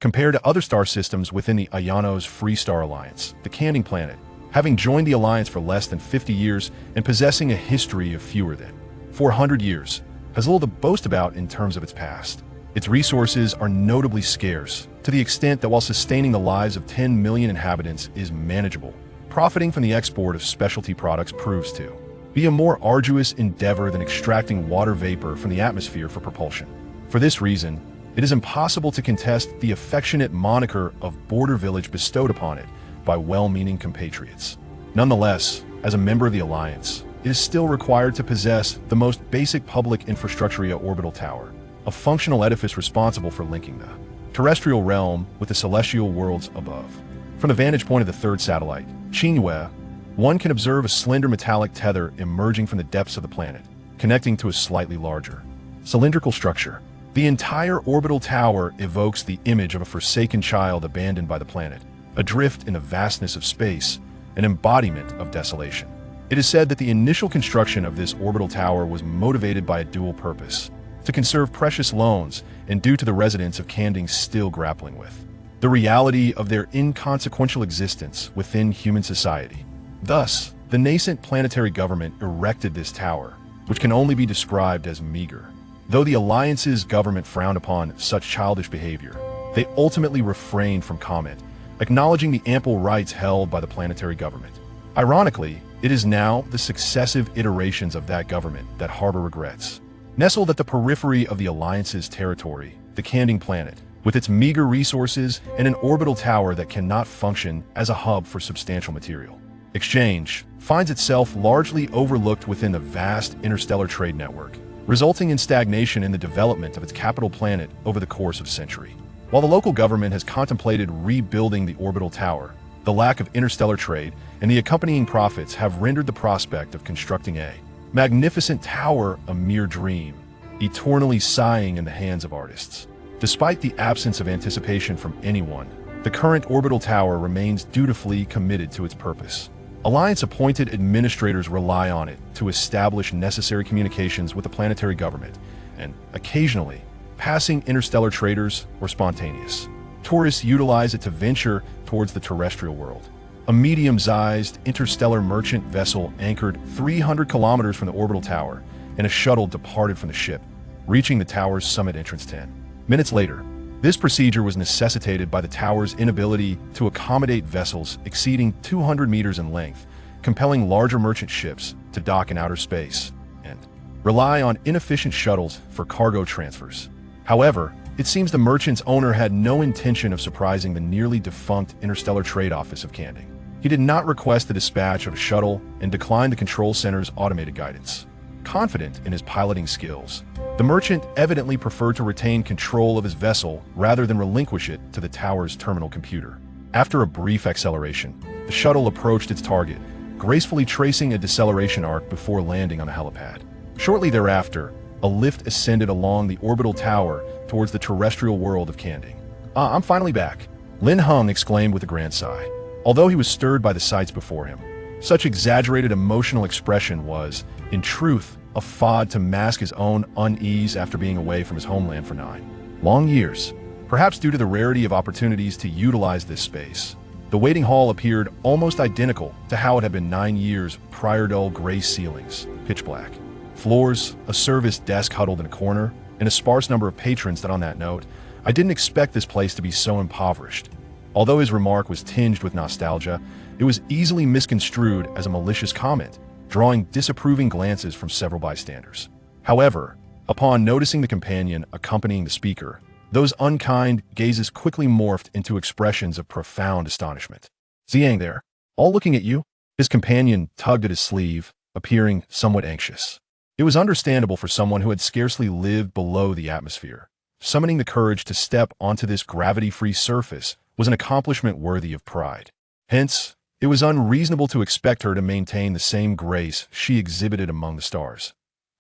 compared to other star systems within the Ayanos Free Star Alliance, the Canning Planet, having joined the alliance for less than 50 years and possessing a history of fewer than 400 years, has little to boast about in terms of its past. Its resources are notably scarce, to the extent that while sustaining the lives of 10 million inhabitants is manageable, profiting from the export of specialty products proves to be a more arduous endeavor than extracting water vapor from the atmosphere for propulsion. For this reason, it is impossible to contest the affectionate moniker of Border Village bestowed upon it by well-meaning compatriots. Nonetheless, as a member of the Alliance, it is still required to possess the most basic public infrastructure orbital tower, a functional edifice responsible for linking the terrestrial realm with the celestial worlds above. From the vantage point of the third satellite, Qingyue, one can observe a slender metallic tether emerging from the depths of the planet, connecting to a slightly larger cylindrical structure. The entire orbital tower evokes the image of a forsaken child abandoned by the planet, adrift in the vastness of space, an embodiment of desolation. It is said that the initial construction of this orbital tower was motivated by a dual purpose: to conserve precious loans and due to the residents of Kanding still grappling with the reality of their inconsequential existence within human society. Thus, the nascent planetary government erected this tower, which can only be described as meager. Though the Alliance's government frowned upon such childish behavior, they ultimately refrained from comment, acknowledging the ample rights held by the planetary government. Ironically, it is now the successive iterations of that government that harbor regrets. Nestled at the periphery of the Alliance's territory, the Kanding planet, with its meager resources and an orbital tower that cannot function as a hub for substantial material exchange, finds itself largely overlooked within the vast interstellar trade network, resulting in stagnation in the development of its capital planet over the course of a century. While the local government has contemplated rebuilding the orbital tower, the lack of interstellar trade and the accompanying profits have rendered the prospect of constructing a magnificent tower a mere dream, eternally sighing in the hands of artists. Despite the absence of anticipation from anyone, the current orbital tower remains dutifully committed to its purpose. Alliance-appointed administrators rely on it to establish necessary communications with the planetary government, and occasionally, passing interstellar traders or spontaneous tourists utilize it to venture towards the terrestrial world. A medium-sized interstellar merchant vessel anchored 300 kilometers from the orbital tower, and a shuttle departed from the ship, reaching the tower's summit entrance 10 minutes later. This procedure was necessitated by the tower's inability to accommodate vessels exceeding 200 meters in length, compelling larger merchant ships to dock in outer space and rely on inefficient shuttles for cargo transfers. However, it seems the merchant's owner had no intention of surprising the nearly defunct Interstellar Trade Office of Kanding. He did not request the dispatch of a shuttle and declined the control center's automated guidance. Confident in his piloting skills, the merchant evidently preferred to retain control of his vessel rather than relinquish it to the tower's terminal computer. After a brief acceleration, the shuttle approached its target, gracefully tracing a deceleration arc before landing on a helipad. Shortly thereafter, a lift ascended along the orbital tower towards the terrestrial world of Kanding. I'm finally back," Lin Hung exclaimed with a grand sigh. Although he was stirred by the sights before him, such exaggerated emotional expression was, in truth, a fraud to mask his own unease after being away from his homeland for 9 long years. Perhaps due to the rarity of opportunities to utilize this space, the waiting hall appeared almost identical to how it had been 9 years prior. Dull gray ceilings, pitch black floors, a service desk huddled in a corner, and a sparse number of patrons that on that note, I didn't expect this place to be so impoverished. Although his remark was tinged with nostalgia, it was easily misconstrued as a malicious comment, drawing disapproving glances from several bystanders. However, upon noticing the companion accompanying the speaker, those unkind gazes quickly morphed into expressions of profound astonishment. "Ziyang there, all looking at you?" His companion tugged at his sleeve, appearing somewhat anxious. It was understandable for someone who had scarcely lived below the atmosphere. Summoning the courage to step onto this gravity-free surface was an accomplishment worthy of pride. Hence, it was unreasonable to expect her to maintain the same grace she exhibited among the stars.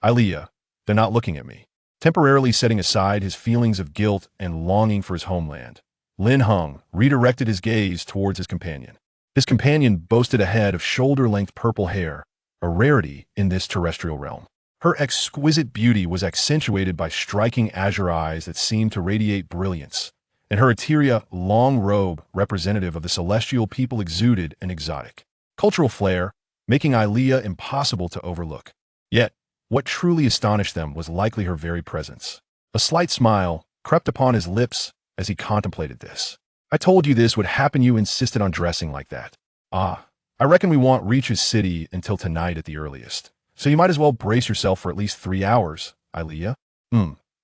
"Ilea, they're not looking at me." Temporarily setting aside his feelings of guilt and longing for his homeland, Lin Hung redirected his gaze towards his companion. His companion boasted a head of shoulder-length purple hair, a rarity in this terrestrial realm. Her exquisite beauty was accentuated by striking azure eyes that seemed to radiate brilliance, and her etheria long robe representative of the celestial people exuded an exotic cultural flair, making Aelia impossible to overlook. Yet, what truly astonished them was likely her very presence. A slight smile crept upon his lips as he contemplated this. I told you this would happen. You insisted on dressing like that. Ah, I reckon we won't reach his city until tonight at the earliest. So you might as well brace yourself for at least 3 hours, Aelia.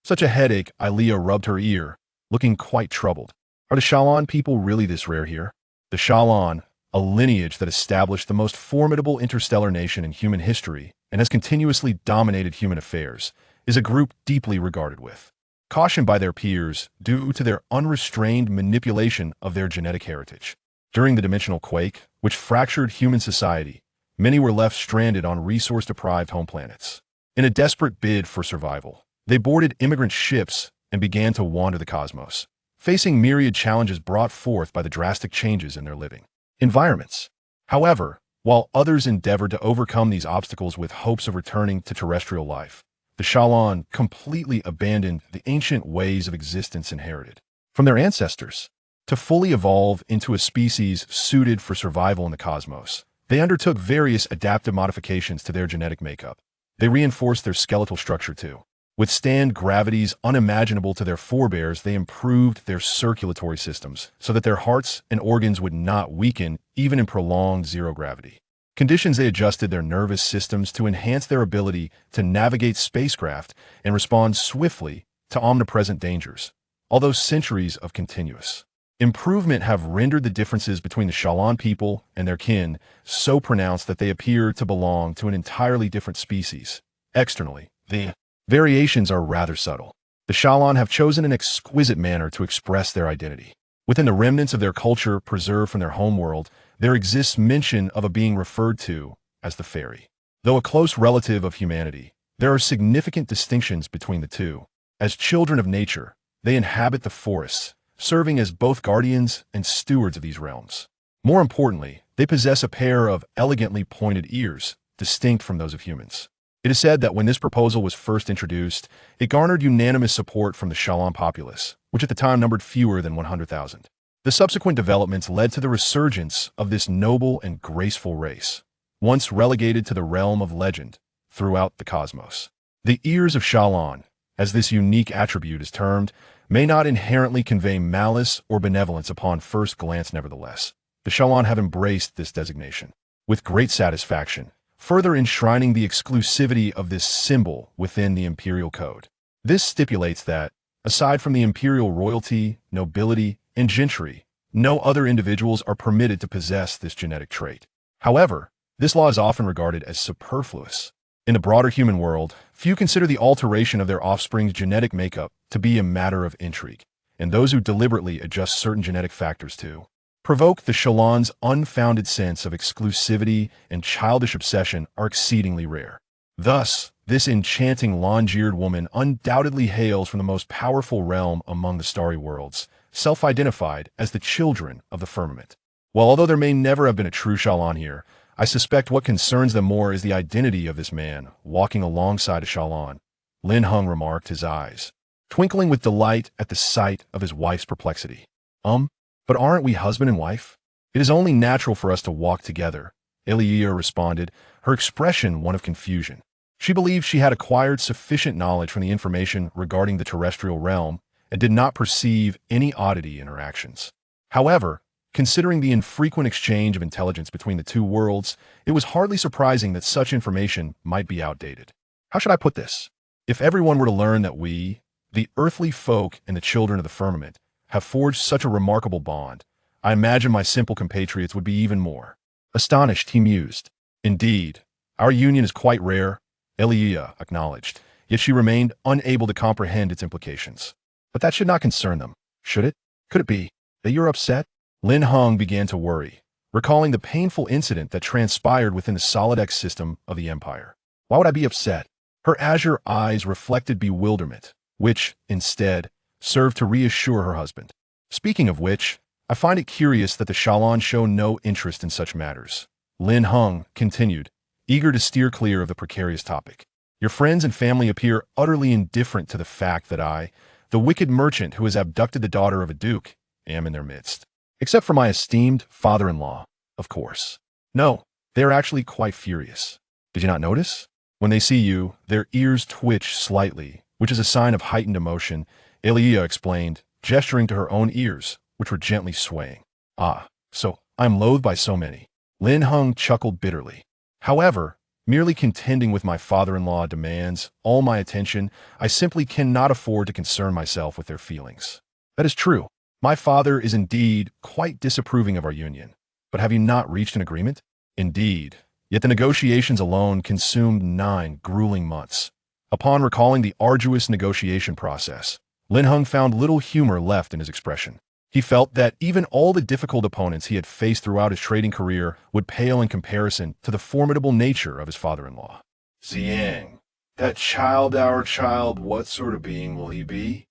Such a headache. Aelia rubbed her ear, looking quite troubled. Are the Shallan people really this rare here? The Shallan, a lineage that established the most formidable interstellar nation in human history and has continuously dominated human affairs, is a group deeply regarded with caution by their peers due to their unrestrained manipulation of their genetic heritage. During the dimensional quake, which fractured human society, many were left stranded on resource-deprived home planets. In a desperate bid for survival, they boarded immigrant ships and began to wander the cosmos, facing myriad challenges brought forth by the drastic changes in their living environments. However, while others endeavored to overcome these obstacles with hopes of returning to terrestrial life, the Shallan completely abandoned the ancient ways of existence inherited from their ancestors. To fully evolve into a species suited for survival in the cosmos, they undertook various adaptive modifications to their genetic makeup. They reinforced their skeletal structure to withstand gravities unimaginable to their forebears. They improved their circulatory systems so that their hearts and organs would not weaken even in prolonged zero-gravity conditions. They adjusted their nervous systems to enhance their ability to navigate spacecraft and respond swiftly to omnipresent dangers. Although centuries of continuous improvement have rendered the differences between the Shallan people and their kin so pronounced that they appear to belong to an entirely different species. Externally, the variations are rather subtle. The Shallan have chosen an exquisite manner to express their identity. Within the remnants of their culture preserved from their homeworld, there exists mention of a being referred to as the fairy. Though a close relative of humanity, there are significant distinctions between the two. As children of nature, they inhabit the forests, serving as both guardians and stewards of these realms. More importantly, they possess a pair of elegantly pointed ears, distinct from those of humans. It is said that when this proposal was first introduced, it garnered unanimous support from the Shallan populace, which at the time numbered fewer than 100,000. The subsequent developments led to the resurgence of this noble and graceful race, once relegated to the realm of legend throughout the cosmos. The ears of Shallan, as this unique attribute is termed, may not inherently convey malice or benevolence upon first glance. Nevertheless, the Shallan have embraced this designation with great satisfaction, further enshrining the exclusivity of this symbol within the imperial code. This stipulates that, aside from the imperial royalty, nobility, and gentry, no other individuals are permitted to possess this genetic trait. However, this law is often regarded as superfluous. In the broader human world, few consider the alteration of their offspring's genetic makeup to be a matter of intrigue, and those who deliberately adjust certain genetic factors to provoke the Shallan's unfounded sense of exclusivity and childish obsession are exceedingly rare. Thus, this enchanting long-eared woman undoubtedly hails from the most powerful realm among the starry worlds, self-identified as the children of the firmament. Well, although there may never have been a true Shallan here, I suspect what concerns them more is the identity of this man walking alongside a Shallan. Lin Hung remarked, his eyes twinkling with delight at the sight of his wife's perplexity. But aren't we husband and wife? It is only natural for us to walk together, Aelia responded, her expression one of confusion. She believed she had acquired sufficient knowledge from the information regarding the terrestrial realm and did not perceive any oddity in her actions. However, considering the infrequent exchange of intelligence between the two worlds, it was hardly surprising that such information might be outdated. How should I put this? If everyone were to learn that we, the earthly folk and the children of the firmament, have forged such a remarkable bond, I imagine my simple compatriots would be even more astonished, he mused. Indeed, our union is quite rare, Aelia acknowledged, yet she remained unable to comprehend its implications. But that should not concern them, should it? Could it be that you're upset? Lin Hung began to worry, recalling the painful incident that transpired within the Solidex system of the Empire. Why would I be upset? Her azure eyes reflected bewilderment, which, instead, served to reassure her husband. Speaking of which, I find it curious that the Shallan show no interest in such matters. Lin Hung continued, eager to steer clear of the precarious topic. Your friends and family appear utterly indifferent to the fact that I, The wicked merchant who has abducted the daughter of a duke, am in their midst. Except for my esteemed father-in-law, of course. No, they are actually quite furious. Did you not notice? When they see you, their ears twitch slightly, which is a sign of heightened emotion, Elia explained, gesturing to her own ears, which were gently swaying. Ah, so I'm loathed by so many. Lin Hung chuckled bitterly. However, merely contending with my father-in-law demands all my attention. I simply cannot afford to concern myself with their feelings. That is true. My father is indeed quite disapproving of our union. But have you not reached an agreement? Indeed. Yet the negotiations alone consumed 9 grueling months. Upon recalling the arduous negotiation process, Lin Hung found little humor left in his expression. He felt that even all the difficult opponents he had faced throughout his trading career would pale in comparison to the formidable nature of his father-in-law. Ziyang, that child, our child, what sort of being will he be?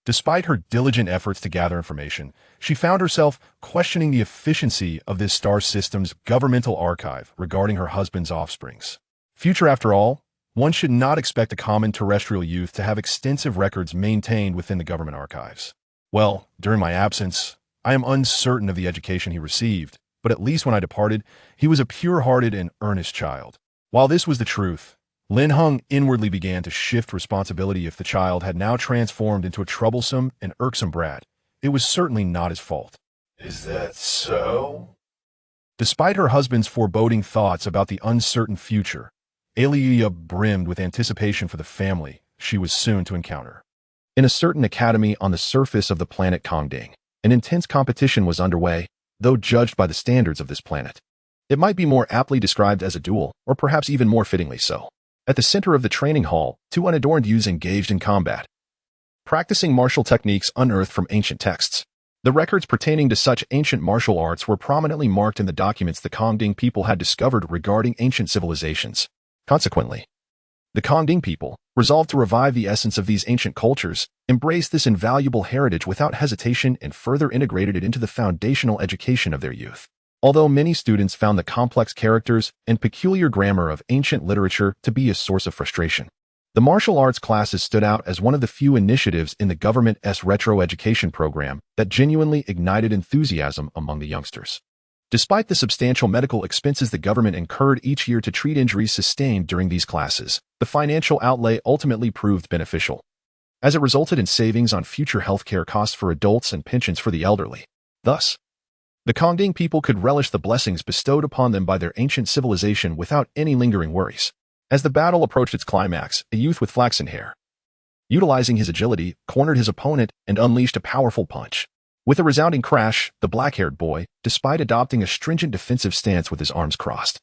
Despite her diligent efforts to gather information, she found herself questioning the efficiency of this star system's governmental archive regarding her husband's offsprings. Future, after all, one should not expect a common terrestrial youth to have extensive records maintained within the government archives. Well, during my absence, I am uncertain of the education he received, but at least when I departed, he was a pure-hearted and earnest child. While this was the truth, Lin Hung inwardly began to shift responsibility. If the child had now transformed into a troublesome and irksome brat, it was certainly not his fault. Is that so? Despite her husband's foreboding thoughts about the uncertain future, Elia brimmed with anticipation for the family she was soon to encounter. In a certain academy on the surface of the planet Kongding, an intense competition was underway, though judged by the standards of this planet. It might be more aptly described as a duel, or perhaps even more fittingly so. At the center of the training hall, 2 unadorned youths engaged in combat, practicing martial techniques unearthed from ancient texts. The records pertaining to such ancient martial arts were prominently marked in the documents the Kongding people had discovered regarding ancient civilizations. Consequently, the Kongding people, resolved to revive the essence of these ancient cultures, embraced this invaluable heritage without hesitation and further integrated it into the foundational education of their youth. Although many students found the complex characters and peculiar grammar of ancient literature to be a source of frustration, the martial arts classes stood out as one of the few initiatives in the government's retro education program that genuinely ignited enthusiasm among the youngsters. Despite the substantial medical expenses the government incurred each year to treat injuries sustained during these classes, the financial outlay ultimately proved beneficial, as it resulted in savings on future healthcare costs for adults and pensions for the elderly. Thus, the Kongding people could relish the blessings bestowed upon them by their ancient civilization without any lingering worries. As the battle approached its climax, a youth with flaxen hair, utilizing his agility, cornered his opponent and unleashed a powerful punch. With a resounding crash, the black-haired boy, despite adopting a stringent defensive stance with his arms crossed,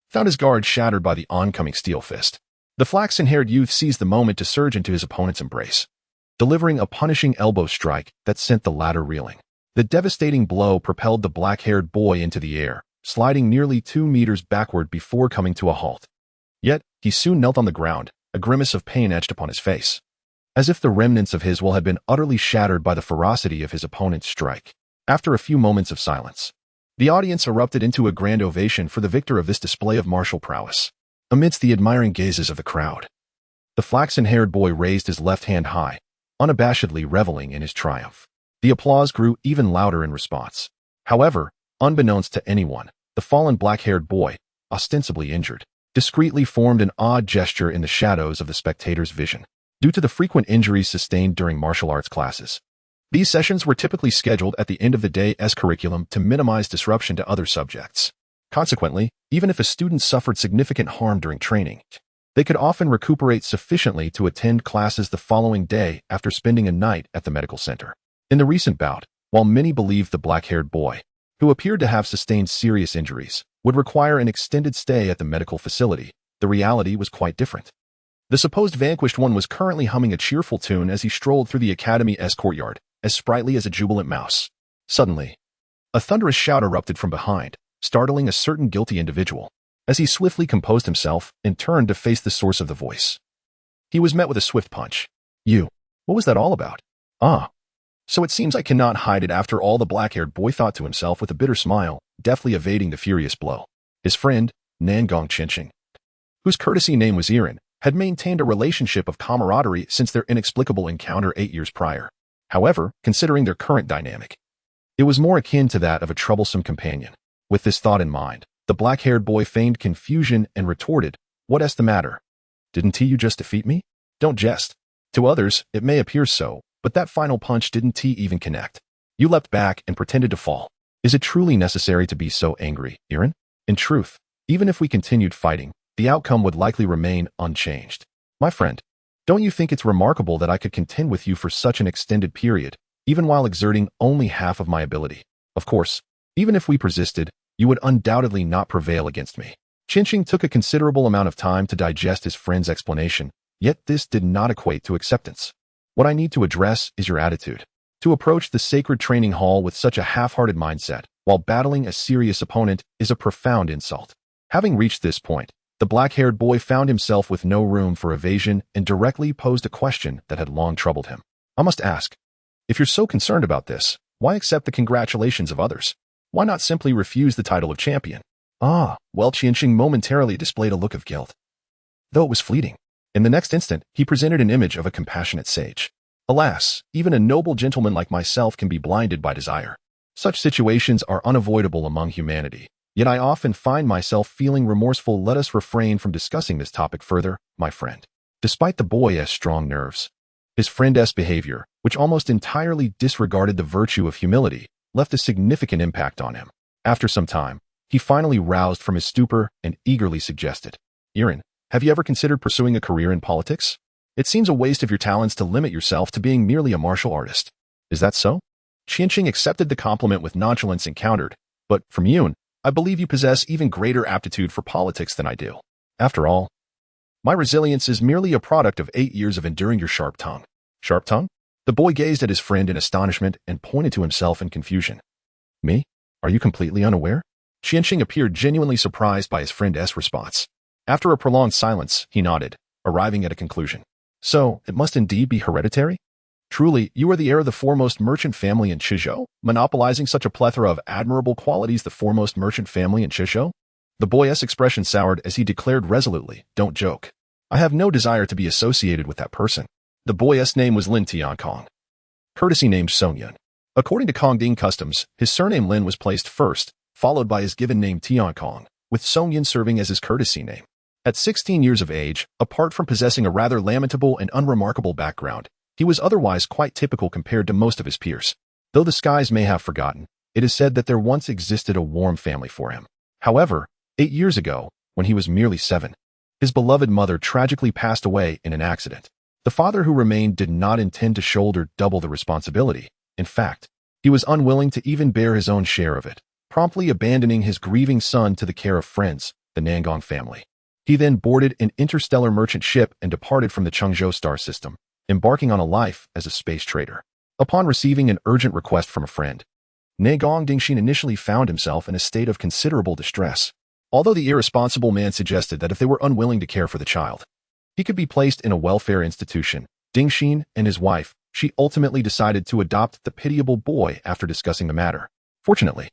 found his guard shattered by the oncoming steel fist. The flaxen-haired youth seized the moment to surge into his opponent's embrace, delivering a punishing elbow strike that sent the latter reeling. The devastating blow propelled the black-haired boy into the air, sliding nearly 2 meters backward before coming to a halt. Yet, he soon knelt on the ground, a grimace of pain etched upon his face, as if the remnants of his will had been utterly shattered by the ferocity of his opponent's strike. After a few moments of silence, the audience erupted into a grand ovation for the victor of this display of martial prowess. Amidst the admiring gazes of the crowd, the flaxen-haired boy raised his left hand high, unabashedly reveling in his triumph. The applause grew even louder in response. However, unbeknownst to anyone, the fallen black-haired boy, ostensibly injured, discreetly formed an odd gesture in the shadows of the spectators' vision. Due to the frequent injuries sustained during martial arts classes, these sessions were typically scheduled at the end of the day's curriculum to minimize disruption to other subjects. Consequently, even if a student suffered significant harm during training, they could often recuperate sufficiently to attend classes the following day after spending a night at the medical center. In the recent bout, while many believed the black-haired boy, who appeared to have sustained serious injuries, would require an extended stay at the medical facility, the reality was quite different. The supposed vanquished one was currently humming a cheerful tune as he strolled through the academy's courtyard, as sprightly as a jubilant mouse. Suddenly, a thunderous shout erupted from behind, startling a certain guilty individual, as he swiftly composed himself and turned to face the source of the voice. He was met with a swift punch. "You, what was that all about?" "Ah, so it seems I cannot hide it after all," the black-haired boy thought to himself with a bitter smile, deftly evading the furious blow. His friend, Nangong Chenching, whose courtesy name was Irin, had maintained a relationship of camaraderie since their inexplicable encounter 8 years prior. However, considering their current dynamic, it was more akin to that of a troublesome companion. With this thought in mind, the black-haired boy feigned confusion and retorted, "What's the matter? Didn't you just defeat me? Don't jest." To others, it may appear so, but that final punch didn't even connect. You leapt back and pretended to fall. Is it truly necessary to be so angry, Aaron? In truth, even if we continued fighting, the outcome would likely remain unchanged. My friend, don't you think it's remarkable that I could contend with you for such an extended period, even while exerting only half of my ability? Of course, even if we persisted, you would undoubtedly not prevail against me. Chinching took a considerable amount of time to digest his friend's explanation, yet this did not equate to acceptance. What I need to address is your attitude. To approach the sacred training hall with such a half-hearted mindset, while battling a serious opponent, is a profound insult. Having reached this point, the black-haired boy found himself with no room for evasion and directly posed a question that had long troubled him. I must ask, if you're so concerned about this, why accept the congratulations of others? Why not simply refuse the title of champion? Well, Qianxing momentarily displayed a look of guilt, though it was fleeting. In the next instant, he presented an image of a compassionate sage. Alas, even a noble gentleman like myself can be blinded by desire. Such situations are unavoidable among humanity, yet I often find myself feeling remorseful. Let us refrain from discussing this topic further, my friend. Despite the boy's strong nerves, his friend's behavior, which almost entirely disregarded the virtue of humility, left a significant impact on him. After some time, he finally roused from his stupor and eagerly suggested, "Aaron, have you ever considered pursuing a career in politics? It seems a waste of your talents to limit yourself to being merely a martial artist." Is that so? Qianxing accepted the compliment with nonchalance and countered, "But from you, I believe you possess even greater aptitude for politics than I do. After all, my resilience is merely a product of 8 years of enduring your sharp tongue." Sharp tongue? The boy gazed at his friend in astonishment and pointed to himself in confusion. "Me? Are you completely unaware?" Qianxing appeared genuinely surprised by his friend's response. After a prolonged silence, he nodded, arriving at a conclusion. "So, it must indeed be hereditary? Truly, you are the heir of the foremost merchant family in Chizhou, monopolizing such a plethora of admirable qualities. The foremost merchant family in Chizhou?" The boy's expression soured as he declared resolutely, "Don't joke. I have no desire to be associated with that person." The boy's name was Lin Tiankong, courtesy named Songyun. According to Kongding customs, his surname Lin was placed first, followed by his given name Tiankong, with Songyun serving as his courtesy name. At 16 years of age, apart from possessing a rather lamentable and unremarkable background, he was otherwise quite typical compared to most of his peers. Though the skies may have forgotten, it is said that there once existed a warm family for him. However, 8 years ago, when he was merely 7, his beloved mother tragically passed away in an accident. The father who remained did not intend to shoulder double the responsibility. In fact, he was unwilling to even bear his own share of it, promptly abandoning his grieving son to the care of friends, the Nangong family. He then boarded an interstellar merchant ship and departed from the Chengzhou star system, embarking on a life as a space trader. Upon receiving an urgent request from a friend, Nangong Dingxin initially found himself in a state of considerable distress. Although the irresponsible man suggested that if they were unwilling to care for the child, he could be placed in a welfare institution, Dingxin and his wife, she ultimately decided to adopt the pitiable boy after discussing the matter. Fortunately,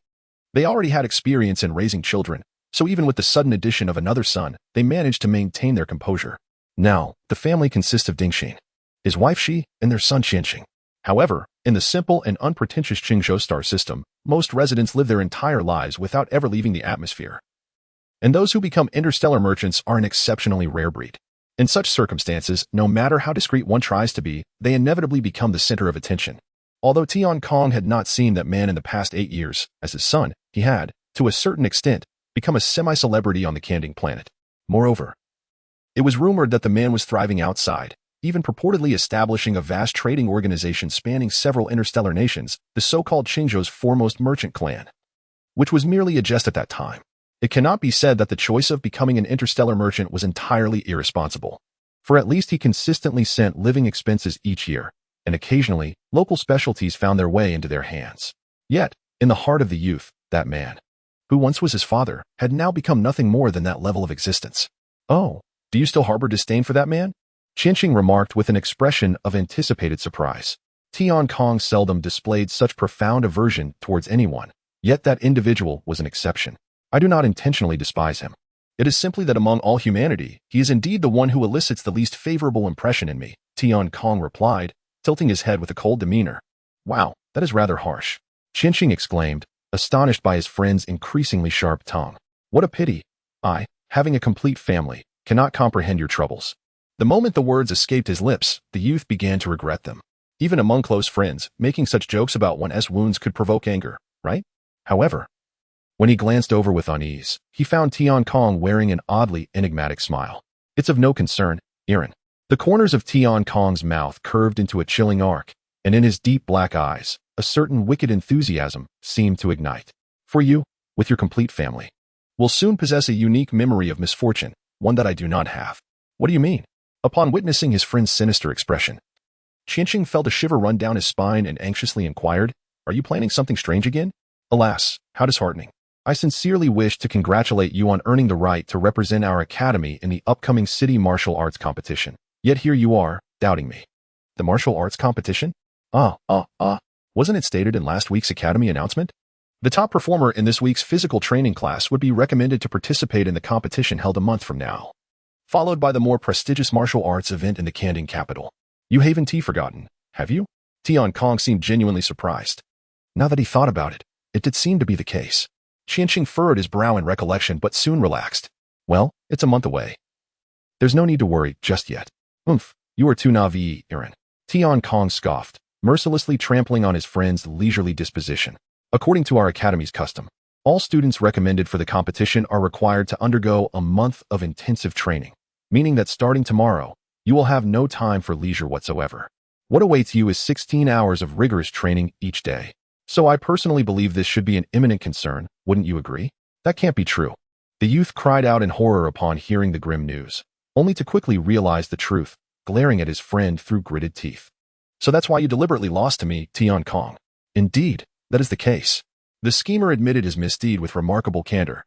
they already had experience in raising children, so even with the sudden addition of another son, they managed to maintain their composure. Now, the family consists of Dingxin, his wife Shi, and their son Qianxing. However, in the simple and unpretentious Chengzhou star system, most residents live their entire lives without ever leaving the atmosphere. And those who become interstellar merchants are an exceptionally rare breed. In such circumstances, no matter how discreet one tries to be, they inevitably become the center of attention. Although Tian Kong had not seen that man in the past 8 years, as his son, he had, to a certain extent, become a semi-celebrity on the Kanding planet. Moreover, it was rumored that the man was thriving outside, even purportedly establishing a vast trading organization spanning several interstellar nations, the so-called Chengzhou's foremost merchant clan, which was merely a jest at that time. It cannot be said that the choice of becoming an interstellar merchant was entirely irresponsible, for at least he consistently sent living expenses each year, and occasionally, local specialties found their way into their hands. Yet, in the heart of the youth, that man, who once was his father, had now become nothing more than that level of existence. "Oh, do you still harbor disdain for that man?" Qianxing remarked with an expression of anticipated surprise. Tian Kong seldom displayed such profound aversion towards anyone, yet that individual was an exception. "I do not intentionally despise him. It is simply that among all humanity, he is indeed the one who elicits the least favorable impression in me, Tian Kong replied, tilting his head with a cold demeanor. Wow, that is rather harsh. Qinsheng exclaimed, astonished by his friend's increasingly sharp tongue. What a pity. I, having a complete family, cannot comprehend your troubles. The moment the words escaped his lips, the youth began to regret them. Even among close friends, making such jokes about one's wounds could provoke anger, right? However, when he glanced over with unease, he found Tian Kong wearing an oddly enigmatic smile. It's of no concern, Aaron. The corners of Tian Kong's mouth curved into a chilling arc, and in his deep black eyes, a certain wicked enthusiasm seemed to ignite. For you, with your complete family, will soon possess a unique memory of misfortune, one that I do not have. What do you mean? Upon witnessing his friend's sinister expression, Qinsheng felt a shiver run down his spine and anxiously inquired, Are you planning something strange again? Alas, how disheartening. I sincerely wish to congratulate you on earning the right to represent our academy in the upcoming city martial arts competition. Yet here you are, doubting me. The martial arts competition? Wasn't it stated in last week's academy announcement? The top performer in this week's physical training class would be recommended to participate in the competition held a month from now, followed by the more prestigious martial arts event in the Canton capital. You haven't forgotten, have you? Tian Kong seemed genuinely surprised. Now that he thought about it, it did seem to be the case. Qinsheng furrowed his brow in recollection but soon relaxed. Well, it's a month away. There's no need to worry just yet. You are too naive, Aaron. Tian Kong scoffed, mercilessly trampling on his friend's leisurely disposition. According to our academy's custom, all students recommended for the competition are required to undergo a month of intensive training, meaning that starting tomorrow, you will have no time for leisure whatsoever. What awaits you is 16 hours of rigorous training each day. So I personally believe this should be an imminent concern, wouldn't you agree? That can't be true. The youth cried out in horror upon hearing the grim news, only to quickly realize the truth, glaring at his friend through gritted teeth. So that's why you deliberately lost to me, Tian Kong. Indeed, that is the case. The schemer admitted his misdeed with remarkable candor,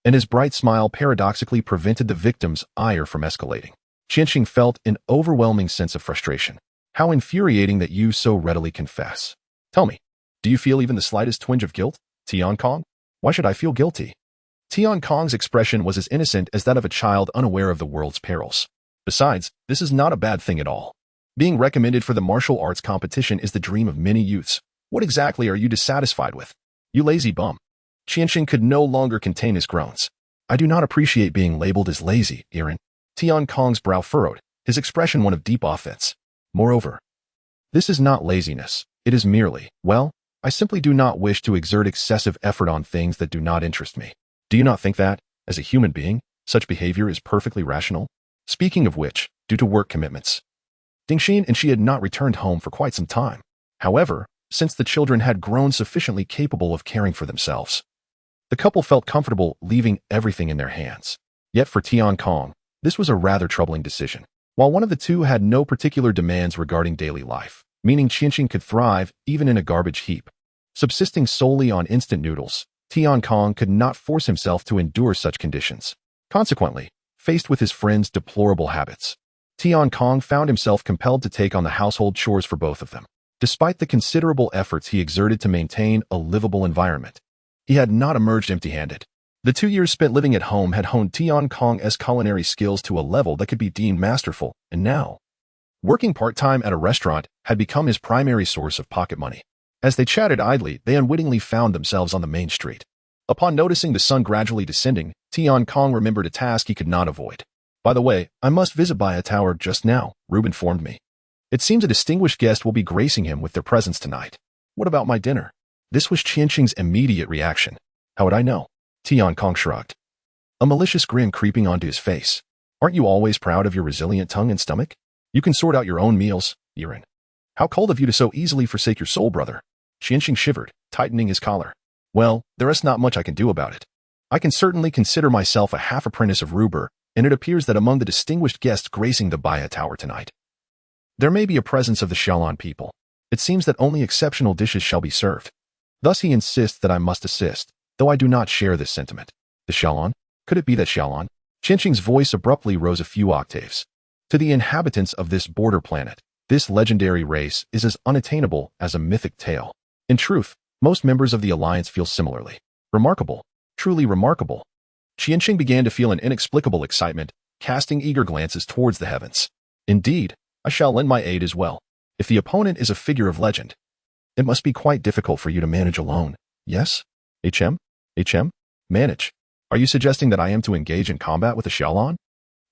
and his bright smile paradoxically prevented the victim's ire from escalating. Qinsheng felt an overwhelming sense of frustration. How infuriating that you so readily confess. Tell me, do you feel even the slightest twinge of guilt, Tian Kong? Why should I feel guilty? Tian Kong's expression was as innocent as that of a child unaware of the world's perils. Besides, this is not a bad thing at all. Being recommended for the martial arts competition is the dream of many youths. What exactly are you dissatisfied with? You lazy bum. Qinsheng could no longer contain his groans. I do not appreciate being labeled as lazy, Aaron. Tian Kong's brow furrowed, his expression one of deep offense. Moreover, this is not laziness. It is merely, well, I simply do not wish to exert excessive effort on things that do not interest me. Do you not think that, as a human being, such behavior is perfectly rational? Speaking of which, due to work commitments, Dingxin and she had not returned home for quite some time. However, since the children had grown sufficiently capable of caring for themselves, the couple felt comfortable leaving everything in their hands. Yet for Tian Kong, this was a rather troubling decision. While one of the two had no particular demands regarding daily life, meaning Qinsheng could thrive even in a garbage heap, subsisting solely on instant noodles, Tian Kong could not force himself to endure such conditions. Consequently, faced with his friend's deplorable habits, Tian Kong found himself compelled to take on the household chores for both of them. Despite the considerable efforts he exerted to maintain a livable environment, he had not emerged empty-handed. The 2 years spent living at home had honed Tian Kong's culinary skills to a level that could be deemed masterful, and now, working part-time at a restaurant had become his primary source of pocket money. As they chatted idly, they unwittingly found themselves on the main street. Upon noticing the sun gradually descending, Tian Kong remembered a task he could not avoid. By the way, I must visit Baya Tower just now, Rube informed me. It seems a distinguished guest will be gracing him with their presence tonight. What about my dinner? This was Qinsheng's immediate reaction. How would I know? Tian Kong shrugged, a malicious grin creeping onto his face. Aren't you always proud of your resilient tongue and stomach? You can sort out your own meals, Yiren. How cold of you to so easily forsake your soul, brother. Qinsheng shivered, tightening his collar. Well, there is not much I can do about it. I can certainly consider myself a half-apprentice of Ruber, and it appears that among the distinguished guests gracing the Baya Tower tonight, there may be a presence of the Xiaolan people. It seems that only exceptional dishes shall be served. Thus he insists that I must assist, though I do not share this sentiment. The Xiaolan? Could it be that Xiaolan? Qinsheng's voice abruptly rose a few octaves. To the inhabitants of this border planet, this legendary race is as unattainable as a mythic tale. In truth, most members of the Alliance feel similarly. Remarkable. Truly remarkable. Qianqing began to feel an inexplicable excitement, casting eager glances towards the heavens. Indeed, I shall lend my aid as well. If the opponent is a figure of legend, it must be quite difficult for you to manage alone. Yes? HM? Manage. Are you suggesting that I am to engage in combat with a Xiaolon?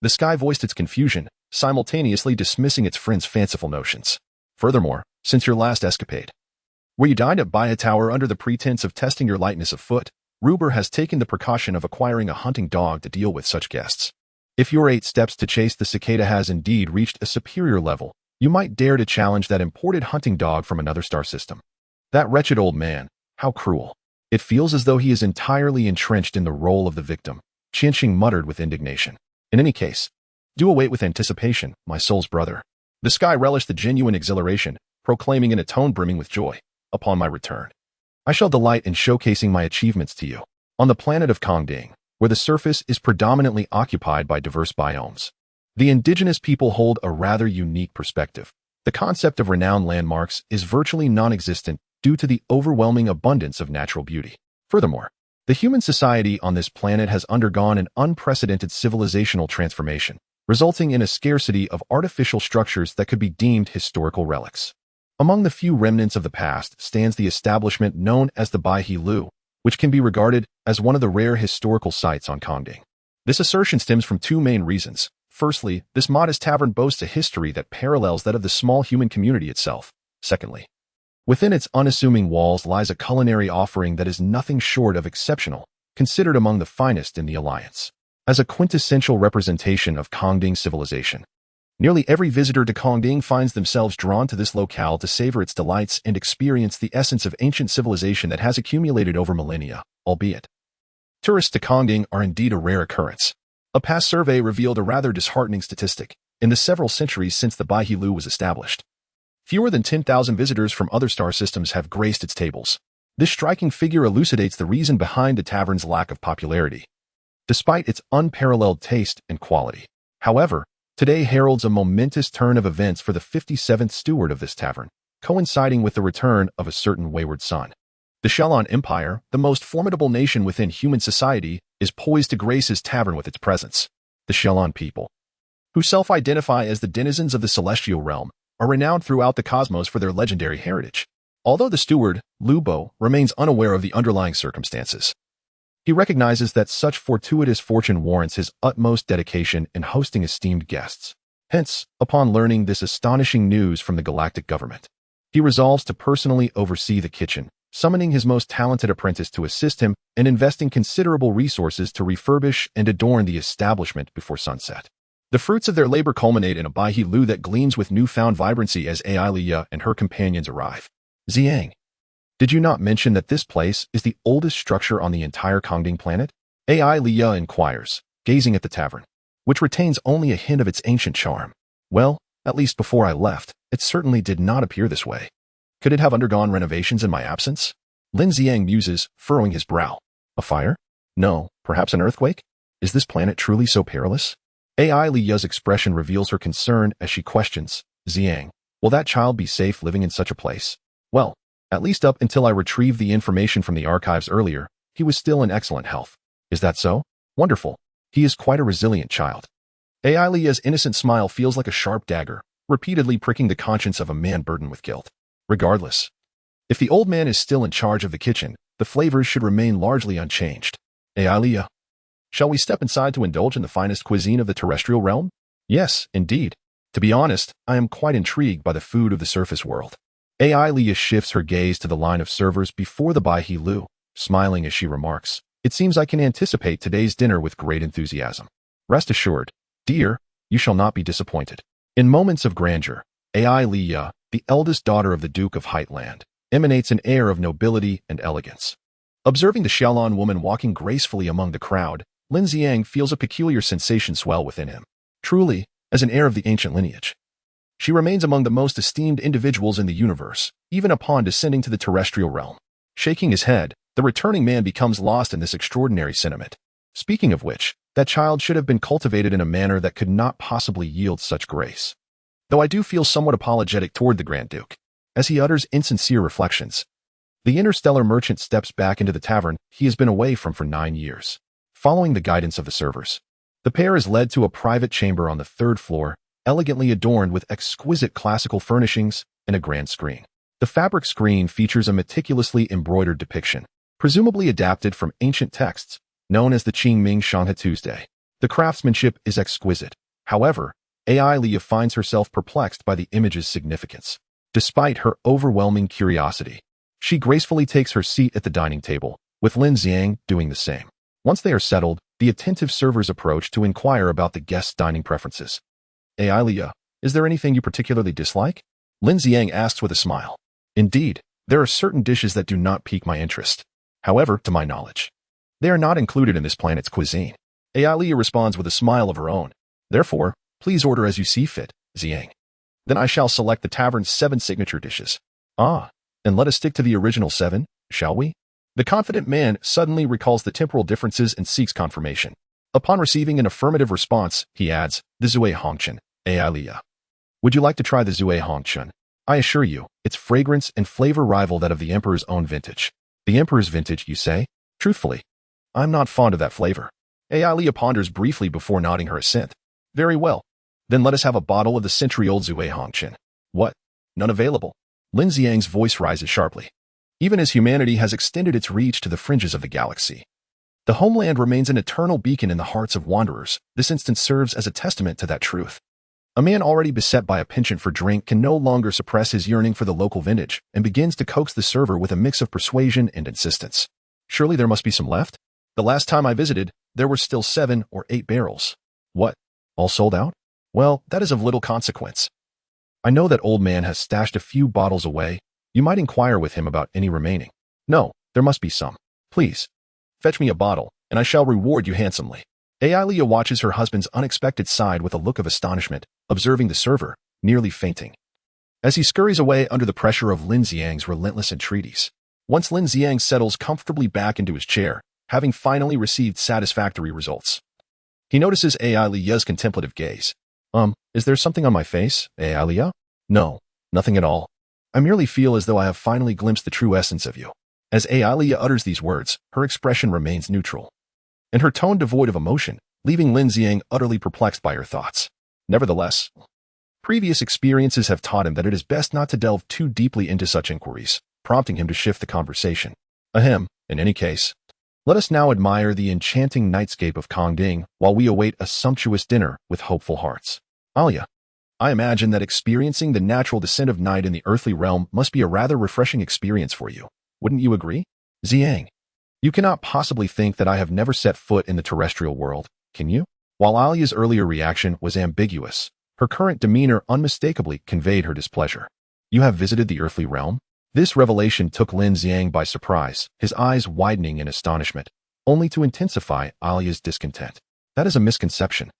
The sky voiced its confusion, simultaneously dismissing its friend's fanciful notions. Furthermore, since your last escapade, where you dined at Baya Tower under the pretense of testing your lightness of foot, Ruber has taken the precaution of acquiring a hunting dog to deal with such guests. If your 8 steps to chase the cicada has indeed reached a superior level, you might dare to challenge that imported hunting dog from another star system. That wretched old man, how cruel. It feels as though he is entirely entrenched in the role of the victim, Qianqing muttered with indignation. In any case, do await with anticipation, my soul's brother. The sky relished the genuine exhilaration, proclaiming in a tone brimming with joy, upon my return, I shall delight in showcasing my achievements to you. On the planet of Kongding, where the surface is predominantly occupied by diverse biomes, the indigenous people hold a rather unique perspective. The concept of renowned landmarks is virtually non-existent due to the overwhelming abundance of natural beauty. Furthermore, the human society on this planet has undergone an unprecedented civilizational transformation, resulting in a scarcity of artificial structures that could be deemed historical relics. Among the few remnants of the past stands the establishment known as the Baihe Lu, which can be regarded as one of the rare historical sites on Kongding. This assertion stems from 2 main reasons. Firstly, this modest tavern boasts a history that parallels that of the small human community itself. Secondly, within its unassuming walls lies a culinary offering that is nothing short of exceptional, considered among the finest in the Alliance. As a quintessential representation of Kongding civilization, nearly every visitor to Kongding finds themselves drawn to this locale to savor its delights and experience the essence of ancient civilization that has accumulated over millennia, albeit tourists to Kongding are indeed a rare occurrence. A past survey revealed a rather disheartening statistic. In the several centuries since the Baihe Lu was established, fewer than 10,000 visitors from other star systems have graced its tables. This striking figure elucidates the reason behind the tavern's lack of popularity, despite its unparalleled taste and quality. However, today heralds a momentous turn of events for the 57th steward of this tavern, coinciding with the return of a certain wayward son. The Xiaolon Empire, the most formidable nation within human society, is poised to grace his tavern with its presence. The Xiaolon people, who self-identify as the denizens of the celestial realm, are renowned throughout the cosmos for their legendary heritage. Although the steward, Lu Bo, remains unaware of the underlying circumstances, he recognizes that such fortuitous fortune warrants his utmost dedication in hosting esteemed guests. Hence, upon learning this astonishing news from the galactic government, he resolves to personally oversee the kitchen, summoning his most talented apprentice to assist him and investing considerable resources to refurbish and adorn the establishment before sunset. The fruits of their labor culminate in a Baihe Lu that gleams with newfound vibrancy as Liya and her companions arrive. Ziyang, did you not mention that this place is the oldest structure on the entire Kongding planet? Liya inquires, gazing at the tavern, which retains only a hint of its ancient charm. Well, at least before I left, it certainly did not appear this way. Could it have undergone renovations in my absence? Lin Ziyang muses, furrowing his brow. A fire? No, perhaps an earthquake? Is this planet truly so perilous? Liya's expression reveals her concern as she questions, Ziyang, will that child be safe living in such a place? Well, at least up until I retrieved the information from the archives earlier, he was still in excellent health. Is that so? Wonderful. He is quite a resilient child. Liya's innocent smile feels like a sharp dagger, repeatedly pricking the conscience of a man burdened with guilt. Regardless, if the old man is still in charge of the kitchen, the flavors should remain largely unchanged. Liya, shall we step inside to indulge in the finest cuisine of the terrestrial realm? Yes, indeed. To be honest, I am quite intrigued by the food of the surface world. Liya shifts her gaze to the line of servers before the Baihe Lu, smiling as she remarks, it seems I can anticipate today's dinner with great enthusiasm. Rest assured, dear, you shall not be disappointed. In moments of grandeur, Liya, the eldest daughter of the Duke of Heightland, emanates an air of nobility and elegance. Observing the Xiaolon woman walking gracefully among the crowd, Lin Ziyang feels a peculiar sensation swell within him. Truly, as an heir of the ancient lineage, she remains among the most esteemed individuals in the universe, even upon descending to the terrestrial realm. Shaking his head, the returning man becomes lost in this extraordinary sentiment. Speaking of which, that child should have been cultivated in a manner that could not possibly yield such grace. Though I do feel somewhat apologetic toward the Grand Duke, as he utters insincere reflections. The interstellar merchant steps back into the tavern he has been away from for 9 years. following the guidance of the servers. The pair is led to a private chamber on the third floor, elegantly adorned with exquisite classical furnishings and a grand screen. The fabric screen features a meticulously embroidered depiction, presumably adapted from ancient texts, known as the Qingming Shanghe Tuesday. The craftsmanship is exquisite. However, AI Leah finds herself perplexed by the image's significance. Despite her overwhelming curiosity, she gracefully takes her seat at the dining table, with Lin Xiang doing the same. Once they are settled, the attentive servers approach to inquire about the guests' dining preferences. AI Leah, is there anything you particularly dislike? Lin Xiang asks with a smile. Indeed, there are certain dishes that do not pique my interest. However, to my knowledge, they are not included in this planet's cuisine. AI Leah responds with a smile of her own. Therefore, please order as you see fit, Xiang. Then I shall select the tavern's 7 signature dishes. Ah, and let us stick to the original 7, shall we? The confident man suddenly recalls the temporal differences and seeks confirmation. Upon receiving an affirmative response, he adds, the Zui Hongchen, AI Leah. Would you like to try the Zui Hongchen? I assure you, its fragrance and flavor rival that of the Emperor's own vintage. The Emperor's vintage, you say? Truthfully, I'm not fond of that flavor. AI Leah ponders briefly before nodding her assent. Very well. Then let us have a bottle of the century-old Zui Hongchen. What? None available? Lin Xiang's voice rises sharply. Even as humanity has extended its reach to the fringes of the galaxy, the homeland remains an eternal beacon in the hearts of wanderers. This instance serves as a testament to that truth. A man already beset by a penchant for drink can no longer suppress his yearning for the local vintage and begins to coax the server with a mix of persuasion and insistence. Surely there must be some left? The last time I visited, there were still 7 or 8 barrels. What? All sold out? Well, that is of little consequence. I know that old man has stashed a few bottles away. You might inquire with him about any remaining. No, there must be some. Please, fetch me a bottle, and I shall reward you handsomely. AI Leah watches her husband's unexpected side with a look of astonishment, observing the server, nearly fainting, as he scurries away under the pressure of Lin Xiang's relentless entreaties. Once Lin Xiang settles comfortably back into his chair, having finally received satisfactory results, he notices AI Leah's contemplative gaze. Is there something on my face, AI Leah? No, nothing at all. I merely feel as though I have finally glimpsed the true essence of you. As AI Leah utters these words, her expression remains neutral, and her tone devoid of emotion, leaving Lin Xiang utterly perplexed by her thoughts. Nevertheless, previous experiences have taught him that it is best not to delve too deeply into such inquiries, prompting him to shift the conversation. Ahem, in any case, let us now admire the enchanting nightscape of Kongding while we await a sumptuous dinner with hopeful hearts. Alia, I imagine that experiencing the natural descent of night in the earthly realm must be a rather refreshing experience for you. Wouldn't you agree? Xiang, you cannot possibly think that I have never set foot in the terrestrial world, can you? While Alia's earlier reaction was ambiguous, her current demeanor unmistakably conveyed her displeasure. You have visited the earthly realm? This revelation took Lin Xiang by surprise, his eyes widening in astonishment, only to intensify Alia's discontent. That is a misconception.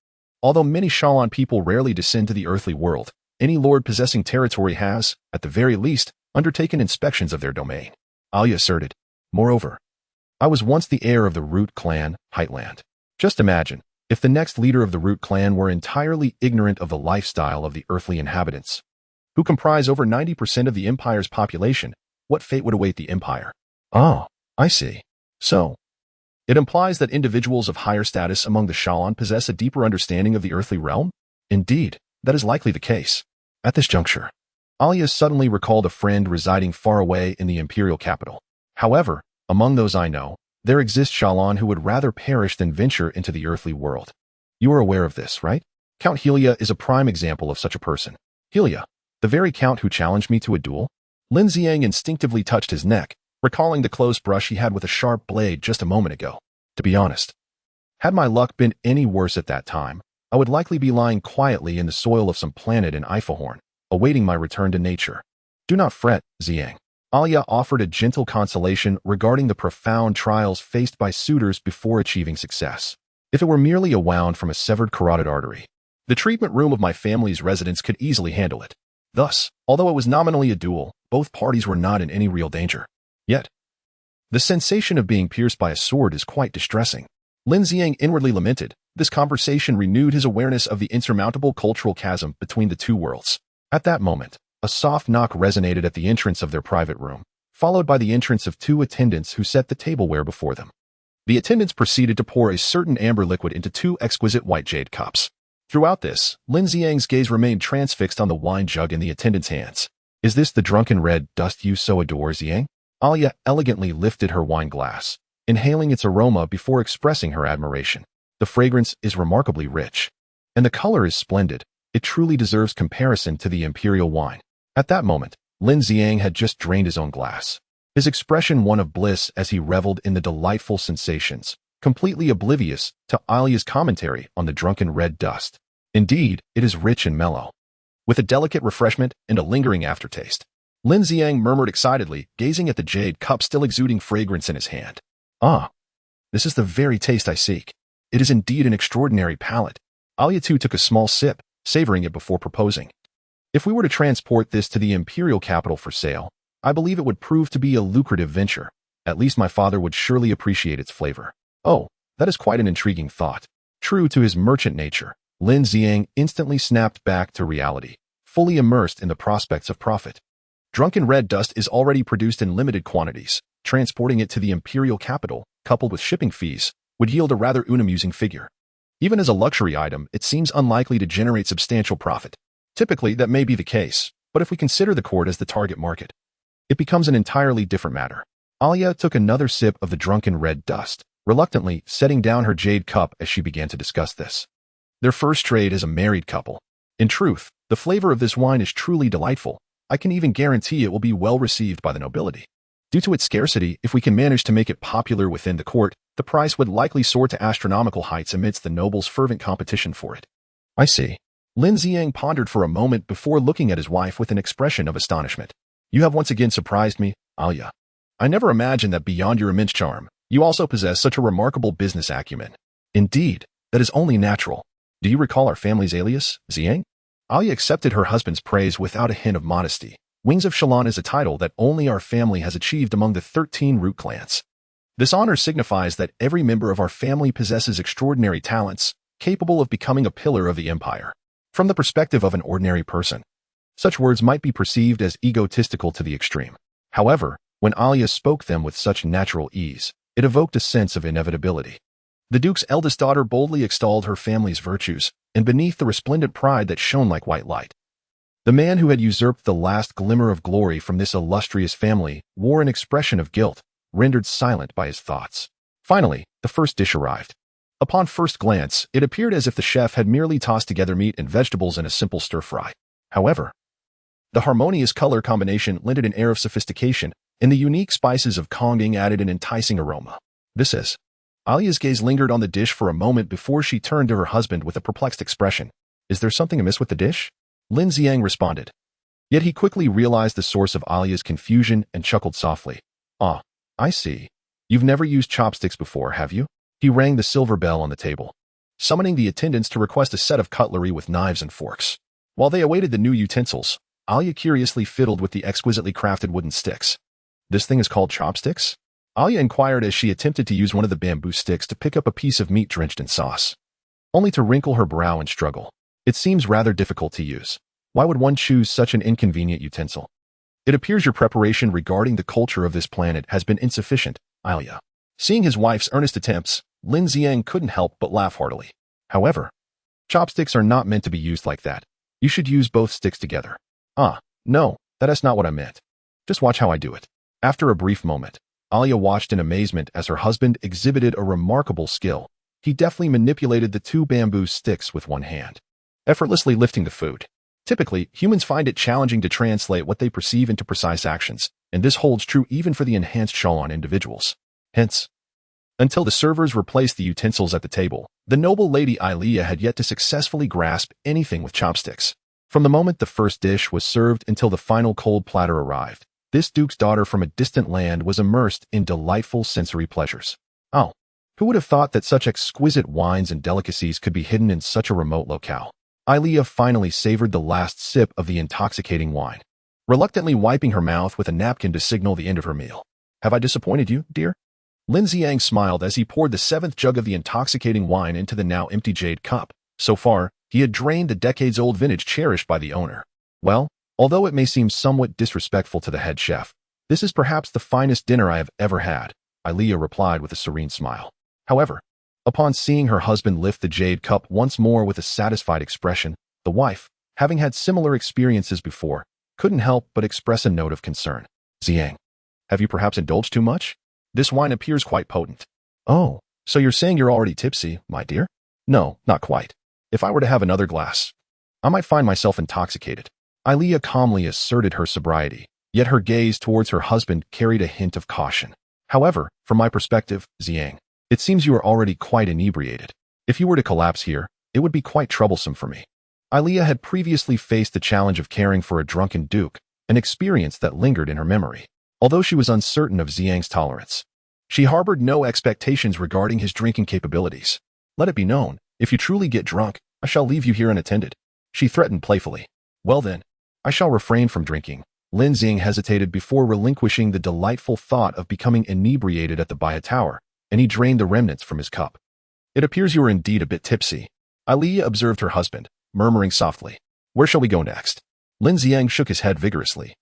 Although many Shalan people rarely descend to the earthly world, any lord possessing territory has, at the very least, undertaken inspections of their domain, Alia asserted. Moreover, I was once the heir of the Root clan, Heightland. Just imagine, if the next leader of the Root clan were entirely ignorant of the lifestyle of the earthly inhabitants, who comprise over 90% of the Empire's population, what fate would await the Empire? Oh, I see. So, it implies that individuals of higher status among the Shalan possess a deeper understanding of the earthly realm? Indeed, that is likely the case. At this juncture, Alia suddenly recalled a friend residing far away in the imperial capital. However, among those I know, there exist Shalan who would rather perish than venture into the earthly world. You are aware of this, right? Count Helia is a prime example of such a person. Helia, the very count who challenged me to a duel? Lin Xiang instinctively touched his neck, recalling the close brush he had with a sharp blade just a moment ago. To be honest, had my luck been any worse at that time, I would likely be lying quietly in the soil of some planet in Eiffelhorn, awaiting my return to nature. Do not fret, Xiang. Alia offered a gentle consolation regarding the profound trials faced by suitors before achieving success. If it were merely a wound from a severed carotid artery, the treatment room of my family's residence could easily handle it. Thus, although it was nominally a duel, both parties were not in any real danger. Yet, the sensation of being pierced by a sword is quite distressing. Lin Xiang inwardly lamented. This conversation renewed his awareness of the insurmountable cultural chasm between the two worlds. At that moment, a soft knock resonated at the entrance of their private room, followed by the entrance of 2 attendants who set the tableware before them. The attendants proceeded to pour a certain amber liquid into two exquisite white jade cups. Throughout this, Lin Xiang's gaze remained transfixed on the wine jug in the attendant's hands. "Is this the drunken red dust you so adore, Xiang?" Alia elegantly lifted her wine glass, inhaling its aroma before expressing her admiration. "The fragrance is remarkably rich, and the color is splendid. It truly deserves comparison to the imperial wine." At that moment, Lin Xiang had just drained his own glass, his expression one of bliss as he reveled in the delightful sensations, completely oblivious to Alia's commentary on the drunken red dust. "Indeed, it is rich and mellow, with a delicate refreshment and a lingering aftertaste." Lin Xiang murmured excitedly, gazing at the jade cup still exuding fragrance in his hand. "Ah, this is the very taste I seek. It is indeed an extraordinary palate." Alia too took a small sip, savoring it before proposing. "If we were to transport this to the imperial capital for sale, I believe it would prove to be a lucrative venture. At least my father would surely appreciate its flavor." "Oh, that is quite an intriguing thought." True to his merchant nature, Lin Xiang instantly snapped back to reality, fully immersed in the prospects of profit. Drunken red dust is already produced in limited quantities. Transporting it to the imperial capital, coupled with shipping fees, would yield a rather unamusing figure. Even as a luxury item, it seems unlikely to generate substantial profit. Typically, that may be the case, but if we consider the court as the target market, it becomes an entirely different matter. Alia took another sip of the drunken red dust, reluctantly setting down her jade cup as she began to discuss this. Their first trade as a married couple. "In truth, the flavor of this wine is truly delightful. I can even guarantee it will be well received by the nobility. Due to its scarcity, if we can manage to make it popular within the court, the price would likely soar to astronomical heights amidst the nobles' fervent competition for it." "I see." Lin Xiang pondered for a moment before looking at his wife with an expression of astonishment. "You have once again surprised me, Alia. I never imagined that beyond your immense charm, you also possess such a remarkable business acumen." "Indeed, that is only natural. Do you recall our family's alias, Xiang?" Alia accepted her husband's praise without a hint of modesty. "Wings of Shalon is a title that only our family has achieved among the 13 root clans. This honor signifies that every member of our family possesses extraordinary talents, capable of becoming a pillar of the empire." From the perspective of an ordinary person, such words might be perceived as egotistical to the extreme. However, when Alia spoke them with such natural ease, it evoked a sense of inevitability. The Duke's eldest daughter boldly extolled her family's virtues, and beneath the resplendent pride that shone like white light, the man who had usurped the last glimmer of glory from this illustrious family wore an expression of guilt, rendered silent by his thoughts. Finally, the first dish arrived. Upon first glance, it appeared as if the chef had merely tossed together meat and vegetables in a simple stir-fry. However, the harmonious color combination lent it an air of sophistication, and the unique spices of Kongding added an enticing aroma. "This is..." Alia's gaze lingered on the dish for a moment before she turned to her husband with a perplexed expression. "Is there something amiss with the dish?" Lin Xiang responded. Yet he quickly realized the source of Alia's confusion and chuckled softly. "Ah, I see. You've never used chopsticks before, have you?" He rang the silver bell on the table, summoning the attendants to request a set of cutlery with knives and forks. While they awaited the new utensils, Alia curiously fiddled with the exquisitely crafted wooden sticks. "This thing is called chopsticks?" Alia inquired as she attempted to use one of the bamboo sticks to pick up a piece of meat drenched in sauce, only to wrinkle her brow and struggle. "It seems rather difficult to use. Why would one choose such an inconvenient utensil? It appears your preparation regarding the culture of this planet has been insufficient, Alia." Seeing his wife's earnest attempts, Lin Xiang couldn't help but laugh heartily. "However, chopsticks are not meant to be used like that. You should use both sticks together." "Ah, no, that is not what I meant. Just watch how I do it." After a brief moment, Alia watched in amazement as her husband exhibited a remarkable skill. He deftly manipulated the two bamboo sticks with one hand, effortlessly lifting the food. Typically, humans find it challenging to translate what they perceive into precise actions, and this holds true even for the enhanced Shalon individuals. Hence, until the servers replaced the utensils at the table, the noble lady Alia had yet to successfully grasp anything with chopsticks. From the moment the first dish was served until the final cold platter arrived, this duke's daughter from a distant land was immersed in delightful sensory pleasures. Oh, who would have thought that such exquisite wines and delicacies could be hidden in such a remote locale? Alia finally savored the last sip of the intoxicating wine, reluctantly wiping her mouth with a napkin to signal the end of her meal. "Have I disappointed you, dear?" Lin Xiang smiled as he poured the 7th jug of the intoxicating wine into the now empty jade cup. So far, he had drained the decades-old vintage cherished by the owner. "Well, although it may seem somewhat disrespectful to the head chef, this is perhaps the finest dinner I have ever had. Ilea replied with a serene smile. However, upon seeing her husband lift the jade cup once more with a satisfied expression, the wife, having had similar experiences before, couldn't help but express a note of concern. Ziyang, have you perhaps indulged too much? This wine appears quite potent. Oh, so you're saying you're already tipsy, my dear? No, not quite. If I were to have another glass, I might find myself intoxicated. Ilea calmly asserted her sobriety, yet her gaze towards her husband carried a hint of caution. However, from my perspective, Ziyang, it seems you are already quite inebriated. If you were to collapse here, it would be quite troublesome for me. Ilea had previously faced the challenge of caring for a drunken duke, an experience that lingered in her memory. Although she was uncertain of Ziyang's tolerance, she harbored no expectations regarding his drinking capabilities. Let it be known, if you truly get drunk, I shall leave you here unattended, she threatened playfully. Well then, I shall refrain from drinking. Lin Xing hesitated before relinquishing the delightful thought of becoming inebriated at the Baya Tower, and he drained the remnants from his cup. It appears you are indeed a bit tipsy. Ilea observed her husband, murmuring softly. Where shall we go next? Lin Xiang shook his head vigorously,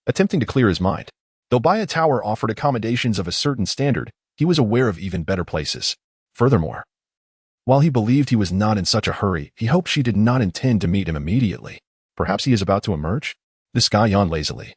attempting to clear his mind. Though Baya Tower offered accommodations of a certain standard, he was aware of even better places. Furthermore, while he believed he was not in such a hurry, he hoped she did not intend to meet him immediately. Perhaps he is about to emerge? The sky yawned lazily.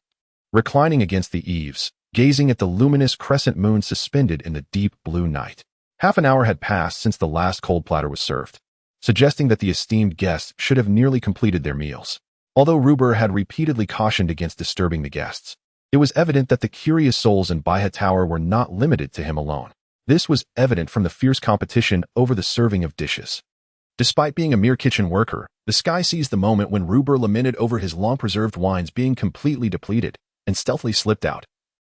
Reclining against the eaves, gazing at the luminous crescent moon suspended in the deep blue night. Half an hour had passed since the last cold platter was served, suggesting that the esteemed guests should have nearly completed their meals. Although Ruber had repeatedly cautioned against disturbing the guests, it was evident that the curious souls in Baihe Tower were not limited to him alone. This was evident from the fierce competition over the serving of dishes. Despite being a mere kitchen worker, the sky seized the moment when Ruber lamented over his long-preserved wines being completely depleted and stealthily slipped out,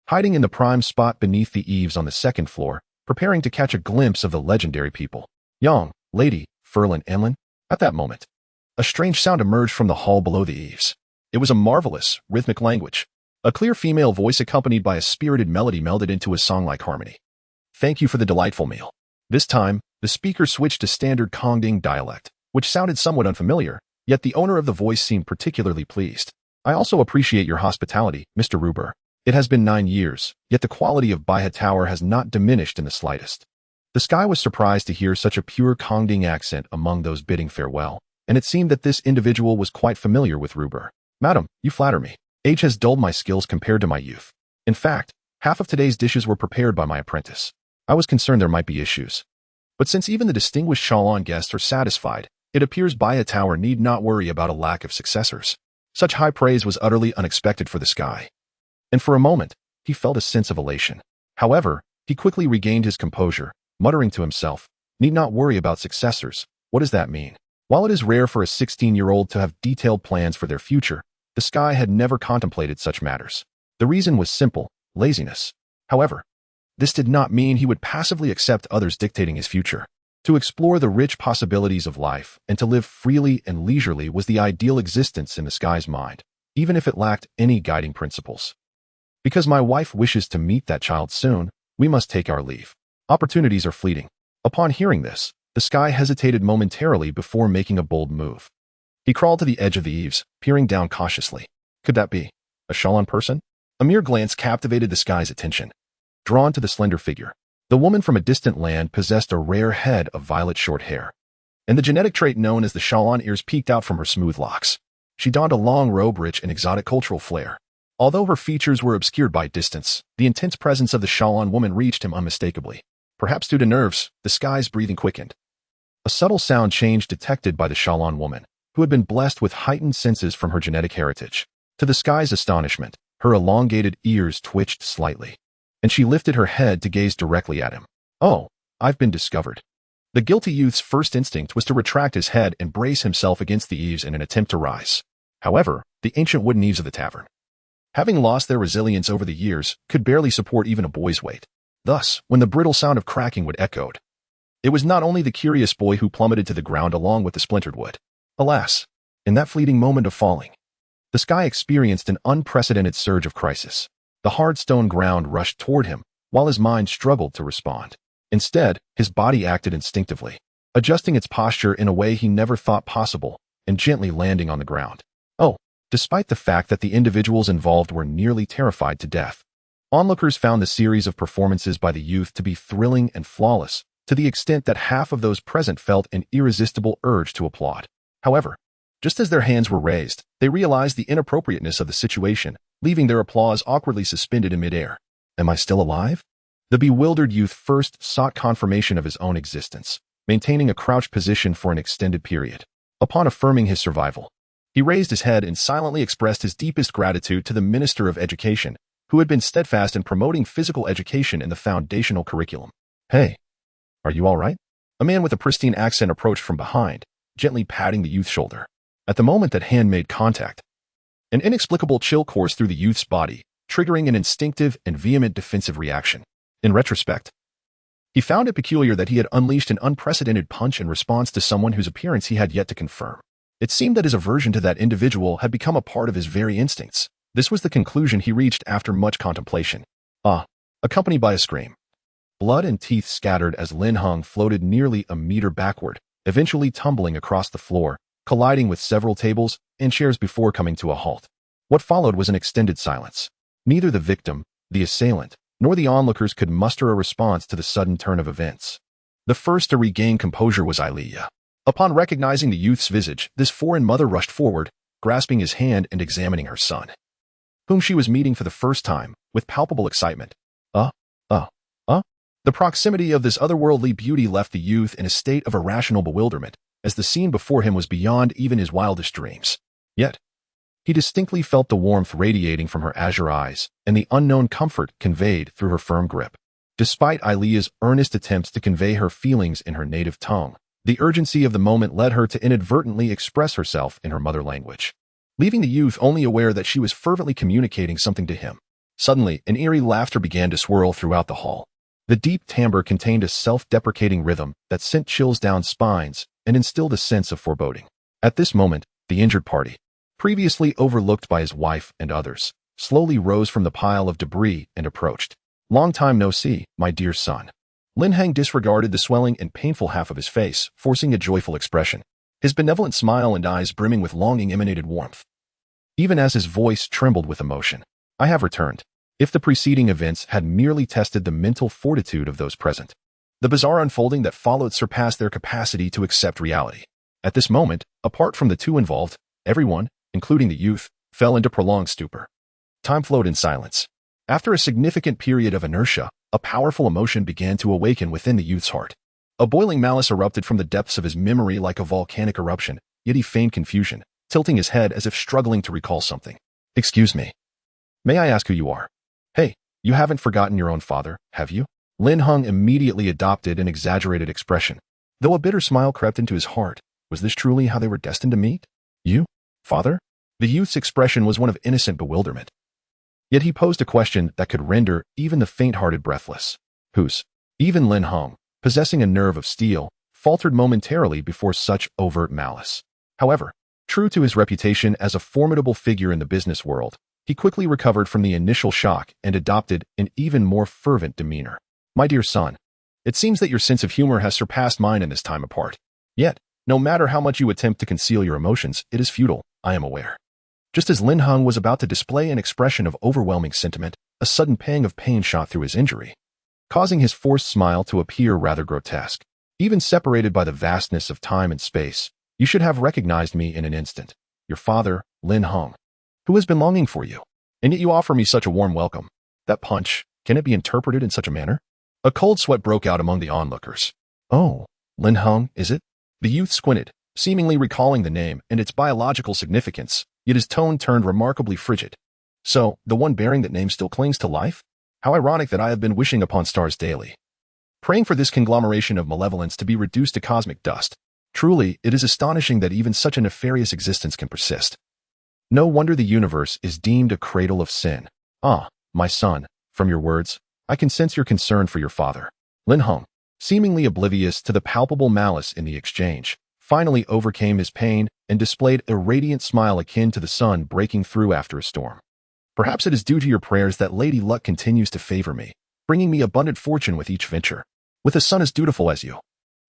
hiding in the prime spot beneath the eaves on the second floor, preparing to catch a glimpse of the legendary people. Yang, Lady, Ferlin, Enlin. At that moment, a strange sound emerged from the hall below the eaves. It was a marvelous, rhythmic language. A clear female voice accompanied by a spirited melody melded into a song-like harmony. Thank you for the delightful meal. This time, the speaker switched to standard Kongding dialect, which sounded somewhat unfamiliar, yet the owner of the voice seemed particularly pleased. I also appreciate your hospitality, Mr. Ruber. It has been 9 years, yet the quality of Baihe Tower has not diminished in the slightest. The sky was surprised to hear such a pure Kongding accent among those bidding farewell, and it seemed that this individual was quite familiar with Ruber. Madam, you flatter me. Age has dulled my skills compared to my youth. In fact, half of today's dishes were prepared by my apprentice. I was concerned there might be issues. But since even the distinguished Shaolin guests are satisfied, it appears Baihe Tower need not worry about a lack of successors. Such high praise was utterly unexpected for the sky. And for a moment, he felt a sense of elation. However, he quickly regained his composure, muttering to himself, need not worry about successors. What does that mean? While it is rare for a 16-year-old to have detailed plans for their future, the sky had never contemplated such matters. The reason was simple, laziness. However, this did not mean he would passively accept others dictating his future. To explore the rich possibilities of life and to live freely and leisurely was the ideal existence in the sky's mind, even if it lacked any guiding principles. Because my wife wishes to meet that child soon, we must take our leave. Opportunities are fleeting. Upon hearing this, the sky hesitated momentarily before making a bold move. He crawled to the edge of the eaves, peering down cautiously. Could that be a Shaolin person? A mere glance captivated the sky's attention. Drawn to the slender figure, the woman from a distant land possessed a rare head of violet short hair, and the genetic trait known as the Shaolin ears peeked out from her smooth locks. She donned a long robe rich in exotic cultural flair. Although her features were obscured by distance, the intense presence of the Shaolin woman reached him unmistakably. Perhaps due to nerves, the sky's breathing quickened. A subtle sound change detected by the Shaolin woman, who had been blessed with heightened senses from her genetic heritage. To the sky's astonishment, her elongated ears twitched slightly, and she lifted her head to gaze directly at him. Oh, I've been discovered. The guilty youth's first instinct was to retract his head and brace himself against the eaves in an attempt to rise. However, the ancient wooden eaves of the tavern, having lost their resilience over the years, could barely support even a boy's weight. Thus, when the brittle sound of cracking wood echoed, it was not only the curious boy who plummeted to the ground along with the splintered wood. Alas, in that fleeting moment of falling, the sky experienced an unprecedented surge of crisis. The hard stone ground rushed toward him, while his mind struggled to respond. Instead, his body acted instinctively, adjusting its posture in a way he never thought possible, and gently landing on the ground. Oh, despite the fact that the individuals involved were nearly terrified to death, Onlookers found the series of performances by the youth to be thrilling and flawless, to the extent that half of those present felt an irresistible urge to applaud. However, just as their hands were raised, they realized the inappropriateness of the situation, leaving their applause awkwardly suspended in midair. Am I still alive? The bewildered youth first sought confirmation of his own existence, maintaining a crouched position for an extended period. Upon affirming his survival, he raised his head and silently expressed his deepest gratitude to the Minister of Education, who had been steadfast in promoting physical education in the foundational curriculum. Hey, are you all right? A man with a pristine accent approached from behind, gently patting the youth's shoulder. At the moment that hand made contact, an inexplicable chill coursed through the youth's body, triggering an instinctive and vehement defensive reaction. In retrospect, he found it peculiar that he had unleashed an unprecedented punch in response to someone whose appearance he had yet to confirm. It seemed that his aversion to that individual had become a part of his very instincts. This was the conclusion he reached after much contemplation. Accompanied by a scream. Blood and teeth scattered as Lin Hung floated nearly a meter backward, eventually tumbling across the floor, colliding with several tables and chairs before coming to a halt. What followed was an extended silence. Neither the victim, the assailant, nor the onlookers could muster a response to the sudden turn of events. The first to regain composure was Ilea. Upon recognizing the youth's visage, this foreign mother rushed forward, grasping his hand and examining her son, whom she was meeting for the first time, with palpable excitement. The proximity of this otherworldly beauty left the youth in a state of irrational bewilderment, as the scene before him was beyond even his wildest dreams. Yet, he distinctly felt the warmth radiating from her azure eyes and the unknown comfort conveyed through her firm grip. Despite Ilea's earnest attempts to convey her feelings in her native tongue, the urgency of the moment led her to inadvertently express herself in her mother language, leaving the youth only aware that she was fervently communicating something to him. Suddenly, an eerie laughter began to swirl throughout the hall. The deep timbre contained a self-deprecating rhythm that sent chills down spines and instilled a sense of foreboding. At this moment, the injured party, previously overlooked by his wife and others, slowly rose from the pile of debris and approached. Long time no see, my dear son. Lin Hang disregarded the swelling and painful half of his face, forcing a joyful expression. His benevolent smile and eyes brimming with longing emanated warmth, even as his voice trembled with emotion. I have returned. If the preceding events had merely tested the mental fortitude of those present, the bizarre unfolding that followed surpassed their capacity to accept reality. At this moment, apart from the two involved, everyone, including the youth, fell into prolonged stupor. Time flowed in silence. After a significant period of inertia, a powerful emotion began to awaken within the youth's heart. A boiling malice erupted from the depths of his memory like a volcanic eruption, yet he feigned confusion, tilting his head as if struggling to recall something. Excuse me. May I ask who you are? Hey, you haven't forgotten your own father, have you? Lin Hung immediately adopted an exaggerated expression. Though a bitter smile crept into his heart, was this truly how they were destined to meet? You? Father? The youth's expression was one of innocent bewilderment. Yet he posed a question that could render even the faint-hearted breathless. Whose? Even Lin Hung, possessing a nerve of steel, faltered momentarily before such overt malice. However, true to his reputation as a formidable figure in the business world, he quickly recovered from the initial shock and adopted an even more fervent demeanor. My dear son, it seems that your sense of humor has surpassed mine in this time apart. Yet, no matter how much you attempt to conceal your emotions, it is futile, I am aware. Just as Lin Hung was about to display an expression of overwhelming sentiment, a sudden pang of pain shot through his injury, causing his forced smile to appear rather grotesque. Even separated by the vastness of time and space, you should have recognized me in an instant. Your father, Lin Hung, who has been longing for you. And yet you offer me such a warm welcome. That punch, can it be interpreted in such a manner? A cold sweat broke out among the onlookers. Oh, Lin Hung, is it? The youth squinted, seemingly recalling the name and its biological significance, yet his tone turned remarkably frigid. So, the one bearing that name still clings to life? How ironic that I have been wishing upon stars daily, praying for this conglomeration of malevolence to be reduced to cosmic dust. Truly, it is astonishing that even such a nefarious existence can persist. No wonder the universe is deemed a cradle of sin. Ah, my son, from your words, I can sense your concern for your father. Lin Hung, seemingly oblivious to the palpable malice in the exchange, finally overcame his pain and displayed a radiant smile akin to the sun breaking through after a storm. Perhaps it is due to your prayers that Lady Luck continues to favor me, bringing me abundant fortune with each venture. With a son as dutiful as you,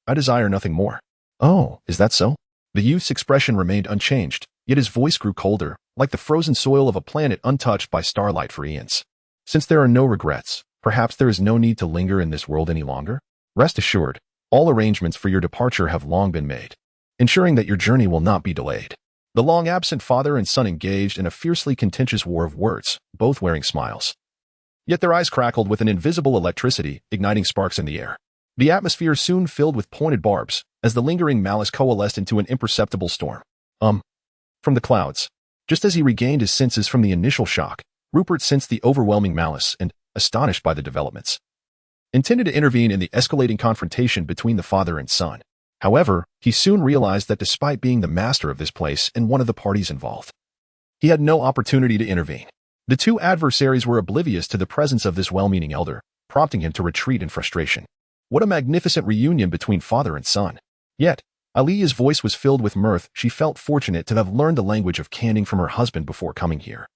I desire nothing more. Oh, is that so? The youth's expression remained unchanged, yet his voice grew colder, like the frozen soil of a planet untouched by starlight for eons. Since there are no regrets, perhaps there is no need to linger in this world any longer? Rest assured, all arrangements for your departure have long been made, ensuring that your journey will not be delayed. The long-absent father and son engaged in a fiercely contentious war of words, both wearing smiles. Yet their eyes crackled with an invisible electricity, igniting sparks in the air. The atmosphere soon filled with pointed barbs, as the lingering malice coalesced into an imperceptible storm. From the clouds. Just as he regained his senses from the initial shock, Rupert sensed the overwhelming malice and, astonished by the developments, intended to intervene in the escalating confrontation between the father and son. However, he soon realized that despite being the master of this place and one of the parties involved, he had no opportunity to intervene. The two adversaries were oblivious to the presence of this well-meaning elder, prompting him to retreat in frustration. What a magnificent reunion between father and son. Yet, Aliya's voice was filled with mirth. She felt fortunate to have learned the language of canning from her husband before coming here.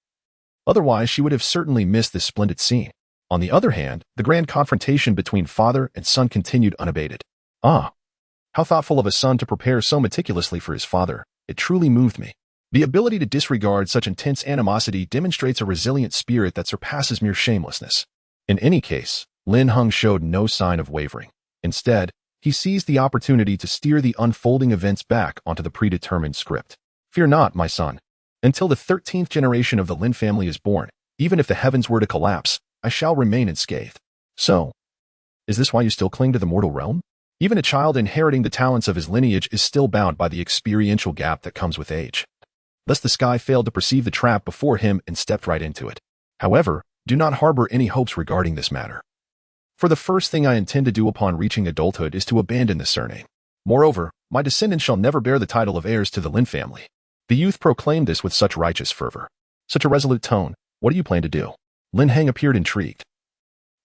Otherwise, she would have certainly missed this splendid scene. On the other hand, the grand confrontation between father and son continued unabated. How thoughtful of a son to prepare so meticulously for his father. It truly moved me. The ability to disregard such intense animosity demonstrates a resilient spirit that surpasses mere shamelessness. In any case, Lin Heng showed no sign of wavering. Instead, he seized the opportunity to steer the unfolding events back onto the predetermined script. Fear not, my son. Until the 13th generation of the Lin family is born, even if the heavens were to collapse, I shall remain unscathed. So, is this why you still cling to the mortal realm? Even a child inheriting the talents of his lineage is still bound by the experiential gap that comes with age. Thus the sky failed to perceive the trap before him and stepped right into it. However, do not harbor any hopes regarding this matter. For the first thing I intend to do upon reaching adulthood is to abandon this surname. Moreover, my descendants shall never bear the title of heirs to the Lin family. The youth proclaimed this with such righteous fervor. Such a resolute tone. What do you plan to do? Lin Heng appeared intrigued,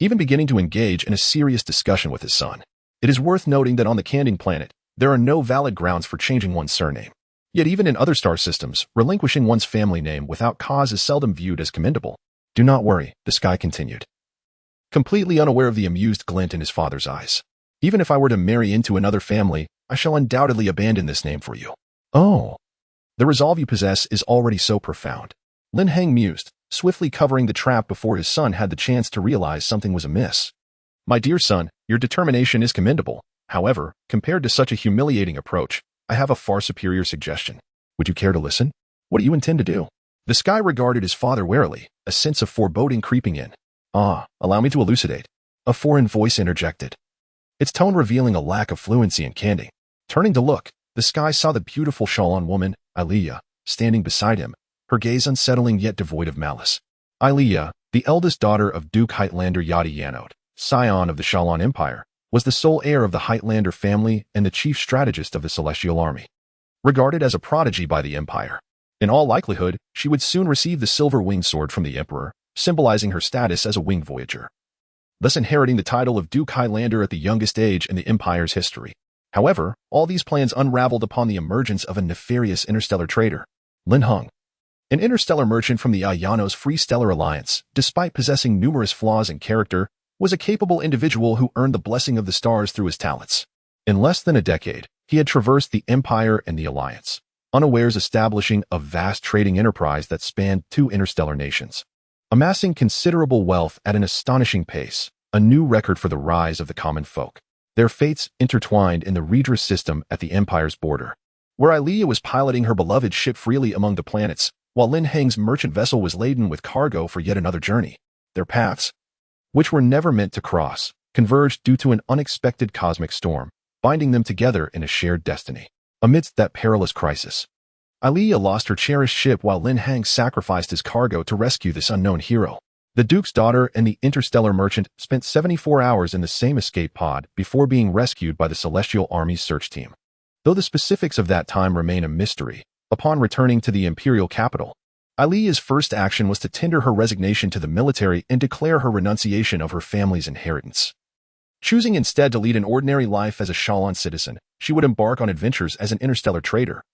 even beginning to engage in a serious discussion with his son. It is worth noting that on the Canning planet, there are no valid grounds for changing one's surname. Yet even in other star systems, relinquishing one's family name without cause is seldom viewed as commendable. Do not worry, the sky continued, completely unaware of the amused glint in his father's eyes. Even if I were to marry into another family, I shall undoubtedly abandon this name for you. Oh, the resolve you possess is already so profound. Lin Heng mused, swiftly covering the trap before his son had the chance to realize something was amiss. My dear son, your determination is commendable. However, compared to such a humiliating approach, I have a far superior suggestion. Would you care to listen? What do you intend to do? The sky regarded his father warily, a sense of foreboding creeping in. Allow me to elucidate. A foreign voice interjected, its tone revealing a lack of fluency in canting. Turning to look, the sky saw the beautiful Shalon woman, Aliya, standing beside him, her gaze unsettling yet devoid of malice. Aliya, the eldest daughter of Duke Heightlander Yadi Yanod, scion of the Shalon Empire, was the sole heir of the Heightlander family and the chief strategist of the Celestial Army. Regarded as a prodigy by the Empire, in all likelihood, she would soon receive the silver winged sword from the Emperor, symbolizing her status as a winged voyager, thus inheriting the title of Duke Highlander at the youngest age in the Empire's history. However, all these plans unraveled upon the emergence of a nefarious interstellar trader, Lin Heng, an interstellar merchant from the Ayanos Free Stellar Alliance. Despite possessing numerous flaws in character, was a capable individual who earned the blessing of the stars through his talents. In less than a decade, he had traversed the Empire and the Alliance, unawares establishing a vast trading enterprise that spanned two interstellar nations, amassing considerable wealth at an astonishing pace, a new record for the rise of the common folk. Their fates intertwined in the Redress system at the Empire's border, where Aliya was piloting her beloved ship freely among the planets, while Lin Heng's merchant vessel was laden with cargo for yet another journey. Their paths, which were never meant to cross, converged due to an unexpected cosmic storm, binding them together in a shared destiny. Amidst that perilous crisis, Aliya lost her cherished ship while Lin Heng sacrificed his cargo to rescue this unknown hero. The Duke's daughter and the interstellar merchant spent 74 hours in the same escape pod before being rescued by the Celestial Army's search team. Though the specifics of that time remain a mystery, upon returning to the imperial capital, Aliya's first action was to tender her resignation to the military and declare her renunciation of her family's inheritance. Choosing instead to lead an ordinary life as a Shalon citizen, she would embark on adventures as an interstellar trader,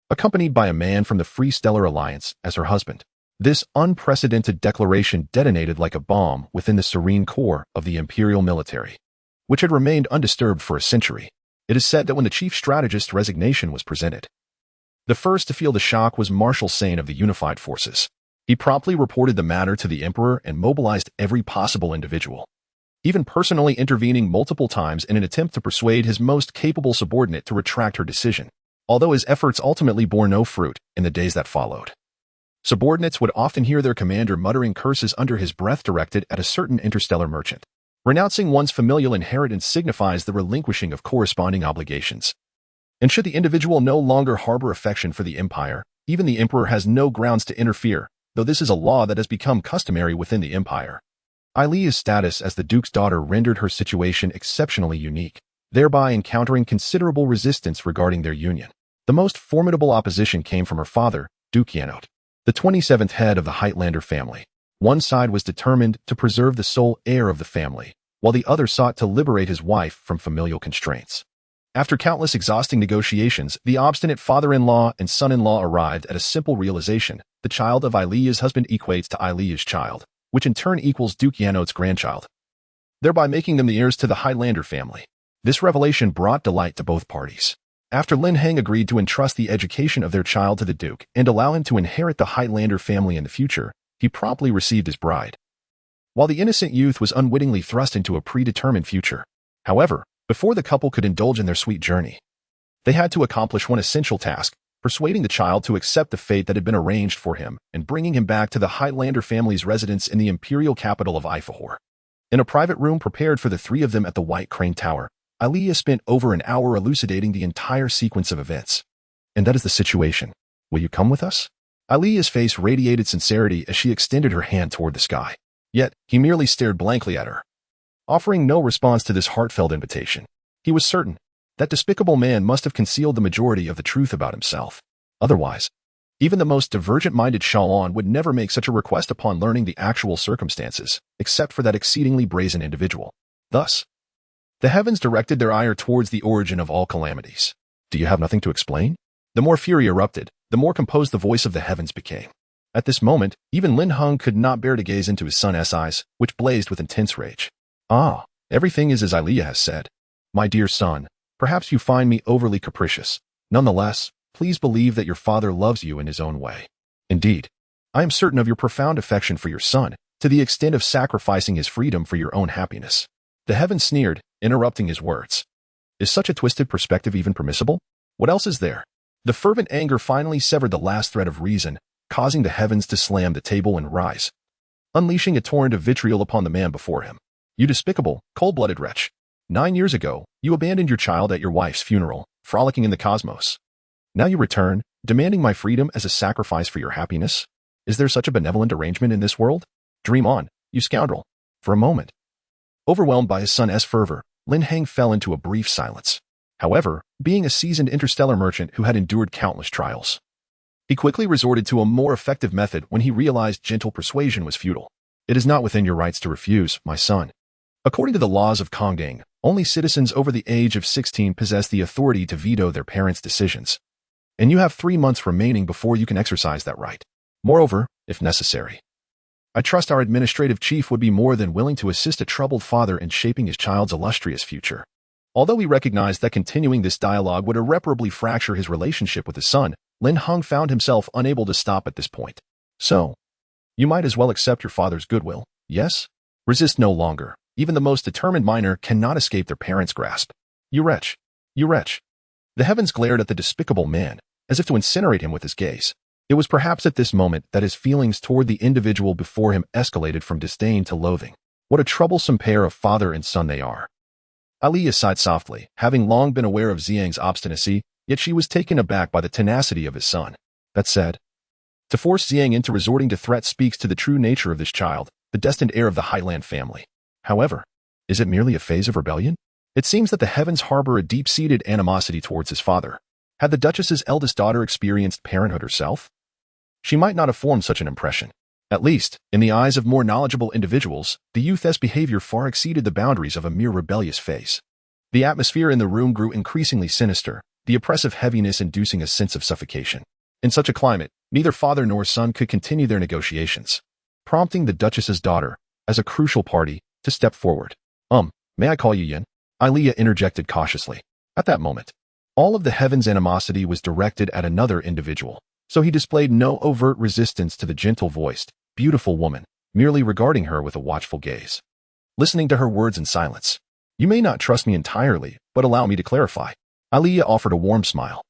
accompanied by a man from the Free Stellar Alliance as her husband. This unprecedented declaration detonated like a bomb within the serene core of the imperial military, which had remained undisturbed for a century. It is said that when the chief strategist's resignation was presented, the first to feel the shock was Marshal Sane of the Unified Forces. He promptly reported the matter to the emperor and mobilized every possible individual, even personally intervening multiple times in an attempt to persuade his most capable subordinate to retract her decision, although his efforts ultimately bore no fruit in the days that followed. Subordinates would often hear their commander muttering curses under his breath directed at a certain interstellar merchant. Renouncing one's familial inheritance signifies the relinquishing of corresponding obligations. And should the individual no longer harbor affection for the empire, even the emperor has no grounds to interfere, though this is a law that has become customary within the empire. Ayliya's status as the duke's daughter rendered her situation exceptionally unique, thereby encountering considerable resistance regarding their union. The most formidable opposition came from her father, Duke Yanot, the 27th head of the Highlander family. One side was determined to preserve the sole heir of the family, while the other sought to liberate his wife from familial constraints. After countless exhausting negotiations, the obstinate father-in-law and son-in-law arrived at a simple realization: the child of Ayliya's husband equates to Ayliya's child, which in turn equals Duke Yanot's grandchild, thereby making them the heirs to the Highlander family. This revelation brought delight to both parties. After Lin Heng agreed to entrust the education of their child to the Duke and allow him to inherit the Highlander family in the future, he promptly received his bride, while the innocent youth was unwittingly thrust into a predetermined future. However, before the couple could indulge in their sweet journey, they had to accomplish one essential task: persuading the child to accept the fate that had been arranged for him and bringing him back to the Highlander family's residence in the imperial capital of Ifahor. In a private room prepared for the three of them at the White Crane Tower, Ayliya spent over an hour elucidating the entire sequence of events. "And that is the situation. Will you come with us?" Ayliya's face radiated sincerity as she extended her hand toward the sky. Yet, he merely stared blankly at her, offering no response to this heartfelt invitation. He was certain that despicable man must have concealed the majority of the truth about himself. Otherwise, even the most divergent-minded Shaolin would never make such a request upon learning the actual circumstances, except for that exceedingly brazen individual. Thus, the heavens directed their ire towards the origin of all calamities. "Do you have nothing to explain?" The more fury erupted, the more composed the voice of the heavens became. At this moment, even Lin Heng could not bear to gaze into his son's eyes, which blazed with intense rage. "Ah, everything is as Ayliya has said. My dear son, perhaps you find me overly capricious. Nonetheless, please believe that your father loves you in his own way. Indeed, I am certain of your profound affection for your son, to the extent of sacrificing his freedom for your own happiness." The heavens sneered, interrupting his words. Is such a twisted perspective even permissible? What else is there? The fervent anger finally severed the last thread of reason, causing the heavens to slam the table and rise, unleashing a torrent of vitriol upon the man before him. "You despicable, cold-blooded wretch. 9 years ago, you abandoned your child at your wife's funeral, frolicking in the cosmos. Now you return, demanding my freedom as a sacrifice for your happiness? Is there such a benevolent arrangement in this world? Dream on, you scoundrel." For a moment, overwhelmed by his son's fervor, Lin Heng fell into a brief silence. However, being a seasoned interstellar merchant who had endured countless trials, he quickly resorted to a more effective method when he realized gentle persuasion was futile. "It is not within your rights to refuse, my son. According to the laws of Kongdang, only citizens over the age of 16 possess the authority to veto their parents' decisions, and you have 3 months remaining before you can exercise that right. Moreover, if necessary, I trust our administrative chief would be more than willing to assist a troubled father in shaping his child's illustrious future." Although he recognized that continuing this dialogue would irreparably fracture his relationship with his son, Lin Heng found himself unable to stop at this point. "So, you might as well accept your father's goodwill, yes? Resist no longer. Even the most determined minor cannot escape their parents' grasp. You wretch! You wretch!" The heavens glared at the despicable man, as if to incinerate him with his gaze. It was perhaps at this moment that his feelings toward the individual before him escalated from disdain to loathing. What a troublesome pair of father and son they are. Ayliya sighed softly, having long been aware of Xiang's obstinacy, yet she was taken aback by the tenacity of his son. That said, to force Xiang into resorting to threats speaks to the true nature of this child, the destined heir of the Highland family. However, is it merely a phase of rebellion? It seems that the heavens harbor a deep-seated animosity towards his father. Had the Duchess's eldest daughter experienced parenthood herself? She might not have formed such an impression. At least, in the eyes of more knowledgeable individuals, the youth's behavior far exceeded the boundaries of a mere rebellious phase. The atmosphere in the room grew increasingly sinister, the oppressive heaviness inducing a sense of suffocation. In such a climate, neither father nor son could continue their negotiations, prompting the Duchess's daughter, as a crucial party, to step forward. May I call you Yin?" Ayliya interjected cautiously. At that moment, all of the heavens' animosity was directed at another individual, so he displayed no overt resistance to the gentle-voiced, beautiful woman, merely regarding her with a watchful gaze. Listening to her words in silence. "You may not trust me entirely, but allow me to clarify." Aliyah offered a warm smile,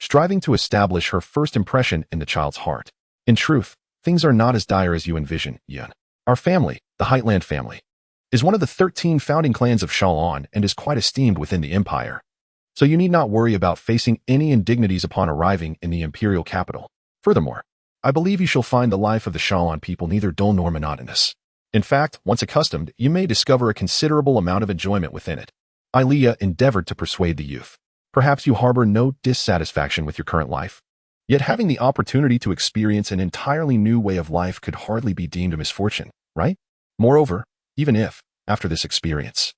striving to establish her first impression in the child's heart. "In truth, things are not as dire as you envision, Yun. Our family, the Heightland family, is one of the 13 founding clans of Shalon and is quite esteemed within the empire. So you need not worry about facing any indignities upon arriving in the imperial capital. Furthermore, I believe you shall find the life of the Shalon people neither dull nor monotonous. In fact, once accustomed, you may discover a considerable amount of enjoyment within it." Aliyah endeavored to persuade the youth. "Perhaps you harbor no dissatisfaction with your current life. Yet having the opportunity to experience an entirely new way of life could hardly be deemed a misfortune, right? Moreover, even if, after this experience,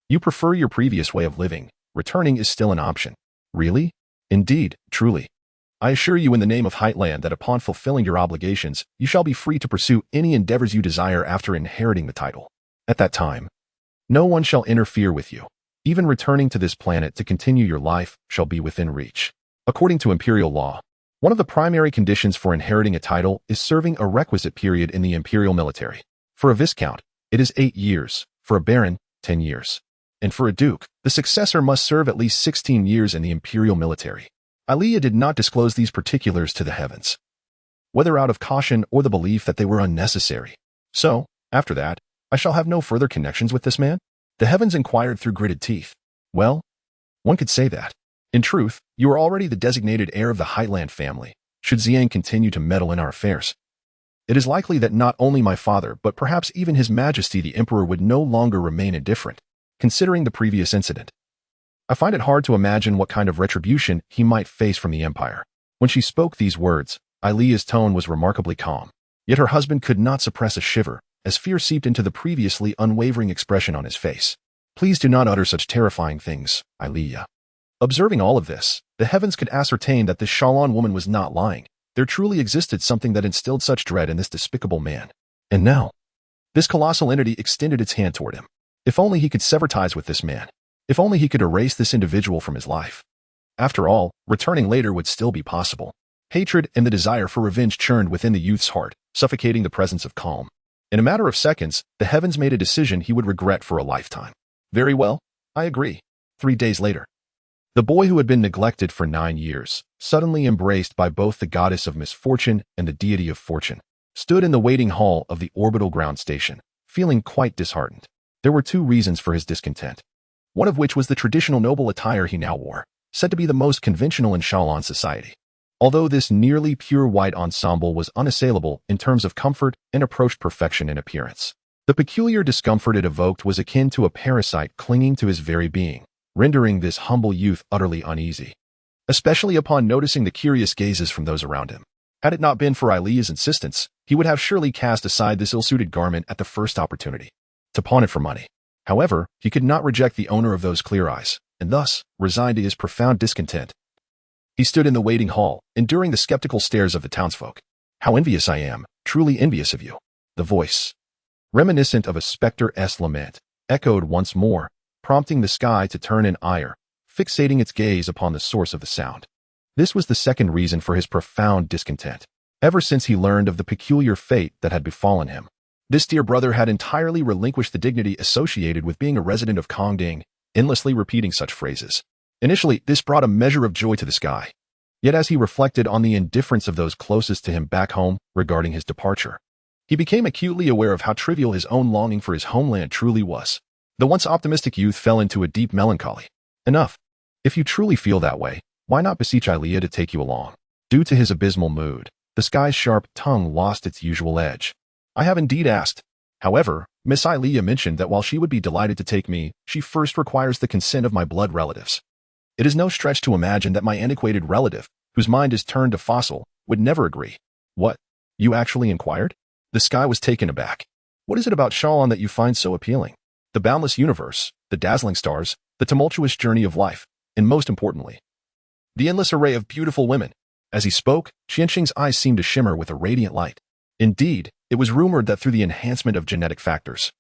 you prefer your previous way of living, returning is still an option." "Really? Indeed, truly. I assure you in the name of Heightland that upon fulfilling your obligations, you shall be free to pursue any endeavors you desire after inheriting the title. At that time, no one shall interfere with you. Even returning to this planet to continue your life shall be within reach. According to imperial law, one of the primary conditions for inheriting a title is serving a requisite period in the imperial military. For a viscount, it is 8 years, for a baron, 10 years. And for a duke, the successor must serve at least 16 years in the imperial military." Aliyah did not disclose these particulars to the heavens, whether out of caution or the belief that they were unnecessary. "So, after that, I shall have no further connections with this man?" The heavens inquired through gritted teeth. "Well, one could say that. In truth, you are already the designated heir of the Heightland family, should Xiang continue to meddle in our affairs. It is likely that not only my father, but perhaps even His Majesty the Emperor would no longer remain indifferent, considering the previous incident. I find it hard to imagine what kind of retribution he might face from the Empire." When she spoke these words, Aliyah's tone was remarkably calm. Yet her husband could not suppress a shiver, as fear seeped into the previously unwavering expression on his face. "Please do not utter such terrifying things, Aliyah." Observing all of this, the heavens could ascertain that this Shalon woman was not lying. There truly existed something that instilled such dread in this despicable man. And now, this colossal entity extended its hand toward him. If only he could sever ties with this man. If only he could erase this individual from his life. After all, returning later would still be possible. Hatred and the desire for revenge churned within the youth's heart, suffocating the presence of calm. In a matter of seconds, the heavens made a decision he would regret for a lifetime. "Very well, I agree." 3 days later, the boy who had been neglected for 9 years, suddenly embraced by both the goddess of misfortune and the deity of fortune, stood in the waiting hall of the orbital ground station, feeling quite disheartened. There were 2 reasons for his discontent, one of which was the traditional noble attire he now wore, said to be the most conventional in Shalon society. Although this nearly pure white ensemble was unassailable in terms of comfort and approached perfection in appearance, the peculiar discomfort it evoked was akin to a parasite clinging to his very being, rendering this humble youth utterly uneasy, especially upon noticing the curious gazes from those around him. Had it not been for Aliyah's insistence, he would have surely cast aside this ill-suited garment at the first opportunity, to pawn it for money. However, he could not reject the owner of those clear eyes, and thus, resigned to his profound discontent, he stood in the waiting hall, enduring the skeptical stares of the townsfolk. "How envious I am, truly envious of you." The voice, reminiscent of a spectre-esque lament, echoed once more, prompting the sky to turn in ire, fixating its gaze upon the source of the sound. This was the second reason for his profound discontent. Ever since he learned of the peculiar fate that had befallen him, this dear brother had entirely relinquished the dignity associated with being a resident of Kongding, endlessly repeating such phrases. Initially, this brought a measure of joy to the sky. Yet as he reflected on the indifference of those closest to him back home regarding his departure, he became acutely aware of how trivial his own longing for his homeland truly was. The once optimistic youth fell into a deep melancholy. "Enough. If you truly feel that way, why not beseech Aliyah to take you along?" Due to his abysmal mood, the sky's sharp tongue lost its usual edge. "I have indeed asked. However, Miss Aliyah mentioned that while she would be delighted to take me, she first requires the consent of my blood relatives. It is no stretch to imagine that my antiquated relative, whose mind is turned to fossil, would never agree." "What? You actually inquired?" The sky was taken aback. "What is it about Shalon that you find so appealing? The boundless universe, the dazzling stars, the tumultuous journey of life, and most importantly, the endless array of beautiful women." As he spoke, Qianxing's eyes seemed to shimmer with a radiant light. Indeed, it was rumored that through the enhancement of genetic factors,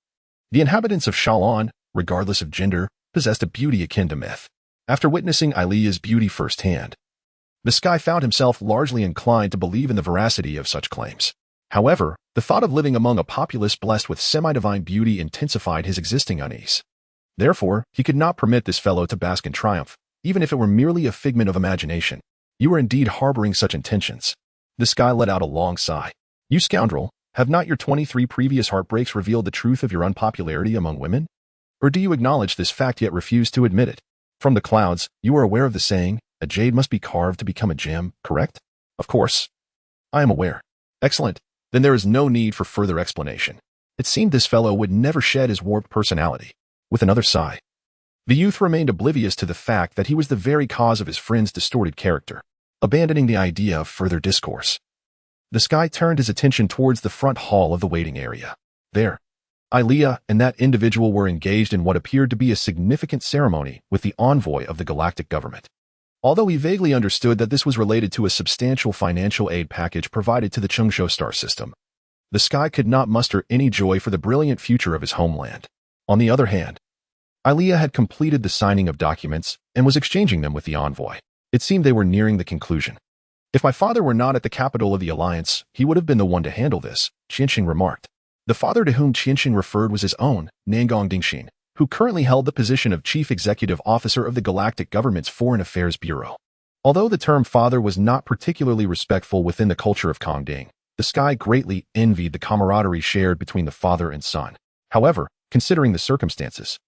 the inhabitants of Shalon, regardless of gender, possessed a beauty akin to myth. After witnessing Aliyah's beauty firsthand, The Sky found himself largely inclined to believe in the veracity of such claims. However, the thought of living among a populace blessed with semi-divine beauty intensified his existing unease. Therefore, he could not permit this fellow to bask in triumph, even if it were merely a figment of imagination. You are indeed harboring such intentions. The Sky let out a long sigh. You scoundrel, have not your 23 previous heartbreaks revealed the truth of your unpopularity among women? Or do you acknowledge this fact yet refuse to admit it? From the clouds, you are aware of the saying, a jade must be carved to become a gem, correct? Of course. I am aware. Excellent. Then there is no need for further explanation. It seemed this fellow would never shed his warped personality. With another sigh, the youth remained oblivious to the fact that he was the very cause of his friend's distorted character, abandoning the idea of further discourse. The Sky turned his attention towards the front hall of the waiting area. There, Ilea and that individual were engaged in what appeared to be a significant ceremony with the envoy of the galactic government. Although he vaguely understood that this was related to a substantial financial aid package provided to the Chungshou star system, the Sky could not muster any joy for the brilliant future of his homeland. On the other hand, Ilea had completed the signing of documents and was exchanging them with the envoy. It seemed they were nearing the conclusion. If my father were not at the capital of the Alliance, he would have been the one to handle this, Qianxing remarked. The father to whom Qianxing referred was his own, Nangong Dingxin, who currently held the position of Chief Executive Officer of the Galactic Government's Foreign Affairs Bureau. Although the term father was not particularly respectful within the culture of Kongding, the Sky greatly envied the camaraderie shared between the father and son. However, considering the circumstances,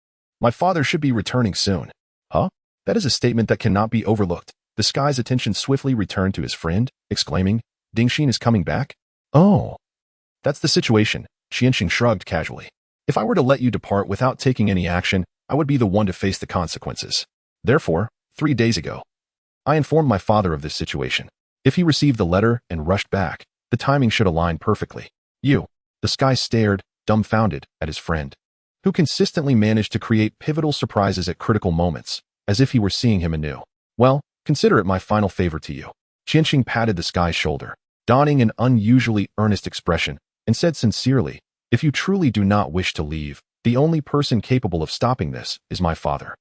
my father should be returning soon. Huh? That is a statement that cannot be overlooked. The Sky's attention swiftly returned to his friend, exclaiming, Dingxin is coming back? Oh. That's the situation, Qianxing shrugged casually. If I were to let you depart without taking any action, I would be the one to face the consequences. Therefore, 3 days ago, I informed my father of this situation. If he received the letter and rushed back, the timing should align perfectly. The Sky stared, dumbfounded, at his friend, who consistently managed to create pivotal surprises at critical moments, as if he were seeing him anew. Well, consider it my final favor to you. Qianxing patted the Sky's shoulder, donning an unusually earnest expression, and said sincerely, if you truly do not wish to leave, the only person capable of stopping this is my father.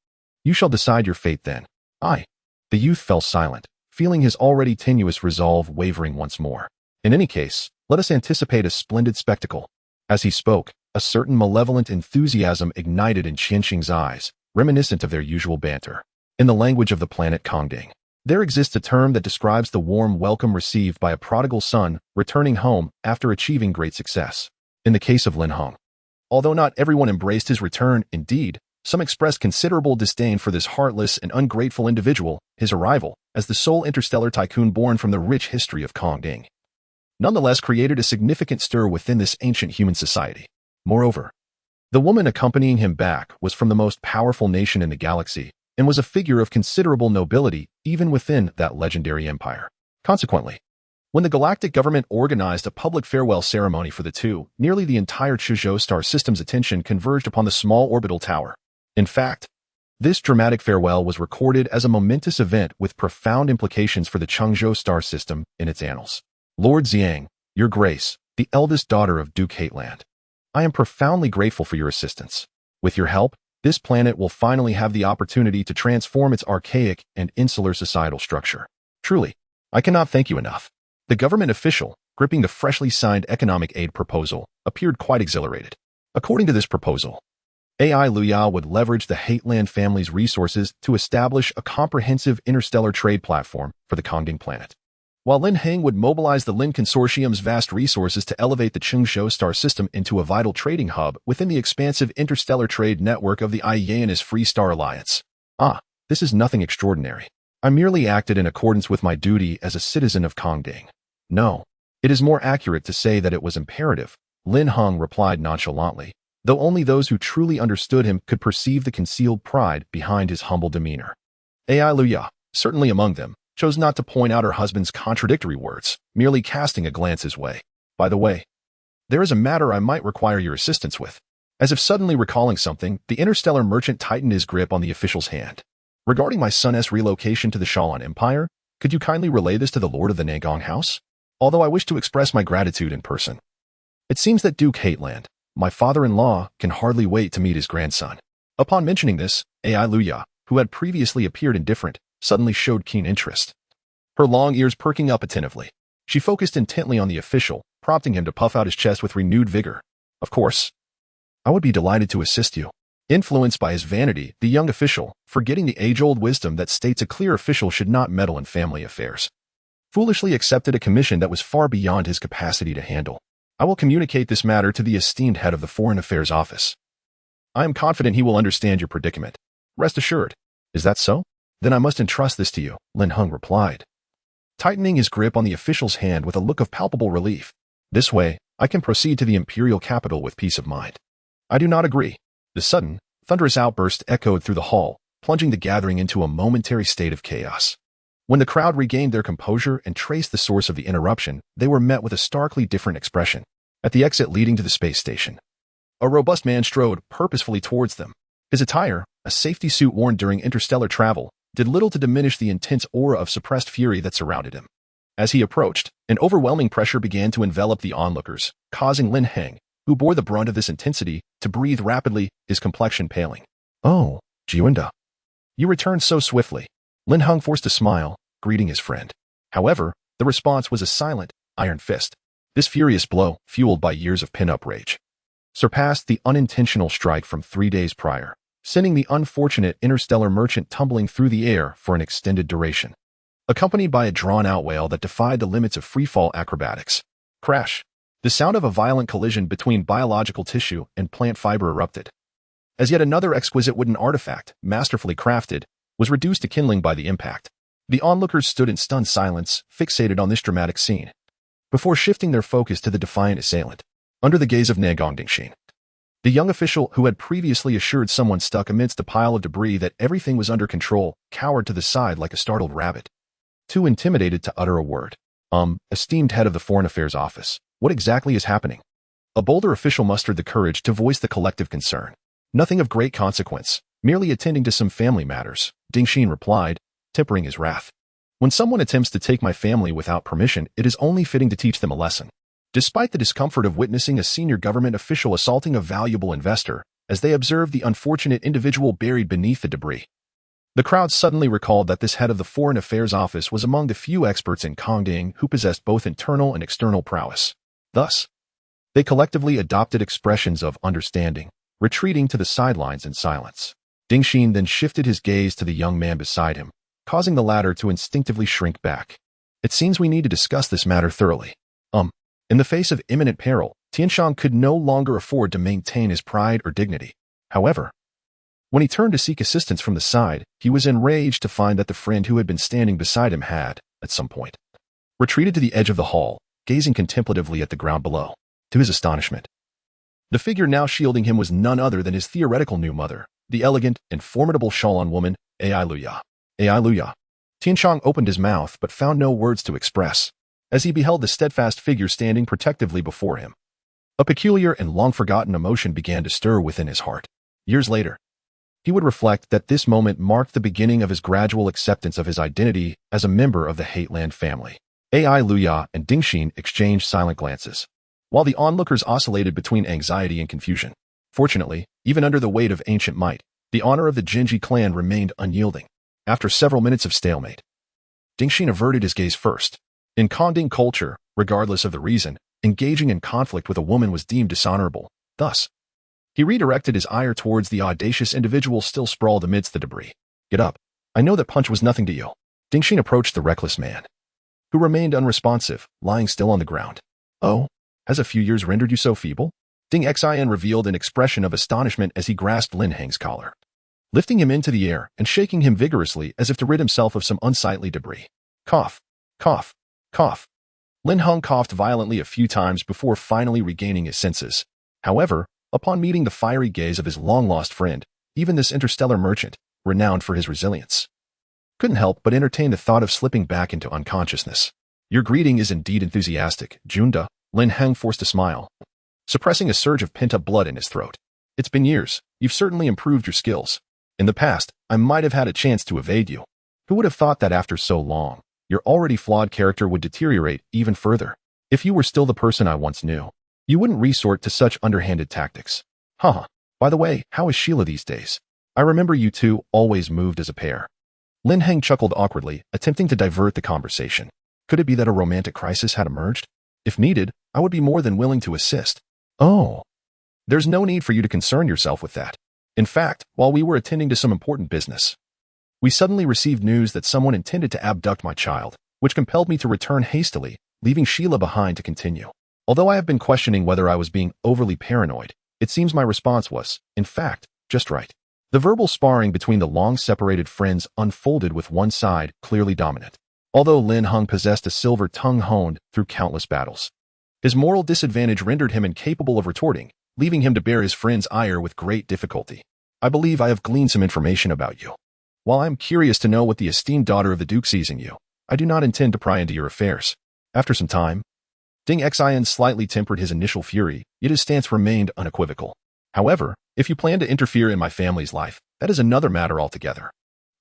You shall decide your fate then. The youth fell silent, feeling his already tenuous resolve wavering once more. In any case, let us anticipate a splendid spectacle. As he spoke, a certain malevolent enthusiasm ignited in Qianxing's eyes, reminiscent of their usual banter. In the language of the planet Kongding, there exists a term that describes the warm welcome received by a prodigal son returning home after achieving great success. In the case of Lin Hong, although not everyone embraced his return, indeed, some expressed considerable disdain for this heartless and ungrateful individual, his arrival, as the sole interstellar tycoon born from the rich history of Kongding, nonetheless created a significant stir within this ancient human society. Moreover, the woman accompanying him back was from the most powerful nation in the galaxy and was a figure of considerable nobility even within that legendary empire. Consequently, when the galactic government organized a public farewell ceremony for the two, nearly the entire Chuzhou star system's attention converged upon the small orbital tower. In fact, this dramatic farewell was recorded as a momentous event with profound implications for the Chungshou star system in its annals. Lord Xiang, Your Grace, the eldest daughter of Duke Hateland, I am profoundly grateful for your assistance. With your help, this planet will finally have the opportunity to transform its archaic and insular societal structure. Truly, I cannot thank you enough. The government official, gripping the freshly signed economic aid proposal, appeared quite exhilarated. According to this proposal, AI Luya would leverage the Hateland family's resources to establish a comprehensive interstellar trade platform for the Kongding planet, while Lin Heng would mobilize the Lin Consortium's vast resources to elevate the Chungshou star system into a vital trading hub within the expansive interstellar trade network of the Ioannis Free Star Alliance. This is nothing extraordinary. I merely acted in accordance with my duty as a citizen of Kongding. No, it is more accurate to say that it was imperative, Lin Heng replied nonchalantly, though only those who truly understood him could perceive the concealed pride behind his humble demeanor. AI Luya, certainly among them, chose not to point out her husband's contradictory words, merely casting a glance his way. By the way, there is a matter I might require your assistance with. As if suddenly recalling something, the interstellar merchant tightened his grip on the official's hand. Regarding my son's relocation to the Shalon Empire, could you kindly relay this to the Lord of the Nangong House? Although I wish to express my gratitude in person. It seems that Duke Hateland, my father-in-law, can hardly wait to meet his grandson. Upon mentioning this, AI Luya, who had previously appeared indifferent, suddenly showed keen interest. her long ears perking up attentively. She focused intently on the official, prompting him to puff out his chest with renewed vigor. Of course. I would be delighted to assist you. Influenced by his vanity, the young official, forgetting the age-old wisdom that states a clear official should not meddle in family affairs, foolishly accepted a commission that was far beyond his capacity to handle. I will communicate this matter to the esteemed head of the Foreign Affairs Office. I am confident he will understand your predicament. Rest assured. Is that so? Then I must entrust this to you, Lin Heng replied, tightening his grip on the official's hand with a look of palpable relief. This way, I can proceed to the imperial capital with peace of mind. I do not agree. The sudden, thunderous outburst echoed through the hall, plunging the gathering into a momentary state of chaos. When the crowd regained their composure and traced the source of the interruption, they were met with a starkly different expression. At the exit leading to the space station, a robust man strode purposefully towards them. His attire, a safety suit worn during interstellar travel, did little to diminish the intense aura of suppressed fury that surrounded him. As he approached, an overwhelming pressure began to envelop the onlookers, causing Lin Heng, who bore the brunt of this intensity, to breathe rapidly, his complexion paling. Oh, Jiunda. You returned so swiftly. Lin Heng forced a smile, greeting his friend. However, the response was a silent, iron fist. This furious blow, fueled by years of pin-up rage, surpassed the unintentional strike from 3 days prior, sending the unfortunate interstellar merchant tumbling through the air for an extended duration, accompanied by a drawn-out wail that defied the limits of freefall acrobatics. Crash! The sound of a violent collision between biological tissue and plant fiber erupted, as yet another exquisite wooden artifact, masterfully crafted, was reduced to kindling by the impact. The onlookers stood in stunned silence, fixated on this dramatic scene, before shifting their focus to the defiant assailant. Under the gaze of Nagong Dingxin, the young official who had previously assured someone stuck amidst a pile of debris that everything was under control, cowered to the side like a startled rabbit, too intimidated to utter a word. Esteemed head of the Foreign Affairs Office, what exactly is happening? A bolder official mustered the courage to voice the collective concern. Nothing of great consequence, merely attending to some family matters, Dingxin replied, tempering his wrath. When someone attempts to take my family without permission, it is only fitting to teach them a lesson. Despite the discomfort of witnessing a senior government official assaulting a valuable investor, as they observed the unfortunate individual buried beneath the debris, the crowd suddenly recalled that this head of the Foreign Affairs Office was among the few experts in Kongding who possessed both internal and external prowess. Thus, they collectively adopted expressions of understanding, retreating to the sidelines in silence. Dingxin then shifted his gaze to the young man beside him, causing the latter to instinctively shrink back. It seems we need to discuss this matter thoroughly. In the face of imminent peril, Tianshang could no longer afford to maintain his pride or dignity. However, when he turned to seek assistance from the side, he was enraged to find that the friend who had been standing beside him had, at some point, retreated to the edge of the hall, gazing contemplatively at the ground below. To his astonishment, the figure now shielding him was none other than his theoretical new mother, the elegant and formidable Shalon woman, Ai Luya. Ai Luya. Tianshang opened his mouth but found no words to express, as he beheld the steadfast figure standing protectively before him. A peculiar and long-forgotten emotion began to stir within his heart. Years later, he would reflect that this moment marked the beginning of his gradual acceptance of his identity as a member of the Hateland family. Ai Luya and Dingxin exchanged silent glances, while the onlookers oscillated between anxiety and confusion. Fortunately, even under the weight of ancient might, the honor of the Genji clan remained unyielding. After several minutes of stalemate, Dingxin averted his gaze first. In Kongding culture, regardless of the reason, engaging in conflict with a woman was deemed dishonorable. Thus, he redirected his ire towards the audacious individual still sprawled amidst the debris. Get up. I know that punch was nothing to you. Dingxin approached the reckless man, who remained unresponsive, lying still on the ground. Oh, has a few years rendered you so feeble? Ding Xin revealed an expression of astonishment as he grasped Lin Heng's collar, lifting him into the air and shaking him vigorously as if to rid himself of some unsightly debris. Cough, cough, cough. Lin Heng coughed violently a few times before finally regaining his senses. However, upon meeting the fiery gaze of his long-lost friend, even this interstellar merchant, renowned for his resilience, couldn't help but entertain the thought of slipping back into unconsciousness. Your greeting is indeed enthusiastic, Junda. Lin Heng forced a smile, suppressing a surge of pent-up blood in his throat. It's been years. You've certainly improved your skills. In the past, I might have had a chance to evade you. Who would have thought that after so long, your already flawed character would deteriorate even further? If you were still the person I once knew, you wouldn't resort to such underhanded tactics. Haha. By the way, how is Sheila these days? I remember you two always moved as a pair. Lin Heng chuckled awkwardly, attempting to divert the conversation. Could it be that a romantic crisis had emerged? If needed, I would be more than willing to assist. Oh, there's no need for you to concern yourself with that. In fact, while we were attending to some important business, we suddenly received news that someone intended to abduct my child, which compelled me to return hastily, leaving Sheila behind to continue. Although I have been questioning whether I was being overly paranoid, it seems my response was, in fact, just right. The verbal sparring between the long-separated friends unfolded with one side clearly dominant. Although Lin Heng possessed a silver tongue honed through countless battles, his moral disadvantage rendered him incapable of retorting, leaving him to bear his friend's ire with great difficulty. I believe I have gleaned some information about you. While I am curious to know what the esteemed daughter of the Duke sees in you, I do not intend to pry into your affairs. After some time, Ding Xian slightly tempered his initial fury, yet his stance remained unequivocal. However, if you plan to interfere in my family's life, that is another matter altogether.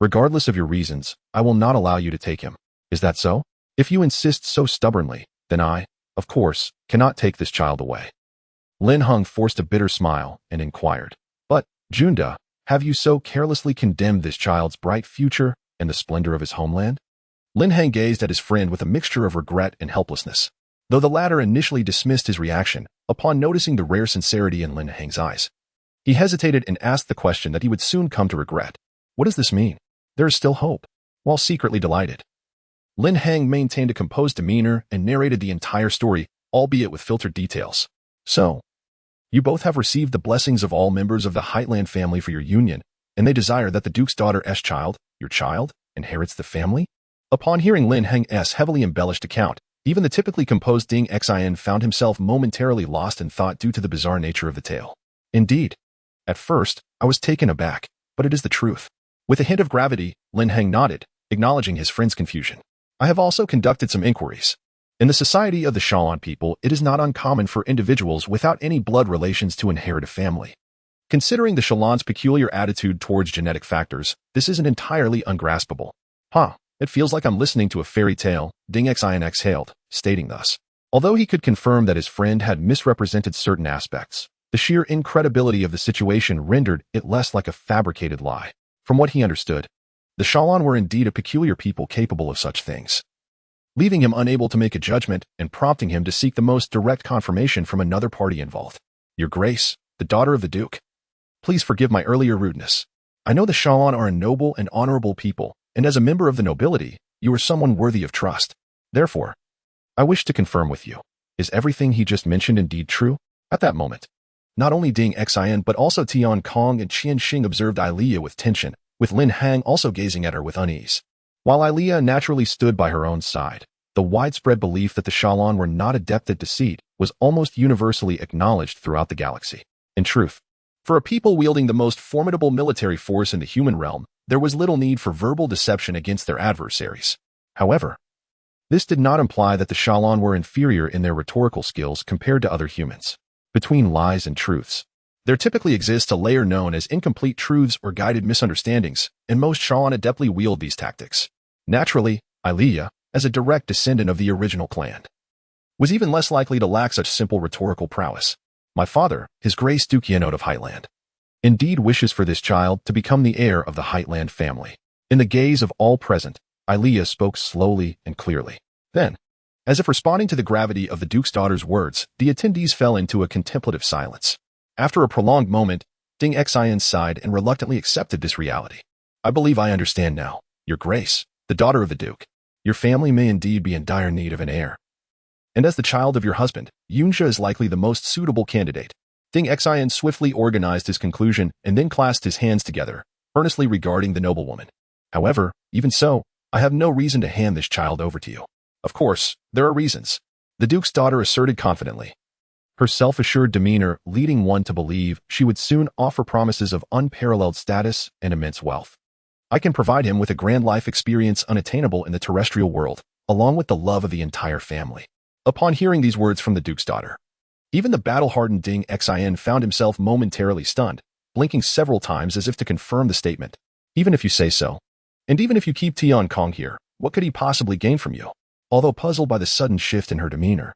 Regardless of your reasons, I will not allow you to take him. Is that so? If you insist so stubbornly, then I, of course, cannot take this child away. Lin Heng forced a bitter smile and inquired, but, Junda, have you so carelessly condemned this child's bright future and the splendor of his homeland? Lin Heng gazed at his friend with a mixture of regret and helplessness, though the latter initially dismissed his reaction upon noticing the rare sincerity in Lin Heng's eyes. He hesitated and asked the question that he would soon come to regret. What does this mean? There is still hope. While secretly delighted, Lin Heng maintained a composed demeanor and narrated the entire story, albeit with filtered details. So, you both have received the blessings of all members of the Heightland family for your union, and they desire that the Duke's daughter's child, your child, inherits the family? Upon hearing Lin Heng's heavily embellished account, even the typically composed Ding Xian found himself momentarily lost in thought due to the bizarre nature of the tale. Indeed, at first, I was taken aback, but it is the truth. With a hint of gravity, Lin Heng nodded, acknowledging his friend's confusion. I have also conducted some inquiries. In the society of the Shalan people, it is not uncommon for individuals without any blood relations to inherit a family. Considering the Shalan's peculiar attitude towards genetic factors, this isn't entirely ungraspable. It feels like I'm listening to a fairy tale, Ding Xian exhaled, stating thus. Although he could confirm that his friend had misrepresented certain aspects, the sheer incredibility of the situation rendered it less like a fabricated lie. From what he understood, the Shalan were indeed a peculiar people capable of such things, leaving him unable to make a judgment and prompting him to seek the most direct confirmation from another party involved. Your Grace, the daughter of the Duke. Please forgive my earlier rudeness. I know the Shalan are a noble and honorable people, and as a member of the nobility, you are someone worthy of trust. Therefore, I wish to confirm with you, is everything he just mentioned indeed true? At that moment, not only Ding Xian but also Tian Kong and Qian Xing observed Ilea with tension, with Lin Heng also gazing at her with unease. While Ilea naturally stood by her own side, the widespread belief that the Shalan were not adept at deceit was almost universally acknowledged throughout the galaxy. In truth, for a people wielding the most formidable military force in the human realm, there was little need for verbal deception against their adversaries. However, this did not imply that the Shalan were inferior in their rhetorical skills compared to other humans. Between lies and truths, there typically exists a layer known as incomplete truths or guided misunderstandings, and most Shalan adeptly wield these tactics. Naturally, Ilea, as a direct descendant of the original clan, was even less likely to lack such simple rhetorical prowess. My father, His Grace Duke Yenot of Heightland, indeed wishes for this child to become the heir of the Heightland family. In the gaze of all present, Ilea spoke slowly and clearly. Then, as if responding to the gravity of the Duke's daughter's words, the attendees fell into a contemplative silence. After a prolonged moment, Ding Xian sighed and reluctantly accepted this reality. I believe I understand now, Your Grace, the daughter of the Duke. Your family may indeed be in dire need of an heir. And as the child of your husband, Yunsha is likely the most suitable candidate. Ding Xian swiftly organized his conclusion and then clasped his hands together, earnestly regarding the noblewoman. However, even so, I have no reason to hand this child over to you. Of course, there are reasons, the Duke's daughter asserted confidently, her self-assured demeanor leading one to believe she would soon offer promises of unparalleled status and immense wealth. I can provide him with a grand life experience unattainable in the terrestrial world, along with the love of the entire family. Upon hearing these words from the Duke's daughter, even the battle-hardened Ding Xian found himself momentarily stunned, blinking several times as if to confirm the statement. Even if you say so, and even if you keep Tian Kong here, what could he possibly gain from you? Although puzzled by the sudden shift in her demeanor,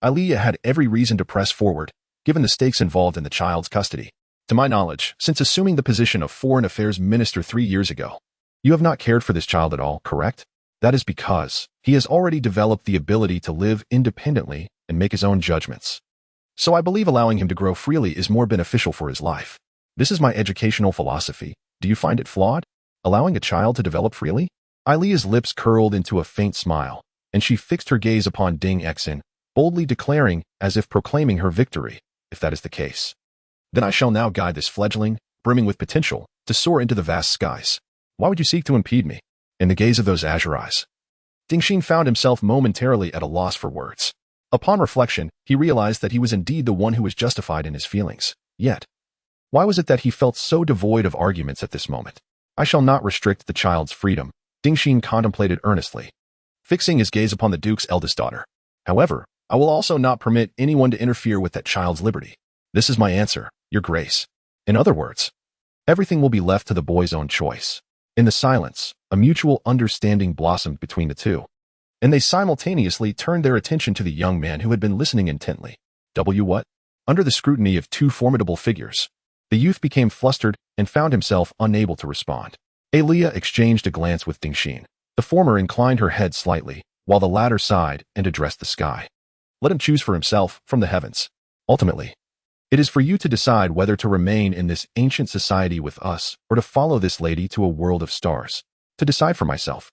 Ilea had every reason to press forward, given the stakes involved in the child's custody. To my knowledge, since assuming the position of Foreign Affairs Minister 3 years ago, You have not cared for this child at all, correct? That is because he has already developed the ability to live independently and make his own judgments. So I believe allowing him to grow freely is more beneficial for his life. This is my educational philosophy. Do you find it flawed? Allowing a child to develop freely? Ailea's lips curled into a faint smile, and she fixed her gaze upon Ding Exin, boldly declaring, as if proclaiming her victory, if that is the case. Then I shall now guide this fledgling, brimming with potential, to soar into the vast skies. Why would you seek to impede me? In the gaze of those azure eyes, Dingxin found himself momentarily at a loss for words. Upon reflection, he realized that he was indeed the one who was justified in his feelings. Yet, why was it that he felt so devoid of arguments at this moment? I shall not restrict the child's freedom, Dingxin contemplated earnestly, fixing his gaze upon the Duke's eldest daughter. However, I will also not permit anyone to interfere with that child's liberty. This is my answer, Your Grace. In other words, everything will be left to the boy's own choice. In the silence, a mutual understanding blossomed between the two, and they simultaneously turned their attention to the young man who had been listening intently. What? Under the scrutiny of two formidable figures, the youth became flustered and found himself unable to respond. Ailea exchanged a glance with Dingxin. The former inclined her head slightly, while the latter sighed and addressed the sky. Let him choose for himself from the heavens. Ultimately, it is for you to decide whether to remain in this ancient society with us or to follow this lady to a world of stars. To decide for myself.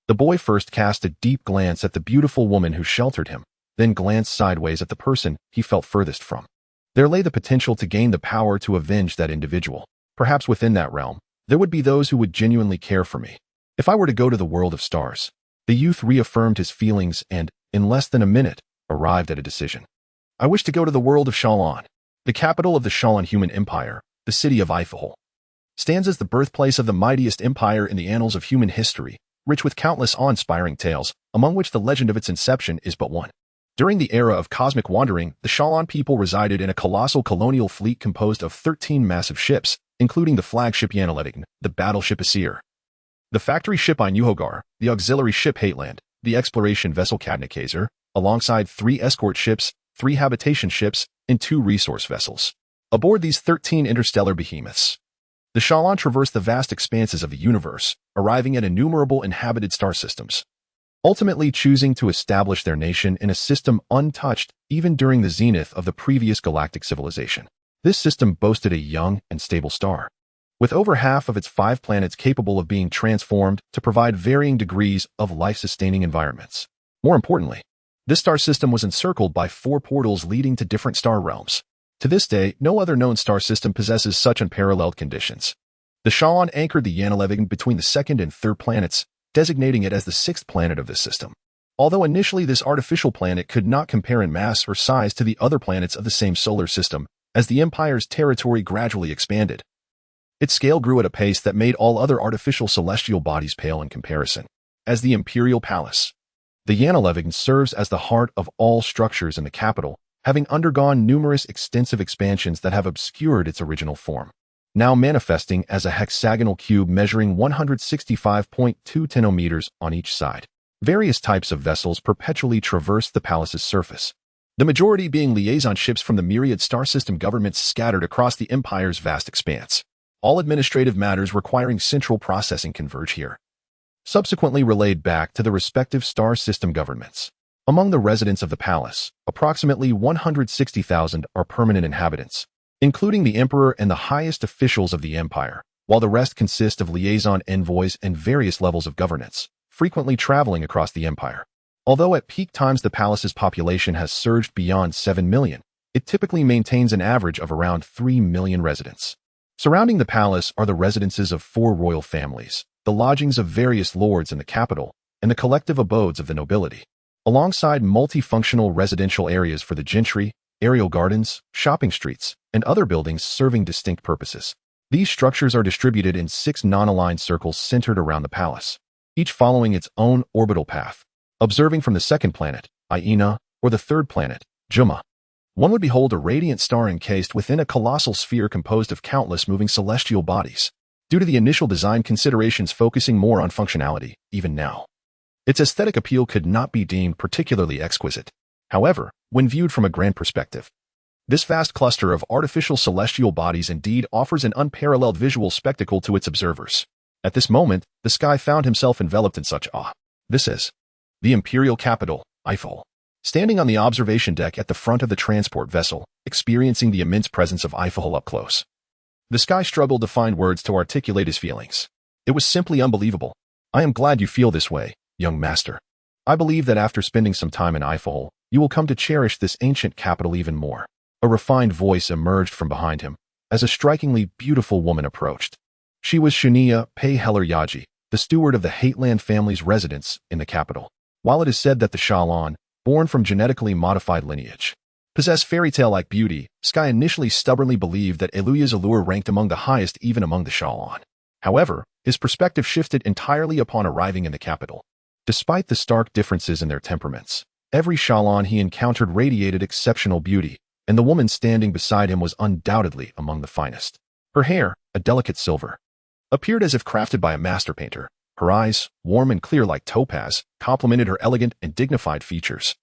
The boy first cast a deep glance at the beautiful woman who sheltered him, then glanced sideways at the person he felt furthest from. There lay the potential to gain the power to avenge that individual. Perhaps within that realm, there would be those who would genuinely care for me. If I were to go to the world of stars, the youth reaffirmed his feelings and, in less than a minute, arrived at a decision. I wish to go to the world of Shalon. The capital of the Shalon human empire, the city of Eiffel, stands as the birthplace of the mightiest empire in the annals of human history, rich with countless awe-inspiring tales, among which the legend of its inception is but one. During the era of cosmic wandering, the Shalon people resided in a colossal colonial fleet composed of 13 massive ships, including the flagship Yanaleting, the battleship Asir, the factory ship Inuhogar, the auxiliary ship Hateland, the exploration vessel Kadnikazer, alongside 3 escort ships, 3 habitation ships, and 2 resource vessels. Aboard these 13 interstellar behemoths, the Shalon traversed the vast expanses of the universe, arriving at innumerable inhabited star systems, ultimately choosing to establish their nation in a system untouched even during the zenith of the previous galactic civilization. This system boasted a young and stable star, with over half of its 5 planets capable of being transformed to provide varying degrees of life-sustaining environments. More importantly, this star system was encircled by 4 portals leading to different star realms. To this day, no other known star system possesses such unparalleled conditions. The Shalon anchored the Yanalevig between the 2nd and 3rd planets, designating it as the 6th planet of this system. Although initially this artificial planet could not compare in mass or size to the other planets of the same solar system, as the Empire's territory gradually expanded, its scale grew at a pace that made all other artificial celestial bodies pale in comparison. As the Imperial Palace, the Yanalevig serves as the heart of all structures in the capital, having undergone numerous extensive expansions that have obscured its original form. Now manifesting as a hexagonal cube measuring 165.2 tenometers on each side. Various types of vessels perpetually traverse the palace's surface, the majority being liaison ships from the myriad star system governments scattered across the Empire's vast expanse. All administrative matters requiring central processing converge here, subsequently relayed back to the respective star system governments. Among the residents of the palace, approximately 160,000 are permanent inhabitants, including the emperor and the highest officials of the empire, while the rest consist of liaison envoys and various levels of governance, frequently traveling across the empire. Although at peak times the palace's population has surged beyond 7 million, it typically maintains an average of around 3 million residents. Surrounding the palace are the residences of 4 royal families, the lodgings of various lords in the capital, and the collective abodes of the nobility, alongside multifunctional residential areas for the gentry, aerial gardens, shopping streets, and other buildings serving distinct purposes. These structures are distributed in 6 non-aligned circles centered around the palace, each following its own orbital path. Observing from the 2nd planet, Aina, or the 3rd planet, Juma, one would behold a radiant star encased within a colossal sphere composed of countless moving celestial bodies. Due to the initial design considerations focusing more on functionality, even now, its aesthetic appeal could not be deemed particularly exquisite. However, when viewed from a grand perspective, this vast cluster of artificial celestial bodies indeed offers an unparalleled visual spectacle to its observers. At this moment, the Sky found himself enveloped in such awe. This is the imperial capital, Eiffel. Standing on the observation deck at the front of the transport vessel, experiencing the immense presence of Eiffel up close. The Sky struggled to find words to articulate his feelings. It was simply unbelievable. I am glad you feel this way, young master. I believe that after spending some time in Eiffel, you will come to cherish this ancient capital even more. A refined voice emerged from behind him as a strikingly beautiful woman approached. She was Shania Pei-Heller-Yaji, the steward of the Haitland family's residence in the capital. While it is said that the Shalan, born from genetically modified lineage, possess fairy tale-like beauty, Sky initially stubbornly believed that Eluya's allure ranked among the highest even among the Shalan. However, his perspective shifted entirely upon arriving in the capital. Despite the stark differences in their temperaments, every Shalan he encountered radiated exceptional beauty, and the woman standing beside him was undoubtedly among the finest. Her hair, a delicate silver, appeared as if crafted by a master painter. Her eyes, warm and clear like topaz, complemented her elegant and dignified features.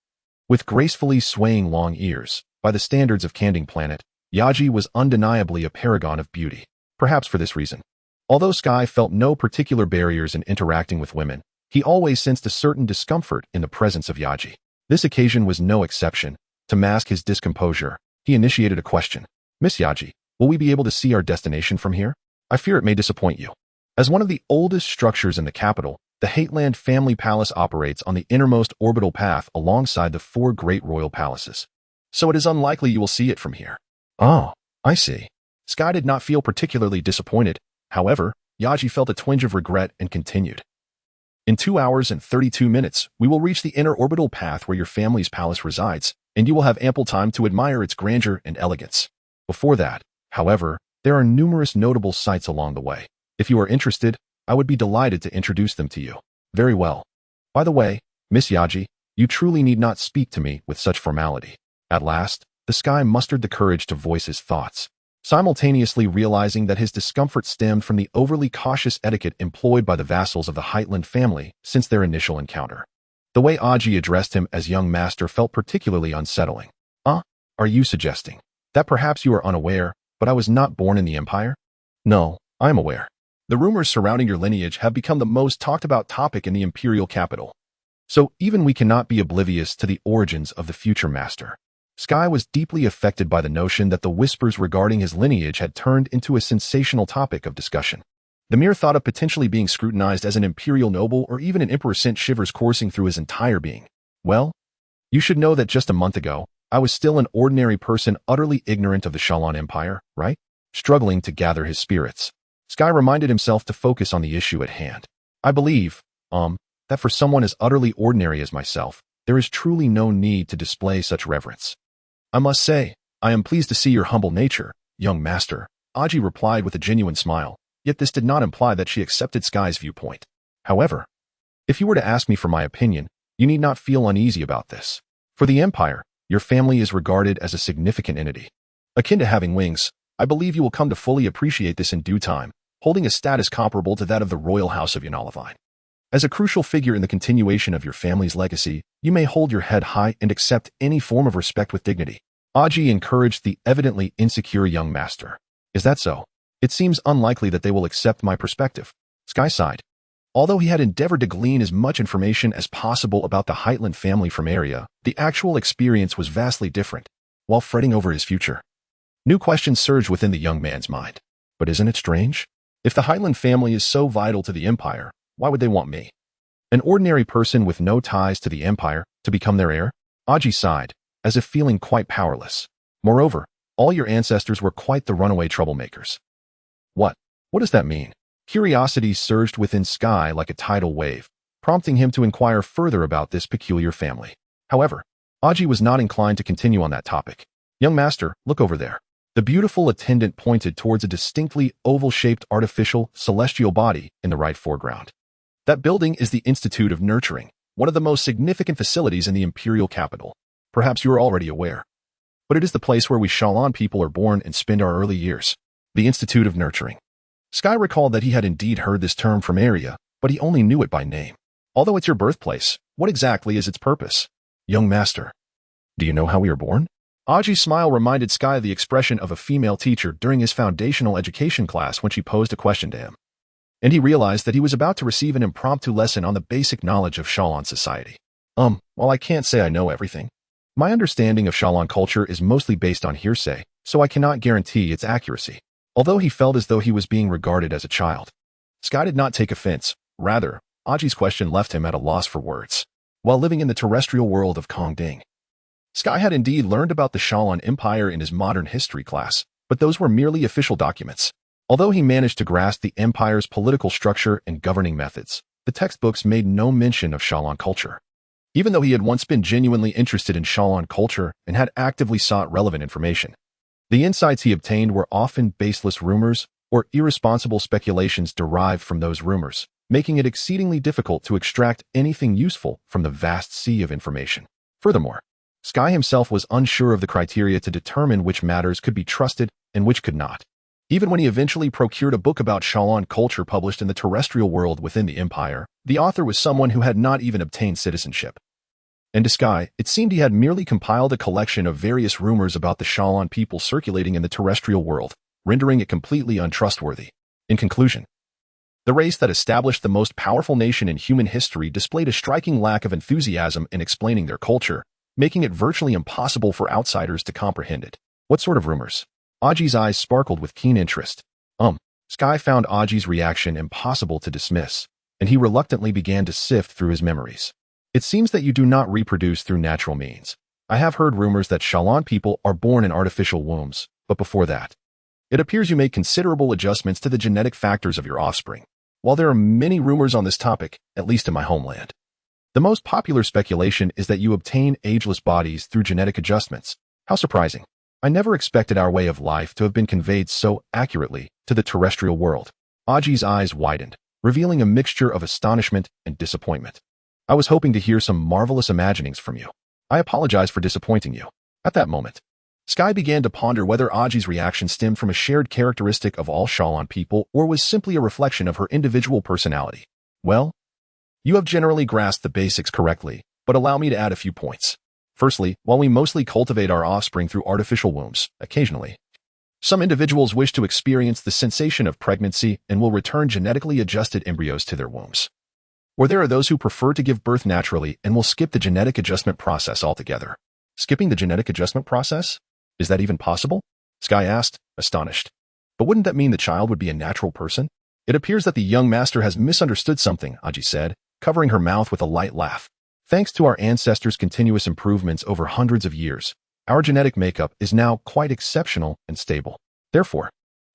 With gracefully swaying long ears, by the standards of Kanding Planet, Yaji was undeniably a paragon of beauty. Perhaps for this reason, although Sky felt no particular barriers in interacting with women, he always sensed a certain discomfort in the presence of Yaji. This occasion was no exception. To mask his discomposure, he initiated a question. Miss Yaji, will we be able to see our destination from here? I fear it may disappoint you. As one of the oldest structures in the capital, the Haitland family palace operates on the innermost orbital path alongside the 4 great royal palaces. So it is unlikely you will see it from here. Oh, I see. Sky did not feel particularly disappointed. However, Yaji felt a twinge of regret and continued. In 2 hours and 32 minutes, we will reach the inner orbital path where your family's palace resides, and you will have ample time to admire its grandeur and elegance. Before that, however, there are numerous notable sights along the way. If you are interested, I would be delighted to introduce them to you. Very well. By the way, Miss Yaji, you truly need not speak to me with such formality. At last, the Sky mustered the courage to voice his thoughts, simultaneously realizing that his discomfort stemmed from the overly cautious etiquette employed by the vassals of the Haitland family since their initial encounter. The way Aji addressed him as young master felt particularly unsettling. Are you suggesting that perhaps you are unaware, but I was not born in the Empire? No, I am aware. The rumors surrounding your lineage have become the most talked about topic in the imperial capital. So even we cannot be oblivious to the origins of the future master. Sky was deeply affected by the notion that the whispers regarding his lineage had turned into a sensational topic of discussion. The mere thought of potentially being scrutinized as an imperial noble or even an emperor sent shivers coursing through his entire being. Well, you should know that just a month ago, I was still an ordinary person utterly ignorant of the Shalan Empire, right? Struggling to gather his spirits, Sky reminded himself to focus on the issue at hand. I believe, that for someone as utterly ordinary as myself, there is truly no need to display such reverence. I must say, I am pleased to see your humble nature, young master, Aji replied with a genuine smile, yet this did not imply that she accepted Sky's viewpoint. However, if you were to ask me for my opinion, you need not feel uneasy about this. For the Empire, your family is regarded as a significant entity. Akin to having wings, I believe you will come to fully appreciate this in due time, holding a status comparable to that of the royal house of Yonalivine. As a crucial figure in the continuation of your family's legacy, you may hold your head high and accept any form of respect with dignity. Aji encouraged the evidently insecure young master. Is that so? It seems unlikely that they will accept my perspective. Sky sighed. Although he had endeavored to glean as much information as possible about the Haitland family from Area, the actual experience was vastly different. While fretting over his future, new questions surged within the young man's mind. But isn't it strange? If the Haitland family is so vital to the Empire, why would they want me, an ordinary person with no ties to the Empire, to become their heir? Aji sighed, as if feeling quite powerless. Moreover, all your ancestors were quite the runaway troublemakers. What does that mean? Curiosity surged within Sky like a tidal wave, prompting him to inquire further about this peculiar family. However, Aji was not inclined to continue on that topic. Young master, look over there. The beautiful attendant pointed towards a distinctly oval-shaped artificial, celestial body in the right foreground. That building is the Institute of Nurturing, one of the most significant facilities in the imperial capital. Perhaps you are already aware. But it is the place where we Shalan people are born and spend our early years. The Institute of Nurturing. Sky recalled that he had indeed heard this term from Area, but he only knew it by name. Although it's your birthplace, what exactly is its purpose? Young master, do you know how we are born? Aji's smile reminded Sky of the expression of a female teacher during his foundational education class when she posed a question to him. and he realized that he was about to receive an impromptu lesson on the basic knowledge of Shalon society. While I can't say I know everything, my understanding of Shalon culture is mostly based on hearsay, so I cannot guarantee its accuracy. Although he felt as though he was being regarded as a child, Sky did not take offense. Rather, Aji's question left him at a loss for words. While living in the terrestrial world of Kongding, Sky had indeed learned about the Shalon Empire in his modern history class, but those were merely official documents. Although he managed to grasp the empire's political structure and governing methods, the textbooks made no mention of Shalon culture. Even though he had once been genuinely interested in Shalon culture and had actively sought relevant information, the insights he obtained were often baseless rumors or irresponsible speculations derived from those rumors, making it exceedingly difficult to extract anything useful from the vast sea of information. Furthermore, Sky himself was unsure of the criteria to determine which matters could be trusted and which could not. Even when he eventually procured a book about Shalon culture published in the terrestrial world within the Empire, the author was someone who had not even obtained citizenship. And to Sky, it seemed he had merely compiled a collection of various rumors about the Shalon people circulating in the terrestrial world, rendering it completely untrustworthy. In conclusion, the race that established the most powerful nation in human history displayed a striking lack of enthusiasm in explaining their culture, making it virtually impossible for outsiders to comprehend it. What sort of rumors? Aji's eyes sparkled with keen interest. Sky found Aji's reaction impossible to dismiss, and he reluctantly began to sift through his memories. It seems that you do not reproduce through natural means. I have heard rumors that Shalon people are born in artificial wombs, but before that, it appears you made considerable adjustments to the genetic factors of your offspring. While there are many rumors on this topic, at least in my homeland, the most popular speculation is that you obtain ageless bodies through genetic adjustments. How surprising. I never expected our way of life to have been conveyed so accurately to the terrestrial world. Aji's eyes widened, revealing a mixture of astonishment and disappointment. I was hoping to hear some marvelous imaginings from you. I apologize for disappointing you. At that moment, Sky began to ponder whether Aji's reaction stemmed from a shared characteristic of all Shalon people or was simply a reflection of her individual personality. Well, you have generally grasped the basics correctly, but allow me to add a few points. Firstly, while we mostly cultivate our offspring through artificial wombs, occasionally, some individuals wish to experience the sensation of pregnancy and will return genetically adjusted embryos to their wombs. Or there are those who prefer to give birth naturally and will skip the genetic adjustment process altogether. Skipping the genetic adjustment process? Is that even possible? Sky asked, astonished. But wouldn't that mean the child would be a natural person? It appears that the young master has misunderstood something, Aji said, covering her mouth with a light laugh. Thanks to our ancestors' continuous improvements over hundreds of years, our genetic makeup is now quite exceptional and stable. Therefore,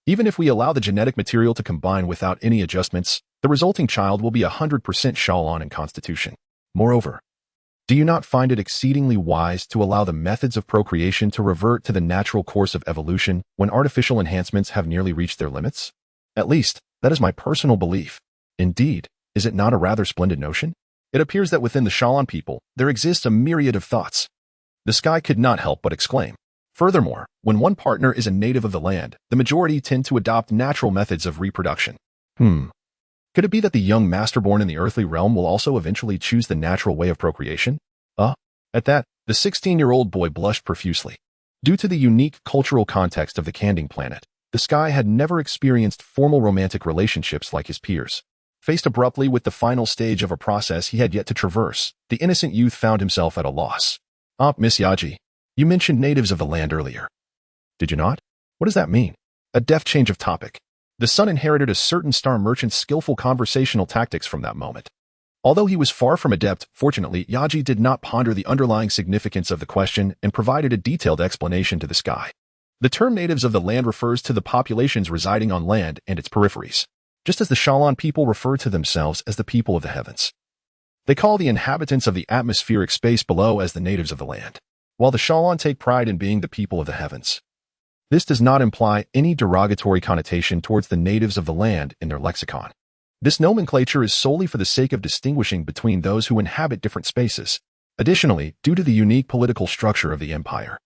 even if we allow the genetic material to combine without any adjustments, the resulting child will be 100% Shalon in constitution. Moreover, do you not find it exceedingly wise to allow the methods of procreation to revert to the natural course of evolution when artificial enhancements have nearly reached their limits? At least, that is my personal belief. Indeed, is it not a rather splendid notion? It appears that within the Shalon people, there exists a myriad of thoughts. The Sky could not help but exclaim. Furthermore, when one partner is a native of the land, the majority tend to adopt natural methods of reproduction. Could it be that the young master born in the earthly realm will also eventually choose the natural way of procreation? At that, the 16-year-old boy blushed profusely. Due to the unique cultural context of the Kanding planet, the Sky had never experienced formal romantic relationships like his peers. Faced abruptly with the final stage of a process he had yet to traverse, the innocent youth found himself at a loss. Miss Yaji, you mentioned natives of the land earlier. Did you not? What does that mean? A deft change of topic. The son inherited a certain star merchant's skillful conversational tactics from that moment. Although he was far from adept, fortunately, Yaji did not ponder the underlying significance of the question and provided a detailed explanation to the Sky. The term natives of the land refers to the populations residing on land and its peripheries, just as the Shalon people refer to themselves as the people of the heavens. They call the inhabitants of the atmospheric space below as the natives of the land, while the Shalon take pride in being the people of the heavens. This does not imply any derogatory connotation towards the natives of the land in their lexicon. This nomenclature is solely for the sake of distinguishing between those who inhabit different spaces. Additionally, due to the unique political structure of the empire,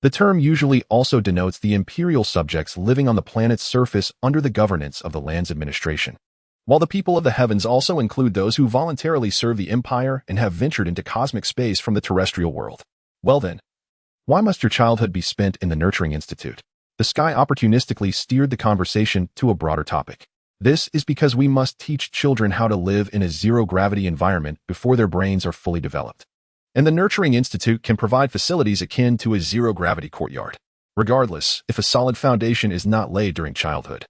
the term usually also denotes the imperial subjects living on the planet's surface under the governance of the land's administration, while the people of the heavens also include those who voluntarily serve the empire and have ventured into cosmic space from the terrestrial world. Well then, why must your childhood be spent in the nurturing institute? The Sky opportunistically steered the conversation to a broader topic. This is because we must teach children how to live in a zero-gravity environment before their brains are fully developed. And the Nurturing Institute can provide facilities akin to a zero-gravity courtyard. Regardless, if a solid foundation is not laid during childhood,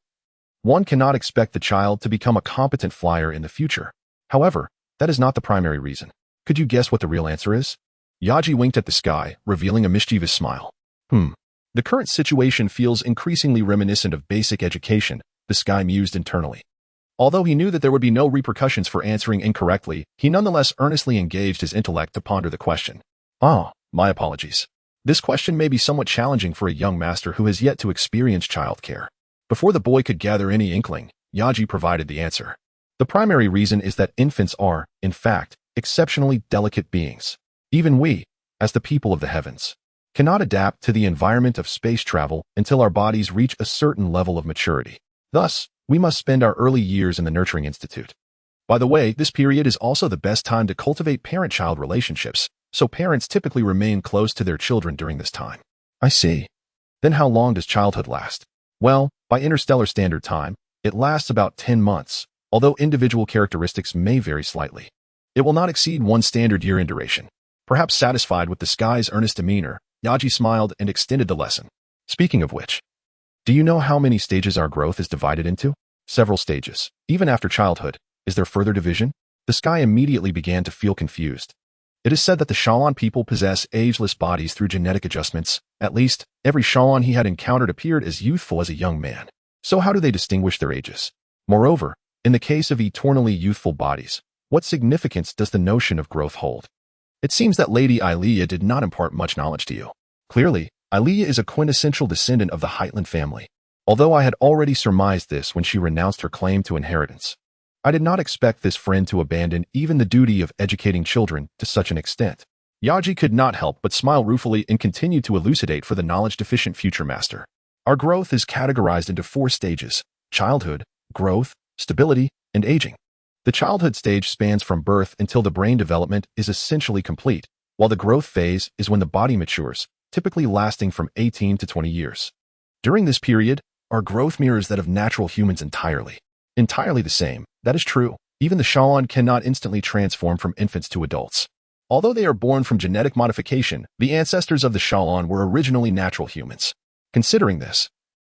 one cannot expect the child to become a competent flyer in the future. However, that is not the primary reason. Could you guess what the real answer is? Yaji winked at the sky, revealing a mischievous smile. The current situation feels increasingly reminiscent of basic education, the sky mused internally. Although he knew that there would be no repercussions for answering incorrectly, he nonetheless earnestly engaged his intellect to ponder the question. My apologies. This question may be somewhat challenging for a young master who has yet to experience childcare. Before the boy could gather any inkling, Yaji provided the answer. The primary reason is that infants are, in fact, exceptionally delicate beings. Even we, as the people of the heavens, cannot adapt to the environment of space travel until our bodies reach a certain level of maturity. Thus, we must spend our early years in the Nurturing Institute. By the way, this period is also the best time to cultivate parent-child relationships, so parents typically remain close to their children during this time. I see. Then how long does childhood last? Well, by interstellar standard time, it lasts about 10 months, although individual characteristics may vary slightly. It will not exceed 1 standard year in duration. Perhaps satisfied with the sky's earnest demeanor, Yaji smiled and extended the lesson. Speaking of which, do you know how many stages our growth is divided into? Several stages. Even after childhood, is there further division? The sky immediately began to feel confused. It is said that the Shaolin people possess ageless bodies through genetic adjustments. At least, every Shaolin he had encountered appeared as youthful as a young man. So how do they distinguish their ages? Moreover, in the case of eternally youthful bodies, what significance does the notion of growth hold? It seems that Lady Ilea did not impart much knowledge to you. Clearly, Ilea is a quintessential descendant of the Heitland family. Although I had already surmised this when she renounced her claim to inheritance, I did not expect this friend to abandon even the duty of educating children to such an extent. Yaji could not help but smile ruefully and continued to elucidate for the knowledge-deficient future master. Our growth is categorized into 4 stages: childhood, growth, stability, and aging. The childhood stage spans from birth until the brain development is essentially complete, while the growth phase is when the body matures, typically lasting from 18 to 20 years. During this period, our growth mirrors that of natural humans entirely. Entirely the same. That is true. Even the Shaolin cannot instantly transform from infants to adults. Although they are born from genetic modification, the ancestors of the Shaolin were originally natural humans. Considering this,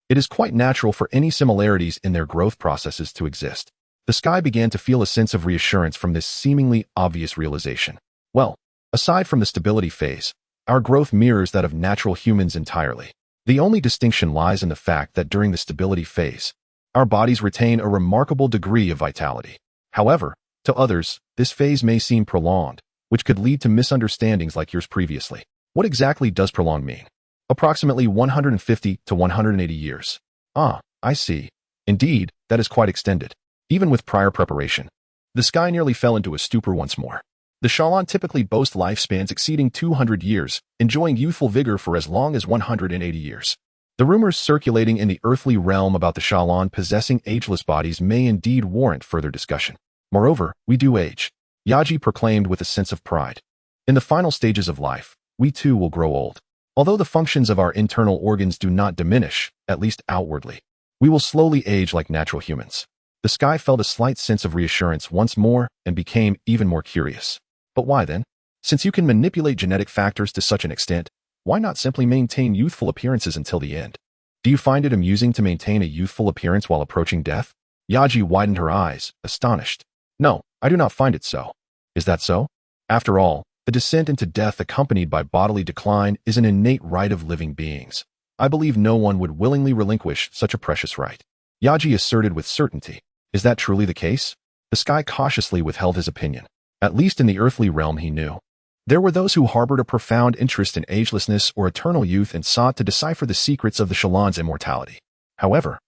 it is quite natural for any similarities in their growth processes to exist. The sky began to feel a sense of reassurance from this seemingly obvious realization. Well, aside from the stability phase, our growth mirrors that of natural humans entirely. The only distinction lies in the fact that during the stability phase, our bodies retain a remarkable degree of vitality. However, to others, this phase may seem prolonged, which could lead to misunderstandings like yours previously. What exactly does prolonged mean? Approximately 150 to 180 years. I see. Indeed, that is quite extended. Even with prior preparation, the sky nearly fell into a stupor once more. The Shaolin typically boast lifespans exceeding 200 years, enjoying youthful vigor for as long as 180 years. The rumors circulating in the earthly realm about the Shaolin possessing ageless bodies may indeed warrant further discussion. Moreover, we do age, Yaji proclaimed with a sense of pride. In the final stages of life, we too will grow old. Although the functions of our internal organs do not diminish, at least outwardly, we will slowly age like natural humans. The sky felt a slight sense of reassurance once more and became even more curious. But why then? Since you can manipulate genetic factors to such an extent, why not simply maintain youthful appearances until the end? Do you find it amusing to maintain a youthful appearance while approaching death? Yaji widened her eyes, astonished. No, I do not find it so. Is that so? After all, the descent into death accompanied by bodily decline is an innate right of living beings. I believe no one would willingly relinquish such a precious right. Yaji asserted with certainty. Is that truly the case? The sky cautiously withheld his opinion. At least in the earthly realm he knew. There were those who harbored a profound interest in agelessness or eternal youth and sought to decipher the secrets of the Shaolin's immortality. However,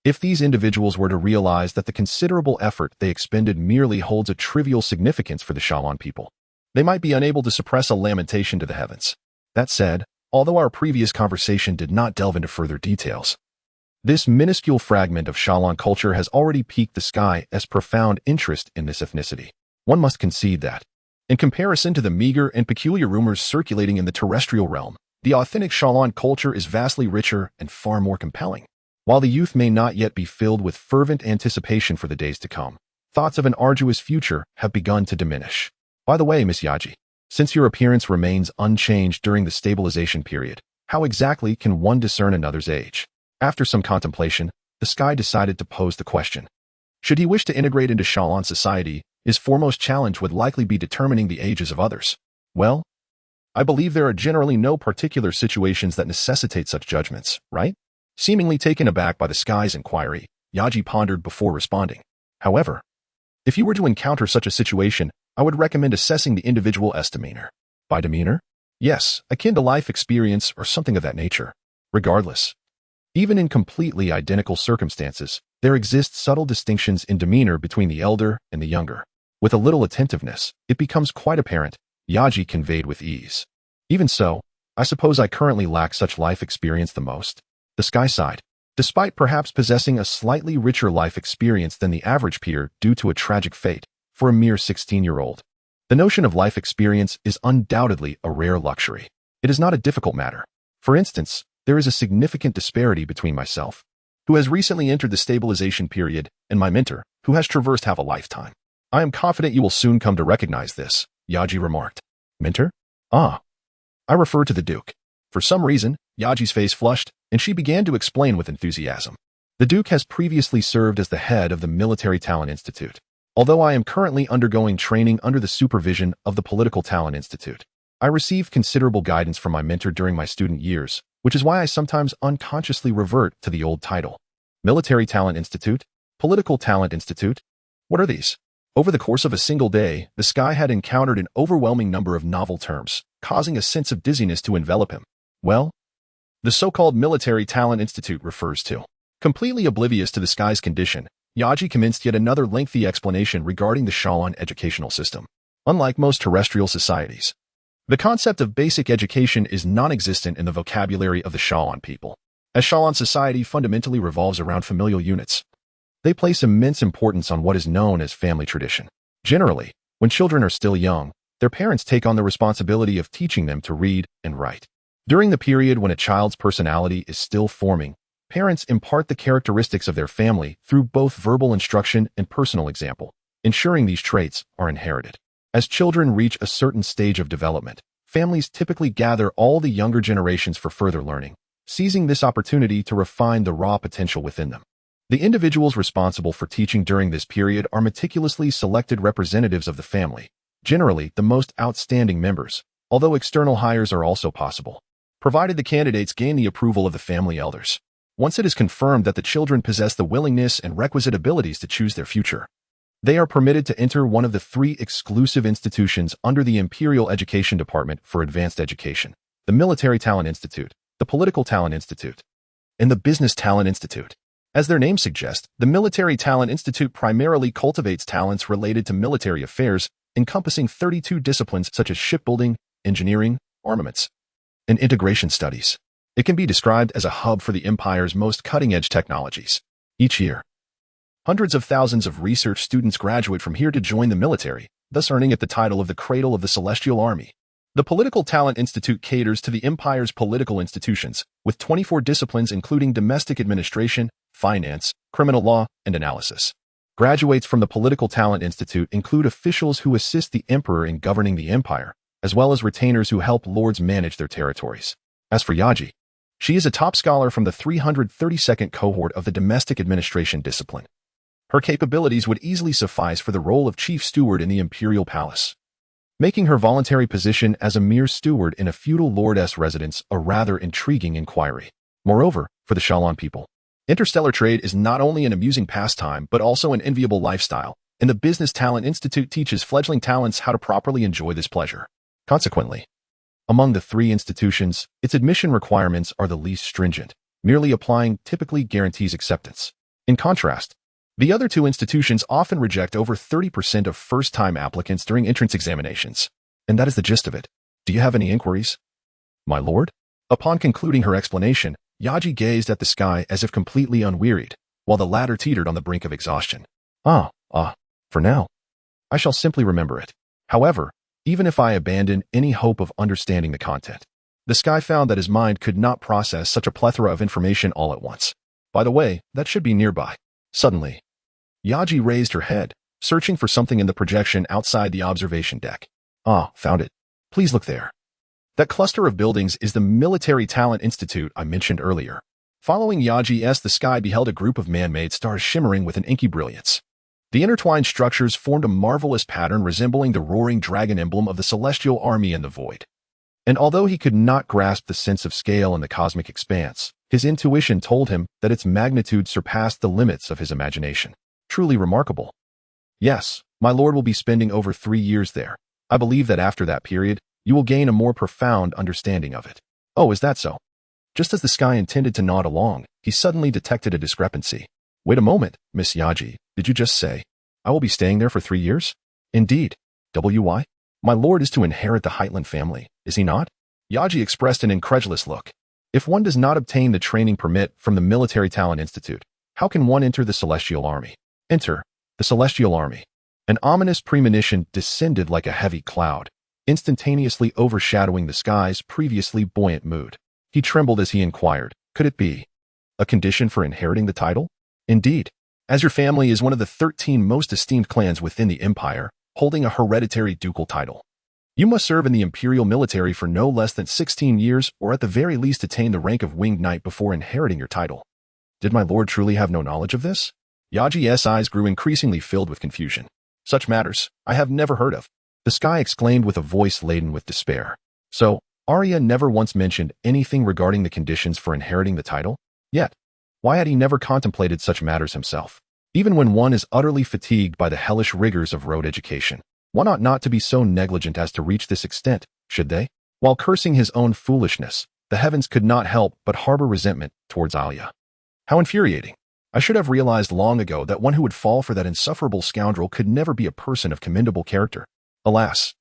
if these individuals were to realize that the considerable effort they expended merely holds a trivial significance for the Shaolin people, they might be unable to suppress a lamentation to the heavens. That said, although our previous conversation did not delve into further details, this minuscule fragment of Shaolin culture has already piqued the sky as profound interest in this ethnicity. One must concede that, in comparison to the meager and peculiar rumors circulating in the terrestrial realm, the authentic Shaolin culture is vastly richer and far more compelling. While the youth may not yet be filled with fervent anticipation for the days to come, thoughts of an arduous future have begun to diminish. By the way, Miss Yaji, since your appearance remains unchanged during the stabilization period, how exactly can one discern another's age? After some contemplation, the Sky decided to pose the question. Should he wish to integrate into Shalan society, his foremost challenge would likely be determining the ages of others. Well, I believe there are generally no particular situations that necessitate such judgments, right? Seemingly taken aback by the Sky's inquiry, Yaji pondered before responding. However, if you were to encounter such a situation, I would recommend assessing the individual as demeanor. By demeanor? Yes, akin to life experience or something of that nature. Regardless, even in completely identical circumstances, there exist subtle distinctions in demeanor between the elder and the younger. With a little attentiveness, it becomes quite apparent, Yaji conveyed with ease. Even so, I suppose I currently lack such life experience the most. The Sky sighed. Despite perhaps possessing a slightly richer life experience than the average peer due to a tragic fate, for a mere 16-year-old, the notion of life experience is undoubtedly a rare luxury. It is not a difficult matter. For instance, there is a significant disparity between myself, who has recently entered the stabilization period, and my mentor, who has traversed half a lifetime. I am confident you will soon come to recognize this, Yaji remarked. Mentor? Ah. I refer to the Duke. For some reason, Yaji's face flushed, and she began to explain with enthusiasm. The Duke has previously served as the head of the Military Talent Institute. Although I am currently undergoing training under the supervision of the Political Talent Institute, I received considerable guidance from my mentor during my student years, which is why I sometimes unconsciously revert to the old title. Military Talent Institute? Political Talent Institute? What are these? Over the course of a single day, the Sky had encountered an overwhelming number of novel terms, causing a sense of dizziness to envelop him. Well, the so-called Military Talent Institute refers to. Completely oblivious to the Sky's condition, Yaji commenced yet another lengthy explanation regarding the Shalan educational system. Unlike most terrestrial societies, the concept of basic education is non-existent in the vocabulary of the Shalan people. As Shalan society fundamentally revolves around familial units, they place immense importance on what is known as family tradition. Generally, when children are still young, their parents take on the responsibility of teaching them to read and write. During the period when a child's personality is still forming, parents impart the characteristics of their family through both verbal instruction and personal example, ensuring these traits are inherited. As children reach a certain stage of development, families typically gather all the younger generations for further learning, seizing this opportunity to refine the raw potential within them. The individuals responsible for teaching during this period are meticulously selected representatives of the family, generally the most outstanding members, although external hires are also possible, provided the candidates gain the approval of the family elders. Once it is confirmed that the children possess the willingness and requisite abilities to choose their future, they are permitted to enter one of the 3 exclusive institutions under the Imperial Education Department for Advanced Education: the Military Talent Institute, the Political Talent Institute, and the Business Talent Institute. As their name suggests, the Military Talent Institute primarily cultivates talents related to military affairs, encompassing 32 disciplines such as shipbuilding, engineering, armaments, and integration studies. It can be described as a hub for the Empire's most cutting-edge technologies. Each year, hundreds of thousands of research students graduate from here to join the military, thus earning it the title of the Cradle of the Celestial Army. The Political Talent Institute caters to the Empire's political institutions, with 24 disciplines including domestic administration, finance, criminal law, and analysis. Graduates from the Political Talent Institute include officials who assist the Emperor in governing the Empire, as well as retainers who help lords manage their territories. As for Yaji, she is a top scholar from the 332nd cohort of the Domestic Administration discipline. Her capabilities would easily suffice for the role of chief steward in the Imperial Palace, making her voluntary position as a mere steward in a feudal lordess residence a rather intriguing inquiry. Moreover, for the Shalan people, interstellar trade is not only an amusing pastime but also an enviable lifestyle, and the Business Talent Institute teaches fledgling talents how to properly enjoy this pleasure. Consequently, among the 3 institutions, its admission requirements are the least stringent, merely applying typically guarantees acceptance. In contrast, the other 2 institutions often reject over 30% of first-time applicants during entrance examinations. And that is the gist of it. Do you have any inquiries, my lord? Upon concluding her explanation, Yaji gazed at the Sky as if completely unwearied, while the latter teetered on the brink of exhaustion. For now, I shall simply remember it. However, even if I abandon any hope of understanding the content, the Sky found that his mind could not process such a plethora of information all at once. By the way, that should be nearby. Suddenly, Yaji raised her head, searching for something in the projection outside the observation deck. Ah, found it. Please look there. That cluster of buildings is the Military Talent Institute I mentioned earlier. Following Yaji, the sky beheld a group of man-made stars shimmering with an inky brilliance. The intertwined structures formed a marvelous pattern resembling the roaring dragon emblem of the celestial army in the void. And although he could not grasp the sense of scale in the cosmic expanse, his intuition told him that its magnitude surpassed the limits of his imagination. Truly remarkable. Yes, my lord will be spending over 3 years there. I believe that after that period, you will gain a more profound understanding of it. Oh, is that so? Just as the sky intended to nod along, he suddenly detected a discrepancy. Wait a moment, Miss Yaji, did you just say, I will be staying there for 3 years? Indeed. Why? My lord is to inherit the Heitland family, is he not? Yaji expressed an incredulous look. If one does not obtain the training permit from the Military Talent Institute, how can one enter the Celestial Army? Enter the Celestial Army. An ominous premonition descended like a heavy cloud, instantaneously overshadowing the sky's previously buoyant mood. He trembled as he inquired, could it be a condition for inheriting the title? Indeed, as your family is one of the 13 most esteemed clans within the empire, holding a hereditary ducal title. You must serve in the imperial military for no less than 16 years or at the very least attain the rank of winged knight before inheriting your title. Did my lord truly have no knowledge of this? Yaji's eyes grew increasingly filled with confusion. Such matters, I have never heard of. The sky exclaimed with a voice laden with despair. So, Arya never once mentioned anything regarding the conditions for inheriting the title? Yet, why had he never contemplated such matters himself? Even when one is utterly fatigued by the hellish rigors of road education, one ought not to be so negligent as to reach this extent, should they? While cursing his own foolishness, the heavens could not help but harbor resentment towards Arya. How infuriating. I should have realized long ago that one who would fall for that insufferable scoundrel could never be a person of commendable character. Alas,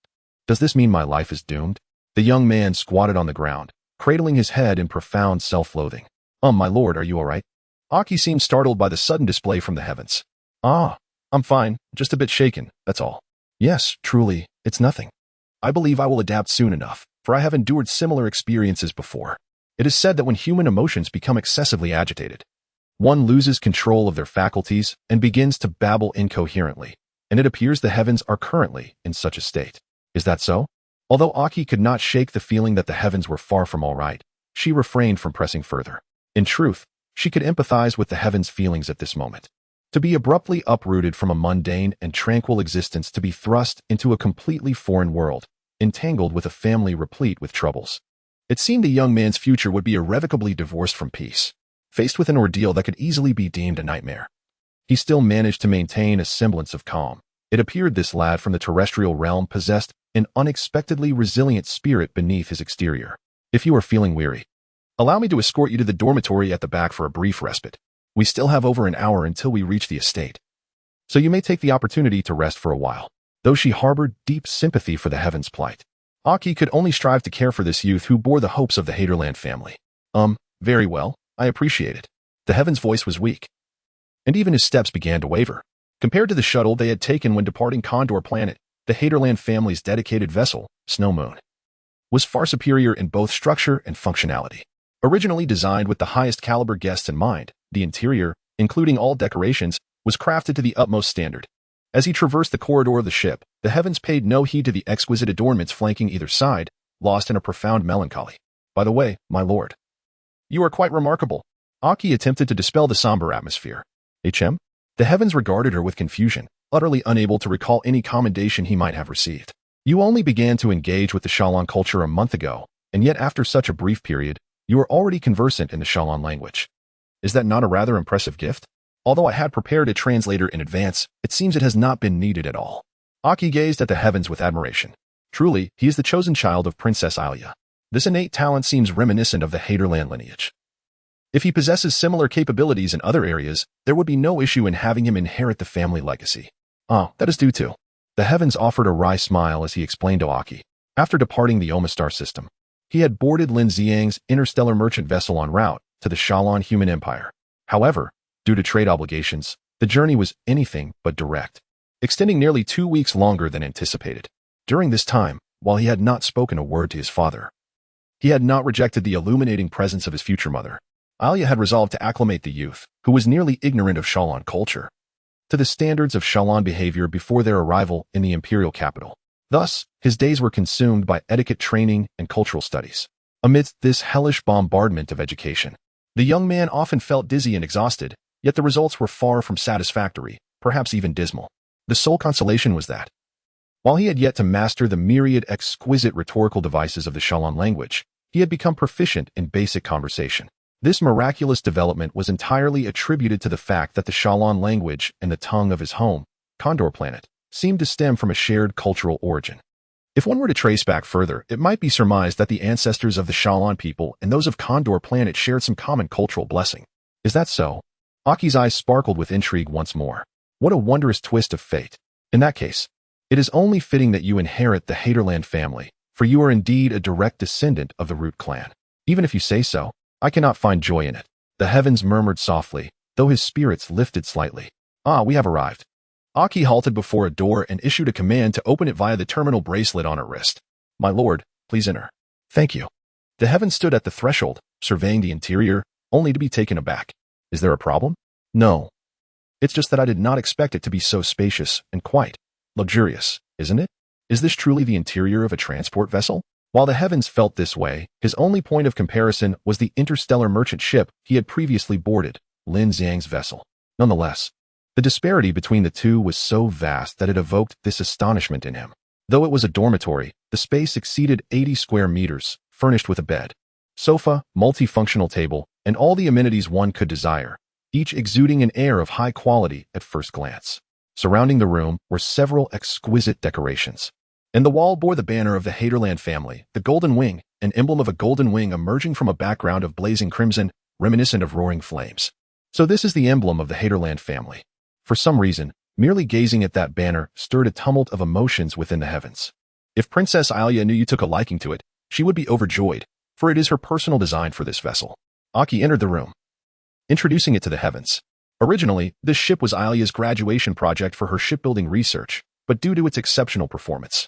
does this mean my life is doomed? The young man squatted on the ground, cradling his head in profound self-loathing. My lord, are you all right? Aki seemed startled by the sudden display from the heavens. Ah, I'm fine, just a bit shaken, that's all. Yes, truly, it's nothing. I believe I will adapt soon enough, for I have endured similar experiences before. It is said that when human emotions become excessively agitated, one loses control of their faculties and begins to babble incoherently, and it appears the heavens are currently in such a state. Is that so? Although Aki could not shake the feeling that the heavens were far from all right, she refrained from pressing further. In truth, she could empathize with the heavens' feelings at this moment. To be abruptly uprooted from a mundane and tranquil existence to be thrust into a completely foreign world, entangled with a family replete with troubles. It seemed the young man's future would be irrevocably divorced from peace. Faced with an ordeal that could easily be deemed a nightmare, he still managed to maintain a semblance of calm. It appeared this lad from the terrestrial realm possessed an unexpectedly resilient spirit beneath his exterior. If you are feeling weary, allow me to escort you to the dormitory at the back for a brief respite. We still have over an hour until we reach the estate, so you may take the opportunity to rest for a while. Though she harbored deep sympathy for the heavens' plight, Aki could only strive to care for this youth who bore the hopes of the Haderland family. Very well, I appreciate it. The heavens' voice was weak, and even his steps began to waver. Compared to the shuttle they had taken when departing Condor Planet, the Haderland family's dedicated vessel, Snow Moon, was far superior in both structure and functionality. Originally designed with the highest caliber guests in mind, the interior, including all decorations, was crafted to the utmost standard. As he traversed the corridor of the ship, the heavens paid no heed to the exquisite adornments flanking either side, lost in a profound melancholy. By the way, my lord, you are quite remarkable. Aki attempted to dispel the somber atmosphere. HM? The heavens regarded her with confusion, utterly unable to recall any commendation he might have received. You only began to engage with the Shalon culture a month ago, and yet after such a brief period, you are already conversant in the Shalon language. Is that not a rather impressive gift? Although I had prepared a translator in advance, it seems it has not been needed at all. Aki gazed at the heavens with admiration. Truly, he is the chosen child of Princess Alia. This innate talent seems reminiscent of the Haderland lineage. If he possesses similar capabilities in other areas, there would be no issue in having him inherit the family legacy. That is due to. The heavens offered a wry smile as he explained to Aki. After departing the Omastar system, he had boarded Lin Xiang's interstellar merchant vessel en route to the Shalon human empire. However, due to trade obligations, the journey was anything but direct, extending nearly 2 weeks longer than anticipated. During this time, while he had not spoken a word to his father, he had not rejected the illuminating presence of his future mother. Alia had resolved to acclimate the youth, who was nearly ignorant of Shalon culture, to the standards of Shalon behavior before their arrival in the imperial capital. Thus, his days were consumed by etiquette training and cultural studies. Amidst this hellish bombardment of education, the young man often felt dizzy and exhausted, yet the results were far from satisfactory, perhaps even dismal. The sole consolation was that, while he had yet to master the myriad exquisite rhetorical devices of the Shalon language, he had become proficient in basic conversation. This miraculous development was entirely attributed to the fact that the Shalon language and the tongue of his home, Condor Planet, seemed to stem from a shared cultural origin. If one were to trace back further, it might be surmised that the ancestors of the Shalon people and those of Condor Planet shared some common cultural blessing. Is that so? Aki's eyes sparkled with intrigue once more. What a wondrous twist of fate. In that case, it is only fitting that you inherit the Haterland family, for you are indeed a direct descendant of the Root clan. Even if you say so, I cannot find joy in it. The heavens murmured softly, though his spirits lifted slightly. Ah, we have arrived. Aki halted before a door and issued a command to open it via the terminal bracelet on her wrist. My lord, please enter. Thank you. The heavens stood at the threshold, surveying the interior, only to be taken aback. Is there a problem? No. It's just that I did not expect it to be so spacious and quite luxurious, isn't it? Is this truly the interior of a transport vessel? While the heavens felt this way, his only point of comparison was the interstellar merchant ship he had previously boarded, Lin Xiang's vessel. Nonetheless, the disparity between the two was so vast that it evoked this astonishment in him. Though it was a dormitory, the space exceeded 80 square meters, furnished with a bed, sofa, multifunctional table, and all the amenities one could desire, each exuding an air of high quality at first glance. Surrounding the room were several exquisite decorations, and the wall bore the banner of the Haterland family, the golden wing, an emblem of a golden wing emerging from a background of blazing crimson, reminiscent of roaring flames. So this is the emblem of the Haterland family. For some reason, merely gazing at that banner stirred a tumult of emotions within the heavens. If Princess Alia knew you took a liking to it, she would be overjoyed, for it is her personal design for this vessel. Aki entered the room, introducing it to the heavens. Originally, this ship was Alia's graduation project for her shipbuilding research, but due to its exceptional performance,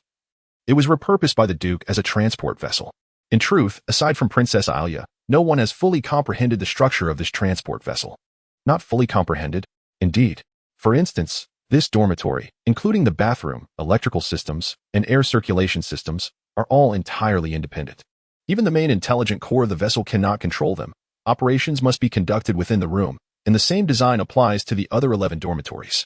it was repurposed by the Duke as a transport vessel. In truth, aside from Princess Alia, no one has fully comprehended the structure of this transport vessel. Not fully comprehended? Indeed. For instance, this dormitory, including the bathroom, electrical systems, and air circulation systems, are all entirely independent. Even the main intelligent core of the vessel cannot control them. Operations must be conducted within the room, and the same design applies to the other 11 dormitories.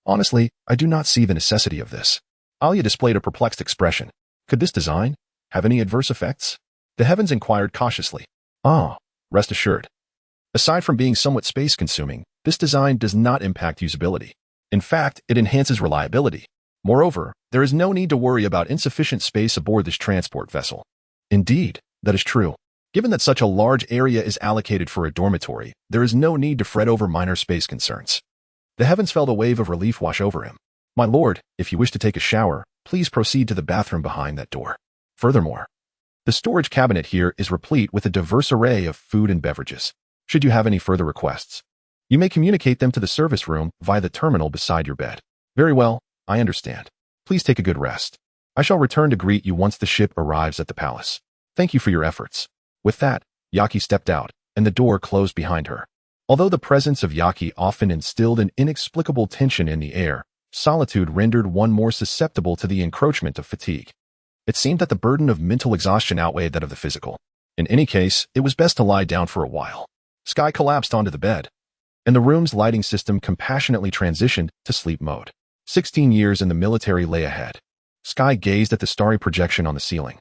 Honestly, I do not see the necessity of this. Alia displayed a perplexed expression. Could this design have any adverse effects? The heavens inquired cautiously. Rest assured. Aside from being somewhat space-consuming, this design does not impact usability. In fact, it enhances reliability. Moreover, there is no need to worry about insufficient space aboard this transport vessel. Indeed, that is true. Given that such a large area is allocated for a dormitory, there is no need to fret over minor space concerns. The heavens felt a wave of relief wash over him. My lord, if you wish to take a shower, please proceed to the bathroom behind that door. Furthermore, the storage cabinet here is replete with a diverse array of food and beverages. Should you have any further requests, you may communicate them to the service room via the terminal beside your bed. Very well, I understand. Please take a good rest. I shall return to greet you once the ship arrives at the palace. Thank you for your efforts. With that, Yaki stepped out, and the door closed behind her. Although the presence of Yaki often instilled an inexplicable tension in the air, solitude rendered one more susceptible to the encroachment of fatigue. It seemed that the burden of mental exhaustion outweighed that of the physical. In any case, it was best to lie down for a while. Sky collapsed onto the bed, and the room's lighting system compassionately transitioned to sleep mode. 16 years in the military lay ahead. Sky gazed at the starry projection on the ceiling,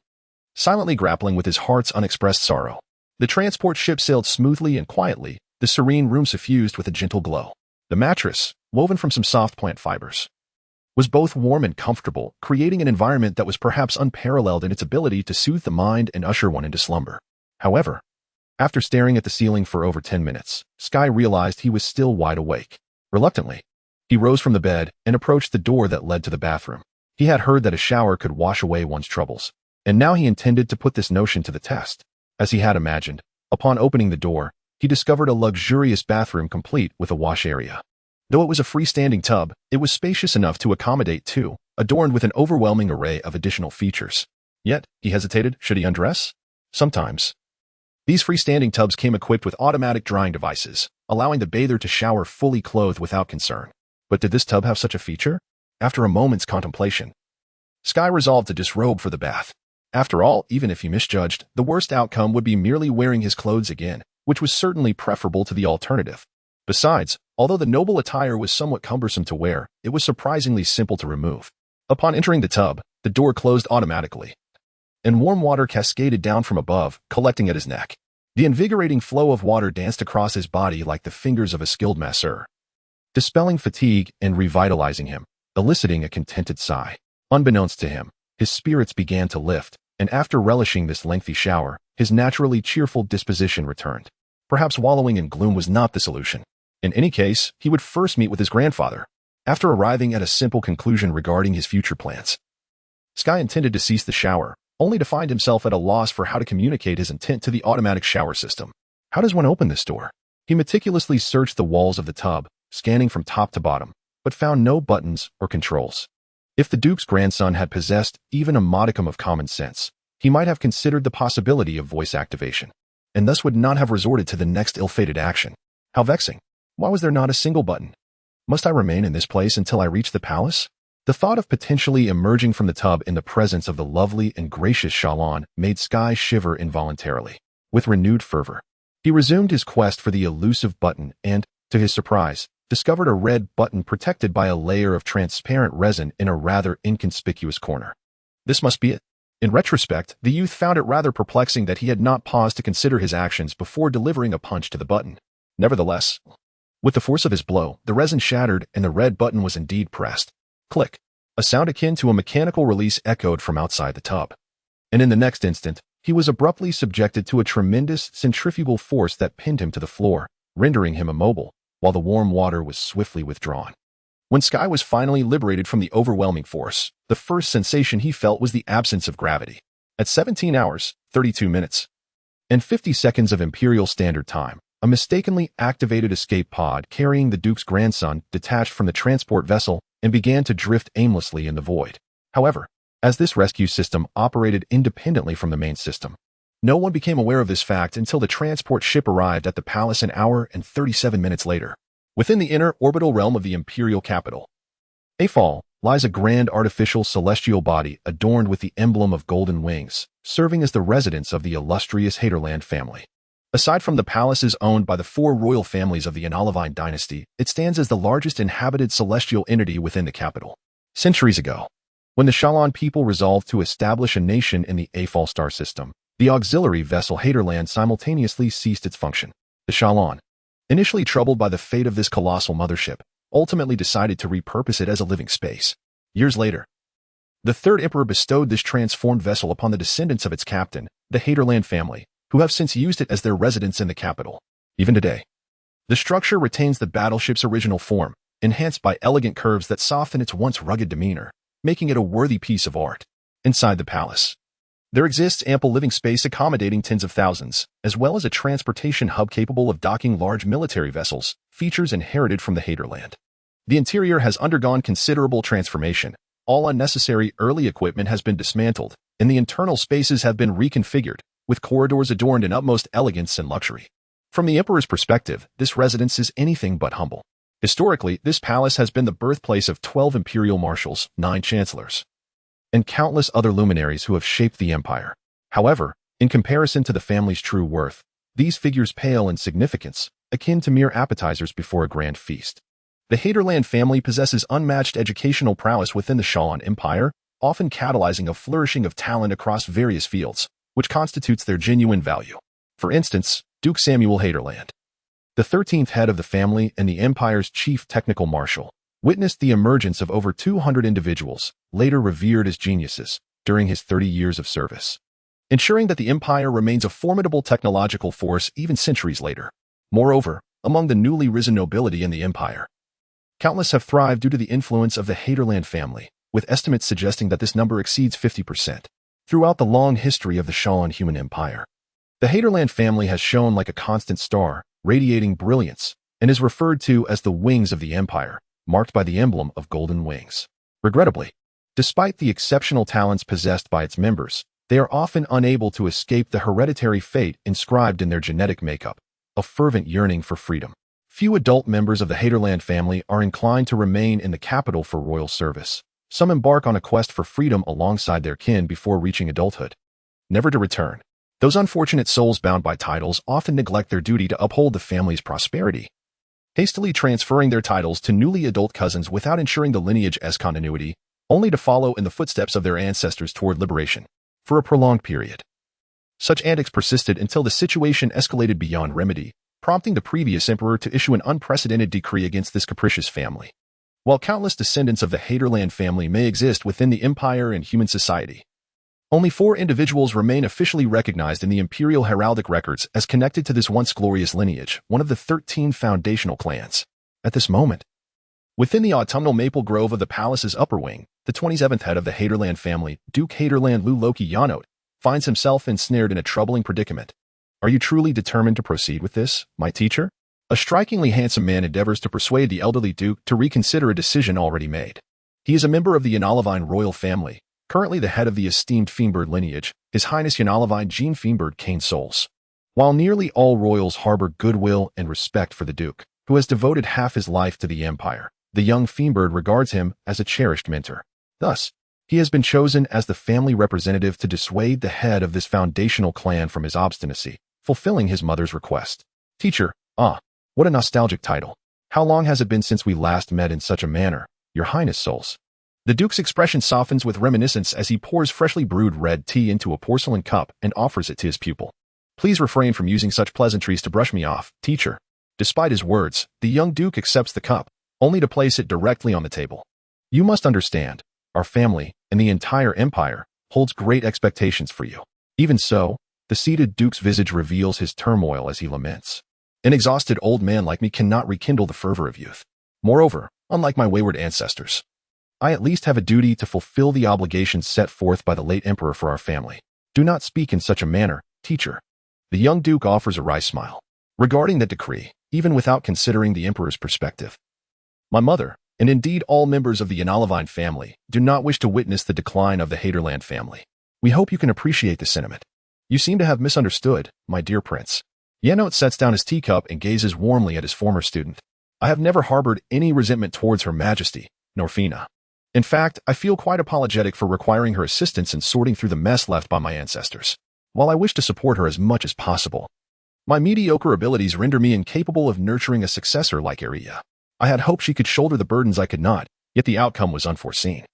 silently grappling with his heart's unexpressed sorrow. The transport ship sailed smoothly and quietly, the serene room suffused with a gentle glow. The mattress, woven from some soft plant fibers, was both warm and comfortable, creating an environment that was perhaps unparalleled in its ability to soothe the mind and usher one into slumber. However, after staring at the ceiling for over 10 minutes, Sky realized he was still wide awake. Reluctantly, he rose from the bed and approached the door that led to the bathroom. He had heard that a shower could wash away one's troubles, and now he intended to put this notion to the test. As he had imagined, upon opening the door, he discovered a luxurious bathroom complete with a wash area. Though it was a freestanding tub, it was spacious enough to accommodate two, adorned with an overwhelming array of additional features. Yet, he hesitated, should he undress? Sometimes, These freestanding tubs came equipped with automatic drying devices, allowing the bather to shower fully clothed without concern. But did this tub have such a feature? After a moment's contemplation, Sky resolved to disrobe for the bath. After all, even if he misjudged, the worst outcome would be merely wearing his clothes again, which was certainly preferable to the alternative. Besides, although the noble attire was somewhat cumbersome to wear, it was surprisingly simple to remove. Upon entering the tub, the door closed automatically, and warm water cascaded down from above, collecting at his neck. The invigorating flow of water danced across his body like the fingers of a skilled masseur, dispelling fatigue and revitalizing him, eliciting a contented sigh. Unbeknownst to him, his spirits began to lift, and after relishing this lengthy shower, his naturally cheerful disposition returned. Perhaps wallowing in gloom was not the solution. In any case, he would first meet with his grandfather. After arriving at a simple conclusion regarding his future plans, Sky intended to cease the shower, only to find himself at a loss for how to communicate his intent to the automatic shower system. How does one open this door? He meticulously searched the walls of the tub, scanning from top to bottom, but found no buttons or controls. If the Duke's grandson had possessed even a modicum of common sense, he might have considered the possibility of voice activation, and thus would not have resorted to the next ill-fated action. How vexing. Why was there not a single button? Must I remain in this place until I reach the palace? The thought of potentially emerging from the tub in the presence of the lovely and gracious Shalon made Sky shiver involuntarily. With renewed fervor, he resumed his quest for the elusive button and, to his surprise, discovered a red button protected by a layer of transparent resin in a rather inconspicuous corner. This must be it. In retrospect, the youth found it rather perplexing that he had not paused to consider his actions before delivering a punch to the button. Nevertheless, with the force of his blow, the resin shattered and the red button was indeed pressed. Click. A sound akin to a mechanical release echoed from outside the tub. And in the next instant, he was abruptly subjected to a tremendous centrifugal force that pinned him to the floor, rendering him immobile, while the warm water was swiftly withdrawn. When Sky was finally liberated from the overwhelming force, the first sensation he felt was the absence of gravity. At 17 hours, 32 minutes, and 50 seconds of Imperial Standard Time, a mistakenly activated escape pod carrying the Duke's grandson detached from the transport vessel and began to drift aimlessly in the void. However, as this rescue system operated independently from the main system, no one became aware of this fact until the transport ship arrived at the palace an hour and 37 minutes later. Within the inner orbital realm of the imperial capital, Aphal, lies a grand artificial celestial body adorned with the emblem of golden wings, serving as the residence of the illustrious Haderland family. Aside from the palaces owned by the four royal families of the Analavine dynasty, it stands as the largest inhabited celestial entity within the capital. Centuries ago, when the Shalon people resolved to establish a nation in the Aphal star system, the auxiliary vessel Haderland simultaneously ceased its function. The Shalon, initially troubled by the fate of this colossal mothership, ultimately decided to repurpose it as a living space. Years later, the third emperor bestowed this transformed vessel upon the descendants of its captain, the Haderland family, who have since used it as their residence in the capital. Even today, the structure retains the battleship's original form, enhanced by elegant curves that soften its once rugged demeanor, making it a worthy piece of art. Inside the palace, there exists ample living space accommodating tens of thousands, as well as a transportation hub capable of docking large military vessels, features inherited from the Haderland. The interior has undergone considerable transformation. All unnecessary early equipment has been dismantled, and the internal spaces have been reconfigured, with corridors adorned in utmost elegance and luxury. From the emperor's perspective, this residence is anything but humble. Historically, this palace has been the birthplace of 12 imperial marshals, 9 chancellors, and countless other luminaries who have shaped the empire. However, in comparison to the family's true worth, these figures pale in significance, akin to mere appetizers before a grand feast. The Haderland family possesses unmatched educational prowess within the Shalon Empire, often catalyzing a flourishing of talent across various fields, which constitutes their genuine value. For instance, Duke Samuel Haderland, the 13th head of the family and the empire's chief technical marshal, witnessed the emergence of over 200 individuals, later revered as geniuses, during his 30 years of service, ensuring that the empire remains a formidable technological force even centuries later. Moreover, among the newly risen nobility in the empire, countless have thrived due to the influence of the Haderland family, with estimates suggesting that this number exceeds 50%. Throughout the long history of the Shalon human empire, the Haderland family has shone like a constant star, radiating brilliance, and is referred to as the wings of the empire, marked by the emblem of golden wings. Regrettably, despite the exceptional talents possessed by its members, They are often unable to escape the hereditary fate inscribed in their genetic makeup, a fervent yearning for freedom. Few adult members of the Haderland family are inclined to remain in the capital for royal service. Some embark on a quest for freedom alongside their kin before reaching adulthood, never to return. Those unfortunate souls bound by titles often neglect their duty to uphold the family's prosperity, hastily transferring their titles to newly adult cousins without ensuring the lineage's continuity, only to follow in the footsteps of their ancestors toward liberation. For a prolonged period, such antics persisted until the situation escalated beyond remedy, prompting the previous emperor to issue an unprecedented decree against this capricious family. While countless descendants of the Haderland family may exist within the empire and human society, only 4 individuals remain officially recognized in the imperial heraldic records as connected to this once glorious lineage, one of the 13 foundational clans. At this moment, within the autumnal maple grove of the palace's upper wing, the 27th head of the Haderland family, Duke Haderland Lu Loki Yanot, finds himself ensnared in a troubling predicament. Are you truly determined to proceed with this, my teacher? A strikingly handsome man endeavors to persuade the elderly duke to reconsider a decision already made. He is a member of the Yanalivine royal family, currently the head of the esteemed Fienberg lineage, His Highness Yanalivine Jean Fienberg Kane Souls. While nearly all royals harbor goodwill and respect for the duke, who has devoted half his life to the empire, the young Fienberg regards him as a cherished mentor. Thus, he has been chosen as the family representative to dissuade the head of this foundational clan from his obstinacy, fulfilling his mother's request. Teacher, what a nostalgic title. How long has it been since we last met in such a manner, Your Highness Souls? The duke's expression softens with reminiscence as he pours freshly brewed red tea into a porcelain cup and offers it to his pupil. Please refrain from using such pleasantries to brush me off, teacher. Despite his words, the young duke accepts the cup, only to place it directly on the table. You must understand, our family, and the entire empire, holds great expectations for you. Even so, the seated duke's visage reveals his turmoil as he laments. An exhausted old man like me cannot rekindle the fervor of youth. Moreover, unlike my wayward ancestors, I at least have a duty to fulfill the obligations set forth by the late emperor for our family. Do not speak in such a manner, teacher. The young duke offers a wry smile. Regarding the decree, even without considering the emperor's perspective, my mother, and indeed all members of the Yanalivine family, do not wish to witness the decline of the Haderland family. We hope you can appreciate the sentiment. You seem to have misunderstood, my dear prince. Yanot sets down his teacup and gazes warmly at his former student. I have never harbored any resentment towards Her Majesty, Norfina. In fact, I feel quite apologetic for requiring her assistance in sorting through the mess left by my ancestors. While I wish to support her as much as possible, my mediocre abilities render me incapable of nurturing a successor like Aria. I had hoped she could shoulder the burdens I could not, yet the outcome was unforeseen.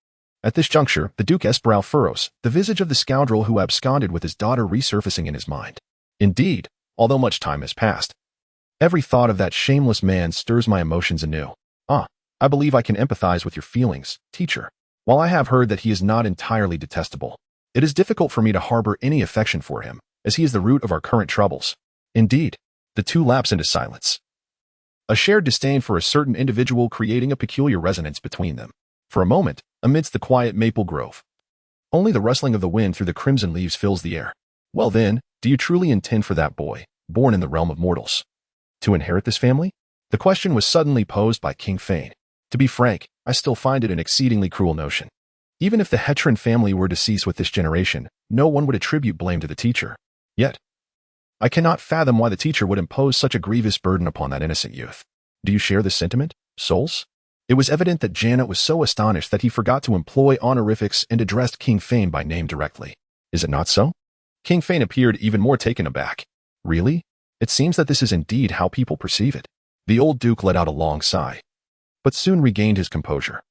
At this juncture, the duke's brow furrows, the visage of the scoundrel who absconded with his daughter resurfacing in his mind. Indeed, although much time has passed, every thought of that shameless man stirs my emotions anew. I believe I can empathize with your feelings, teacher. While I have heard that he is not entirely detestable, it is difficult for me to harbor any affection for him, as he is the root of our current troubles. Indeed, the two lapse into silence, a shared disdain for a certain individual creating a peculiar resonance between them. For a moment, amidst the quiet maple grove, only the rustling of the wind through the crimson leaves fills the air. Well then, do you truly intend for that boy, born in the realm of mortals, to inherit this family? The question was suddenly posed by King Fane. To be frank, I still find it an exceedingly cruel notion. Even if the Hetran family were to cease with this generation, no one would attribute blame to the teacher. Yet, I cannot fathom why the teacher would impose such a grievous burden upon that innocent youth. Do you share this sentiment, Souls? It was evident that Janet was so astonished that he forgot to employ honorifics and addressed King Fane by name directly. Is it not so? King Fane appeared even more taken aback. Really? It seems that this is indeed how people perceive it. The old duke let out a long sigh, but soon regained his composure.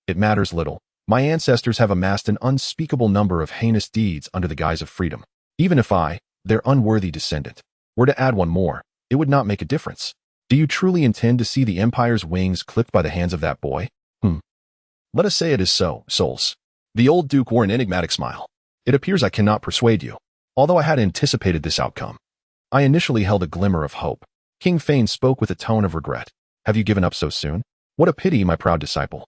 It matters little. My ancestors have amassed an unspeakable number of heinous deeds under the guise of freedom. Even if I, their unworthy descendant, were to add one more, it would not make a difference. Do you truly intend to see the empire's wings clipped by the hands of that boy? Let us say it is so, Souls. The old duke wore an enigmatic smile. It appears I cannot persuade you. Although I had anticipated this outcome, I initially held a glimmer of hope. King Fane spoke with a tone of regret. Have you given up so soon? What a pity, my proud disciple.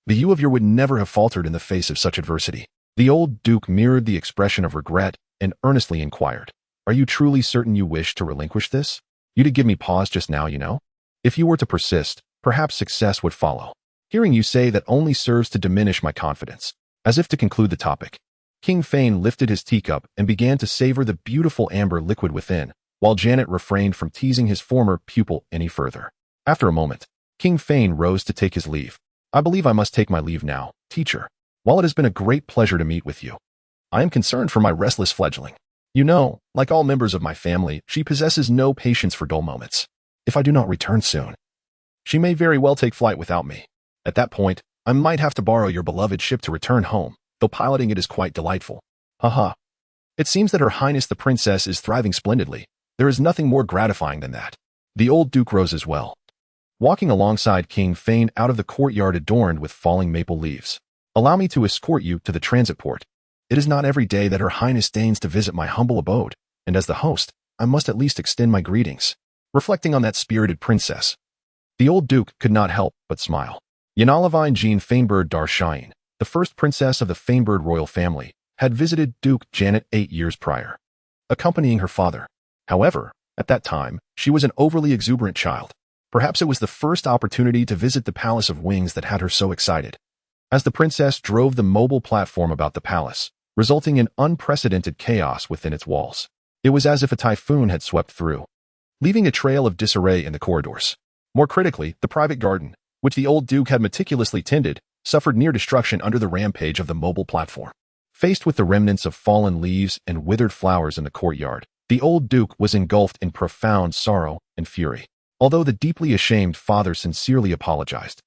The you of yore would never have faltered in the face of such adversity. The old duke mirrored the expression of regret and earnestly inquired, Are you truly certain you wish to relinquish this? You did give me pause just now, you know. If you were to persist, perhaps success would follow. Hearing you say that only serves to diminish my confidence. As if to conclude the topic, King Fane lifted his teacup and began to savor the beautiful amber liquid within, while Janet refrained from teasing his former pupil any further. After a moment, King Fane rose to take his leave. I believe I must take my leave now, teacher. While it has been a great pleasure to meet with you, I am concerned for my restless fledgling. You know, like all members of my family, she possesses no patience for dull moments. If I do not return soon, she may very well take flight without me. At that point, I might have to borrow your beloved ship to return home, though piloting it is quite delightful. Haha. It seems that Her Highness the Princess is thriving splendidly. There is nothing more gratifying than that. The old Duke rose as well, walking alongside King Fane out of the courtyard adorned with falling maple leaves. Allow me to escort you to the transit port. It is not every day that Her Highness deigns to visit my humble abode, and as the host, I must at least extend my greetings. Reflecting on that spirited princess, the old Duke could not help but smile. Yanalavine Jean Fanebird Darshain, the first princess of the Fanebird royal family, had visited Duke Janet 8 years prior, accompanying her father. However, at that time, she was an overly exuberant child. Perhaps it was the first opportunity to visit the Palace of Wings that had her so excited. As the princess drove the mobile platform about the palace, resulting in unprecedented chaos within its walls, it was as if a typhoon had swept through, leaving a trail of disarray in the corridors. More critically, the private garden, which the old Duke had meticulously tended, suffered near destruction under the rampage of the mobile platform. Faced with the remnants of fallen leaves and withered flowers in the courtyard, the old Duke was engulfed in profound sorrow and fury, although the deeply ashamed father sincerely apologized,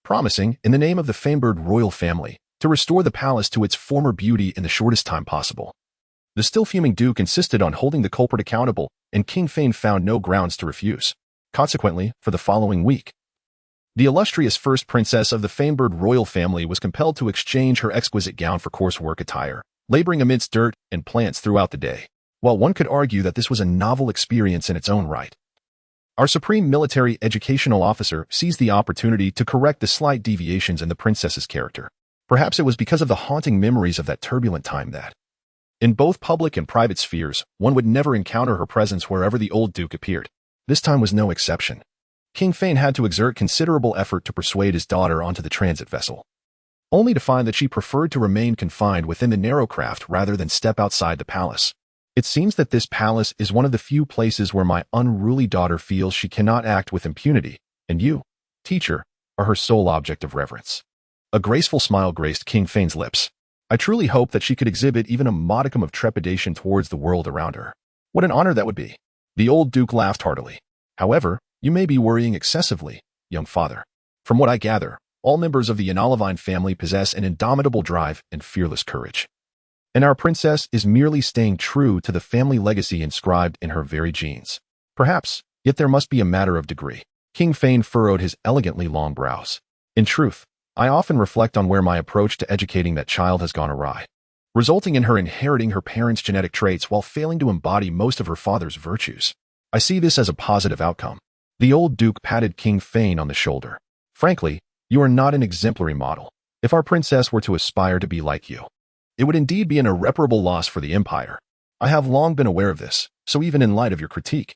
promising, in the name of the Fanebird royal family, to restore the palace to its former beauty in the shortest time possible. The still fuming Duke insisted on holding the culprit accountable, and King Fane found no grounds to refuse. Consequently, for the following week, the illustrious first princess of the Fanebird royal family was compelled to exchange her exquisite gown for coarse work attire, laboring amidst dirt and plants throughout the day. While one could argue that this was a novel experience in its own right, our supreme military educational officer seized the opportunity to correct the slight deviations in the princess's character. Perhaps it was because of the haunting memories of that turbulent time that, in both public and private spheres, one would never encounter her presence wherever the old Duke appeared. This time was no exception. King Fane had to exert considerable effort to persuade his daughter onto the transit vessel, only to find that she preferred to remain confined within the narrow craft rather than step outside the palace. It seems that this palace is one of the few places where my unruly daughter feels she cannot act with impunity, and you, teacher, are her sole object of reverence. A graceful smile graced King Fane's lips. I truly hope that she could exhibit even a modicum of trepidation towards the world around her. What an honor that would be. The old Duke laughed heartily. However, you may be worrying excessively, young father. From what I gather, all members of the Yanalavine family possess an indomitable drive and fearless courage. And our princess is merely staying true to the family legacy inscribed in her very genes. Perhaps, yet there must be a matter of degree. King Fane furrowed his elegantly long brows. In truth, I often reflect on where my approach to educating that child has gone awry, resulting in her inheriting her parents' genetic traits while failing to embody most of her father's virtues. I see this as a positive outcome. The old Duke patted King Fane on the shoulder. Frankly, you are not an exemplary model. If our princess were to aspire to be like you, it would indeed be an irreparable loss for the empire. I have long been aware of this, so even in light of your critique,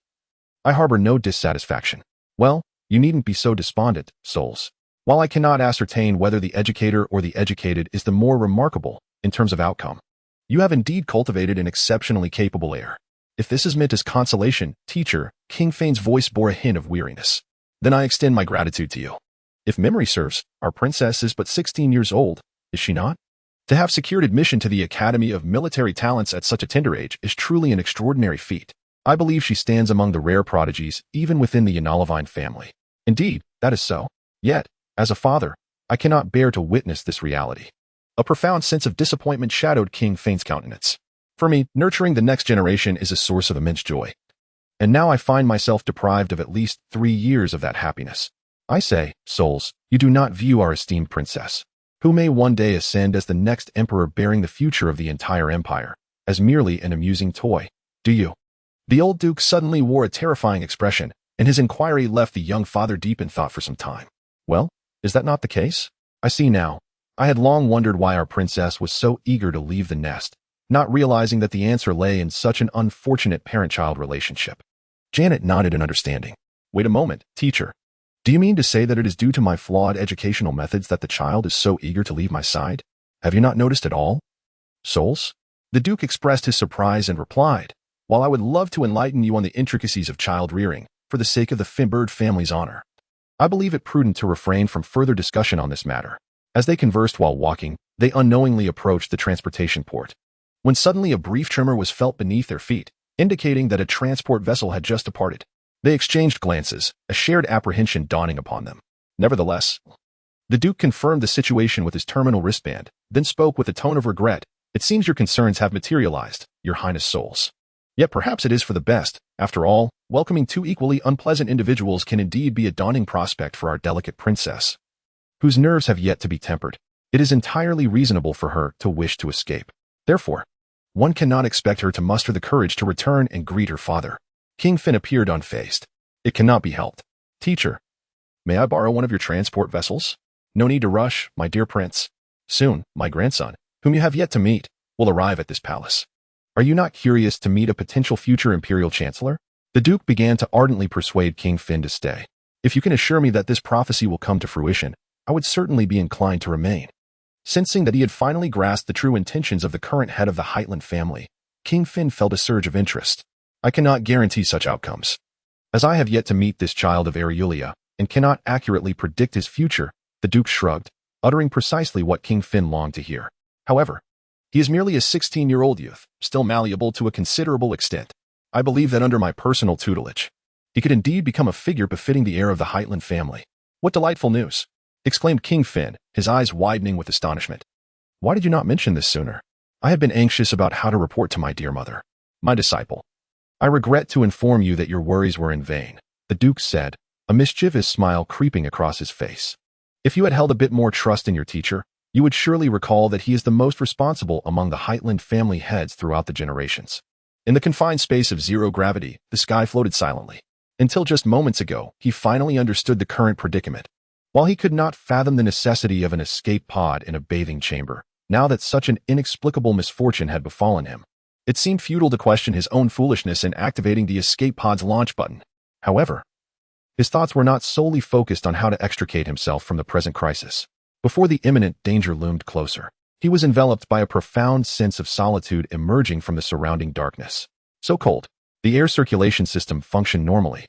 I harbor no dissatisfaction. Well, you needn't be so despondent, souls. While I cannot ascertain whether the educator or the educated is the more remarkable in terms of outcome, you have indeed cultivated an exceptionally capable heir. If this is meant as consolation, teacher, King Fane's voice bore a hint of weariness, then I extend my gratitude to you. If memory serves, our princess is but 16 years old, is she not? To have secured admission to the Academy of Military Talents at such a tender age is truly an extraordinary feat. I believe she stands among the rare prodigies even within the Yanalavine family. Indeed, that is so. Yet, as a father, I cannot bear to witness this reality. A profound sense of disappointment shadowed King Fane's countenance. For me, nurturing the next generation is a source of immense joy. And now I find myself deprived of at least 3 years of that happiness. I say, souls, you do not view our esteemed princess, who may one day ascend as the next emperor bearing the future of the entire empire, as merely an amusing toy, do you? The old Duke suddenly wore a terrifying expression, and his inquiry left the young father deep in thought for some time. Well, is that not the case? I see now. I had long wondered why our princess was so eager to leave the nest, not realizing that the answer lay in such an unfortunate parent-child relationship. Janet nodded in understanding. Wait a moment, teacher. Do you mean to say that it is due to my flawed educational methods that the child is so eager to leave my side? Have you not noticed at all? Souls? The Duke expressed his surprise and replied, "While I would love to enlighten you on the intricacies of child rearing, for the sake of the Finbird family's honor, I believe it prudent to refrain from further discussion on this matter." As they conversed while walking, they unknowingly approached the transportation port, when suddenly a brief tremor was felt beneath their feet, indicating that a transport vessel had just departed. They exchanged glances, a shared apprehension dawning upon them. Nevertheless, the Duke confirmed the situation with his terminal wristband, then spoke with a tone of regret. "It seems your concerns have materialized, Your Highness Souls. Yet perhaps it is for the best. After all, welcoming two equally unpleasant individuals can indeed be a daunting prospect for our delicate princess, whose nerves have yet to be tempered. It is entirely reasonable for her to wish to escape. Therefore, one cannot expect her to muster the courage to return and greet her father." King Fin appeared unfazed. "It cannot be helped. Teacher, may I borrow one of your transport vessels? No need to rush, my dear prince. Soon, my grandson, whom you have yet to meet, will arrive at this palace. Are you not curious to meet a potential future imperial chancellor?" The Duke began to ardently persuade King Fin to stay. "If you can assure me that this prophecy will come to fruition, I would certainly be inclined to remain." Sensing that he had finally grasped the true intentions of the current head of the Heitland family, King Fin felt a surge of interest. "I cannot guarantee such outcomes, as I have yet to meet this child of Ariulia, and cannot accurately predict his future." The Duke shrugged, uttering precisely what King Fin longed to hear. "However, he is merely a 16-year-old youth, still malleable to a considerable extent. I believe that under my personal tutelage, he could indeed become a figure befitting the heir of the Heitland family." "What delightful news!" exclaimed King Fin, his eyes widening with astonishment. "Why did you not mention this sooner? I have been anxious about how to report to my dear mother." "My disciple, I regret to inform you that your worries were in vain," the Duke said, a mischievous smile creeping across his face. "If you had held a bit more trust in your teacher, you would surely recall that he is the most responsible among the Heitland family heads throughout the generations." In the confined space of zero gravity, the sky floated silently. Until just moments ago, he finally understood the current predicament. While he could not fathom the necessity of an escape pod in a bathing chamber, now that such an inexplicable misfortune had befallen him, it seemed futile to question his own foolishness in activating the escape pod's launch button. However, his thoughts were not solely focused on how to extricate himself from the present crisis. Before the imminent danger loomed closer, he was enveloped by a profound sense of solitude emerging from the surrounding darkness. So cold, the air circulation system functioned normally,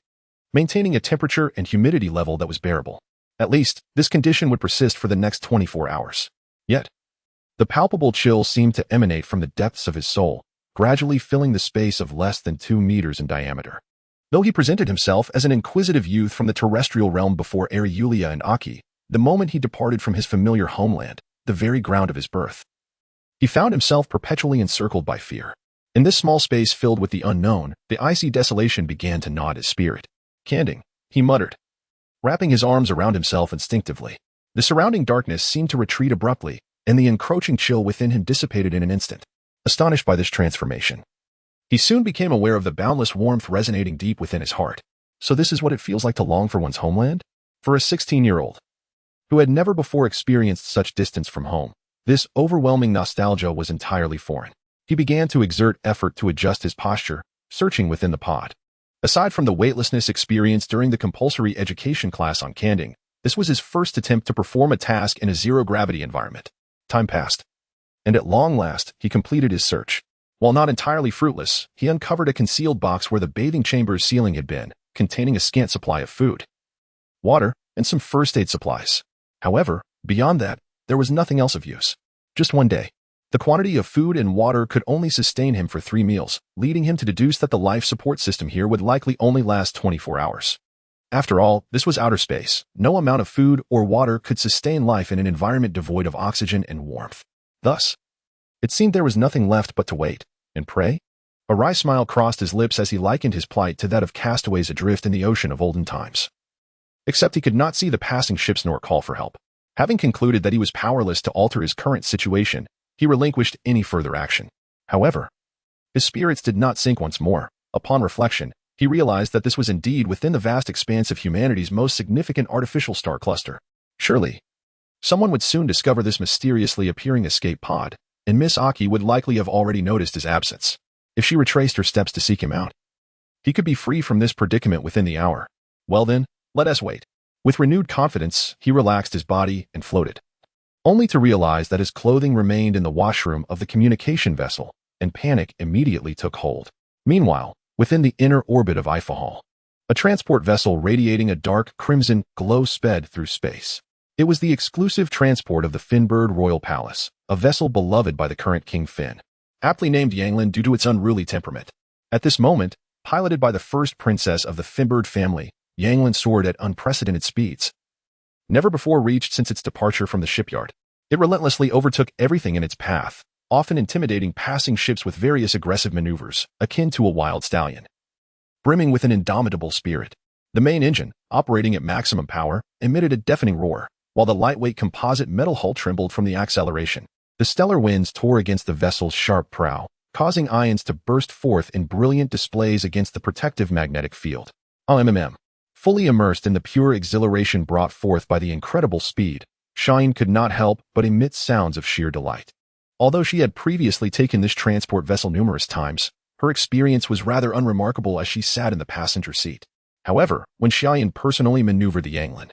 maintaining a temperature and humidity level that was bearable. At least, this condition would persist for the next 24 hours. Yet, the palpable chill seemed to emanate from the depths of his soul, gradually filling the space of less than 2 meters in diameter. Though he presented himself as an inquisitive youth from the terrestrial realm before Ariulia and Aki, the moment he departed from his familiar homeland, the very ground of his birth, he found himself perpetually encircled by fear. In this small space filled with the unknown, the icy desolation began to gnaw at his spirit. "Canding," he muttered, wrapping his arms around himself instinctively. The surrounding darkness seemed to retreat abruptly, and the encroaching chill within him dissipated in an instant. Astonished by this transformation, he soon became aware of the boundless warmth resonating deep within his heart. So this is what it feels like to long for one's homeland? For a 16-year-old, who had never before experienced such distance from home, this overwhelming nostalgia was entirely foreign. He began to exert effort to adjust his posture, searching within the pod. Aside from the weightlessness experienced during the compulsory education class on Canding, this was his first attempt to perform a task in a zero-gravity environment. Time passed, and at long last, he completed his search. While not entirely fruitless, he uncovered a concealed box where the bathing chamber's ceiling had been, containing a scant supply of food, water, and some first aid supplies. However, beyond that, there was nothing else of use. Just one day, the quantity of food and water could only sustain him for 3 meals, leading him to deduce that the life support system here would likely only last 24 hours. After all, this was outer space. No amount of food or water could sustain life in an environment devoid of oxygen and warmth. Thus, it seemed there was nothing left but to wait and pray. A wry smile crossed his lips as he likened his plight to that of castaways adrift in the ocean of olden times. Except he could not see the passing ships nor call for help. Having concluded that he was powerless to alter his current situation, he relinquished any further action. However, his spirits did not sink once more. Upon reflection, he realized that this was indeed within the vast expanse of humanity's most significant artificial star cluster. Surely, someone would soon discover this mysteriously appearing escape pod, and Miss Aki would likely have already noticed his absence. If she retraced her steps to seek him out, he could be free from this predicament within the hour. Well then, let us wait. With renewed confidence, he relaxed his body and floated, only to realize that his clothing remained in the washroom of the communication vessel, and panic immediately took hold. Meanwhile, within the inner orbit of Ifahal, a transport vessel radiating a dark crimson glow sped through space. It was the exclusive transport of the Finbird Royal Palace, a vessel beloved by the current King Fin, aptly named Yanglan due to its unruly temperament. At this moment, piloted by the first princess of the Finbird family, Yanglan soared at unprecedented speeds. Never before reached since its departure from the shipyard, it relentlessly overtook everything in its path, often intimidating passing ships with various aggressive maneuvers, akin to a wild stallion. Brimming with an indomitable spirit, the main engine, operating at maximum power, emitted a deafening roar, while the lightweight composite metal hull trembled from the acceleration. The stellar winds tore against the vessel's sharp prow, causing ions to burst forth in brilliant displays against the protective magnetic field. Fully immersed in the pure exhilaration brought forth by the incredible speed, Shine could not help but emit sounds of sheer delight. Although she had previously taken this transport vessel numerous times, her experience was rather unremarkable as she sat in the passenger seat. However, when Xiaoyan personally maneuvered the Yanglan,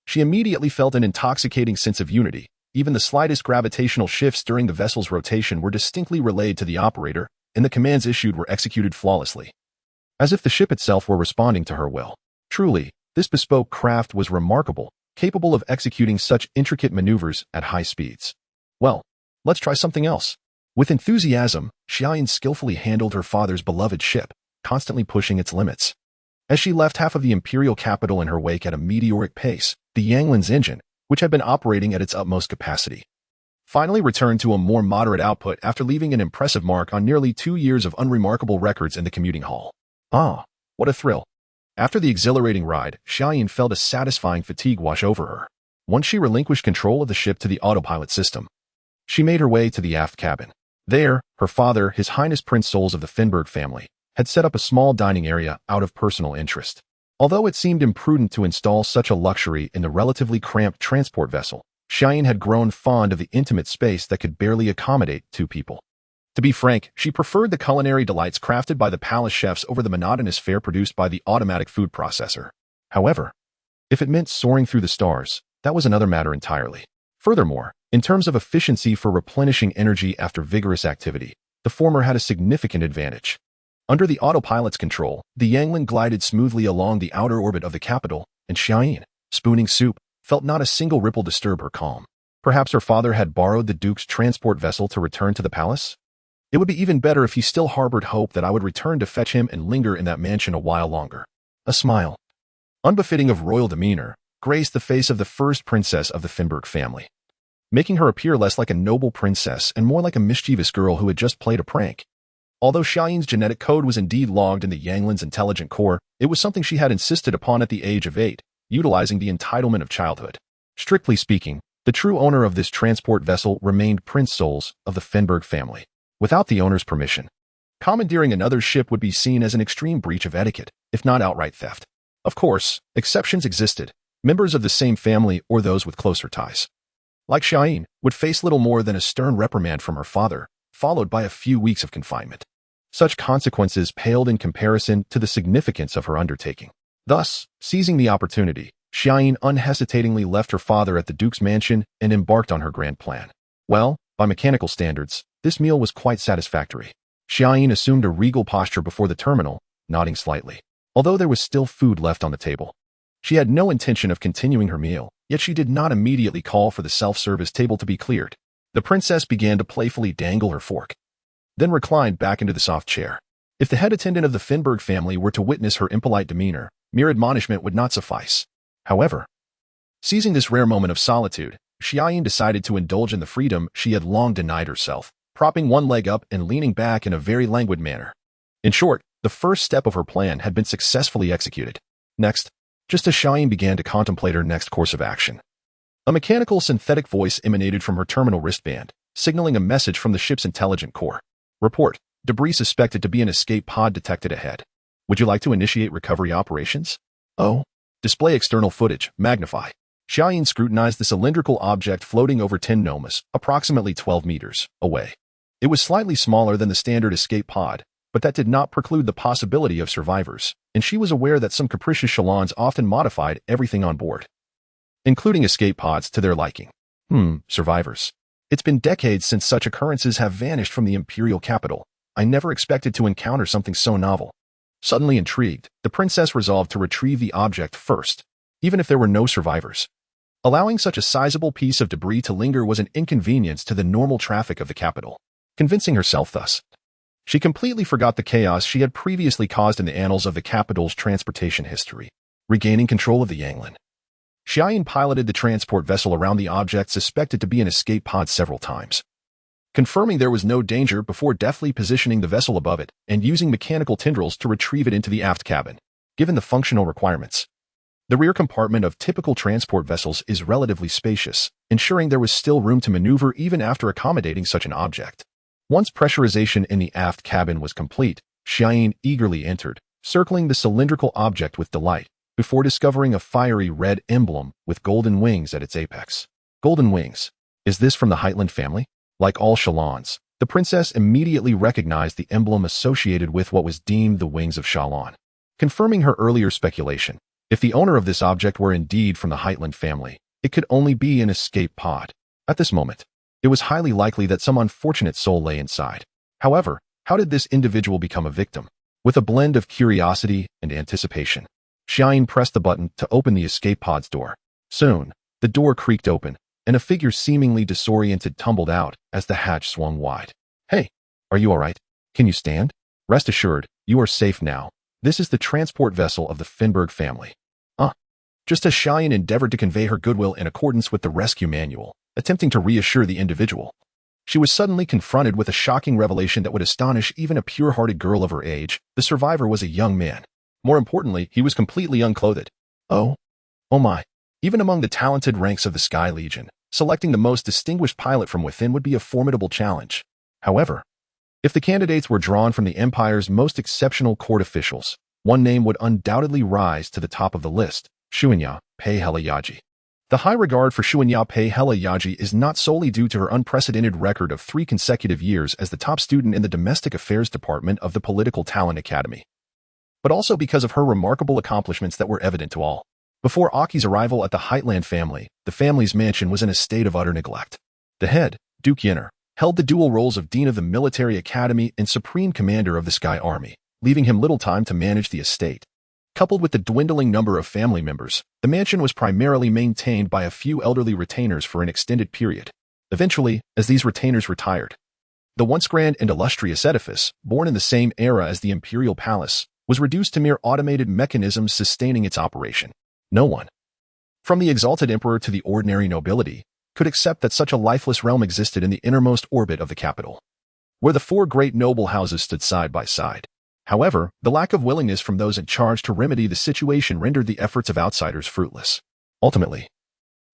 she immediately felt an intoxicating sense of unity. Even the slightest gravitational shifts during the vessel's rotation were distinctly relayed to the operator, and the commands issued were executed flawlessly, as if the ship itself were responding to her will. Truly, this bespoke craft was remarkable, capable of executing such intricate maneuvers at high speeds. Well, let's try something else. With enthusiasm, Xiaoyan skillfully handled her father's beloved ship, constantly pushing its limits. As she left half of the imperial capital in her wake at a meteoric pace, the Yanglan's engine, which had been operating at its utmost capacity, finally returned to a more moderate output after leaving an impressive mark on nearly 2 years of unremarkable records in the commuting hall. Ah, what a thrill. After the exhilarating ride, Xiaoyan felt a satisfying fatigue wash over her. Once she relinquished control of the ship to the autopilot system, she made her way to the aft cabin. There, her father, His Highness Prince Souls of the Finbird family, had set up a small dining area out of personal interest. Although it seemed imprudent to install such a luxury in the relatively cramped transport vessel, Xiaoyan had grown fond of the intimate space that could barely accommodate 2 people. To be frank, she preferred the culinary delights crafted by the palace chefs over the monotonous fare produced by the automatic food processor. However, if it meant soaring through the stars, that was another matter entirely. Furthermore, in terms of efficiency for replenishing energy after vigorous activity, the former had a significant advantage. Under the autopilot's control, the Yanglan glided smoothly along the outer orbit of the capital, and Xiaoyan, spooning soup, felt not a single ripple disturb her calm. Perhaps her father had borrowed the Duke's transport vessel to return to the palace? It would be even better if he still harbored hope that I would return to fetch him and linger in that mansion a while longer. A smile, unbefitting of royal demeanor, graced the face of the first princess of the Finbird family, making her appear less like a noble princess and more like a mischievous girl who had just played a prank. Although Xiaoyan's genetic code was indeed logged in the Yanglan's intelligent core, it was something she had insisted upon at the age of 8, utilizing the entitlement of childhood. Strictly speaking, the true owner of this transport vessel remained Prince Souls of the Finbird family. Without the owner's permission, commandeering another ship would be seen as an extreme breach of etiquette, if not outright theft. Of course, exceptions existed. Members of the same family or those with closer ties, like Xiaoyan, would face little more than a stern reprimand from her father, followed by a few weeks of confinement. Such consequences paled in comparison to the significance of her undertaking. Thus, seizing the opportunity, Xiaoyan unhesitatingly left her father at the Duke's mansion and embarked on her grand plan. Well, by mechanical standards, this meal was quite satisfactory. Xiaoyan assumed a regal posture before the terminal, nodding slightly. Although there was still food left on the table, she had no intention of continuing her meal, yet she did not immediately call for the self-service table to be cleared. The princess began to playfully dangle her fork, then reclined back into the soft chair. If the head attendant of the Finbird family were to witness her impolite demeanor, mere admonishment would not suffice. However, seizing this rare moment of solitude, Xiaoyan decided to indulge in the freedom she had long denied herself, propping one leg up and leaning back in a very languid manner. In short, the first step of her plan had been successfully executed. Next, just as Xiaoyan began to contemplate her next course of action, a mechanical synthetic voice emanated from her terminal wristband, signaling a message from the ship's intelligent core. Report, debris suspected to be an escape pod detected ahead. Would you like to initiate recovery operations? Oh. Display external footage, magnify. Xiaoyan scrutinized the cylindrical object floating over 10 nomas, approximately 12 meters, away. It was slightly smaller than the standard escape pod, but that did not preclude the possibility of survivors, and she was aware that some capricious Shalons often modified everything on board, including escape pods to their liking. Survivors. It's been decades since such occurrences have vanished from the imperial capital. I never expected to encounter something so novel. Suddenly intrigued, the princess resolved to retrieve the object first, even if there were no survivors. Allowing such a sizable piece of debris to linger was an inconvenience to the normal traffic of the capital. Convincing herself thus, she completely forgot the chaos she had previously caused in the annals of the capital's transportation history. Regaining control of the Yanglan, Xiaoyin piloted the transport vessel around the object suspected to be an escape pod several times, confirming there was no danger before deftly positioning the vessel above it and using mechanical tendrils to retrieve it into the aft cabin. Given the functional requirements, the rear compartment of typical transport vessels is relatively spacious, ensuring there was still room to maneuver even after accommodating such an object. Once pressurization in the aft cabin was complete, Xiaoyin eagerly entered, circling the cylindrical object with delight, before discovering a fiery red emblem with golden wings at its apex. Golden wings. Is this from the Heitland family? Like all Shalons, the princess immediately recognized the emblem associated with what was deemed the wings of Shalon. Confirming her earlier speculation, if the owner of this object were indeed from the Heitland family, it could only be an escape pod. At this moment, it was highly likely that some unfortunate soul lay inside. However, how did this individual become a victim? With a blend of curiosity and anticipation, Xiaoyin pressed the button to open the escape pod's door. Soon, the door creaked open, and a figure seemingly disoriented tumbled out as the hatch swung wide. Hey, are you all right? Can you stand? Rest assured, you are safe now. This is the transport vessel of the Finberg family. Just as Xiaoyin endeavored to convey her goodwill in accordance with the rescue manual, attempting to reassure the individual, she was suddenly confronted with a shocking revelation that would astonish even a pure-hearted girl of her age. The survivor was a young man. More importantly, he was completely unclothed. Oh my. Even among the talented ranks of the Sky Legion, selecting the most distinguished pilot from within would be a formidable challenge. However, if the candidates were drawn from the Empire's most exceptional court officials, one name would undoubtedly rise to the top of the list: Xuanya Pei Helayaji. The high regard for Xuanya Pei Helayaji is not solely due to her unprecedented record of 3 consecutive years as the top student in the Domestic Affairs Department of the Political Talent Academy, but also because of her remarkable accomplishments that were evident to all. Before Aki's arrival at the Heitland family, the family's mansion was in a state of utter neglect. The head, Duke Yenner, held the dual roles of Dean of the Military Academy and Supreme Commander of the Sky Army, leaving him little time to manage the estate. Coupled with the dwindling number of family members, the mansion was primarily maintained by a few elderly retainers for an extended period. Eventually, as these retainers retired, the once grand and illustrious edifice, born in the same era as the Imperial Palace, was reduced to mere automated mechanisms sustaining its operation. No one, from the exalted emperor to the ordinary nobility, could accept that such a lifeless realm existed in the innermost orbit of the capital, where the 4 great noble houses stood side by side. However, the lack of willingness from those in charge to remedy the situation rendered the efforts of outsiders fruitless. Ultimately,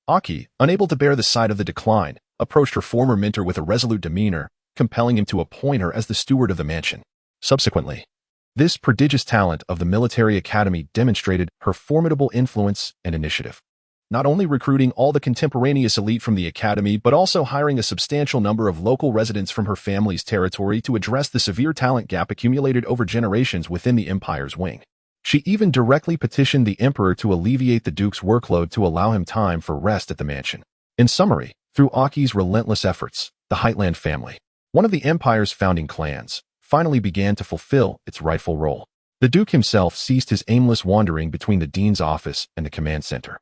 Aki, unable to bear the sight of the decline, approached her former mentor with a resolute demeanor, compelling him to appoint her as the steward of the mansion. Subsequently, this prodigious talent of the military academy demonstrated her formidable influence and initiative, not only recruiting all the contemporaneous elite from the academy but also hiring a substantial number of local residents from her family's territory to address the severe talent gap accumulated over generations within the Empire's wing. She even directly petitioned the emperor to alleviate the duke's workload to allow him time for rest at the mansion. In summary, through Aki's relentless efforts, the Heitland family, one of the Empire's founding clans, finally began to fulfill its rightful role. The duke himself ceased his aimless wandering between the dean's office and the command center,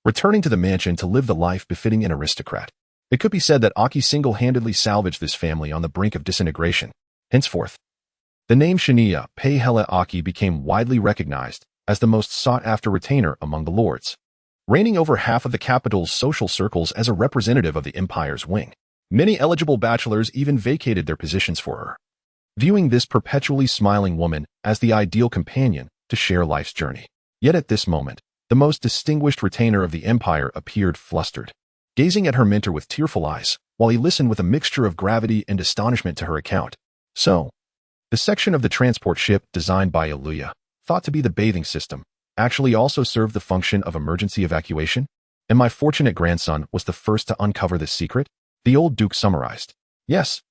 returning to the mansion to live the life befitting an aristocrat. It could be said that Aki single-handedly salvaged this family on the brink of disintegration. Henceforth, the name Xuanya Pei Hela Aki became widely recognized as the most sought-after retainer among the lords, reigning over half of the capital's social circles as a representative of the Empire's wing. Many eligible bachelors even vacated their positions for her, viewing this perpetually smiling woman as the ideal companion to share life's journey. Yet at this moment, the most distinguished retainer of the Empire appeared flustered, gazing at her mentor with tearful eyes, while he listened with a mixture of gravity and astonishment to her account. So, the section of the transport ship designed by Iluya, thought to be the bathing system, actually also served the function of emergency evacuation? And my fortunate grandson was the first to uncover this secret? The old duke summarized. Yes,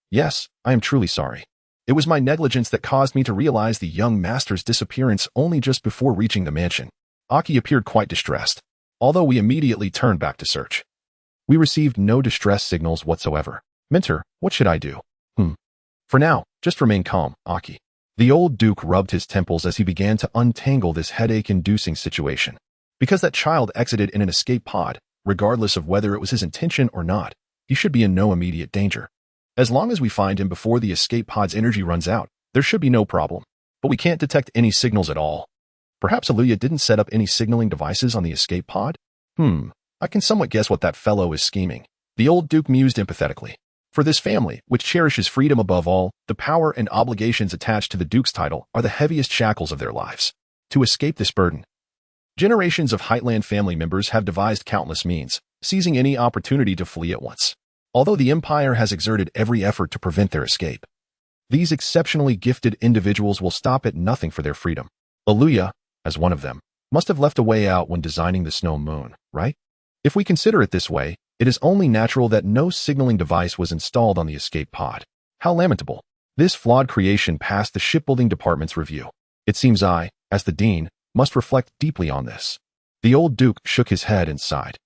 I am truly sorry. It was my negligence that caused me to realize the young master's disappearance only just before reaching the mansion. Aki appeared quite distressed, although we immediately turned back to search. We received no distress signals whatsoever. Mentor, what should I do? For now, just remain calm, Aki. The old Duke rubbed his temples as he began to untangle this headache-inducing situation. Because that child exited in an escape pod, regardless of whether it was his intention or not, he should be in no immediate danger. As long as we find him before the escape pod's energy runs out, there should be no problem. But we can't detect any signals at all. Perhaps Aluya didn't set up any signaling devices on the escape pod? I can somewhat guess what that fellow is scheming. The old Duke mused empathetically. For this family, which cherishes freedom above all, the power and obligations attached to the Duke's title are the heaviest shackles of their lives. To escape this burden, generations of Heightland family members have devised countless means, seizing any opportunity to flee at once. Although the Empire has exerted every effort to prevent their escape, these exceptionally gifted individuals will stop at nothing for their freedom. Aluya, as one of them, must have left a way out when designing the Snow Moon, right? If we consider it this way, it is only natural that no signaling device was installed on the escape pod. How lamentable. This flawed creation passed the shipbuilding department's review. It seems I, as the dean, must reflect deeply on this. The old Duke shook his head and sighed,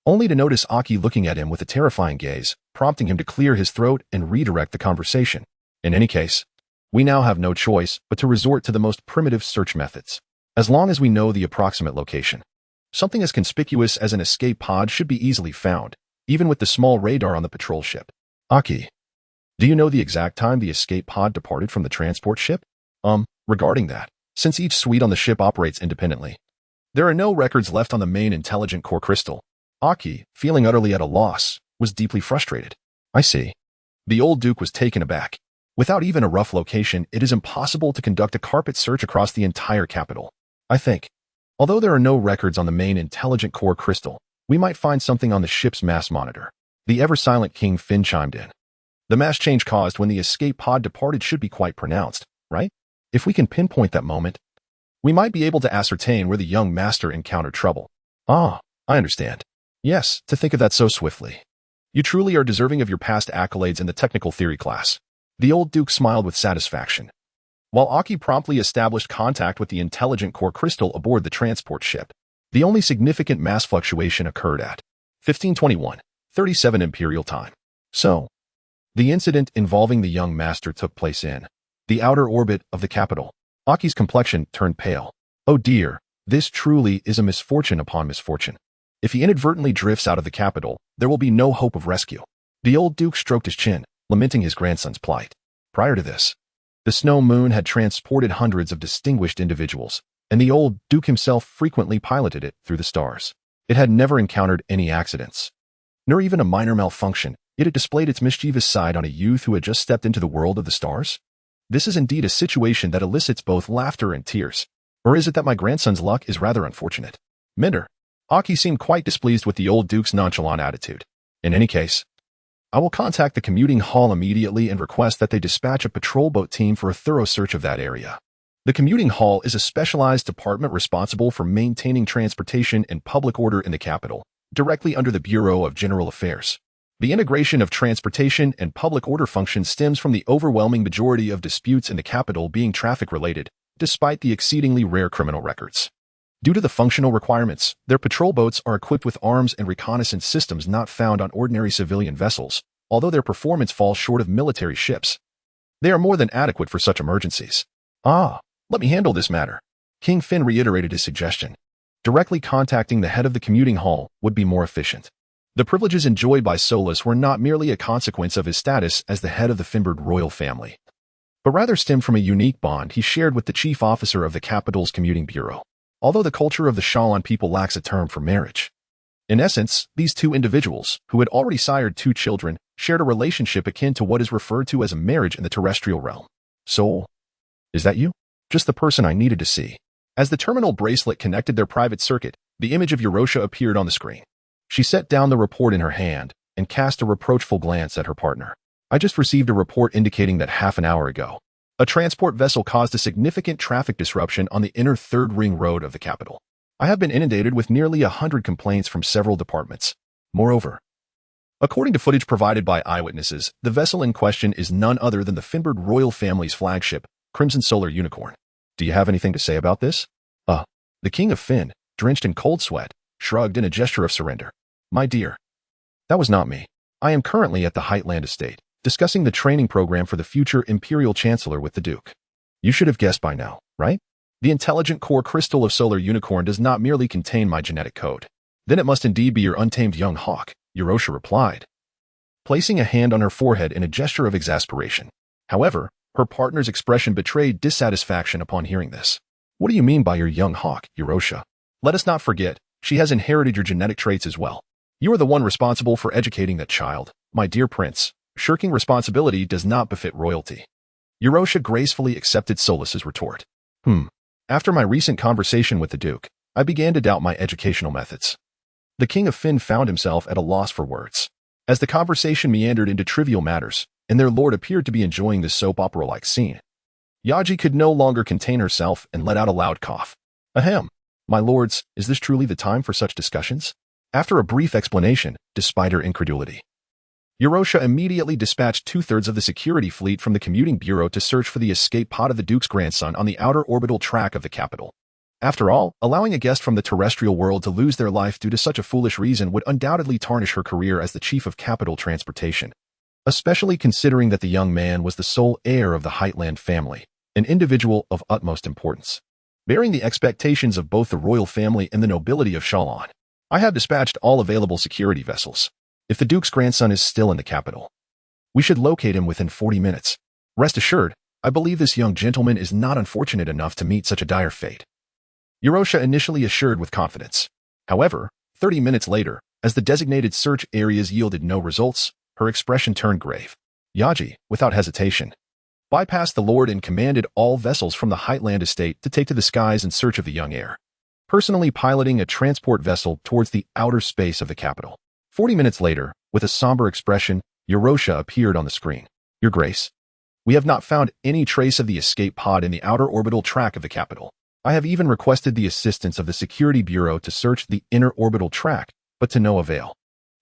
only to notice Aki looking at him with a terrifying gaze, prompting him to clear his throat and redirect the conversation. In any case, we now have no choice but to resort to the most primitive search methods. As long as we know the approximate location, something as conspicuous as an escape pod should be easily found, even with the small radar on the patrol ship. Aki, do you know the exact time the escape pod departed from the transport ship? Regarding that, since each suite on the ship operates independently, there are no records left on the main intelligent core crystal. Aki, feeling utterly at a loss, was deeply frustrated. I see. The old Duke was taken aback. Without even a rough location, it is impossible to conduct a carpet search across the entire capital. I think, although there are no records on the main intelligent core crystal, we might find something on the ship's mass monitor. The ever-silent King Finn chimed in. The mass change caused when the escape pod departed should be quite pronounced, right? If we can pinpoint that moment, we might be able to ascertain where the young master encountered trouble. I understand. Yes, to think of that so swiftly. You truly are deserving of your past accolades in the technical theory class. The old Duke smiled with satisfaction, while Aki promptly established contact with the intelligent core crystal aboard the transport ship. The only significant mass fluctuation occurred at 1521, 37 Imperial Time. So, the incident involving the young master took place in the outer orbit of the capital. Aki's complexion turned pale. Oh dear, this truly is a misfortune upon misfortune. If he inadvertently drifts out of the capital, there will be no hope of rescue. The old Duke stroked his chin, lamenting his grandson's plight. Prior to this, the Snow Moon had transported hundreds of distinguished individuals, and the old Duke himself frequently piloted it through the stars. It had never encountered any accidents, nor even a minor malfunction, yet it displayed its mischievous side on a youth who had just stepped into the world of the stars. This is indeed a situation that elicits both laughter and tears. Or is it that my grandson's luck is rather unfortunate? Minder. Aki seemed quite displeased with the old Duke's nonchalant attitude. In any case, I will contact the commuting hall immediately and request that they dispatch a patrol boat team for a thorough search of that area. The commuting hall is a specialized department responsible for maintaining transportation and public order in the capital, directly under the Bureau of General Affairs. The integration of transportation and public order functions stems from the overwhelming majority of disputes in the capital being traffic-related, despite the exceedingly rare criminal records. Due to the functional requirements, their patrol boats are equipped with arms and reconnaissance systems not found on ordinary civilian vessels, although their performance falls short of military ships. They are more than adequate for such emergencies. Let me handle this matter. King Finn reiterated his suggestion. Directly contacting the head of the commuting hall would be more efficient. The privileges enjoyed by Solus were not merely a consequence of his status as the head of the Finbird royal family, but rather stemmed from a unique bond he shared with the chief officer of the capital's commuting bureau. Although the culture of the Shalon people lacks a term for marriage. In essence, these two individuals, who had already sired 2 children, shared a relationship akin to what is referred to as a marriage in the terrestrial realm. Soul, is that you? Just the person I needed to see. As the terminal bracelet connected their private circuit, the image of Eurosha appeared on the screen. She set down the report in her hand and cast a reproachful glance at her partner. I just received a report indicating that half an hour ago, a transport vessel caused a significant traffic disruption on the inner third ring road of the capital. I have been inundated with nearly 100 complaints from several departments. Moreover, according to footage provided by eyewitnesses, the vessel in question is none other than the Finbird royal family's flagship, Crimson Solar Unicorn. Do you have anything to say about this? The King of Finn, drenched in cold sweat, shrugged in a gesture of surrender. My dear, That was not me. I am currently at the Heightland Estate, discussing the training program for the future Imperial Chancellor with the Duke. You should have guessed by now, right? The intelligent core crystal of Solar Unicorn does not merely contain my genetic code. Then it must indeed be your untamed young hawk, Yorosha replied, placing a hand on her forehead in a gesture of exasperation. However, her partner's expression betrayed dissatisfaction upon hearing this. What do you mean by your young hawk, Yorosha? Let us not forget, she has inherited your genetic traits as well. You are the one responsible for educating that child, my dear prince. Shirking responsibility does not befit royalty. Yorosha gracefully accepted Solas's retort. After my recent conversation with the Duke, I began to doubt my educational methods. The King of Fynn found himself at a loss for words. As the conversation meandered into trivial matters, and their lord appeared to be enjoying this soap opera-like scene, Yaji could no longer contain herself and let out a loud cough. Ahem. My lords, is this truly the time for such discussions? After a brief explanation, despite her incredulity, Yorosha immediately dispatched two-thirds of the security fleet from the commuting bureau to search for the escape pod of the Duke's grandson on the outer orbital track of the capital. After all, allowing a guest from the terrestrial world to lose their life due to such a foolish reason would undoubtedly tarnish her career as the chief of capital transportation, especially considering that the young man was the sole heir of the Heightland family, an individual of utmost importance. Bearing the expectations of both the royal family and the nobility of Shalon, I have dispatched all available security vessels. If the Duke's grandson is still in the capital, we should locate him within 40 minutes. Rest assured, I believe this young gentleman is not unfortunate enough to meet such a dire fate. Yorosha initially assured with confidence. However, 30 minutes later, as the designated search areas yielded no results, her expression turned grave. Yaji, without hesitation, bypassed the lord and commanded all vessels from the Heightland Estate to take to the skies in search of the young heir, personally piloting a transport vessel towards the outer space of the capital. 40 minutes later, with a somber expression, Yorosha appeared on the screen. Your Grace, we have not found any trace of the escape pod in the outer orbital track of the capital. I have even requested the assistance of the Security Bureau to search the inner orbital track, but to no avail.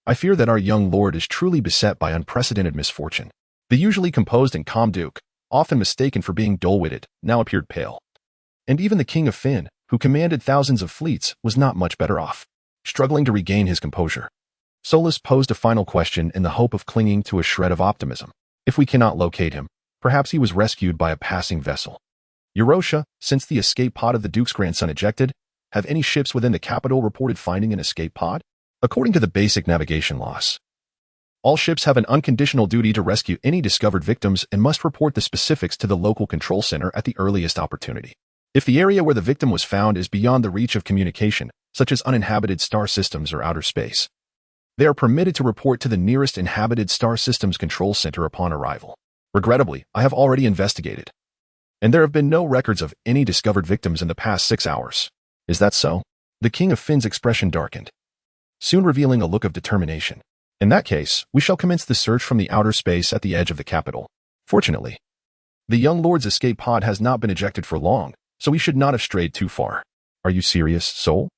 I fear that our young lord is truly beset by unprecedented misfortune. The usually composed and calm Duke, often mistaken for being dull-witted, now appeared pale. And even the King of Fynn, who commanded thousands of fleets, was not much better off, struggling to regain his composure. Solas posed a final question in the hope of clinging to a shred of optimism. If we cannot locate him, perhaps he was rescued by a passing vessel. Yorosha, since the escape pod of the Duke's grandson ejected, have any ships within the capital reported finding an escape pod? According to the basic navigation laws, all ships have an unconditional duty to rescue any discovered victims and must report the specifics to the local control center at the earliest opportunity. If the area where the victim was found is beyond the reach of communication, such as uninhabited star systems or outer space, they are permitted to report to the nearest inhabited star systems control center upon arrival. Regrettably, I have already investigated, and there have been no records of any discovered victims in the past 6 hours. Is that so? The King of Fynn's expression darkened, soon revealing a look of determination. In that case, we shall commence the search from the outer space at the edge of the capital. Fortunately, the young lord's escape pod has not been ejected for long, so we should not have strayed too far. Are you serious, Sol?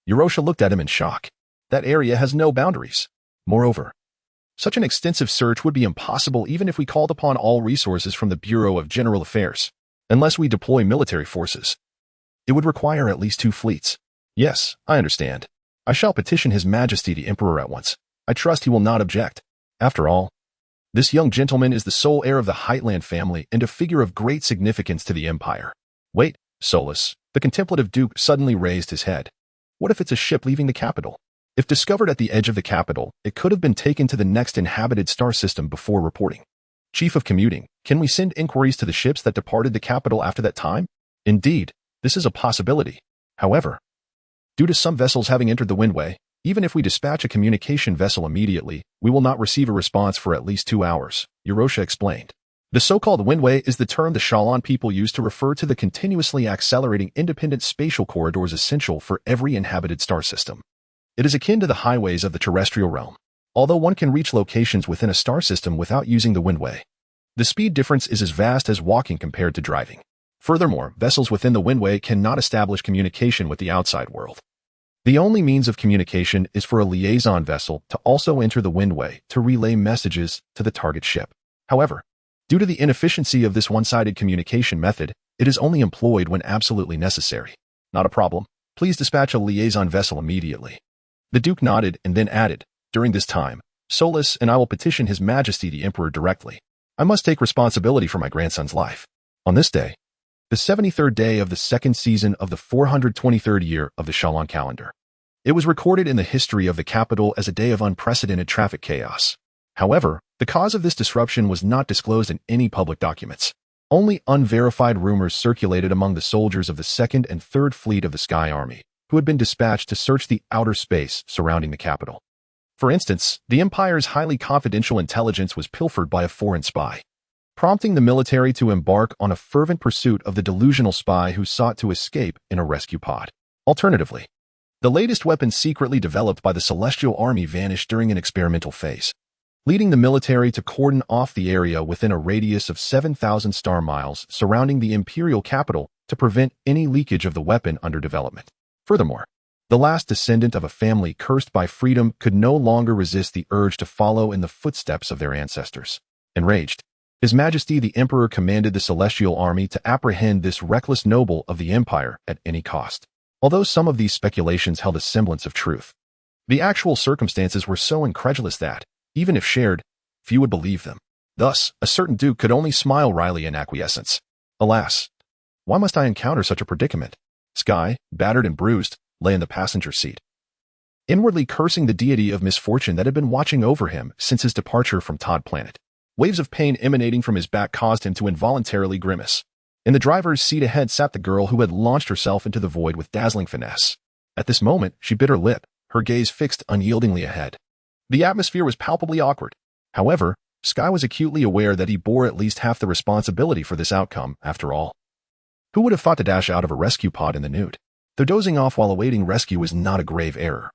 Yorosha looked at him in shock. That area has no boundaries. Moreover, such an extensive search would be impossible even if we called upon all resources from the Bureau of General Affairs. Unless we deploy military forces, it would require at least 2 fleets. Yes, I understand. I shall petition His Majesty the Emperor at once. I trust he will not object. After all, this young gentleman is the sole heir of the Heightland family and a figure of great significance to the Empire. Wait, Solas. The contemplative Duke suddenly raised his head. What if it's a ship leaving the capital? If discovered at the edge of the capital, it could have been taken to the next inhabited star system before reporting. Chief of Commuting, can we send inquiries to the ships that departed the capital after that time? Indeed, this is a possibility. However, due to some vessels having entered the Windway, even if we dispatch a communication vessel immediately, we will not receive a response for at least 2 hours, Yorosha explained. The so-called Windway is the term the Shalon people use to refer to the continuously accelerating independent spatial corridors essential for every inhabited star system. It is akin to the highways of the terrestrial realm. Although one can reach locations within a star system without using the Windway, the speed difference is as vast as walking compared to driving. Furthermore, vessels within the Windway cannot establish communication with the outside world. The only means of communication is for a liaison vessel to also enter the Windway to relay messages to the target ship. However, due to the inefficiency of this one-sided communication method, it is only employed when absolutely necessary. Not a problem. Please dispatch a liaison vessel immediately. The Duke nodded and then added, during this time, Solus, and I will petition His Majesty the Emperor directly. I must take responsibility for my grandson's life. On this day, the 73rd day of the second season of the 423rd year of the Shalon calendar, it was recorded in the history of the capital as a day of unprecedented traffic chaos. However, the cause of this disruption was not disclosed in any public documents. Only unverified rumors circulated among the soldiers of the 2nd and 3rd Fleet of the Sky Army, who had been dispatched to search the outer space surrounding the capital. For instance, the Empire's highly confidential intelligence was pilfered by a foreign spy, prompting the military to embark on a fervent pursuit of the delusional spy who sought to escape in a rescue pod. Alternatively, the latest weapon secretly developed by the Celestial Army vanished during an experimental phase, leading the military to cordon off the area within a radius of 7,000 star miles surrounding the imperial capital to prevent any leakage of the weapon under development. Furthermore, the last descendant of a family cursed by freedom could no longer resist the urge to follow in the footsteps of their ancestors. Enraged, His Majesty the Emperor commanded the Celestial Army to apprehend this reckless noble of the Empire at any cost. Although some of these speculations held a semblance of truth, the actual circumstances were so incredulous that, even if shared, few would believe them. Thus, a certain duke could only smile wryly in acquiescence. Alas, why must I encounter such a predicament? Sky, battered and bruised, lay in the passenger seat, inwardly cursing the deity of misfortune that had been watching over him since his departure from Todd Planet. Waves of pain emanating from his back caused him to involuntarily grimace. In the driver's seat ahead sat the girl who had launched herself into the void with dazzling finesse. At this moment, she bit her lip, her gaze fixed unyieldingly ahead. The atmosphere was palpably awkward. However, Sky was acutely aware that he bore at least half the responsibility for this outcome, after all. Who would have thought to dash out of a rescue pod in the nude? Though dozing off while awaiting rescue was not a grave error,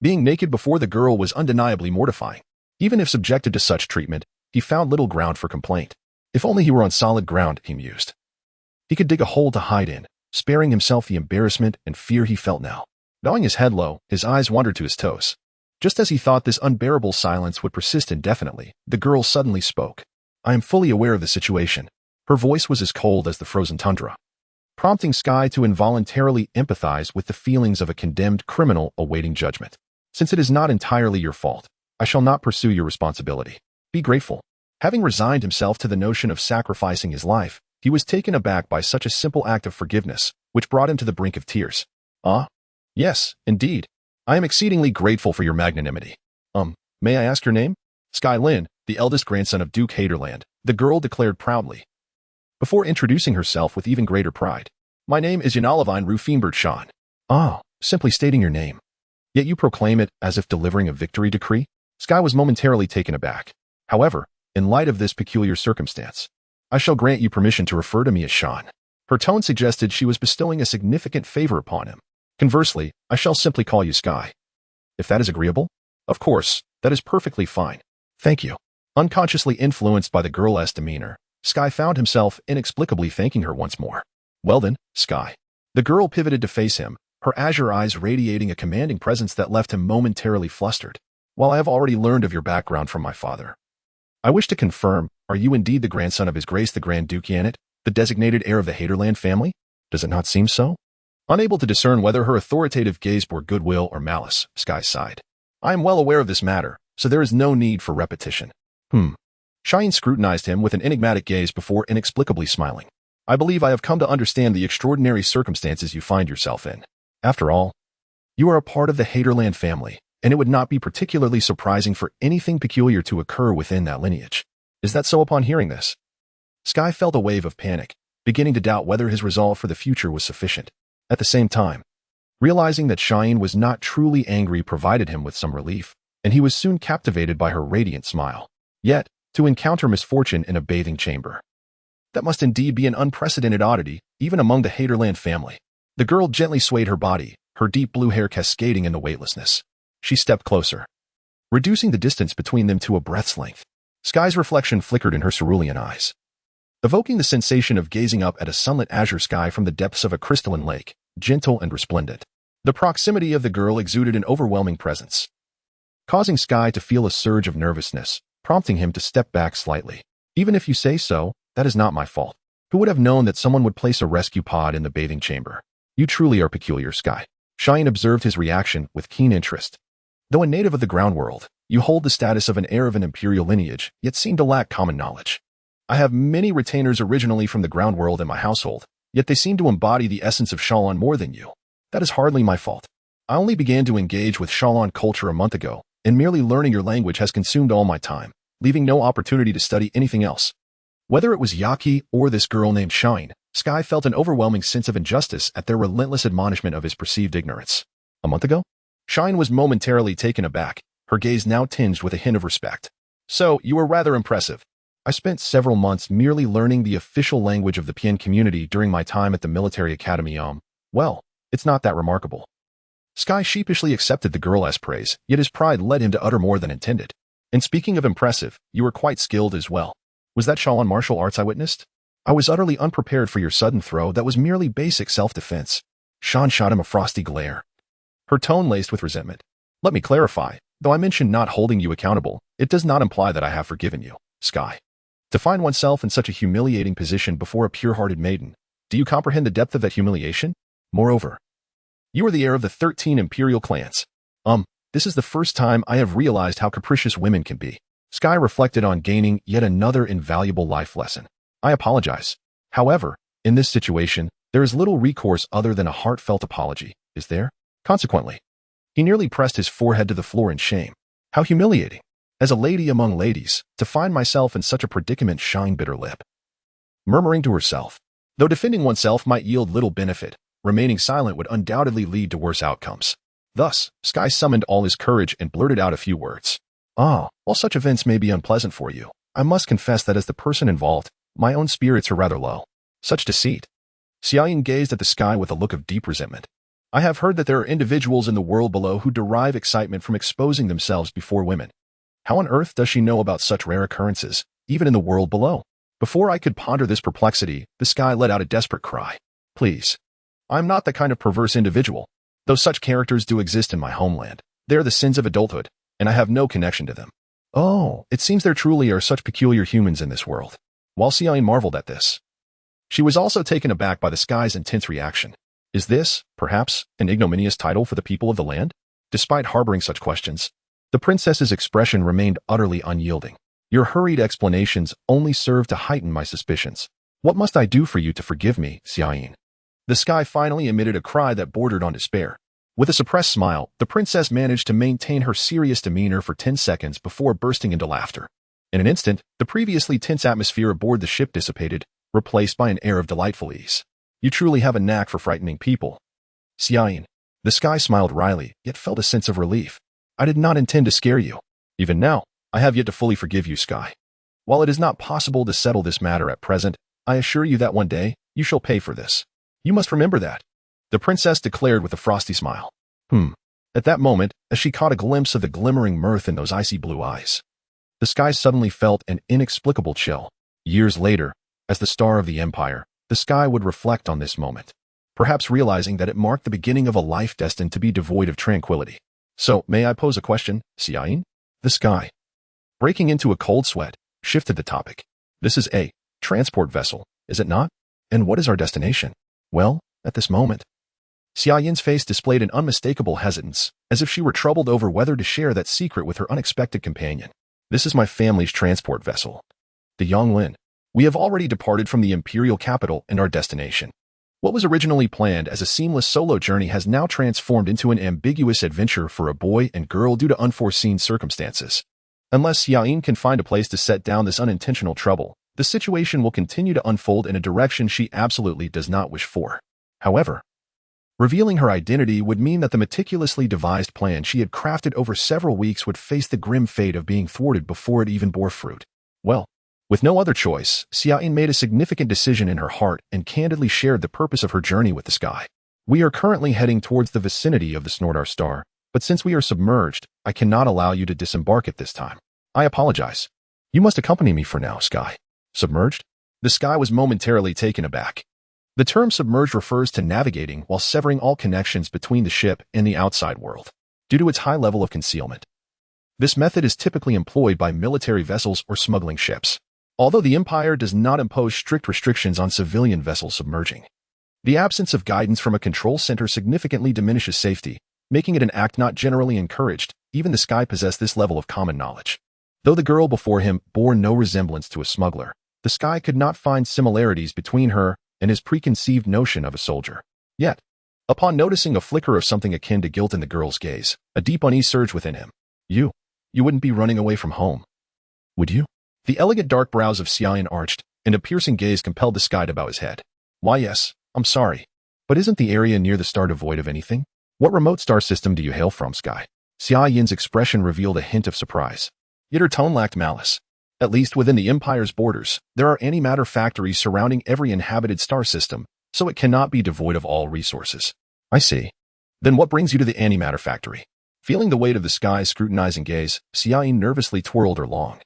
being naked before the girl was undeniably mortifying. Even if subjected to such treatment, he found little ground for complaint. If only he were on solid ground, he mused. He could dig a hole to hide in, sparing himself the embarrassment and fear he felt now. Bowing his head low, his eyes wandered to his toes. Just as he thought this unbearable silence would persist indefinitely, the girl suddenly spoke. I am fully aware of the situation. Her voice was as cold as the frozen tundra, prompting Sky to involuntarily empathize with the feelings of a condemned criminal awaiting judgment. Since it is not entirely your fault, I shall not pursue your responsibility. Be grateful. Having resigned himself to the notion of sacrificing his life, he was taken aback by such a simple act of forgiveness, which brought him to the brink of tears. Ah? Yes, indeed. I am exceedingly grateful for your magnanimity. May I ask your name? Sky Lin, the eldest grandson of Duke Haderland, the girl declared proudly, before introducing herself with even greater pride. My name is Yanalevine Rufinbert Shan. Ah, simply stating your name. Yet you proclaim it as if delivering a victory decree? Sky was momentarily taken aback. However, in light of this peculiar circumstance, I shall grant you permission to refer to me as Shan. Her tone suggested she was bestowing a significant favor upon him. Conversely, I shall simply call you Sky. If that is agreeable? Of course, that is perfectly fine. Thank you. Unconsciously influenced by the girl's demeanor, Sky found himself inexplicably thanking her once more. Well then, Sky. The girl pivoted to face him, her azure eyes radiating a commanding presence that left him momentarily flustered. While I have already learned of your background from my father, I wish to confirm, are you indeed the grandson of His Grace the Grand Duke Yanet, the designated heir of the Haderland family? Does it not seem so? Unable to discern whether her authoritative gaze bore goodwill or malice, Sky sighed. I am well aware of this matter, so there is no need for repetition. Shine scrutinized him with an enigmatic gaze before inexplicably smiling. I believe I have come to understand the extraordinary circumstances you find yourself in. After all, you are a part of the Haderland family, and it would not be particularly surprising for anything peculiar to occur within that lineage. Is that so? Upon hearing this, Sky felt a wave of panic, beginning to doubt whether his resolve for the future was sufficient. At the same time, realizing that Shine was not truly angry provided him with some relief, and he was soon captivated by her radiant smile. Yet, to encounter misfortune in a bathing chamber, that must indeed be an unprecedented oddity, even among the Haderland family. The girl gently swayed her body, her deep blue hair cascading in the weightlessness. She stepped closer, reducing the distance between them to a breath's length. Sky's reflection flickered in her cerulean eyes, evoking the sensation of gazing up at a sunlit azure sky from the depths of a crystalline lake, gentle and resplendent. The proximity of the girl exuded an overwhelming presence, causing Sky to feel a surge of nervousness, prompting him to step back slightly. Even if you say so, that is not my fault. Who would have known that someone would place a rescue pod in the bathing chamber? You truly are peculiar, Sky. Shine observed his reaction with keen interest. Though a native of the ground world, You hold the status of an heir of an imperial lineage, yet seem to lack common knowledge. I have many retainers originally from the ground world in my household, yet they seem to embody the essence of Shallan more than you. That is hardly my fault. I only began to engage with Shallan culture a month ago, and merely learning your language has consumed all my time, leaving no opportunity to study anything else. Whether it was Yaki or this girl named Shine, Sky felt an overwhelming sense of injustice at their relentless admonishment of his perceived ignorance. A month ago? Shine was momentarily taken aback, her gaze now tinged with a hint of respect. So, you were rather impressive. I spent several months merely learning the official language of the Pien community during my time at the military academy. Well, it's not that remarkable. Sky sheepishly accepted the girl as praise, yet his pride led him to utter more than intended. And speaking of impressive, you were quite skilled as well. Was that Shallan martial arts I witnessed? I was utterly unprepared for your sudden throw that was merely basic self-defense. Shan shot him a frosty glare, her tone laced with resentment. Let me clarify, though I mentioned not holding you accountable, it does not imply that I have forgiven you, Sky. To find oneself in such a humiliating position before a pure-hearted maiden, do you comprehend the depth of that humiliation? Moreover, you are the heir of the 13 imperial clans. This is the first time I have realized how capricious women can be. Sky reflected on gaining yet another invaluable life lesson. I apologize. However, in this situation, there is little recourse other than a heartfelt apology, is there? Consequently, he nearly pressed his forehead to the floor in shame. How humiliating. As a lady among ladies, to find myself in such a predicament. Shine bit her lip, murmuring to herself. Though defending oneself might yield little benefit, remaining silent would undoubtedly lead to worse outcomes. Thus, Sky summoned all his courage and blurted out a few words. While such events may be unpleasant for you, I must confess that as the person involved, my own spirits are rather low. Such deceit. Xiaoyin gazed at the sky with a look of deep resentment. I have heard that there are individuals in the world below who derive excitement from exposing themselves before women. How on earth does she know about such rare occurrences, even in the world below? Before I could ponder this perplexity, the sky let out a desperate cry. Please. I'm not the kind of perverse individual. Though such characters do exist in my homeland, they are the sins of adulthood, and I have no connection to them. It seems there truly are such peculiar humans in this world. While Xiaoyin marveled at this, she was also taken aback by the sky's intense reaction. Is this, perhaps, an ignominious title for the people of the land? Despite harboring such questions, the princess's expression remained utterly unyielding. Your hurried explanations only serve to heighten my suspicions. What must I do for you to forgive me, Xiaoyin? The sky finally emitted a cry that bordered on despair. With a suppressed smile, the princess managed to maintain her serious demeanor for 10 seconds before bursting into laughter. In an instant, the previously tense atmosphere aboard the ship dissipated, replaced by an air of delightful ease. You truly have a knack for frightening people. Xiaoyin. The sky smiled wryly, yet felt a sense of relief. I did not intend to scare you. Even now, I have yet to fully forgive you, Sky. While it is not possible to settle this matter at present, I assure you that one day, you shall pay for this. You must remember that, the princess declared with a frosty smile. At that moment, as she caught a glimpse of the glimmering mirth in those icy blue eyes, the sky suddenly felt an inexplicable chill. Years later, as the star of the empire, the sky would reflect on this moment, perhaps realizing that it marked the beginning of a life destined to be devoid of tranquility. So, may I pose a question, Xiaoyin? The sky, breaking into a cold sweat, shifted the topic. This is a transport vessel, is it not? And what is our destination? Well, at this moment, Xiaoyin's face displayed an unmistakable hesitance, as if she were troubled over whether to share that secret with her unexpected companion. This is my family's transport vessel, the Yonglin. We have already departed from the imperial capital and our destination. What was originally planned as a seamless solo journey has now transformed into an ambiguous adventure for a boy and girl due to unforeseen circumstances. Unless Xiaoyin can find a place to set down this unintentional trouble, the situation will continue to unfold in a direction she absolutely does not wish for. However, revealing her identity would mean that the meticulously devised plan she had crafted over several weeks would face the grim fate of being thwarted before it even bore fruit. Well, with no other choice, Xiaoyin made a significant decision in her heart and candidly shared the purpose of her journey with the sky. We are currently heading towards the vicinity of the Snortar star, but since we are submerged, I cannot allow you to disembark at this time. I apologize. You must accompany me for now, Sky. Submerged? The sky was momentarily taken aback. The term submerged refers to navigating while severing all connections between the ship and the outside world, due to its high level of concealment. This method is typically employed by military vessels or smuggling ships, although the Empire does not impose strict restrictions on civilian vessels submerging. The absence of guidance from a control center significantly diminishes safety, making it an act not generally encouraged, even the sky possessed this level of common knowledge. Though the girl before him bore no resemblance to a smuggler, the sky could not find similarities between her and his preconceived notion of a soldier. Yet, upon noticing a flicker of something akin to guilt in the girl's gaze, a deep unease surged within him. You wouldn't be running away from home, would you? The elegant dark brows of Xiaoyan arched, and a piercing gaze compelled the sky to bow his head. Why yes, I'm sorry. But isn't the area near the star devoid of anything? What remote star system do you hail from, Sky? Xia Yin's expression revealed a hint of surprise. Yet her tone lacked malice. At least within the Empire's borders, there are antimatter factories surrounding every inhabited star system, so it cannot be devoid of all resources. I see. Then what brings you to the antimatter factory? Feeling the weight of the sky's scrutinizing gaze, Xia Yin nervously twirled her long,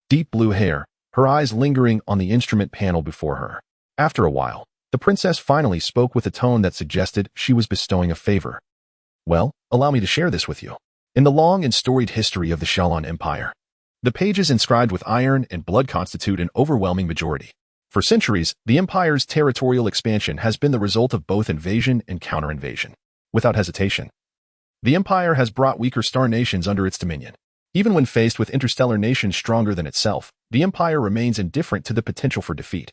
deep blue hair, her eyes lingering on the instrument panel before her. After a while, the princess finally spoke with a tone that suggested she was bestowing a favor. Well, allow me to share this with you. In the long and storied history of the Xiaolan Empire, the pages inscribed with iron and blood constitute an overwhelming majority. For centuries, the empire's territorial expansion has been the result of both invasion and counter-invasion. Without hesitation, the empire has brought weaker star nations under its dominion. Even when faced with interstellar nations stronger than itself, the empire remains indifferent to the potential for defeat,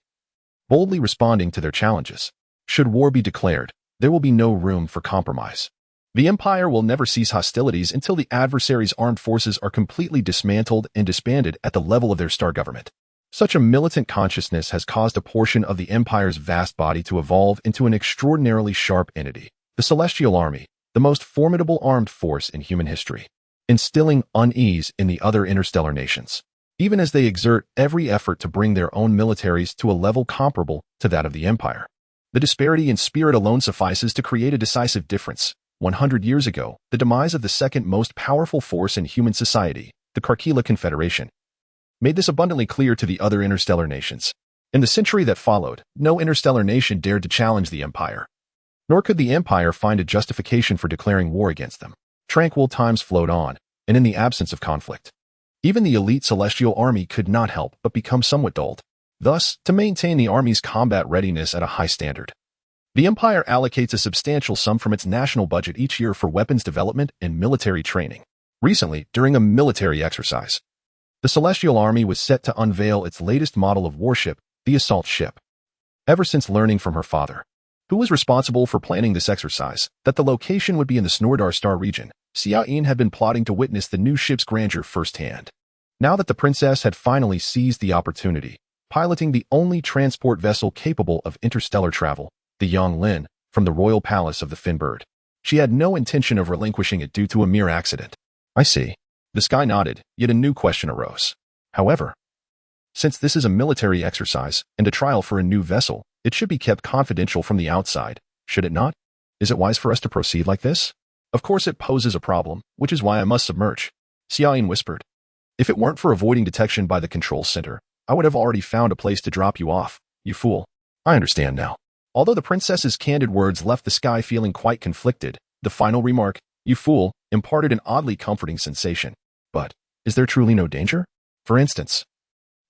boldly responding to their challenges. Should war be declared, there will be no room for compromise. The empire will never cease hostilities until the adversary's armed forces are completely dismantled and disbanded at the level of their star government. Such a militant consciousness has caused a portion of the empire's vast body to evolve into an extraordinarily sharp entity, the Celestial Army, the most formidable armed force in human history, instilling unease in the other interstellar nations, even as they exert every effort to bring their own militaries to a level comparable to that of the empire. The disparity in spirit alone suffices to create a decisive difference. 100 years ago, the demise of the second most powerful force in human society, the Karkila Confederation, made this abundantly clear to the other interstellar nations. In the century that followed, no interstellar nation dared to challenge the empire, nor could the empire find a justification for declaring war against them. Tranquil times flowed on, and in the absence of conflict, even the elite celestial army could not help but become somewhat dulled. Thus, to maintain the army's combat readiness at a high standard, the empire allocates a substantial sum from its national budget each year for weapons development and military training. Recently, during a military exercise, the Celestial Army was set to unveil its latest model of warship, the assault ship. Ever since learning from her father, who was responsible for planning this exercise, that the location would be in the Snordar Star region, Xia Yin had been plotting to witness the new ship's grandeur firsthand. Now that the princess had finally seized the opportunity, piloting the only transport vessel capable of interstellar travel, the Yang Lin, from the royal palace of the Finbird, she had no intention of relinquishing it due to a mere accident. I see. The sky nodded, yet a new question arose. However, since this is a military exercise and a trial for a new vessel, it should be kept confidential from the outside, should it not? Is it wise for us to proceed like this? Of course it poses a problem, which is why I must submerge. Xia Yin whispered. If it weren't for avoiding detection by the control center, I would have already found a place to drop you off, you fool. I understand now. Although the princess's candid words left the sky feeling quite conflicted, the final remark, you fool, imparted an oddly comforting sensation. But, is there truly no danger? For instance,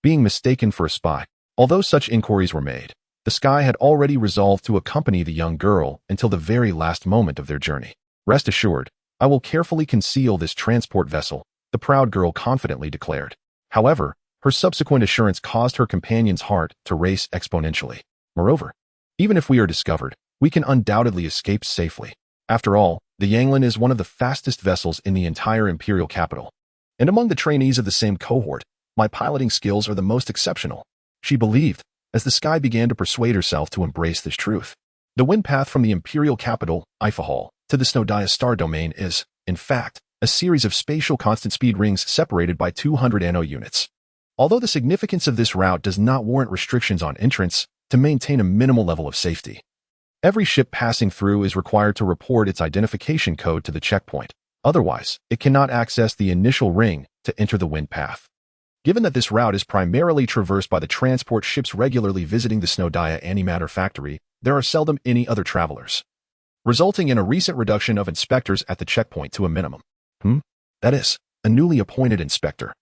being mistaken for a spy. Although such inquiries were made, the sky had already resolved to accompany the young girl until the very last moment of their journey. Rest assured, I will carefully conceal this transport vessel, the proud girl confidently declared. However, her subsequent assurance caused her companion's heart to race exponentially. Moreover, even if we are discovered, we can undoubtedly escape safely. After all, the Yanglin is one of the fastest vessels in the entire imperial capital. And among the trainees of the same cohort, my piloting skills are the most exceptional. She believed, as the sky began to persuade herself to embrace this truth. The wind path from the imperial capital, Ifahal, to the Snodaya star domain is, in fact, a series of spatial constant speed rings separated by 200 anno units. Although the significance of this route does not warrant restrictions on entrance, to maintain a minimal level of safety, every ship passing through is required to report its identification code to the checkpoint. Otherwise, it cannot access the initial ring to enter the wind path. Given that this route is primarily traversed by the transport ships regularly visiting the Snodaya antimatter factory, there are seldom any other travelers, resulting in a recent reduction of inspectors at the checkpoint to a minimum. That is, a newly appointed inspector,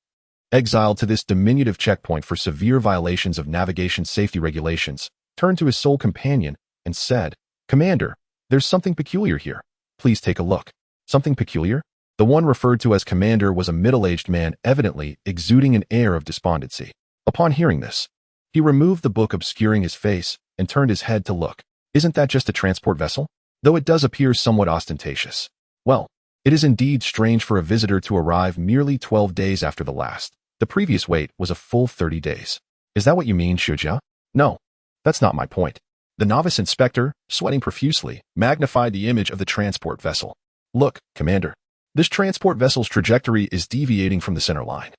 exiled to this diminutive checkpoint for severe violations of navigation safety regulations, turned to his sole companion and said, Commander, there's something peculiar here. Please take a look. Something peculiar? The one referred to as commander was a middle-aged man, evidently exuding an air of despondency. Upon hearing this, he removed the book obscuring his face and turned his head to look. Isn't that just a transport vessel? Though it does appear somewhat ostentatious. Well, it is indeed strange for a visitor to arrive merely 12 days after the last. The previous wait was a full 30 days. Is that what you mean, Shujia? No, that's not my point. The novice inspector, sweating profusely, magnified the image of the transport vessel. Look, Commander. This transport vessel's trajectory is deviating from the center line.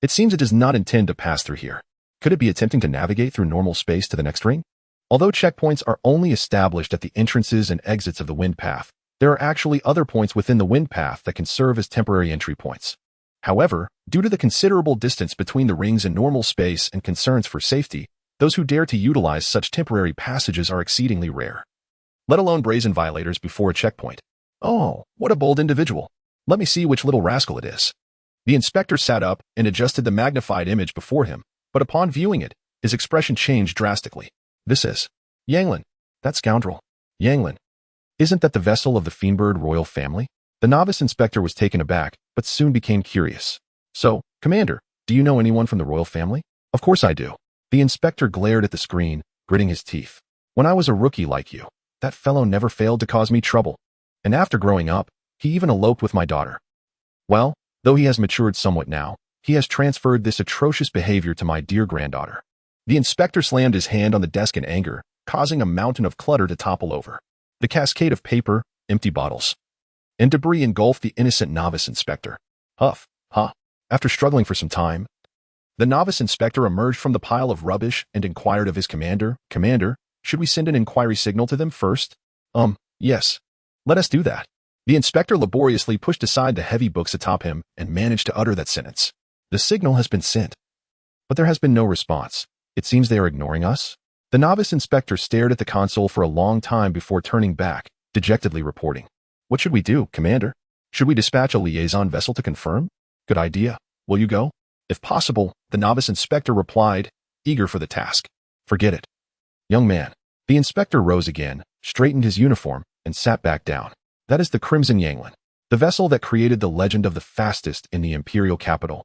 It seems it does not intend to pass through here. Could it be attempting to navigate through normal space to the next ring? Although checkpoints are only established at the entrances and exits of the wind path, there are actually other points within the wind path that can serve as temporary entry points. However, due to the considerable distance between the rings and normal space and concerns for safety, those who dare to utilize such temporary passages are exceedingly rare. Let alone brazen violators before a checkpoint. Oh, what a bold individual. Let me see which little rascal it is. The inspector sat up and adjusted the magnified image before him, but upon viewing it, his expression changed drastically. This is Yanglin, that scoundrel. Yanglin. Isn't that the vessel of the Fiendbird royal family? The novice inspector was taken aback, but soon became curious. So, Commander, do you know anyone from the royal family? Of course I do. The inspector glared at the screen, gritting his teeth. When I was a rookie like you, that fellow never failed to cause me trouble. And after growing up, he even eloped with my daughter. Well, though he has matured somewhat now, he has transferred this atrocious behavior to my dear granddaughter. The inspector slammed his hand on the desk in anger, causing a mountain of clutter to topple over. The cascade of paper, empty bottles, and debris engulfed the innocent novice inspector. Huff, huh. After struggling for some time, the novice inspector emerged from the pile of rubbish and inquired of his commander, Commander, should we send an inquiry signal to them first? Yes. Let us do that. The inspector laboriously pushed aside the heavy books atop him and managed to utter that sentence. The signal has been sent. But there has been no response. It seems they are ignoring us. The novice inspector stared at the console for a long time before turning back, dejectedly reporting. What should we do, Commander? Should we dispatch a liaison vessel to confirm? Good idea. Will you go? If possible, the novice inspector replied, eager for the task. Forget it. Young man. The inspector rose again, straightened his uniform, and sat back down. That is the Crimson Yanglin, the vessel that created the legend of the fastest in the imperial capital.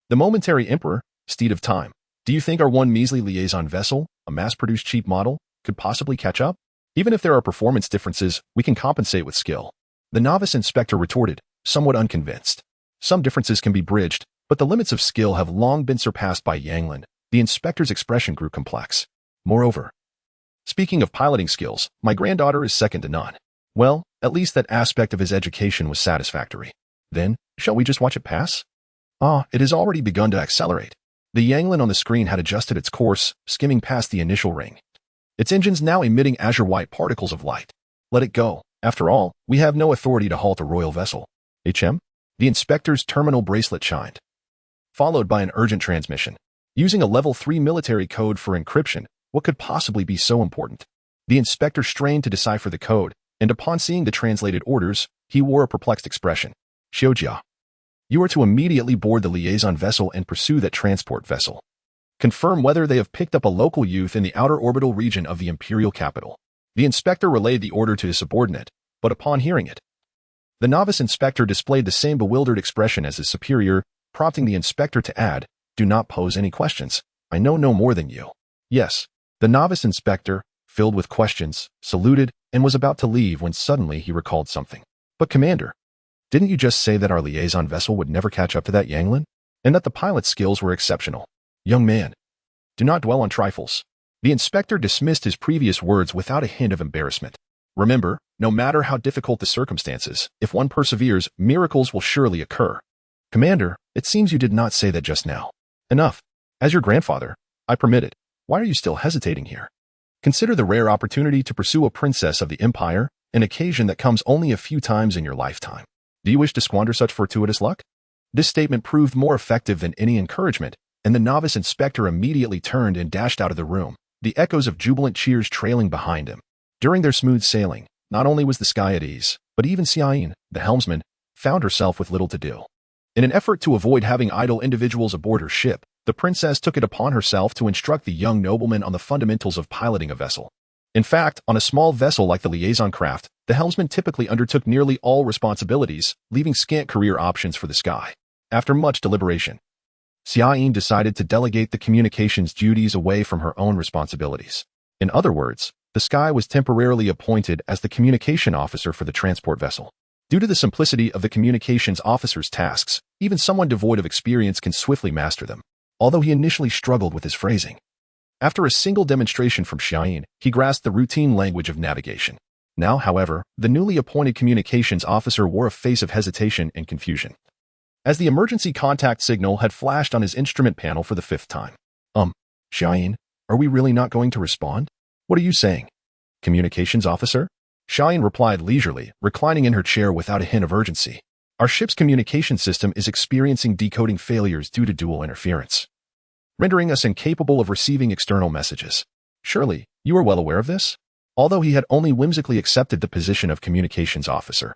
The momentary emperor, steed of time. Do you think our one measly liaison vessel, a mass-produced cheap model, could possibly catch up? Even if there are performance differences, we can compensate with skill. The novice inspector retorted, somewhat unconvinced. Some differences can be bridged, but the limits of skill have long been surpassed by Yanglin. The inspector's expression grew complex. Moreover, speaking of piloting skills, my granddaughter is second to none. Well, at least that aspect of his education was satisfactory. Then, shall we just watch it pass? It has already begun to accelerate. The Yanglin on the screen had adjusted its course, skimming past the initial ring. Its engines now emitting azure-white particles of light. Let it go. After all, we have no authority to halt a royal vessel. HM? The inspector's terminal bracelet chimed, followed by an urgent transmission. Using a level 3 military code for encryption, what could possibly be so important? The inspector strained to decipher the code, and upon seeing the translated orders, he wore a perplexed expression. Xiojia, you are to immediately board the liaison vessel and pursue that transport vessel. Confirm whether they have picked up a local youth in the outer orbital region of the imperial capital. The inspector relayed the order to his subordinate, but upon hearing it, the novice inspector displayed the same bewildered expression as his superior, prompting the inspector to add, do not pose any questions. I know no more than you. Yes, the novice inspector, filled with questions, saluted and was about to leave when suddenly he recalled something. But Commander, didn't you just say that our liaison vessel would never catch up to that Yanglin? And that the pilot's skills were exceptional? Young man, do not dwell on trifles. The inspector dismissed his previous words without a hint of embarrassment. Remember, no matter how difficult the circumstances, if one perseveres, miracles will surely occur. Commander, it seems you did not say that just now. Enough. As your grandfather, I permit it. Why are you still hesitating here? Consider the rare opportunity to pursue a princess of the empire, an occasion that comes only a few times in your lifetime. Do you wish to squander such fortuitous luck? This statement proved more effective than any encouragement, and the novice inspector immediately turned and dashed out of the room, the echoes of jubilant cheers trailing behind him. During their smooth sailing, not only was the sky at ease, but even Xiayin, the helmsman, found herself with little to do. In an effort to avoid having idle individuals aboard her ship, the princess took it upon herself to instruct the young nobleman on the fundamentals of piloting a vessel. In fact, on a small vessel like the liaison craft, the helmsman typically undertook nearly all responsibilities, leaving scant career options for the sky. After much deliberation, Xiaoyin decided to delegate the communications duties away from her own responsibilities. In other words, the sky was temporarily appointed as the communication officer for the transport vessel. Due to the simplicity of the communications officer's tasks, even someone devoid of experience can swiftly master them, although he initially struggled with his phrasing. After a single demonstration from Xiaoyin, he grasped the routine language of navigation. Now, however, the newly appointed communications officer wore a face of hesitation and confusion, as the emergency contact signal had flashed on his instrument panel for the 5th time. Xiaoyin, are we really not going to respond? What are you saying? Communications officer? Xiaoyin replied leisurely, reclining in her chair without a hint of urgency. Our ship's communication system is experiencing decoding failures due to dual interference, rendering us incapable of receiving external messages. Surely, you are well aware of this? Although he had only whimsically accepted the position of communications officer,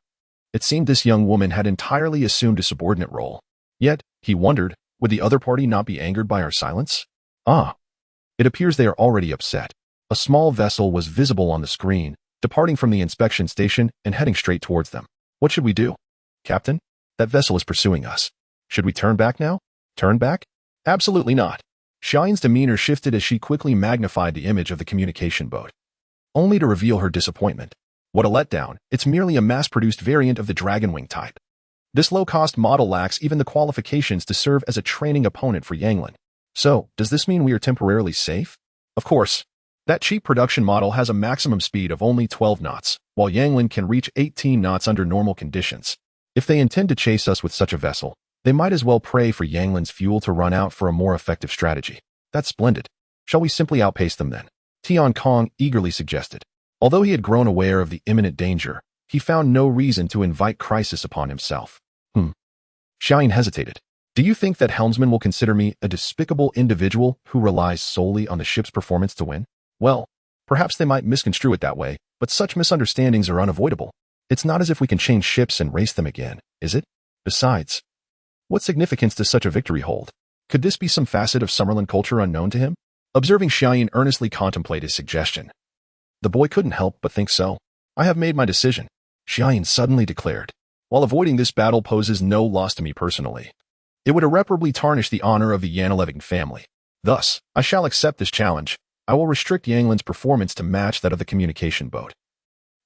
it seemed this young woman had entirely assumed a subordinate role. Yet, he wondered, would the other party not be angered by our silence? It appears they are already upset. A small vessel was visible on the screen, departing from the inspection station and heading straight towards them. What should we do? Captain, that vessel is pursuing us. Should we turn back now? Turn back? Absolutely not. Xiaoyin's demeanor shifted as she quickly magnified the image of the communication boat, only to reveal her disappointment. What a letdown, it's merely a mass-produced variant of the Dragonwing type. This low-cost model lacks even the qualifications to serve as a training opponent for Yanglin. So, does this mean we are temporarily safe? Of course. That cheap production model has a maximum speed of only 12 knots, while Yanglin can reach 18 knots under normal conditions. If they intend to chase us with such a vessel, they might as well pray for Yanglin's fuel to run out for a more effective strategy. That's splendid. Shall we simply outpace them then? Tian Kong eagerly suggested. Although he had grown aware of the imminent danger, he found no reason to invite crisis upon himself. Xiaoyin hesitated. Do you think that helmsman will consider me a despicable individual who relies solely on the ship's performance to win? Well, perhaps they might misconstrue it that way, but such misunderstandings are unavoidable. It's not as if we can change ships and race them again, is it? Besides, what significance does such a victory hold? Could this be some facet of Summerland culture unknown to him? Observing Xiaoyin earnestly contemplate his suggestion, the boy couldn't help but think so. I have made my decision, Xiaoyin suddenly declared. While avoiding this battle poses no loss to me personally, it would irreparably tarnish the honor of the Yanileving family. Thus, I shall accept this challenge. I will restrict Yanglin's performance to match that of the communication boat,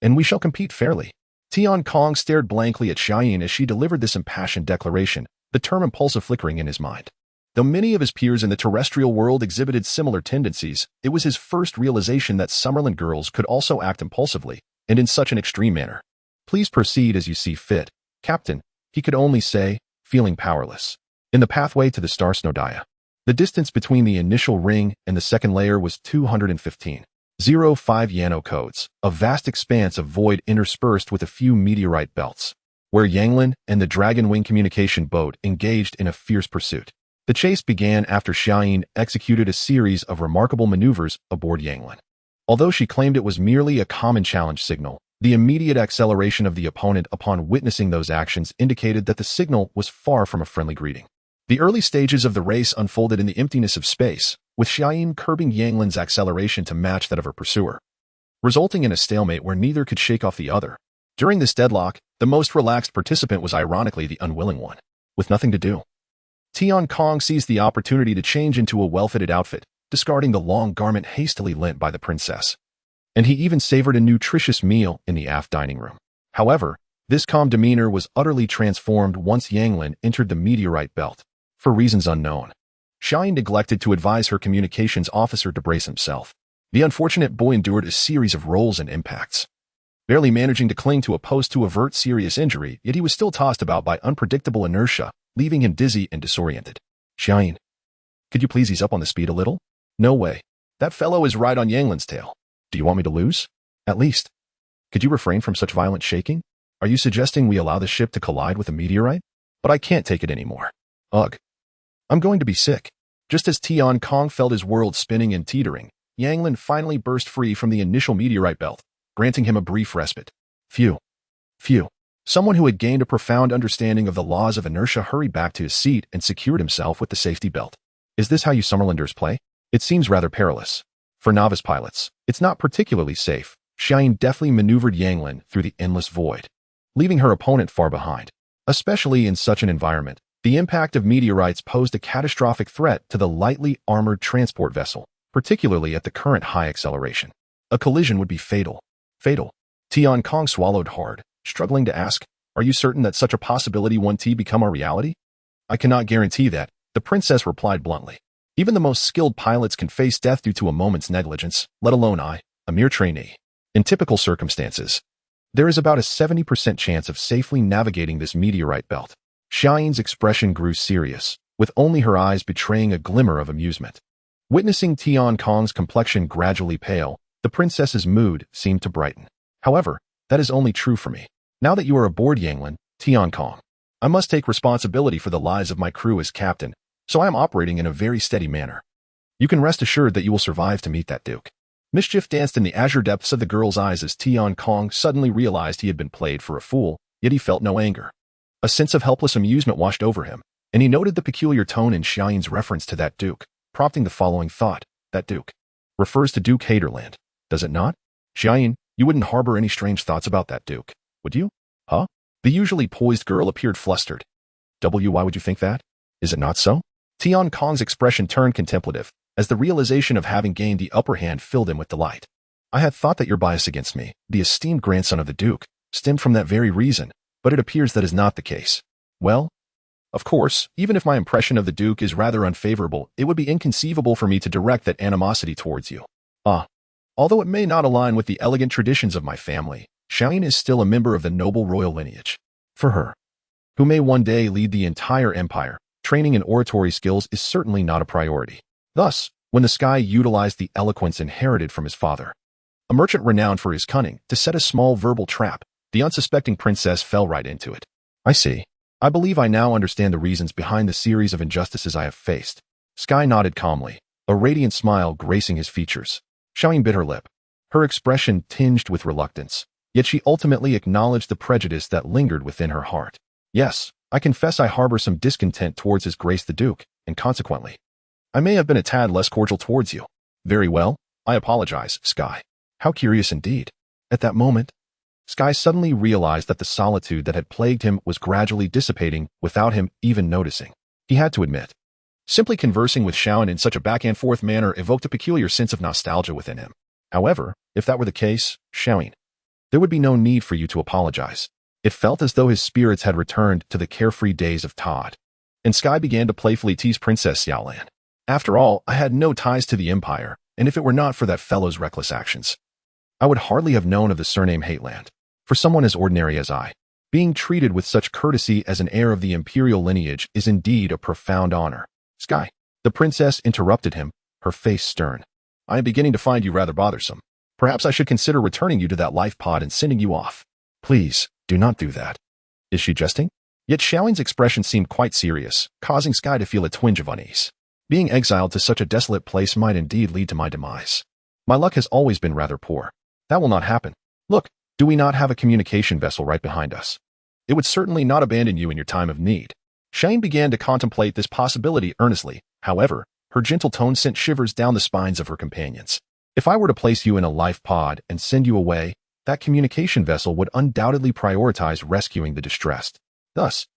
and we shall compete fairly. Tian Kong stared blankly at Xiaoyin as she delivered this impassioned declaration, the term impulsive flickering in his mind. Though many of his peers in the terrestrial world exhibited similar tendencies, it was his first realization that Summerland girls could also act impulsively, and in such an extreme manner. Please proceed as you see fit, Captain, he could only say, feeling powerless. In the pathway to the star Snowdaya, the distance between the initial ring and the second layer was 215.05 Yano codes, a vast expanse of void interspersed with a few meteorite belts, where Yanglin and the Dragonwing communication boat engaged in a fierce pursuit. The chase began after Xiaoyin executed a series of remarkable maneuvers aboard Yanglin. Although she claimed it was merely a common challenge signal, the immediate acceleration of the opponent upon witnessing those actions indicated that the signal was far from a friendly greeting. The early stages of the race unfolded in the emptiness of space, with Xiaoyin curbing Yanglin's acceleration to match that of her pursuer, resulting in a stalemate where neither could shake off the other. During this deadlock, the most relaxed participant was ironically the unwilling one, with nothing to do. Tian Kong seized the opportunity to change into a well-fitted outfit, discarding the long garment hastily lent by the princess. And he even savored a nutritious meal in the aft dining room. However, this calm demeanor was utterly transformed once Yanglin entered the meteorite belt. For reasons unknown, Xiaoyin neglected to advise her communications officer to brace himself. The unfortunate boy endured a series of rolls and impacts, barely managing to cling to a post to avert serious injury, yet he was still tossed about by unpredictable inertia, leaving him dizzy and disoriented. Xiaoyin, could you please ease up on the speed a little? No way. That fellow is right on Yanglin's tail. Do you want me to lose? At least. Could you refrain from such violent shaking? Are you suggesting we allow the ship to collide with a meteorite? But I can't take it anymore. Ugh. I'm going to be sick. Just as Tian Kong felt his world spinning and teetering, Yanglin finally burst free from the initial meteorite belt, granting him a brief respite. Phew. Someone who had gained a profound understanding of the laws of inertia hurried back to his seat and secured himself with the safety belt. Is this how you Summerlanders play? It seems rather perilous. For novice pilots, It's not particularly safe. Xiaoyin deftly maneuvered Yanglin through the endless void, leaving her opponent far behind. Especially in such an environment, the impact of meteorites posed a catastrophic threat to the lightly armored transport vessel, particularly at the current high acceleration. A collision would be fatal. Fatal. Tian Kong swallowed hard, struggling to ask, "Are you certain that such a possibility won't become a reality?" "I cannot guarantee that," the princess replied bluntly. "Even the most skilled pilots can face death due to a moment's negligence, let alone I, a mere trainee. In typical circumstances, there is about a 70% chance of safely navigating this meteorite belt." Xiaoyin's expression grew serious, with only her eyes betraying a glimmer of amusement. Witnessing Tian Kong's complexion gradually pale, the princess's mood seemed to brighten. "However, that is only true for me. Now that you are aboard Yanglin, Tian Kong, I must take responsibility for the lives of my crew as captain, so I am operating in a very steady manner. You can rest assured that you will survive to meet that Duke." Mischief danced in the azure depths of the girl's eyes as Tian Kong suddenly realized he had been played for a fool, yet he felt no anger. A sense of helpless amusement washed over him, and he noted the peculiar tone in Xiaoyin's reference to that Duke, prompting the following thought: "That Duke refers to Duke Haderland, does it not? Xiaoyin, you wouldn't harbor any strange thoughts about that Duke, would you? Huh?" The usually poised girl appeared flustered. Why would you think that? Is it not so?" Tian Kong's expression turned contemplative, as the realization of having gained the upper hand filled him with delight. "I had thought that your bias against me, the esteemed grandson of the Duke, stemmed from that very reason, but it appears that is not the case. Well, of course, even if my impression of the Duke is rather unfavorable, it would be inconceivable for me to direct that animosity towards you. Although it may not align with the elegant traditions of my family, Xiaoyin is still a member of the noble royal lineage. For her, who may one day lead the entire empire, training in oratory skills is certainly not a priority." Thus, when the sky utilized the eloquence inherited from his father, a merchant renowned for his cunning, to set a small verbal trap, the unsuspecting princess fell right into it. "I see. I believe I now understand the reasons behind the series of injustices I have faced." Sky nodded calmly, a radiant smile gracing his features. Xiaoyin bit her lip, her expression tinged with reluctance, yet she ultimately acknowledged the prejudice that lingered within her heart. "Yes, I confess I harbor some discontent towards His Grace the Duke, and consequently, I may have been a tad less cordial towards you." "Very well, I apologize, Sky." How curious indeed. At that moment, Sky suddenly realized that the solitude that had plagued him was gradually dissipating without him even noticing. He had to admit, simply conversing with Xiaoyin in such a back-and-forth manner evoked a peculiar sense of nostalgia within him. However, if that were the case, Xiaoyin, there would be no need for you to apologize. It felt as though his spirits had returned to the carefree days of Todd. And Sky began to playfully tease Princess Xiaolan. "After all, I had no ties to the Empire, and if it were not for that fellow's reckless actions, I would hardly have known of the surname Hateland. For someone as ordinary as I, being treated with such courtesy as an heir of the imperial lineage is indeed a profound honor." "Sky," the princess interrupted him, her face stern. "I am beginning to find you rather bothersome. Perhaps I should consider returning you to that life pod and sending you off." "Please, do not do that." Is she jesting? Yet Xiaoyin's expression seemed quite serious, causing Sky to feel a twinge of unease. Being exiled to such a desolate place might indeed lead to my demise. My luck has always been rather poor. That will not happen. Look, do we not have a communication vessel right behind us? It would certainly not abandon you in your time of need. Xiaoyin began to contemplate this possibility earnestly. However, her gentle tone sent shivers down the spines of her companions. "If I were to place you in a life pod and send you away, that communication vessel would undoubtedly prioritize rescuing the distressed. Thus,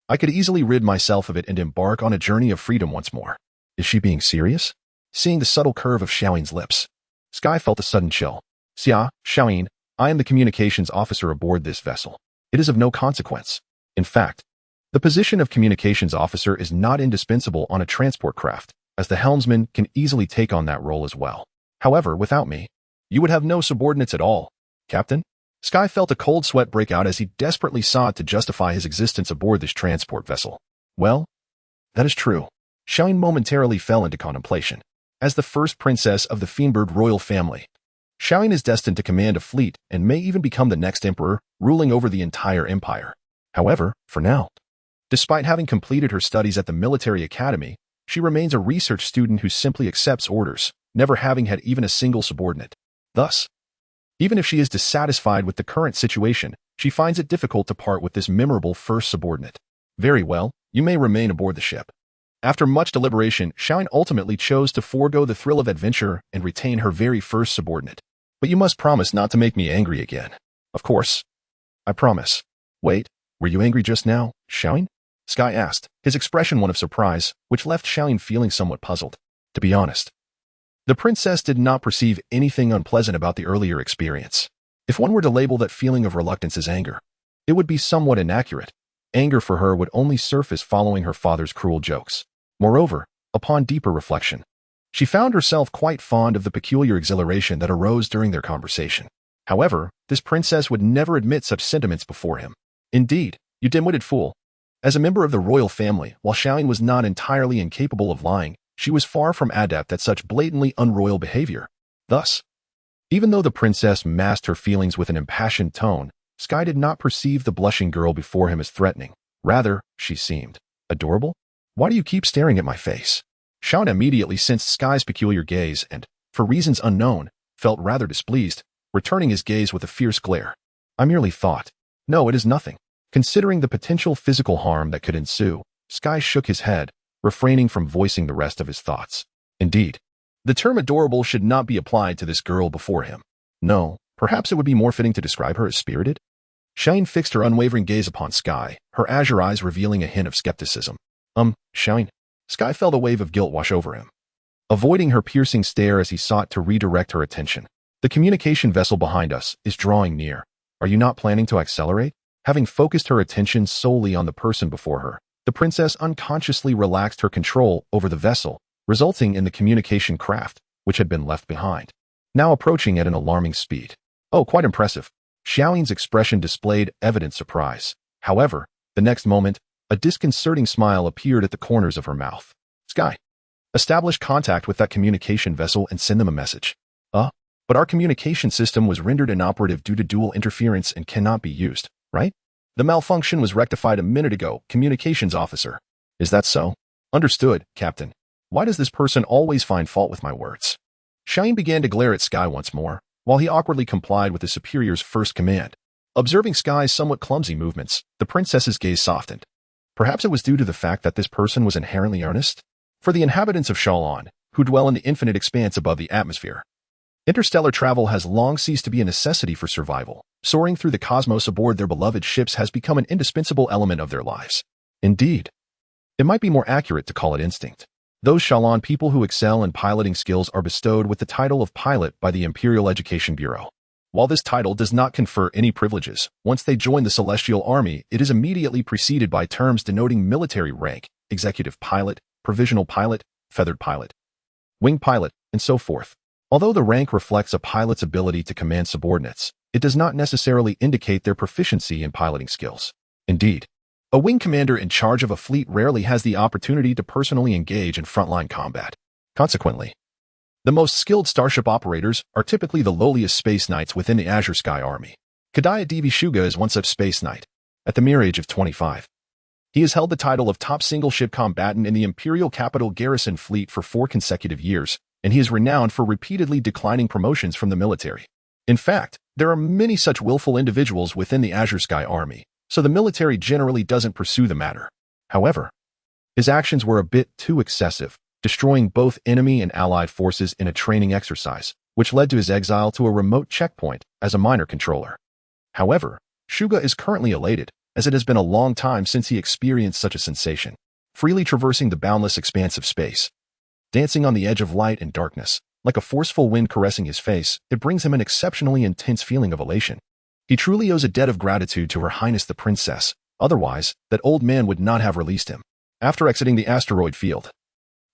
I could easily rid myself of it and embark on a journey of freedom once more." Is she being serious? Seeing the subtle curve of Xiaoyin's lips, Sky felt a sudden chill. Xiaoyin, I am the communications officer aboard this vessel. It is of no consequence. In fact, the position of communications officer is not indispensable on a transport craft, as the helmsman can easily take on that role as well. However, without me, you would have no subordinates at all. Captain? Sky felt a cold sweat break out as he desperately sought to justify his existence aboard this transport vessel. Well, that is true. Xiaoyin momentarily fell into contemplation. As the first princess of the Fiendbird royal family, Xiaoyin is destined to command a fleet and may even become the next emperor, ruling over the entire empire. However, for now, despite having completed her studies at the military academy, she remains a research student who simply accepts orders, never having had even a single subordinate. Thus, even if she is dissatisfied with the current situation, she finds it difficult to part with this memorable first subordinate. Very well, you may remain aboard the ship. After much deliberation, Xiaoyin ultimately chose to forego the thrill of adventure and retain her very first subordinate. But you must promise not to make me angry again. Of course. I promise. Wait, were you angry just now, Xiaoyin? Sky asked, his expression one of surprise, which left Xiaoyin feeling somewhat puzzled. To be honest, the princess did not perceive anything unpleasant about the earlier experience. If one were to label that feeling of reluctance as anger, it would be somewhat inaccurate. Anger for her would only surface following her father's cruel jokes. Moreover, upon deeper reflection, she found herself quite fond of the peculiar exhilaration that arose during their conversation. However, this princess would never admit such sentiments before him. Indeed, you dim-witted fool. As a member of the royal family, while Xiaoyin was not entirely incapable of lying, she was far from adept at such blatantly unroyal behavior. Thus, even though the princess masked her feelings with an impassioned tone, Sky did not perceive the blushing girl before him as threatening. Rather, she seemed adorable. Why do you keep staring at my face? Xiaoyin immediately sensed Sky's peculiar gaze and, for reasons unknown, felt rather displeased, returning his gaze with a fierce glare. I merely thought. No, it is nothing. Considering the potential physical harm that could ensue, Sky shook his head, refraining from voicing the rest of his thoughts. Indeed, the term adorable should not be applied to this girl before him. No, perhaps it would be more fitting to describe her as spirited? Xiaoyin fixed her unwavering gaze upon Sky, her azure eyes revealing a hint of skepticism. Xiaoyin. Sky felt a wave of guilt wash over him, avoiding her piercing stare as he sought to redirect her attention. The communication vessel behind us is drawing near. Are you not planning to accelerate? Having focused her attention solely on the person before her, the princess unconsciously relaxed her control over the vessel, resulting in the communication craft, which had been left behind, now approaching at an alarming speed. Oh, quite impressive. Xiaoyin's expression displayed evident surprise. However, the next moment, a disconcerting smile appeared at the corners of her mouth. Sky, establish contact with that communication vessel and send them a message. But our communication system was rendered inoperative due to dual interference and cannot be used, right? The malfunction was rectified a minute ago, communications officer. Is that so? Understood, Captain. Why does this person always find fault with my words? Xiaoyin began to glare at Sky once more, while he awkwardly complied with his superior's first command. Observing Sky's somewhat clumsy movements, the princess's gaze softened. Perhaps it was due to the fact that this person was inherently earnest? For the inhabitants of Shalon, who dwell in the infinite expanse above the atmosphere, interstellar travel has long ceased to be a necessity for survival. Soaring through the cosmos aboard their beloved ships has become an indispensable element of their lives. Indeed, it might be more accurate to call it instinct. Those Shalon people who excel in piloting skills are bestowed with the title of pilot by the Imperial Education Bureau. While this title does not confer any privileges, once they join the Celestial Army, it is immediately preceded by terms denoting military rank, executive pilot, provisional pilot, feathered pilot, wing pilot, and so forth. Although the rank reflects a pilot's ability to command subordinates, it does not necessarily indicate their proficiency in piloting skills. Indeed, a wing commander in charge of a fleet rarely has the opportunity to personally engage in frontline combat. Consequently, the most skilled starship operators are typically the lowliest space knights within the Azure Sky Army. Kadaya Devi Shuga is one such space knight. At the mere age of 25, he has held the title of top single-ship combatant in the Imperial Capital Garrison Fleet for 4 consecutive years, and he is renowned for repeatedly declining promotions from the military. In fact, there are many such willful individuals within the Azure Sky Army, so the military generally doesn't pursue the matter. However, his actions were a bit too excessive, destroying both enemy and allied forces in a training exercise, which led to his exile to a remote checkpoint as a minor controller. However, Shuga is currently elated, as it has been a long time since he experienced such a sensation, freely traversing the boundless expanse of space. Dancing on the edge of light and darkness, like a forceful wind caressing his face, it brings him an exceptionally intense feeling of elation. He truly owes a debt of gratitude to Her Highness the Princess, otherwise, that old man would not have released him. After exiting the asteroid field,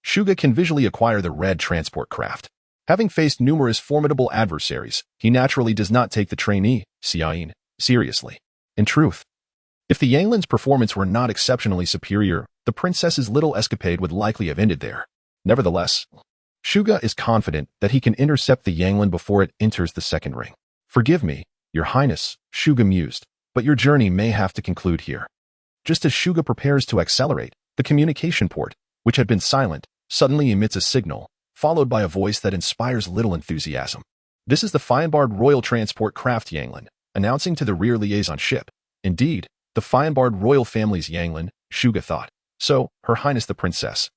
Shuga can visually acquire the red transport craft. Having faced numerous formidable adversaries, he naturally does not take the trainee, Xiaoyin, seriously. In truth, if the Yanglin's performance were not exceptionally superior, the princess's little escapade would likely have ended there. Nevertheless, Shuga is confident that he can intercept the Yanglin before it enters the second ring. Forgive me, Your Highness, Shuga mused, but your journey may have to conclude here. Just as Shuga prepares to accelerate, the communication port, which had been silent, suddenly emits a signal, followed by a voice that inspires little enthusiasm. This is the Feinbard Royal Transport Craft Yanglin, announcing to the rear liaison ship. Indeed, the Feinbard Royal Family's Yanglin, Shuga thought. So, Her Highness the Princess.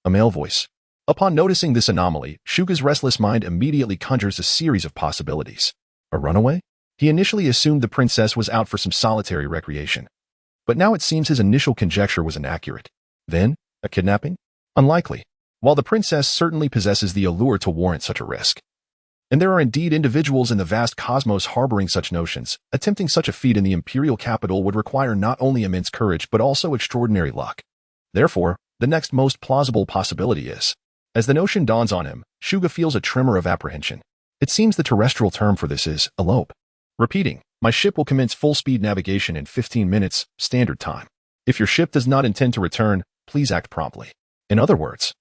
A male voice. Upon noticing this anomaly, Shuga's restless mind immediately conjures a series of possibilities. A runaway? He initially assumed the princess was out for some solitary recreation. But now it seems his initial conjecture was inaccurate. Then, a kidnapping? Unlikely. While the princess certainly possesses the allure to warrant such a risk. And there are indeed individuals in the vast cosmos harboring such notions, attempting such a feat in the imperial capital would require not only immense courage but also extraordinary luck. Therefore, the next most plausible possibility is, as the notion dawns on him, Shuga feels a tremor of apprehension. It seems the terrestrial term for this is elope. Repeating, my ship will commence full-speed navigation in 15 minutes, standard time. If your ship does not intend to return, please act promptly. In other words,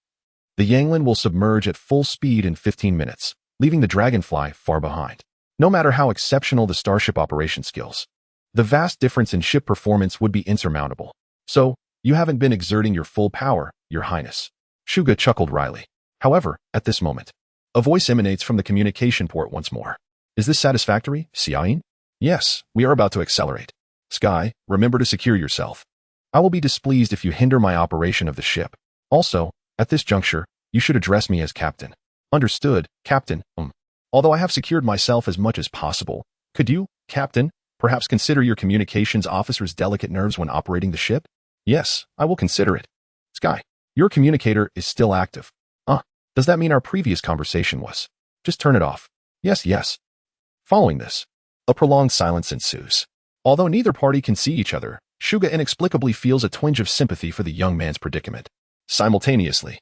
the Yanglin will submerge at full speed in 15 minutes, leaving the Dragonfly far behind. No matter how exceptional the starship operation skills, the vast difference in ship performance would be insurmountable. So, you haven't been exerting your full power, Your Highness. Shuga chuckled wryly. However, at this moment, a voice emanates from the communication port once more. Is this satisfactory, Xiaoyin? Yes, we are about to accelerate. Sky, remember to secure yourself. I will be displeased if you hinder my operation of the ship. Also, at this juncture, you should address me as Captain. Understood, Captain. Although I have secured myself as much as possible, could you, Captain, perhaps consider your communications officer's delicate nerves when operating the ship? Yes, I will consider it. Sky, your communicator is still active. Does that mean our previous conversation was? Just turn it off. Yes. Following this, a prolonged silence ensues. Although neither party can see each other, Shuga inexplicably feels a twinge of sympathy for the young man's predicament. Simultaneously,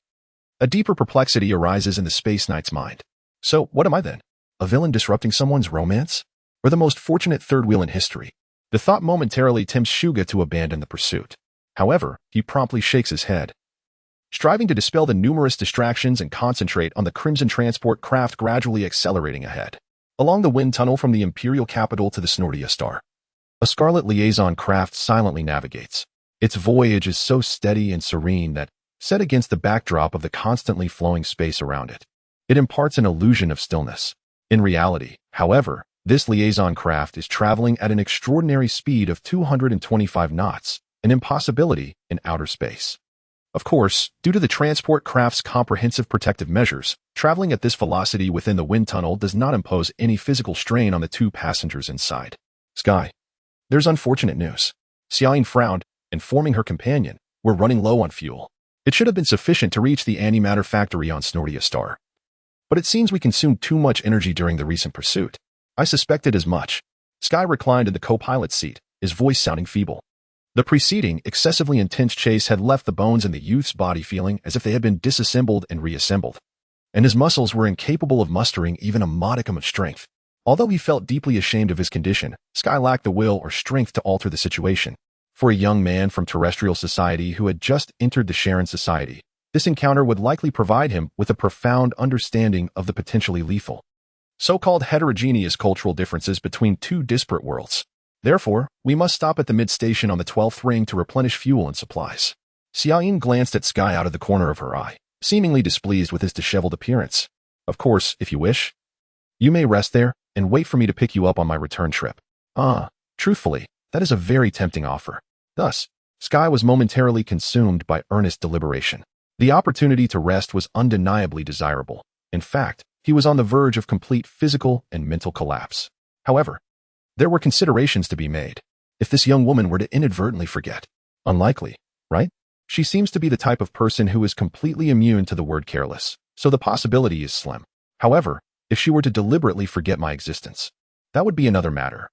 a deeper perplexity arises in the Space Knight's mind. So, what am I then? A villain disrupting someone's romance? Or the most fortunate third wheel in history? The thought momentarily tempts Shuga to abandon the pursuit. However, he promptly shakes his head. Striving to dispel the numerous distractions and concentrate on the Crimson transport craft gradually accelerating ahead. Along the wind tunnel from the Imperial capital to the Snordia star, a Scarlet liaison craft silently navigates. Its voyage is so steady and serene that, set against the backdrop of the constantly flowing space around it, it imparts an illusion of stillness. In reality, however, this liaison craft is traveling at an extraordinary speed of 225 knots, an impossibility in outer space. Of course, due to the transport craft's comprehensive protective measures, traveling at this velocity within the wind tunnel does not impose any physical strain on the two passengers inside. Sky. There's unfortunate news. Xiaoyin frowned, informing her companion, we're running low on fuel. It should have been sufficient to reach the antimatter factory on Snordia star. But it seems we consumed too much energy during the recent pursuit. I suspected as much. Sky reclined in the co-pilot's seat, his voice sounding feeble. The preceding, excessively intense chase had left the bones in the youth's body feeling as if they had been disassembled and reassembled, and his muscles were incapable of mustering even a modicum of strength. Although he felt deeply ashamed of his condition, Sky lacked the will or strength to alter the situation. For a young man from terrestrial society who had just entered the Sharon society, this encounter would likely provide him with a profound understanding of the potentially lethal, so-called heterogeneous cultural differences between two disparate worlds. Therefore, we must stop at the mid-station on the 12th ring to replenish fuel and supplies. Xiaoyin glanced at Sky out of the corner of her eye, seemingly displeased with his disheveled appearance. Of course, if you wish, you may rest there and wait for me to pick you up on my return trip. Truthfully, that is a very tempting offer. Thus, Sky was momentarily consumed by earnest deliberation. The opportunity to rest was undeniably desirable. In fact, he was on the verge of complete physical and mental collapse. However, there were considerations to be made. If this young woman were to inadvertently forget, unlikely, right? She seems to be the type of person who is completely immune to the word careless, so the possibility is slim. However, if she were to deliberately forget my existence, that would be another matter.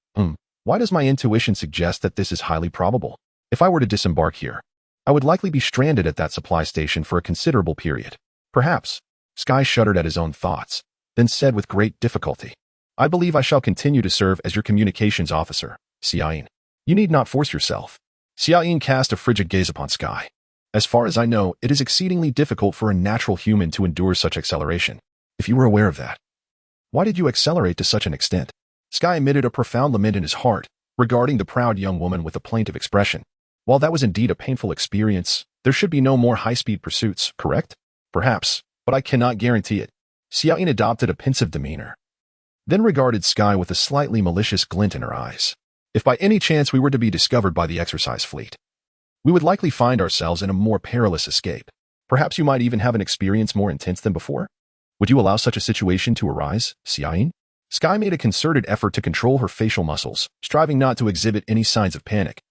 Why does my intuition suggest that this is highly probable? If I were to disembark here, I would likely be stranded at that supply station for a considerable period. Perhaps. Sky shuddered at his own thoughts, then said with great difficulty, I believe I shall continue to serve as your communications officer, Xiaoyin. You need not force yourself. Xiaoyin cast a frigid gaze upon Sky. As far as I know, it is exceedingly difficult for a natural human to endure such acceleration. If you were aware of that, why did you accelerate to such an extent? Sky emitted a profound lament in his heart, regarding the proud young woman with a plaintive expression. While that was indeed a painful experience, there should be no more high-speed pursuits, correct? Perhaps, but I cannot guarantee it. Xiaoyin adopted a pensive demeanor, then regarded Sky with a slightly malicious glint in her eyes. If by any chance we were to be discovered by the exercise fleet, we would likely find ourselves in a more perilous escape. Perhaps you might even have an experience more intense than before? Would you allow such a situation to arise, Xiaoyin? Sky made a concerted effort to control her facial muscles, striving not to exhibit any signs of panic,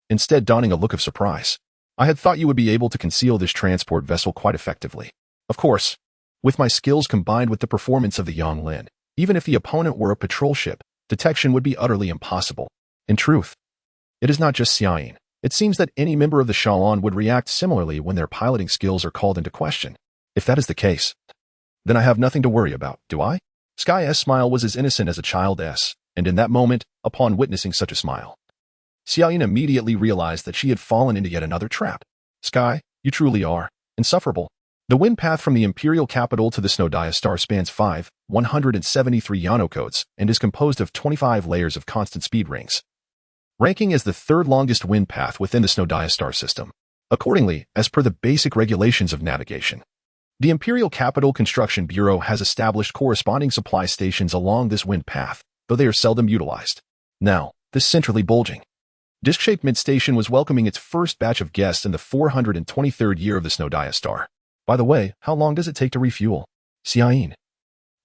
instead donning a look of surprise. I had thought you would be able to conceal this transport vessel quite effectively. Of course, with my skills combined with the performance of the Yonglin, even if the opponent were a patrol ship, detection would be utterly impossible. In truth, it is not just Xiaoyin. It seems that any member of the Shalon would react similarly when their piloting skills are called into question. If that is the case, then I have nothing to worry about, do I? Sky's smile was as innocent as a child's, and in that moment, upon witnessing such a smile, Xiaoyin immediately realized that she had fallen into yet another trap. Sky, you truly are insufferable. The wind path from the imperial capital to the Snowdia star spans 173 Yano codes and is composed of 25 layers of constant speed rings, ranking as the third longest wind path within the Snowdia star system. Accordingly, as per the basic regulations of navigation, the Imperial Capital Construction Bureau has established corresponding supply stations along this wind path, though they are seldom utilized. Now, this centrally bulging, disc-shaped mid-station was welcoming its first batch of guests in the 423rd year of the Snowdia star. By the way, how long does it take to refuel? Xiaoyin.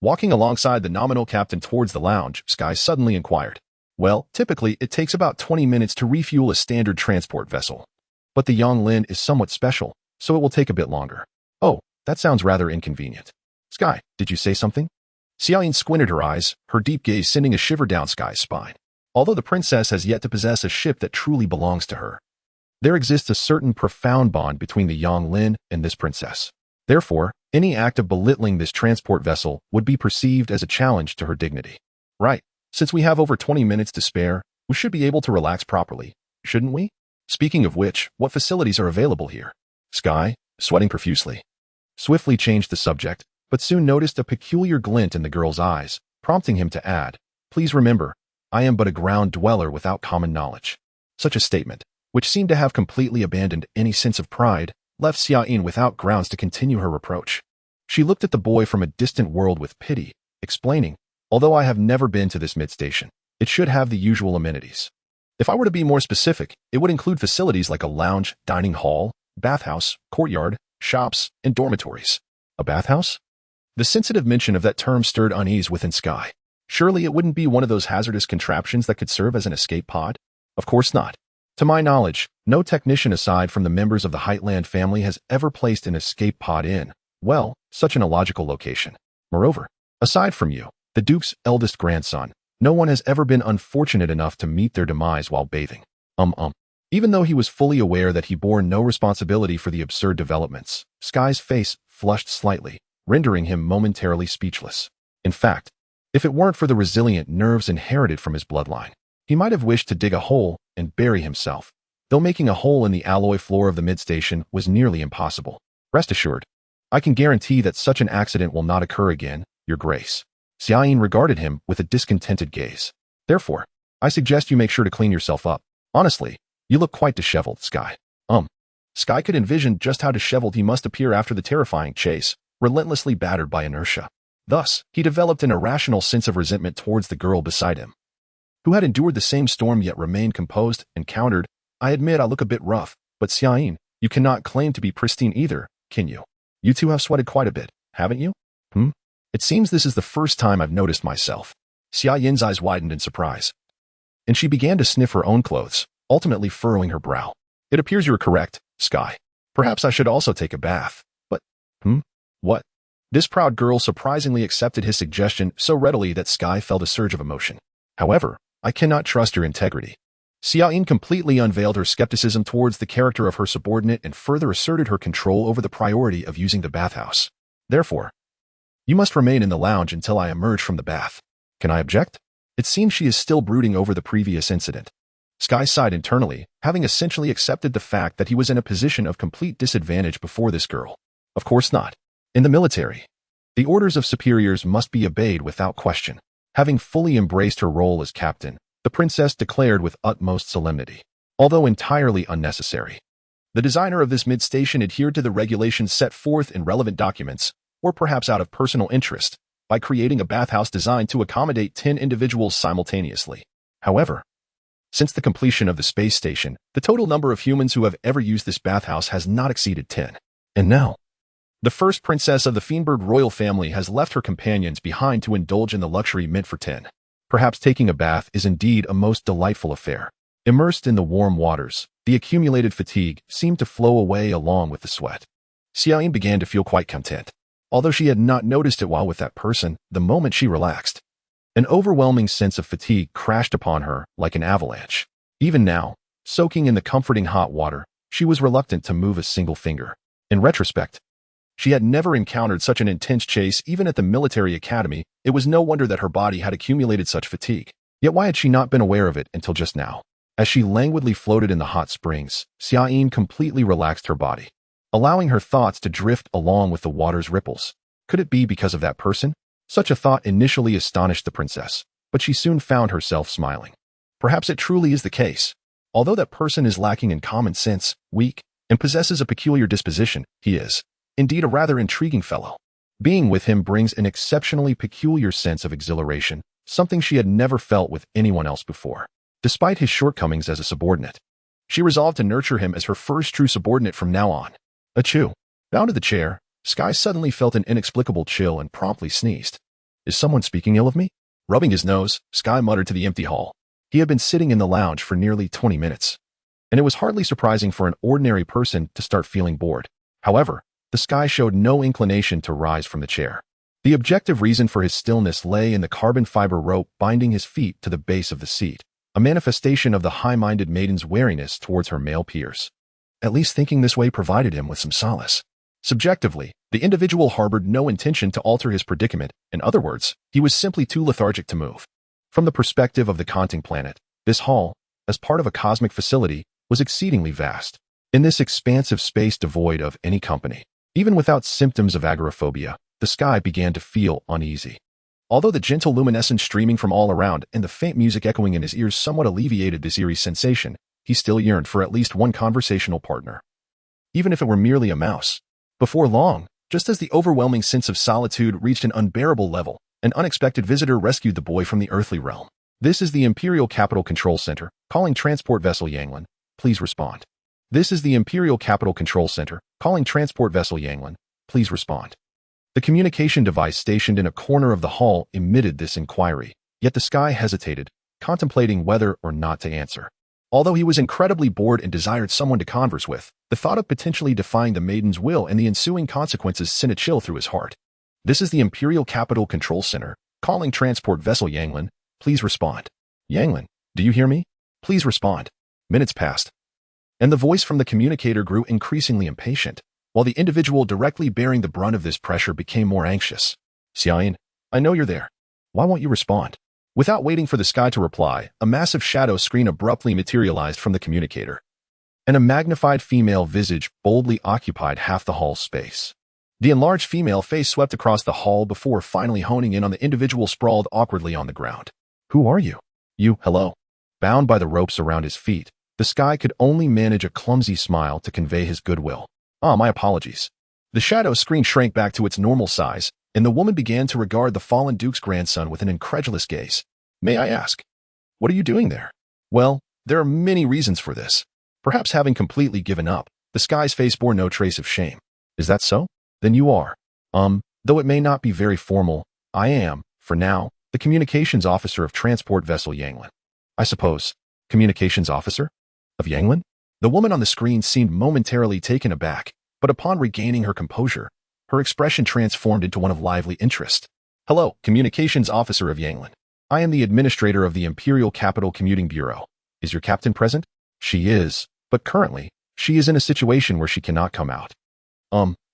Walking alongside the nominal captain towards the lounge, Sky suddenly inquired. Well, typically, it takes about 20 minutes to refuel a standard transport vessel. But the Yonglin is somewhat special, so it will take a bit longer. Oh, that sounds rather inconvenient. Sky, did you say something? Xiaoyin squinted her eyes, her deep gaze sending a shiver down Sky's spine. Although the princess has yet to possess a ship that truly belongs to her, there exists a certain profound bond between the Yonglin and this princess. Therefore, any act of belittling this transport vessel would be perceived as a challenge to her dignity. Right. Since we have over 20 minutes to spare, we should be able to relax properly, shouldn't we? Speaking of which, what facilities are available here? Sky, sweating profusely, swiftly changed the subject, but soon noticed a peculiar glint in the girl's eyes, prompting him to add, Please remember, I am but a ground dweller without common knowledge. Such a statement, which seemed to have completely abandoned any sense of pride, left Xiaoyin without grounds to continue her reproach. She looked at the boy from a distant world with pity, explaining, Although I have never been to this mid-station, it should have the usual amenities. If I were to be more specific, it would include facilities like a lounge, dining hall, bathhouse, courtyard, shops, and dormitories. A bathhouse? The sensitive mention of that term stirred unease within Sky. Surely it wouldn't be one of those hazardous contraptions that could serve as an escape pod? Of course not. To my knowledge, no technician aside from the members of the Heightland family has ever placed an escape pod in, well, such an illogical location. Moreover, aside from you, the Duke's eldest grandson, no one has ever been unfortunate enough to meet their demise while bathing. Even though he was fully aware that he bore no responsibility for the absurd developments, Sky's face flushed slightly, rendering him momentarily speechless. In fact, if it weren't for the resilient nerves inherited from his bloodline, he might have wished to dig a hole and bury himself, though making a hole in the alloy floor of the mid-station was nearly impossible. Rest assured, I can guarantee that such an accident will not occur again, Your Grace. Xiaoyin regarded him with a discontented gaze. Therefore, I suggest you make sure to clean yourself up. Honestly, you look quite disheveled, Sky. Sky could envision just how disheveled he must appear after the terrifying chase, relentlessly battered by inertia. Thus, he developed an irrational sense of resentment towards the girl beside him, who had endured the same storm yet remained composed and countered, I admit I look a bit rough, but Xiaoyin, you cannot claim to be pristine either, can you? You two have sweated quite a bit, haven't you? It seems this is the first time I've noticed myself. Xiaoyin's eyes widened in surprise, and she began to sniff her own clothes, ultimately furrowing her brow. It appears you're correct, Sky. Perhaps I should also take a bath. But, what? This proud girl surprisingly accepted his suggestion so readily that Sky felt a surge of emotion. However, I cannot trust your integrity. Xiaoyin completely unveiled her skepticism towards the character of her subordinate and further asserted her control over the priority of using the bathhouse. Therefore, you must remain in the lounge until I emerge from the bath. Can I object? It seems she is still brooding over the previous incident. Sky sighed internally, having essentially accepted the fact that he was in a position of complete disadvantage before this girl. Of course not. In the military, the orders of superiors must be obeyed without question. Having fully embraced her role as captain, the princess declared with utmost solemnity, although entirely unnecessary. The designer of this mid-station adhered to the regulations set forth in relevant documents, or perhaps out of personal interest, by creating a bathhouse designed to accommodate 10 individuals simultaneously. However, since the completion of the space station, the total number of humans who have ever used this bathhouse has not exceeded 10. And now, the first princess of the Fiendbird royal family has left her companions behind to indulge in the luxury meant for 10. Perhaps taking a bath is indeed a most delightful affair. Immersed in the warm waters, the accumulated fatigue seemed to flow away along with the sweat. Xiaoyin began to feel quite content. Although she had not noticed it while with that person, the moment she relaxed, an overwhelming sense of fatigue crashed upon her like an avalanche. Even now, soaking in the comforting hot water, she was reluctant to move a single finger. In retrospect, she had never encountered such an intense chase even at the military academy. It was no wonder that her body had accumulated such fatigue. Yet why had she not been aware of it until just now? As she languidly floated in the hot springs, Xiaoyin completely relaxed her body, allowing her thoughts to drift along with the water's ripples. Could it be because of that person? Such a thought initially astonished the princess, but she soon found herself smiling. Perhaps it truly is the case. Although that person is lacking in common sense, weak, and possesses a peculiar disposition, he is, indeed, a rather intriguing fellow. Being with him brings an exceptionally peculiar sense of exhilaration, something she had never felt with anyone else before. Despite his shortcomings as a subordinate, she resolved to nurture him as her first true subordinate from now on. Achoo! Bound to the chair, Sky suddenly felt an inexplicable chill and promptly sneezed. Is someone speaking ill of me? Rubbing his nose, Sky muttered to the empty hall. He had been sitting in the lounge for nearly 20 minutes, and it was hardly surprising for an ordinary person to start feeling bored. However, the Sky showed no inclination to rise from the chair. The objective reason for his stillness lay in the carbon fiber rope binding his feet to the base of the seat, a manifestation of the high-minded maiden's wariness towards her male peers. At least thinking this way provided him with some solace. Subjectively, the individual harbored no intention to alter his predicament. In other words, he was simply too lethargic to move. From the perspective of the Conting planet, this hall, as part of a cosmic facility, was exceedingly vast. In this expansive space devoid of any company, even without symptoms of agoraphobia, the Sky began to feel uneasy. Although the gentle luminescence streaming from all around and the faint music echoing in his ears somewhat alleviated this eerie sensation, he still yearned for at least one conversational partner. Even if it were merely a mouse. Before long, just as the overwhelming sense of solitude reached an unbearable level, an unexpected visitor rescued the boy from the earthly realm. This is the Imperial Capital Control Center, calling transport vessel Yanglin. Please respond. This is the Imperial Capital Control Center, calling transport vessel Yanglin. Please respond. The communication device stationed in a corner of the hall emitted this inquiry, yet the Sky hesitated, contemplating whether or not to answer. Although he was incredibly bored and desired someone to converse with, the thought of potentially defying the maiden's will and the ensuing consequences sent a chill through his heart. This is the Imperial Capital Control Center, calling transport vessel Yanglin. Please respond. Yanglin, do you hear me? Please respond. Minutes passed, and the voice from the communicator grew increasingly impatient, while the individual directly bearing the brunt of this pressure became more anxious. Xiaoyin, I know you're there. Why won't you respond? Without waiting for the Sky to reply, a massive shadow screen abruptly materialized from the communicator, and a magnified female visage boldly occupied half the hall's space. The enlarged female face swept across the hall before finally honing in on the individual sprawled awkwardly on the ground. Who are you? You, hello. Bound by the ropes around his feet, the Sky could only manage a clumsy smile to convey his goodwill. My apologies. The shadow screen shrank back to its normal size, and the woman began to regard the fallen duke's grandson with an incredulous gaze. May I ask, what are you doing there? Well, there are many reasons for this. Perhaps having completely given up, the Sky's face bore no trace of shame. Is that so? Then you are. Though it may not be very formal, I am, for now, the communications officer of transport vessel Yanglin. I suppose. Communications officer? Of Yanglin? The woman on the screen seemed momentarily taken aback, but upon regaining her composure, her expression transformed into one of lively interest. Hello, communications officer of Yanglin. I am the administrator of the Imperial Capital Commuting Bureau. Is your captain present? She is, but currently, she is in a situation where she cannot come out.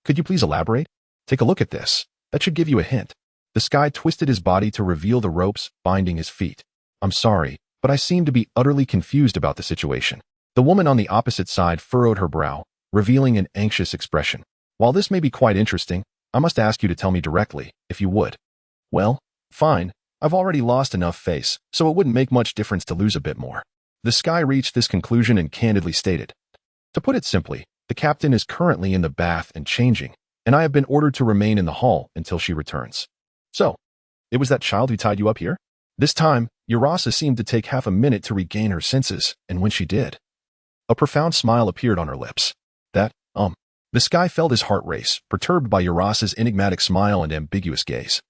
Could you please elaborate? Take a look at this. That should give you a hint. The Sky twisted his body to reveal the ropes binding his feet. I'm sorry, but I seem to be utterly confused about the situation. The woman on the opposite side furrowed her brow, revealing an anxious expression. While this may be quite interesting, I must ask you to tell me directly, if you would. Well, fine. I've already lost enough face, so it wouldn't make much difference to lose a bit more. The Sky reached this conclusion and candidly stated. To put it simply, the captain is currently in the bath and changing, and I have been ordered to remain in the hall until she returns. So, it was that child who tied you up here? This time, Urasa seemed to take half a minute to regain her senses, and when she did, a profound smile appeared on her lips. The sky felt his heart race, perturbed by Urasa's enigmatic smile and ambiguous gaze.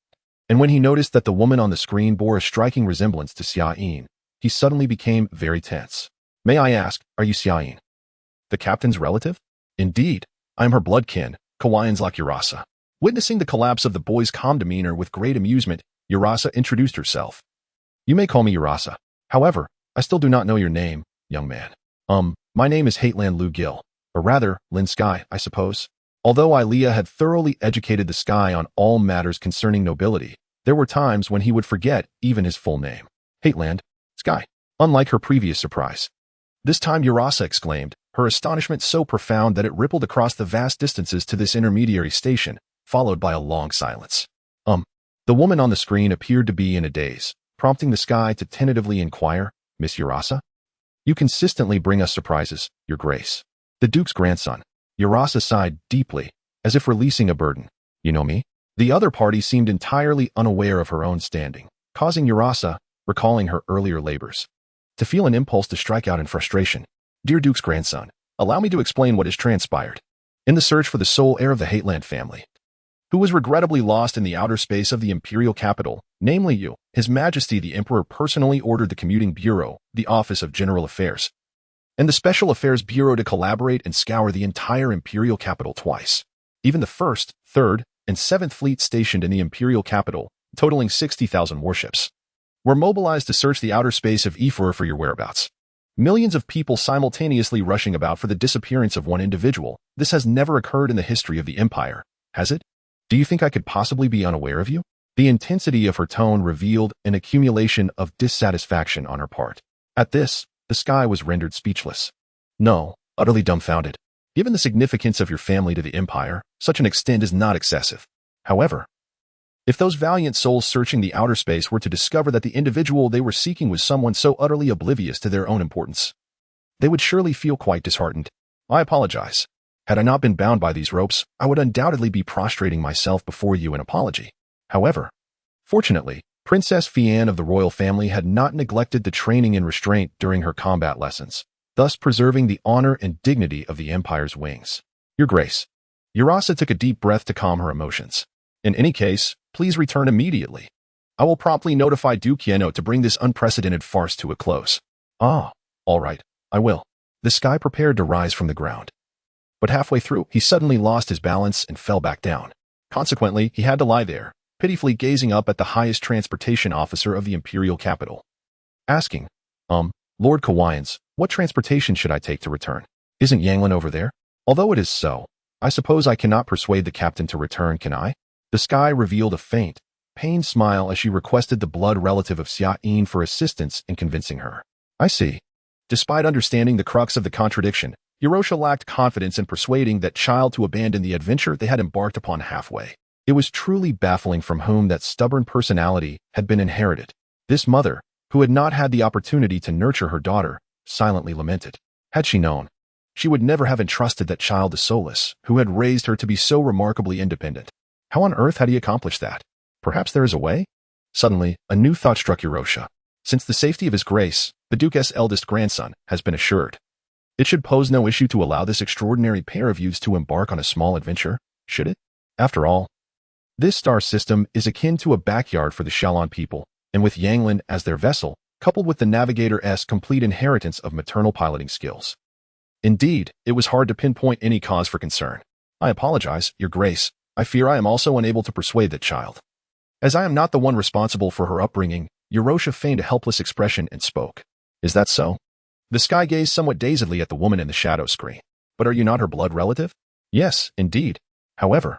And when he noticed that the woman on the screen bore a striking resemblance to Xiaoyin, he suddenly became very tense. May I ask, are you Xiaoyin, the captain's relative? Indeed, I am her blood kin, Kawaiian's like Urasa. Witnessing the collapse of the boy's calm demeanor with great amusement, Urasa introduced herself. You may call me Urasa. However, I still do not know your name, young man. My name is Hateland Lu Gil, or rather, Lin Sky, I suppose. Although Ilea had thoroughly educated the Sky on all matters concerning nobility, there were times when he would forget even his full name. Hateland, Sky, unlike her previous surprise. This time Urasa exclaimed, her astonishment so profound that it rippled across the vast distances to this intermediary station, followed by a long silence. The woman on the screen appeared to be in a daze, prompting the Sky to tentatively inquire, Miss Urasa? You consistently bring us surprises, Your Grace. The Duke's grandson. Urasa sighed deeply, as if releasing a burden. You know me? The other party seemed entirely unaware of her own standing, causing Urasa, recalling her earlier labors, to feel an impulse to strike out in frustration. Dear Duke's grandson, allow me to explain what has transpired. In the search for the sole heir of the Hateland family, who was regrettably lost in the outer space of the imperial capital, namely you, His Majesty the Emperor personally ordered the Commuting Bureau, the Office of General Affairs, and the Special Affairs Bureau to collaborate and scour the entire imperial capital twice. Even the 1st, 3rd, and 7th fleet stationed in the imperial capital, totaling 60,000 warships, were mobilized to search the outer space of Ephor for your whereabouts. Millions of people simultaneously rushing about for the disappearance of one individual. This has never occurred in the history of the Empire, has it? Do you think I could possibly be unaware of you? The intensity of her tone revealed an accumulation of dissatisfaction on her part. At this, the Sky was rendered speechless. No, utterly dumbfounded. Given the significance of your family to the Empire, such an extent is not excessive. However, if those valiant souls searching the outer space were to discover that the individual they were seeking was someone so utterly oblivious to their own importance, they would surely feel quite disheartened. I apologize. Had I not been bound by these ropes, I would undoubtedly be prostrating myself before you in apology. However, fortunately, Princess Fian of the royal family had not neglected the training and restraint during her combat lessons, thus preserving the honor and dignity of the Empire's wings. Your Grace. Urasa took a deep breath to calm her emotions. In any case, please return immediately. I will promptly notify Duke Yeno to bring this unprecedented farce to a close. Ah, all right, I will. The Sky prepared to rise from the ground. But halfway through, he suddenly lost his balance and fell back down. Consequently, he had to lie there, pitifully gazing up at the highest transportation officer of the imperial capital, asking, Lord Kawaiians, what transportation should I take to return? Isn't Yanglin over there? Although it is so, I suppose I cannot persuade the captain to return, can I? The Sky revealed a faint, pained smile as she requested the blood relative of Xiaoyin for assistance in convincing her. I see. Despite understanding the crux of the contradiction, Urasa lacked confidence in persuading that child to abandon the adventure they had embarked upon halfway. It was truly baffling from whom that stubborn personality had been inherited. This mother, who had not had the opportunity to nurture her daughter, silently lamented. Had she known, she would never have entrusted that child to Solus, who had raised her to be so remarkably independent. How on earth had he accomplished that? Perhaps there is a way? Suddenly, a new thought struck Urasa. Since the safety of his grace, the Duke's eldest grandson, has been assured, it should pose no issue to allow this extraordinary pair of youths to embark on a small adventure, should it? After all, this star system is akin to a backyard for the Shalon people, and with Yanglin as their vessel, coupled with the Navigator-S complete inheritance of maternal piloting skills. Indeed, it was hard to pinpoint any cause for concern. I apologize, Your Grace. I fear I am also unable to persuade that child. As I am not the one responsible for her upbringing, Urasa feigned a helpless expression and spoke. Is that so? The Sky gazed somewhat dazedly at the woman in the shadow screen. But are you not her blood relative? Yes, indeed. However,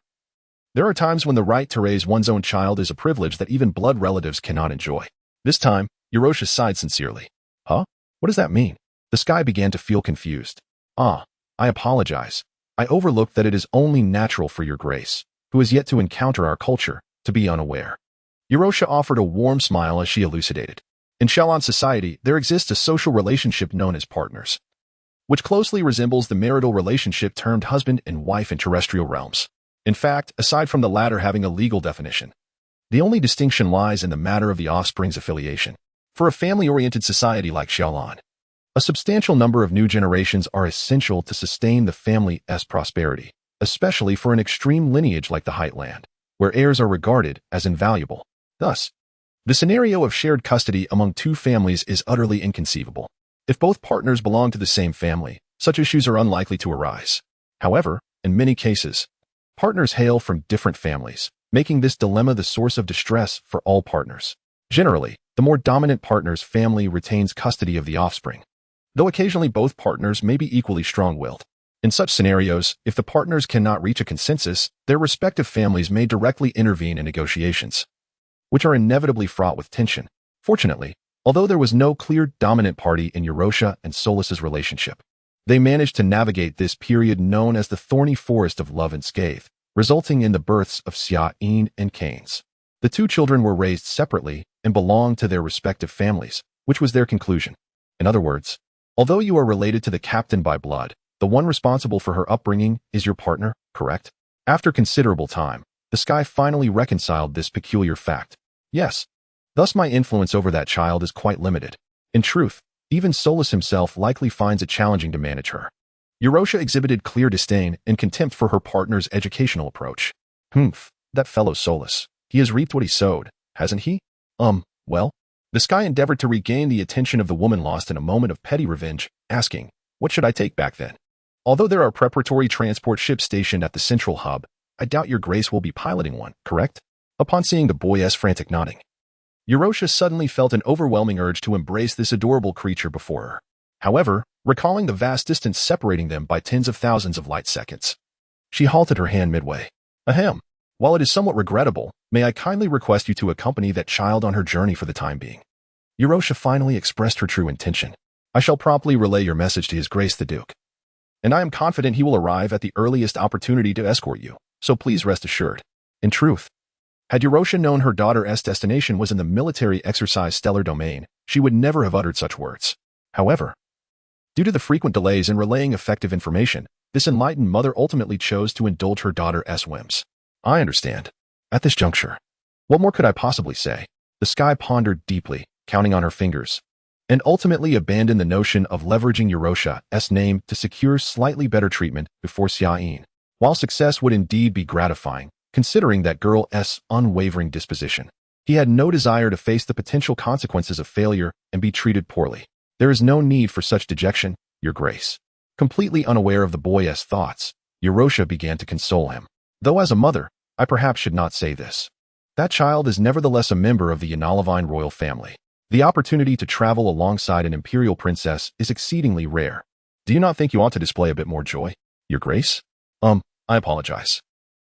there are times when the right to raise one's own child is a privilege that even blood relatives cannot enjoy. This time, Urasa sighed sincerely. Huh? What does that mean? The Sky began to feel confused. I apologize. I overlooked that it is only natural for Your Grace, who has yet to encounter our culture, to be unaware. Urasa offered a warm smile as she elucidated. In Shalon society, there exists a social relationship known as partners, which closely resembles the marital relationship termed husband and wife in terrestrial realms. In fact, aside from the latter having a legal definition, the only distinction lies in the matter of the offspring's affiliation. For a family-oriented society like Shalon, a substantial number of new generations are essential to sustain the family's prosperity. especially for an extreme lineage like the Heightland, where heirs are regarded as invaluable. Thus, the scenario of shared custody among two families is utterly inconceivable. If both partners belong to the same family, such issues are unlikely to arise. However, in many cases, partners hail from different families, making this dilemma the source of distress for all partners. Generally, the more dominant partner's family retains custody of the offspring, though occasionally both partners may be equally strong-willed. In such scenarios, if the partners cannot reach a consensus, their respective families may directly intervene in negotiations, which are inevitably fraught with tension. Fortunately, although there was no clear dominant party in Eurosha and Solus's relationship, they managed to navigate this period known as the thorny forest of love and scathe, resulting in the births of Xia-in and Canes. The two children were raised separately and belonged to their respective families, which was their conclusion. In other words, although you are related to the captain by blood, the one responsible for her upbringing is your partner, correct? After considerable time, the sky finally reconciled this peculiar fact. Yes. Thus my influence over that child is quite limited. In truth, even Solus himself likely finds it challenging to manage her. Eurosha exhibited clear disdain and contempt for her partner's educational approach. That fellow Solus. He has reaped what he sowed, hasn't he? Well, the sky endeavored to regain the attention of the woman lost in a moment of petty revenge, asking, what should I take back then? Although there are preparatory transport ships stationed at the central hub, I doubt your grace will be piloting one, correct? Upon seeing the boy's frantic nodding, Eurosha suddenly felt an overwhelming urge to embrace this adorable creature before her. However, recalling the vast distance separating them by tens of thousands of light seconds, she halted her hand midway. Ahem. While it is somewhat regrettable, may I kindly request you to accompany that child on her journey for the time being? Eurosha finally expressed her true intention. I shall promptly relay your message to His Grace the Duke, and I am confident he will arrive at the earliest opportunity to escort you, so please rest assured. In truth, had Eurosha known her daughter's destination was in the military exercise stellar domain, she would never have uttered such words. However, due to the frequent delays in relaying effective information, this enlightened mother ultimately chose to indulge her daughter's whims. I understand. At this juncture, what more could I possibly say? The sky pondered deeply, counting on her fingers, and ultimately abandoned the notion of leveraging Eurosha's name to secure slightly better treatment before Xia-in. While success would indeed be gratifying, considering that girl's unwavering disposition, he had no desire to face the potential consequences of failure and be treated poorly. There is no need for such dejection, Your Grace. Completely unaware of the boy's thoughts, Eurosha began to console him. Though as a mother, I perhaps should not say this. That child is nevertheless a member of the Yanalavine royal family. The opportunity to travel alongside an imperial princess is exceedingly rare. Do you not think you ought to display a bit more joy, Your Grace? I apologize.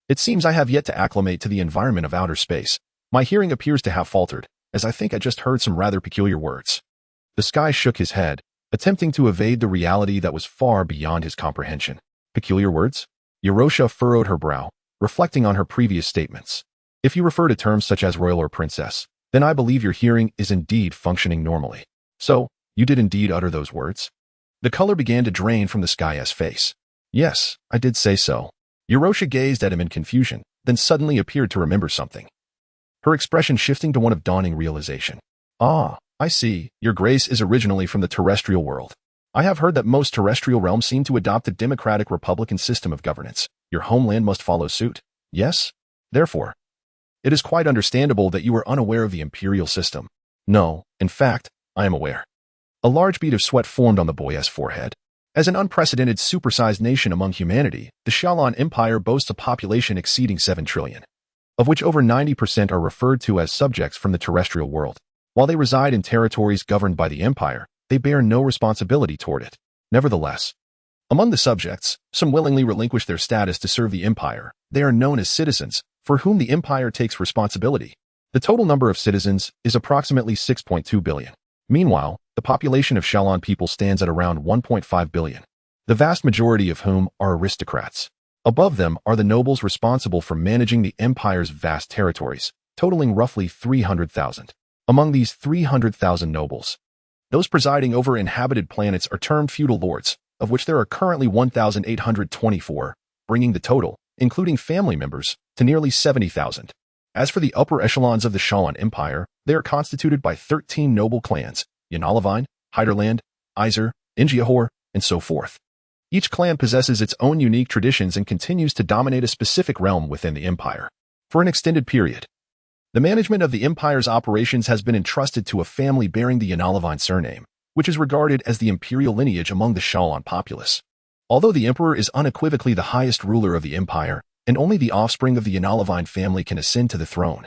It seems I have yet to acclimate to the environment of outer space. My hearing appears to have faltered, as I think I just heard some rather peculiar words. The sky shook his head, attempting to evade the reality that was far beyond his comprehension. Peculiar words? Eurosha furrowed her brow, reflecting on her previous statements. If you refer to terms such as royal or princess, then I believe your hearing is indeed functioning normally. So, you did indeed utter those words? The color began to drain from the sky's face. Yes, I did say so. Eurosha gazed at him in confusion, then suddenly appeared to remember something, her expression shifting to one of dawning realization. Ah, I see. Your Grace is originally from the terrestrial world. I have heard that most terrestrial realms seem to adopt a democratic republican system of governance. Your homeland must follow suit. Yes? Therefore, it is quite understandable that you are unaware of the imperial system. No, in fact, I am aware. A large bead of sweat formed on the boy's forehead. As an unprecedented supersized nation among humanity, the Xiaolan Empire boasts a population exceeding 7 trillion, of which over 90% are referred to as subjects from the terrestrial world. While they reside in territories governed by the empire, they bear no responsibility toward it. Nevertheless, among the subjects, some willingly relinquish their status to serve the empire. They are known as citizens, for whom the empire takes responsibility. The total number of citizens is approximately 6.2 billion. Meanwhile, the population of Xiaolan people stands at around 1.5 billion, the vast majority of whom are aristocrats. Above them are the nobles responsible for managing the empire's vast territories, totaling roughly 300,000. Among these 300,000 nobles, those presiding over inhabited planets are termed feudal lords, of which there are currently 1,824, bringing the total, including family members, to nearly 70,000. As for the upper echelons of the Xiaolan Empire, they are constituted by 13 noble clans, Yanalavine, Heiderland, Iser, Ingiahor, and so forth. Each clan possesses its own unique traditions and continues to dominate a specific realm within the empire. For an extended period, the management of the empire's operations has been entrusted to a family bearing the Yanalavine surname, which is regarded as the imperial lineage among the Shalon populace. Although the emperor is unequivocally the highest ruler of the empire, and only the offspring of the Yanalavine family can ascend to the throne.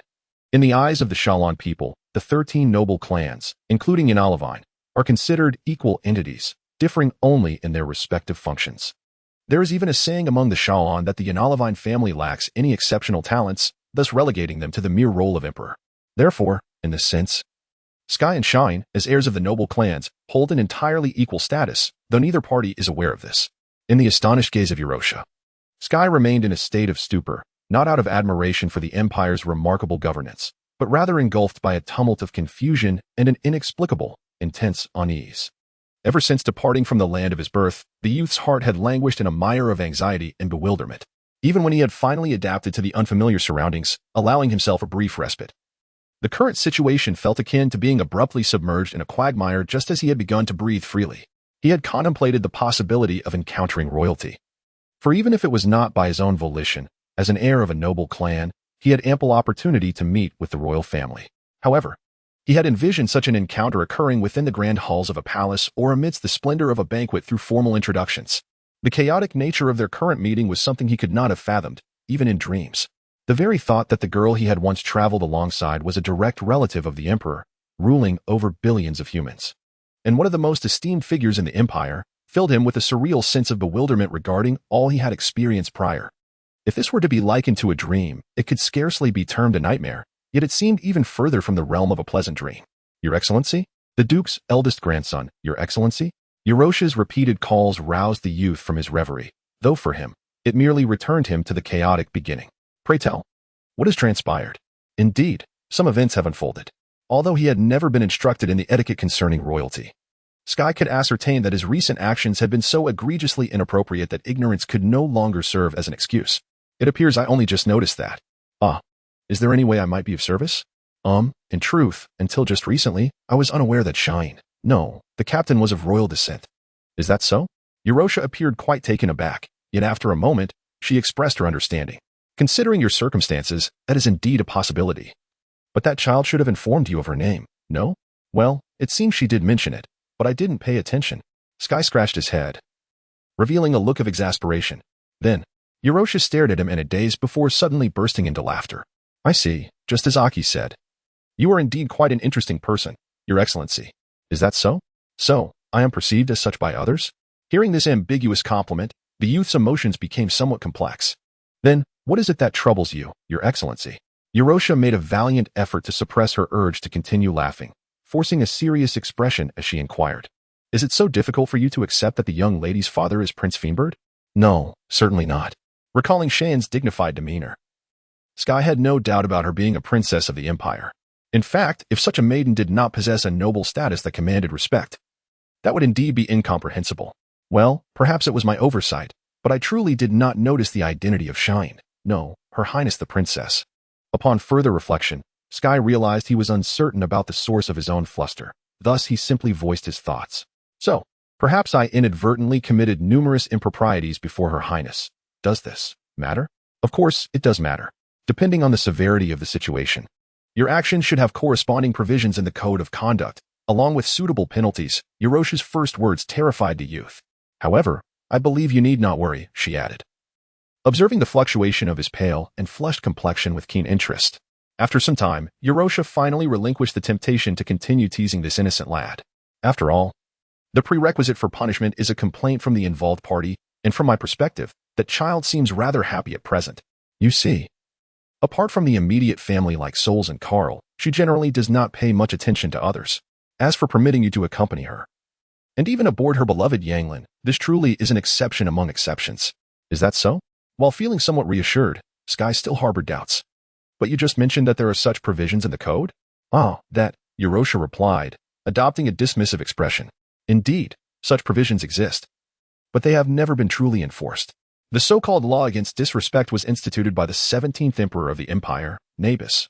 In the eyes of the Shalon people, the 13 noble clans, including Yanalavine, are considered equal entities, differing only in their respective functions. There is even a saying among the Shalon that the Yanalavine family lacks any exceptional talents, thus relegating them to the mere role of emperor. Therefore, in this sense, Sky and Shine, as heirs of the noble clans, hold an entirely equal status, though neither party is aware of this. In the astonished gaze of Eurosha, Sky remained in a state of stupor, not out of admiration for the empire's remarkable governance, but rather engulfed by a tumult of confusion and an inexplicable, intense unease. Ever since departing from the land of his birth, the youth's heart had languished in a mire of anxiety and bewilderment, even when he had finally adapted to the unfamiliar surroundings, allowing himself a brief respite. The current situation felt akin to being abruptly submerged in a quagmire just as he had begun to breathe freely. He had contemplated the possibility of encountering royalty. For even if it was not by his own volition, as an heir of a noble clan, he had ample opportunity to meet with the royal family. However, he had envisioned such an encounter occurring within the grand halls of a palace or amidst the splendor of a banquet through formal introductions. The chaotic nature of their current meeting was something he could not have fathomed, even in dreams. The very thought that the girl he had once traveled alongside was a direct relative of the emperor, ruling over billions of humans, and one of the most esteemed figures in the empire, filled him with a surreal sense of bewilderment regarding all he had experienced prior. If this were to be likened to a dream, it could scarcely be termed a nightmare, yet it seemed even further from the realm of a pleasant dream. Your Excellency? The Duke's eldest grandson, Your Excellency? Eurosha's repeated calls roused the youth from his reverie, though for him, it merely returned him to the chaotic beginning. Pray tell, what has transpired? Indeed, some events have unfolded. Although he had never been instructed in the etiquette concerning royalty, Sky could ascertain that his recent actions had been so egregiously inappropriate that ignorance could no longer serve as an excuse. It appears I only just noticed that. Is there any way I might be of service? In truth, until just recently, I was unaware that Shine, no, the captain was of royal descent. Is that so? Eurosha appeared quite taken aback, yet after a moment, she expressed her understanding. Considering your circumstances, that is indeed a possibility. But that child should have informed you of her name, no? Well, it seems she did mention it, but I didn't pay attention. Sky scratched his head, revealing a look of exasperation. Then, Eurosha stared at him in a daze before suddenly bursting into laughter. I see, just as Aki said. You are indeed quite an interesting person, Your Excellency. Is that so? So, I am perceived as such by others? Hearing this ambiguous compliment, the youth's emotions became somewhat complex. Then, what is it that troubles you, Your Excellency? Eurosha made a valiant effort to suppress her urge to continue laughing, forcing a serious expression as she inquired. Is it so difficult for you to accept that the young lady's father is Prince Fiendbird? No, certainly not. Recalling Shane's dignified demeanor, Sky had no doubt about her being a princess of the empire. In fact, if such a maiden did not possess a noble status that commanded respect, that would indeed be incomprehensible. Well, perhaps it was my oversight, but I truly did not notice the identity of Shine. No, Her Highness the Princess. Upon further reflection, Sky realized he was uncertain about the source of his own fluster. Thus, he simply voiced his thoughts. So, perhaps I inadvertently committed numerous improprieties before Her Highness. Does this matter? Of course, it does matter, depending on the severity of the situation. Your actions should have corresponding provisions in the Code of Conduct, along with suitable penalties. Eurosha's first words terrified the youth. However, I believe you need not worry, she added, observing the fluctuation of his pale and flushed complexion with keen interest. After some time, Eurosha finally relinquished the temptation to continue teasing this innocent lad. After all, the prerequisite for punishment is a complaint from the involved party, and from my perspective, that child seems rather happy at present. You see, apart from the immediate family like Souls and Carl, she generally does not pay much attention to others. As for permitting you to accompany her, and even aboard her beloved Yanglin, this truly is an exception among exceptions. Is that so? While feeling somewhat reassured, Sky still harbored doubts. But you just mentioned that there are such provisions in the code? That, Eurosha replied, adopting a dismissive expression. Indeed, such provisions exist, but they have never been truly enforced. The so-called law against disrespect was instituted by the 17th emperor of the empire, Nabis,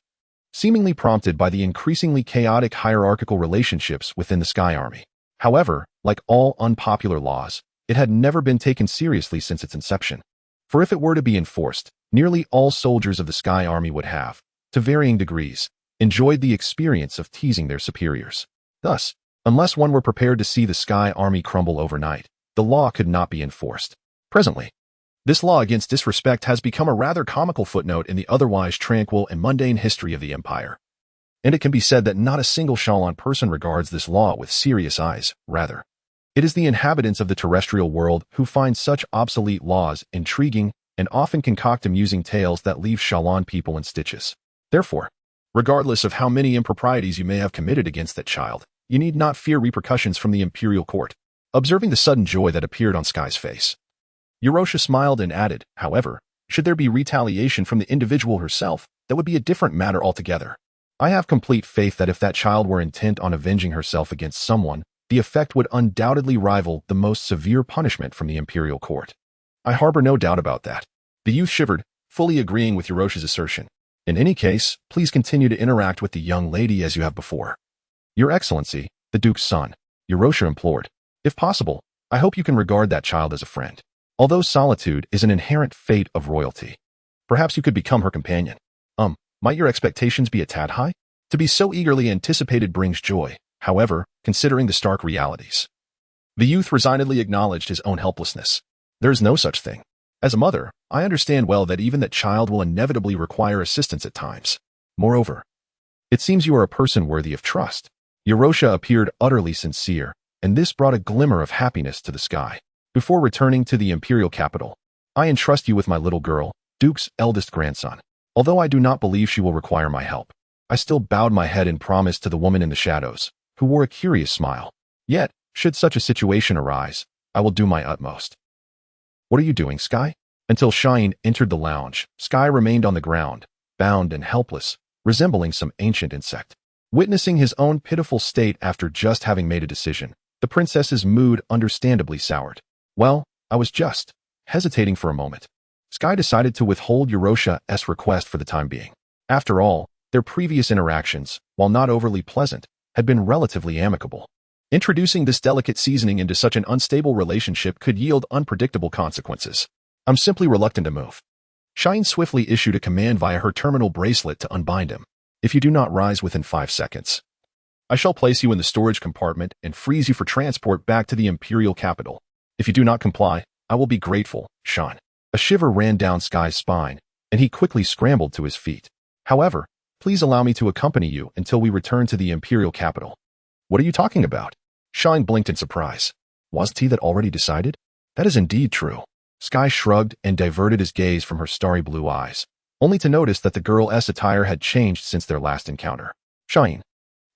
seemingly prompted by the increasingly chaotic hierarchical relationships within the Sky Army. However, like all unpopular laws, it had never been taken seriously since its inception. For if it were to be enforced, nearly all soldiers of the Sky Army would have, to varying degrees, enjoyed the experience of teasing their superiors. Thus, unless one were prepared to see the Sky Army crumble overnight, the law could not be enforced. Presently, this law against disrespect has become a rather comical footnote in the otherwise tranquil and mundane history of the Empire. And it can be said that not a single Shallan person regards this law with serious eyes. Rather, it is the inhabitants of the terrestrial world who find such obsolete laws intriguing and often concoct amusing tales that leave Shallan people in stitches. Therefore, regardless of how many improprieties you may have committed against that child, you need not fear repercussions from the Imperial Court. Observing the sudden joy that appeared on Sky's face, Yorosha smiled and added, however, should there be retaliation from the individual herself, that would be a different matter altogether. I have complete faith that if that child were intent on avenging herself against someone, the effect would undoubtedly rival the most severe punishment from the Imperial Court. I harbor no doubt about that. The youth shivered, fully agreeing with Yorosha's assertion. In any case, please continue to interact with the young lady as you have before. Your Excellency, the Duke's son, Yorosha implored. If possible, I hope you can regard that child as a friend. Although solitude is an inherent fate of royalty, perhaps you could become her companion. Might your expectations be a tad high? To be so eagerly anticipated brings joy, however, considering the stark realities. The youth resignedly acknowledged his own helplessness. There is no such thing. As a mother, I understand well that even that child will inevitably require assistance at times. Moreover, it seems you are a person worthy of trust. Yorosha appeared utterly sincere, and this brought a glimmer of happiness to the sky. Before returning to the imperial capital, I entrust you with my little girl, Duke's eldest grandson. Although I do not believe she will require my help, I still bowed my head in promise to the woman in the shadows, who wore a curious smile. Yet, should such a situation arise, I will do my utmost. What are you doing, Sky? Until Shine entered the lounge, Sky remained on the ground, bound and helpless, resembling some ancient insect. Witnessing his own pitiful state after just having made a decision, the princess's mood understandably soured. Well, I was just hesitating for a moment. Sky decided to withhold Yorosha's request for the time being. After all, their previous interactions, while not overly pleasant, had been relatively amicable. Introducing this delicate seasoning into such an unstable relationship could yield unpredictable consequences. I'm simply reluctant to move. Shine swiftly issued a command via her terminal bracelet to unbind him. If you do not rise within 5 seconds, I shall place you in the storage compartment and freeze you for transport back to the imperial capital. If you do not comply, I will be grateful, Shine. A shiver ran down Sky's spine, and he quickly scrambled to his feet. However, please allow me to accompany you until we return to the imperial capital. What are you talking about? Shine blinked in surprise. Wasn't he that already decided? That is indeed true. Sky shrugged and diverted his gaze from her starry blue eyes, only to notice that the girl's attire had changed since their last encounter. Shine,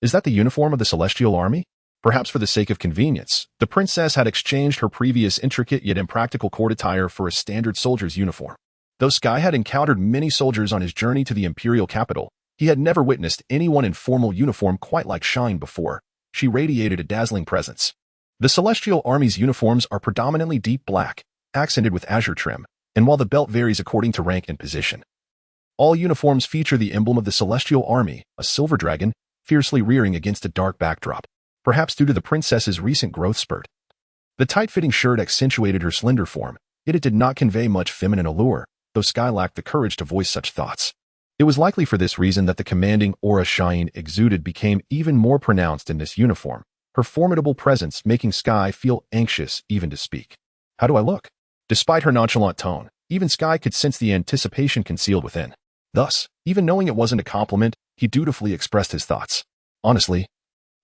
is that the uniform of the Celestial Army? Perhaps for the sake of convenience, the princess had exchanged her previous intricate yet impractical court attire for a standard soldier's uniform. Though Sky had encountered many soldiers on his journey to the imperial capital, he had never witnessed anyone in formal uniform quite like Shine before. She radiated a dazzling presence. The Celestial Army's uniforms are predominantly deep black, accented with azure trim, and while the belt varies according to rank and position, all uniforms feature the emblem of the Celestial Army, a silver dragon, fiercely rearing against a dark backdrop. Perhaps due to the princess's recent growth spurt. The tight-fitting shirt accentuated her slender form, yet it did not convey much feminine allure, though Sky lacked the courage to voice such thoughts. It was likely for this reason that the commanding aura Shine exuded became even more pronounced in this uniform, her formidable presence making Sky feel anxious even to speak. How do I look? Despite her nonchalant tone, even Sky could sense the anticipation concealed within. Thus, even knowing it wasn't a compliment, he dutifully expressed his thoughts. Honestly,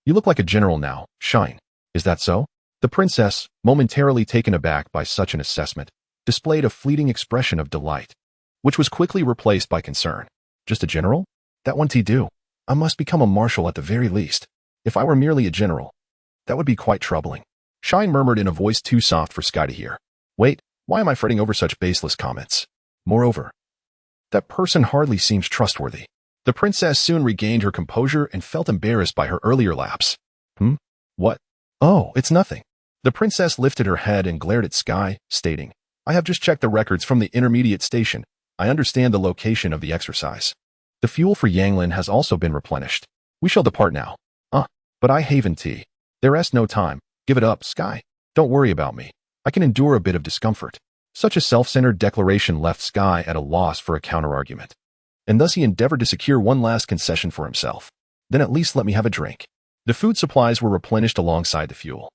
you look like a general now, Shine. Is that so? The princess, momentarily taken aback by such an assessment, displayed a fleeting expression of delight, which was quickly replaced by concern. Just a general? That won't do. I must become a marshal at the very least. If I were merely a general, that would be quite troubling. Shine murmured in a voice too soft for Sky to hear. Wait, why am I fretting over such baseless comments? Moreover, that person hardly seems trustworthy. The princess soon regained her composure and felt embarrassed by her earlier lapse. What? Oh, it's nothing. The princess lifted her head and glared at Sky, stating, I have just checked the records from the intermediate station. I understand the location of the exercise. The fuel for Yanglin has also been replenished. We shall depart now. But I haven tea. There is no time. Give it up, Sky. Don't worry about me. I can endure a bit of discomfort. Such a self-centered declaration left Sky at a loss for a counter-argument. And thus he endeavored to secure one last concession for himself. Then at least let me have a drink. The food supplies were replenished alongside the fuel.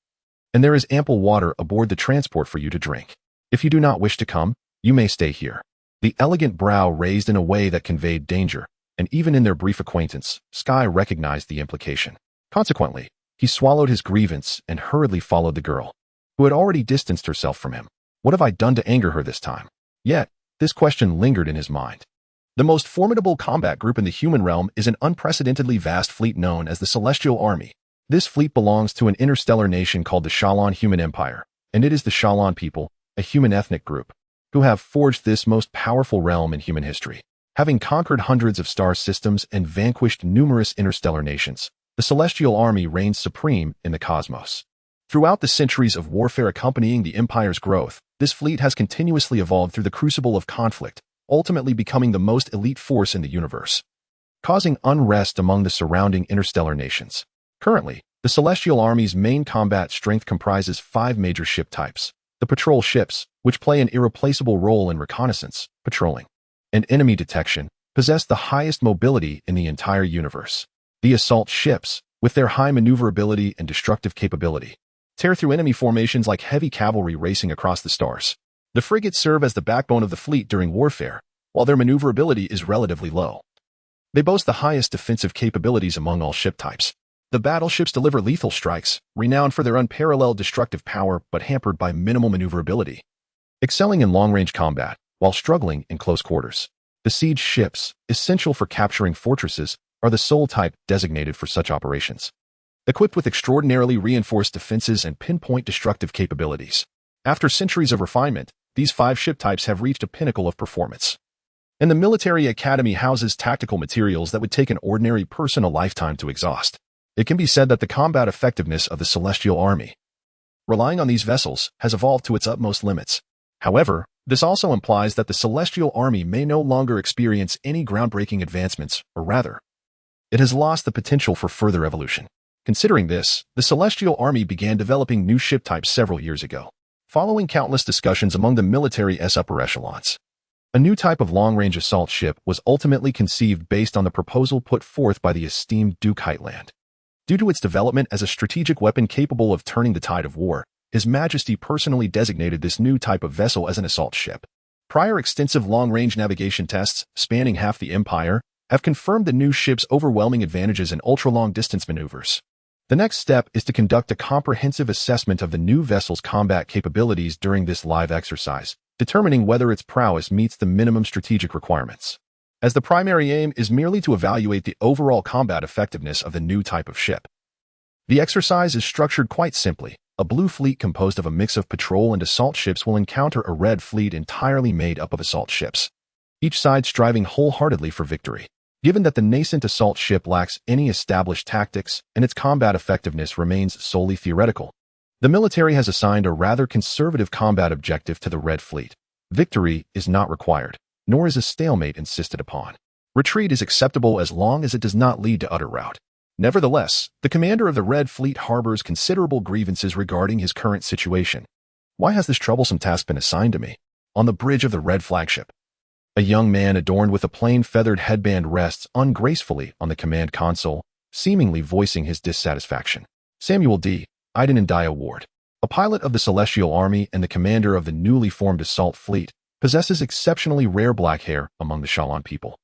And there is ample water aboard the transport for you to drink. If you do not wish to come, you may stay here. The elegant brow raised in a way that conveyed danger, and even in their brief acquaintance, Sky recognized the implication. Consequently, he swallowed his grievance and hurriedly followed the girl, who had already distanced herself from him. What have I done to anger her this time? Yet, this question lingered in his mind. The most formidable combat group in the human realm is an unprecedentedly vast fleet known as the Celestial Army. This fleet belongs to an interstellar nation called the Shalon Human Empire, and it is the Shalon people, a human ethnic group, who have forged this most powerful realm in human history. Having conquered hundreds of star systems and vanquished numerous interstellar nations, the Celestial Army reigns supreme in the cosmos. Throughout the centuries of warfare accompanying the Empire's growth, this fleet has continuously evolved through the crucible of conflict, ultimately becoming the most elite force in the universe, causing unrest among the surrounding interstellar nations. Currently, the Celestial Army's main combat strength comprises 5 major ship types: the patrol ships, which play an irreplaceable role in reconnaissance, patrolling, and enemy detection, possess the highest mobility in the entire universe. The assault ships, with their high maneuverability and destructive capability, tear through enemy formations like heavy cavalry racing across the stars. The frigates serve as the backbone of the fleet during warfare, while their maneuverability is relatively low. They boast the highest defensive capabilities among all ship types. The battleships deliver lethal strikes, renowned for their unparalleled destructive power but hampered by minimal maneuverability, excelling in long-range combat while struggling in close quarters. The siege ships, essential for capturing fortresses, are the sole type designated for such operations. Equipped with extraordinarily reinforced defenses and pinpoint destructive capabilities. After centuries of refinement, these 5 ship types have reached a pinnacle of performance. And the military academy houses tactical materials that would take an ordinary person a lifetime to exhaust. It can be said that the combat effectiveness of the Celestial Army, relying on these vessels, has evolved to its utmost limits. However, this also implies that the Celestial Army may no longer experience any groundbreaking advancements, or rather, it has lost the potential for further evolution. Considering this, the Celestial Army began developing new ship types several years ago, following countless discussions among the military's upper echelons. A new type of long-range assault ship was ultimately conceived based on the proposal put forth by the esteemed Duke Heightland. Due to its development as a strategic weapon capable of turning the tide of war, His Majesty personally designated this new type of vessel as an assault ship. Prior extensive long-range navigation tests, spanning half the Empire, have confirmed the new ship's overwhelming advantages in ultra-long-distance maneuvers. The next step is to conduct a comprehensive assessment of the new vessel's combat capabilities during this live exercise, determining whether its prowess meets the minimum strategic requirements. As the primary aim is merely to evaluate the overall combat effectiveness of the new type of ship. The exercise is structured quite simply. A blue fleet composed of a mix of patrol and assault ships will encounter a red fleet entirely made up of assault ships, each side striving wholeheartedly for victory. Given that the nascent assault ship lacks any established tactics and its combat effectiveness remains solely theoretical, the military has assigned a rather conservative combat objective to the red fleet. Victory is not required, nor is a stalemate insisted upon. Retreat is acceptable as long as it does not lead to utter rout. Nevertheless, the commander of the Red Fleet harbors considerable grievances regarding his current situation. Why has this troublesome task been assigned to me? On the bridge of the Red flagship, a young man adorned with a plain feathered headband rests ungracefully on the command console, seemingly voicing his dissatisfaction. Samuel D. Iden and Dia Ward, a pilot of the Celestial Army and the commander of the newly formed assault fleet, possesses exceptionally rare black hair among the Shalon people,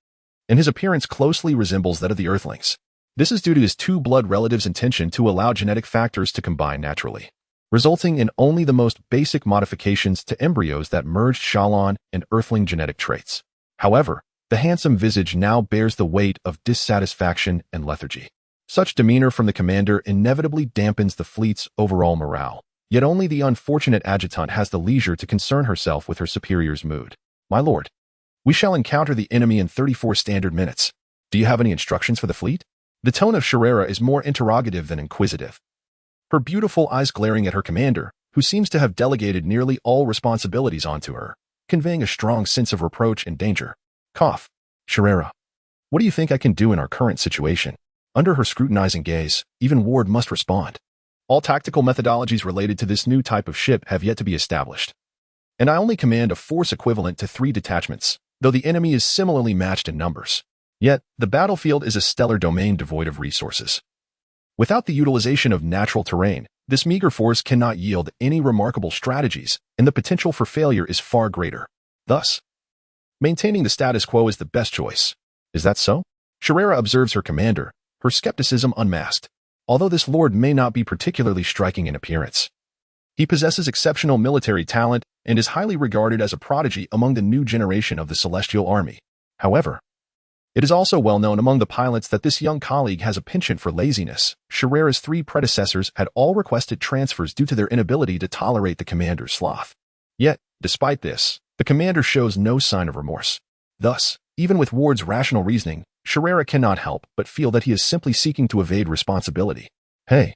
and his appearance closely resembles that of the Earthlings. This is due to his two blood relatives' intention to allow genetic factors to combine naturally, resulting in only the most basic modifications to embryos that merged Shalon and Earthling genetic traits. However, the handsome visage now bears the weight of dissatisfaction and lethargy. Such demeanor from the commander inevitably dampens the fleet's overall morale, yet only the unfortunate adjutant has the leisure to concern herself with her superior's mood. My lord, we shall encounter the enemy in 34 standard minutes. Do you have any instructions for the fleet? The tone of Sherera is more interrogative than inquisitive, her beautiful eyes glaring at her commander, who seems to have delegated nearly all responsibilities onto her, conveying a strong sense of reproach and danger. Cough. Sherera, what do you think I can do in our current situation? Under her scrutinizing gaze, even Ward must respond. All tactical methodologies related to this new type of ship have yet to be established. And I only command a force equivalent to 3 detachments, though the enemy is similarly matched in numbers. Yet, the battlefield is a stellar domain devoid of resources. Without the utilization of natural terrain, this meager force cannot yield any remarkable strategies, and the potential for failure is far greater. Thus, maintaining the status quo is the best choice. Is that so? Sherera observes her commander, her skepticism unmasked. Although this lord may not be particularly striking in appearance, he possesses exceptional military talent and is highly regarded as a prodigy among the new generation of the Celestial Army. However, it is also well known among the pilots that this young colleague has a penchant for laziness. Sherera's 3 predecessors had all requested transfers due to their inability to tolerate the commander's sloth. Yet, despite this, the commander shows no sign of remorse. Thus, even with Ward's rational reasoning, Sherera cannot help but feel that he is simply seeking to evade responsibility. Hey,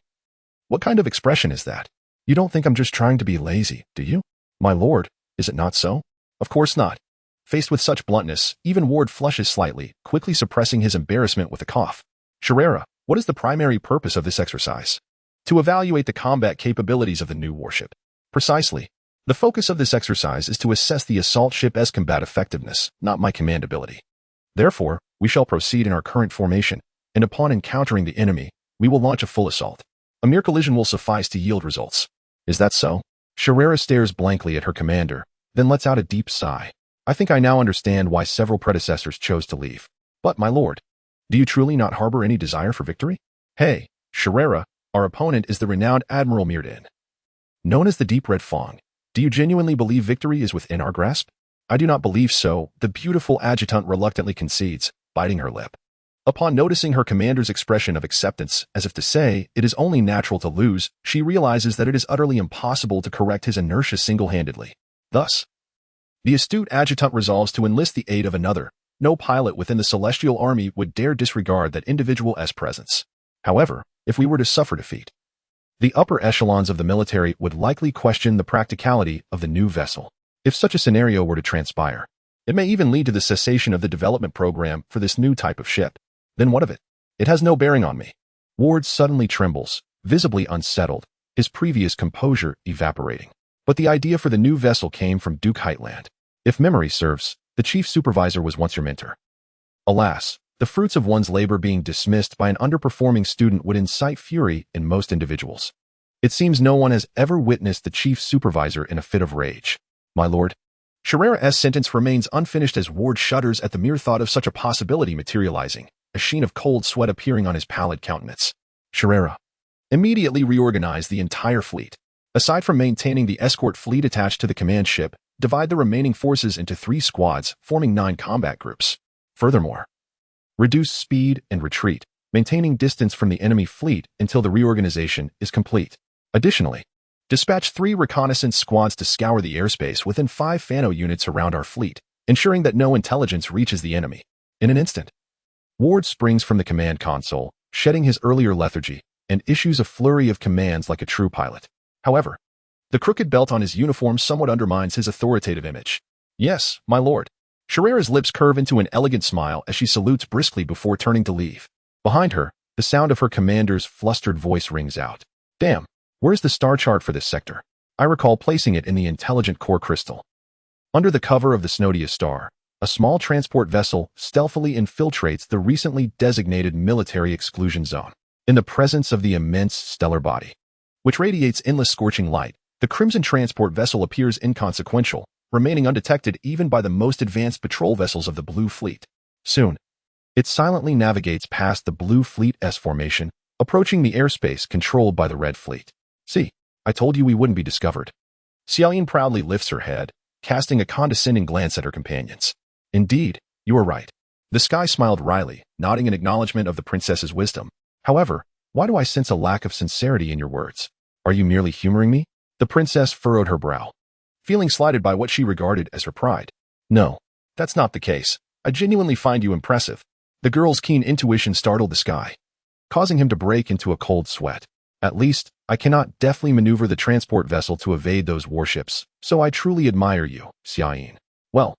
what kind of expression is that? You don't think I'm just trying to be lazy, do you? My lord, is it not so? Of course not. Faced with such bluntness, even Ward flushes slightly, quickly suppressing his embarrassment with a cough. Sherera, what is the primary purpose of this exercise? To evaluate the combat capabilities of the new warship. Precisely. The focus of this exercise is to assess the assault ship's combat effectiveness, not my command ability. Therefore, we shall proceed in our current formation, and upon encountering the enemy, we will launch a full assault. A mere collision will suffice to yield results. Is that so? Sherera stares blankly at her commander, then lets out a deep sigh. I think I now understand why several predecessors chose to leave. But, my lord, do you truly not harbor any desire for victory? Hey, Sherera, our opponent is the renowned Admiral Mirdan. Known as the Deep Red Fong, do you genuinely believe victory is within our grasp? I do not believe so, the beautiful adjutant reluctantly concedes, biting her lip. Upon noticing her commander's expression of acceptance, as if to say, it is only natural to lose, she realizes that it is utterly impossible to correct his inertia single-handedly. Thus, the astute adjutant resolves to enlist the aid of another. No pilot within the Celestial Army would dare disregard that individual's presence. However, if we were to suffer defeat, the upper echelons of the military would likely question the practicality of the new vessel. If such a scenario were to transpire, it may even lead to the cessation of the development program for this new type of ship. Then what of it? It has no bearing on me. Ward suddenly trembles, visibly unsettled, his previous composure evaporating. But the idea for the new vessel came from Duke Heightland. If memory serves, the chief supervisor was once your mentor. Alas, the fruits of one's labor being dismissed by an underperforming student would incite fury in most individuals. It seems no one has ever witnessed the chief supervisor in a fit of rage. My lord, Sherera's sentence remains unfinished as Ward shudders at the mere thought of such a possibility materializing, a sheen of cold sweat appearing on his pallid countenance. Sherera, immediately reorganize the entire fleet. Aside from maintaining the escort fleet attached to the command ship, divide the remaining forces into 3 squads, forming 9 combat groups. Furthermore, reduce speed and retreat, maintaining distance from the enemy fleet until the reorganization is complete. Additionally, dispatch 3 reconnaissance squads to scour the airspace within 5 Fano units around our fleet, ensuring that no intelligence reaches the enemy. In an instant, Ward springs from the command console, shedding his earlier lethargy, and issues a flurry of commands like a true pilot. However, the crooked belt on his uniform somewhat undermines his authoritative image. Yes, my lord. Sherera's lips curve into an elegant smile as she salutes briskly before turning to leave. Behind her, the sound of her commander's flustered voice rings out. Damn, where's the star chart for this sector? I recall placing it in the intelligent core crystal. Under the cover of the Snodius star, a small transport vessel stealthily infiltrates the recently designated military exclusion zone. In the presence of the immense stellar body, which radiates endless scorching light, the crimson transport vessel appears inconsequential, remaining undetected even by the most advanced patrol vessels of the Blue Fleet. Soon, it silently navigates past the Blue Fleet's formation, approaching the airspace controlled by the Red Fleet. See, I told you we wouldn't be discovered. Xiaoyin proudly lifts her head, casting a condescending glance at her companions. Indeed, you are right. The sky smiled wryly, nodding in acknowledgement of the princess's wisdom. However, why do I sense a lack of sincerity in your words? Are you merely humoring me? The princess furrowed her brow, feeling slighted by what she regarded as her pride. No, that's not the case. I genuinely find you impressive. The girl's keen intuition startled the sky, causing him to break into a cold sweat. At least, I cannot deftly maneuver the transport vessel to evade those warships, so I truly admire you, Xiaoyin. Well,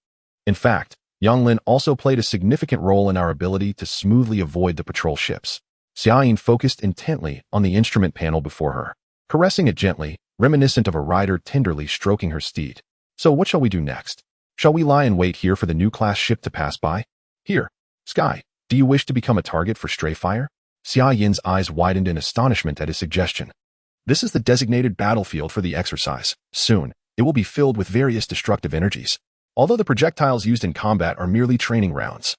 in fact, Yonglin also played a significant role in our ability to smoothly avoid the patrol ships. Xiaoyin focused intently on the instrument panel before her. caressing it gently, reminiscent of a rider tenderly stroking her steed. So what shall we do next? Shall we lie in wait here for the new class ship to pass by? Here, Sky, do you wish to become a target for stray fire? Xia Yin's eyes widened in astonishment at his suggestion. This is the designated battlefield for the exercise. Soon, it will be filled with various destructive energies. Although the projectiles used in combat are merely training rounds,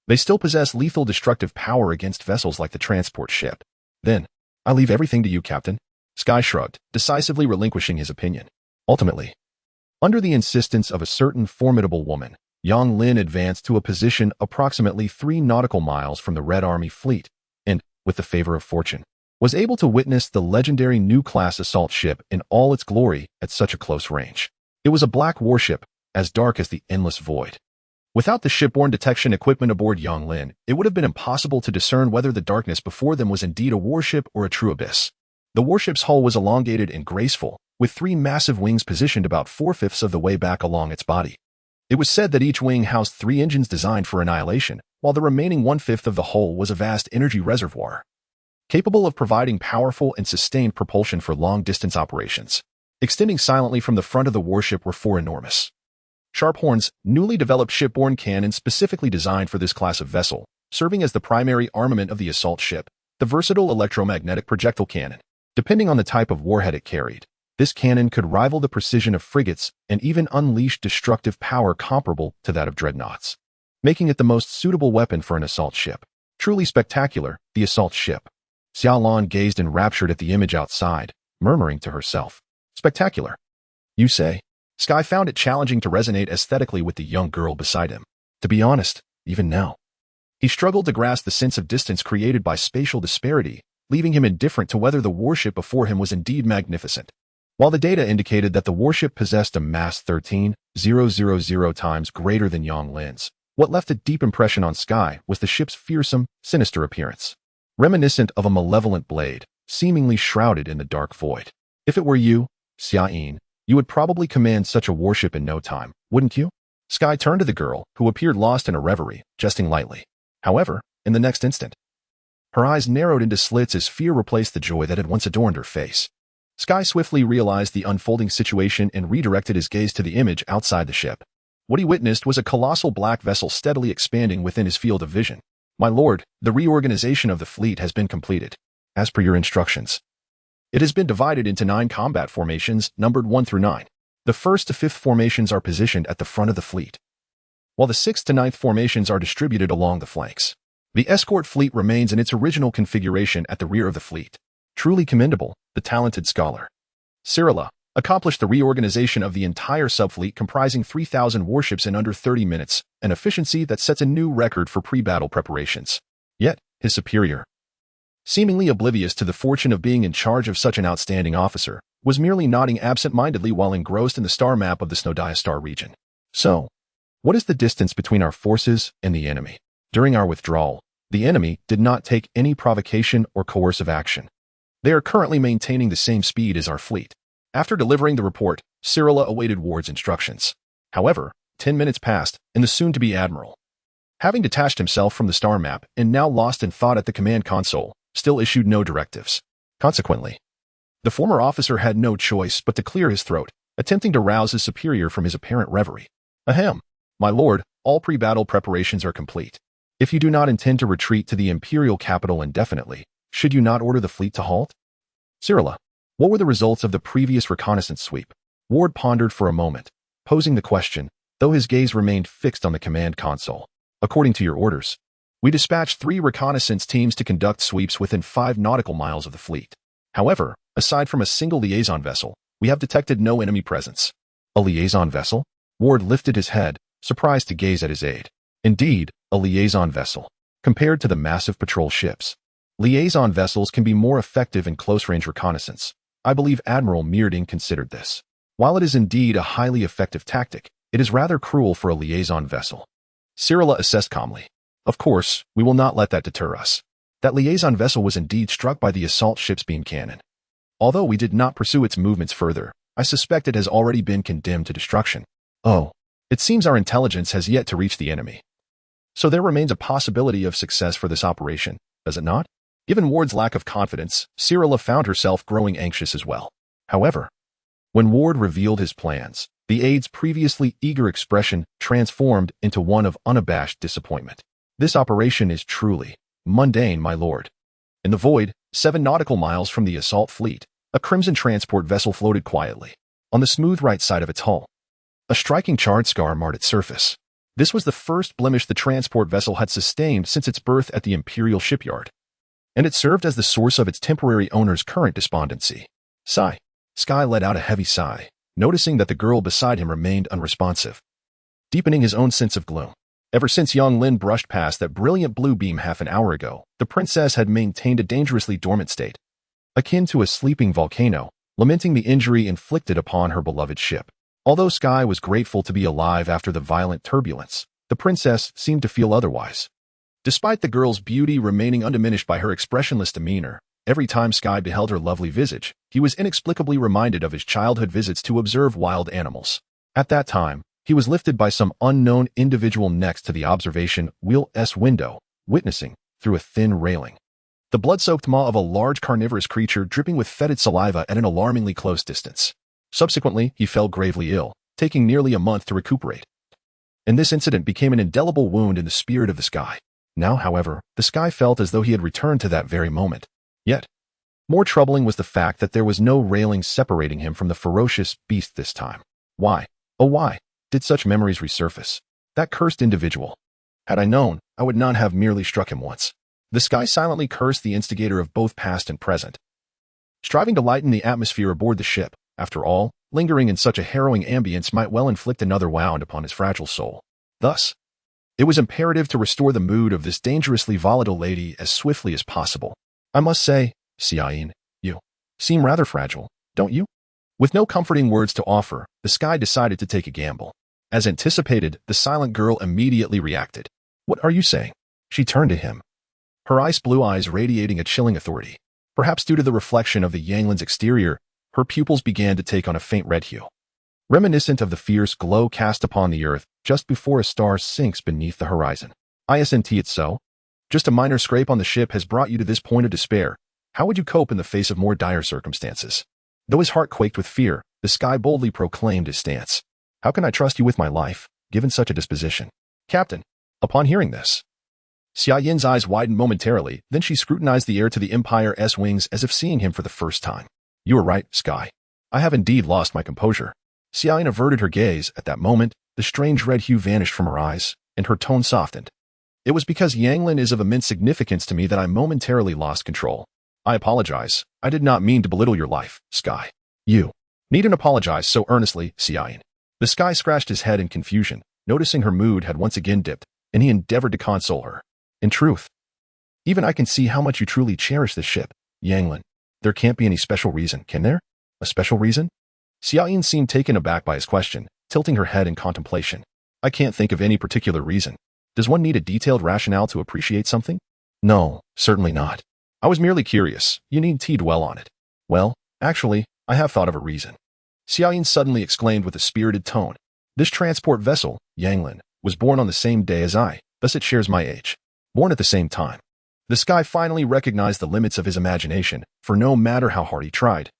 they still possess lethal destructive power against vessels like the transport ship. Then, I leave everything to you, Captain. Sky shrugged, decisively relinquishing his opinion. Ultimately, under the insistence of a certain formidable woman, Yang Lin advanced to a position approximately 3 nautical miles from the Red Army fleet, and, with the favor of fortune, was able to witness the legendary new class assault ship in all its glory at such a close range. It was a black warship, as dark as the endless void. Without the shipborne detection equipment aboard Yang Lin, it would have been impossible to discern whether the darkness before them was indeed a warship or a true abyss. The warship's hull was elongated and graceful, with 3 massive wings positioned about 4/5 of the way back along its body. It was said that each wing housed 3 engines designed for annihilation, while the remaining 1/5 of the hull was a vast energy reservoir, capable of providing powerful and sustained propulsion for long-distance operations. Extending silently from the front of the warship were 4 enormous Sharphorns, newly developed shipborne cannons specifically designed for this class of vessel, serving as the primary armament of the assault ship, the versatile electromagnetic projectile cannon. Depending on the type of warhead it carried, this cannon could rival the precision of frigates and even unleash destructive power comparable to that of dreadnoughts, making it the most suitable weapon for an assault ship. Truly spectacular, the assault ship. Xiaolan gazed enraptured at the image outside, murmuring to herself. Spectacular, you say? Sky found it challenging to resonate aesthetically with the young girl beside him. To be honest, even now, he struggled to grasp the sense of distance created by spatial disparity, leaving him indifferent to whether the warship before him was indeed magnificent. While the data indicated that the warship possessed a mass 13,000 times greater than Yang Lin's, what left a deep impression on Sky was the ship's fearsome, sinister appearance, reminiscent of a malevolent blade, seemingly shrouded in the dark void. If it were you, Xia Yin, you would probably command such a warship in no time, wouldn't you? Sky turned to the girl, who appeared lost in a reverie, jesting lightly. However, in the next instant, her eyes narrowed into slits as fear replaced the joy that had once adorned her face. Sky swiftly realized the unfolding situation and redirected his gaze to the image outside the ship. What he witnessed was a colossal black vessel steadily expanding within his field of vision. My lord, the reorganization of the fleet has been completed. As per your instructions, it has been divided into 9 combat formations, numbered 1 through 9. The 1st to 5th formations are positioned at the front of the fleet, while the 6th to 9th formations are distributed along the flanks. The escort fleet remains in its original configuration at the rear of the fleet. Truly commendable, the talented scholar. Cyrilla accomplished the reorganization of the entire subfleet comprising 3,000 warships in under 30 minutes, an efficiency that sets a new record for pre-battle preparations. Yet, his superior, seemingly oblivious to the fortune of being in charge of such an outstanding officer, was merely nodding absent-mindedly while engrossed in the star map of the Snowdia star region. So, what is the distance between our forces and the enemy? During our withdrawal, the enemy did not take any provocation or coercive action. They are currently maintaining the same speed as our fleet. After delivering the report, Cyrilla awaited Ward's instructions. However, 10 minutes passed, and the soon-to-be admiral, having detached himself from the star map and now lost in thought at the command console, still issued no directives. Consequently, the former officer had no choice but to clear his throat, attempting to rouse his superior from his apparent reverie. Ahem, my lord, all pre-battle preparations are complete. If you do not intend to retreat to the imperial capital indefinitely, should you not order the fleet to halt? Cyrilla, what were the results of the previous reconnaissance sweep? Ward pondered for a moment, posing the question, though his gaze remained fixed on the command console. According to your orders, we dispatched 3 reconnaissance teams to conduct sweeps within 5 nautical miles of the fleet. However, aside from a single liaison vessel, we have detected no enemy presence. A liaison vessel? Ward lifted his head, surprised to gaze at his aide. Indeed, a liaison vessel. Compared to the massive patrol ships, liaison vessels can be more effective in close-range reconnaissance. I believe Admiral Meerding considered this. While it is indeed a highly effective tactic, it is rather cruel for a liaison vessel. Cyrilla assessed calmly. Of course, we will not let that deter us. That liaison vessel was indeed struck by the assault ship's beam cannon. Although we did not pursue its movements further, I suspect it has already been condemned to destruction. Oh, it seems our intelligence has yet to reach the enemy. So there remains a possibility of success for this operation, does it not? Given Ward's lack of confidence, Cyrilla found herself growing anxious as well. However, when Ward revealed his plans, the aide's previously eager expression transformed into one of unabashed disappointment. This operation is truly mundane, my lord. In the void, 7 nautical miles from the assault fleet, a crimson transport vessel floated quietly. On the smooth right side of its hull, a striking charred scar marred its surface. This was the first blemish the transport vessel had sustained since its berth at the Imperial shipyard, and it served as the source of its temporary owner's current despondency. Sigh. Sky let out a heavy sigh, noticing that the girl beside him remained unresponsive, deepening his own sense of gloom. Ever since Yang Lin brushed past that brilliant blue beam half an hour ago, the princess had maintained a dangerously dormant state, akin to a sleeping volcano, lamenting the injury inflicted upon her beloved ship. Although Sky was grateful to be alive after the violent turbulence, the princess seemed to feel otherwise. Despite the girl's beauty remaining undiminished by her expressionless demeanor, every time Sky beheld her lovely visage, he was inexplicably reminded of his childhood visits to observe wild animals. At that time, he was lifted by some unknown individual next to the observation wheel-s window, witnessing, through a thin railing, the blood-soaked maw of a large carnivorous creature dripping with fetid saliva at an alarmingly close distance. Subsequently, he fell gravely ill, taking nearly a month to recuperate. And this incident became an indelible wound in the spirit of the Sky. Now, however, the Sky felt as though he had returned to that very moment. Yet, more troubling was the fact that there was no railing separating him from the ferocious beast this time. Why, oh why, did such memories resurface? That cursed individual. Had I known, I would not have merely struck him once. The Sky silently cursed the instigator of both past and present, striving to lighten the atmosphere aboard the ship. After all, lingering in such a harrowing ambience might well inflict another wound upon his fragile soul. Thus, it was imperative to restore the mood of this dangerously volatile lady as swiftly as possible. I must say, Xiaoyin, you seem rather fragile, don't you? With no comforting words to offer, the Sky decided to take a gamble. As anticipated, the silent girl immediately reacted. What are you saying? She turned to him, her ice blue eyes radiating a chilling authority. Perhaps due to the reflection of the Yanglin's exterior, her pupils began to take on a faint red hue, reminiscent of the fierce glow cast upon the earth just before a star sinks beneath the horizon. Isn't it so? Just a minor scrape on the ship has brought you to this point of despair. How would you cope in the face of more dire circumstances? Though his heart quaked with fear, the Sky boldly proclaimed his stance. How can I trust you with my life, given such a disposition? Captain, upon hearing this, Xia Yin's eyes widened momentarily, then she scrutinized the air to the Empire's wings as if seeing him for the first time. You are right, Sky. I have indeed lost my composure. Xia Yin averted her gaze. At that moment, the strange red hue vanished from her eyes, and her tone softened. It was because Yanglin is of immense significance to me that I momentarily lost control. I apologize. I did not mean to belittle your life, Sky. You needn't apologize so earnestly, Xia Yin. The Sky scratched his head in confusion, noticing her mood had once again dipped, and he endeavored to console her. In truth, even I can see how much you truly cherish this ship, Yanglin. There can't be any special reason, can there? A special reason? Xia Yin seemed taken aback by his question, tilting her head in contemplation. I can't think of any particular reason. Does one need a detailed rationale to appreciate something? No, certainly not. I was merely curious. You needn't dwell on it. Well, actually, I have thought of a reason. Xia Yin suddenly exclaimed with a spirited tone. This transport vessel, Yanglin, was born on the same day as I, thus it shares my age. Born at the same time. The Sky finally recognized the limits of his imagination, for no matter how hard he tried,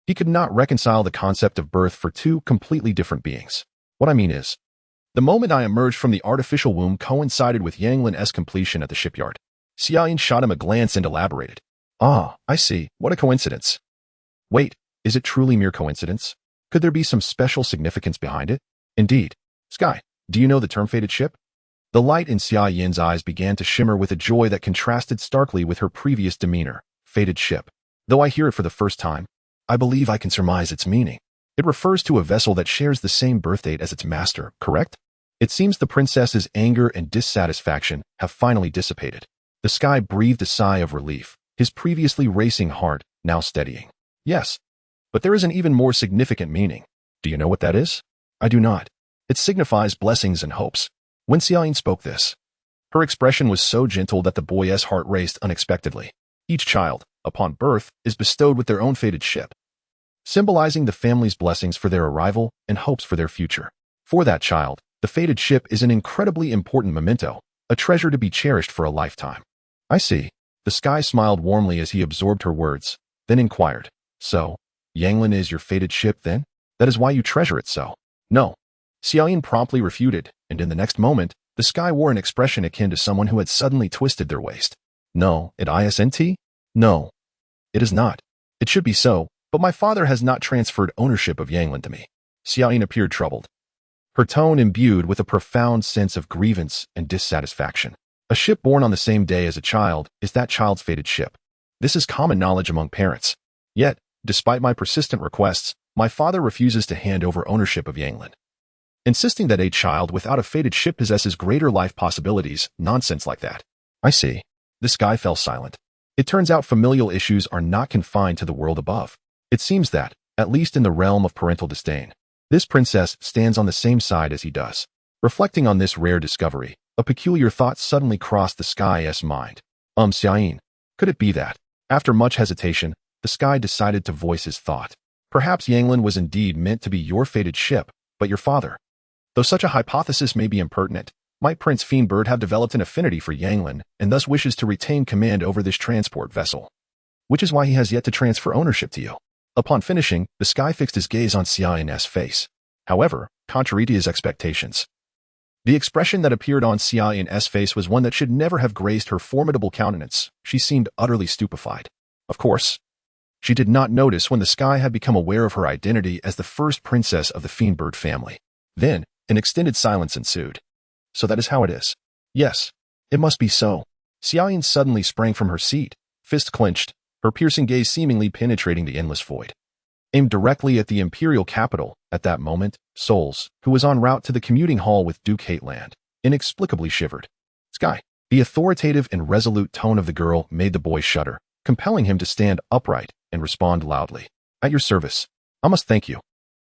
he could not reconcile the concept of birth for two completely different beings. What I mean is, the moment I emerged from the artificial womb coincided with Yanglin's completion at the shipyard. Xia Yin shot him a glance and elaborated. Ah, I see. What a coincidence. Wait, is it truly mere coincidence? Could there be some special significance behind it? Indeed. Sky, do you know the term fated ship? The light in Xia Yin's eyes began to shimmer with a joy that contrasted starkly with her previous demeanor. Fated ship. Though I hear it for the first time, I believe I can surmise its meaning. It refers to a vessel that shares the same birth date as its master, correct? It seems the princess's anger and dissatisfaction have finally dissipated. The Sky breathed a sigh of relief, his previously racing heart now steadying. Yes, but there is an even more significant meaning. Do you know what that is? I do not. It signifies blessings and hopes. When Xia Yin spoke this, her expression was so gentle that the boy's heart raced unexpectedly. Each child, upon birth, is bestowed with their own fated ship, symbolizing the family's blessings for their arrival and hopes for their future. For that child, the fated ship is an incredibly important memento, a treasure to be cherished for a lifetime. I see. The Sky smiled warmly as he absorbed her words, then inquired, "So, Yanglin is your fated ship then? That is why you treasure it so?" "No." Xiaoyin promptly refuted, and in the next moment, the Sky wore an expression akin to someone who had suddenly twisted their waist. "No, it isn't? No, it is not. It should be so, but my father has not transferred ownership of Yanglin to me." Xiaoyin appeared troubled, her tone imbued with a profound sense of grievance and dissatisfaction. A ship born on the same day as a child is that child's fated ship. This is common knowledge among parents. Yet, despite my persistent requests, my father refuses to hand over ownership of Yanglin, insisting that a child without a fated ship possesses greater life possibilities. Nonsense like that. I see. The Sky fell silent. It turns out familial issues are not confined to the world above. It seems that, at least in the realm of parental disdain, this princess stands on the same side as he does. Reflecting on this rare discovery, a peculiar thought suddenly crossed the Sky's mind. Xiaoyin, could it be that, after much hesitation, the Sky decided to voice his thought? Perhaps Yanglin was indeed meant to be your fated ship, but your father. Though such a hypothesis may be impertinent, might Prince Fiendbird have developed an affinity for Yanglin and thus wishes to retain command over this transport vessel, which is why he has yet to transfer ownership to you. Upon finishing, the Sky fixed his gaze on Xiaoyin's face. However, contrary to his expectations, the expression that appeared on Xiaoyin's face was one that should never have graced her formidable countenance. She seemed utterly stupefied. Of course, she did not notice when the Sky had become aware of her identity as the first princess of the Fiendbird family. Then, an extended silence ensued. "So that is how it is." "Yes, it must be so." Xiaoyin suddenly sprang from her seat, fist clenched, her piercing gaze seemingly penetrating the endless void. Aimed directly at the imperial capital, at that moment, Souls, who was en route to the commuting hall with Duke Hateland, inexplicably shivered. "Sky." The authoritative and resolute tone of the girl made the boy shudder, compelling him to stand upright and respond loudly. "At your service. I must thank you.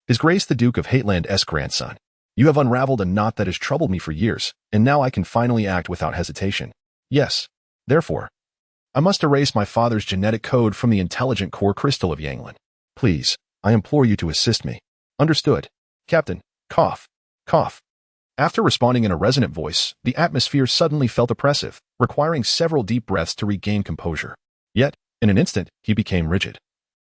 His Grace the Duke of Hateland's grandson. You have unraveled a knot that has troubled me for years, and now I can finally act without hesitation. Yes, therefore, I must erase my father's genetic code from the intelligent core crystal of Yanglin. Please, I implore you to assist me." "Understood, Captain." Cough. Cough. After responding in a resonant voice, the atmosphere suddenly felt oppressive, requiring several deep breaths to regain composure. Yet, in an instant, he became rigid,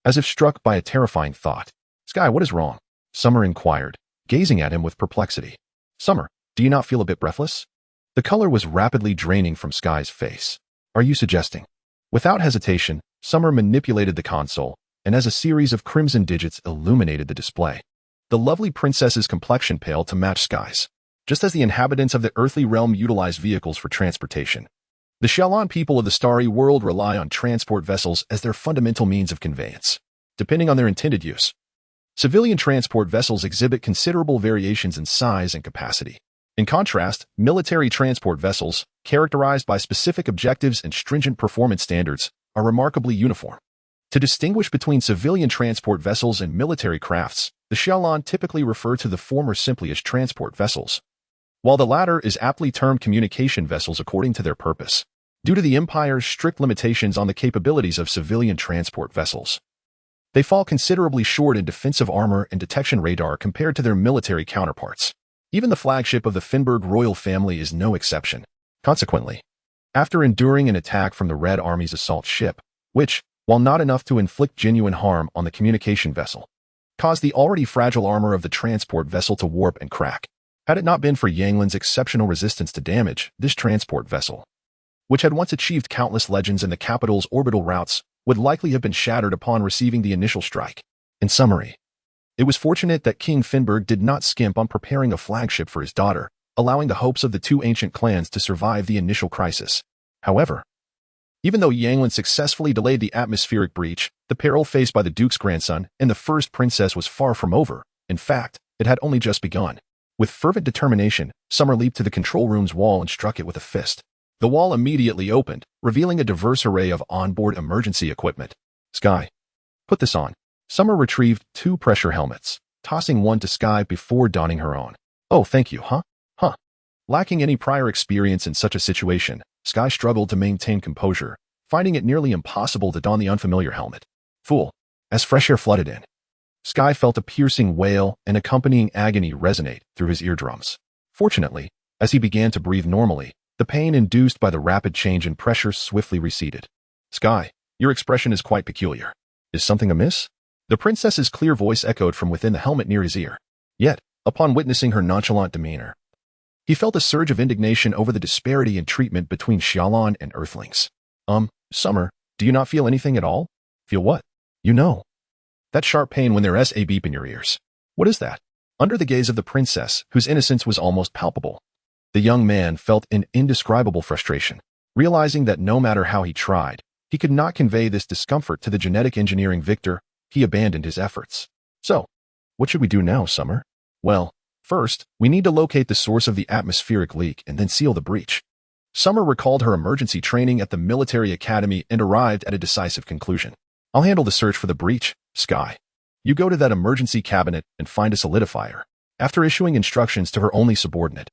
as if struck by a terrifying thought. "Sky, what is wrong?" Summer inquired, gazing at him with perplexity. "Summer, do you not feel a bit breathless?" The color was rapidly draining from Sky's face. "Are you suggesting?" Without hesitation, Summer manipulated the console, and as a series of crimson digits illuminated the display, the lovely princess's complexion paled to match Sky's. Just as the inhabitants of the earthly realm utilize vehicles for transportation, the Shelon people of the starry world rely on transport vessels as their fundamental means of conveyance, depending on their intended use. Civilian transport vessels exhibit considerable variations in size and capacity. In contrast, military transport vessels, characterized by specific objectives and stringent performance standards, are remarkably uniform. To distinguish between civilian transport vessels and military crafts, the Shelon typically refer to the former simply as transport vessels, while the latter is aptly termed communication vessels according to their purpose. Due to the Empire's strict limitations on the capabilities of civilian transport vessels, they fall considerably short in defensive armor and detection radar compared to their military counterparts. Even the flagship of the Fiendbird royal family is no exception. Consequently, after enduring an attack from the Red Army's assault ship, which, while not enough to inflict genuine harm on the communication vessel, caused the already fragile armor of the transport vessel to warp and crack. Had it not been for Yanglin's exceptional resistance to damage, this transport vessel, which had once achieved countless legends in the capital's orbital routes, would likely have been shattered upon receiving the initial strike. In summary, it was fortunate that King Fiendbird did not skimp on preparing a flagship for his daughter, allowing the hopes of the two ancient clans to survive the initial crisis. However, even though Yanglin successfully delayed the atmospheric breach, the peril faced by the Duke's grandson and the first princess was far from over. In fact, it had only just begun. With fervent determination, Summer leaped to the control room's wall and struck it with a fist. The wall immediately opened, revealing a diverse array of onboard emergency equipment. "Sky, put this on." Summer retrieved 2 pressure helmets, tossing one to Sky before donning her own. "Oh, thank you, huh? Lacking any prior experience in such a situation, Sky struggled to maintain composure, finding it nearly impossible to don the unfamiliar helmet. Fool. As fresh air flooded in, Sky felt a piercing wail and accompanying agony resonate through his eardrums. Fortunately, as he began to breathe normally, The pain induced by the rapid change in pressure swiftly receded. Sky, your expression is quite peculiar. Is something amiss? The princess's clear voice echoed from within the helmet near his ear. Yet, upon witnessing her nonchalant demeanor, he felt a surge of indignation over the disparity in treatment between Xiaolan and Earthlings. Summer, do you not feel anything at all? Feel what? You know. That sharp pain when there's a beep in your ears. What is that? Under the gaze of the princess, whose innocence was almost palpable, the young man felt an indescribable frustration, realizing that no matter how he tried, he could not convey this discomfort to the genetic engineering victor. He abandoned his efforts. So, what should we do now, Summer? Well, first, we need to locate the source of the atmospheric leak and then seal the breach. Summer recalled her emergency training at the military academy and arrived at a decisive conclusion. I'll handle the search for the breach, Sky. You go to that emergency cabinet and find a solidifier. After issuing instructions to her only subordinate,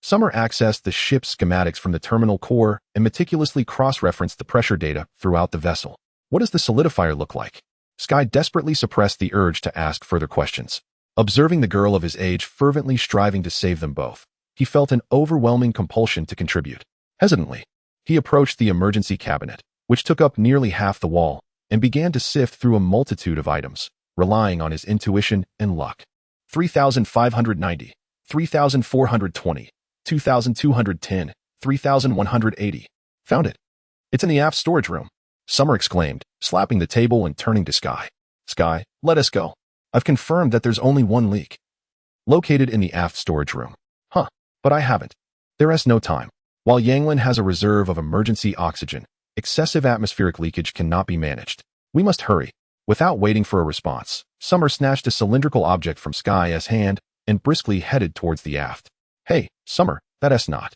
Summer accessed the ship's schematics from the terminal core and meticulously cross-referenced the pressure data throughout the vessel. What does the solidifier look like? Sky desperately suppressed the urge to ask further questions. Observing the girl of his age fervently striving to save them both, he felt an overwhelming compulsion to contribute. Hesitantly, he approached the emergency cabinet, which took up nearly half the wall, and began to sift through a multitude of items, relying on his intuition and luck. 3,590, 3,420, 2,210, 3,180. Found it. It's in the aft storage room, Summer exclaimed, slapping the table and turning to Sky. Sky, let us go. I've confirmed that there's only one leak. Located in the aft storage room. But I haven't. There is no time. While Yanglin has a reserve of emergency oxygen, excessive atmospheric leakage cannot be managed. We must hurry. Without waiting for a response, Summer snatched a cylindrical object from Sky's hand and briskly headed towards the aft. Hey, Summer, that's not.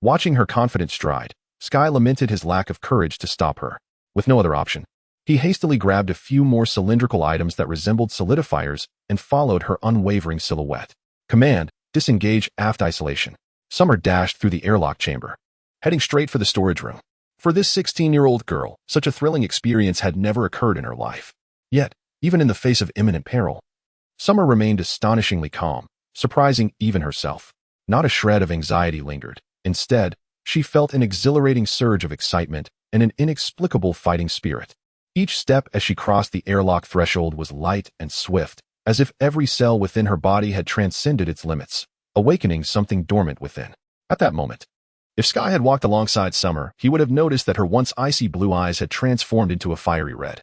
Watching her confident stride, Sky lamented his lack of courage to stop her. With no other option, he hastily grabbed a few more cylindrical items that resembled solidifiers and followed her unwavering silhouette. Command, disengage aft isolation. Summer dashed through the airlock chamber, heading straight for the storage room. For this 16-year-old girl, such a thrilling experience had never occurred in her life. Yet, even in the face of imminent peril, Summer remained astonishingly calm, surprising even herself. Not a shred of anxiety lingered. Instead, she felt an exhilarating surge of excitement and an inexplicable fighting spirit. Each step as she crossed the airlock threshold was light and swift, as if every cell within her body had transcended its limits, awakening something dormant within. At that moment, if Sky had walked alongside Summer, he would have noticed that her once icy blue eyes had transformed into a fiery red,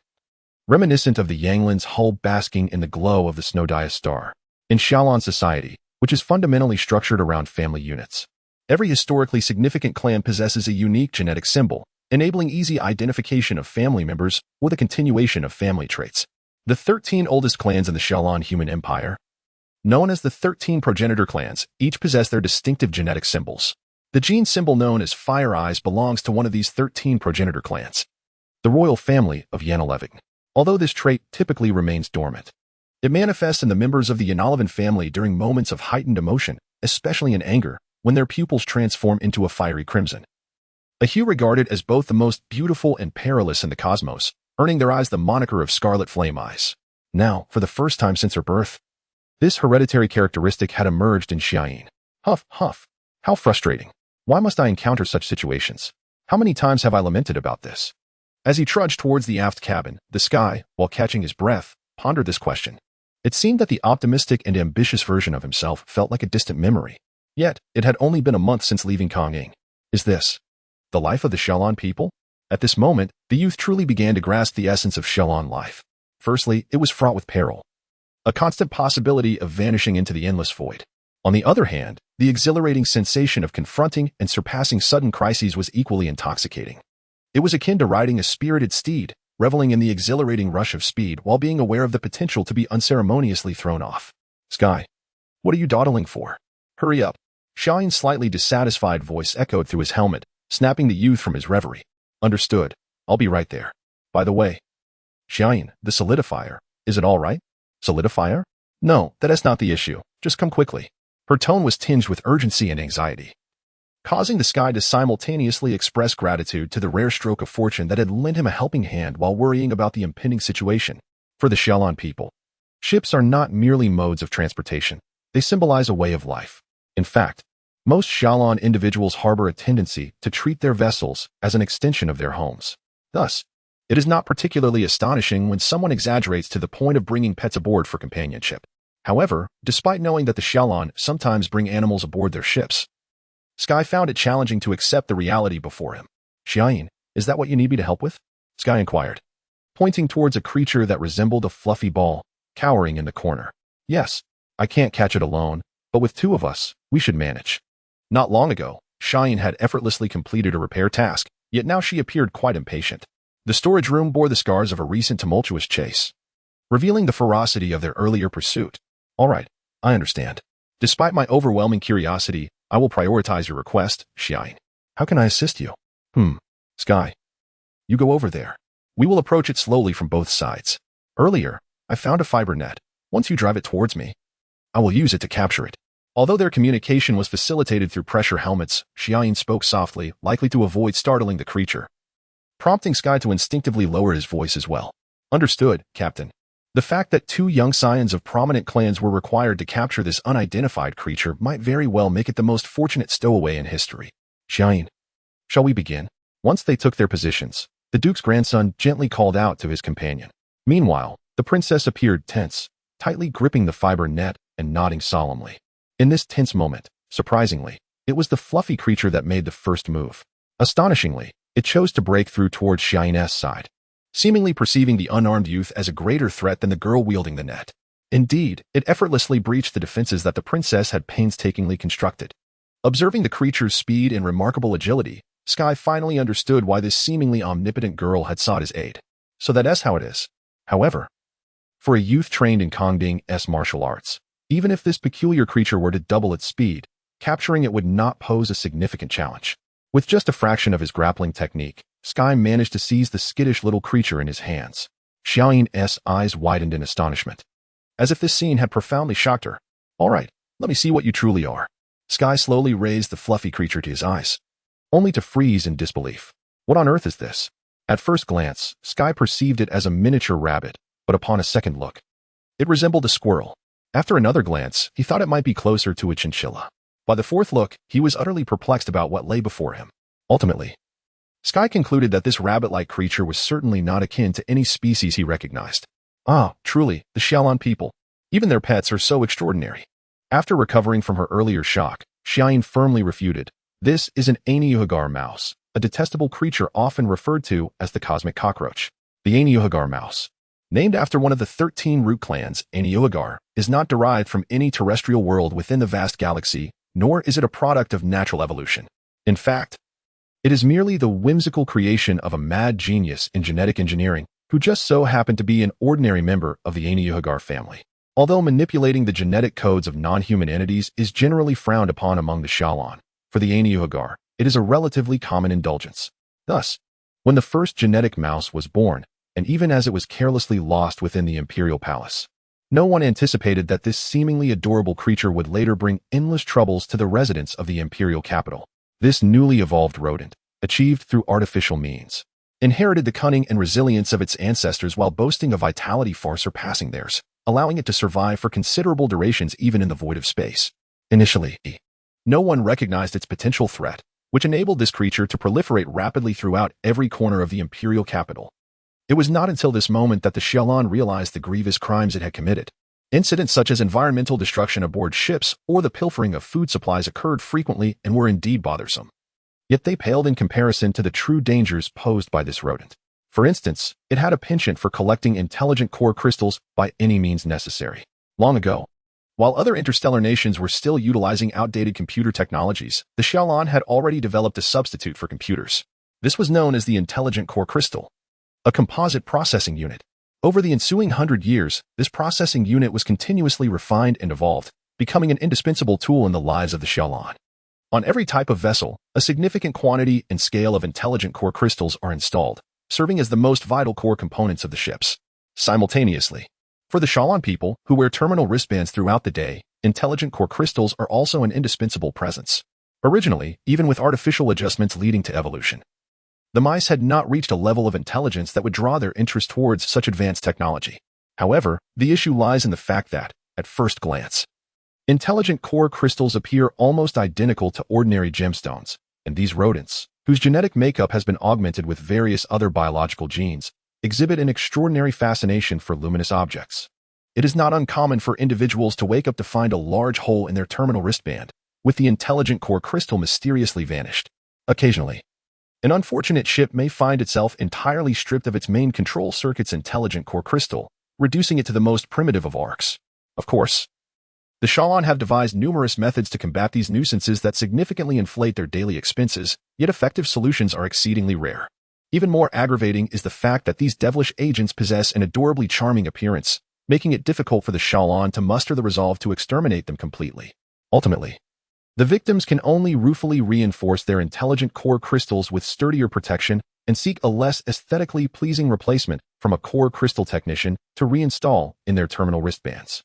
reminiscent of the Yanglin's hull basking in the glow of the Snowdia star. In Xiaolan society, which is fundamentally structured around family units, every historically significant clan possesses a unique genetic symbol, enabling easy identification of family members or the continuation of family traits. The 13 oldest clans in the Xiaolan human empire, known as the 13 progenitor clans, each possess their distinctive genetic symbols. The gene symbol known as Fire Eyes belongs to one of these 13 progenitor clans, the royal family of Yanalevig. Although this trait typically remains dormant, it manifests in the members of the Yanalevan family during moments of heightened emotion, especially in anger, when their pupils transform into a fiery crimson. A hue regarded as both the most beautiful and perilous in the cosmos, earning their eyes the moniker of Scarlet Flame Eyes. Now, for the first time since her birth, this hereditary characteristic had emerged in Xiayin. Huff, huff. How frustrating. Why must I encounter such situations? How many times have I lamented about this? As he trudged towards the aft cabin, the Sky, while catching his breath, pondered this question. It seemed that the optimistic and ambitious version of himself felt like a distant memory. Yet, it had only been a month since leaving Konging. Is this the life of the Xiaolan people? At this moment, the youth truly began to grasp the essence of Xiaolan life. Firstly, it was fraught with peril, a constant possibility of vanishing into the endless void. On the other hand, the exhilarating sensation of confronting and surpassing sudden crises was equally intoxicating. It was akin to riding a spirited steed, reveling in the exhilarating rush of speed while being aware of the potential to be unceremoniously thrown off. Sky, what are you dawdling for? Hurry up. Xiaoyin's slightly dissatisfied voice echoed through his helmet, snapping the youth from his reverie. Understood. I'll be right there. By the way, Xiaoyin, the solidifier, is it all right? Solidifier? No, that is not the issue. Just come quickly. Her tone was tinged with urgency and anxiety, causing the Sky to simultaneously express gratitude to the rare stroke of fortune that had lent him a helping hand while worrying about the impending situation. For the Xiaolan people, ships are not merely modes of transportation. They symbolize a way of life. In fact, Most Xiaolon individuals harbor a tendency to treat their vessels as an extension of their homes. Thus, it is not particularly astonishing when someone exaggerates to the point of bringing pets aboard for companionship. However, despite knowing that the Xiaolon sometimes bring animals aboard their ships, Sky found it challenging to accept the reality before him. "Xiaoyin, is that what you need me to help with?" Sky inquired, pointing towards a creature that resembled a fluffy ball, cowering in the corner. "Yes, I can't catch it alone, but with two of us, we should manage." Not long ago, Xiaoyin had effortlessly completed a repair task, yet now she appeared quite impatient. The storage room bore the scars of a recent tumultuous chase, revealing the ferocity of their earlier pursuit. "All right, I understand. Despite my overwhelming curiosity, I will prioritize your request, Xiaoyin. How can I assist you?" Sky. You go over there. We will approach it slowly from both sides. Earlier, I found a fiber net. Once you drive it towards me, I will use it to capture it." Although their communication was facilitated through pressure helmets, Xiaoyin spoke softly, likely to avoid startling the creature, prompting Sky to instinctively lower his voice as well. "Understood, Captain." The fact that two young scions of prominent clans were required to capture this unidentified creature might very well make it the most fortunate stowaway in history. "Xiaoyin, shall we begin?" Once they took their positions, the Duke's grandson gently called out to his companion. Meanwhile, the princess appeared tense, tightly gripping the fiber net and nodding solemnly. In this tense moment, surprisingly, it was the fluffy creature that made the first move. Astonishingly, it chose to break through towards Xiaoyin's side, seemingly perceiving the unarmed youth as a greater threat than the girl wielding the net. Indeed, it effortlessly breached the defenses that the princess had painstakingly constructed. Observing the creature's speed and remarkable agility, Sky finally understood why this seemingly omnipotent girl had sought his aid. So that's how it is. However, for a youth trained in Kongding's martial arts, even if this peculiar creature were to double its speed, capturing it would not pose a significant challenge. With just a fraction of his grappling technique, Sky managed to seize the skittish little creature in his hands. Xiaoyin's eyes widened in astonishment, as if this scene had profoundly shocked her. "All right, let me see what you truly are." Sky slowly raised the fluffy creature to his eyes, only to freeze in disbelief. What on earth is this? At first glance, Sky perceived it as a miniature rabbit, but upon a second look, it resembled a squirrel. After another glance, he thought it might be closer to a chinchilla. By the fourth look, he was utterly perplexed about what lay before him. Ultimately, Sky concluded that this rabbit-like creature was certainly not akin to any species he recognized. Truly, the Xiaolon people. Even their pets are so extraordinary. After recovering from her earlier shock, Xiaoyin firmly refuted. "This is an Ethnicity mouse, a detestable creature often referred to as the cosmic cockroach." The Ethnicity mouse, named after one of the 13 root clans, Ethnicity, is not derived from any terrestrial world within the vast galaxy, nor is it a product of natural evolution. In fact, it is merely the whimsical creation of a mad genius in genetic engineering who just so happened to be an ordinary member of the Ethnicity family. Although manipulating the genetic codes of non-human entities is generally frowned upon among the Xiaolon, for the Ethnicity, it is a relatively common indulgence. Thus, when the first genetic mouse was born, and even as it was carelessly lost within the imperial palace, no one anticipated that this seemingly adorable creature would later bring endless troubles to the residents of the imperial capital. This newly evolved rodent, achieved through artificial means, inherited the cunning and resilience of its ancestors while boasting a vitality far surpassing theirs, allowing it to survive for considerable durations even in the void of space. Initially, no one recognized its potential threat, which enabled this creature to proliferate rapidly throughout every corner of the imperial capital. It was not until this moment that the Xiaolon realized the grievous crimes it had committed. Incidents such as environmental destruction aboard ships or the pilfering of food supplies occurred frequently and were indeed bothersome. Yet they paled in comparison to the true dangers posed by this rodent. For instance, it had a penchant for collecting intelligent core crystals by any means necessary. Long ago, while other interstellar nations were still utilizing outdated computer technologies, the Xiaolon had already developed a substitute for computers. This was known as the Intelligent Core Crystal, a composite processing unit. Over the ensuing 100 years, this processing unit was continuously refined and evolved, becoming an indispensable tool in the lives of the Xiaolon. On every type of vessel, a significant quantity and scale of intelligent core crystals are installed, serving as the most vital core components of the ships. Simultaneously, for the Xiaolon people, who wear terminal wristbands throughout the day, intelligent core crystals are also an indispensable presence. Originally, even with artificial adjustments leading to evolution, the mice had not reached a level of intelligence that would draw their interest towards such advanced technology. However, the issue lies in the fact that, at first glance, Intelligent core crystals appear almost identical to ordinary gemstones, and these rodents, whose genetic makeup has been augmented with various other biological genes, exhibit an extraordinary fascination for luminous objects. It is not uncommon for individuals to wake up to find a large hole in their terminal wristband, with the intelligent core crystal mysteriously vanished. Occasionally, an unfortunate ship may find itself entirely stripped of its main control circuit's intelligent core crystal, reducing it to the most primitive of arcs. Of course, the Shalon have devised numerous methods to combat these nuisances that significantly inflate their daily expenses, yet effective solutions are exceedingly rare. Even more aggravating is the fact that these devilish agents possess an adorably charming appearance, making it difficult for the Shalon to muster the resolve to exterminate them completely. Ultimately, the victims can only ruefully reinforce their intelligent core crystals with sturdier protection and seek a less aesthetically pleasing replacement from a core crystal technician to reinstall in their terminal wristbands.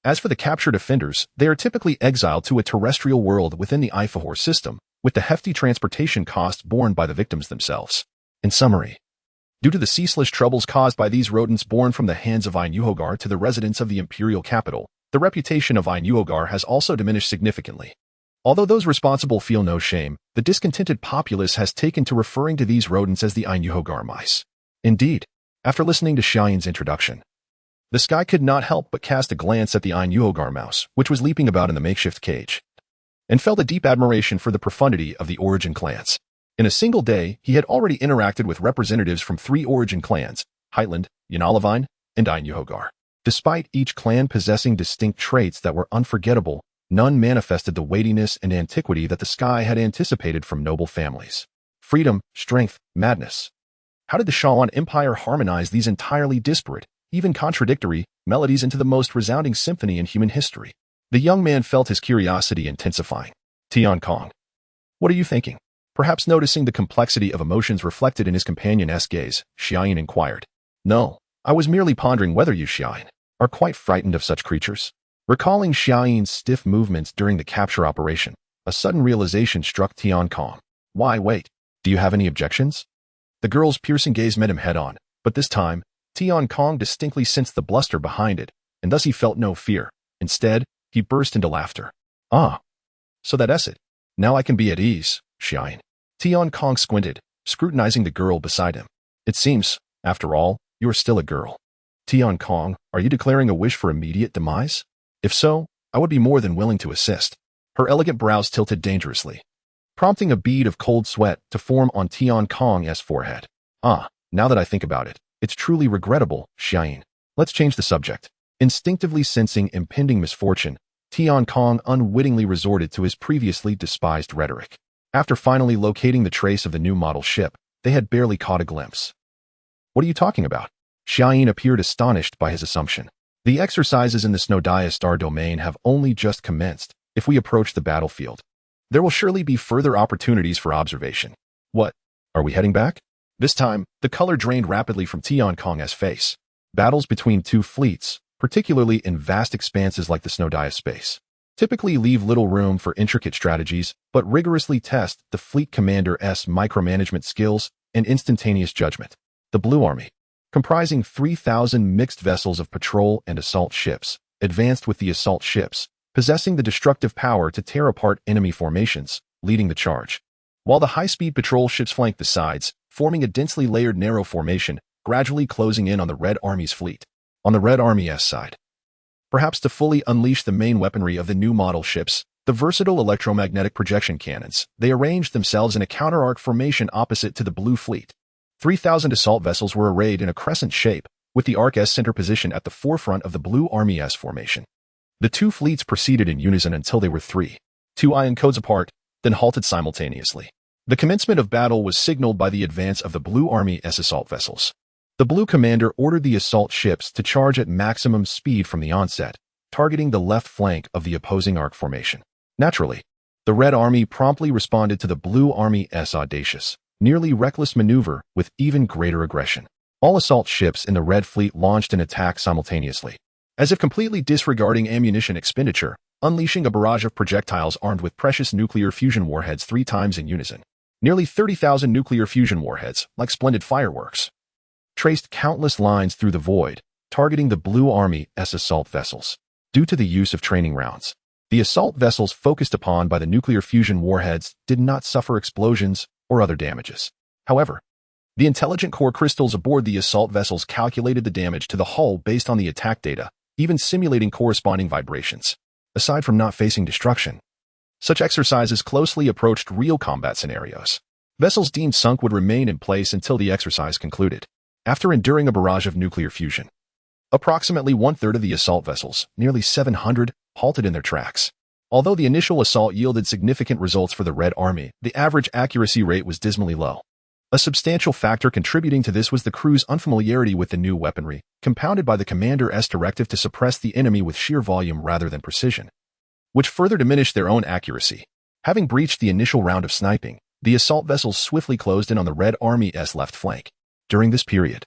As for the captured offenders, they are typically exiled to a terrestrial world within the Ifahor system, with the hefty transportation costs borne by the victims themselves. In summary, due to the ceaseless troubles caused by these rodents born from the hands of Ainuhogar to the residents of the imperial capital, the reputation of Ainuhogar has also diminished significantly. Although those responsible feel no shame, the discontented populace has taken to referring to these rodents as the Ainuhogar mice. Indeed, after listening to Xiaoyin's introduction, the sky could not help but cast a glance at the Ainuhogar mouse, which was leaping about in the makeshift cage, and felt a deep admiration for the profundity of the origin clans. In a single day, he had already interacted with representatives from 3 origin clans, Heitland, Yanalavine, and Ainuhogar. Despite each clan possessing distinct traits that were unforgettable, none manifested the weightiness and antiquity that the sky had anticipated from noble families. Freedom, strength, madness. How did the Shalon Empire harmonize these entirely disparate, even contradictory, melodies into the most resounding symphony in human history? The young man felt his curiosity intensifying. Tian Kong, what are you thinking? Perhaps noticing the complexity of emotions reflected in his companion's gaze, Xiaoyin inquired. No, I was merely pondering whether you, Xiaoyin, are quite frightened of such creatures. Recalling Xiaoyin's stiff movements during the capture operation, a sudden realization struck Tian Kong. Why, wait, do you have any objections? The girl's piercing gaze met him head-on, but this time, Tian Kong distinctly sensed the bluster behind it, and thus he felt no fear. Instead, he burst into laughter. Ah, so that's it. Now I can be at ease, Xiaoyin. Tian Kong squinted, scrutinizing the girl beside him. It seems, after all, you are still a girl. Tian Kong, are you declaring a wish for immediate demise? If so, I would be more than willing to assist. Her elegant brows tilted dangerously, prompting a bead of cold sweat to form on Tian Kong's forehead. Ah, now that I think about it, it's truly regrettable, Xiaoyin. Let's change the subject. Instinctively sensing impending misfortune, Tian Kong unwittingly resorted to his previously despised rhetoric. After finally locating the trace of the new model ship, they had barely caught a glimpse. What are you talking about? Xiaoyin appeared astonished by his assumption. The exercises in the Snowdia star domain have only just commenced. If we approach the battlefield, there will surely be further opportunities for observation. What? Are we heading back? This time, the color drained rapidly from Tian Kong's face. Battles between 2 fleets, particularly in vast expanses like the Snowdia space, typically leave little room for intricate strategies, but rigorously test the fleet commander's micromanagement skills and instantaneous judgment. The Blue Army, comprising 3,000 mixed vessels of patrol and assault ships, advanced with the assault ships, possessing the destructive power to tear apart enemy formations, leading the charge. While the high-speed patrol ships flanked the sides, forming a densely layered narrow formation, gradually closing in on the Red Army's fleet. On the Red Army's side, perhaps to fully unleash the main weaponry of the new model ships, the versatile electromagnetic projection cannons, they arranged themselves in a counter-arc formation opposite to the Blue Fleet. 3,000 assault vessels were arrayed in a crescent shape, with the Arc's center position at the forefront of the Blue Army's formation. The 2 fleets proceeded in unison until they were 2 ion codes apart, then halted simultaneously. The commencement of battle was signaled by the advance of the Blue Army's assault vessels. The Blue Commander ordered the assault ships to charge at maximum speed from the onset, targeting the left flank of the opposing arc formation. Naturally, the Red Army promptly responded to the Blue Army's audacious, nearly reckless maneuver with even greater aggression. All assault ships in the Red Fleet launched an attack simultaneously, as if completely disregarding ammunition expenditure, unleashing a barrage of projectiles armed with precious nuclear fusion warheads 3 times in unison. Nearly 30,000 nuclear fusion warheads, like splendid fireworks, traced countless lines through the void, targeting the Blue Army's assault vessels. Due to the use of training rounds, The assault vessels focused upon by the nuclear fusion warheads did not suffer explosions or other damages. However, the intelligent core crystals aboard the assault vessels calculated the damage to the hull based on the attack data, even simulating corresponding vibrations. Aside from not facing destruction, such exercises closely approached real combat scenarios. Vessels deemed sunk would remain in place until the exercise concluded. After enduring a barrage of nuclear fusion, approximately one-third of the assault vessels, nearly 700, halted in their tracks. Although the initial assault yielded significant results for the Red Army, the average accuracy rate was dismally low. A substantial factor contributing to this was the crew's unfamiliarity with the new weaponry, compounded by the commander's directive to suppress the enemy with sheer volume rather than precision, which further diminished their own accuracy. Having breached the initial round of sniping, the assault vessels swiftly closed in on the Red Army's left flank. During this period,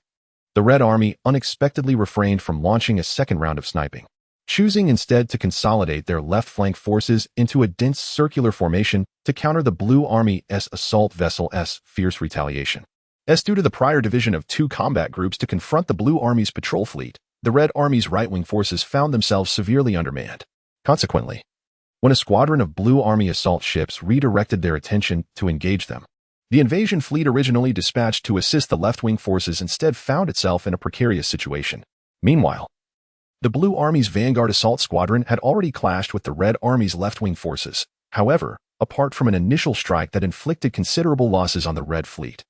the Red Army unexpectedly refrained from launching a second round of sniping, choosing instead to consolidate their left flank forces into a dense circular formation to counter the Blue Army's assault vessel's fierce retaliation. Due to the prior division of two combat groups to confront the Blue Army's patrol fleet, the Red Army's right-wing forces found themselves severely undermanned. Consequently, when a squadron of Blue Army assault ships redirected their attention to engage them, the invasion fleet originally dispatched to assist the left-wing forces instead found itself in a precarious situation. Meanwhile, the Blue Army's Vanguard Assault Squadron had already clashed with the Red Army's left-wing forces. However, apart from an initial strike that inflicted considerable losses on the Red Fleet,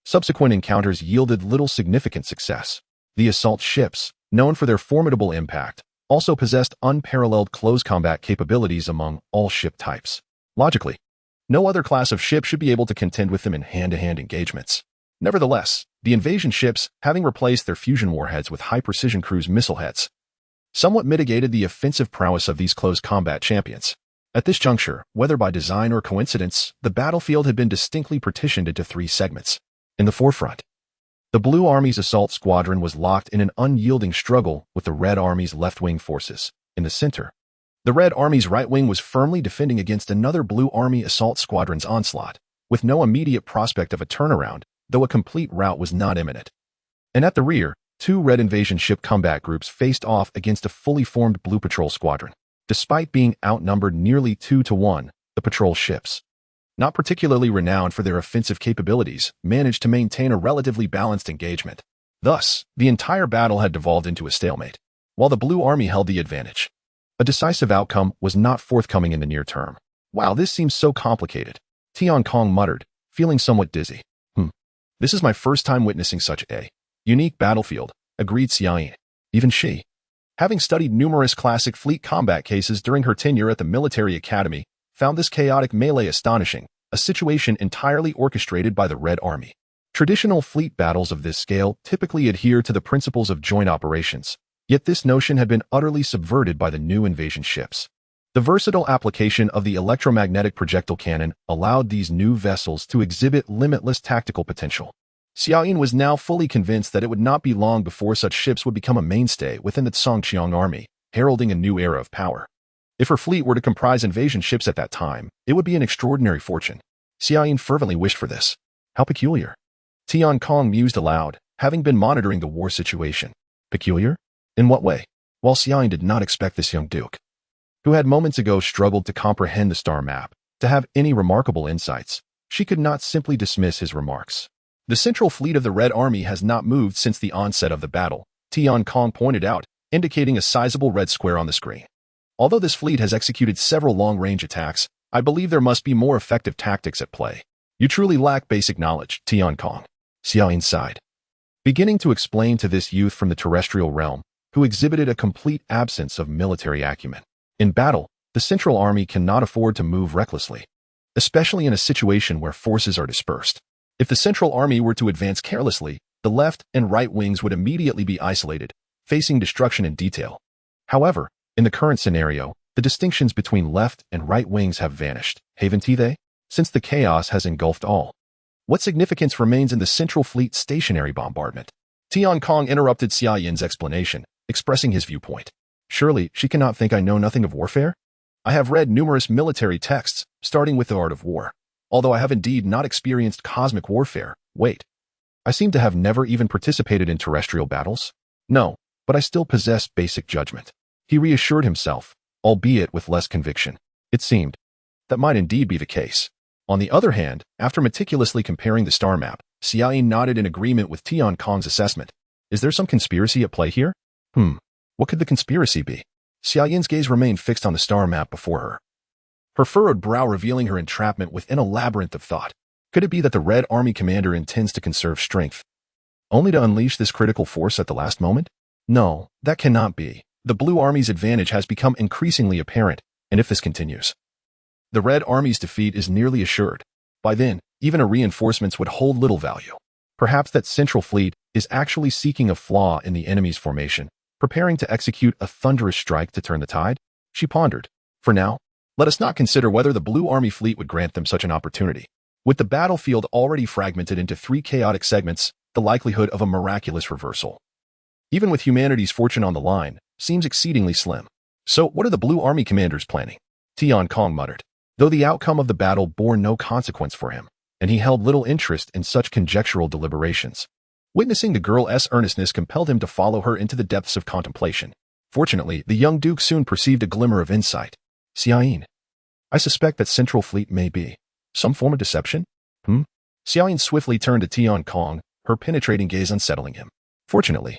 subsequent encounters yielded little significant success. The assault ships, known for their formidable impact, also possessed unparalleled close combat capabilities among all ship types. Logically, no other class of ship should be able to contend with them in hand-to-hand engagements. Nevertheless, the invasion ships, having replaced their fusion warheads with high-precision cruise missile heads, somewhat mitigated the offensive prowess of these close combat champions. At this juncture, whether by design or coincidence, the battlefield had been distinctly partitioned into three segments. In the forefront, the Blue Army's assault squadron was locked in an unyielding struggle with the Red Army's left-wing forces. In the center, the Red Army's right wing was firmly defending against another Blue Army assault squadron's onslaught, with no immediate prospect of a turnaround, though a complete rout was not imminent. And at the rear, two Red invasion ship combat groups faced off against a fully formed Blue Patrol squadron. Despite being outnumbered nearly 2-to-1, the patrol ships, not particularly renowned for their offensive capabilities, managed to maintain a relatively balanced engagement. Thus, the entire battle had devolved into a stalemate, while the Blue Army held the advantage. A decisive outcome was not forthcoming in the near term. Wow, this seems so complicated, Tian Kong muttered, feeling somewhat dizzy. This is my first time witnessing such a unique battlefield, agreed Xiaoyin. Even she, having studied numerous classic fleet combat cases during her tenure at the military academy, found this chaotic melee astonishing, a situation entirely orchestrated by the Red Army. Traditional fleet battles of this scale typically adhere to the principles of joint operations, yet this notion had been utterly subverted by the new invasion ships. The versatile application of the electromagnetic projectile cannon allowed these new vessels to exhibit limitless tactical potential. Xiaoyin was now fully convinced that it would not be long before such ships would become a mainstay within the Songqiang army, heralding a new era of power. If her fleet were to comprise invasion ships at that time, it would be an extraordinary fortune. Xiaoyin fervently wished for this. How peculiar. Tian Kong mused aloud, having been monitoring the war situation. Peculiar? In what way? While Xiaoyin did not expect this young duke, who had moments ago struggled to comprehend the star map, to have any remarkable insights, she could not simply dismiss his remarks. The central fleet of the Red Army has not moved since the onset of the battle, Tian Kong pointed out, indicating a sizable red square on the screen. Although this fleet has executed several long-range attacks, I believe there must be more effective tactics at play. You truly lack basic knowledge, Tian Kong. Xiaoyin sighed, beginning to explain to this youth from the terrestrial realm, who exhibited a complete absence of military acumen. In battle, the Central Army cannot afford to move recklessly, especially in a situation where forces are dispersed. If the Central Army were to advance carelessly, the left and right wings would immediately be isolated, facing destruction in detail. However, in the current scenario, the distinctions between left and right wings have vanished, haven't they? Since the chaos has engulfed all. What significance remains in the Central Fleet stationary bombardment? Tian Kong interrupted Xiaoyin's explanation, expressing his viewpoint. Surely, she cannot think I know nothing of warfare? I have read numerous military texts, starting with the art of war. Although I have indeed not experienced cosmic warfare, wait. I seem to have never even participated in terrestrial battles? No, but I still possess basic judgment. He reassured himself, albeit with less conviction. It seemed that might indeed be the case. On the other hand, after meticulously comparing the star map, Xiaoyin nodded in agreement with Tian Kong's assessment. Is there some conspiracy at play here? What could the conspiracy be? Xiaoyin's gaze remained fixed on the star map before her, her furrowed brow revealing her entrapment within a labyrinth of thought. Could it be that the Red Army commander intends to conserve strength, only to unleash this critical force at the last moment? No, that cannot be. The Blue Army's advantage has become increasingly apparent, and if this continues, the Red Army's defeat is nearly assured. By then, even a reinforcements would hold little value. Perhaps that Central Fleet is actually seeking a flaw in the enemy's formation, preparing to execute a thunderous strike to turn the tide? She pondered. For now, let us not consider whether the Blue Army fleet would grant them such an opportunity. With the battlefield already fragmented into 3 chaotic segments, the likelihood of a miraculous reversal, even with humanity's fortune on the line, seems exceedingly slim. So, what are the Blue Army commanders planning? Tian Kong muttered, though the outcome of the battle bore no consequence for him, and he held little interest in such conjectural deliberations. Witnessing the girl's earnestness compelled him to follow her into the depths of contemplation. Fortunately, the young duke soon perceived a glimmer of insight. Xiaoyin, I suspect that Central Fleet may be some form of deception? Xiaoyin swiftly turned to Tian Kong, her penetrating gaze unsettling him. Fortunately,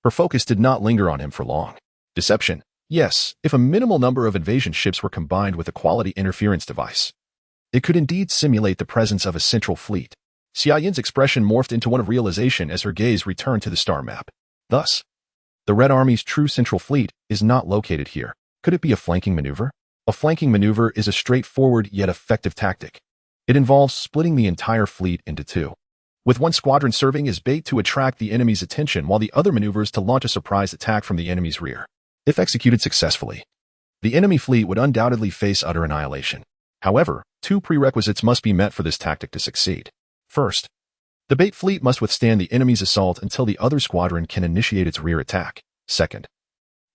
her focus did not linger on him for long. Deception? Yes, if a minimal number of invasion ships were combined with a quality interference device, it could indeed simulate the presence of a Central Fleet. Xiaoyin's expression morphed into one of realization as her gaze returned to the star map. Thus, the Red Army's true Central Fleet is not located here. Could it be a flanking maneuver? A flanking maneuver is a straightforward yet effective tactic. It involves splitting the entire fleet into 2, with one squadron serving as bait to attract the enemy's attention while the other maneuvers to launch a surprise attack from the enemy's rear. If executed successfully, the enemy fleet would undoubtedly face utter annihilation. However, 2 prerequisites must be met for this tactic to succeed. First, the bait fleet must withstand the enemy's assault until the other squadron can initiate its rear attack. Second,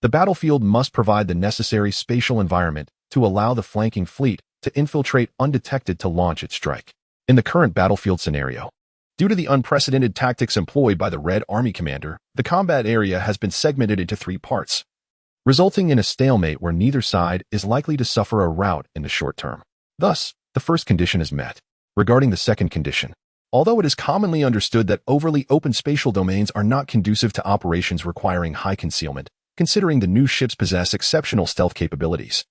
the battlefield must provide the necessary spatial environment to allow the flanking fleet to infiltrate undetected to launch its strike. In the current battlefield scenario, due to the unprecedented tactics employed by the Red Army commander, the combat area has been segmented into 3 parts, resulting in a stalemate where neither side is likely to suffer a rout in the short term. Thus, the first condition is met. Regarding the second condition, although it is commonly understood that overly open spatial domains are not conducive to operations requiring high concealment, considering the new ships possess exceptional stealth capabilities,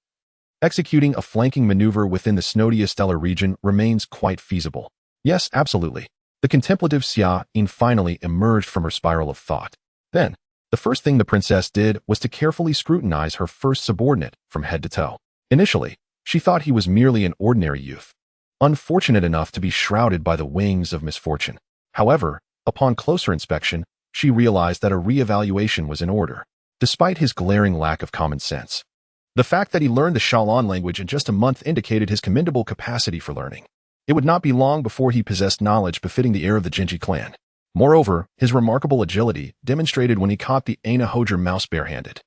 executing a flanking maneuver within the Snowdia stellar region remains quite feasible. Yes, absolutely. The contemplative Xiaoyin finally emerged from her spiral of thought. Then, the first thing the princess did was to carefully scrutinize her first subordinate from head to toe. Initially, she thought he was merely an ordinary youth, unfortunate enough to be shrouded by the wings of misfortune. However, upon closer inspection, she realized that a re-evaluation was in order, despite his glaring lack of common sense. The fact that he learned the Shalan language in just a month indicated his commendable capacity for learning. It would not be long before he possessed knowledge befitting the heir of the Genji clan. Moreover, his remarkable agility, demonstrated when he caught the Aina Hojer mouse barehanded,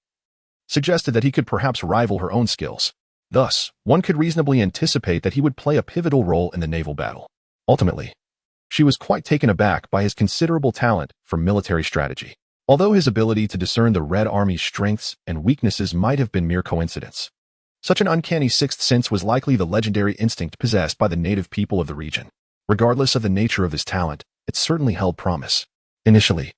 suggested that he could perhaps rival her own skills. Thus, one could reasonably anticipate that he would play a pivotal role in the naval battle. Ultimately, she was quite taken aback by his considerable talent for military strategy. Although his ability to discern the Red Army's strengths and weaknesses might have been mere coincidence, such an uncanny sixth sense was likely the legendary instinct possessed by the native people of the region. Regardless of the nature of his talent, it certainly held promise. Initially,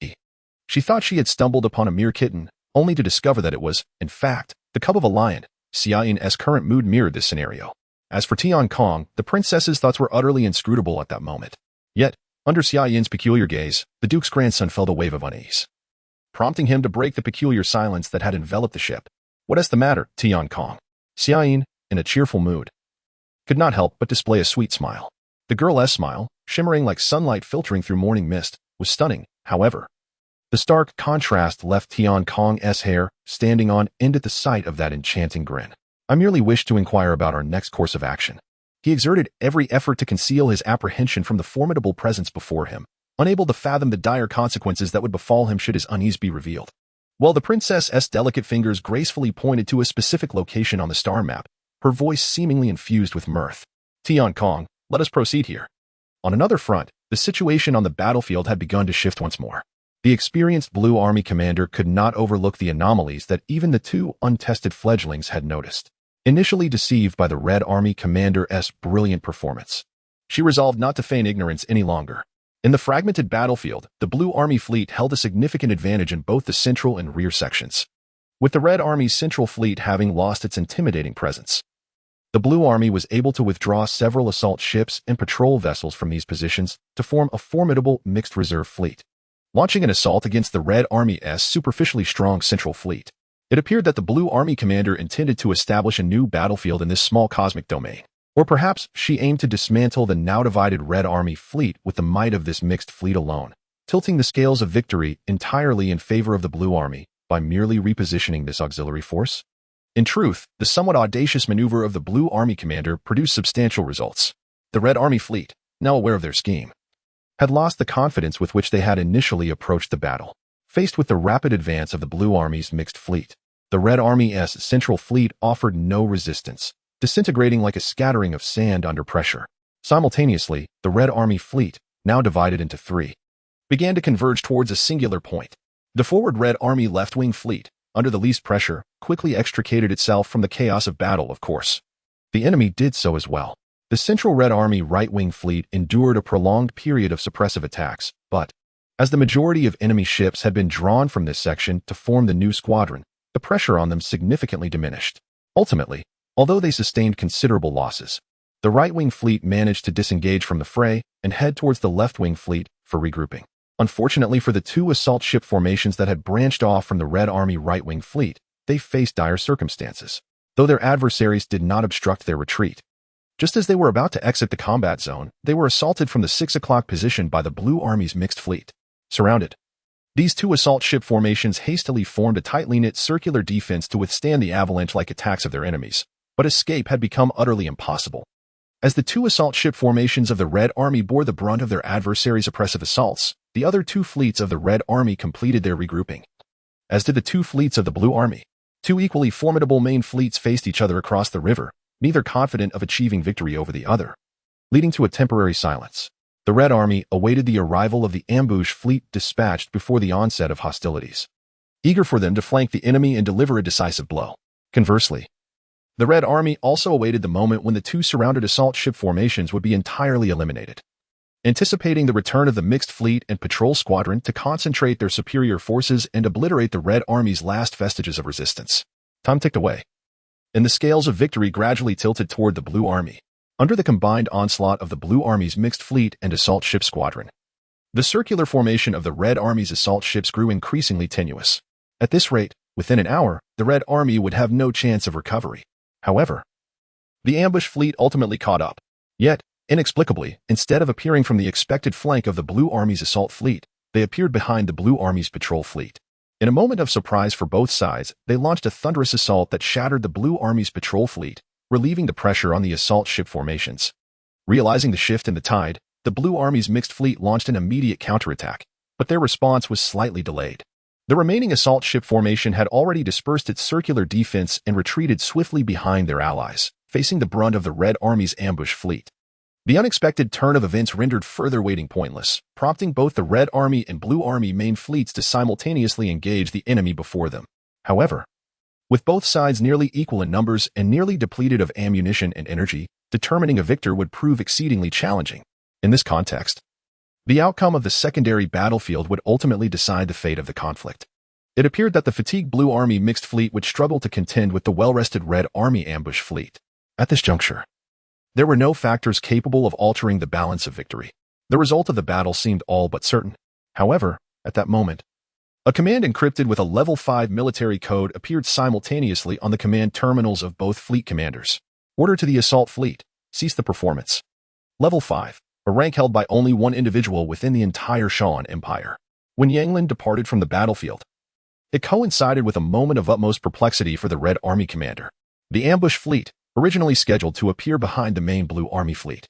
she thought she had stumbled upon a mere kitten, only to discover that it was, in fact, the cub of a lion. Xiaoyin's current mood mirrored this scenario. As for Tian Kong, the princess's thoughts were utterly inscrutable at that moment. Yet, under Xiaoyin's peculiar gaze, the duke's grandson felt a wave of unease, prompting him to break the peculiar silence that had enveloped the ship. What is the matter, Tian Kong? Xiaoyin, in a cheerful mood, could not help but display a sweet smile. The girl's smile, shimmering like sunlight filtering through morning mist, was stunning. However, the stark contrast left Tian Kong's hair standing on end at the sight of that enchanting grin. I merely wish to inquire about our next course of action. He exerted every effort to conceal his apprehension from the formidable presence before him, unable to fathom the dire consequences that would befall him should his unease be revealed. While the princess's delicate fingers gracefully pointed to a specific location on the star map, her voice seemingly infused with mirth. Tian Kong, let us proceed here. On another front, the situation on the battlefield had begun to shift once more. The experienced Blue Army commander could not overlook the anomalies that even the two untested fledglings had noticed. Initially deceived by the Red Army commander's brilliant performance, she resolved not to feign ignorance any longer. In the fragmented battlefield, the Blue Army fleet held a significant advantage in both the central and rear sections, with the Red Army's central fleet having lost its intimidating presence. The Blue Army was able to withdraw several assault ships and patrol vessels from these positions to form a formidable mixed reserve fleet, launching an assault against the Red Army's superficially strong central fleet. It appeared that the Blue Army commander intended to establish a new battlefield in this small cosmic domain. Or perhaps she aimed to dismantle the now divided Red Army fleet with the might of this mixed fleet alone, tilting the scales of victory entirely in favor of the Blue Army by merely repositioning this auxiliary force. In truth, the somewhat audacious maneuver of the Blue Army commander produced substantial results. The Red Army fleet, now aware of their scheme, had lost the confidence with which they had initially approached the battle. Faced with the rapid advance of the Blue Army's mixed fleet, the Red Army's central fleet offered no resistance, disintegrating like a scattering of sand under pressure. Simultaneously, the Red Army fleet, now divided into three, began to converge towards a singular point. The forward Red Army left-wing fleet, under the least pressure, quickly extricated itself from the chaos of battle, of course. The enemy did so as well. The central Red Army right-wing fleet endured a prolonged period of suppressive attacks, but, as the majority of enemy ships had been drawn from this section to form the new squadron, the pressure on them significantly diminished. Ultimately, although they sustained considerable losses, the right-wing fleet managed to disengage from the fray and head towards the left-wing fleet for regrouping. Unfortunately for the two assault ship formations that had branched off from the Red Army right-wing fleet, they faced dire circumstances, though their adversaries did not obstruct their retreat. Just as they were about to exit the combat zone, they were assaulted from the 6 o'clock position by the Blue Army's mixed fleet. Surrounded, these two assault ship formations hastily formed a tightly knit circular defense to withstand the avalanche-like attacks of their enemies, but escape had become utterly impossible. As the two assault ship formations of the Red Army bore the brunt of their adversaries' oppressive assaults, the other two fleets of the Red Army completed their regrouping. As did the two fleets of the Blue Army. Two equally formidable main fleets faced each other across the river, neither confident of achieving victory over the other, leading to a temporary silence. The Red Army awaited the arrival of the ambush fleet dispatched before the onset of hostilities, eager for them to flank the enemy and deliver a decisive blow. Conversely, the Red Army also awaited the moment when the two surrounded assault ship formations would be entirely eliminated, anticipating the return of the mixed fleet and patrol squadron to concentrate their superior forces and obliterate the Red Army's last vestiges of resistance. Time ticked away, and the scales of victory gradually tilted toward the Blue Army. Under the combined onslaught of the Blue Army's mixed fleet and assault ship squadron, the circular formation of the Red Army's assault ships grew increasingly tenuous. At this rate, within an hour, the Red Army would have no chance of recovery. However, the ambush fleet ultimately caught up. Yet, inexplicably, instead of appearing from the expected flank of the Blue Army's assault fleet, they appeared behind the Blue Army's patrol fleet. In a moment of surprise for both sides, they launched a thunderous assault that shattered the Blue Army's patrol fleet, relieving the pressure on the assault ship formations. Realizing the shift in the tide, the Blue Army's mixed fleet launched an immediate counterattack, but their response was slightly delayed. The remaining assault ship formation had already dispersed its circular defense and retreated swiftly behind their allies, facing the brunt of the Red Army's ambush fleet. The unexpected turn of events rendered further waiting pointless, prompting both the Red Army and Blue Army main fleets to simultaneously engage the enemy before them. However, with both sides nearly equal in numbers and nearly depleted of ammunition and energy, determining a victor would prove exceedingly challenging. In this context, the outcome of the secondary battlefield would ultimately decide the fate of the conflict. It appeared that the fatigued Blue Army mixed fleet would struggle to contend with the well-rested Red Army ambush fleet. At this juncture, there were no factors capable of altering the balance of victory. The result of the battle seemed all but certain. However, at that moment, a command encrypted with a Level 5 military code appeared simultaneously on the command terminals of both fleet commanders. Order to the assault fleet: cease the performance. Level 5, a rank held by only one individual within the entire Shan Empire. When Yanglin departed from the battlefield, it coincided with a moment of utmost perplexity for the Red Army commander. The ambush fleet, originally scheduled to appear behind the main Blue Army fleet,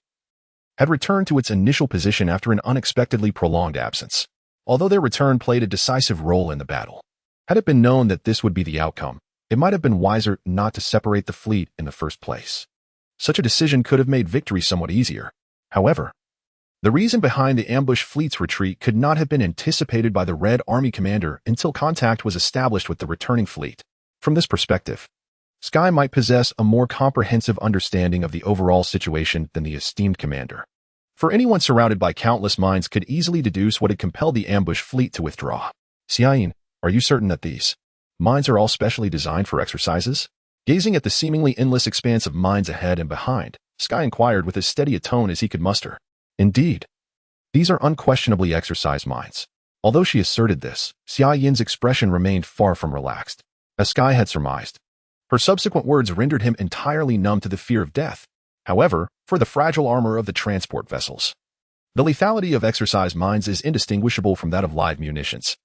had returned to its initial position after an unexpectedly prolonged absence. Although their return played a decisive role in the battle, had it been known that this would be the outcome, it might have been wiser not to separate the fleet in the first place. Such a decision could have made victory somewhat easier. However, The reason behind the ambush fleet's retreat could not have been anticipated by the Red Army commander until contact was established with the returning fleet. From this perspective, Sky might possess a more comprehensive understanding of the overall situation than the esteemed commander. For anyone surrounded by countless mines could easily deduce what had compelled the ambush fleet to withdraw. Xiaoyin, are you certain that these mines are all specially designed for exercises? Gazing at the seemingly endless expanse of mines ahead and behind, Sky inquired with as steady a tone as he could muster. Indeed, these are unquestionably exercise mines. Although she asserted this, Xiaoyin's expression remained far from relaxed. As Sky had surmised, her subsequent words rendered him entirely numb to the fear of death. However, for the fragile armor of the transport vessels, the lethality of exercise mines is indistinguishable from that of live munitions.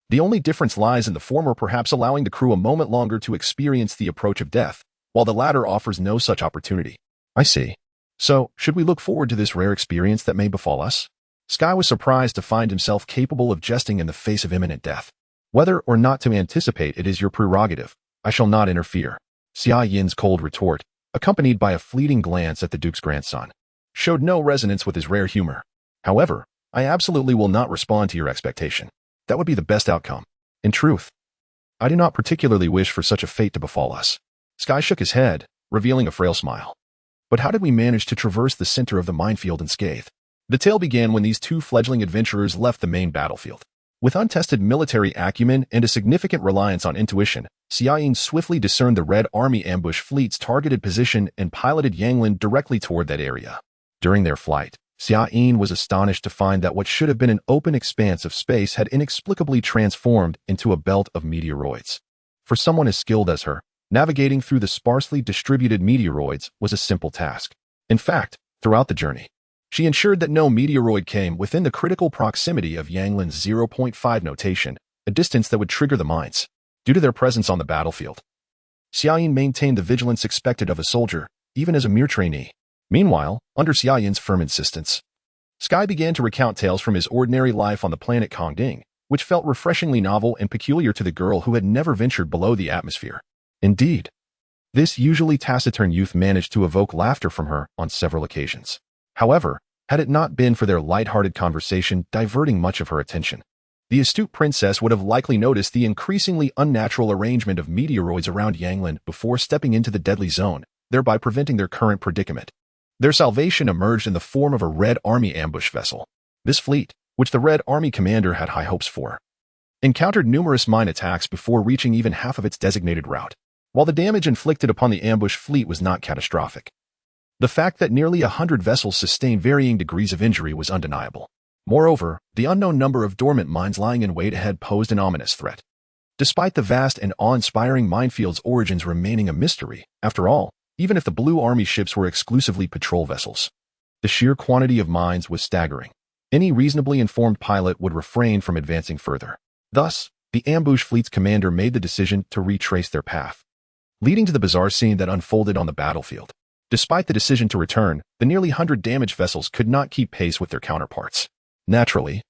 The only difference lies in the former perhaps allowing the crew a moment longer to experience the approach of death, while the latter offers no such opportunity. I see. So, should we look forward to this rare experience that may befall us? Sky was surprised to find himself capable of jesting in the face of imminent death. Whether or not to anticipate it is your prerogative. I shall not interfere. Xia Yin's cold retort, accompanied by a fleeting glance at the Duke's grandson, showed no resonance with his rare humor. However, I absolutely will not respond to your expectation. That would be the best outcome. In truth, I do not particularly wish for such a fate to befall us. Sky shook his head, revealing a frail smile. But how did we manage to traverse the center of the minefield unscathed? The tale began when these two fledgling adventurers left the main battlefield. With untested military acumen and a significant reliance on intuition, Xiaoyin swiftly discerned the Red Army ambush fleet's targeted position and piloted Yanglin directly toward that area. During their flight, Xiaoyin was astonished to find that what should have been an open expanse of space had inexplicably transformed into a belt of meteoroids. For someone as skilled as her, navigating through the sparsely distributed meteoroids was a simple task. In fact, throughout the journey, she ensured that no meteoroid came within the critical proximity of Yanglin's 0.5 notation, a distance that would trigger the mines. Due to their presence on the battlefield, Xiaoyin maintained the vigilance expected of a soldier, even as a mere trainee. Meanwhile, under Xiaoyin's firm insistence, Sky began to recount tales from his ordinary life on the planet Kongding, which felt refreshingly novel and peculiar to the girl who had never ventured below the atmosphere. Indeed, this usually taciturn youth managed to evoke laughter from her on several occasions. However, had it not been for their light-hearted conversation diverting much of her attention, the astute princess would have likely noticed the increasingly unnatural arrangement of meteoroids around Yanglin before stepping into the deadly zone, thereby preventing their current predicament. Their salvation emerged in the form of a Red Army ambush vessel. This fleet, which the Red Army commander had high hopes for, encountered numerous mine attacks before reaching even half of its designated route. While the damage inflicted upon the ambush fleet was not catastrophic, the fact that nearly 100 vessels sustained varying degrees of injury was undeniable. Moreover, the unknown number of dormant mines lying in wait ahead posed an ominous threat. Despite the vast and awe-inspiring minefield's origins remaining a mystery, after all, even if the Blue Army ships were exclusively patrol vessels, the sheer quantity of mines was staggering. Any reasonably informed pilot would refrain from advancing further. Thus, the ambush fleet's commander made the decision to retrace their path, leading to the bizarre scene that unfolded on the battlefield. Despite the decision to return, the nearly 100 damaged vessels could not keep pace with their counterparts. Naturally,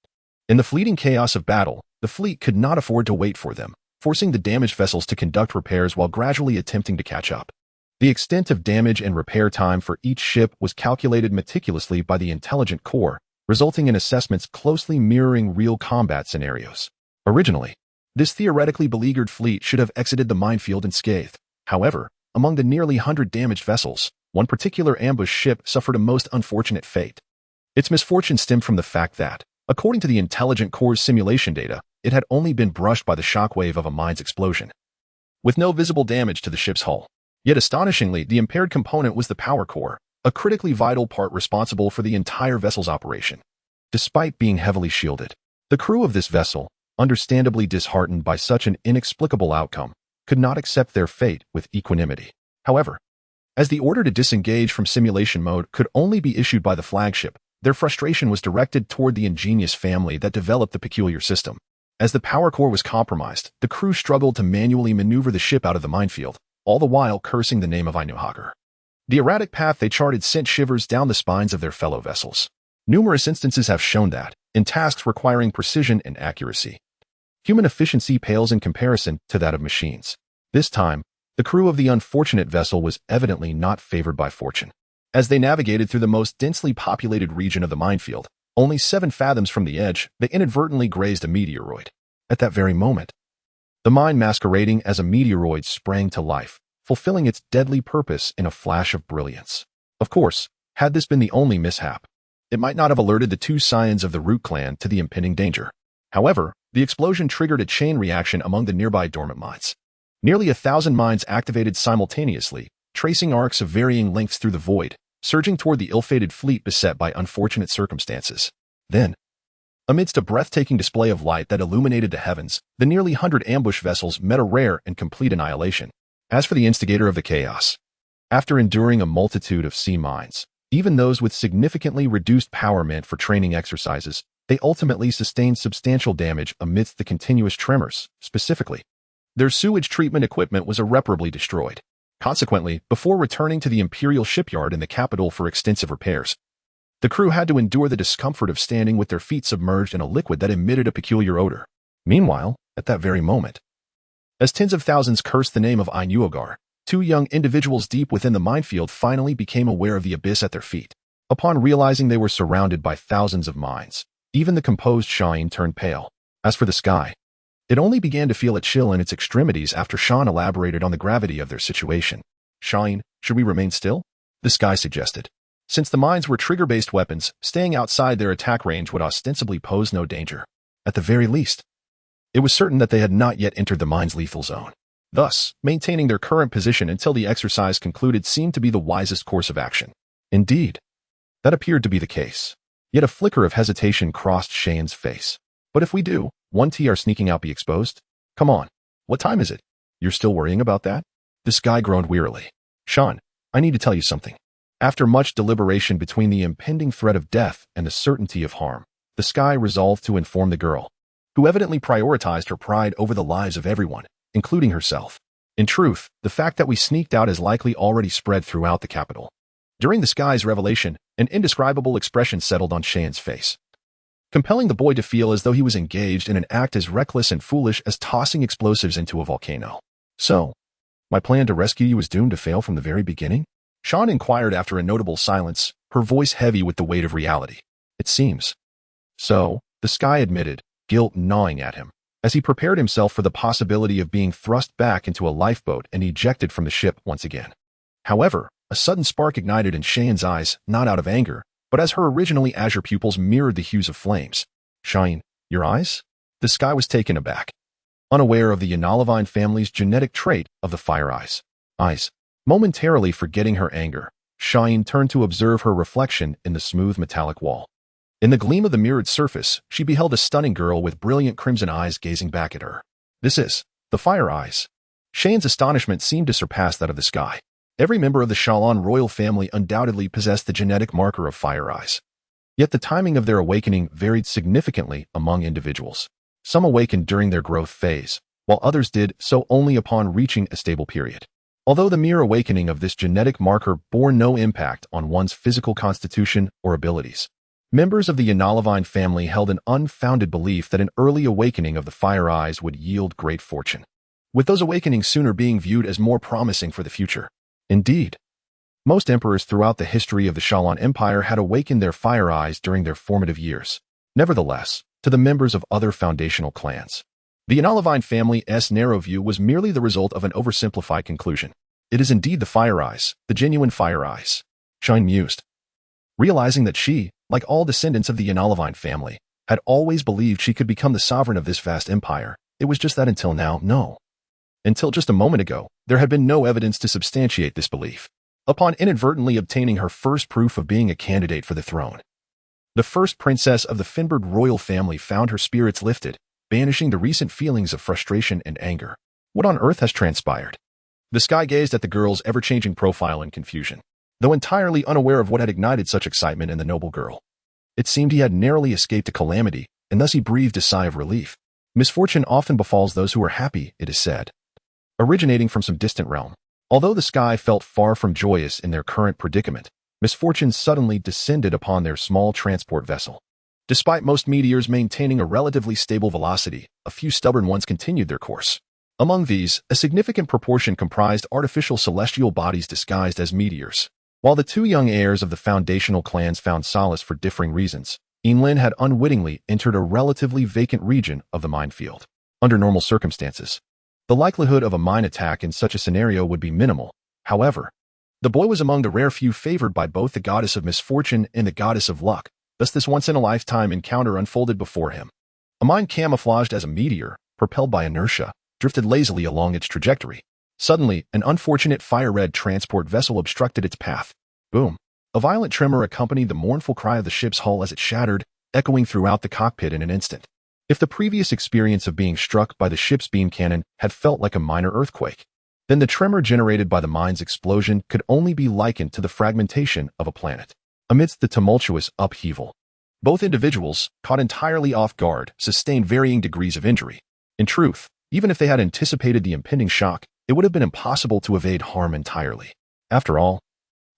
in the fleeting chaos of battle, the fleet could not afford to wait for them, forcing the damaged vessels to conduct repairs while gradually attempting to catch up. The extent of damage and repair time for each ship was calculated meticulously by the intelligent corps, resulting in assessments closely mirroring real combat scenarios. Originally, this theoretically beleaguered fleet should have exited the minefield unscathed. However, among the nearly 100 damaged vessels, one particular ambush ship suffered a most unfortunate fate. Its misfortune stemmed from the fact that, according to the intelligent corps' simulation data, it had only been brushed by the shockwave of a mine's explosion, with no visible damage to the ship's hull. Yet astonishingly, the impaired component was the power core, a critically vital part responsible for the entire vessel's operation. Despite being heavily shielded, the crew of this vessel, understandably disheartened by such an inexplicable outcome, could not accept their fate with equanimity. However, as the order to disengage from simulation mode could only be issued by the flagship, their frustration was directed toward the ingenious family that developed the peculiar system. As the power core was compromised, the crew struggled to manually maneuver the ship out of the minefield, all the while cursing the name of Ainuhager. The erratic path they charted sent shivers down the spines of their fellow vessels. Numerous instances have shown that, in tasks requiring precision and accuracy, human efficiency pales in comparison to that of machines. This time, the crew of the unfortunate vessel was evidently not favored by fortune. As they navigated through the most densely populated region of the minefield, Only 7 fathoms from the edge, they inadvertently grazed a meteoroid. At that very moment, the mine masquerading as a meteoroid sprang to life, fulfilling its deadly purpose in a flash of brilliance. Of course, had this been the only mishap, it might not have alerted the 2 scions of the Root clan to the impending danger. However, the explosion triggered a chain reaction among the nearby dormant mines. Nearly 1,000 mines activated simultaneously, tracing arcs of varying lengths through the void, surging toward the ill-fated fleet beset by unfortunate circumstances. Then, amidst a breathtaking display of light that illuminated the heavens, the nearly 100 ambush vessels met a rare and complete annihilation. As for the instigator of the chaos, after enduring a multitude of sea mines, even those with significantly reduced power meant for training exercises, they ultimately sustained substantial damage amidst the continuous tremors. Specifically, their sewage treatment equipment was irreparably destroyed. Consequently, before returning to the Imperial shipyard in the capital for extensive repairs, the crew had to endure the discomfort of standing with their feet submerged in a liquid that emitted a peculiar odor. Meanwhile, at that very moment, as tens of thousands cursed the name of Ainuogar, 2 young individuals deep within the minefield finally became aware of the abyss at their feet. Upon realizing they were surrounded by thousands of mines, even the composed Shine turned pale. As for the sky, it only began to feel a chill in its extremities after Sean elaborated on the gravity of their situation. Shine, should we remain still? The sky suggested. Since the mines were trigger-based weapons, staying outside their attack range would ostensibly pose no danger. At the very least, it was certain that they had not yet entered the mine's lethal zone. Thus, maintaining their current position until the exercise concluded seemed to be the wisest course of action. Indeed, that appeared to be the case. Yet a flicker of hesitation crossed Shane's face. But if we do, won't our sneaking out be exposed? Come on. What time is it? You're still worrying about that? This guy groaned wearily. Sean, I need to tell you something. After much deliberation between the impending threat of death and the certainty of harm, the sky resolved to inform the girl, who evidently prioritized her pride over the lives of everyone, including herself. In truth, the fact that we sneaked out is likely already spread throughout the capital. During the sky's revelation, an indescribable expression settled on Shane's face, compelling the boy to feel as though he was engaged in an act as reckless and foolish as tossing explosives into a volcano. So, my plan to rescue you was doomed to fail from the very beginning? Sean inquired after a notable silence, her voice heavy with the weight of reality. It seems. So, the sky admitted, guilt gnawing at him, as he prepared himself for the possibility of being thrust back into a lifeboat and ejected from the ship once again. However, a sudden spark ignited in Shane's eyes, not out of anger, but as her originally azure pupils mirrored the hues of flames. Shine, your eyes? The sky was taken aback, unaware of the Yanalivine family's genetic trait of the fire eyes. Momentarily forgetting her anger, Shine turned to observe her reflection in the smooth metallic wall. In the gleam of the mirrored surface, she beheld a stunning girl with brilliant crimson eyes gazing back at her. This is the fire eyes. Shane's astonishment seemed to surpass that of the sky. Every member of the Shalon royal family undoubtedly possessed the genetic marker of fire eyes. Yet the timing of their awakening varied significantly among individuals. Some awakened during their growth phase, while others did so only upon reaching a stable period. Although the mere awakening of this genetic marker bore no impact on one's physical constitution or abilities, members of the Yanalivine family held an unfounded belief that an early awakening of the fire eyes would yield great fortune, with those awakenings sooner being viewed as more promising for the future. Indeed, most emperors throughout the history of the Shalon Empire had awakened their fire eyes during their formative years. Nevertheless, to the members of other foundational clans, the Yanalivine family's narrow view was merely the result of an oversimplified conclusion. It is indeed the fire eyes, the genuine fire eyes, Shine mused, realizing that she, like all descendants of the Yanalivine family, had always believed she could become the sovereign of this vast empire. It was just that until now, no. Until just a moment ago, there had been no evidence to substantiate this belief. Upon inadvertently obtaining her first proof of being a candidate for the throne, the first princess of the Finberg royal family found her spirits lifted, banishing the recent feelings of frustration and anger. What on earth has transpired? The sky gazed at the girl's ever-changing profile in confusion, though entirely unaware of what had ignited such excitement in the noble girl. It seemed he had narrowly escaped a calamity, and thus he breathed a sigh of relief. Misfortune often befalls those who are happy, it is said, originating from some distant realm. Although the sky felt far from joyous in their current predicament, misfortune suddenly descended upon their small transport vessel. Despite most meteors maintaining a relatively stable velocity, a few stubborn ones continued their course. Among these, a significant proportion comprised artificial celestial bodies disguised as meteors. While the 2 young heirs of the foundational clans found solace for differing reasons, Yinlin had unwittingly entered a relatively vacant region of the minefield. Under normal circumstances, the likelihood of a mine attack in such a scenario would be minimal. However, the boy was among the rare few favored by both the goddess of misfortune and the goddess of luck, thus this once-in-a-lifetime encounter unfolded before him. A mine camouflaged as a meteor, propelled by inertia, drifted lazily along its trajectory. Suddenly, an unfortunate fire-red transport vessel obstructed its path. Boom! A violent tremor accompanied the mournful cry of the ship's hull as it shattered, echoing throughout the cockpit in an instant. If the previous experience of being struck by the ship's beam cannon had felt like a minor earthquake, then the tremor generated by the mine's explosion could only be likened to the fragmentation of a planet. Amidst the tumultuous upheaval, both individuals, caught entirely off guard, sustained varying degrees of injury. In truth, even if they had anticipated the impending shock, it would have been impossible to evade harm entirely. After all,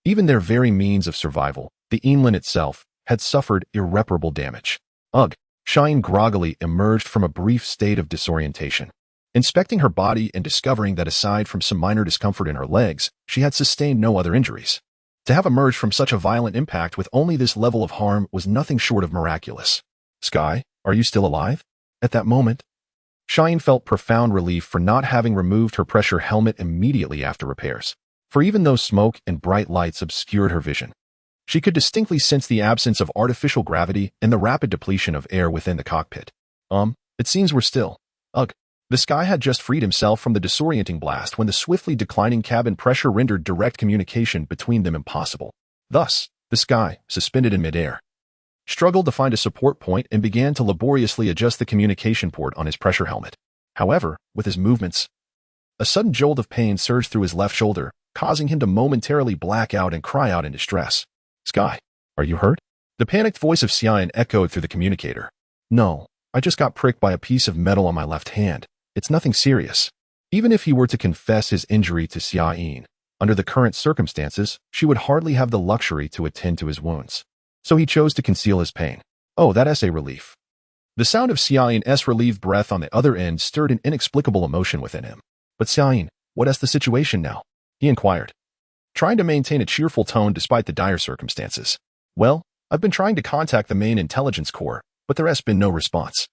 even their very means of survival, the Yinlin itself, had suffered irreparable damage. Ugh! Shine groggily emerged from a brief state of disorientation. Inspecting her body and discovering that aside from some minor discomfort in her legs, she had sustained no other injuries. To have emerged from such a violent impact with only this level of harm was nothing short of miraculous. Sky, are you still alive? At that moment, Shine felt profound relief for not having removed her pressure helmet immediately after repairs. For even though smoke and bright lights obscured her vision, she could distinctly sense the absence of artificial gravity and the rapid depletion of air within the cockpit. It seems we're still. Ugh. The Sky had just freed himself from the disorienting blast when the swiftly declining cabin pressure rendered direct communication between them impossible. Thus, the Sky, suspended in midair, struggled to find a support point and began to laboriously adjust the communication port on his pressure helmet. However, with his movements, a sudden jolt of pain surged through his left shoulder, causing him to momentarily black out and cry out in distress. Sky, are you hurt? The panicked voice of Xiaoyin echoed through the communicator. No, I just got pricked by a piece of metal on my left hand. It's nothing serious. Even if he were to confess his injury to Xiaoyin, under the current circumstances, she would hardly have the luxury to attend to his wounds. So he chose to conceal his pain. Oh, that's a relief. The sound of Xiaoyin's relieved breath on the other end stirred an inexplicable emotion within him. But Xiaoyin, what is the situation now? He inquired, trying to maintain a cheerful tone despite the dire circumstances. Well, I've been trying to contact the main intelligence corps, but there has been no response.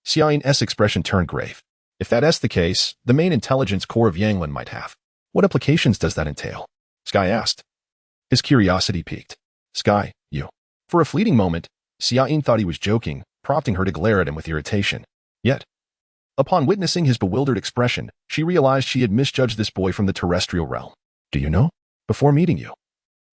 Xiaoyin's expression turned grave. If that's the case, the main intelligence corps of Yanglan might have. What implications does that entail? Sky asked. His curiosity piqued. Sky, you. For a fleeting moment, Xiaoyin thought he was joking, prompting her to glare at him with irritation. Yet, upon witnessing his bewildered expression, she realized she had misjudged this boy from the terrestrial realm. Do you know? Before meeting you,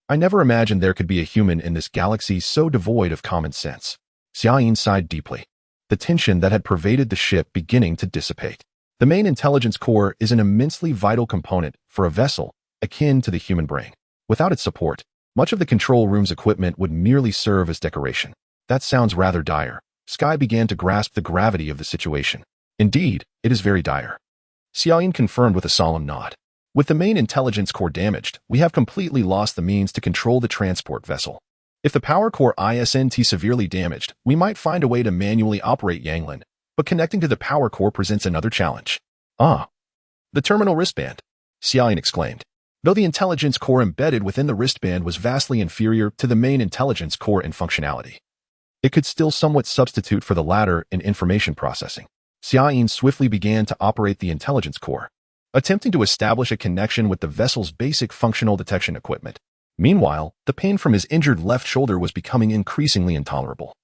I never imagined there could be a human in this galaxy so devoid of common sense. Xiaoyin sighed deeply, the tension that had pervaded the ship beginning to dissipate. The main intelligence core is an immensely vital component for a vessel akin to the human brain. Without its support, much of the control room's equipment would merely serve as decoration. That sounds rather dire. Sky began to grasp the gravity of the situation. Indeed, it is very dire. Xiaoyin confirmed with a solemn nod. With the main intelligence core damaged, we have completely lost the means to control the transport vessel. If the power core isn't severely damaged, we might find a way to manually operate Yanglan, but connecting to the power core presents another challenge. Ah, the terminal wristband, Xiaoyin exclaimed. Though the intelligence core embedded within the wristband was vastly inferior to the main intelligence core in functionality, it could still somewhat substitute for the latter in information processing. Xiaoyin swiftly began to operate the intelligence core, attempting to establish a connection with the vessel's basic functional detection equipment. Meanwhile, the pain from his injured left shoulder was becoming increasingly intolerable,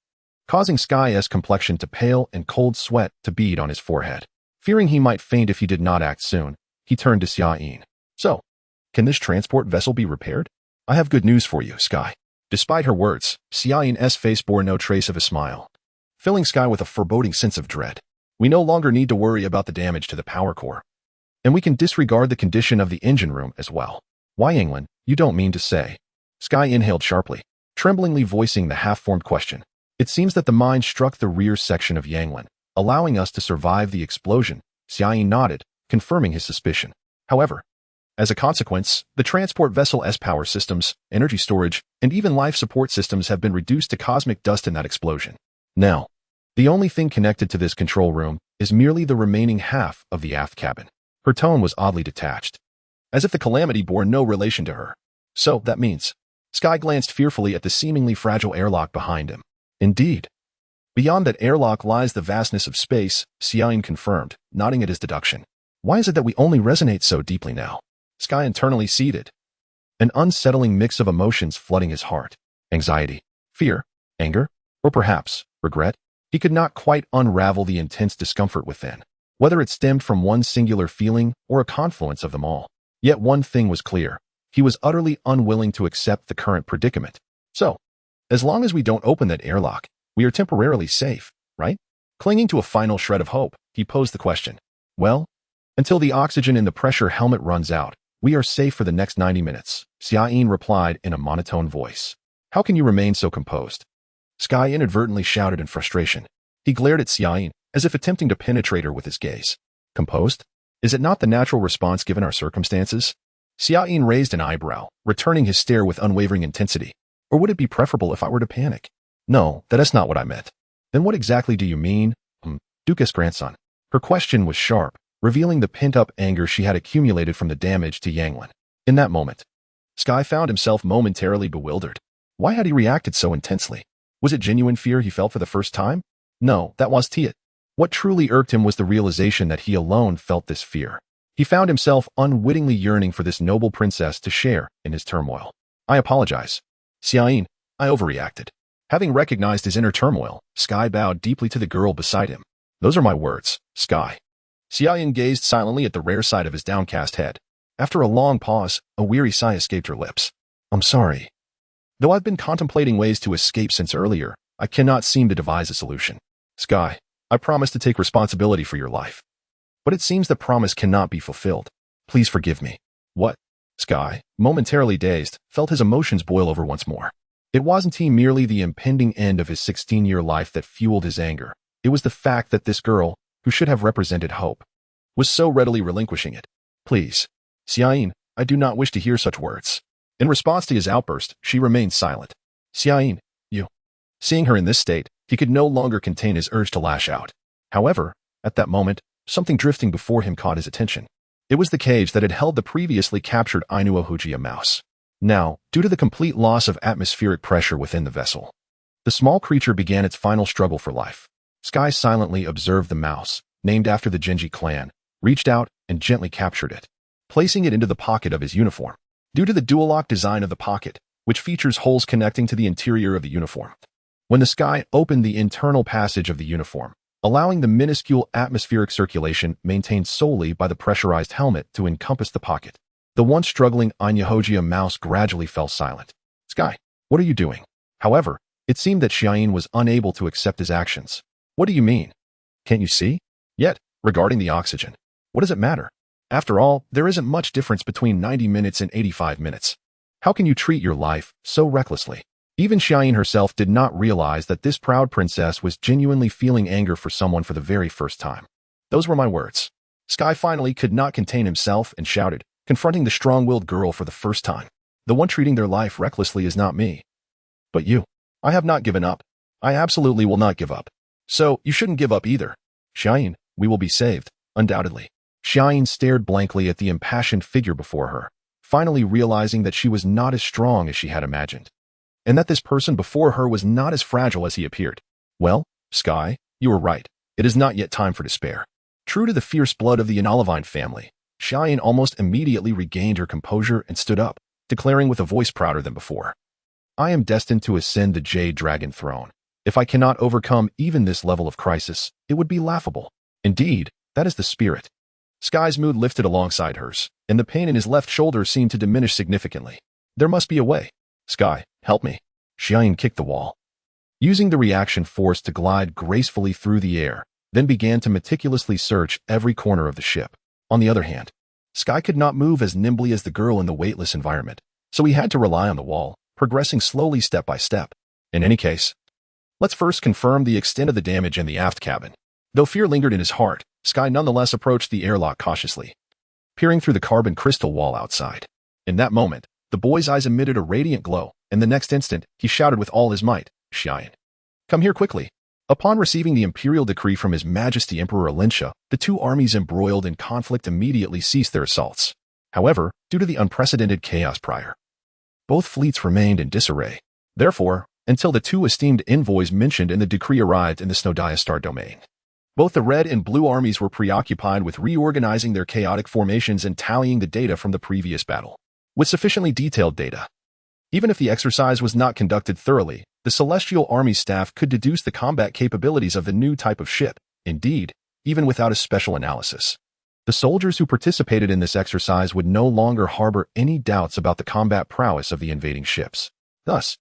causing Sky's complexion to pale and cold sweat to bead on his forehead. Fearing he might faint if he did not act soon, he turned to Xiaoyin. So, can this transport vessel be repaired? I have good news for you, Sky. Despite her words, Xiaoyin's face bore no trace of a smile, filling Sky with a foreboding sense of dread. We no longer need to worry about the damage to the power core, and we can disregard the condition of the engine room as well. Why, England? You don't mean to say? Sky inhaled sharply, tremblingly voicing the half-formed question. It seems that the mine struck the rear section of Yanglan, allowing us to survive the explosion. Xiaoyin nodded, confirming his suspicion. However, as a consequence, the transport vessel's power systems, energy storage, and even life support systems have been reduced to cosmic dust in that explosion. Now, the only thing connected to this control room is merely the remaining half of the aft cabin. Her tone was oddly detached, as if the calamity bore no relation to her. So, that means... Sky glanced fearfully at the seemingly fragile airlock behind him. Indeed. Beyond that airlock lies the vastness of space, Xiaoyin confirmed, nodding at his deduction. Why is it that we only resonate so deeply now? Sky internally seethed. An unsettling mix of emotions flooding his heart. Anxiety, fear, anger, or perhaps regret. He could not quite unravel the intense discomfort within, whether it stemmed from one singular feeling or a confluence of them all. Yet one thing was clear. He was utterly unwilling to accept the current predicament. So, as long as we don't open that airlock, we are temporarily safe, right? Clinging to a final shred of hope, he posed the question. Well, until the oxygen in the pressure helmet runs out, we are safe for the next 90 minutes, Xiaoyin replied in a monotone voice. How can you remain so composed? Sky inadvertently shouted in frustration. He glared at Xiaoyin, as if attempting to penetrate her with his gaze. Composed? Is it not the natural response given our circumstances? Xiaoyin raised an eyebrow, returning his stare with unwavering intensity. Or would it be preferable if I were to panic? No, that is not what I meant. Then what exactly do you mean, Duca's grandson? Her question was sharp, revealing the pent-up anger she had accumulated from the damage to Yanglin. In that moment, Sky found himself momentarily bewildered. Why had he reacted so intensely? Was it genuine fear he felt for the first time? No, that was it. What truly irked him was the realization that he alone felt this fear. He found himself unwittingly yearning for this noble princess to share in his turmoil. I apologize. Xiaoyin, I overreacted. Having recognized his inner turmoil, Sky bowed deeply to the girl beside him. Those are my words, Sky. Xiaoyin gazed silently at the rare side of his downcast head. After a long pause, a weary sigh escaped her lips. I'm sorry. Though I've been contemplating ways to escape since earlier, I cannot seem to devise a solution. Sky, I promise to take responsibility for your life. But it seems the promise cannot be fulfilled. Please forgive me. What? Sky, momentarily dazed, felt his emotions boil over once more. It wasn't merely the impending end of his 16-year life that fueled his anger. It was the fact that this girl, who should have represented hope, was so readily relinquishing it. Please, Xiaoyin, I do not wish to hear such words. In response to his outburst, she remained silent. Xiaoyin, you. Seeing her in this state, he could no longer contain his urge to lash out. However, at that moment, something drifting before him caught his attention. It was the cage that had held the previously captured Ainuohujia mouse. Now, due to the complete loss of atmospheric pressure within the vessel, the small creature began its final struggle for life. Sky silently observed the mouse, named after the Genji clan, reached out and gently captured it, placing it into the pocket of his uniform. Due to the dual-lock design of the pocket, which features holes connecting to the interior of the uniform, when the Sky opened the internal passage of the uniform, allowing the minuscule atmospheric circulation maintained solely by the pressurized helmet to encompass the pocket, the once struggling Ainuohujia mouse gradually fell silent. Sky, what are you doing? However, it seemed that Xiaoyin was unable to accept his actions. What do you mean? Can't you see? Yet, regarding the oxygen, what does it matter? After all, there isn't much difference between 90 minutes and 85 minutes. How can you treat your life so recklessly? Even Xiaoyin herself did not realize that this proud princess was genuinely feeling anger for someone for the very first time. Those were my words. Sky finally could not contain himself and shouted, confronting the strong-willed girl for the first time. The one treating their life recklessly is not me, but you. I have not given up. I absolutely will not give up. So, you shouldn't give up either. Xiaoyin, we will be saved, undoubtedly. Xiaoyin stared blankly at the impassioned figure before her, finally realizing that she was not as strong as she had imagined, and that this person before her was not as fragile as he appeared. Well, Sky, you were right. It is not yet time for despair. True to the fierce blood of the Yanolivine family, Xiaoyin almost immediately regained her composure and stood up, declaring with a voice prouder than before. I am destined to ascend the Jade Dragon throne. If I cannot overcome even this level of crisis, it would be laughable. Indeed, that is the spirit. Sky's mood lifted alongside hers, and the pain in his left shoulder seemed to diminish significantly. There must be a way. Sky, help me. Xiaoyin kicked the wall, using the reaction force to glide gracefully through the air, then began to meticulously search every corner of the ship. On the other hand, Sky could not move as nimbly as the girl in the weightless environment, so he had to rely on the wall, progressing slowly step by step. In any case, let's first confirm the extent of the damage in the aft cabin. Though fear lingered in his heart, Sky nonetheless approached the airlock cautiously, peering through the carbon crystal wall outside. In that moment, the boy's eyes emitted a radiant glow, and the next instant, he shouted with all his might, Xiaoyin, come here quickly. Upon receiving the imperial decree from His Majesty Emperor Alinsha, the two armies embroiled in conflict immediately ceased their assaults. However, due to the unprecedented chaos prior, both fleets remained in disarray. Therefore, until the two esteemed envoys mentioned in the decree arrived in the Snowdiastar domain. Both the Red and Blue armies were preoccupied with reorganizing their chaotic formations and tallying the data from the previous battle. With sufficiently detailed data, even if the exercise was not conducted thoroughly, the Celestial Army staff could deduce the combat capabilities of the new type of ship, indeed, even without a special analysis. The soldiers who participated in this exercise would no longer harbor any doubts about the combat prowess of the invading ships. Thus,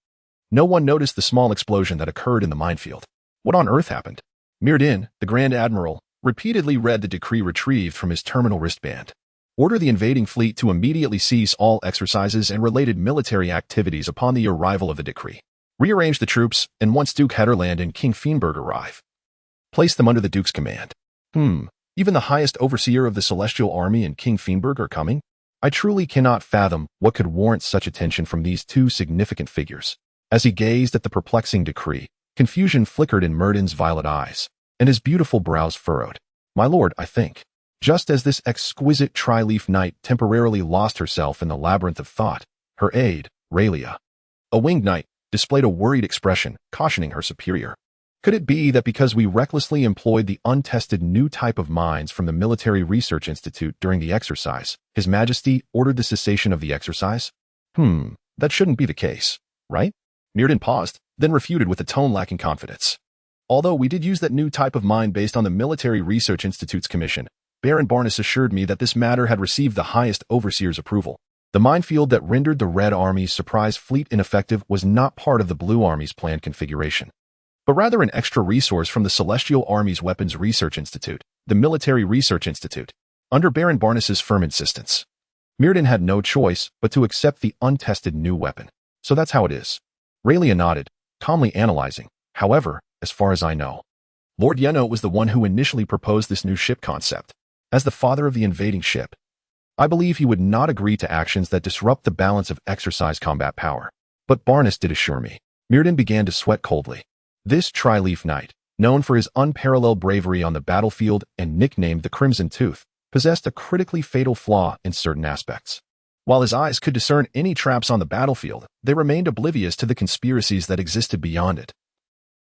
no one noticed the small explosion that occurred in the minefield. What on earth happened? Mirrodin, the Grand Admiral, repeatedly read the decree retrieved from his terminal wristband. Order the invading fleet to immediately cease all exercises and related military activities upon the arrival of the decree. Rearrange the troops, and once Duke Hederland and King Fienberg arrive, place them under the Duke's command. Even the highest overseer of the Celestial Army and King Fienberg are coming? I truly cannot fathom what could warrant such attention from these two significant figures. As he gazed at the perplexing decree, confusion flickered in Mirrodin's violet eyes, and his beautiful brows furrowed. My lord, I think. Just as this exquisite tri-leaf knight temporarily lost herself in the labyrinth of thought, her aide, Raelia, a winged knight, displayed a worried expression, cautioning her superior. Could it be that because we recklessly employed the untested new type of mines from the Military Research Institute during the exercise, His Majesty ordered the cessation of the exercise? That shouldn't be the case, right? Mirrodin paused, then refuted with a tone lacking confidence. Although we did use that new type of mine based on the Military Research Institute's commission, Baron Barnes assured me that this matter had received the highest overseer's approval. The minefield that rendered the Red Army's surprise fleet ineffective was not part of the Blue Army's planned configuration, but rather an extra resource from the Celestial Army's Weapons Research Institute, the Military Research Institute, under Baron Barnes's firm insistence. Mirrodin had no choice but to accept the untested new weapon. So that's how it is. Raelia nodded, calmly analyzing. However, as far as I know, Lord Yenno was the one who initially proposed this new ship concept. As the father of the invading ship, I believe he would not agree to actions that disrupt the balance of exercise combat power. But Barnes did assure me. Mirrodin began to sweat coldly. This tri-leaf knight, known for his unparalleled bravery on the battlefield and nicknamed the Crimson Tooth, possessed a critically fatal flaw in certain aspects. While his eyes could discern any traps on the battlefield, they remained oblivious to the conspiracies that existed beyond it,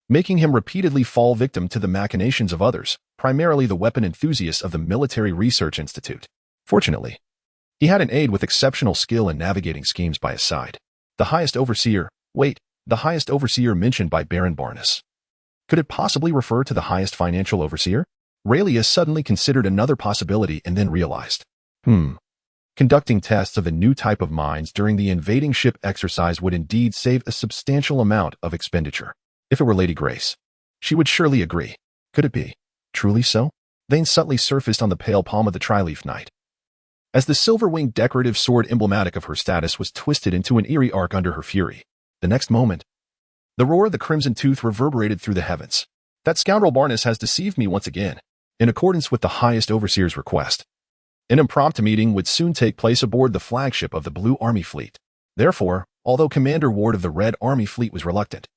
making him repeatedly fall victim to the machinations of others, primarily the weapon enthusiasts of the Military Research Institute. Fortunately, he had an aide with exceptional skill in navigating schemes by his side. The highest overseer mentioned by Baron Barnes. Could it possibly refer to the highest financial overseer? Raelia suddenly considered another possibility and then realized. Conducting tests of a new type of mines during the invading ship exercise would indeed save a substantial amount of expenditure. If it were Lady Grace, she would surely agree. Could it be truly so? Veins subtly surfaced on the pale palm of the tri-leaf knight, as the silver-winged decorative sword emblematic of her status was twisted into an eerie arc under her fury. The next moment, the roar of the Crimson Tooth reverberated through the heavens. That scoundrel Barnes has deceived me once again. In accordance with the highest overseer's request, an impromptu meeting would soon take place aboard the flagship of the Blue Army fleet. Therefore, although Commander Ward of the Red Army fleet was reluctant,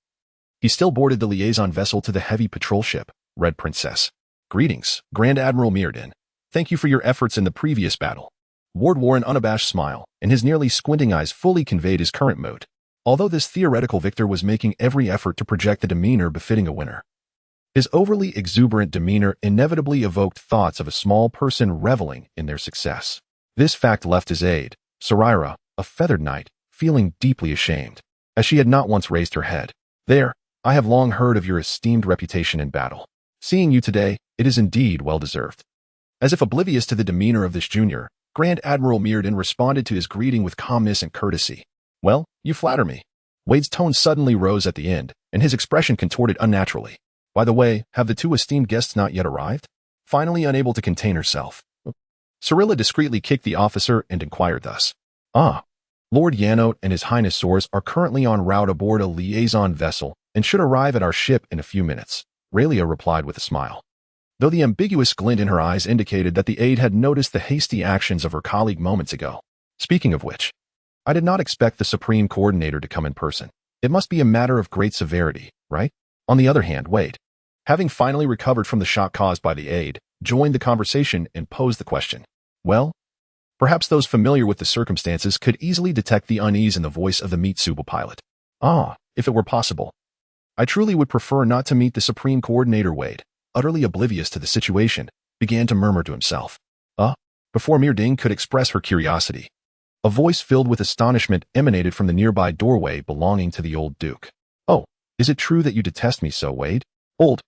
he still boarded the liaison vessel to the heavy patrol ship, Red Princess. Greetings, Grand Admiral Mirrodin. Thank you for your efforts in the previous battle. Ward wore an unabashed smile, and his nearly squinting eyes fully conveyed his current mood. Although this theoretical victor was making every effort to project a demeanor befitting a winner, his overly exuberant demeanor inevitably evoked thoughts of a small person reveling in their success. This fact left his aide, Sarira, a feathered knight, feeling deeply ashamed, as she had not once raised her head. There, I have long heard of your esteemed reputation in battle. Seeing you today, it is indeed well-deserved. As if oblivious to the demeanor of this junior, Grand Admiral Mirrodin responded to his greeting with calmness and courtesy. Well, you flatter me. Wade's tone suddenly rose at the end, and his expression contorted unnaturally. By the way, have the two esteemed guests not yet arrived? Finally unable to contain herself, Sarilla discreetly kicked the officer and inquired thus. Lord Yanot and His Highness Soars are currently en route aboard a liaison vessel and should arrive at our ship in a few minutes, Raelia replied with a smile, though the ambiguous glint in her eyes indicated that the aide had noticed the hasty actions of her colleague moments ago. Speaking of which, I did not expect the Supreme Coordinator to come in person. It must be a matter of great severity, right? On the other hand, Wade, having finally recovered from the shock caused by the aide, joined the conversation and posed the question. Well, perhaps those familiar with the circumstances could easily detect the unease in the voice of the Mitsubishi pilot. If it were possible, I truly would prefer not to meet the Supreme Coordinator. Wade, utterly oblivious to the situation, began to murmur to himself. Before Myrding could express her curiosity, a voice filled with astonishment emanated from the nearby doorway belonging to the old Duke. Oh, is it true that you detest me so, Wade? Old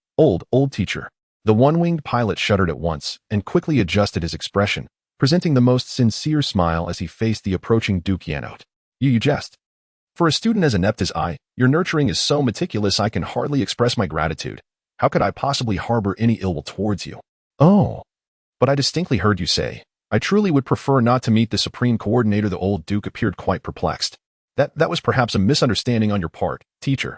teacher. The one-winged pilot shuddered at once and quickly adjusted his expression, presenting the most sincere smile as he faced the approaching Duke Yanot. You jest. For a student as inept as I, your nurturing is so meticulous I can hardly express my gratitude. How could I possibly harbor any ill will towards you? Oh, but I distinctly heard you say, I truly would prefer not to meet the Supreme Coordinator. The old Duke appeared quite perplexed. That was perhaps a misunderstanding on your part, teacher.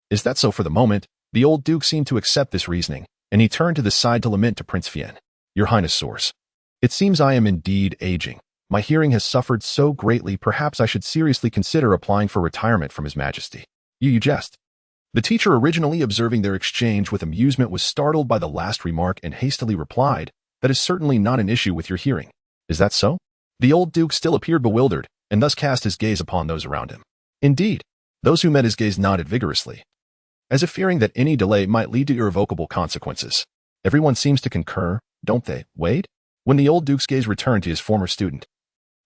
Is that so? For the moment, the old Duke seemed to accept this reasoning, and he turned to the side to lament to Prince Fien. Your Highness soars. It seems I am indeed aging. My hearing has suffered so greatly, perhaps I should seriously consider applying for retirement from His Majesty. You jest. The teacher, originally observing their exchange with amusement, was startled by the last remark and hastily replied, That is certainly not an issue with your hearing. Is that so? The old Duke still appeared bewildered, and thus cast his gaze upon those around him. Indeed, those who met his gaze nodded vigorously, as if fearing that any delay might lead to irrevocable consequences. Everyone seems to concur, don't they, Wade? When the old Duke's gaze returned to his former student,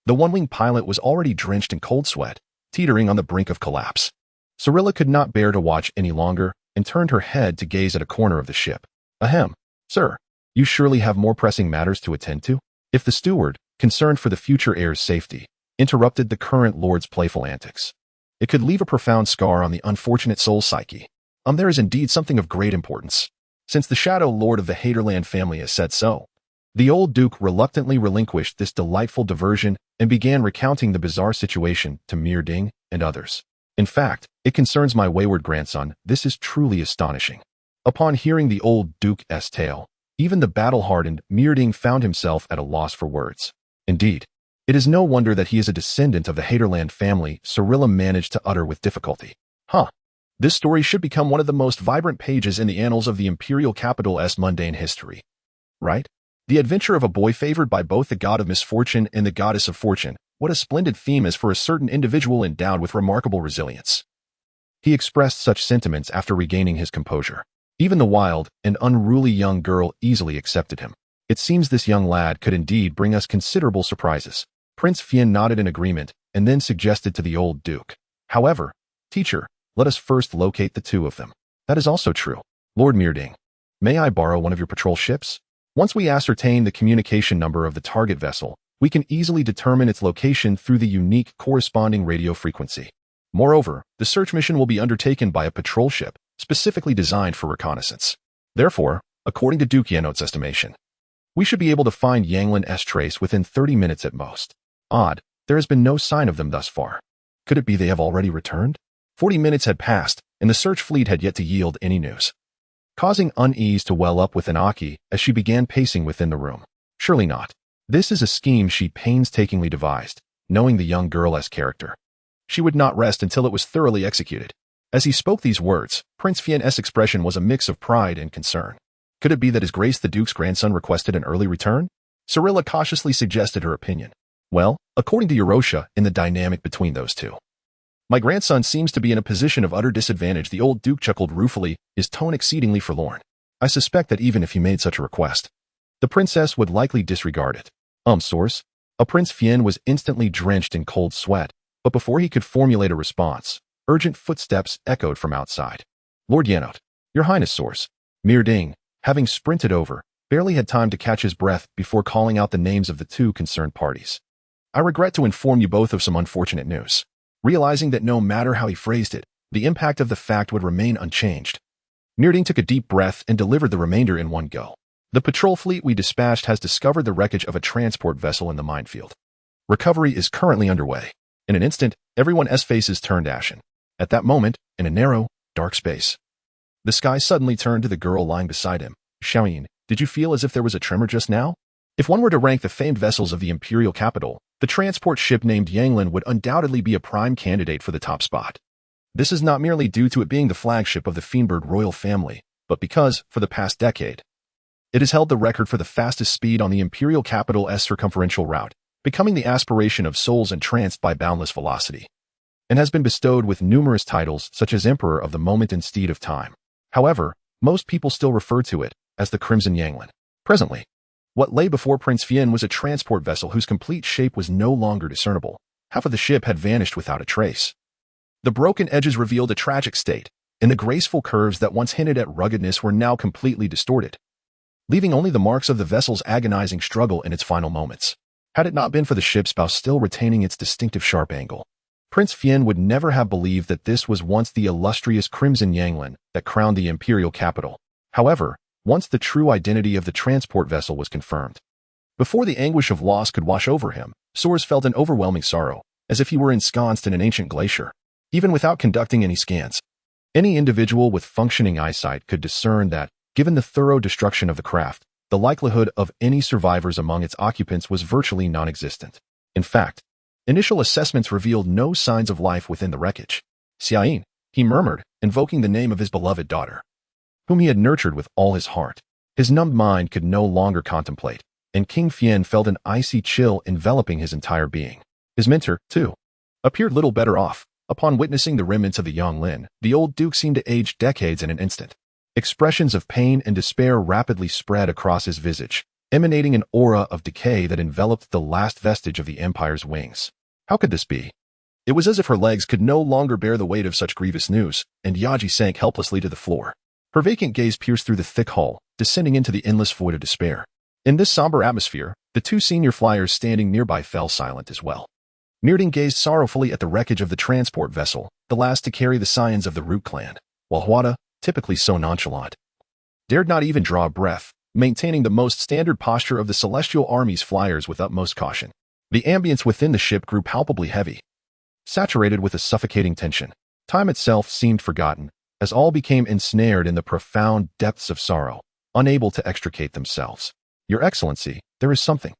the one-winged pilot was already drenched in cold sweat, teetering on the brink of collapse. Cyrilla could not bear to watch any longer and turned her head to gaze at a corner of the ship. Ahem, sir, you surely have more pressing matters to attend to? If the steward, concerned for the future heir's safety, interrupted the current lord's playful antics, it could leave a profound scar on the unfortunate soul's psyche. There is indeed something of great importance, since the Shadow Lord of the Haterland family has said so. The old Duke reluctantly relinquished this delightful diversion and began recounting the bizarre situation to Myrding and others. In fact, it concerns my wayward grandson. This is truly astonishing. Upon hearing the old Duke's tale, even the battle-hardened Myrding found himself at a loss for words. Indeed, it is no wonder that he is a descendant of the Haterland family, Cyrilla managed to utter with difficulty. This story should become one of the most vibrant pages in the annals of the imperial capital's mundane history. Right? The adventure of a boy favored by both the god of misfortune and the goddess of fortune. What a splendid theme is for a certain individual endowed with remarkable resilience. He expressed such sentiments after regaining his composure. Even the wild and unruly young girl easily accepted him. It seems this young lad could indeed bring us considerable surprises. Prince Fien nodded in agreement and then suggested to the old Duke. However, teacher, let us first locate the two of them. That is also true. Lord Myrding, may I borrow one of your patrol ships? Once we ascertain the communication number of the target vessel, we can easily determine its location through the unique corresponding radio frequency. Moreover, the search mission will be undertaken by a patrol ship, specifically designed for reconnaissance. Therefore, according to Duke Yanot's estimation, we should be able to find Yanglin's trace within 30 minutes at most. Odd, there has been no sign of them thus far. Could it be they have already returned? 40 minutes had passed, and the search fleet had yet to yield any news, causing unease to well up within Aki as she began pacing within the room. Surely not. This is a scheme she painstakingly devised, knowing the young girl's character. She would not rest until it was thoroughly executed. As he spoke these words, Prince Fien's expression was a mix of pride and concern. Could it be that His Grace the Duke's grandson requested an early return? Cyrilla cautiously suggested her opinion. Well, according to Eurosha, in the dynamic between those two, my grandson seems to be in a position of utter disadvantage. The old Duke chuckled ruefully, his tone exceedingly forlorn. I suspect that even if he made such a request, the princess would likely disregard it. Source. Prince Fien was instantly drenched in cold sweat, but before he could formulate a response, urgent footsteps echoed from outside. Lord Yanot, your Highness source. Myrding, having sprinted over, barely had time to catch his breath before calling out the names of the two concerned parties. I regret to inform you both of some unfortunate news. Realizing that no matter how he phrased it, the impact of the fact would remain unchanged, Myrding took a deep breath and delivered the remainder in one go. The patrol fleet we dispatched has discovered the wreckage of a transport vessel in the minefield. Recovery is currently underway. In an instant, everyone's faces turned ashen. At that moment, in a narrow, dark space, the sky suddenly turned to the girl lying beside him. Xiaoyin, did you feel as if there was a tremor just now? If one were to rank the famed vessels of the imperial capital, the transport ship named Yanglin would undoubtedly be a prime candidate for the top spot. This is not merely due to it being the flagship of the Fiendbird royal family, but because, for the past decade, it has held the record for the fastest speed on the imperial capital's circumferential route, becoming the aspiration of souls entranced by boundless velocity. and has been bestowed with numerous titles such as Emperor of the Moment and Steed of Time. However, most people still refer to it as the Crimson Yanglan. Presently, what lay before Prince Fien was a transport vessel whose complete shape was no longer discernible. Half of the ship had vanished without a trace. The broken edges revealed a tragic state, and the graceful curves that once hinted at ruggedness were now completely distorted, leaving only the marks of the vessel's agonizing struggle in its final moments. Had it not been for the ship's bow still retaining its distinctive sharp angle, Prince Fien would never have believed that this was once the illustrious Crimson Yanglan that crowned the imperial capital. However, once the true identity of the transport vessel was confirmed, before the anguish of loss could wash over him, Soares felt an overwhelming sorrow, as if he were ensconced in an ancient glacier. Even without conducting any scans, any individual with functioning eyesight could discern that, given the thorough destruction of the craft, the likelihood of any survivors among its occupants was virtually non-existent. In fact, initial assessments revealed no signs of life within the wreckage. Xiayin, he murmured, invoking the name of his beloved daughter, whom he had nurtured with all his heart. His numbed mind could no longer contemplate, and King Fien felt an icy chill enveloping his entire being. His mentor, too, appeared little better off. Upon witnessing the remnants of the Yonglin, the old duke seemed to age decades in an instant. Expressions of pain and despair rapidly spread across his visage, emanating an aura of decay that enveloped the last vestige of the empire's wings. How could this be? It was as if her legs could no longer bear the weight of such grievous news, and Yaji sank helplessly to the floor. Her vacant gaze pierced through the thick hull, descending into the endless void of despair. In this somber atmosphere, the two senior flyers standing nearby fell silent as well. Yearning gazed sorrowfully at the wreckage of the transport vessel, the last to carry the scions of the Root clan, while Huada, typically so nonchalant, dared not even draw a breath, maintaining the most standard posture of the Celestial Army's flyers with utmost caution. The ambience within the ship grew palpably heavy, saturated with a suffocating tension. Time itself seemed forgotten, as all became ensnared in the profound depths of sorrow, unable to extricate themselves. Your Excellency, there is something.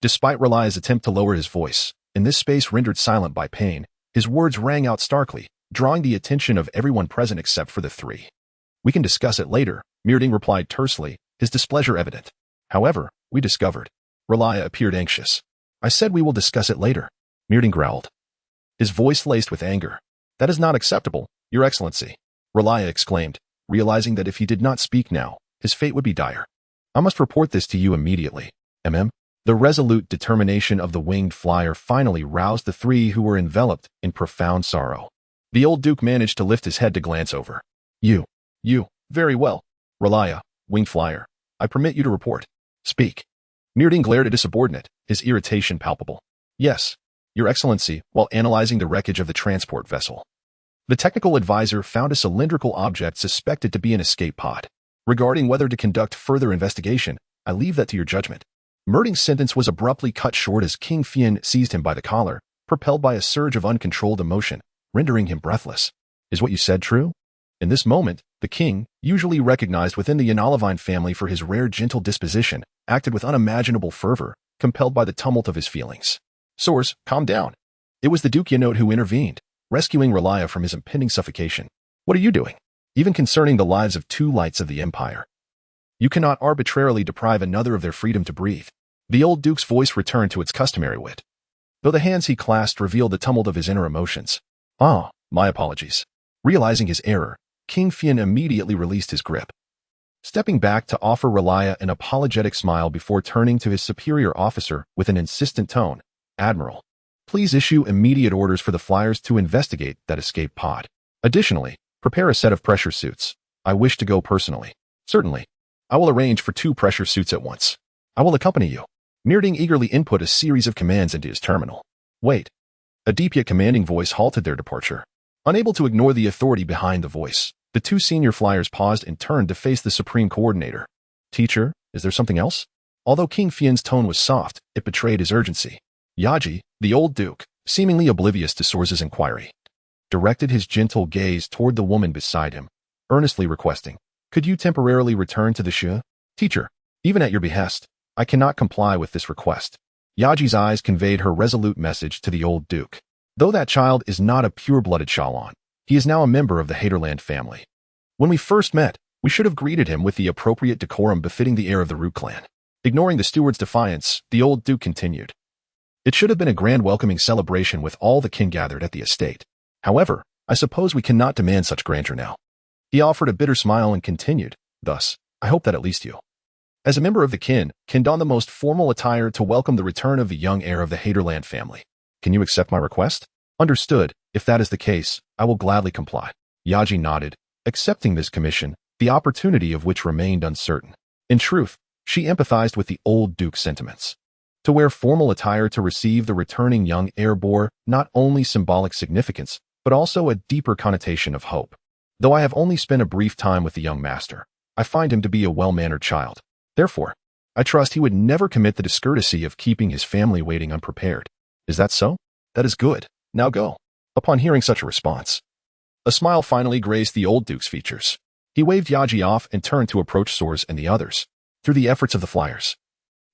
Despite Relia's attempt to lower his voice, in this space rendered silent by pain, his words rang out starkly, drawing the attention of everyone present except for the three. We can discuss it later, Yearning replied tersely, his displeasure evident. However, we discovered. Relia appeared anxious. I said we will discuss it later, Yearning growled, his voice laced with anger. That is not acceptable, Your Excellency, Relia exclaimed, realizing that if he did not speak now, his fate would be dire. I must report this to you immediately, MM. The resolute determination of the winged flyer finally roused the three who were enveloped in profound sorrow. The old duke managed to lift his head to glance over. You, very well. Relia, winged flyer, I permit you to report. Speak. Yearning glared at his subordinate, his irritation palpable. Yes, Your Excellency, while analyzing the wreckage of the transport vessel, the technical advisor found a cylindrical object suspected to be an escape pod. Regarding whether to conduct further investigation, I leave that to your judgment. Yearning's sentence was abruptly cut short as King Fien seized him by the collar, propelled by a surge of uncontrolled emotion, rendering him breathless. Is what you said true? In this moment, the king, usually recognized within the Yanalivine family for his rare gentle disposition, acted with unimaginable fervor, compelled by the tumult of his feelings. Soares, calm down. It was the Duke Yanot who intervened, rescuing Relia from his impending suffocation. What are you doing? Even concerning the lives of two lights of the Empire, you cannot arbitrarily deprive another of their freedom to breathe. The old duke's voice returned to its customary wit, though the hands he clasped revealed the tumult of his inner emotions. Ah, my apologies. Realizing his error, King Fien immediately released his grip, stepping back to offer Relia an apologetic smile before turning to his superior officer with an insistent tone. Admiral, please issue immediate orders for the flyers to investigate that escape pod. Additionally, prepare a set of pressure suits. I wish to go personally. Certainly. I will arrange for 2 pressure suits at once. I will accompany you. Yearning eagerly input a series of commands into his terminal. Wait. A deep yet commanding voice halted their departure. Unable to ignore the authority behind the voice, the 2 senior flyers paused and turned to face the Supreme Coordinator. Teacher, is there something else? Although King Fien's tone was soft, it betrayed his urgency. Yaji, the old duke, seemingly oblivious to Soares' inquiry, directed his gentle gaze toward the woman beside him, earnestly requesting, could you temporarily return to the Shu? Teacher, even at your behest, I cannot comply with this request. Yaji's eyes conveyed her resolute message to the old duke. Though that child is not a pure-blooded Shalon, he is now a member of the Haterland family. When we first met, we should have greeted him with the appropriate decorum befitting the heir of the Root clan. Ignoring the steward's defiance, the old duke continued. It should have been a grand welcoming celebration with all the kin gathered at the estate. However, I suppose we cannot demand such grandeur now. He offered a bitter smile and continued, thus, I hope that at least you, as a member of the kin, can don the most formal attire to welcome the return of the young heir of the Haderland family. Can you accept my request? Understood. If that is the case, I will gladly comply. Yaji nodded, accepting this commission, the opportunity of which remained uncertain. In truth, she empathized with the old duke's sentiments. To wear formal attire to receive the returning young heir bore not only symbolic significance, but also a deeper connotation of hope. Though I have only spent a brief time with the young master, I find him to be a well-mannered child. Therefore, I trust he would never commit the discourtesy of keeping his family waiting unprepared. Is that so? That is good. Now go. Upon hearing such a response, a smile finally graced the old duke's features. He waved Yaji off and turned to approach Soares and the others. Through the efforts of the flyers,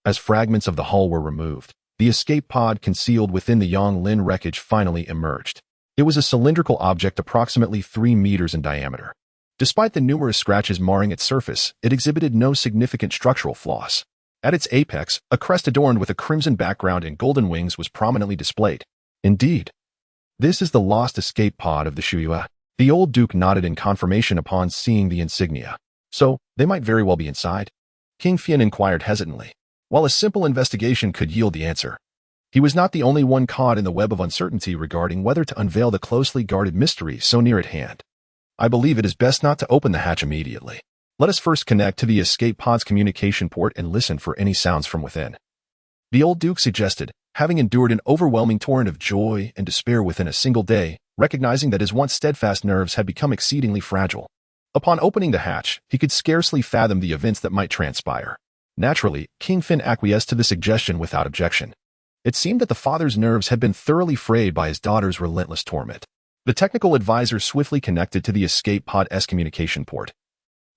as fragments of the hull were removed, the escape pod concealed within the Yonglin wreckage finally emerged. It was a cylindrical object approximately 3 meters in diameter. Despite the numerous scratches marring its surface, it exhibited no significant structural flaws. At its apex, a crest adorned with a crimson background and golden wings was prominently displayed. Indeed, this is the lost escape pod of the Shuyue. The old duke nodded in confirmation upon seeing the insignia. So, they might very well be inside? King Fian inquired hesitantly. While a simple investigation could yield the answer, he was not the only one caught in the web of uncertainty regarding whether to unveil the closely guarded mystery so near at hand. I believe it is best not to open the hatch immediately. Let us first connect to the escape pod's communication port and listen for any sounds from within. The old duke suggested, having endured an overwhelming torrent of joy and despair within a single day, recognizing that his once steadfast nerves had become exceedingly fragile. Upon opening the hatch, he could scarcely fathom the events that might transpire. Naturally, King Fin acquiesced to the suggestion without objection. It seemed that the father's nerves had been thoroughly frayed by his daughter's relentless torment. The technical advisor swiftly connected to the escape pod's communication port,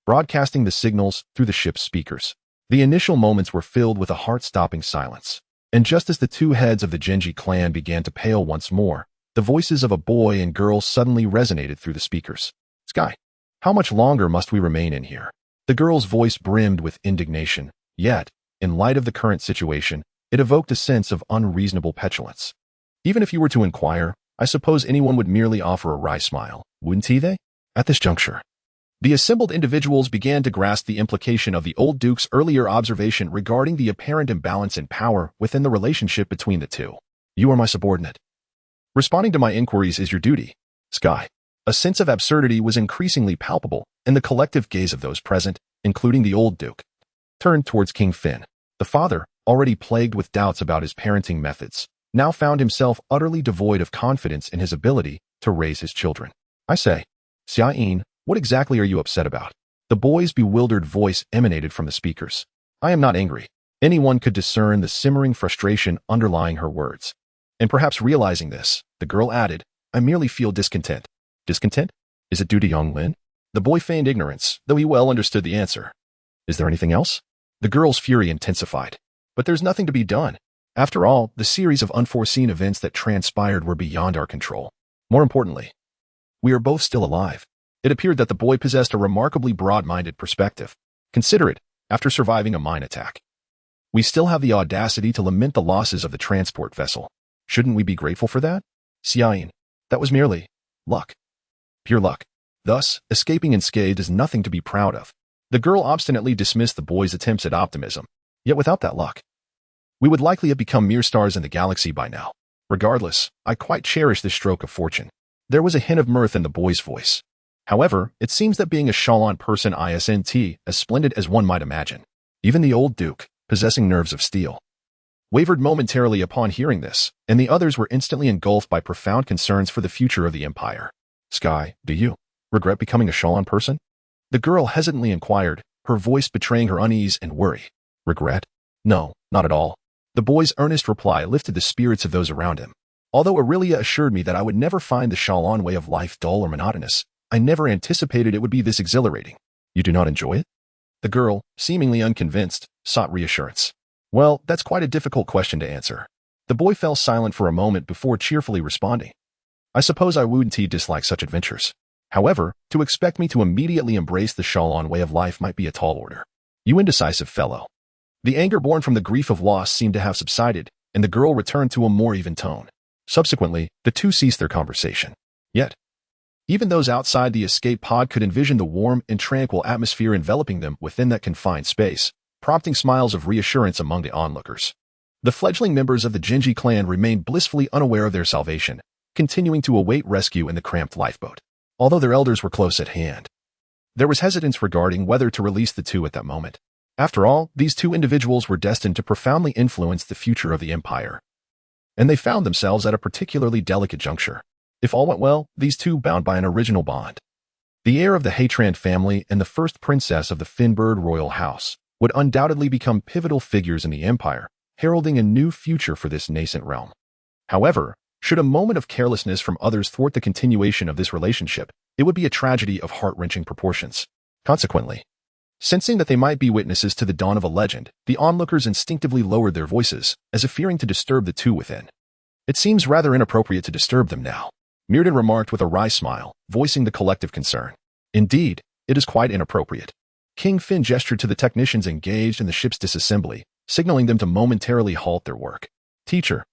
broadcasting the signals through the ship's speakers. The initial moments were filled with a heart-stopping silence, and just as the two heads of the Genji clan began to pale once more, the voices of a boy and girl suddenly resonated through the speakers. Sky, how much longer must we remain in here? The girl's voice brimmed with indignation, yet, in light of the current situation, it evoked a sense of unreasonable petulance. Even if you were to inquire, I suppose anyone would merely offer a wry smile, wouldn't they? At this juncture, the assembled individuals began to grasp the implication of the old duke's earlier observation regarding the apparent imbalance in power within the relationship between the two. You are my subordinate. Responding to my inquiries is your duty, Sky. A sense of absurdity was increasingly palpable in the collective gaze of those present, including the old duke. Turned towards King Fin. The father, already plagued with doubts about his parenting methods, now found himself utterly devoid of confidence in his ability to raise his children. I say, Xia-yin, what exactly are you upset about? The boy's bewildered voice emanated from the speakers. I am not angry. Anyone could discern the simmering frustration underlying her words. And perhaps realizing this, the girl added, I merely feel discontent. Discontent? Is it due to Yonglin? The boy feigned ignorance, though he well understood the answer. Is there anything else? The girl's fury intensified. But there's nothing to be done. After all, the series of unforeseen events that transpired were beyond our control. More importantly, we are both still alive. It appeared that the boy possessed a remarkably broad-minded perspective. Consider it, after surviving a mine attack. We still have the audacity to lament the losses of the transport vessel. Shouldn't we be grateful for that? Xia-yin, that was merely luck. Pure luck. Thus, escaping unscathed is nothing to be proud of. The girl obstinately dismissed the boy's attempts at optimism. Yet without that luck, we would likely have become mere stars in the galaxy by now. Regardless, I quite cherish this stroke of fortune. There was a hint of mirth in the boy's voice. However, it seems that being a Shalon person isn't as splendid as one might imagine. Even the old duke, possessing nerves of steel, wavered momentarily upon hearing this, and the others were instantly engulfed by profound concerns for the future of the empire. Sky, do you regret becoming a Shalon person? The girl hesitantly inquired, her voice betraying her unease and worry. Regret? No, not at all. The boy's earnest reply lifted the spirits of those around him. Although Aurelia assured me that I would never find the Shalon way of life dull or monotonous, I never anticipated it would be this exhilarating. You do not enjoy it? The girl, seemingly unconvinced, sought reassurance. Well, that's quite a difficult question to answer. The boy fell silent for a moment before cheerfully responding. I suppose I wouldn't dislike such adventures. However, to expect me to immediately embrace the Shalon way of life might be a tall order. You indecisive fellow. The anger born from the grief of loss seemed to have subsided, and the girl returned to a more even tone. Subsequently, the two ceased their conversation. Yet, even those outside the escape pod could envision the warm and tranquil atmosphere enveloping them within that confined space, prompting smiles of reassurance among the onlookers. The fledgling members of the Genji clan remained blissfully unaware of their salvation, continuing to await rescue in the cramped lifeboat. Although their elders were close at hand, there was hesitance regarding whether to release the two at that moment. After all, these two individuals were destined to profoundly influence the future of the empire, and they found themselves at a particularly delicate juncture. If all went well, these two bound by an original bond. The heir of the Hatran family and the first princess of the Finbird royal house would undoubtedly become pivotal figures in the empire, heralding a new future for this nascent realm. However, should a moment of carelessness from others thwart the continuation of this relationship, it would be a tragedy of heart-wrenching proportions. Consequently, sensing that they might be witnesses to the dawn of a legend, the onlookers instinctively lowered their voices, as if fearing to disturb the two within. It seems rather inappropriate to disturb them now, Mirdan remarked with a wry smile, voicing the collective concern. Indeed, it is quite inappropriate. King Fin gestured to the technicians engaged in the ship's disassembly, signaling them to momentarily halt their work. Teacher,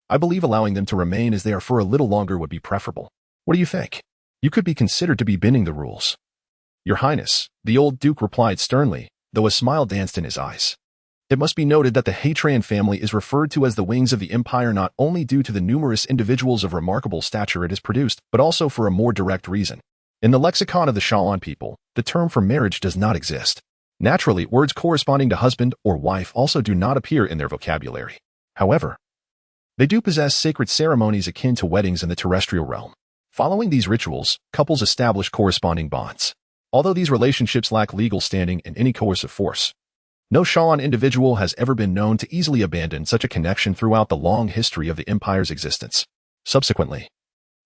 I believe allowing them to remain as they are for a little longer would be preferable. What do you think? You could be considered to be bending the rules. Your Highness, the old Duke replied sternly, though a smile danced in his eyes. It must be noted that the Hatran family is referred to as the wings of the empire not only due to the numerous individuals of remarkable stature it has produced, but also for a more direct reason. In the lexicon of the Shalon people, the term for marriage does not exist. Naturally, words corresponding to husband or wife also do not appear in their vocabulary. However, they do possess sacred ceremonies akin to weddings in the terrestrial realm. Following these rituals, couples establish corresponding bonds. Although these relationships lack legal standing in any coercive force, no Shalon individual has ever been known to easily abandon such a connection throughout the long history of the empire's existence. Subsequently,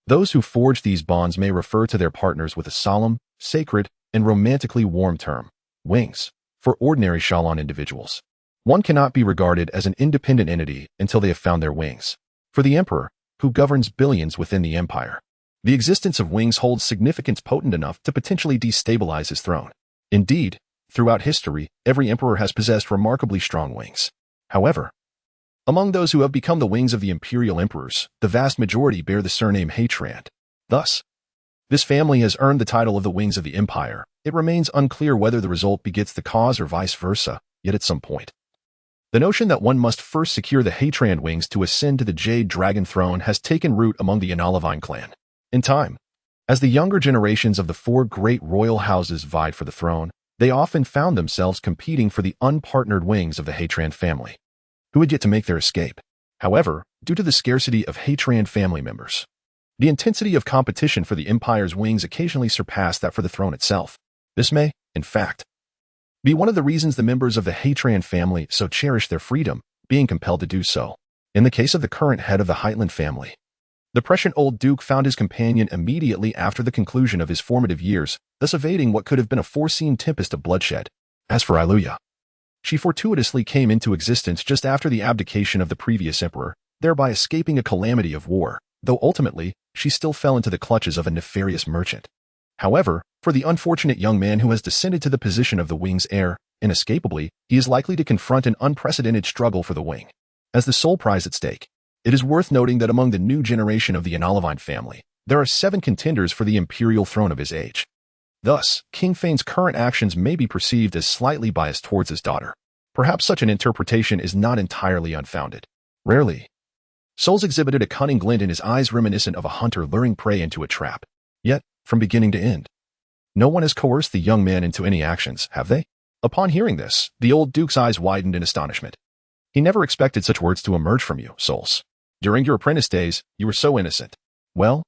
those who forge these bonds may refer to their partners with a solemn, sacred, and romantically warm term, wings. For ordinary Shalon individuals, one cannot be regarded as an independent entity until they have found their wings. For the emperor, who governs billions within the empire, the existence of wings holds significance potent enough to potentially destabilize his throne. Indeed, throughout history, every emperor has possessed remarkably strong wings. However, among those who have become the wings of the imperial emperors, the vast majority bear the surname Hatran. Thus, this family has earned the title of the wings of the empire. It remains unclear whether the result begets the cause or vice versa, yet at some point, the notion that one must first secure the Hatran wings to ascend to the Jade Dragon throne has taken root among the Analavine clan. In time, as the younger generations of the four great royal houses vied for the throne, they often found themselves competing for the unpartnered wings of the Hatran family, who had yet to make their escape. However, due to the scarcity of Hatran family members, the intensity of competition for the empire's wings occasionally surpassed that for the throne itself. This may, in fact, be one of the reasons the members of the Hatran family so cherish their freedom, being compelled to do so. In the case of the current head of the Heitland family, the prescient old Duke found his companion immediately after the conclusion of his formative years, thus evading what could have been a foreseen tempest of bloodshed. As for Iluya, she fortuitously came into existence just after the abdication of the previous emperor, thereby escaping a calamity of war, though ultimately, she still fell into the clutches of a nefarious merchant. However, for the unfortunate young man who has descended to the position of the wing's heir, inescapably, he is likely to confront an unprecedented struggle for the wing. As the sole prize at stake, it is worth noting that among the new generation of the Analavine family, there are 7 contenders for the imperial throne of his age. Thus, King Fane's current actions may be perceived as slightly biased towards his daughter. Perhaps such an interpretation is not entirely unfounded. Rarely, Souls exhibited a cunning glint in his eyes reminiscent of a hunter luring prey into a trap. Yet, from beginning to end, no one has coerced the young man into any actions, have they? Upon hearing this, the old Duke's eyes widened in astonishment. He never expected such words to emerge from you, Souls. During your apprentice days, you were so innocent. Well,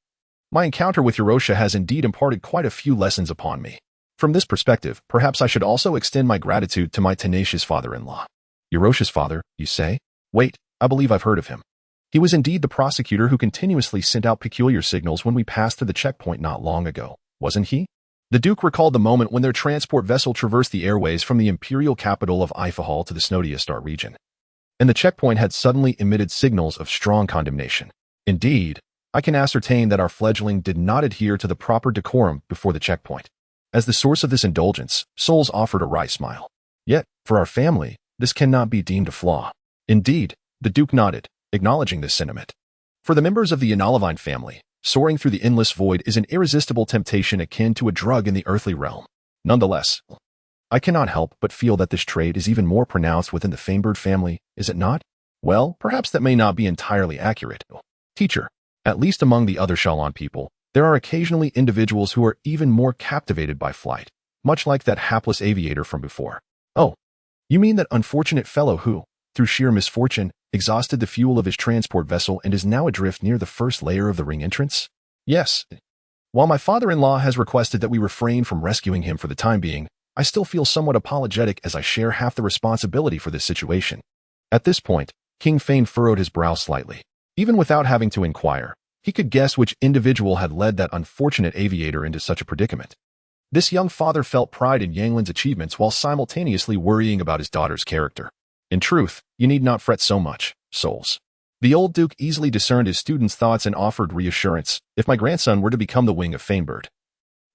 my encounter with Eurosha has indeed imparted quite a few lessons upon me. From this perspective, perhaps I should also extend my gratitude to my tenacious father-in-law. Eurosha's father, you say? Wait, I believe I've heard of him. He was indeed the prosecutor who continuously sent out peculiar signals when we passed through the checkpoint not long ago, wasn't he? The Duke recalled the moment when their transport vessel traversed the airways from the imperial capital of Ifahal to the Snodiastar region, and the checkpoint had suddenly emitted signals of strong condemnation. Indeed, I can ascertain that our fledgling did not adhere to the proper decorum before the checkpoint. As the source of this indulgence, Souls offered a wry smile. Yet, for our family, this cannot be deemed a flaw. Indeed, the Duke nodded, acknowledging this sentiment. For the members of the Analavine family, Soaring through the endless void is an irresistible temptation akin to a drug in the earthly realm. Nonetheless, I cannot help but feel that this trait is even more pronounced within the Fanebird family, is it not? Well, perhaps that may not be entirely accurate. Teacher, at least among the other Shalon people, there are occasionally individuals who are even more captivated by flight, much like that hapless aviator from before. Oh, you mean that unfortunate fellow who, through sheer misfortune, exhausted the fuel of his transport vessel and is now adrift near the first layer of the ring entrance? Yes. While my father-in-law has requested that we refrain from rescuing him for the time being, I still feel somewhat apologetic as I share half the responsibility for this situation. At this point, King Fane furrowed his brow slightly. Even without having to inquire, he could guess which individual had led that unfortunate aviator into such a predicament. This young father felt pride in Yanglin's achievements while simultaneously worrying about his daughter's character. In truth, you need not fret so much, souls. The old duke easily discerned his student's thoughts and offered reassurance. If my grandson were to become the wing of Fanebird,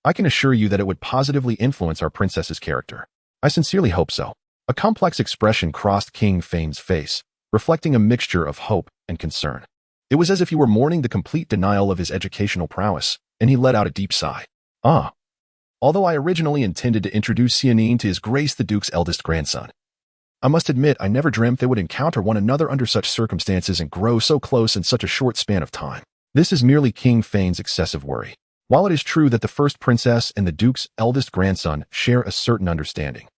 I can assure you that it would positively influence our princess's character. I sincerely hope so. A complex expression crossed King Fane's face, reflecting a mixture of hope and concern. It was as if he were mourning the complete denial of his educational prowess, and he let out a deep sigh. Ah. Although I originally intended to introduce yearning to His Grace the Duke's eldest grandson, I must admit I never dreamt they would encounter one another under such circumstances and grow so close in such a short span of time. This is merely King Fane's excessive worry. While it is true that the first princess and the Duke's eldest grandson share a certain understanding,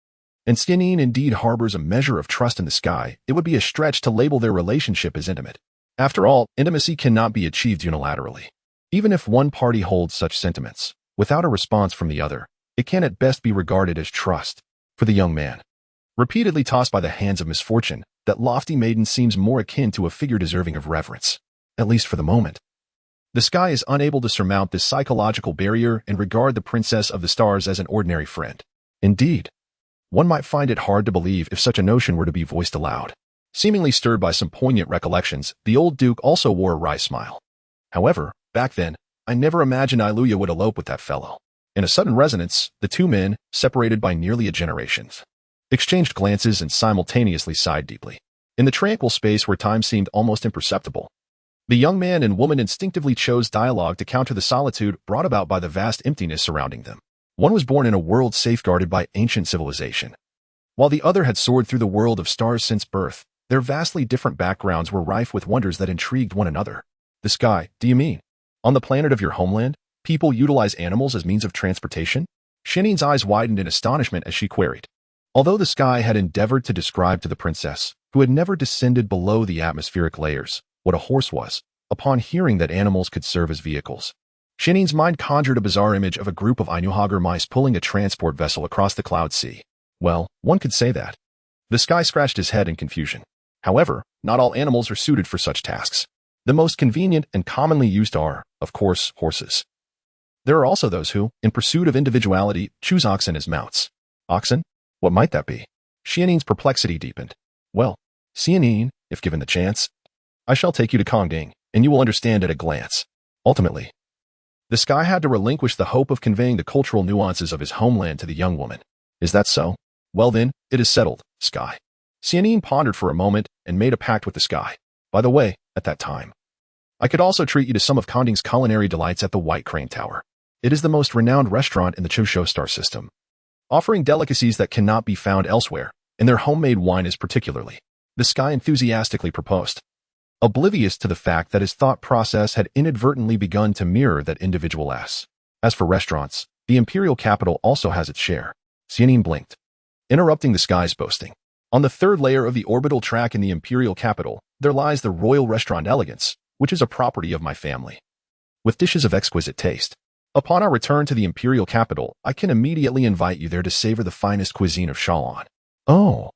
and yearning indeed harbors a measure of trust in the sky, it would be a stretch to label their relationship as intimate. After all, intimacy cannot be achieved unilaterally. Even if one party holds such sentiments, without a response from the other, it can at best be regarded as trust. For the young man, repeatedly tossed by the hands of misfortune, that lofty maiden seems more akin to a figure deserving of reverence, at least for the moment. The sky is unable to surmount this psychological barrier and regard the princess of the stars as an ordinary friend. Indeed, one might find it hard to believe if such a notion were to be voiced aloud. Seemingly stirred by some poignant recollections, the old duke also wore a wry smile. However, back then, I never imagined Iluya would elope with that fellow. In a sudden resonance, the two men, separated by nearly a generation, exchanged glances and simultaneously sighed deeply. In the tranquil space where time seemed almost imperceptible, the young man and woman instinctively chose dialogue to counter the solitude brought about by the vast emptiness surrounding them. One was born in a world safeguarded by ancient civilization, while the other had soared through the world of stars since birth. Their vastly different backgrounds were rife with wonders that intrigued one another. The sky, do you mean? On the planet of your homeland, people utilize animals as means of transportation? Yearning's eyes widened in astonishment as she queried. Although the sky had endeavored to describe to the princess, who had never descended below the atmospheric layers, what a horse was, upon hearing that animals could serve as vehicles, Yearning's mind conjured a bizarre image of a group of Ainuhagar mice pulling a transport vessel across the cloud sea. Well, one could say that. The sky scratched his head in confusion. However, not all animals are suited for such tasks. The most convenient and commonly used are, of course, horses. There are also those who, in pursuit of individuality, choose oxen as mounts. Oxen? What might that be? Yearning's perplexity deepened. Well, Yearning, if given the chance, I shall take you to Kongding, and you will understand at a glance. Ultimately, the sky had to relinquish the hope of conveying the cultural nuances of his homeland to the young woman. Is that so? Well then, it is settled, sky. Yearning pondered for a moment and made a pact with the sky. By the way, at that time, I could also treat you to some of Kongding's culinary delights at the White Crane Tower. It is the most renowned restaurant in the Chosho star system, offering delicacies that cannot be found elsewhere, and their homemade wine is particularly. The sky enthusiastically proposed, oblivious to the fact that his thought process had inadvertently begun to mirror that individual S. As for restaurants, the imperial capital also has its share. Yearning blinked, interrupting the sky's boasting. On the third layer of the orbital track in the imperial capital, there lies the Royal Restaurant Elegance, which is a property of my family, with dishes of exquisite taste. Upon our return to the imperial capital, I can immediately invite you there to savor the finest cuisine of Shalon. Oh,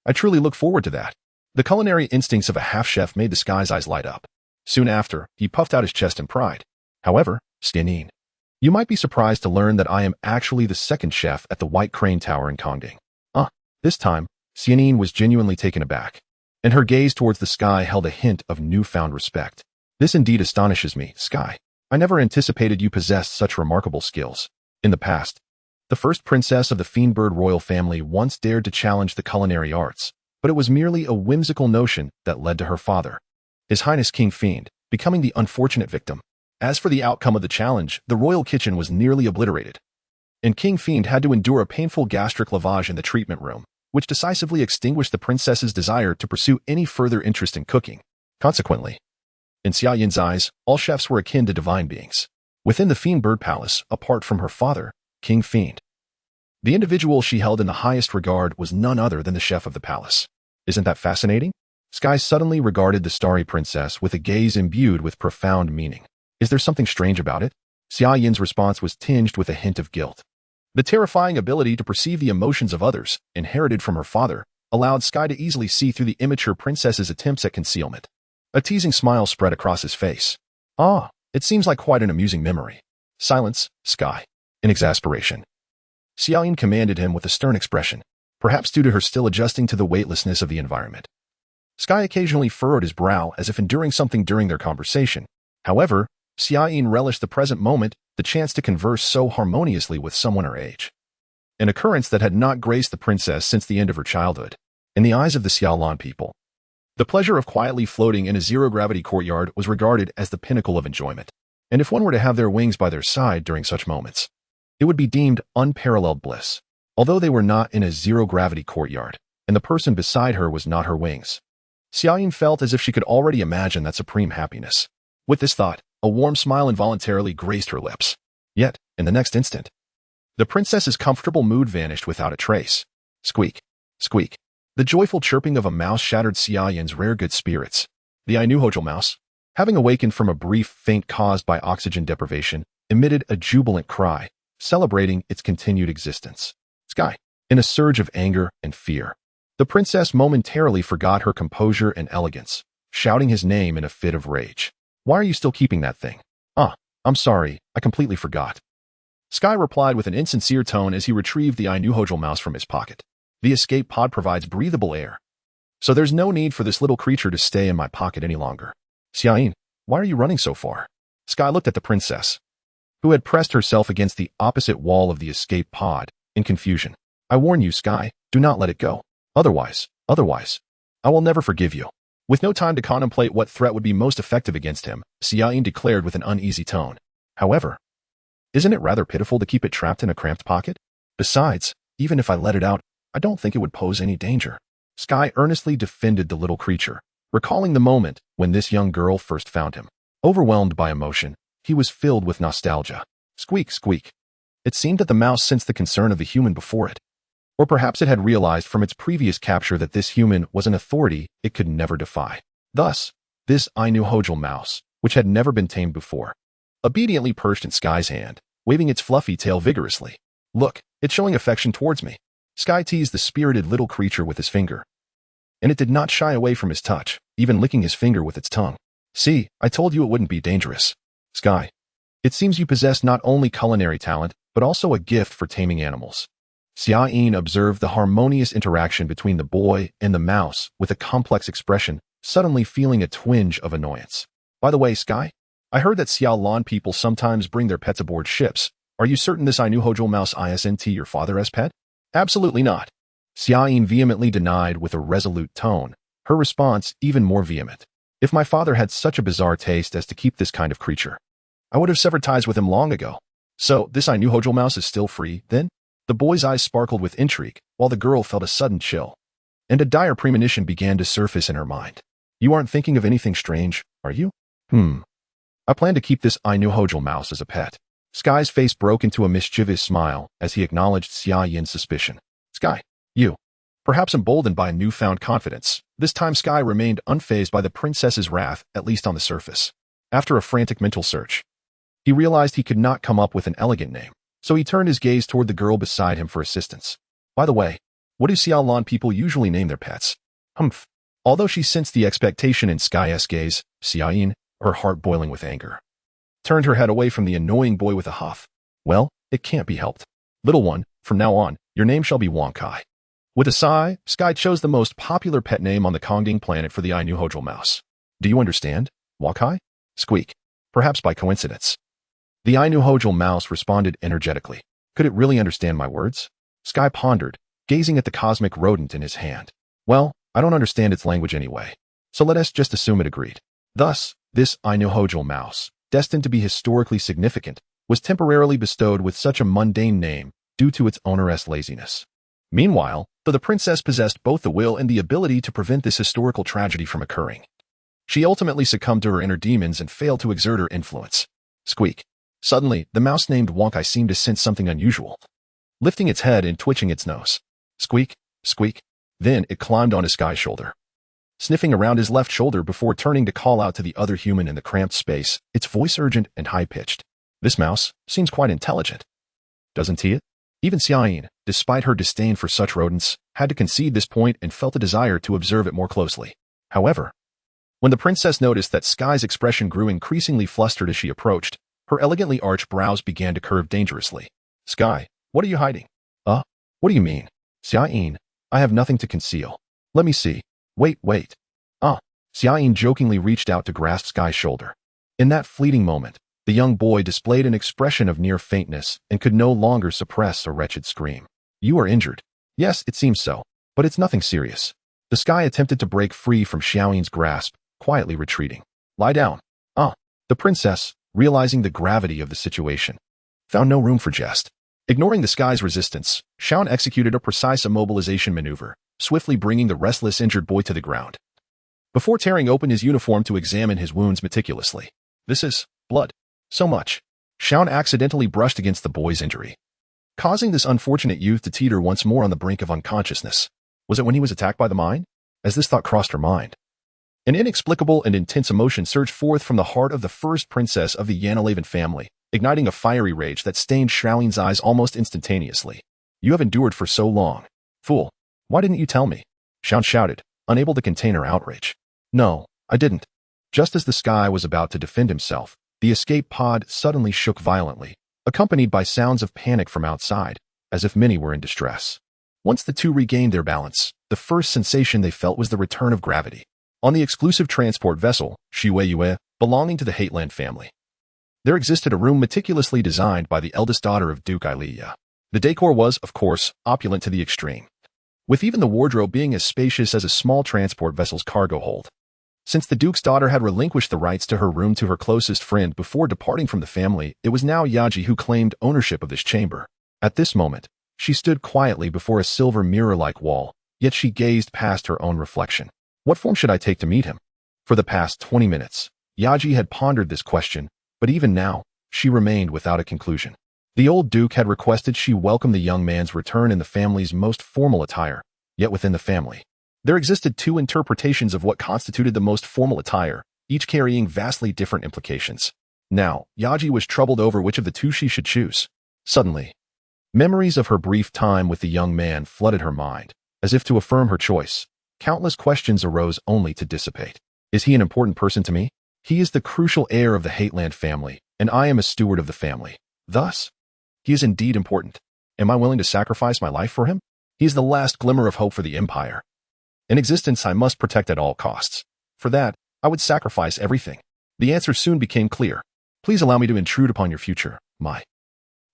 I truly look forward to that. The culinary instincts of a half-chef made the sky's eyes light up. Soon after, he puffed out his chest in pride. However, Yearning, you might be surprised to learn that I am actually the second chef at the White Crane Tower in Kongding. This time, Yearning was genuinely taken aback, and her gaze towards the sky held a hint of newfound respect. This indeed astonishes me, Sky. I never anticipated you possessed such remarkable skills. In the past, the first princess of the Fanebird royal family once dared to challenge the culinary arts, but it was merely a whimsical notion that led to her father, His Highness King Fiend, becoming the unfortunate victim. As for the outcome of the challenge, the royal kitchen was nearly obliterated, and King Fiend had to endure a painful gastric lavage in the treatment room, which decisively extinguished the princess's desire to pursue any further interest in cooking. Consequently, in Xia Yin's eyes, all chefs were akin to divine beings. Within the Fiend Bird Palace, apart from her father, King Fiend, the individual she held in the highest regard was none other than the chef of the palace. Isn't that fascinating? Sky suddenly regarded the starry princess with a gaze imbued with profound meaning. Is there something strange about it? Xia Yin's response was tinged with a hint of guilt. The terrifying ability to perceive the emotions of others, inherited from her father, allowed Sky to easily see through the immature princess's attempts at concealment. A teasing smile spread across his face. Ah, it seems like quite an amusing memory. Silence, Sky. In exasperation, Xia Yin commanded him with a stern expression, perhaps due to her still adjusting to the weightlessness of the environment. Sky occasionally furrowed his brow as if enduring something during their conversation. However, Xia Yin relished the present moment, the chance to converse so harmoniously with someone her age. An occurrence that had not graced the princess since the end of her childhood. In the eyes of the Xiaolan people, the pleasure of quietly floating in a zero-gravity courtyard was regarded as the pinnacle of enjoyment. And if one were to have their wings by their side during such moments, it would be deemed unparalleled bliss. Although they were not in a zero-gravity courtyard, and the person beside her was not her wings, Xia Yin felt as if she could already imagine that supreme happiness. With this thought, a warm smile involuntarily graced her lips. Yet, in the next instant, the princess's comfortable mood vanished without a trace. Squeak, squeak. The joyful chirping of a mouse shattered Xia Yin's rare good spirits. The Ainuhojal mouse, having awakened from a brief faint caused by oxygen deprivation, emitted a jubilant cry, celebrating its continued existence. Sky, in a surge of anger and fear, the princess momentarily forgot her composure and elegance, shouting his name in a fit of rage. Why are you still keeping that thing? I'm sorry, I completely forgot. Sky replied with an insincere tone as he retrieved the Ainuhojal mouse from his pocket. The escape pod provides breathable air, so there's no need for this little creature to stay in my pocket any longer. Xia Yin, why are you running so far? Sky looked at the princess, who had pressed herself against the opposite wall of the escape pod, in confusion. I warn you, Sky, do not let it go. Otherwise, I will never forgive you. With no time to contemplate what threat would be most effective against him, Xia Yin declared with an uneasy tone. However, isn't it rather pitiful to keep it trapped in a cramped pocket? Besides, even if I let it out, I don't think it would pose any danger. Sky earnestly defended the little creature, recalling the moment when this young girl first found him. Overwhelmed by emotion, he was filled with nostalgia. Squeak, squeak. It seemed that the mouse sensed the concern of the human before it. Or perhaps it had realized from its previous capture that this human was an authority it could never defy. Thus, this Ainuhojal mouse, which had never been tamed before, obediently perched in Sky's hand, waving its fluffy tail vigorously. Look, it's showing affection towards me. Sky teased the spirited little creature with his finger, and it did not shy away from his touch, even licking his finger with its tongue. See, I told you it wouldn't be dangerous. Sky, it seems you possess not only culinary talent, but also a gift for taming animals. Xia Yin observed the harmonious interaction between the boy and the mouse with a complex expression, suddenly feeling a twinge of annoyance. By the way, Sky, I heard that Xiaolan people sometimes bring their pets aboard ships. Are you certain this Ainuhojal mouse isn't your father as pet? Absolutely not. Xia Yin vehemently denied with a resolute tone, her response even more vehement. If my father had such a bizarre taste as to keep this kind of creature, I would have severed ties with him long ago. So, this Ainuhojal mouse is still free, then? The boy's eyes sparkled with intrigue, while the girl felt a sudden chill, and a dire premonition began to surface in her mind. You aren't thinking of anything strange, are you? I plan to keep this Ainuhojal mouse as a pet. Sky's face broke into a mischievous smile as he acknowledged Xia Yin's suspicion. Sky, you. Perhaps emboldened by a newfound confidence, this time Sky remained unfazed by the princess's wrath, at least on the surface. After a frantic mental search, he realized he could not come up with an elegant name, so he turned his gaze toward the girl beside him for assistance. By the way, what do Xiaolan people usually name their pets? Humph. Although she sensed the expectation in Sky's gaze, Xia Yin, her heart boiling with anger, turned her head away from the annoying boy with a huff. Well, it can't be helped. Little one, from now on, your name shall be Wonkai. With a sigh, Sky chose the most popular pet name on the Kongding planet for the Ainuhojal mouse. Do you understand, Wonkai? Squeak. Perhaps by coincidence. The Ainuhojal mouse responded energetically. Could it really understand my words? Sky pondered, gazing at the cosmic rodent in his hand. Well, I don't understand its language anyway, so let us just assume it agreed. Thus, this Ainuhojal mouse, destined to be historically significant, was temporarily bestowed with such a mundane name due to its owner's laziness. Meanwhile, though the princess possessed both the will and the ability to prevent this historical tragedy from occurring, she ultimately succumbed to her inner demons and failed to exert her influence. Squeak. Suddenly, the mouse named Wonkai seemed to sense something unusual, lifting its head and twitching its nose. Squeak, squeak. Then it climbed on his Sky's shoulder, sniffing around his left shoulder before turning to call out to the other human in the cramped space, its voice urgent and high-pitched. This mouse seems quite intelligent, doesn't he? Even Xiaoyin, despite her disdain for such rodents, had to concede this point and felt a desire to observe it more closely. However, when the princess noticed that Sky's expression grew increasingly flustered as she approached, her elegantly arched brows began to curve dangerously. Sky, what are you hiding? What do you mean? Xiaoyin, I have nothing to conceal. Let me see. Wait. Xiaoyin jokingly reached out to grasp Sky's shoulder. In that fleeting moment, the young boy displayed an expression of near faintness and could no longer suppress a wretched scream. You are injured. Yes, it seems so, but it's nothing serious. The Sky attempted to break free from Xiaoyin's grasp, quietly retreating. Lie down. The princess, realizing the gravity of the situation, found no room for jest. Ignoring the Sky's resistance, Xiaoyin executed a precise immobilization maneuver, swiftly bringing the restless injured boy to the ground, before tearing open his uniform to examine his wounds meticulously. This is blood. So much. Xiaoyin accidentally brushed against the boy's injury, causing this unfortunate youth to teeter once more on the brink of unconsciousness. Was it when he was attacked by the mind? As this thought crossed her mind, an inexplicable and intense emotion surged forth from the heart of the first princess of the Yanalavan family, igniting a fiery rage that stained Xiaoyin's eyes almost instantaneously. You have endured for so long. Fool, why didn't you tell me? Xiaoyin shouted, unable to contain her outrage. No, I didn't. Just as the Sky was about to defend himself, the escape pod suddenly shook violently, accompanied by sounds of panic from outside, as if many were in distress. Once the two regained their balance, the first sensation they felt was the return of gravity. On the exclusive transport vessel, Yue, belonging to the Hateland family, there existed a room meticulously designed by the eldest daughter of Duke Ailia. The decor was, of course, opulent to the extreme, with even the wardrobe being as spacious as a small transport vessel's cargo hold. Since the Duke's daughter had relinquished the rights to her room to her closest friend before departing from the family, it was now Yaji who claimed ownership of this chamber. At this moment, she stood quietly before a silver mirror-like wall, yet she gazed past her own reflection. What form should I take to meet him? For the past 20 minutes, Yaji had pondered this question, but even now, she remained without a conclusion. The old Duke had requested she welcome the young man's return in the family's most formal attire, yet within the family, there existed two interpretations of what constituted the most formal attire, each carrying vastly different implications. Now, Yaji was troubled over which of the two she should choose. Suddenly, memories of her brief time with the young man flooded her mind. As if to affirm her choice, countless questions arose only to dissipate. Is he an important person to me? He is the crucial heir of the Hateland family, and I am a steward of the family. Thus, he is indeed important. Am I willing to sacrifice my life for him? He is the last glimmer of hope for the empire. An existence I must protect at all costs. For that, I would sacrifice everything. The answer soon became clear. Please allow me to intrude upon your future, my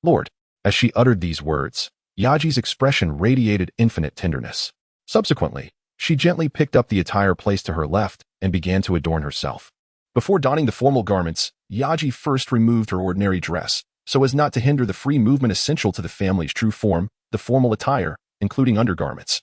lord. As she uttered these words, Yaji's expression radiated infinite tenderness. Subsequently, she gently picked up the attire placed to her left and began to adorn herself. Before donning the formal garments, Yaji first removed her ordinary dress, so as not to hinder the free movement essential to the family's true form. The formal attire, including undergarments,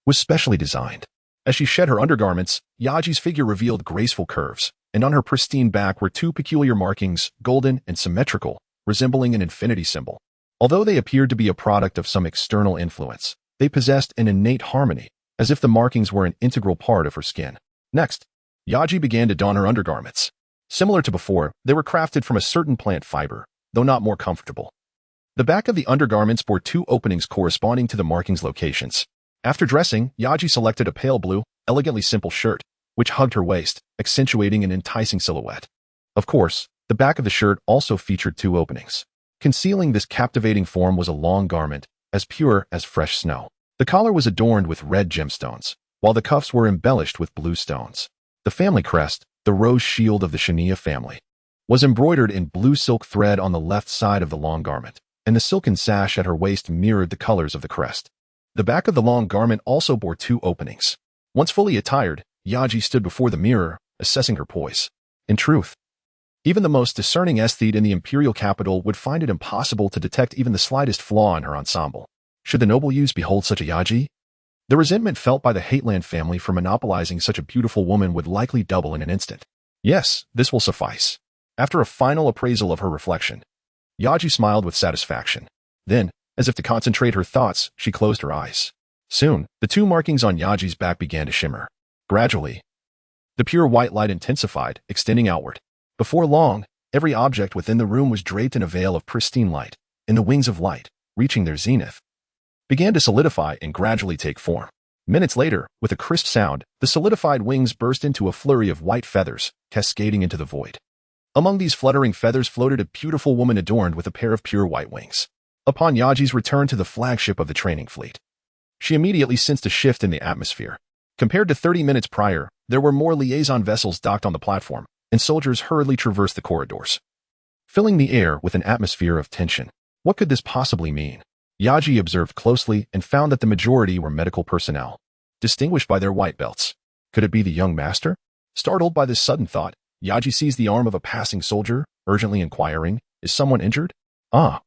was specially designed. As she shed her undergarments, Yaji's figure revealed graceful curves, and on her pristine back were two peculiar markings, golden and symmetrical, resembling an infinity symbol. Although they appeared to be a product of some external influence, they possessed an innate harmony, as if the markings were an integral part of her skin. Next, Yaji began to don her undergarments. Similar to before, they were crafted from a certain plant fiber, though not more comfortable. The back of the undergarments bore two openings corresponding to the markings' locations. After dressing, Yaji selected a pale blue, elegantly simple shirt, which hugged her waist, accentuating an enticing silhouette. Of course, the back of the shirt also featured two openings. Concealing this captivating form was a long garment, as pure as fresh snow. The collar was adorned with red gemstones, while the cuffs were embellished with blue stones. The family crest, the rose shield of the Shania family, was embroidered in blue silk thread on the left side of the long garment, and the silken sash at her waist mirrored the colors of the crest. The back of the long garment also bore two openings. Once fully attired, Yaji stood before the mirror, assessing her poise. In truth, Even the most discerning aesthete in the imperial capital would find it impossible to detect even the slightest flaw in her ensemble. Should the noble youths behold such a Yaji? The resentment felt by the Hateland family for monopolizing such a beautiful woman would likely double in an instant. Yes, this will suffice. After a final appraisal of her reflection, Yaji smiled with satisfaction. Then, as if to concentrate her thoughts, she closed her eyes. Soon, the two markings on Yaji's back began to shimmer. Gradually, the pure white light intensified, extending outward. Before long, every object within the room was draped in a veil of pristine light, and the wings of light, reaching their zenith, began to solidify and gradually take form. Minutes later, with a crisp sound, the solidified wings burst into a flurry of white feathers, cascading into the void. Among these fluttering feathers floated a beautiful woman adorned with a pair of pure white wings. Upon Yaji's return to the flagship of the training fleet, she immediately sensed a shift in the atmosphere. Compared to 30 minutes prior, there were more liaison vessels docked on the platform, and soldiers hurriedly traversed the corridors, filling the air with an atmosphere of tension. What could this possibly mean? Yaji observed closely and found that the majority were medical personnel, distinguished by their white belts. Could it be the young master? Startled by this sudden thought, Yaji seized the arm of a passing soldier, urgently inquiring, "Is someone injured?" "Ah.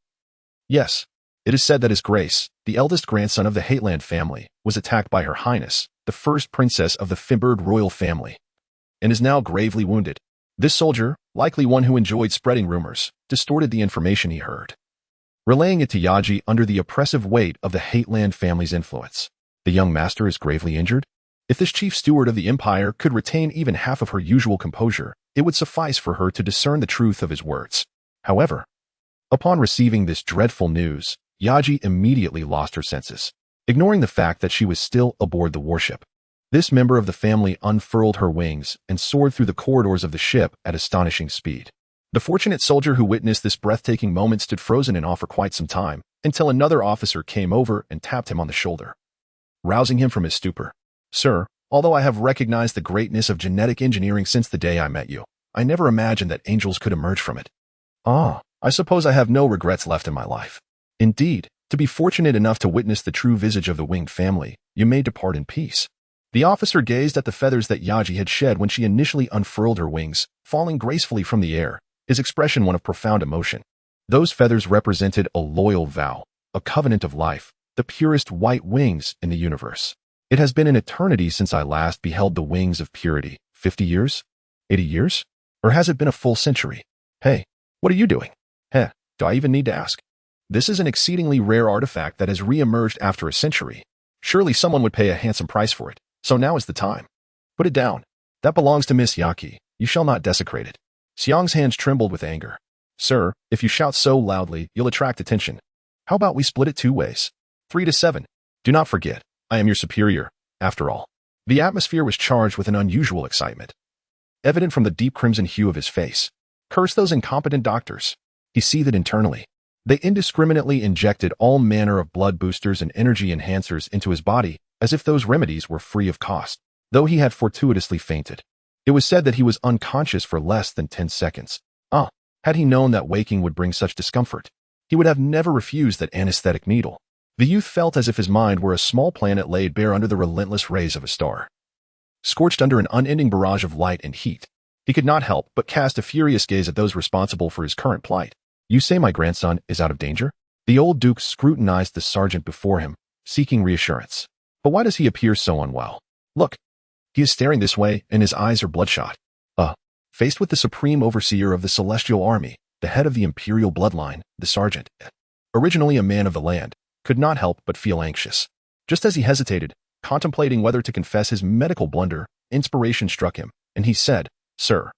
Yes. It is said that His Grace, the eldest grandson of the Hateland family, was attacked by Her Highness, the first princess of the Fimbird royal family, and is now gravely wounded." This soldier, likely one who enjoyed spreading rumors, distorted the information he heard, relaying it to Yaji under the oppressive weight of the Hateland family's influence. The young master is gravely injured? If this chief steward of the empire could retain even half of her usual composure, it would suffice for her to discern the truth of his words. However, upon receiving this dreadful news, Yaji immediately lost her senses, ignoring the fact that she was still aboard the warship. This member of the family unfurled her wings and soared through the corridors of the ship at astonishing speed. The fortunate soldier who witnessed this breathtaking moment stood frozen in awe for quite some time, until another officer came over and tapped him on the shoulder, rousing him from his stupor. "Sir, although I have recognized the greatness of genetic engineering since the day I met you, I never imagined that angels could emerge from it. Ah, I suppose I have no regrets left in my life. Indeed, to be fortunate enough to witness the true visage of the winged family, you may depart in peace." The officer gazed at the feathers that Yaji had shed when she initially unfurled her wings, falling gracefully from the air, his expression one of profound emotion. Those feathers represented a loyal vow, a covenant of life, the purest white wings in the universe. "It has been an eternity since I last beheld the wings of purity. 50 years? 80 years? Or has it been a full century? Hey, what are you doing? Heh, do I even need to ask? This is an exceedingly rare artifact that has re-emerged after a century. Surely someone would pay a handsome price for it. So now is the time. Put it down. That belongs to Miss Yaki. You shall not desecrate it." Xiang's hands trembled with anger. "Sir, if you shout so loudly, you'll attract attention. How about we split it 2 ways? 3 to 7. Do not forget, I am your superior, after all." The atmosphere was charged with an unusual excitement, evident from the deep crimson hue of his face. Curse those incompetent doctors. He seethed internally. They indiscriminately injected all manner of blood boosters and energy enhancers into his body, as if those remedies were free of cost. Though he had fortuitously fainted, it was said that he was unconscious for less than 10 seconds. Had he known that waking would bring such discomfort, he would have never refused that anesthetic needle. The youth felt as if his mind were a small planet laid bare under the relentless rays of a star, scorched under an unending barrage of light and heat. He could not help but cast a furious gaze at those responsible for his current plight. "You say my grandson is out of danger?" The old duke scrutinized the sergeant before him, seeking reassurance. "But why does he appear so unwell? Look, he is staring this way and his eyes are bloodshot." Faced with the supreme overseer of the celestial army, the head of the imperial bloodline, the sergeant, originally a man of the land, could not help but feel anxious. Just as he hesitated, contemplating whether to confess his medical blunder, inspiration struck him, and he said, "Sir,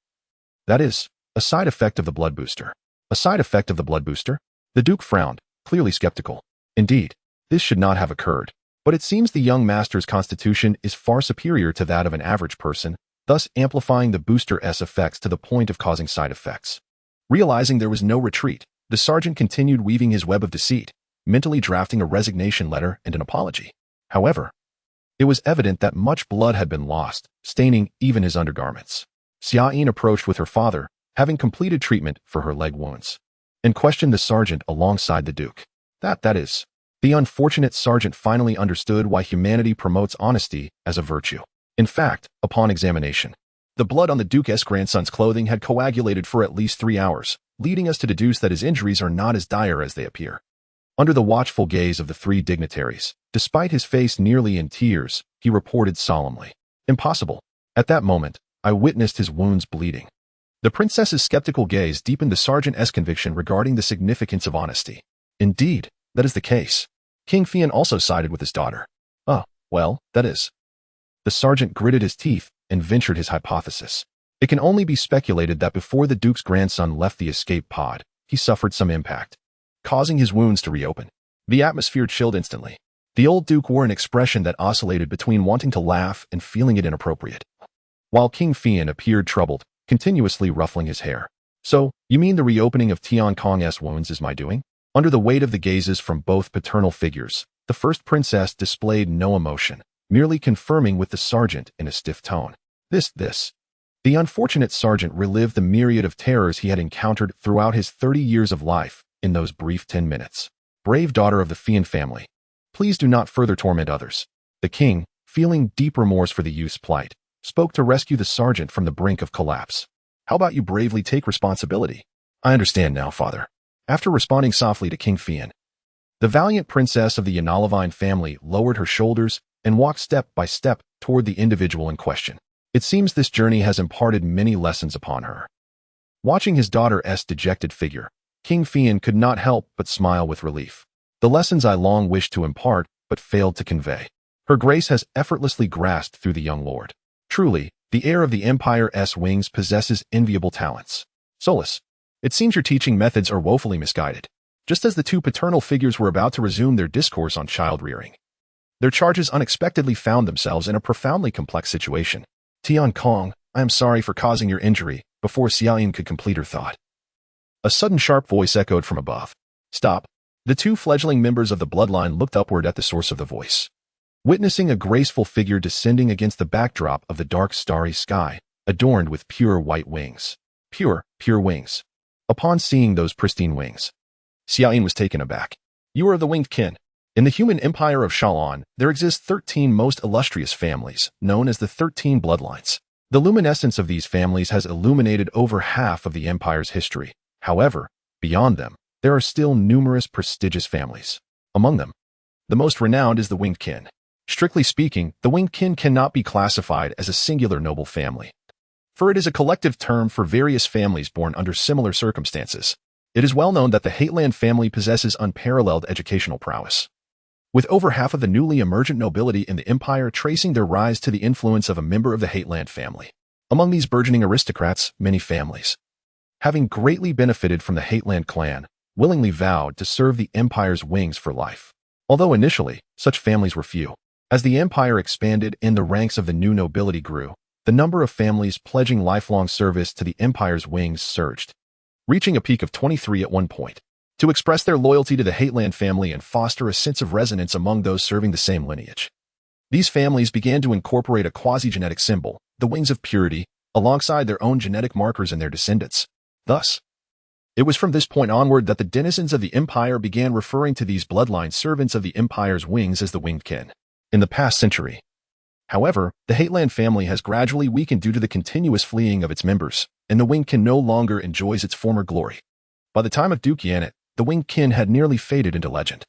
that is a side effect of the blood booster." "A side effect of the blood booster?" The duke frowned, clearly skeptical. Indeed, this should not have occurred. But it seems the young master's constitution is far superior to that of an average person, thus amplifying the booster's effects to the point of causing side effects. Realizing there was no retreat, the sergeant continued weaving his web of deceit, mentally drafting a resignation letter and an apology. However, it was evident that much blood had been lost, staining even his undergarments. Xiaoyin approached with her father, having completed treatment for her leg wounds, and questioned the sergeant alongside the duke. That is, the unfortunate sergeant finally understood why humanity promotes honesty as a virtue. In fact, upon examination, The blood on the Duke's grandson's clothing had coagulated for at least 3 hours, leading us to deduce that his injuries are not as dire as they appear. Under the watchful gaze of the 3 dignitaries, despite his face nearly in tears, he reported solemnly, "Impossible." At that moment, I witnessed his wounds bleeding. The princess's skeptical gaze deepened the sergeant's conviction regarding the significance of honesty. Indeed, that is the case. King Fian also sided with his daughter. "Oh, well, that is." The sergeant gritted his teeth and ventured his hypothesis. It can only be speculated that before the Duke's grandson left the escape pod, he suffered some impact, causing his wounds to reopen. The atmosphere chilled instantly. The old Duke wore an expression that oscillated between wanting to laugh and feeling it inappropriate, while King Fian appeared troubled, continuously ruffling his hair. "So, you mean the reopening of Tian Kong's wounds is my doing?" Under the weight of the gazes from both paternal figures, the first princess displayed no emotion, merely confirming with the sergeant in a stiff tone. This. The unfortunate sergeant relived the myriad of terrors he had encountered throughout his 30 years of life in those brief 10 minutes. "Brave daughter of the Fian family, please do not further torment others." The king, feeling deep remorse for the youth's plight, spoke to rescue the sergeant from the brink of collapse. "How about you bravely take responsibility?" "I understand now, father." After responding softly to King Fian, the valiant princess of the Yanalavine family lowered her shoulders and walked step by step toward the individual in question. It seems this journey has imparted many lessons upon her. Watching his daughter's dejected figure, King Fian could not help but smile with relief. "The lessons I long wished to impart but failed to convey. Her grace has effortlessly grasped through the young lord. Truly, the heir of the Empire's wings possesses enviable talents." "Solus, it seems your teaching methods are woefully misguided." Just as the 2 paternal figures were about to resume their discourse on child rearing, their charges unexpectedly found themselves in a profoundly complex situation. "Tian Kong, I am sorry for causing your injury," before Xiaoyin could complete her thought, a sudden sharp voice echoed from above. "Stop." The 2 fledgling members of the bloodline looked upward at the source of the voice, witnessing a graceful figure descending against the backdrop of the dark starry sky, adorned with pure white wings. Pure wings. Upon seeing those pristine wings, Xiaoyin was taken aback. "You are of the winged kin. In the human empire of Shalon, there exist 13 most illustrious families, known as the 13 bloodlines. The luminescence of these families has illuminated over half of the empire's history. However, beyond them, there are still numerous prestigious families. Among them, the most renowned is the winged kin. Strictly speaking, the winged kin cannot be classified as a singular noble family, for it is a collective term for various families born under similar circumstances. It is well known that the Hateland family possesses unparalleled educational prowess, with over half of the newly emergent nobility in the empire tracing their rise to the influence of a member of the Hateland family. Among these burgeoning aristocrats, many families, having greatly benefited from the Hateland clan, willingly vowed to serve the empire's wings for life. Although initially, such families were few. As the empire expanded and the ranks of the new nobility grew, the number of families pledging lifelong service to the empire's wings surged, reaching a peak of 23 at one point. To express their loyalty to the Hateland family and foster a sense of resonance among those serving the same lineage, these families began to incorporate a quasi-genetic symbol, the wings of purity, alongside their own genetic markers in their descendants. Thus, it was from this point onward that the denizens of the empire began referring to these bloodline servants of the empire's wings as the winged kin. In the past century, however, the Hateland family has gradually weakened due to the continuous fleeing of its members, and the winged kin no longer enjoys its former glory. By the time of Duke Yanet, the winged kin had nearly faded into legend,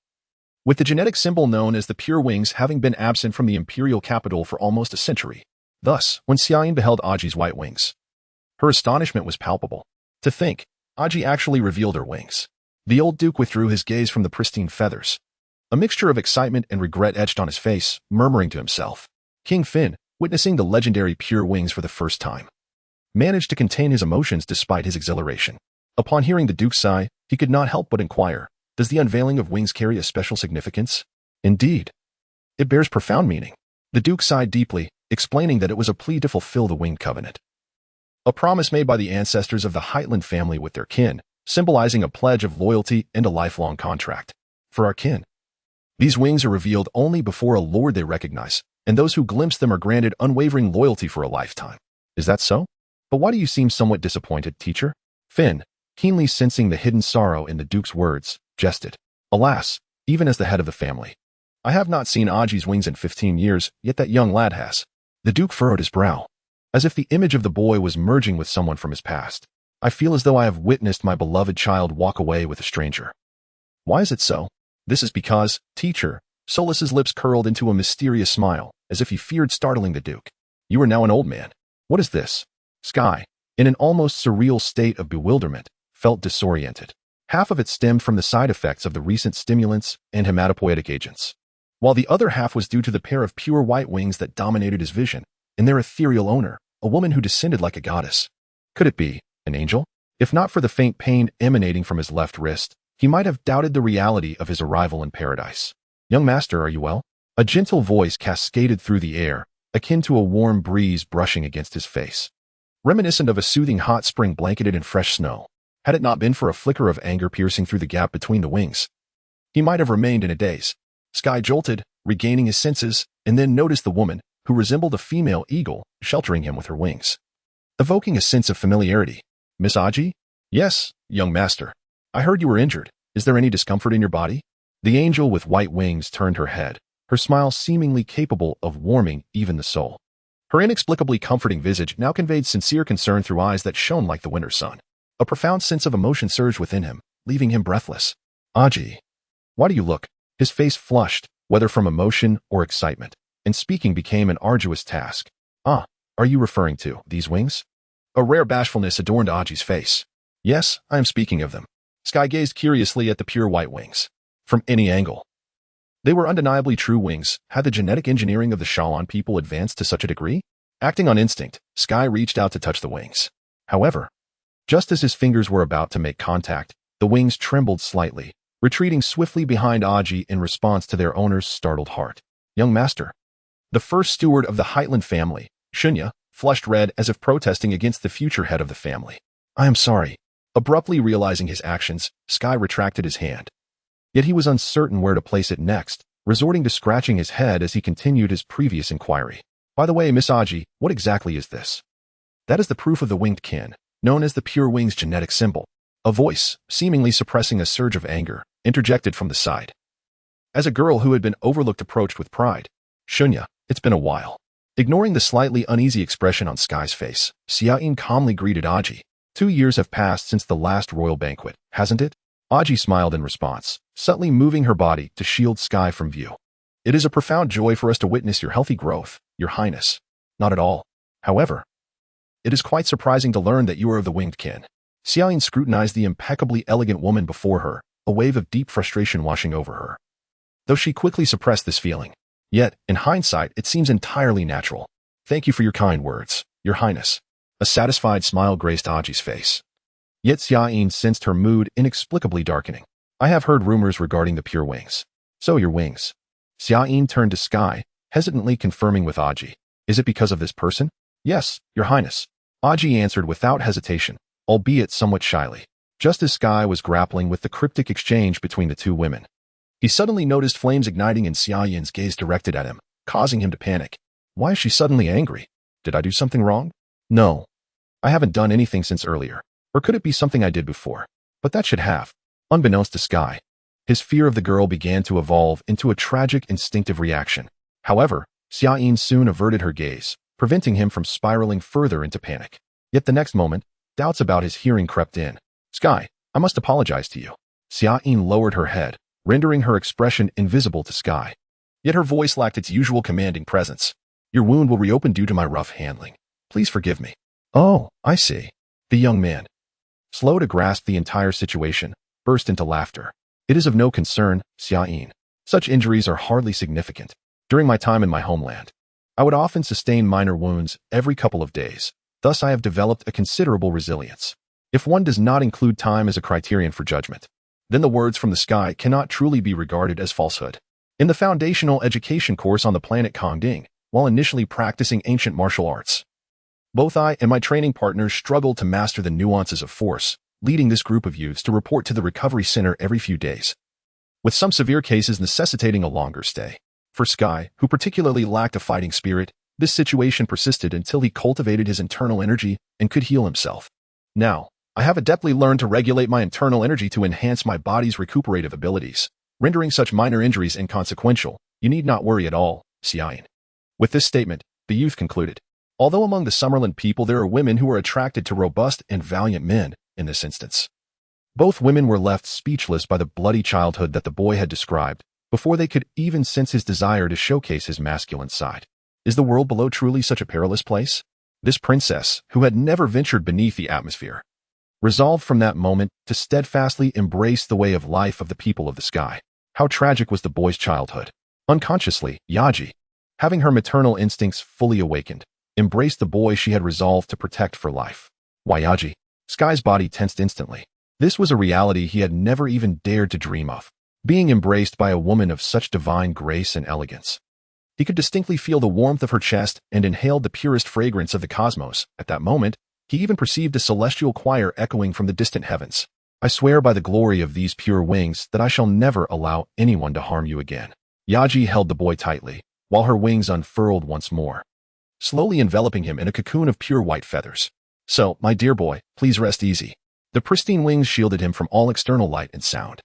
with the genetic symbol known as the pure wings having been absent from the imperial capital for almost a century. Thus, when Xiaoyin beheld Aji's white wings, her astonishment was palpable. To think, Aji actually revealed her wings. The old duke withdrew his gaze from the pristine feathers. A mixture of excitement and regret etched on his face, murmuring to himself. King Fin, witnessing the legendary pure wings for the first time, managed to contain his emotions despite his exhilaration. Upon hearing the duke's sigh, he could not help but inquire, does the unveiling of wings carry a special significance? Indeed, it bears profound meaning. The duke sighed deeply, explaining that it was a plea to fulfill the winged covenant, a promise made by the ancestors of the Heitland family with their kin, symbolizing a pledge of loyalty and a lifelong contract. For our kin, these wings are revealed only before a lord they recognize, and those who glimpse them are granted unwavering loyalty for a lifetime. Is that so? But why do you seem somewhat disappointed, teacher? Fin, keenly sensing the hidden sorrow in the duke's words, jested. Alas, even as the head of the family, I have not seen Aji's wings in 15 years, yet that young lad has. The duke furrowed his brow, as if the image of the boy was merging with someone from his past. I feel as though I have witnessed my beloved child walk away with a stranger. Why is it so? This is because, teacher, Solus's lips curled into a mysterious smile, as if he feared startling the Duke. You are now an old man. What is this? Sky, in an almost surreal state of bewilderment, felt disoriented. Half of it stemmed from the side effects of the recent stimulants and hematopoietic agents, while the other half was due to the pair of pure white wings that dominated his vision, and their ethereal owner, a woman who descended like a goddess. Could it be an angel? If not for the faint pain emanating from his left wrist, he might have doubted the reality of his arrival in paradise. Young master, are you well? A gentle voice cascaded through the air, akin to a warm breeze brushing against his face, reminiscent of a soothing hot spring blanketed in fresh snow. Had it not been for a flicker of anger piercing through the gap between the wings, he might have remained in a daze. Sky jolted, regaining his senses, and then noticed the woman, who resembled a female eagle, sheltering him with her wings, evoking a sense of familiarity. Miss Aji? Yes, young master. I heard you were injured. Is there any discomfort in your body? The angel with white wings turned her head, her smile seemingly capable of warming even the soul. Her inexplicably comforting visage now conveyed sincere concern through eyes that shone like the winter sun. A profound sense of emotion surged within him, leaving him breathless. Aji, why do you look? His face flushed, whether from emotion or excitement, and speaking became an arduous task. Ah, are you referring to these wings? A rare bashfulness adorned Aji's face. Yes, I am speaking of them. Sky gazed curiously at the pure white wings. From any angle, they were undeniably true wings. Had the genetic engineering of the Shaolin people advanced to such a degree? Acting on instinct, Sky reached out to touch the wings. However, just as his fingers were about to make contact, the wings trembled slightly, retreating swiftly behind Aji in response to their owner's startled heart. Young master. The first steward of the Heitland family, Shunya, flushed red as if protesting against the future head of the family. I am sorry. Abruptly realizing his actions, Sky retracted his hand. Yet he was uncertain where to place it next, resorting to scratching his head as he continued his previous inquiry. By the way, Miss Aji, what exactly is this? That is the proof of the winged kin, known as the pure wing's genetic symbol. A voice, seemingly suppressing a surge of anger, interjected from the side. As a girl who had been overlooked approached with pride, Shunya, it's been a while. Ignoring the slightly uneasy expression on Sky's face, Xiaoyin calmly greeted Aji. 2 years have passed since the last royal banquet, hasn't it? Aji smiled in response, subtly moving her body to shield Sky from view. It is a profound joy for us to witness your healthy growth, Your Highness. Not at all. However, it is quite surprising to learn that you are of the winged kin. Xiaoyin scrutinized the impeccably elegant woman before her, a wave of deep frustration washing over her. Though she quickly suppressed this feeling. Yet, in hindsight, it seems entirely natural. Thank you for your kind words, Your Highness. A satisfied smile graced Aji's face. Yet Xiaoyin sensed her mood inexplicably darkening. I have heard rumors regarding the pure wings. So your wings. Xiaoyin turned to Sky, hesitantly confirming with Aji. Is it because of this person? Yes, Your Highness. Aji answered without hesitation, albeit somewhat shyly. Just as Sky was grappling with the cryptic exchange between the two women, he suddenly noticed flames igniting in Xiaoyin's gaze directed at him, causing him to panic. Why is she suddenly angry? Did I do something wrong? No. I haven't done anything since earlier. Or could it be something I did before? But that should have. Unbeknownst to Sky, his fear of the girl began to evolve into a tragic instinctive reaction. However, Xiaoyin soon averted her gaze, preventing him from spiraling further into panic. Yet the next moment, doubts about his hearing crept in. Sky, I must apologize to you. Xiaoyin lowered her head, rendering her expression invisible to Sky. Yet her voice lacked its usual commanding presence. Your wound will reopen due to my rough handling. Please forgive me. Oh, I see. The young man, slow to grasp the entire situation, burst into laughter. It is of no concern, Xiaoyin. Such injuries are hardly significant. During my time in my homeland, I would often sustain minor wounds every couple of days. Thus I have developed a considerable resilience. If one does not include time as a criterion for judgment, then the words from the sky cannot truly be regarded as falsehood. In the foundational education course on the planet Kongding, while initially practicing ancient martial arts, both I and my training partners struggled to master the nuances of force, leading this group of youths to report to the recovery center every few days, with some severe cases necessitating a longer stay. For Sky, who particularly lacked a fighting spirit, this situation persisted until he cultivated his internal energy and could heal himself. Now, I have adeptly learned to regulate my internal energy to enhance my body's recuperative abilities, rendering such minor injuries inconsequential. You need not worry at all, Xiaoyin. With this statement, the youth concluded. Although among the Summerland people there are women who are attracted to robust and valiant men in this instance. Both women were left speechless by the bloody childhood that the boy had described, before they could even sense his desire to showcase his masculine side. Is the world below truly such a perilous place? This princess, who had never ventured beneath the atmosphere, resolved from that moment to steadfastly embrace the way of life of the people of the sky. How tragic was the boy's childhood. Unconsciously, Yaji, having her maternal instincts fully awakened, embraced the boy she had resolved to protect for life. Why Yaji? Sky's body tensed instantly. This was a reality he had never even dared to dream of, being embraced by a woman of such divine grace and elegance. He could distinctly feel the warmth of her chest and inhaled the purest fragrance of the cosmos. At that moment, he even perceived a celestial choir echoing from the distant heavens. I swear by the glory of these pure wings that I shall never allow anyone to harm you again. Yaji held the boy tightly, while her wings unfurled once more, slowly enveloping him in a cocoon of pure white feathers. So, my dear boy, please rest easy. The pristine wings shielded him from all external light and sound,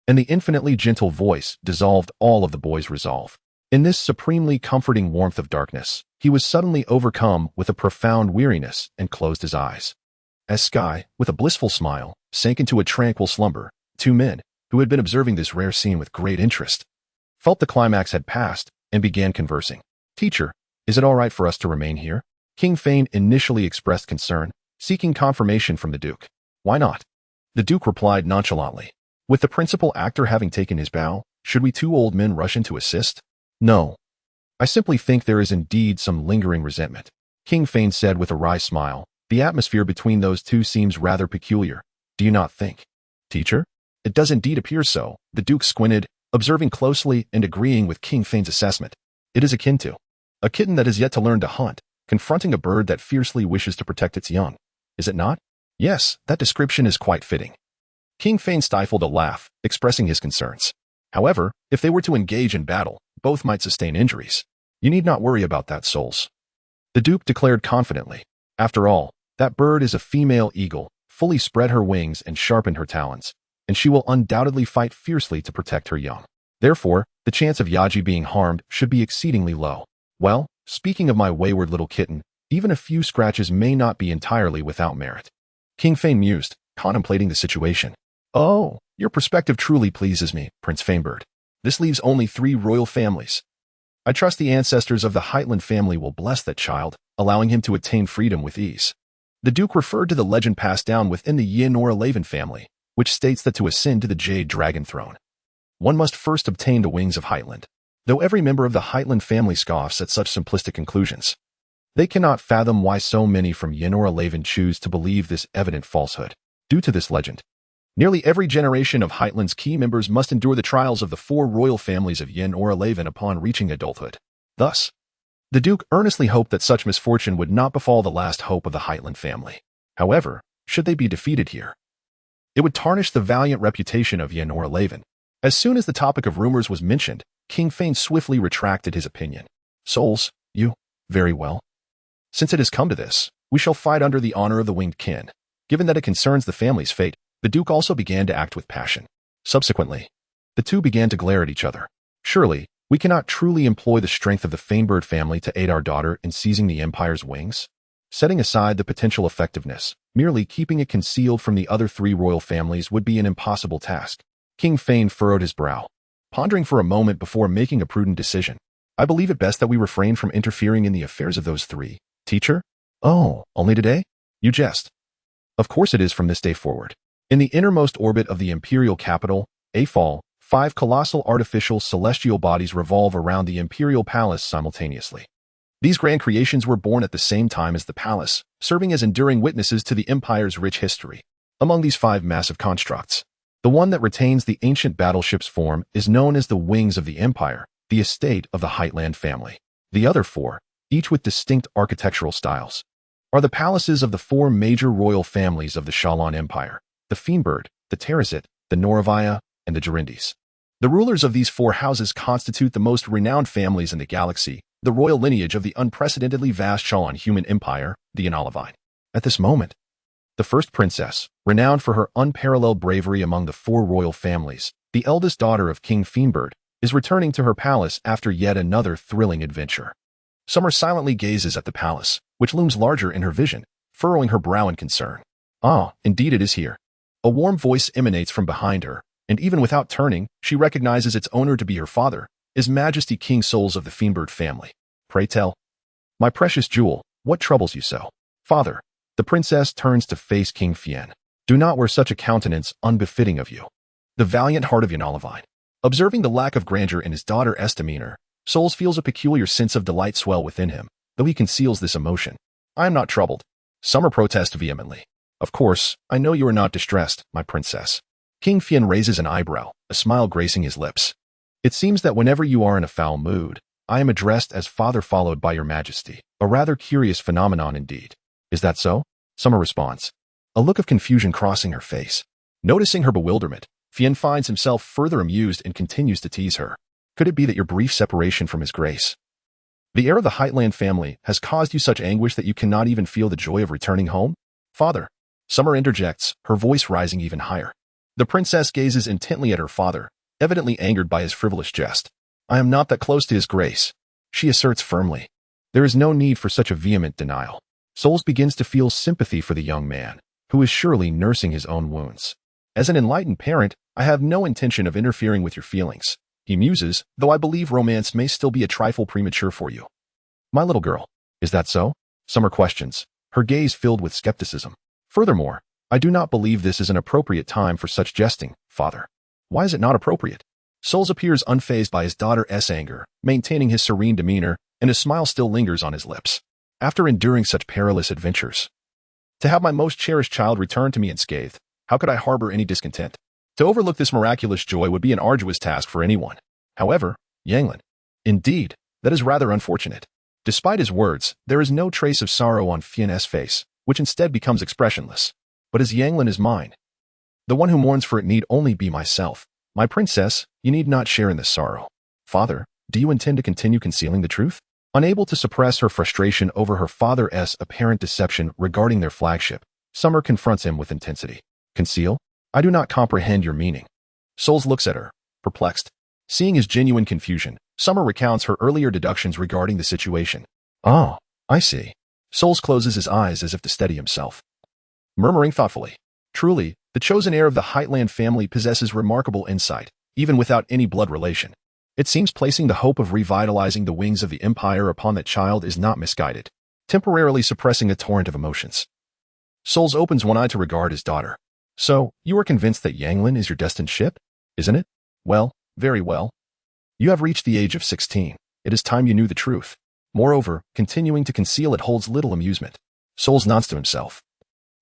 and the infinitely gentle voice dissolved all of the boy's resolve. In this supremely comforting warmth of darkness, he was suddenly overcome with a profound weariness and closed his eyes. As Sky, with a blissful smile, sank into a tranquil slumber, two men, who had been observing this rare scene with great interest, felt the climax had passed and began conversing. Teacher, is it all right for us to remain here? King Fane initially expressed concern, seeking confirmation from the Duke. Why not? The Duke replied nonchalantly. With the principal actor having taken his bow, should we two old men rush in to assist? No. I simply think there is indeed some lingering resentment, King Fane said with a wry smile. The atmosphere between those two seems rather peculiar. Do you not think? Teacher? It does indeed appear so. The Duke squinted, observing closely and agreeing with King Fane's assessment. It is akin to a kitten that has yet to learn to hunt, confronting a bird that fiercely wishes to protect its young. Is it not? Yes, that description is quite fitting. King Fane stifled a laugh, expressing his concerns. However, if they were to engage in battle, both might sustain injuries. You need not worry about that, souls. The Duke declared confidently. After all, that bird is a female eagle, fully spread her wings and sharpened her talons, and she will undoubtedly fight fiercely to protect her young. Therefore, the chance of Yaji being harmed should be exceedingly low. Well, speaking of my wayward little kitten, even a few scratches may not be entirely without merit. King Fane mused, contemplating the situation. Oh, your perspective truly pleases me, Prince Fanebird. This leaves only 3 royal families. I trust the ancestors of the Heightland family will bless that child, allowing him to attain freedom with ease. The Duke referred to the legend passed down within the yearning family, which states that to ascend to the Jade Dragon Throne, one must first obtain the wings of Heightland. Though every member of the Heightland family scoffs at such simplistic conclusions, they cannot fathom why so many from yearning choose to believe this evident falsehood. Due to this legend, nearly every generation of Heightland's key members must endure the trials of the 4 royal families of yearning upon reaching adulthood. Thus, the Duke earnestly hoped that such misfortune would not befall the last hope of the Heightland family. However, should they be defeated here, it would tarnish the valiant reputation of yearning. As soon as the topic of rumors was mentioned, King Fane swiftly retracted his opinion. Souls, very well. Since it has come to this, we shall fight under the honor of the winged kin. Given that it concerns the family's fate, the Duke also began to act with passion. Subsequently, the two began to glare at each other. Surely, we cannot truly employ the strength of the Fanebird family to aid our daughter in seizing the Empire's wings? Setting aside the potential effectiveness, merely keeping it concealed from the other 3 royal families would be an impossible task. King Fane furrowed his brow, pondering for a moment before making a prudent decision. I believe it best that we refrain from interfering in the affairs of those 3. Teacher? Oh, only today? You jest. Of course it is from this day forward. In the innermost orbit of the imperial capital, Afal, 5 colossal artificial celestial bodies revolve around the imperial palace simultaneously. These grand creations were born at the same time as the palace, serving as enduring witnesses to the Empire's rich history. Among these 5 massive constructs, the one that retains the ancient battleship's form is known as the Wings of the Empire, the estate of the Heightland family. The other 4, each with distinct architectural styles, are the palaces of the 4 major royal families of the Shallan Empire: the Fanebird, the Terrestrial, the Noravia, and the Gerindis. The rulers of these 4 houses constitute the most renowned families in the galaxy, the royal lineage of the unprecedentedly vast Shallan human empire, the Analavine. At this moment, the first princess, renowned for her unparalleled bravery among the 4 royal families, the eldest daughter of King Fanebird, is returning to her palace after yet another thrilling adventure. Summer silently gazes at the palace, which looms larger in her vision, furrowing her brow in concern. Ah, indeed it is here. A warm voice emanates from behind her, and even without turning, she recognizes its owner to be her father, His Majesty King Souls of the Fiendbird family. Pray tell. My precious jewel, what troubles you so? Father. The princess turns to face King Fien. Do not wear such a countenance unbefitting of you. The valiant heart of Yanolivine. Observing the lack of grandeur in his daughter's demeanor, Souls feels a peculiar sense of delight swell within him, though he conceals this emotion. I am not troubled. Summer protests vehemently. Of course, I know you are not distressed, my princess. King Fien raises an eyebrow, a smile gracing his lips. It seems that whenever you are in a foul mood, I am addressed as father followed by your majesty, a rather curious phenomenon indeed. Is that so? Summer responds, a look of confusion crossing her face. Noticing her bewilderment, Fien finds himself further amused and continues to tease her. Could it be that your brief separation from his grace, the heir of the Heightland family, has caused you such anguish that you cannot even feel the joy of returning home? Father. Summer interjects, her voice rising even higher. The princess gazes intently at her father, evidently angered by his frivolous jest. I am not that close to his grace, she asserts firmly. There is no need for such a vehement denial. Souls begins to feel sympathy for the young man, who is surely nursing his own wounds. As an enlightened parent, I have no intention of interfering with your feelings, he muses, though I believe romance may still be a trifle premature for you. My little girl. Is that so? Summer questions, her gaze filled with skepticism. Furthermore, I do not believe this is an appropriate time for such jesting, father. Why is it not appropriate? Souls appears unfazed by his daughter's anger, maintaining his serene demeanor, and a smile still lingers on his lips. After enduring such perilous adventures, to have my most cherished child return to me unscathed, how could I harbor any discontent? To overlook this miraculous joy would be an arduous task for anyone. However, Yanglin. Indeed, that is rather unfortunate. Despite his words, there is no trace of sorrow on Fien's face, which instead becomes expressionless. But as Yanglin is mine, the one who mourns for it need only be myself. My princess, you need not share in this sorrow. Father, do you intend to continue concealing the truth? Unable to suppress her frustration over her father's apparent deception regarding their flagship, Summer confronts him with intensity. Conceal? I do not comprehend your meaning. Souls looks at her, perplexed. Seeing his genuine confusion, Summer recounts her earlier deductions regarding the situation. Oh, I see. Souls closes his eyes as if to steady himself. Murmuring thoughtfully, truly, the chosen heir of the Heightland family possesses remarkable insight, even without any blood relation. It seems placing the hope of revitalizing the wings of the empire upon that child is not misguided, temporarily suppressing a torrent of emotions. Souls opens one eye to regard his daughter. So, you are convinced that Yanglin is your destined ship, isn't it? Well, very well. You have reached the age of 16. It is time you knew the truth. Moreover, continuing to conceal it holds little amusement. Souls nods to himself,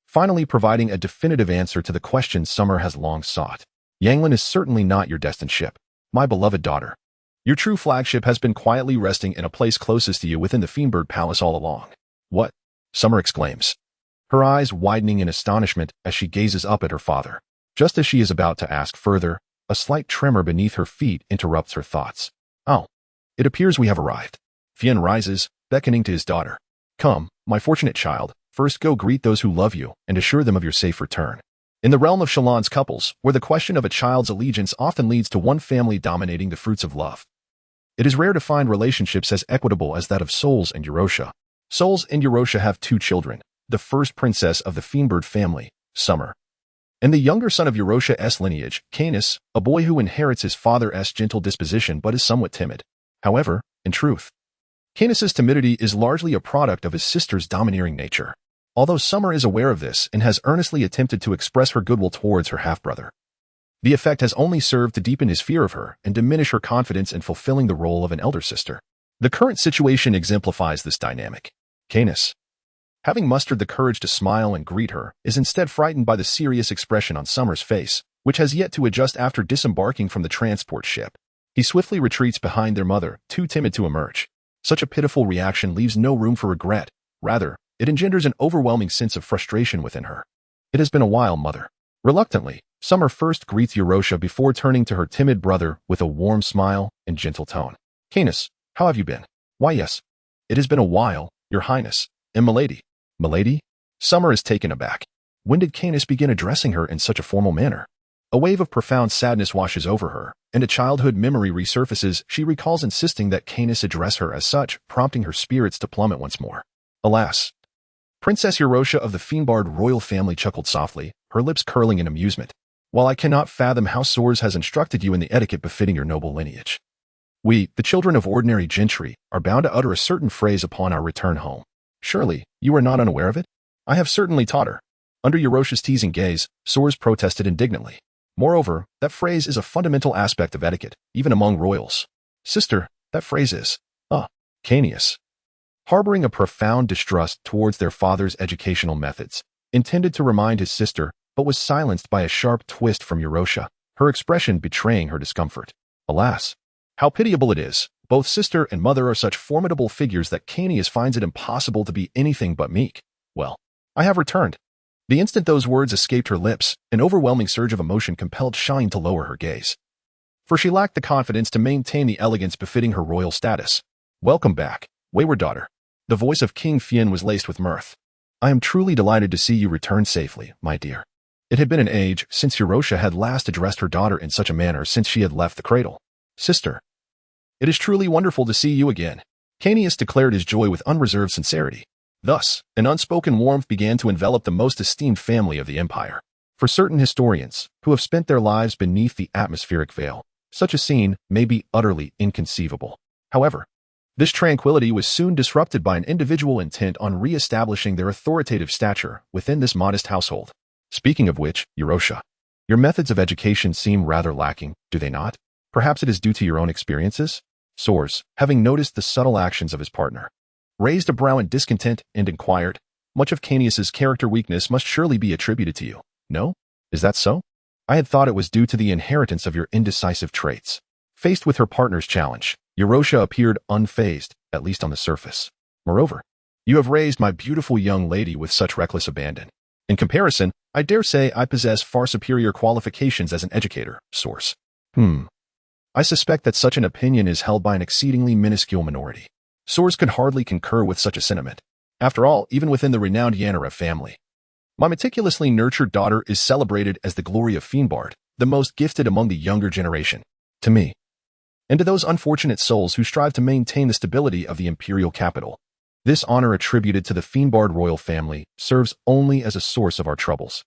finally providing a definitive answer to the question Summer has long sought. Yanglin is certainly not your destined ship, my beloved daughter. Your true flagship has been quietly resting in a place closest to you within the Fiendbird Palace all along. What? Summer exclaims, her eyes widening in astonishment as she gazes up at her father. Just as she is about to ask further, a slight tremor beneath her feet interrupts her thoughts. Oh, it appears we have arrived. Fien rises, beckoning to his daughter. Come, my fortunate child, first go greet those who love you and assure them of your safe return. In the realm of Shallan's couples, where the question of a child's allegiance often leads to one family dominating the fruits of love, it is rare to find relationships as equitable as that of Souls and Eurosha. Souls and Eurosha have two children, the first princess of the Fiendbird family, Summer, and the younger son of Eurosha's lineage, Canis, a boy who inherits his father's gentle disposition but is somewhat timid. However, in truth, Canis's timidity is largely a product of his sister's domineering nature, although Summer is aware of this and has earnestly attempted to express her goodwill towards her half-brother. The effect has only served to deepen his fear of her and diminish her confidence in fulfilling the role of an elder sister. The current situation exemplifies this dynamic. Canis, having mustered the courage to smile and greet her, is instead frightened by the serious expression on Summer's face, which has yet to adjust after disembarking from the transport ship. He swiftly retreats behind their mother, too timid to emerge. Such a pitiful reaction leaves no room for regret. Rather, it engenders an overwhelming sense of frustration within her. It has been a while, mother. Reluctantly, Summer first greets Eurosha before turning to her timid brother with a warm smile and gentle tone. Canis, how have you been? Why yes, it has been a while, your highness, and milady. Milady? Summer is taken aback. When did Canis begin addressing her in such a formal manner? A wave of profound sadness washes over her, and a childhood memory resurfaces. She recalls insisting that Canis address her as such, prompting her spirits to plummet once more. Alas! Princess Eurosha of the Fiendbard royal family chuckled softly, her lips curling in amusement. While I cannot fathom how Soares has instructed you in the etiquette befitting your noble lineage, we, the children of ordinary gentry, are bound to utter a certain phrase upon our return home. Surely, you are not unaware of it? I have certainly taught her. Under Eurosha's teasing gaze, Soares protested indignantly. Moreover, that phrase is a fundamental aspect of etiquette, even among royals. Sister, that phrase is, Canis. Harboring a profound distrust towards their father's educational methods, intended to remind his sister, but was silenced by a sharp twist from Eurosha, her expression betraying her discomfort. Alas! How pitiable it is. Both sister and mother are such formidable figures that Canis finds it impossible to be anything but meek. Well, I have returned. The instant those words escaped her lips, an overwhelming surge of emotion compelled Shine to lower her gaze. For she lacked the confidence to maintain the elegance befitting her royal status. Welcome back, wayward daughter. The voice of King Fien was laced with mirth. I am truly delighted to see you return safely, my dear. It had been an age since Eurosha had last addressed her daughter in such a manner since she had left the cradle. Sister, it is truly wonderful to see you again. Canis declared his joy with unreserved sincerity. Thus, an unspoken warmth began to envelop the most esteemed family of the empire. For certain historians, who have spent their lives beneath the atmospheric veil, such a scene may be utterly inconceivable. However, this tranquility was soon disrupted by an individual intent on re-establishing their authoritative stature within this modest household. Speaking of which, Eurosha, your methods of education seem rather lacking, do they not? Perhaps it is due to your own experiences? Soares, having noticed the subtle actions of his partner, raised a brow in discontent and inquired, much of Canis's character weakness must surely be attributed to you, no? Is that so? I had thought it was due to the inheritance of your indecisive traits. Faced with her partner's challenge, Eurosha appeared unfazed, at least on the surface. Moreover, you have raised my beautiful young lady with such reckless abandon. In comparison, I dare say I possess far superior qualifications as an educator, Soares. I suspect that such an opinion is held by an exceedingly minuscule minority. Soares could hardly concur with such a sentiment. After all, even within the renowned Yanara family, my meticulously nurtured daughter is celebrated as the glory of Fiendbard, the most gifted among the younger generation. To me, and to those unfortunate souls who strive to maintain the stability of the imperial capital, this honor attributed to the Fiendbard royal family serves only as a source of our troubles.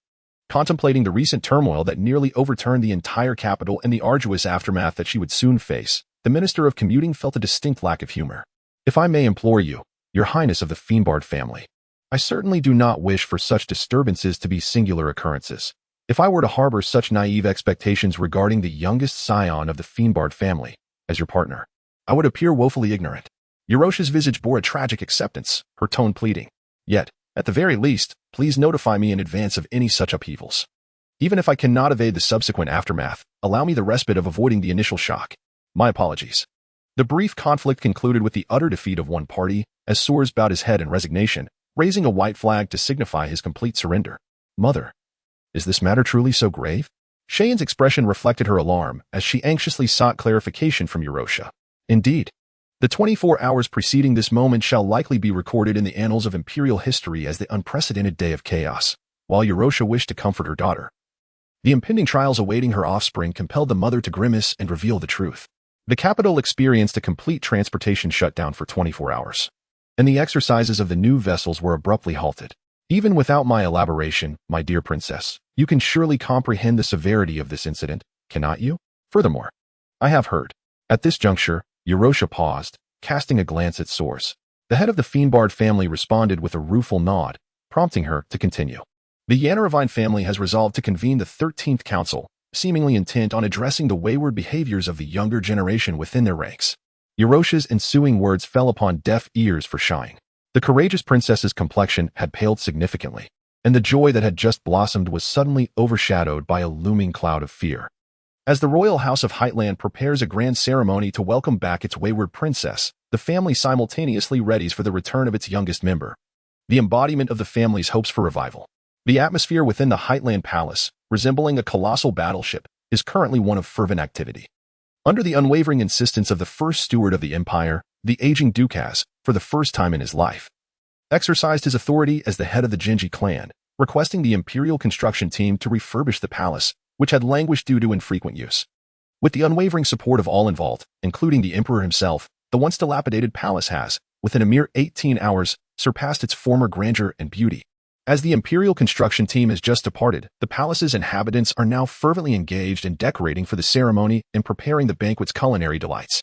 Contemplating the recent turmoil that nearly overturned the entire capital and the arduous aftermath that she would soon face, the Minister of Commuting felt a distinct lack of humor. If I may implore you, your Highness of the Fiendbard family, I certainly do not wish for such disturbances to be singular occurrences. If I were to harbor such naive expectations regarding the youngest scion of the Fiendbard family, as your partner, I would appear woefully ignorant. Eurosha's visage bore a tragic acceptance, her tone pleading. Yet, at the very least, please notify me in advance of any such upheavals. Even if I cannot evade the subsequent aftermath, allow me the respite of avoiding the initial shock. My apologies. The brief conflict concluded with the utter defeat of one party, as Soares bowed his head in resignation, raising a white flag to signify his complete surrender. Mother, is this matter truly so grave? Cheyenne's expression reflected her alarm as she anxiously sought clarification from Eurosha. Indeed, the 24 hours preceding this moment shall likely be recorded in the annals of imperial history as the unprecedented day of chaos. While Eurosha wished to comfort her daughter, the impending trials awaiting her offspring compelled the mother to grimace and reveal the truth. The capital experienced a complete transportation shutdown for 24 hours, and the exercises of the new vessels were abruptly halted. Even without my elaboration, my dear princess, you can surely comprehend the severity of this incident, cannot you? Furthermore, I have heard. At this juncture, Eurosha paused, casting a glance at Soares. The head of the Fiendbard family responded with a rueful nod, prompting her to continue. The Yanaravine family has resolved to convene the 13th Council, seemingly intent on addressing the wayward behaviors of the younger generation within their ranks. Eurosha's ensuing words fell upon deaf ears for Shine. The courageous princess's complexion had paled significantly, and the joy that had just blossomed was suddenly overshadowed by a looming cloud of fear. As the royal house of Heightland prepares a grand ceremony to welcome back its wayward princess, the family simultaneously readies for the return of its youngest member, the embodiment of the family's hopes for revival. The atmosphere within the Heightland Palace, resembling a colossal battleship, is currently one of fervent activity. Under the unwavering insistence of the first steward of the empire, the aging Duke has, for the first time in his life, exercised his authority as the head of the Genji clan, requesting the imperial construction team to refurbish the palace which had languished due to infrequent use. With the unwavering support of all involved, including the emperor himself, the once dilapidated palace has, within a mere 18 hours, surpassed its former grandeur and beauty. As the imperial construction team has just departed, the palace's inhabitants are now fervently engaged in decorating for the ceremony and preparing the banquet's culinary delights.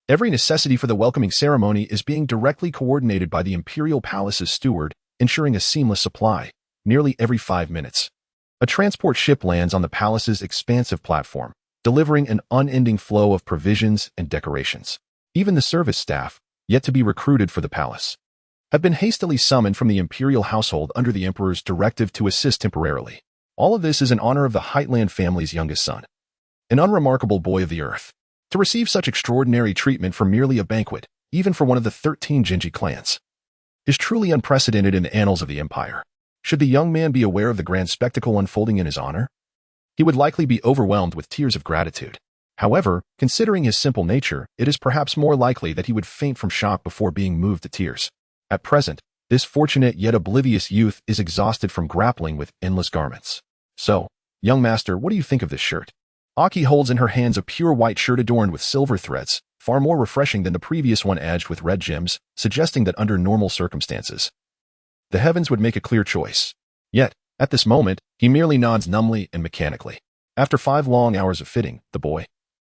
Every necessity for the welcoming ceremony is being directly coordinated by the imperial palace's steward, ensuring a seamless supply, nearly every 5 minutes. A transport ship lands on the palace's expansive platform, delivering an unending flow of provisions and decorations. Even the service staff, yet to be recruited for the palace, have been hastily summoned from the imperial household under the emperor's directive to assist temporarily. All of this is in honor of the Heightland family's youngest son, an unremarkable boy of the earth. To receive such extraordinary treatment for merely a banquet, even for one of the 13 Genji clans, is truly unprecedented in the annals of the empire. Should the young man be aware of the grand spectacle unfolding in his honor, he would likely be overwhelmed with tears of gratitude. However, considering his simple nature, it is perhaps more likely that he would faint from shock before being moved to tears. At present, this fortunate yet oblivious youth is exhausted from grappling with endless garments. So, young master, what do you think of this shirt? Aki holds in her hands a pure white shirt adorned with silver threads, far more refreshing than the previous one edged with red gems, suggesting that under normal circumstances, the heavens would make a clear choice. Yet, at this moment, he merely nods numbly and mechanically. After 5 long hours of fitting, the boy,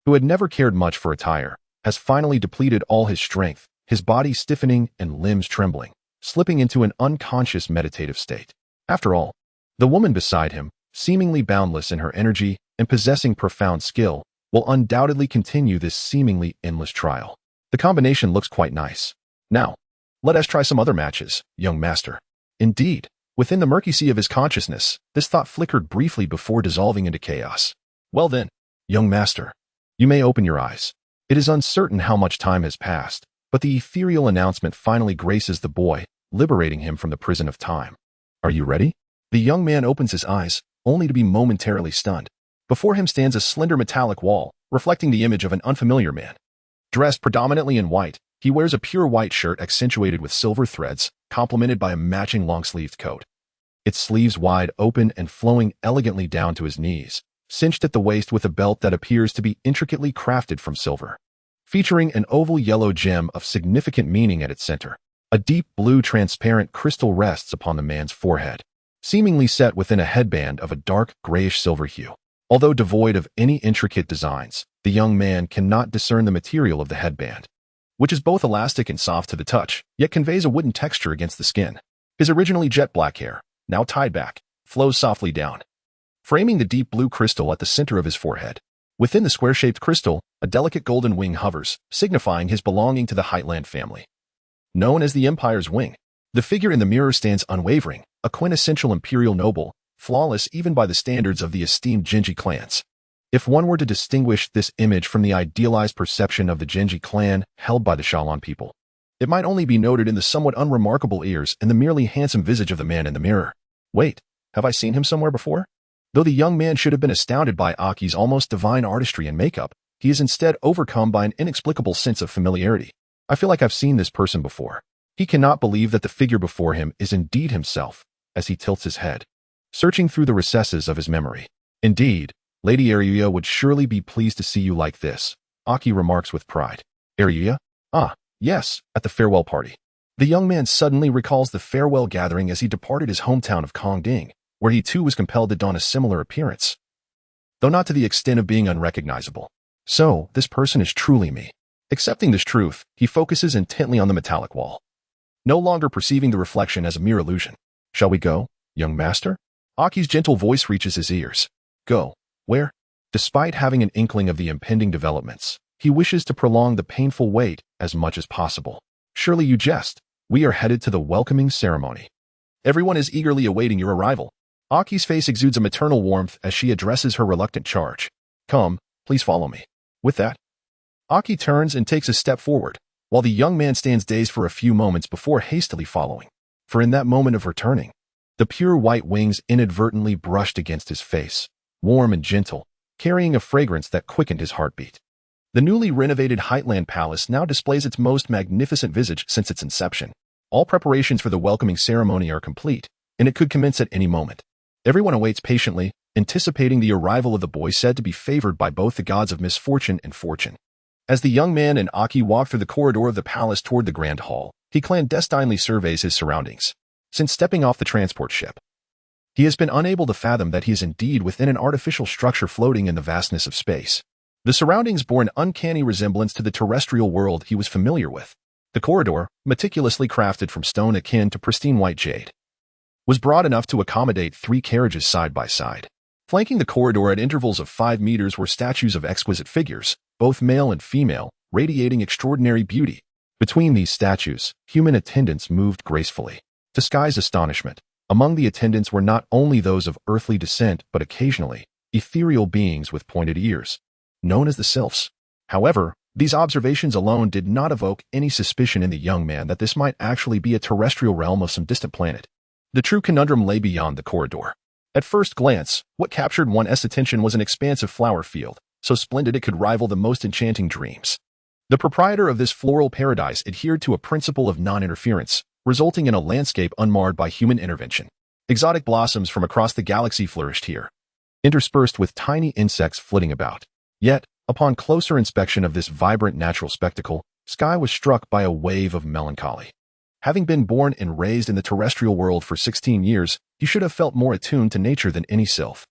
who had never cared much for attire, has finally depleted all his strength, his body stiffening and limbs trembling, slipping into an unconscious meditative state. After all, the woman beside him, seemingly boundless in her energy and possessing profound skill, will undoubtedly continue this seemingly endless trial. The combination looks quite nice. Now, let us try some other matches, young master. Indeed, within the murky sea of his consciousness, this thought flickered briefly before dissolving into chaos. Well then, young master, you may open your eyes. It is uncertain how much time has passed, but the ethereal announcement finally graces the boy, liberating him from the prison of time. Are you ready? The young man opens his eyes, only to be momentarily stunned. Before him stands a slender metallic wall, reflecting the image of an unfamiliar man. Dressed predominantly in white, he wears a pure white shirt accentuated with silver threads, complemented by a matching long-sleeved coat. Its sleeves wide open and flowing elegantly down to his knees, cinched at the waist with a belt that appears to be intricately crafted from silver, featuring an oval yellow gem of significant meaning at its center. A deep blue transparent crystal rests upon the man's forehead, seemingly set within a headband of a dark grayish silver hue. Although devoid of any intricate designs, the young man cannot discern the material of the headband, which is both elastic and soft to the touch, yet conveys a wooden texture against the skin. His originally jet black hair, now tied back, flows softly down, framing the deep blue crystal at the center of his forehead. Within the square-shaped crystal, a delicate golden wing hovers, signifying his belonging to the Heightland family. Known as the Empire's Wing, the figure in the mirror stands unwavering, a quintessential imperial noble, flawless even by the standards of the esteemed Genji clans. If one were to distinguish this image from the idealized perception of the Genji clan held by the Shalon people, it might only be noted in the somewhat unremarkable ears and the merely handsome visage of the man in the mirror. Wait, have I seen him somewhere before? Though the young man should have been astounded by Aki's almost divine artistry and makeup, he is instead overcome by an inexplicable sense of familiarity. I feel like I've seen this person before. He cannot believe that the figure before him is indeed himself, as he tilts his head, searching through the recesses of his memory. Indeed, Lady Aryuya would surely be pleased to see you like this, Aki remarks with pride. Aryuya? Ah, yes, at the farewell party. The young man suddenly recalls the farewell gathering as he departed his hometown of Kongding, where he too was compelled to don a similar appearance, though not to the extent of being unrecognizable. So, this person is truly me. Accepting this truth, he focuses intently on the metallic wall, no longer perceiving the reflection as a mere illusion. Shall we go, young master? Aki's gentle voice reaches his ears. Go. Where? Despite having an inkling of the impending developments, he wishes to prolong the painful wait as much as possible. Surely you jest. We are headed to the welcoming ceremony. Everyone is eagerly awaiting your arrival. Aki's face exudes a maternal warmth as she addresses her reluctant charge. Come, please follow me. With that, Aki turns and takes a step forward, while the young man stands dazed for a few moments before hastily following. For in that moment of returning, the pure white wings inadvertently brushed against his face, warm and gentle, carrying a fragrance that quickened his heartbeat. The newly renovated Heightland Palace now displays its most magnificent visage since its inception. All preparations for the welcoming ceremony are complete, and it could commence at any moment. Everyone awaits patiently, anticipating the arrival of the boy said to be favored by both the gods of misfortune and fortune. As the young man and Aki walk through the corridor of the palace toward the grand hall, he clandestinely surveys his surroundings. Since stepping off the transport ship, he has been unable to fathom that he is indeed within an artificial structure floating in the vastness of space. The surroundings bore an uncanny resemblance to the terrestrial world he was familiar with. The corridor, meticulously crafted from stone akin to pristine white jade, was broad enough to accommodate 3 carriages side by side. Flanking the corridor at intervals of 5 meters were statues of exquisite figures, both male and female, radiating extraordinary beauty. Between these statues, human attendants moved gracefully. To Sky's astonishment, among the attendants were not only those of earthly descent but occasionally ethereal beings with pointed ears, known as the sylphs. However, these observations alone did not evoke any suspicion in the young man that this might actually be a terrestrial realm of some distant planet. The true conundrum lay beyond the corridor. At first glance, what captured one's attention was an expansive flower field, so splendid it could rival the most enchanting dreams. The proprietor of this floral paradise adhered to a principle of non-interference, resulting in a landscape unmarred by human intervention. Exotic blossoms from across the galaxy flourished here, interspersed with tiny insects flitting about. Yet, upon closer inspection of this vibrant natural spectacle, Sky was struck by a wave of melancholy. Having been born and raised in the terrestrial world for 16 years, he should have felt more attuned to nature than any sylph.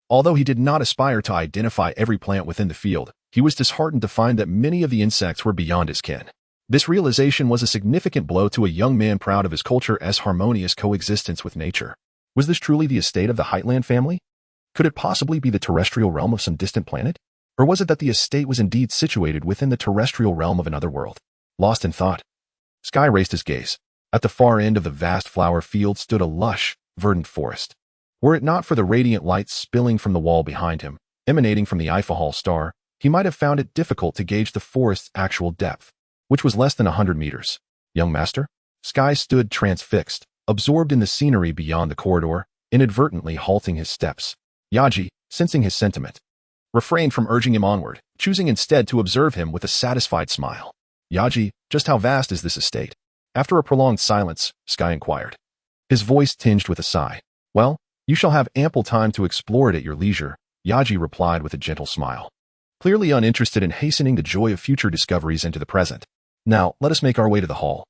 Although he did not aspire to identify every plant within the field, he was disheartened to find that many of the insects were beyond his ken. This realization was a significant blow to a young man proud of his culture's harmonious coexistence with nature. Was this truly the estate of the Heightland family? Could it possibly be the terrestrial realm of some distant planet? Or was it that the estate was indeed situated within the terrestrial realm of another world? Lost in thought, Sky raised his gaze. At the far end of the vast flower field stood a lush, verdant forest. Were it not for the radiant light spilling from the wall behind him, emanating from the Eiffel star, he might have found it difficult to gauge the forest's actual depth, which was less than 100 meters. Young master? Sky stood transfixed, absorbed in the scenery beyond the corridor, inadvertently halting his steps. Yaji, sensing his sentiment, refrained from urging him onward, choosing instead to observe him with a satisfied smile. Yaji, just how vast is this estate? After a prolonged silence, Sky inquired, his voice tinged with a sigh. Well, you shall have ample time to explore it at your leisure, Yaji replied with a gentle smile, clearly uninterested in hastening the joy of future discoveries into the present. Now, let us make our way to the hall.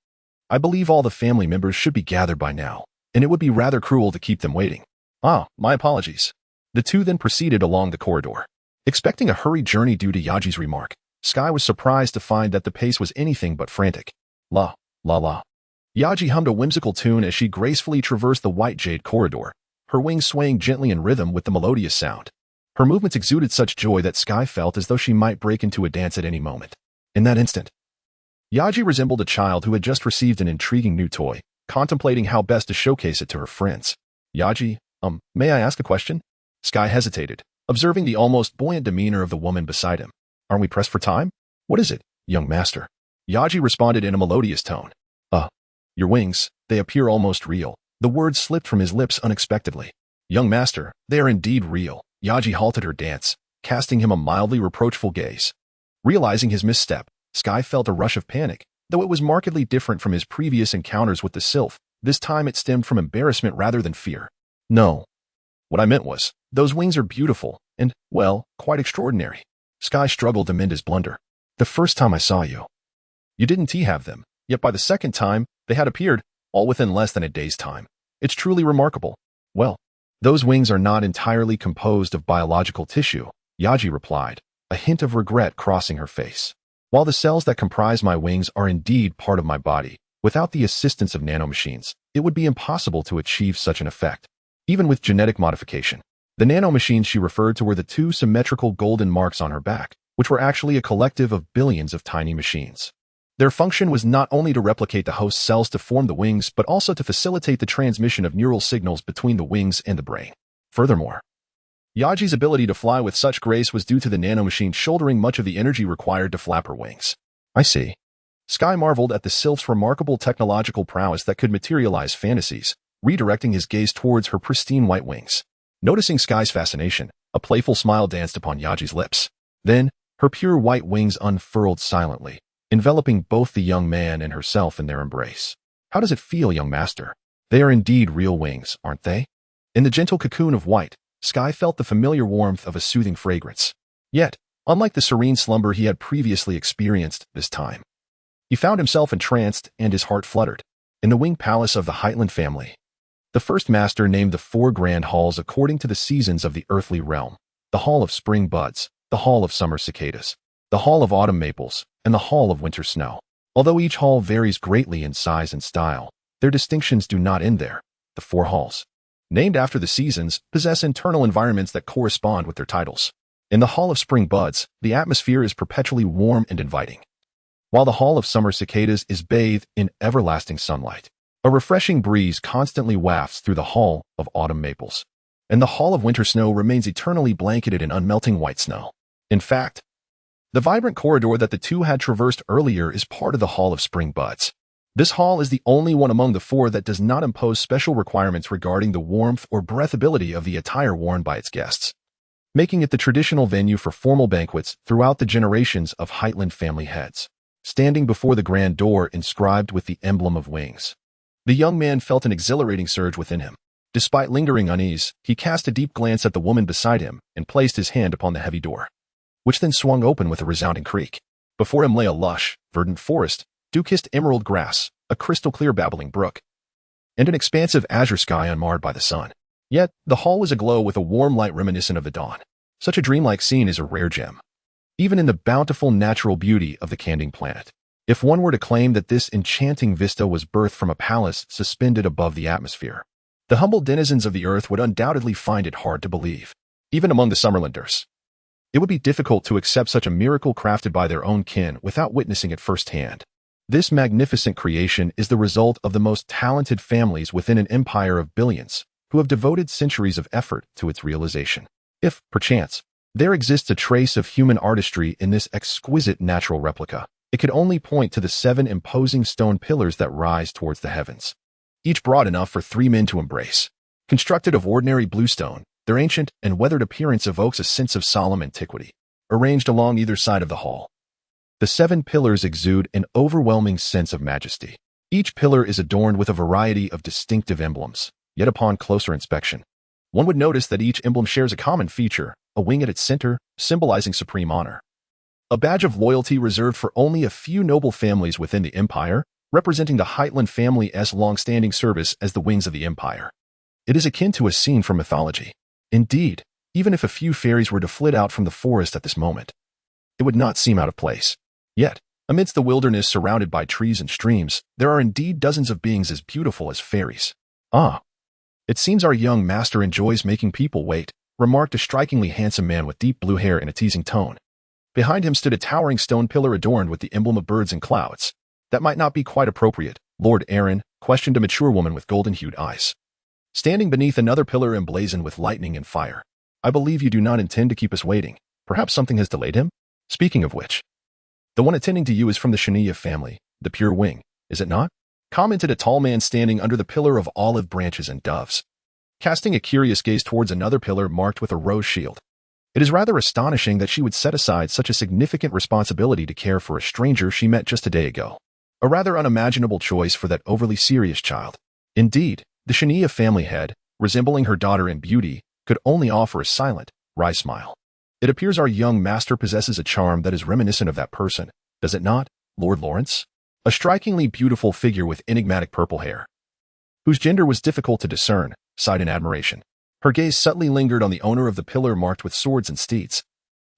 I believe all the family members should be gathered by now, and it would be rather cruel to keep them waiting. Ah, my apologies. The two then proceeded along the corridor. Expecting a hurried journey due to Yaji's remark, Sky was surprised to find that the pace was anything but frantic. La, la la. Yaji hummed a whimsical tune as she gracefully traversed the white jade corridor, her wings swaying gently in rhythm with the melodious sound. Her movements exuded such joy that Sky felt as though she might break into a dance at any moment. In that instant, Yaji resembled a child who had just received an intriguing new toy, contemplating how best to showcase it to her friends. Yaji, may I ask a question? Sky hesitated, observing the almost buoyant demeanor of the woman beside him. Aren't we pressed for time? What is it, young master? Yaji responded in a melodious tone. Your wings, they appear almost real. The words slipped from his lips unexpectedly. Young master, they are indeed real. Yaji halted her dance, casting him a mildly reproachful gaze. Realizing his misstep, Sky felt a rush of panic, though it was markedly different from his previous encounters with the sylph. This time it stemmed from embarrassment rather than fear. No. What I meant was, those wings are beautiful, and, well, quite extraordinary. Sky struggled to mend his blunder. The first time I saw you, you didn't have them, yet by the second time, they had appeared, all within less than a day's time. It's truly remarkable. Well, those wings are not entirely composed of biological tissue, Yaji replied, a hint of regret crossing her face. While the cells that comprise my wings are indeed part of my body, without the assistance of nanomachines, it would be impossible to achieve such an effect. Even with genetic modification, the nanomachines she referred to were the 2 symmetrical golden marks on her back, which were actually a collective of billions of tiny machines. Their function was not only to replicate the host cells to form the wings, but also to facilitate the transmission of neural signals between the wings and the brain. Furthermore, Yaji's ability to fly with such grace was due to the nanomachine shouldering much of the energy required to flap her wings. I see. Sky marveled at the sylph's remarkable technological prowess that could materialize fantasies, redirecting his gaze towards her pristine white wings. Noticing Sky's fascination, a playful smile danced upon Yaji's lips. Then, her pure white wings unfurled silently, enveloping both the young man and herself in their embrace. How does it feel, young master? They are indeed real wings, aren't they? In the gentle cocoon of white, Sky felt the familiar warmth of a soothing fragrance. Yet, unlike the serene slumber he had previously experienced this time, he found himself entranced and his heart fluttered. In the winged palace of the Heitland family, the first master named the 4 grand halls according to the seasons of the earthly realm: the Hall of Spring Buds, the Hall of Summer Cicadas, the Hall of Autumn Maples, and the Hall of Winter Snow. Although each hall varies greatly in size and style, their distinctions do not end there. The 4 halls, named after the seasons, possess internal environments that correspond with their titles. In the Hall of Spring Buds, the atmosphere is perpetually warm and inviting, while the Hall of Summer Cicadas is bathed in everlasting sunlight. A refreshing breeze constantly wafts through the Hall of Autumn Maples, and the Hall of Winter Snow remains eternally blanketed in unmelting white snow. In fact, the vibrant corridor that the two had traversed earlier is part of the Hall of Spring Buds. This hall is the only one among the 4 that does not impose special requirements regarding the warmth or breathability of the attire worn by its guests, making it the traditional venue for formal banquets throughout the generations of Heitland family heads. Standing before the grand door inscribed with the emblem of wings, the young man felt an exhilarating surge within him. Despite lingering unease, he cast a deep glance at the woman beside him and placed his hand upon the heavy door, which then swung open with a resounding creak. Before him lay a lush, verdant forest, dew-kissed emerald grass, a crystal-clear babbling brook, and an expansive azure sky unmarred by the sun. Yet, the hall was aglow with a warm light reminiscent of the dawn. Such a dreamlike scene is a rare gem, even in the bountiful natural beauty of the Canning planet. If one were to claim that this enchanting vista was birthed from a palace suspended above the atmosphere, the humble denizens of the earth would undoubtedly find it hard to believe. Even among the Summerlanders, it would be difficult to accept such a miracle crafted by their own kin without witnessing it firsthand. This magnificent creation is the result of the most talented families within an empire of billions who have devoted centuries of effort to its realization. If, perchance, there exists a trace of human artistry in this exquisite natural replica, it could only point to the 7 imposing stone pillars that rise towards the heavens, each broad enough for 3 men to embrace. Constructed of ordinary bluestone, their ancient and weathered appearance evokes a sense of solemn antiquity. Arranged along either side of the hall, the 7 pillars exude an overwhelming sense of majesty. Each pillar is adorned with a variety of distinctive emblems, yet upon closer inspection, one would notice that each emblem shares a common feature: a wing at its center, symbolizing supreme honor. A badge of loyalty reserved for only a few noble families within the empire, representing the Heitland family's long-standing service as the wings of the empire. It is akin to a scene from mythology. Indeed, even if a few fairies were to flit out from the forest at this moment, it would not seem out of place. Yet, amidst the wilderness surrounded by trees and streams, there are indeed dozens of beings as beautiful as fairies. Ah, it seems our young master enjoys making people wait, remarked a strikingly handsome man with deep blue hair in a teasing tone. Behind him stood a towering stone pillar adorned with the emblem of birds and clouds. That might not be quite appropriate, Lord Aaron, questioned a mature woman with golden-hued eyes, standing beneath another pillar emblazoned with lightning and fire. I believe you do not intend to keep us waiting. Perhaps something has delayed him? Speaking of which, the one attending to you is from the Shania family, the pure wing, is it not? Commented a tall man standing under the pillar of olive branches and doves, casting a curious gaze towards another pillar marked with a rose shield. It is rather astonishing that she would set aside such a significant responsibility to care for a stranger she met just a day ago. A rather unimaginable choice for that overly serious child. Indeed, the Shania family head, resembling her daughter in beauty, could only offer a silent, wry smile. It appears our young master possesses a charm that is reminiscent of that person, does it not, Lord Lawrence? A strikingly beautiful figure with enigmatic purple hair, whose gender was difficult to discern, sighed in admiration. Her gaze subtly lingered on the owner of the pillar marked with swords and steeds,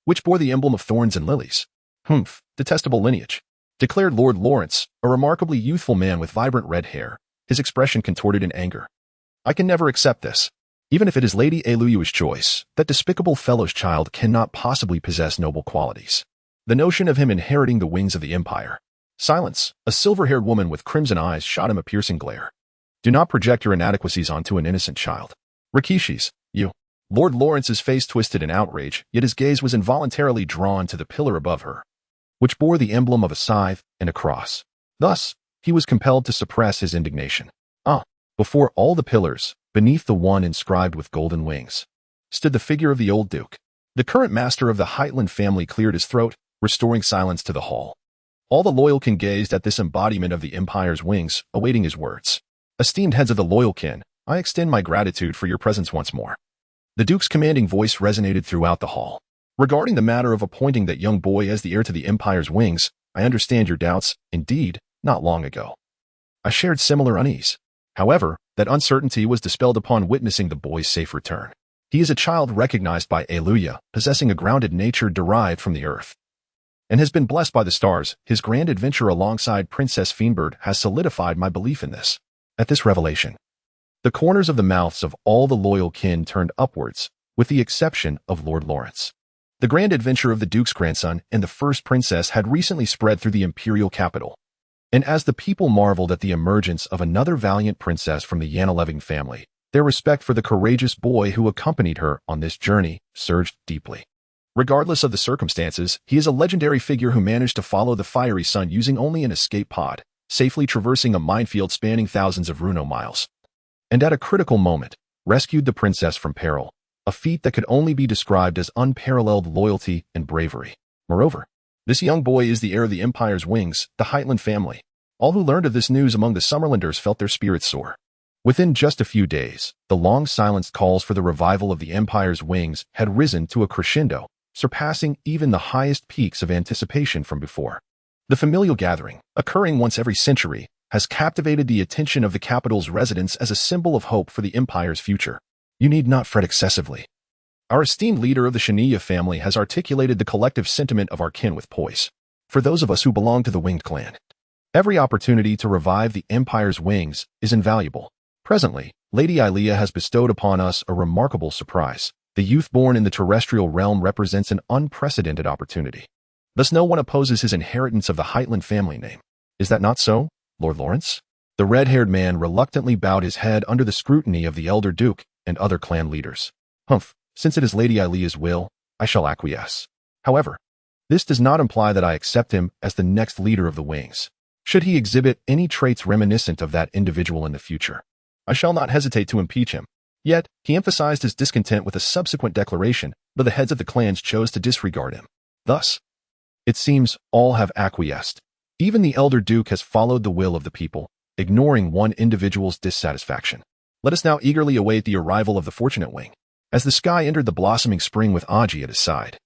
which bore the emblem of thorns and lilies. Humph, detestable lineage, declared Lord Lawrence, a remarkably youthful man with vibrant red hair, his expression contorted in anger. I can never accept this. Even if it is Lady Eluya's choice, that despicable fellow's child cannot possibly possess noble qualities. The notion of him inheriting the wings of the empire. Silence, a silver-haired woman with crimson eyes shot him a piercing glare. Do not project your inadequacies onto an innocent child. Rikishis, you. Lord Lawrence's face twisted in outrage, yet his gaze was involuntarily drawn to the pillar above her, which bore the emblem of a scythe and a cross. Thus, he was compelled to suppress his indignation. Before all the pillars, beneath the one inscribed with golden wings, stood the figure of the old duke. The current master of the Heitland family cleared his throat, restoring silence to the hall. All the Loyalkin gazed at this embodiment of the empire's wings, awaiting his words. Esteemed heads of the Loyalkin, I extend my gratitude for your presence once more. The Duke's commanding voice resonated throughout the hall. Regarding the matter of appointing that young boy as the heir to the Empire's wings, I understand your doubts. Indeed, not long ago I shared similar unease. However, that uncertainty was dispelled upon witnessing the boy's safe return. He is a child recognized by Eluya, possessing a grounded nature derived from the earth, and has been blessed by the stars. His grand adventure alongside Princess Fiendbird has solidified my belief in this. At this revelation, the corners of the mouths of all the loyal kin turned upwards, with the exception of Lord Lawrence. The grand adventure of the Duke's grandson and the first princess had recently spread through the imperial capital, and as the people marveled at the emergence of another valiant princess from the Yanaleving family, their respect for the courageous boy who accompanied her on this journey surged deeply. Regardless of the circumstances, he is a legendary figure who managed to follow the fiery sun using only an escape pod, safely traversing a minefield spanning thousands of runo miles, and at a critical moment, rescued the princess from peril, a feat that could only be described as unparalleled loyalty and bravery. Moreover, this young boy is the heir of the Empire's wings, the Heitland family. All who learned of this news among the Summerlanders felt their spirits soar. Within just a few days, the long-silenced calls for the revival of the Empire's wings had risen to a crescendo, surpassing even the highest peaks of anticipation from before. The familial gathering, occurring once every century, has captivated the attention of the capital's residents as a symbol of hope for the Empire's future. You need not fret excessively. Our esteemed leader of the Shania family has articulated the collective sentiment of our kin with poise. For those of us who belong to the Winged clan, every opportunity to revive the Empire's wings is invaluable. Presently, Lady Ilea has bestowed upon us a remarkable surprise. The youth born in the terrestrial realm represents an unprecedented opportunity. Thus no one opposes his inheritance of the Heitland family name. Is that not so, Lord Lawrence? The red-haired man reluctantly bowed his head under the scrutiny of the elder Duke and other clan leaders. Humph, since it is Lady Ilea's will, I shall acquiesce. However, this does not imply that I accept him as the next leader of the wings. Should he exhibit any traits reminiscent of that individual in the future, I shall not hesitate to impeach him. Yet, he emphasized his discontent with a subsequent declaration, though the heads of the clans chose to disregard him. Thus, it seems all have acquiesced. Even the elder Duke has followed the will of the people, ignoring one individual's dissatisfaction. Let us now eagerly await the arrival of the fortunate wing. As the sky entered the blossoming spring with Aji at his side,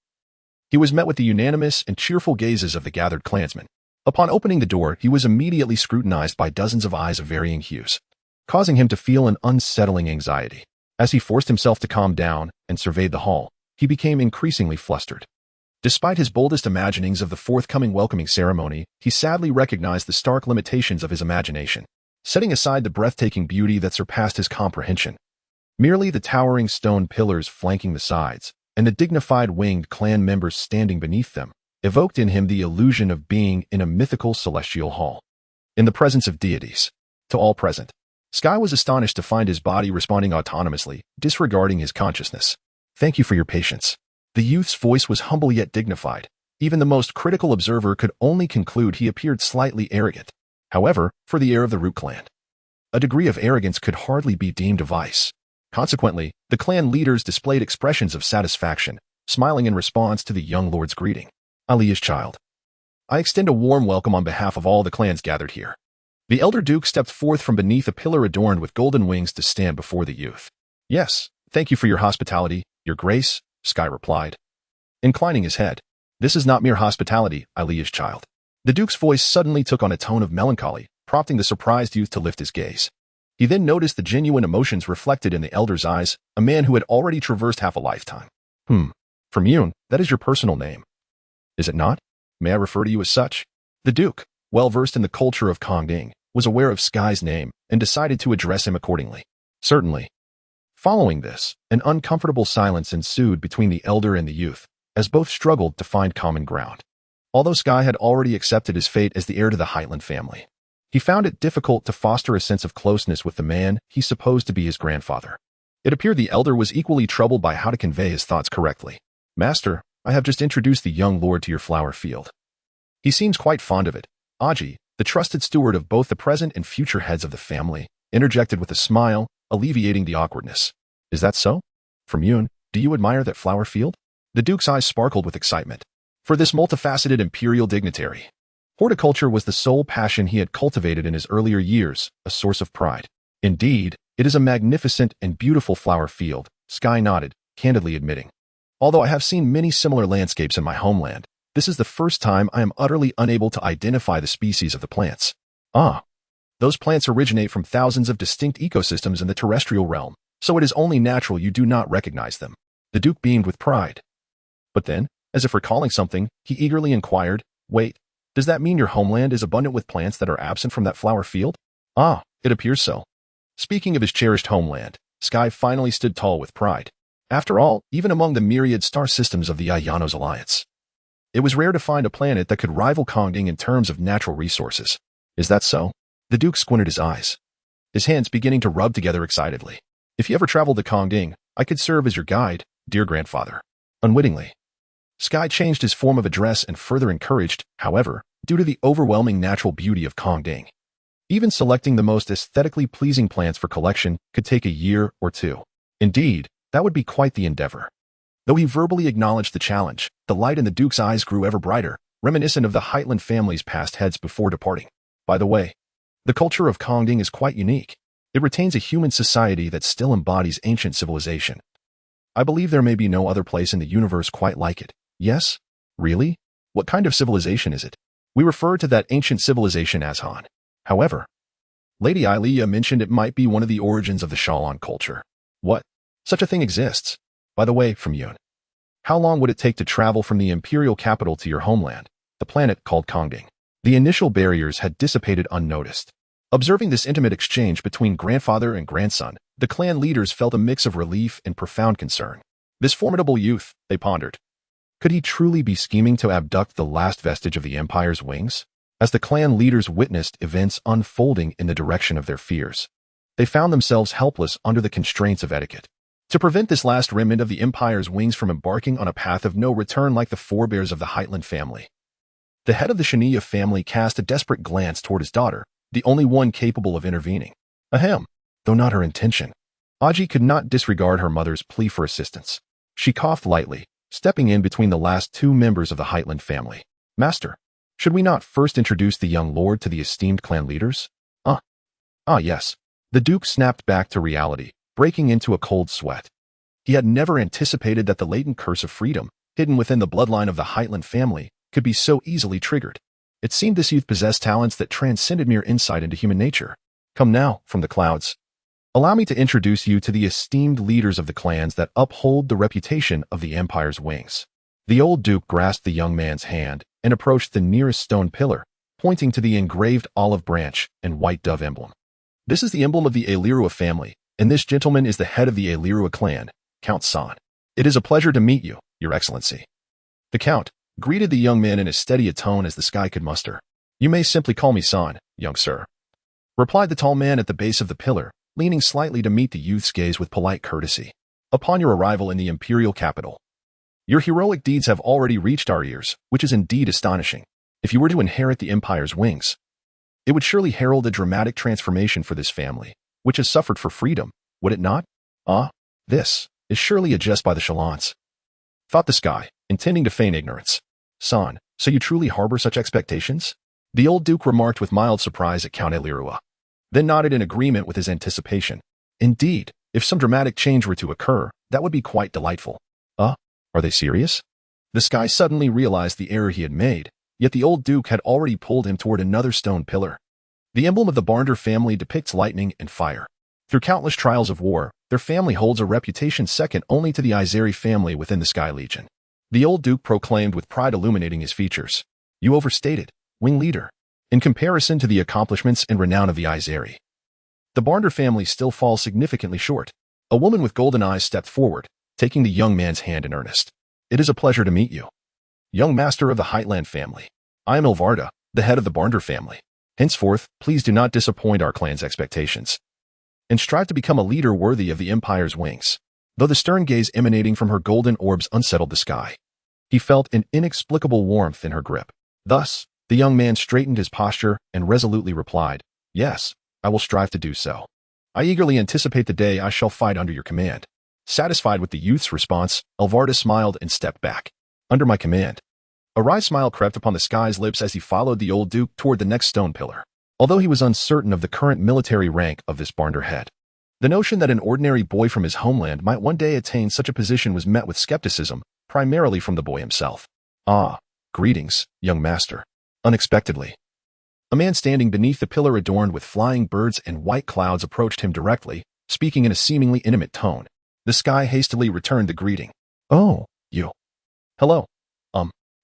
he was met with the unanimous and cheerful gazes of the gathered clansmen. Upon opening the door, he was immediately scrutinized by dozens of eyes of varying hues, causing him to feel an unsettling anxiety. As he forced himself to calm down and surveyed the hall, he became increasingly flustered. Despite his boldest imaginings of the forthcoming welcoming ceremony, he sadly recognized the stark limitations of his imagination, setting aside the breathtaking beauty that surpassed his comprehension. Merely the towering stone pillars flanking the sides, and the dignified winged clan members standing beneath them, evoked in him the illusion of being in a mythical celestial hall, in the presence of deities. To all present, Sky was astonished to find his body responding autonomously, disregarding his consciousness. Thank you for your patience. The youth's voice was humble yet dignified. Even the most critical observer could only conclude he appeared slightly arrogant. However, for the heir of the Root clan, a degree of arrogance could hardly be deemed a vice. Consequently, the clan leaders displayed expressions of satisfaction, smiling in response to the young lord's greeting. Ilea's child, I extend a warm welcome on behalf of all the clans gathered here. The elder Duke stepped forth from beneath a pillar adorned with golden wings to stand before the youth. Yes, thank you for your hospitality, your grace, Sky replied, inclining his head. This is not mere hospitality, Ilea's child. The Duke's voice suddenly took on a tone of melancholy, prompting the surprised youth to lift his gaze. He then noticed the genuine emotions reflected in the elder's eyes, a man who had already traversed half a lifetime. From Yoon, that is your personal name, is it not? May I refer to you as such? The Duke, well versed in the culture of Kongding, was aware of Sky's name and decided to address him accordingly. Certainly. Following this, an uncomfortable silence ensued between the elder and the youth, as both struggled to find common ground. Although Sky had already accepted his fate as the heir to the Heitland family, he found it difficult to foster a sense of closeness with the man he supposed to be his grandfather. It appeared the elder was equally troubled by how to convey his thoughts correctly. Master, I have just introduced the young lord to your flower field. He seems quite fond of it. Aji, the trusted steward of both the present and future heads of the family, interjected with a smile, alleviating the awkwardness. Is that so? From Yoon, do you admire that flower field? The Duke's eyes sparkled with excitement. For this multifaceted imperial dignitary, horticulture was the sole passion he had cultivated in his earlier years, a source of pride. Indeed, it is a magnificent and beautiful flower field, Sky nodded, candidly admitting. Although I have seen many similar landscapes in my homeland, this is the first time I am utterly unable to identify the species of the plants. Ah, those plants originate from thousands of distinct ecosystems in the terrestrial realm, so it is only natural you do not recognize them. The Duke beamed with pride. But then, as if recalling something, he eagerly inquired, wait, does that mean your homeland is abundant with plants that are absent from that flower field? Ah, it appears so. Speaking of his cherished homeland, Sky finally stood tall with pride. After all, even among the myriad star systems of the Ionos Alliance, it was rare to find a planet that could rival Kongding in terms of natural resources. Is that so? The Duke squinted his eyes, his hands beginning to rub together excitedly. If you ever traveled to Kongding, I could serve as your guide, dear grandfather. Unwittingly, Sky changed his form of address and further encouraged, however, due to the overwhelming natural beauty of Kongding. Even selecting the most aesthetically pleasing plants for collection could take a year or two. Indeed, that would be quite the endeavor. Though he verbally acknowledged the challenge, the light in the Duke's eyes grew ever brighter, reminiscent of the Heitland family's past heads before departing. By the way, the culture of Kongding is quite unique. It retains a human society that still embodies ancient civilization. I believe there may be no other place in the universe quite like it. Yes? Really? What kind of civilization is it? We refer to that ancient civilization as Han. However, Lady Ilea mentioned it might be one of the origins of the Shalon culture. What? Such a thing exists. By the way, from Yun, how long would it take to travel from the imperial capital to your homeland, the planet called Kongding? The initial barriers had dissipated unnoticed. Observing this intimate exchange between grandfather and grandson, the clan leaders felt a mix of relief and profound concern. This formidable youth, they pondered. Could he truly be scheming to abduct the last vestige of the Empire's wings? As the clan leaders witnessed events unfolding in the direction of their fears, they found themselves helpless under the constraints of etiquette. To prevent this last remnant of the Empire's wings from embarking on a path of no return like the forebears of the Heitland family, the head of the Shania family cast a desperate glance toward his daughter, the only one capable of intervening. Ahem, though not her intention. Aji could not disregard her mother's plea for assistance. She coughed lightly, stepping in between the last two members of the Heitland family. Master, should we not first introduce the young lord to the esteemed clan leaders? Yes. The Duke snapped back to reality, breaking into a cold sweat. He had never anticipated that the latent curse of freedom, hidden within the bloodline of the Heitland family, could be so easily triggered. It seemed this youth possessed talents that transcended mere insight into human nature. Come now, from the clouds. Allow me to introduce you to the esteemed leaders of the clans that uphold the reputation of the Empire's wings. The old Duke grasped the young man's hand and approached the nearest stone pillar, pointing to the engraved olive branch and white dove emblem. This is the emblem of the Ailirua family, and this gentleman is the head of the Ailirua clan, Count San. It is a pleasure to meet you, Your Excellency. The Count greeted the young man in as steady a tone as the sky could muster. You may simply call me San, young sir, replied the tall man at the base of the pillar, leaning slightly to meet the youth's gaze with polite courtesy. Upon your arrival in the imperial capital, your heroic deeds have already reached our ears, which is indeed astonishing. If you were to inherit the Empire's wings, it would surely herald a dramatic transformation for this family, which has suffered for freedom, would it not? This is surely a jest by the Shalons, thought the sky, intending to feign ignorance. San, so you truly harbor such expectations? The old Duke remarked with mild surprise at Count Ailirua, then nodded in agreement with his anticipation. Indeed, if some dramatic change were to occur, that would be quite delightful. Are they serious? The sky suddenly realized the error he had made, yet the old Duke had already pulled him toward another stone pillar. The emblem of the Barnder family depicts lightning and fire. Through countless trials of war, their family holds a reputation second only to the Izeri family within the Sky Legion. The old Duke proclaimed with pride illuminating his features. You overstated, wing leader. In comparison to the accomplishments and renown of the Izeri, the Barnder family still falls significantly short. A woman with golden eyes stepped forward, taking the young man's hand in earnest. It is a pleasure to meet you, young master of the Heitland family. I am Ilvarda, the head of the Barnder family. Henceforth, please do not disappoint our clan's expectations, and strive to become a leader worthy of the Empire's wings. Though the stern gaze emanating from her golden orbs unsettled the sky, he felt an inexplicable warmth in her grip. Thus, the young man straightened his posture and resolutely replied, Yes, I will strive to do so. I eagerly anticipate the day I shall fight under your command. Satisfied with the youth's response, Ilvarda smiled and stepped back. Under my command. A wry smile crept upon the sky's lips as he followed the old Duke toward the next stone pillar. Although he was uncertain of the current military rank of this Barnder head, The notion that an ordinary boy from his homeland might one day attain such a position was met with skepticism, primarily from the boy himself. "Ah, greetings, young master." Unexpectedly, a man standing beneath the pillar adorned with flying birds and white clouds approached him directly, speaking in a seemingly intimate tone. The sky hastily returned the greeting. "Oh, you. Hello.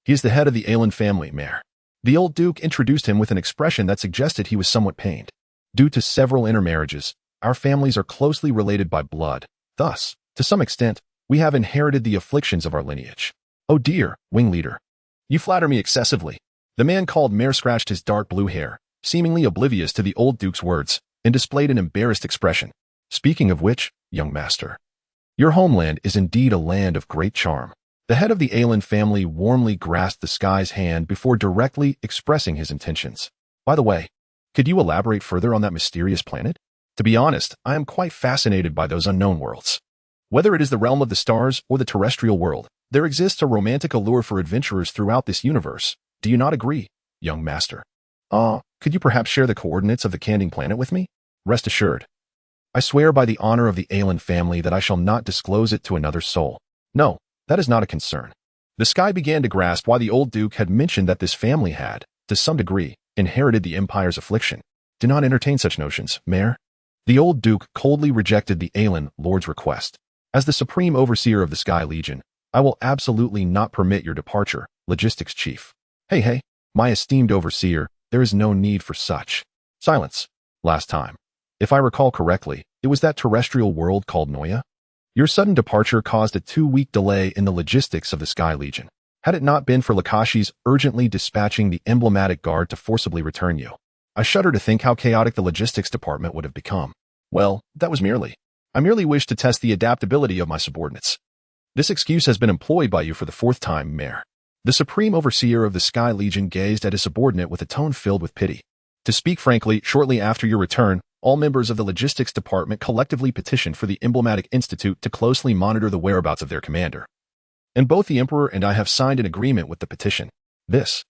He is the head of the Alan family, Mayor." The old duke introduced him with an expression that suggested he was somewhat pained. "Due to several intermarriages, our families are closely related by blood. Thus, to some extent, we have inherited the afflictions of our lineage." "Oh dear, wing leader. You flatter me excessively." The man called Mayor scratched his dark blue hair, seemingly oblivious to the old duke's words, and displayed an embarrassed expression. "Speaking of which, young master, your homeland is indeed a land of great charm." The head of the Alan family warmly grasped the sky's hand before directly expressing his intentions. "By the way, could you elaborate further on that mysterious planet? To be honest, I am quite fascinated by those unknown worlds. Whether it is the realm of the stars or the terrestrial world, there exists a romantic allure for adventurers throughout this universe. Do you not agree, young master?" Could you perhaps share the coordinates of the Canning planet with me?" "Rest assured. I swear by the honor of the Alan family that I shall not disclose it to another soul." "No, that is not a concern." The sky began to grasp why the old duke had mentioned that this family had, to some degree, inherited the empire's affliction. "Do not entertain such notions, Mayor." The old duke coldly rejected the Alan lord's request. "As the supreme overseer of the Sky Legion, I will absolutely not permit your departure, logistics chief." Hey, my esteemed overseer, there is no need for such." "Silence. Last time, if I recall correctly, it was that terrestrial world called Noya. Your sudden departure caused a 2-week delay in the logistics of the Sky Legion. Had it not been for Lakashi's urgently dispatching the emblematic guard to forcibly return you, I shudder to think how chaotic the logistics department would have become." "Well, that was I merely wished to test the adaptability of my subordinates." "This excuse has been employed by you for the 4th time, Mayor." The supreme overseer of the Sky Legion gazed at his subordinate with a tone filled with pity. "To speak frankly, shortly after your return, all members of the logistics department collectively petitioned for the emblematic institute to closely monitor the whereabouts of their commander. And both the Emperor and I have signed an agreement with the petition. This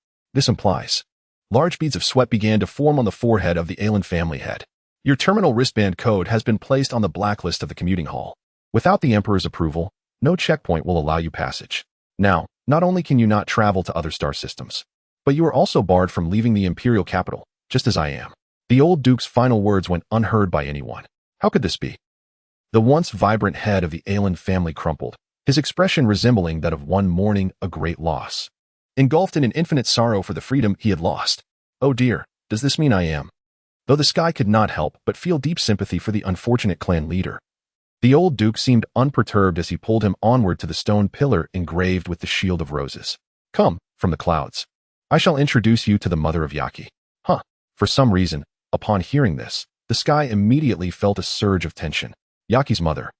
implies." Large beads of sweat began to form on the forehead of the Alan family head. "Your terminal wristband code has been placed on the blacklist of the commuting hall. Without the Emperor's approval, no checkpoint will allow you passage. Now, not only can you not travel to other star systems, but you are also barred from leaving the Imperial capital, just as I am." The old duke's final words went unheard by anyone. How could this be? The once vibrant head of the Alan family crumpled, his expression resembling that of one mourning a great loss, engulfed in an infinite sorrow for the freedom he had lost. "Oh dear, does this mean I am?" Though the sky could not help but feel deep sympathy for the unfortunate clan leader, the old duke seemed unperturbed as he pulled him onward to the stone pillar engraved with the shield of roses. "Come, from the clouds. I shall introduce you to the mother of Yaki." For some reason, upon hearing this, the sky immediately felt a surge of tension. "Yaki's mother.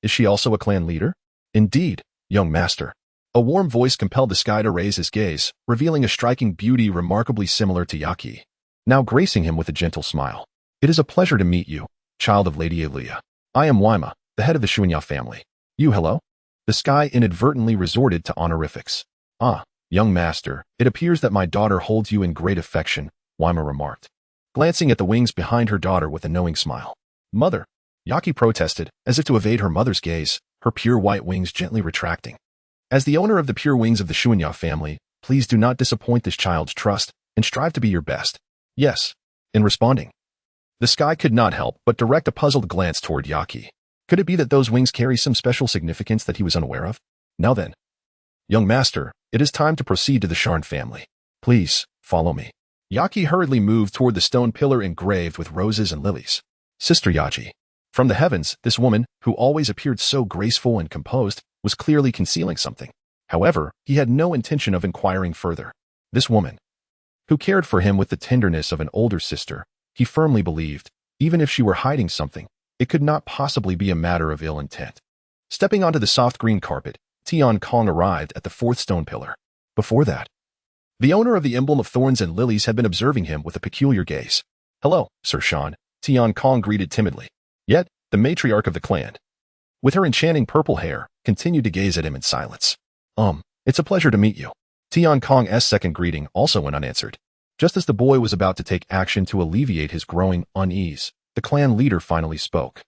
Is she also a clan leader?" "Indeed, young master." A warm voice compelled the sky to raise his gaze, revealing a striking beauty remarkably similar to Yaki, now gracing him with a gentle smile. "It is a pleasure to meet you, child of Lady Elia. I am Waima, the head of the Shunya family. You hello?" The sky inadvertently resorted to honorifics. "Ah, young master, it appears that my daughter holds you in great affection," Waima remarked, glancing at the wings behind her daughter with a knowing smile. "Mother," Yaki protested, as if to evade her mother's gaze, her pure white wings gently retracting. "As the owner of the pure wings of the Shunya family, please do not disappoint this child's trust and strive to be your best." "Yes." In responding, the sky could not help but direct a puzzled glance toward Yaki. Could it be that those wings carry some special significance that he was unaware of? "Now then, young master, it is time to proceed to the Sharn family. Please, follow me." Yaki hurriedly moved toward the stone pillar engraved with roses and lilies. Sister Yaji. From the heavens, this woman, who always appeared so graceful and composed, was clearly concealing something. However, he had no intention of inquiring further. This woman, who cared for him with the tenderness of an older sister, he firmly believed, even if she were hiding something, it could not possibly be a matter of ill intent. Stepping onto the soft green carpet, Tian Kong arrived at the 4th stone pillar. Before that, the owner of the emblem of thorns and lilies had been observing him with a peculiar gaze. "Hello, Sir Shan," Tian Kong greeted timidly. Yet, the matriarch of the clan, with her enchanting purple hair, continued to gaze at him in silence. It's a pleasure to meet you." Tian Kong's second greeting also went unanswered. Just as the boy was about to take action to alleviate his growing unease, the clan leader finally spoke.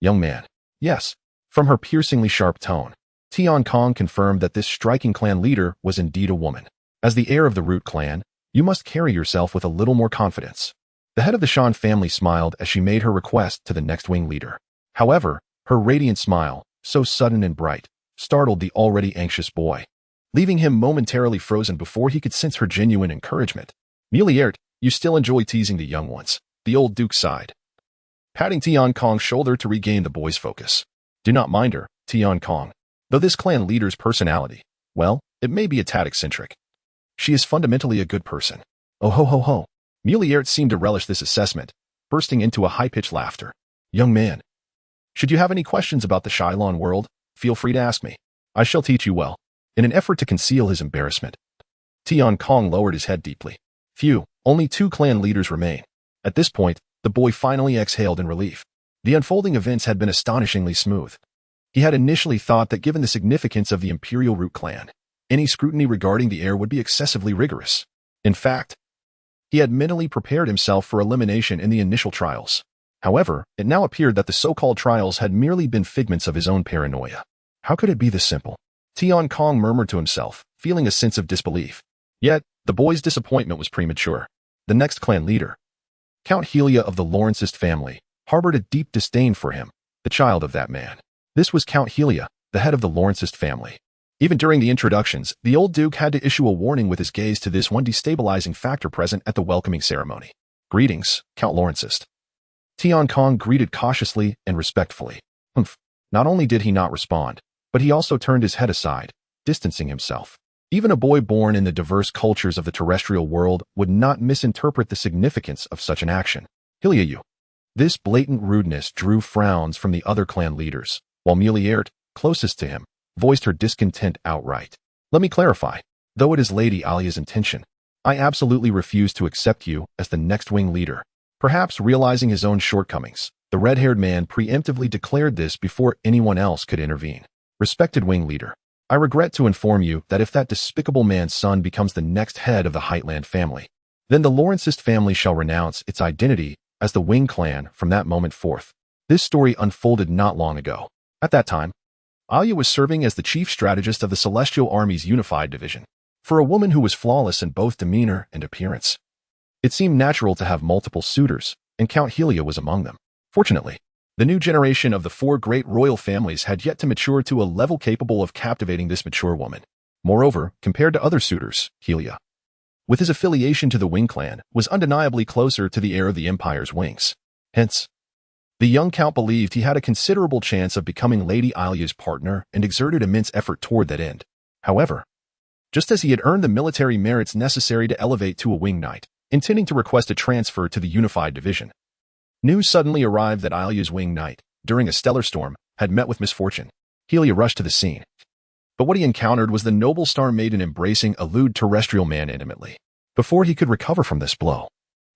Young man. Yes. From her piercingly sharp tone, Tian Kong confirmed that this striking clan leader was indeed a woman. As the heir of the Root clan, you must carry yourself with a little more confidence. The head of the Shan family smiled as she made her request to the next wing leader. However, her radiant smile, so sudden and bright, startled the already anxious boy, leaving him momentarily frozen before he could sense her genuine encouragement. Muliert, you still enjoy teasing the young ones, the old duke sighed, patting Tian Kong's shoulder to regain the boy's focus. Do not mind her, Tian Kong. Though this clan leader's personality, well, it may be a tad eccentric, she is fundamentally a good person. Oh ho ho ho. Muliert seemed to relish this assessment, bursting into a high-pitched laughter. Young man, should you have any questions about the Shylon world, feel free to ask me. I shall teach you well. In an effort to conceal his embarrassment, Tian Kong lowered his head deeply. Phew, only 2 clan leaders remain. At this point, the boy finally exhaled in relief. The unfolding events had been astonishingly smooth. He had initially thought that given the significance of the Imperial Root clan, any scrutiny regarding the heir would be excessively rigorous. In fact, he had mentally prepared himself for elimination in the initial trials. However, it now appeared that the so-called trials had merely been figments of his own paranoia. How could it be this simple? Tian Kong murmured to himself, feeling a sense of disbelief. Yet, the boy's disappointment was premature. The next clan leader, Count Helia of the Lawrencist family, harbored a deep disdain for him, the child of that man. This was Count Helia, the head of the Lawrencist family. Even during the introductions, the old duke had to issue a warning with his gaze to this one destabilizing factor present at the welcoming ceremony. Greetings, Count Lawrencist. Tian Kong greeted cautiously and respectfully. Not only did he not respond, but he also turned his head aside, distancing himself. Even a boy born in the diverse cultures of the terrestrial world would not misinterpret the significance of such an action. Helia you. This blatant rudeness drew frowns from the other clan leaders, while Muliert, closest to him, voiced her discontent outright. Let me clarify. Though it is Lady Alia's intention, I absolutely refuse to accept you as the next wing leader. Perhaps realizing his own shortcomings, the red-haired man preemptively declared this before anyone else could intervene. Respected wing leader, I regret to inform you that if that despicable man's son becomes the next head of the Heightland family, then the Lawrencist family shall renounce its identity as the Wing clan from that moment forth. This story unfolded not long ago. At that time, Alia was serving as the chief strategist of the Celestial Army's Unified Division. For a woman who was flawless in both demeanor and appearance, it seemed natural to have multiple suitors, and Count Helia was among them. Fortunately, the new generation of the 4 great royal families had yet to mature to a level capable of captivating this mature woman. Moreover, compared to other suitors, Helia, with his affiliation to the Wing clan, was undeniably closer to the heir of the Empire's wings. Hence, the young count believed he had a considerable chance of becoming Lady Alia's partner and exerted immense effort toward that end. However, just as he had earned the military merits necessary to elevate to a wing knight, intending to request a transfer to the Unified Division, news suddenly arrived that Alia's wing knight, during a stellar storm, had met with misfortune. Helia rushed to the scene. But what he encountered was the noble star maiden embracing a lewd terrestrial man intimately. Before he could recover from this blow,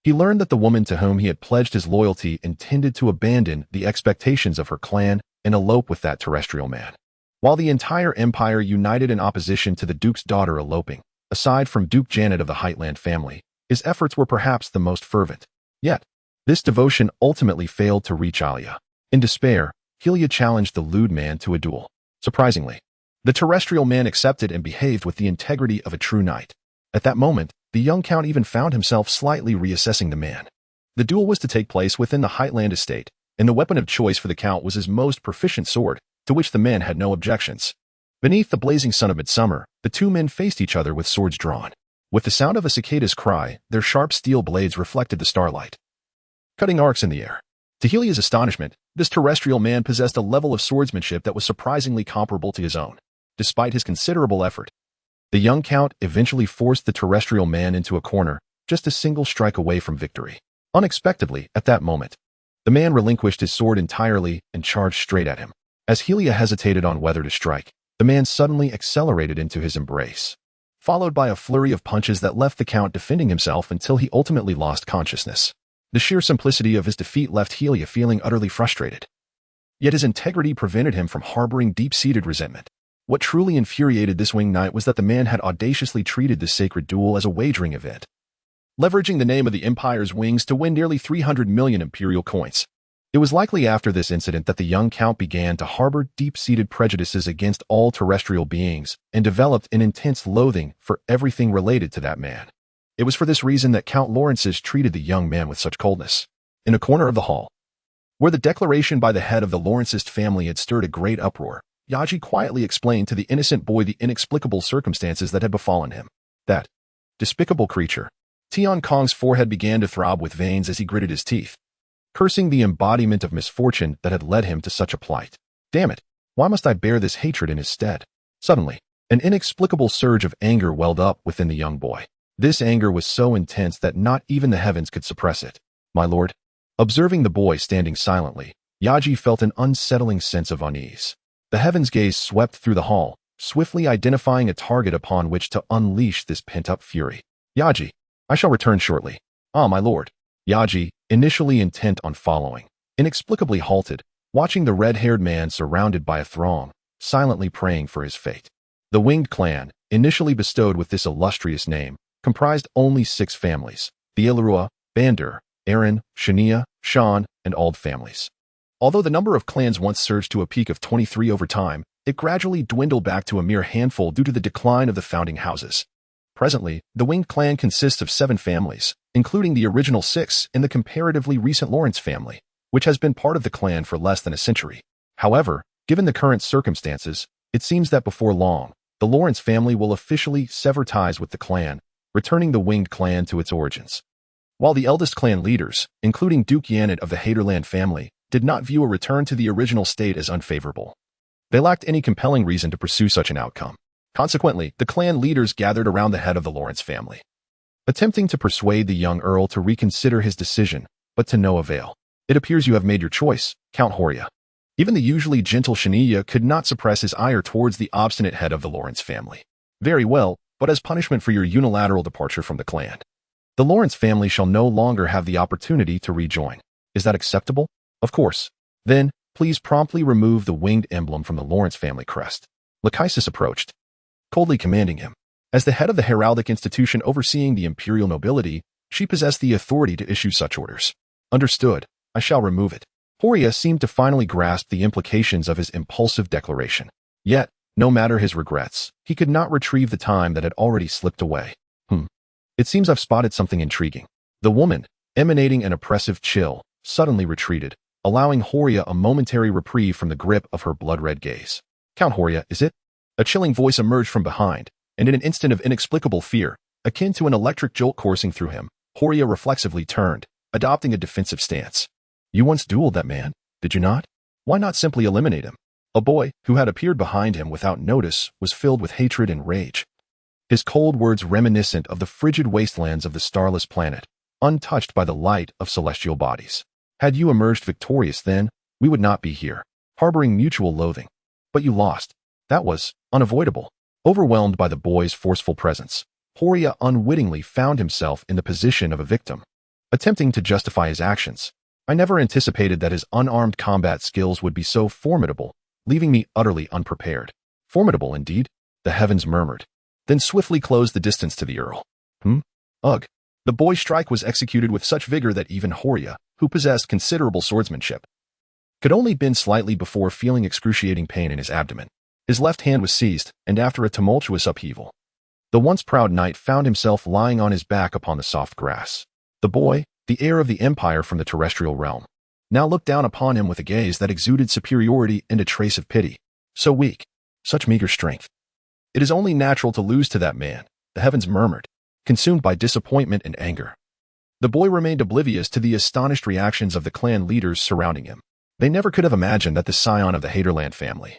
he learned that the woman to whom he had pledged his loyalty intended to abandon the expectations of her clan and elope with that terrestrial man. While the entire empire united in opposition to the Duke's daughter eloping, aside from Duke Janet of the Heightland family, his efforts were perhaps the most fervent. Yet, this devotion ultimately failed to reach Alia. In despair, Helia challenged the lewd man to a duel. Surprisingly, the terrestrial man accepted and behaved with the integrity of a true knight. At that moment, the young count even found himself slightly reassessing the man. The duel was to take place within the Heightland estate, and the weapon of choice for the count was his most proficient sword, to which the man had no objections. Beneath the blazing sun of midsummer, the 2 men faced each other with swords drawn. With the sound of a cicada's cry, their sharp steel blades reflected the starlight, cutting arcs in the air. To Helia's astonishment, this terrestrial man possessed a level of swordsmanship that was surprisingly comparable to his own. Despite his considerable effort, the young count eventually forced the terrestrial man into a corner, just a single strike away from victory. Unexpectedly, at that moment, the man relinquished his sword entirely and charged straight at him. As Helia hesitated on whether to strike, the man suddenly accelerated into his embrace, followed by a flurry of punches that left the count defending himself until he ultimately lost consciousness. The sheer simplicity of his defeat left Helia feeling utterly frustrated. Yet his integrity prevented him from harboring deep-seated resentment. What truly infuriated this winged knight was that the man had audaciously treated this sacred duel as a wagering event, leveraging the name of the Empire's wings to win nearly 300 million Imperial coins. It was likely after this incident that the young count began to harbor deep-seated prejudices against all terrestrial beings and developed an intense loathing for everything related to that man. It was for this reason that Count Lawrence's treated the young man with such coldness. In a corner of the hall, where the declaration by the head of the Lawrencist family had stirred a great uproar, Yaji quietly explained to the innocent boy the inexplicable circumstances that had befallen him. That despicable creature. Tian Kong's forehead began to throb with veins as he gritted his teeth, cursing the embodiment of misfortune that had led him to such a plight. Damn it, why must I bear this hatred in his stead? Suddenly, an inexplicable surge of anger welled up within the young boy. This anger was so intense that not even the heavens could suppress it. My lord. Observing the boy standing silently, Yaji felt an unsettling sense of unease. The heavens' gaze swept through the hall, swiftly identifying a target upon which to unleash this pent-up fury. Yaji, I shall return shortly. Ah, my lord. Yaji, initially intent on following, inexplicably halted, watching the red-haired man surrounded by a throng, silently praying for his fate. The winged clan, initially bestowed with this illustrious name, comprised only 6 families: the Ilirua, Bandur, Aaron, Shania, Shan, and Ald families. Although the number of clans once surged to a peak of 23 over time, it gradually dwindled back to a mere handful due to the decline of the founding houses. Presently, the winged clan consists of 7 families, including the original 6 in the comparatively recent Lawrence family, which has been part of the clan for less than a century. However, given the current circumstances, it seems that before long, the Lawrence family will officially sever ties with the clan, returning the winged clan to its origins. While the eldest clan leaders, including Duke Yanet of the Haderland family, did not view a return to the original state as unfavorable. They lacked any compelling reason to pursue such an outcome. Consequently, the clan leaders gathered around the head of the Lawrence family, attempting to persuade the young earl to reconsider his decision, but to no avail. It appears you have made your choice, Count Horia. Even the usually gentle Shania could not suppress his ire towards the obstinate head of the Lawrence family. Very well, but as punishment for your unilateral departure from the clan, the Lawrence family shall no longer have the opportunity to rejoin. Is that acceptable? Of course. Then, please promptly remove the winged emblem from the Lawrence family crest. Lachesis approached, coldly commanding him. As the head of the heraldic institution overseeing the imperial nobility, she possessed the authority to issue such orders. Understood. I shall remove it. Horia seemed to finally grasp the implications of his impulsive declaration. Yet, no matter his regrets, he could not retrieve the time that had already slipped away. It seems I've spotted something intriguing. The woman, emanating an oppressive chill, suddenly retreated, allowing Horia a momentary reprieve from the grip of her blood-red gaze. Count Horia, is it? A chilling voice emerged from behind, and in an instant of inexplicable fear, akin to an electric jolt coursing through him, Horia reflexively turned, adopting a defensive stance. You once dueled that man, did you not? Why not simply eliminate him? A boy, who had appeared behind him without notice, was filled with hatred and rage. His cold words reminiscent of the frigid wastelands of the starless planet, untouched by the light of celestial bodies. Had you emerged victorious then, we would not be here, harboring mutual loathing. But you lost. That was unavoidable. Overwhelmed by the boy's forceful presence, Horia unwittingly found himself in the position of a victim, attempting to justify his actions. I never anticipated that his unarmed combat skills would be so formidable, leaving me utterly unprepared. Formidable indeed, the heavens murmured, then swiftly closed the distance to the earl. Ugh. The boy's strike was executed with such vigor that even Horia, who possessed considerable swordsmanship, could only bend slightly before feeling excruciating pain in his abdomen. His left hand was seized, and after a tumultuous upheaval, the once proud knight found himself lying on his back upon the soft grass. The boy, the heir of the empire from the terrestrial realm, now looked down upon him with a gaze that exuded superiority and a trace of pity. So weak, such meager strength. It is only natural to lose to that man, the heavens murmured, consumed by disappointment and anger. The boy remained oblivious to the astonished reactions of the clan leaders surrounding him. They never could have imagined that the scion of the Haderland family,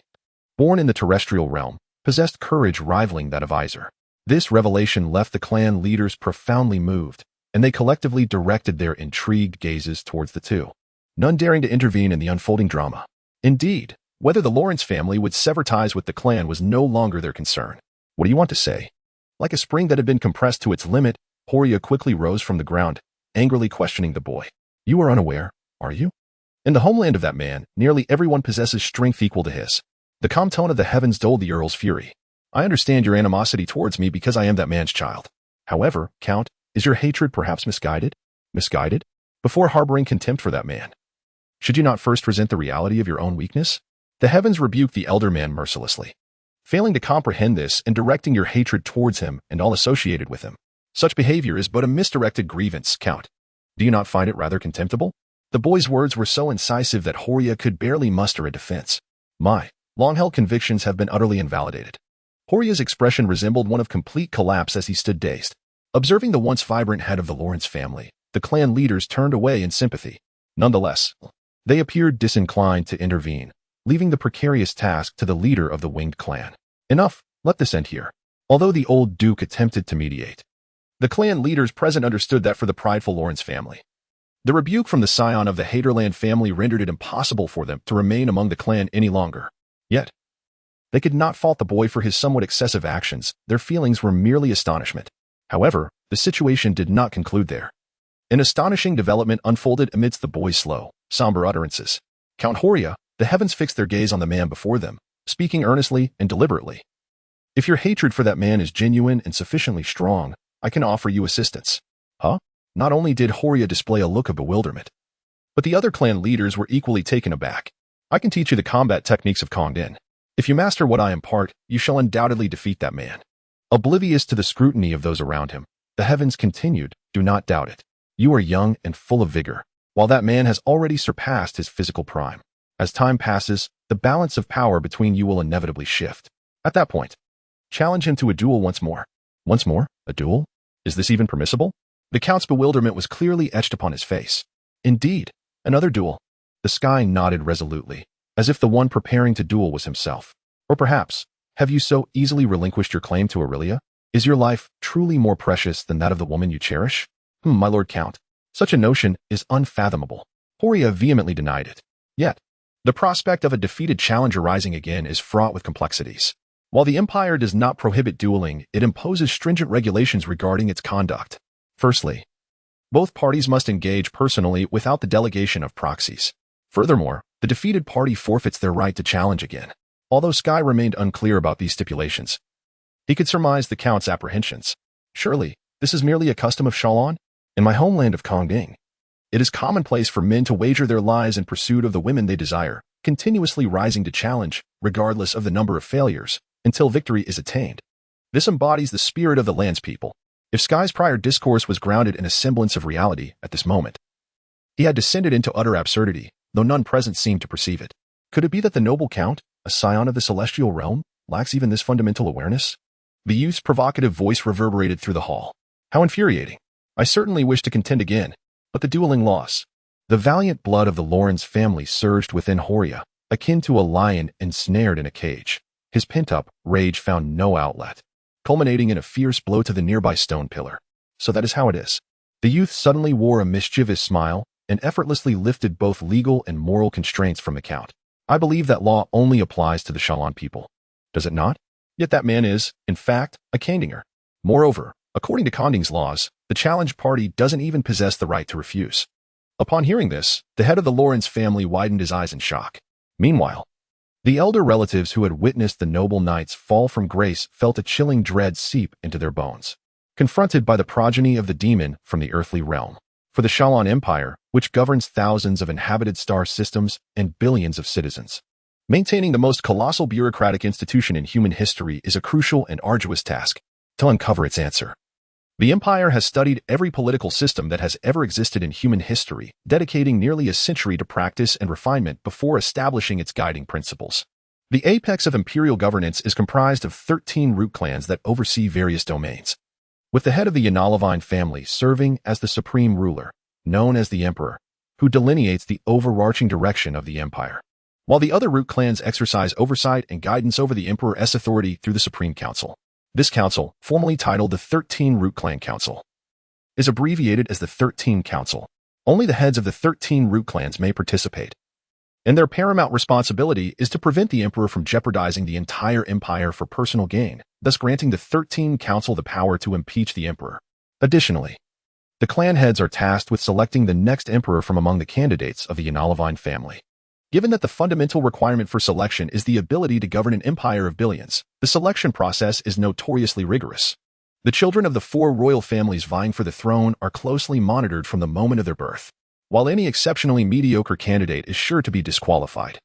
born in the terrestrial realm, possessed courage rivaling that of Iser. This revelation left the clan leaders profoundly moved, and they collectively directed their intrigued gazes towards the two, none daring to intervene in the unfolding drama. Indeed, whether the Lawrence family would sever ties with the clan was no longer their concern. What do you want to say? Like a spring that had been compressed to its limit, Horia quickly rose from the ground, angrily questioning the boy. You are unaware, are you? In the homeland of that man, nearly everyone possesses strength equal to his. The calm tone of the heavens dulled the earl's fury. I understand your animosity towards me because I am that man's child. However, Count, is your hatred perhaps misguided? Misguided? Before harboring contempt for that man, Should you not first resent the reality of your own weakness? The heavens rebuke the elder man mercilessly, failing to comprehend this and directing your hatred towards him and all associated with him. Such behavior is but a misdirected grievance, Count. Do you not find it rather contemptible? The boy's words were so incisive that Horia could barely muster a defense. My long-held convictions have been utterly invalidated. Horia's expression resembled one of complete collapse as he stood dazed. Observing the once vibrant head of the Lawrence family, the clan leaders turned away in sympathy. Nonetheless, they appeared disinclined to intervene, leaving the precarious task to the leader of the winged clan. Enough, let this end here. Although the old duke attempted to mediate, the clan leaders present understood that for the prideful Lawrence family, the rebuke from the scion of the Haterland family rendered it impossible for them to remain among the clan any longer. Yet, they could not fault the boy for his somewhat excessive actions. Their feelings were merely astonishment. However, the situation did not conclude there. An astonishing development unfolded amidst the boy's slow, somber utterances. Count Horia, the heavens fixed their gaze on the man before them, speaking earnestly and deliberately. If your hatred for that man is genuine and sufficiently strong, I can offer you assistance. Huh? Not only did Horia display a look of bewilderment, but the other clan leaders were equally taken aback. I can teach you the combat techniques of Kongdin. If you master what I impart, you shall undoubtedly defeat that man. Oblivious to the scrutiny of those around him, the heavens continued, do not doubt it. You are young and full of vigor, while that man has already surpassed his physical prime. As time passes, the balance of power between you will inevitably shift. At that point, challenge him to a duel once more. Once more? A duel? Is this even permissible? The Count's bewilderment was clearly etched upon his face. Indeed, another duel. The sky nodded resolutely, as if the one preparing to duel was himself. Or perhaps, have you so easily relinquished your claim to Aurelia? Is your life truly more precious than that of the woman you cherish? My lord Count, such a notion is unfathomable. Horia vehemently denied it. Yet, the prospect of a defeated challenger rising again is fraught with complexities. While the Empire does not prohibit dueling, it imposes stringent regulations regarding its conduct. Firstly, both parties must engage personally without the delegation of proxies. Furthermore, the defeated party forfeits their right to challenge again. Although Sky remained unclear about these stipulations, he could surmise the Count's apprehensions. Surely, this is merely a custom of Shalon? In my homeland of Kongding, it is commonplace for men to wager their lives in pursuit of the women they desire, continuously rising to challenge, regardless of the number of failures, until victory is attained. This embodies the spirit of the land's people. If Sky's prior discourse was grounded in a semblance of reality at this moment, he had descended into utter absurdity, though none present seemed to perceive it. Could it be that the noble Count, a scion of the celestial realm, lacks even this fundamental awareness? The youth's provocative voice reverberated through the hall. How infuriating. I certainly wish to contend again, but the dueling loss. The valiant blood of the Lawrence family surged within Horia, akin to a lion ensnared in a cage. His pent-up rage found no outlet, culminating in a fierce blow to the nearby stone pillar. So that is how it is. The youth suddenly wore a mischievous smile and effortlessly lifted both legal and moral constraints from the Count. I believe that law only applies to the Shalon people. Does it not? Yet that man is, in fact, a Kandinger. Moreover, according to Konding's laws, the challenged party doesn't even possess the right to refuse. Upon hearing this, the head of the Lawrence family widened his eyes in shock. Meanwhile, the elder relatives who had witnessed the noble knight's fall from grace felt a chilling dread seep into their bones, confronted by the progeny of the demon from the earthly realm. For the Shalon Empire, which governs thousands of inhabited star systems and billions of citizens, maintaining the most colossal bureaucratic institution in human history is a crucial and arduous task. To uncover its answer, the Empire has studied every political system that has ever existed in human history, dedicating nearly a century to practice and refinement before establishing its guiding principles. The apex of imperial governance is comprised of 13 root clans that oversee various domains, with the head of the Yanalavine family serving as the supreme ruler, known as the Emperor, who delineates the overarching direction of the empire, while the other root clans exercise oversight and guidance over the Emperor's authority through the Supreme Council. This council, formally titled the 13 Root Clan Council, is abbreviated as the 13 Council. Only the heads of the 13 root clans may participate, and their paramount responsibility is to prevent the Emperor from jeopardizing the entire empire for personal gain, thus granting the 13 Council the power to impeach the Emperor. Additionally, the clan heads are tasked with selecting the next Emperor from among the candidates of the Yanalavine family. Given that the fundamental requirement for selection is the ability to govern an empire of billions, the selection process is notoriously rigorous. The children of the 4 royal families vying for the throne are closely monitored from the moment of their birth. while any exceptionally mediocre candidate is sure to be disqualified.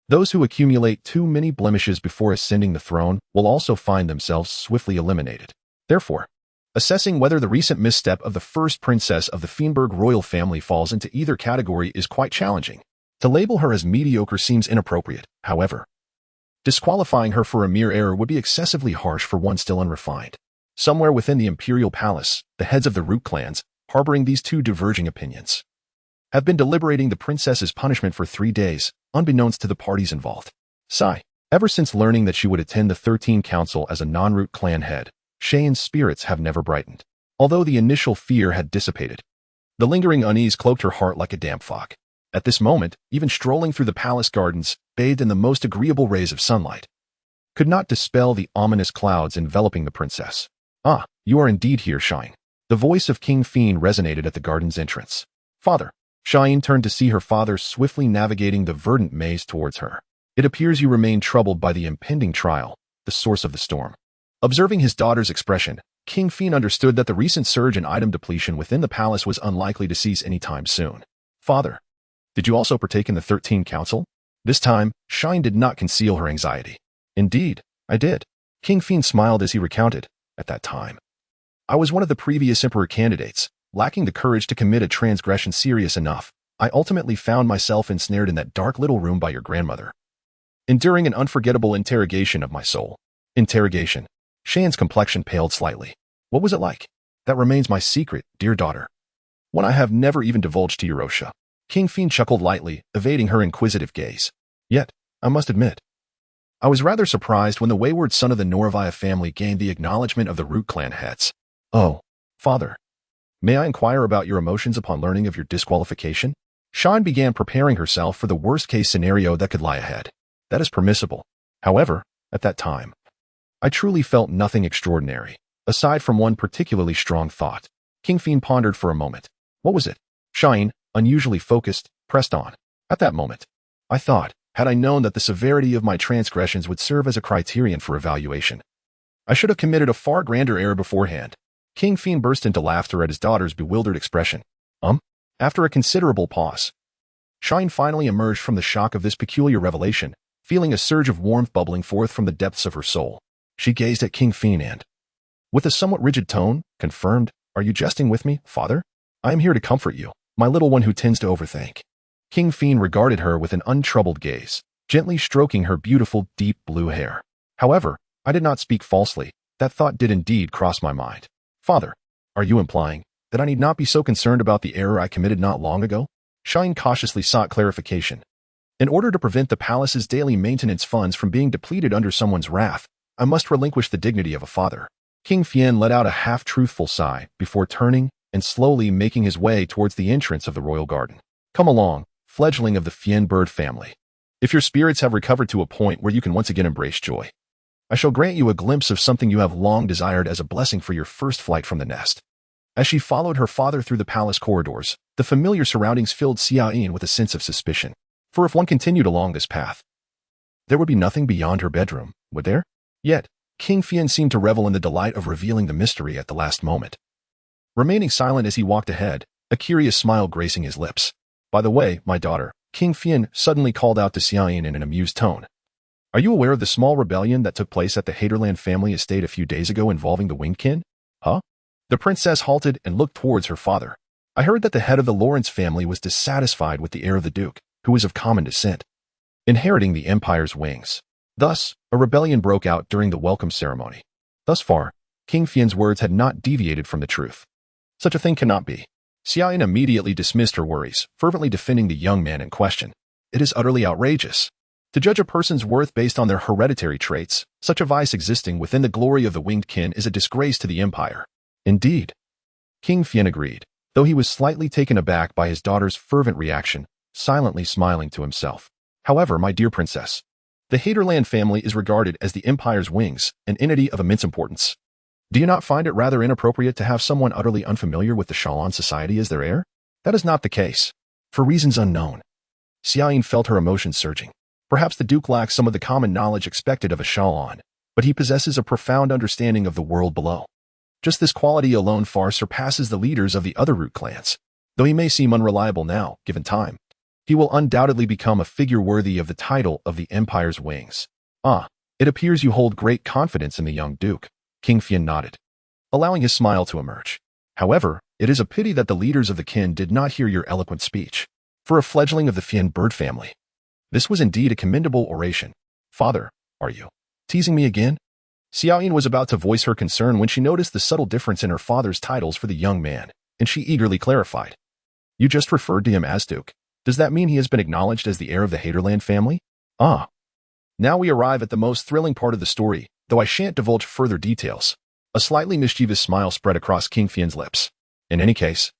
Those who accumulate too many blemishes before ascending the throne will also find themselves swiftly eliminated. Therefore, assessing whether the recent misstep of the first princess of the Feenberg royal family falls into either category is quite challenging. To label her as mediocre seems inappropriate, however. Disqualifying her for a mere error would be excessively harsh for one still unrefined. Somewhere within the imperial palace, the heads of the root clans, harboring these two diverging opinions, have been deliberating the princess's punishment for 3 days, unbeknownst to the parties involved. Sigh. Ever since learning that she would attend the 13 Council as a non-root clan head, Cheyenne's spirits have never brightened. Although the initial fear had dissipated, the lingering unease cloaked her heart like a damp fog. At this moment, even strolling through the palace gardens, bathed in the most agreeable rays of sunlight, could not dispel the ominous clouds enveloping the princess. "Ah, you are indeed here, Cheyenne." The voice of King Fian resonated at the garden's entrance. "Father." Cheyenne turned to see her father swiftly navigating the verdant maze towards her. "It appears you remain troubled by the impending trial, the source of the storm." Observing his daughter's expression, King Fian understood that the recent surge in item depletion within the palace was unlikely to cease anytime soon. "Father, did you also partake in the 13 Council?" This time, Cheyenne did not conceal her anxiety. "Indeed, I did." King Fian smiled as he recounted. "At that time, I was one of the previous emperor candidates. Lacking the courage to commit a transgression serious enough, I ultimately found myself ensnared in that dark little room by your grandmother, enduring an unforgettable interrogation of my soul." Interrogation. Cheyenne's complexion paled slightly. "What was it like?" "That remains my secret, dear daughter. One I have never even divulged to Eurosha." King Fian chuckled lightly, evading her inquisitive gaze. "Yet, I must admit, I was rather surprised when the wayward son of the Noravaya family gained the acknowledgement of the root clan heads." "Oh, father, may I inquire about your emotions upon learning of your disqualification?" Cheyenne began preparing herself for the worst-case scenario that could lie ahead. "That is permissible. However, at that time, I truly felt nothing extraordinary, aside from one particularly strong thought." King Fian pondered for a moment. "What was it?" Cheyenne, unusually focused, pressed on. "At that moment, I thought, had I known that the severity of my transgressions would serve as a criterion for evaluation, I should have committed a far grander error beforehand." King Fian burst into laughter at his daughter's bewildered expression. After a considerable pause, Cheyenne finally emerged from the shock of this peculiar revelation, feeling a surge of warmth bubbling forth from the depths of her soul. She gazed at King Fian and, with a somewhat rigid tone, confirmed, "Are you jesting with me, father? I am here to comfort you, my little one who tends to overthink." King Fian regarded her with an untroubled gaze, gently stroking her beautiful, deep blue hair. "However, I did not speak falsely. That thought did indeed cross my mind." "Father, are you implying that I need not be so concerned about the error I committed not long ago?" Cheyenne cautiously sought clarification. "In order to prevent the palace's daily maintenance funds from being depleted under someone's wrath, I must relinquish the dignity of a father." King Fian let out a half-truthful sigh before turning and slowly making his way towards the entrance of the royal garden. "Come along, fledgling of the Fian bird family. If your spirits have recovered to a point where you can once again embrace joy, I shall grant you a glimpse of something you have long desired as a blessing for your first flight from the nest." As she followed her father through the palace corridors, the familiar surroundings filled Xiaoyin with a sense of suspicion. For if one continued along this path, there would be nothing beyond her bedroom, would there? Yet, King Fian seemed to revel in the delight of revealing the mystery at the last moment. Remaining silent as he walked ahead, a curious smile gracing his lips. "By the way, my daughter," King Fian suddenly called out to Xiaoyin in an amused tone, "are you aware of the small rebellion that took place at the Haderland family estate a few days ago involving the winged kin?" "Huh?" The princess halted and looked towards her father. "I heard that the head of the Lawrence family was dissatisfied with the heir of the duke, who was of common descent, inheriting the empire's wings. Thus, a rebellion broke out during the welcome ceremony." Thus far, King Fian's words had not deviated from the truth. Such a thing cannot be. Xiaoyin immediately dismissed her worries, fervently defending the young man in question. "It is utterly outrageous. To judge a person's worth based on their hereditary traits, such a vice existing within the glory of the winged kin is a disgrace to the empire." "Indeed." King Fian agreed, though he was slightly taken aback by his daughter's fervent reaction, silently smiling to himself. "However, my dear princess, the Haderland family is regarded as the empire's wings, an entity of immense importance. Do you not find it rather inappropriate to have someone utterly unfamiliar with the Shalon society as their heir?" "That is not the case. For reasons unknown." Xiaoyin felt her emotions surging. Perhaps the duke lacks some of the common knowledge expected of a Shalon, but he possesses a profound understanding of the world below. Just this quality alone far surpasses the leaders of the other root clans. Though he may seem unreliable now, given time, he will undoubtedly become a figure worthy of the title of the Empire's wings. Ah, it appears you hold great confidence in the young Duke. King Fian nodded, allowing his smile to emerge. However, it is a pity that the leaders of the kin did not hear your eloquent speech. For a fledgling of the Fian bird family, this was indeed a commendable oration. Father, are you teasing me again? Xiaoyin was about to voice her concern when she noticed the subtle difference in her father's titles for the young man, and she eagerly clarified. You just referred to him as Duke. Does that mean he has been acknowledged as the heir of the Haterland family? Ah. Now we arrive at the most thrilling part of the story, though I shan't divulge further details. A slightly mischievous smile spread across King Fian's lips. In any case,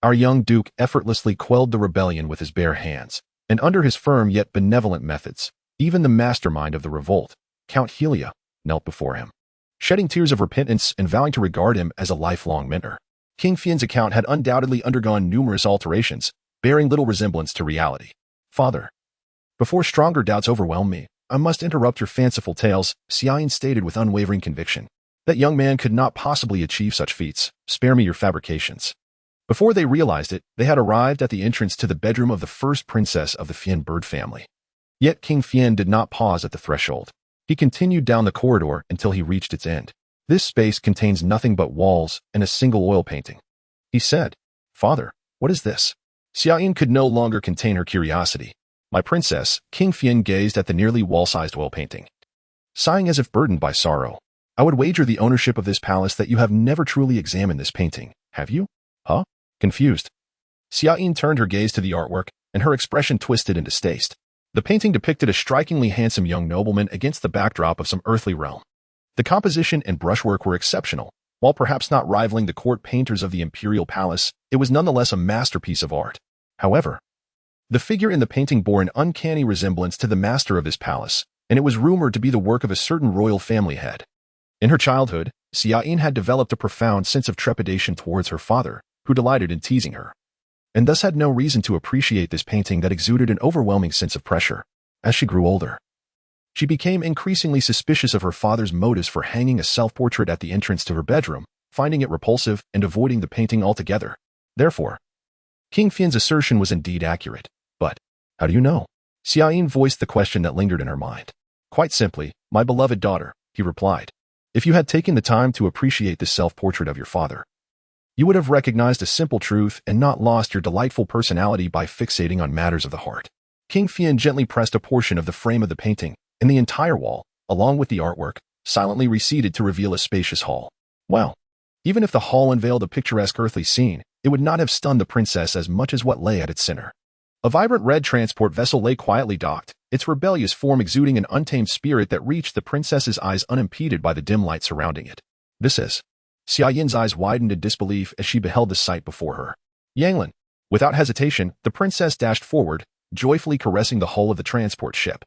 our young Duke effortlessly quelled the rebellion with his bare hands, and under his firm yet benevolent methods, even the mastermind of the revolt, Count Helia, knelt before him, shedding tears of repentance and vowing to regard him as a lifelong mentor. King Fian's account had undoubtedly undergone numerous alterations, bearing little resemblance to reality. Father, before stronger doubts overwhelm me, I must interrupt your fanciful tales, Xiaoyin stated with unwavering conviction. That young man could not possibly achieve such feats. Spare me your fabrications. Before they realized it, they had arrived at the entrance to the bedroom of the first princess of the Fian bird family. Yet King Fian did not pause at the threshold. He continued down the corridor until he reached its end. This space contains nothing but walls and a single oil painting. He said, Father, what is this? Xiaoyin could no longer contain her curiosity. My princess, King Fian gazed at the nearly wall-sized oil painting, sighing as if burdened by sorrow. I would wager the ownership of this palace that you have never truly examined this painting, have you? Huh? Confused. Xiaoyin turned her gaze to the artwork, and her expression twisted in distaste. The painting depicted a strikingly handsome young nobleman against the backdrop of some earthly realm. The composition and brushwork were exceptional. While perhaps not rivaling the court painters of the imperial palace, it was nonetheless a masterpiece of art. However, the figure in the painting bore an uncanny resemblance to the master of this palace, and it was rumored to be the work of a certain royal family head. In her childhood, Xiaoyin had developed a profound sense of trepidation towards her father, who delighted in teasing her, and thus had no reason to appreciate this painting that exuded an overwhelming sense of pressure. As she grew older, she became increasingly suspicious of her father's motives for hanging a self-portrait at the entrance to her bedroom, finding it repulsive and avoiding the painting altogether. Therefore, King Fian's assertion was indeed accurate. But, how do you know? Xiaoyin voiced the question that lingered in her mind. Quite simply, my beloved daughter, he replied. If you had taken the time to appreciate this self-portrait of your father, you would have recognized a simple truth and not lost your delightful personality by fixating on matters of the heart. King Fian gently pressed a portion of the frame of the painting, and the entire wall, along with the artwork, silently receded to reveal a spacious hall. Well, even if the hall unveiled a picturesque earthly scene, it would not have stunned the princess as much as what lay at its center. A vibrant red transport vessel lay quietly docked, its rebellious form exuding an untamed spirit that reached the princess's eyes unimpeded by the dim light surrounding it. This is. Xiaoyin's eyes widened in disbelief as she beheld the sight before her. Yanglin. Without hesitation, the princess dashed forward, joyfully caressing the hull of the transport ship,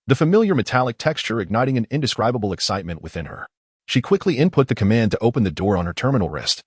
the familiar metallic texture igniting an indescribable excitement within her. She quickly input the command to open the door on her terminal wrist,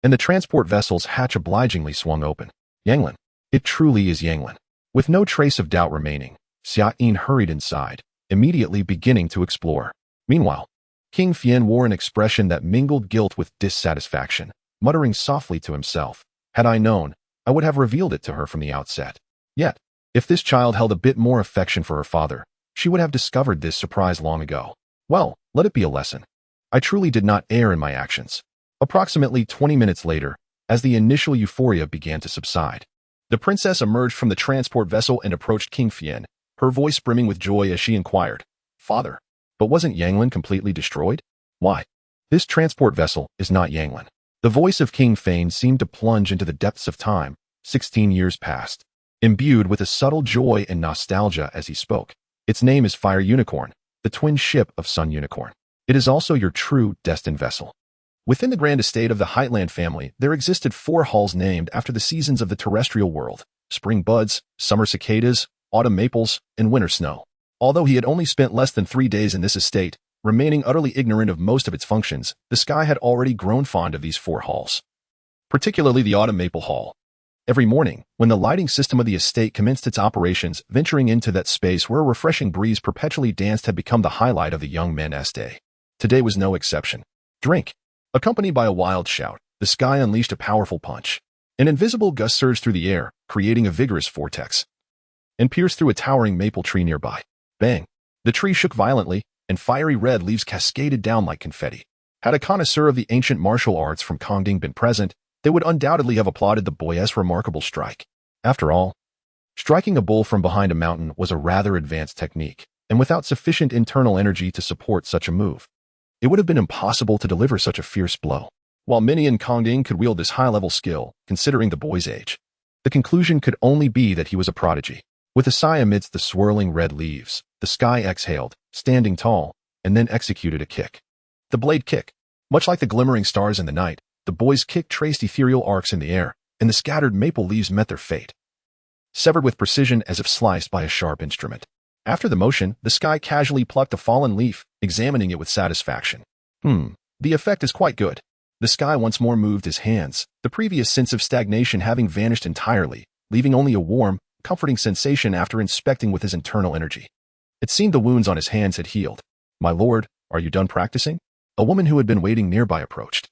and the transport vessel's hatch obligingly swung open. Yanglin. It truly is Yanglin. With no trace of doubt remaining, Xiaoyin hurried inside, immediately beginning to explore. Meanwhile, King Fian wore an expression that mingled guilt with dissatisfaction, muttering softly to himself, had I known, I would have revealed it to her from the outset. Yet, if this child held a bit more affection for her father, she would have discovered this surprise long ago. Well, let it be a lesson. I truly did not err in my actions. Approximately 20 minutes later, as the initial euphoria began to subside, the princess emerged from the transport vessel and approached King Fian, her voice brimming with joy as she inquired, Father, but wasn't Yanglin completely destroyed? Why? This transport vessel is not Yanglin. The voice of King Fian seemed to plunge into the depths of time. 16 years passed, imbued with a subtle joy and nostalgia as he spoke. Its name is Fire Unicorn, the twin ship of Sun Unicorn. It is also your true, destined vessel. Within the grand estate of the Heitland family, there existed 4 halls named after the seasons of the terrestrial world: spring buds, summer cicadas, autumn maples, and winter snow. Although he had only spent less than 3 days in this estate, remaining utterly ignorant of most of its functions, the sky had already grown fond of these 4 halls, particularly the autumn maple hall. Every morning, when the lighting system of the estate commenced its operations, venturing into that space where a refreshing breeze perpetually danced had become the highlight of the young men's day. Today was no exception. Drink. Accompanied by a wild shout, the sky unleashed a powerful punch. An invisible gust surged through the air, creating a vigorous vortex, and pierced through a towering maple tree nearby. Bang! The tree shook violently, and fiery red leaves cascaded down like confetti. Had a connoisseur of the ancient martial arts from Kongding been present, they would undoubtedly have applauded the boy's remarkable strike. After all, striking a bull from behind a mountain was a rather advanced technique, and without sufficient internal energy to support such a move, it would have been impossible to deliver such a fierce blow. While many in Kongding could wield this high-level skill, considering the boy's age, the conclusion could only be that he was a prodigy. With a sigh amidst the swirling red leaves, the sky exhaled, standing tall, and then executed a kick. The blade kick. Much like the glimmering stars in the night, the boy's kick traced ethereal arcs in the air, and the scattered maple leaves met their fate, severed with precision as if sliced by a sharp instrument. After the motion, the sky casually plucked a fallen leaf, examining it with satisfaction. The effect is quite good. The sky once more moved his hands, the previous sense of stagnation having vanished entirely, leaving only a warm, comforting sensation after inspecting with his internal energy. It seemed the wounds on his hands had healed. "My lord, are you done practicing?" A woman who had been waiting nearby approached,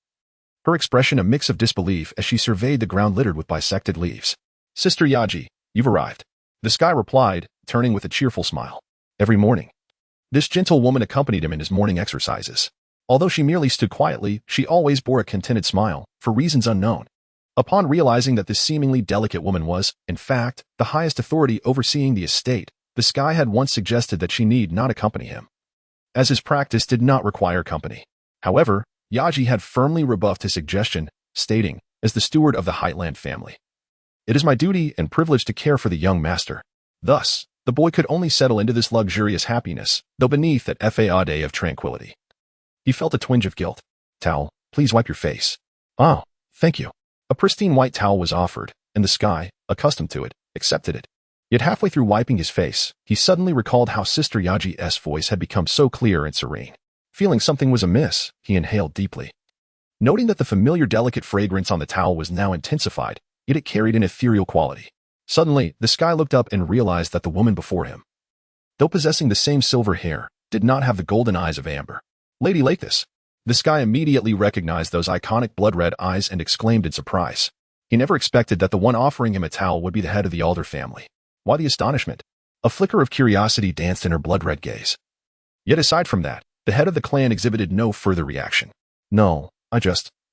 her expression a mix of disbelief as she surveyed the ground littered with bisected leaves. "Sister Yaji, you've arrived," the sky replied, turning with a cheerful smile. Every morning, this gentle woman accompanied him in his morning exercises. Although she merely stood quietly, she always bore a contented smile, for reasons unknown. Upon realizing that this seemingly delicate woman was, in fact, the highest authority overseeing the estate, the sky had once suggested that she need not accompany him, as his practice did not require company. However, Yaji had firmly rebuffed his suggestion, stating, as the steward of the Heightland family, "It is my duty and privilege to care for the young master." Thus, the boy could only settle into this luxurious happiness, though beneath that facade of tranquility, he felt a twinge of guilt. "Towel, please wipe your face." "Oh, thank you." A pristine white towel was offered, and the sky, accustomed to it, accepted it. Yet halfway through wiping his face, he suddenly recalled how Sister Yaji's voice had become so clear and serene. Feeling something was amiss, he inhaled deeply. Noting that the familiar delicate fragrance on the towel was now intensified, yet it carried an ethereal quality. Suddenly, the sky looked up and realized that the woman before him, though possessing the same silver hair, did not have the golden eyes of amber. "Lady Lakethis." The sky immediately recognized those iconic blood-red eyes and exclaimed in surprise. He never expected that the one offering him a towel would be the head of the Alder family. Why the astonishment? A flicker of curiosity danced in her blood-red gaze. Yet aside from that, the head of the clan exhibited no further reaction. "No,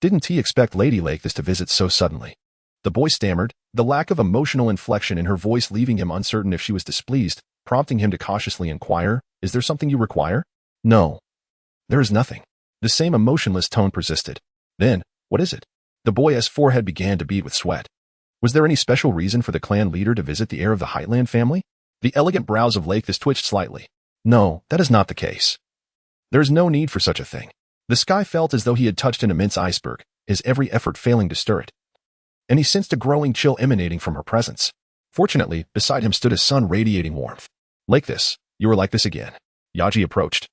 didn't he expect Lady Lakethis to visit so suddenly?" The boy stammered, the lack of emotional inflection in her voice leaving him uncertain if she was displeased, prompting him to cautiously inquire, "Is there something you require?" "No. There is nothing." The same emotionless tone persisted. "Then, what is it?" The boy's forehead began to bead with sweat. Was there any special reason for the clan leader to visit the heir of the Heightland family? The elegant brows of Lakethis twitched slightly. "No, that is not the case. There is no need for such a thing." The sky felt as though he had touched an immense iceberg, his every effort failing to stir it. And he sensed a growing chill emanating from her presence. Fortunately, beside him stood a sun radiating warmth. "Lakethis, you are like this again." Yaji approached,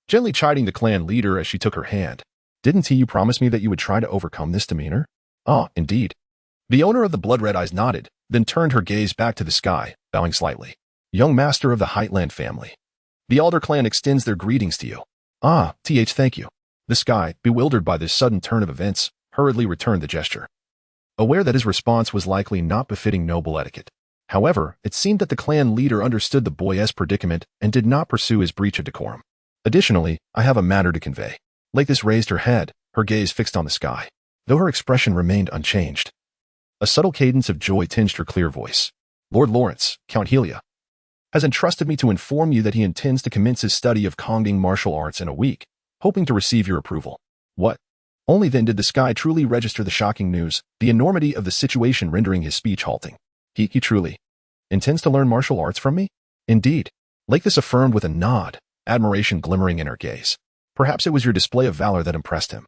gently chiding the clan leader as she took her hand. "Didn't you promise me that you would try to overcome this demeanor?" "Ah, indeed." The owner of the blood-red eyes nodded, then turned her gaze back to the sky, bowing slightly. "Young master of the Heightland family, the Alder clan extends their greetings to you." "Ah, thank you." The sky, bewildered by this sudden turn of events, hurriedly returned the gesture, aware that his response was likely not befitting noble etiquette. However, it seemed that the clan leader understood the boy's predicament and did not pursue his breach of decorum. "Additionally, I have a matter to convey." Lakethis raised her head, her gaze fixed on the sky, though her expression remained unchanged. A subtle cadence of joy tinged her clear voice. "Lord Lawrence, Count Helia, has entrusted me to inform you that he intends to commence his study of Kongding martial arts in a week, hoping to receive your approval." "What?" Only then did the sky truly register the shocking news, the enormity of the situation rendering his speech halting. He truly intends to learn martial arts from me?" "Indeed." Lakethis affirmed with a nod, admiration glimmering in her gaze. "Perhaps it was your display of valor that impressed him,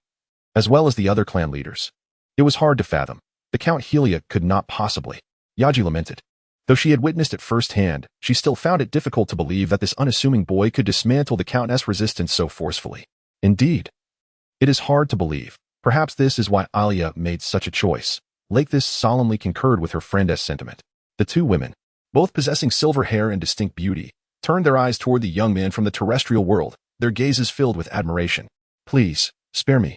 as well as the other clan leaders." It was hard to fathom. The Count Helia could not possibly. Yaji lamented. Though she had witnessed it firsthand, she still found it difficult to believe that this unassuming boy could dismantle the Countess' resistance so forcefully. Indeed, it is hard to believe. Perhaps this is why Alia made such a choice. Lakethis solemnly concurred with her friend's sentiment. The two women, both possessing silver hair and distinct beauty, turned their eyes toward the young man from the terrestrial world, their gazes filled with admiration. "Please, spare me."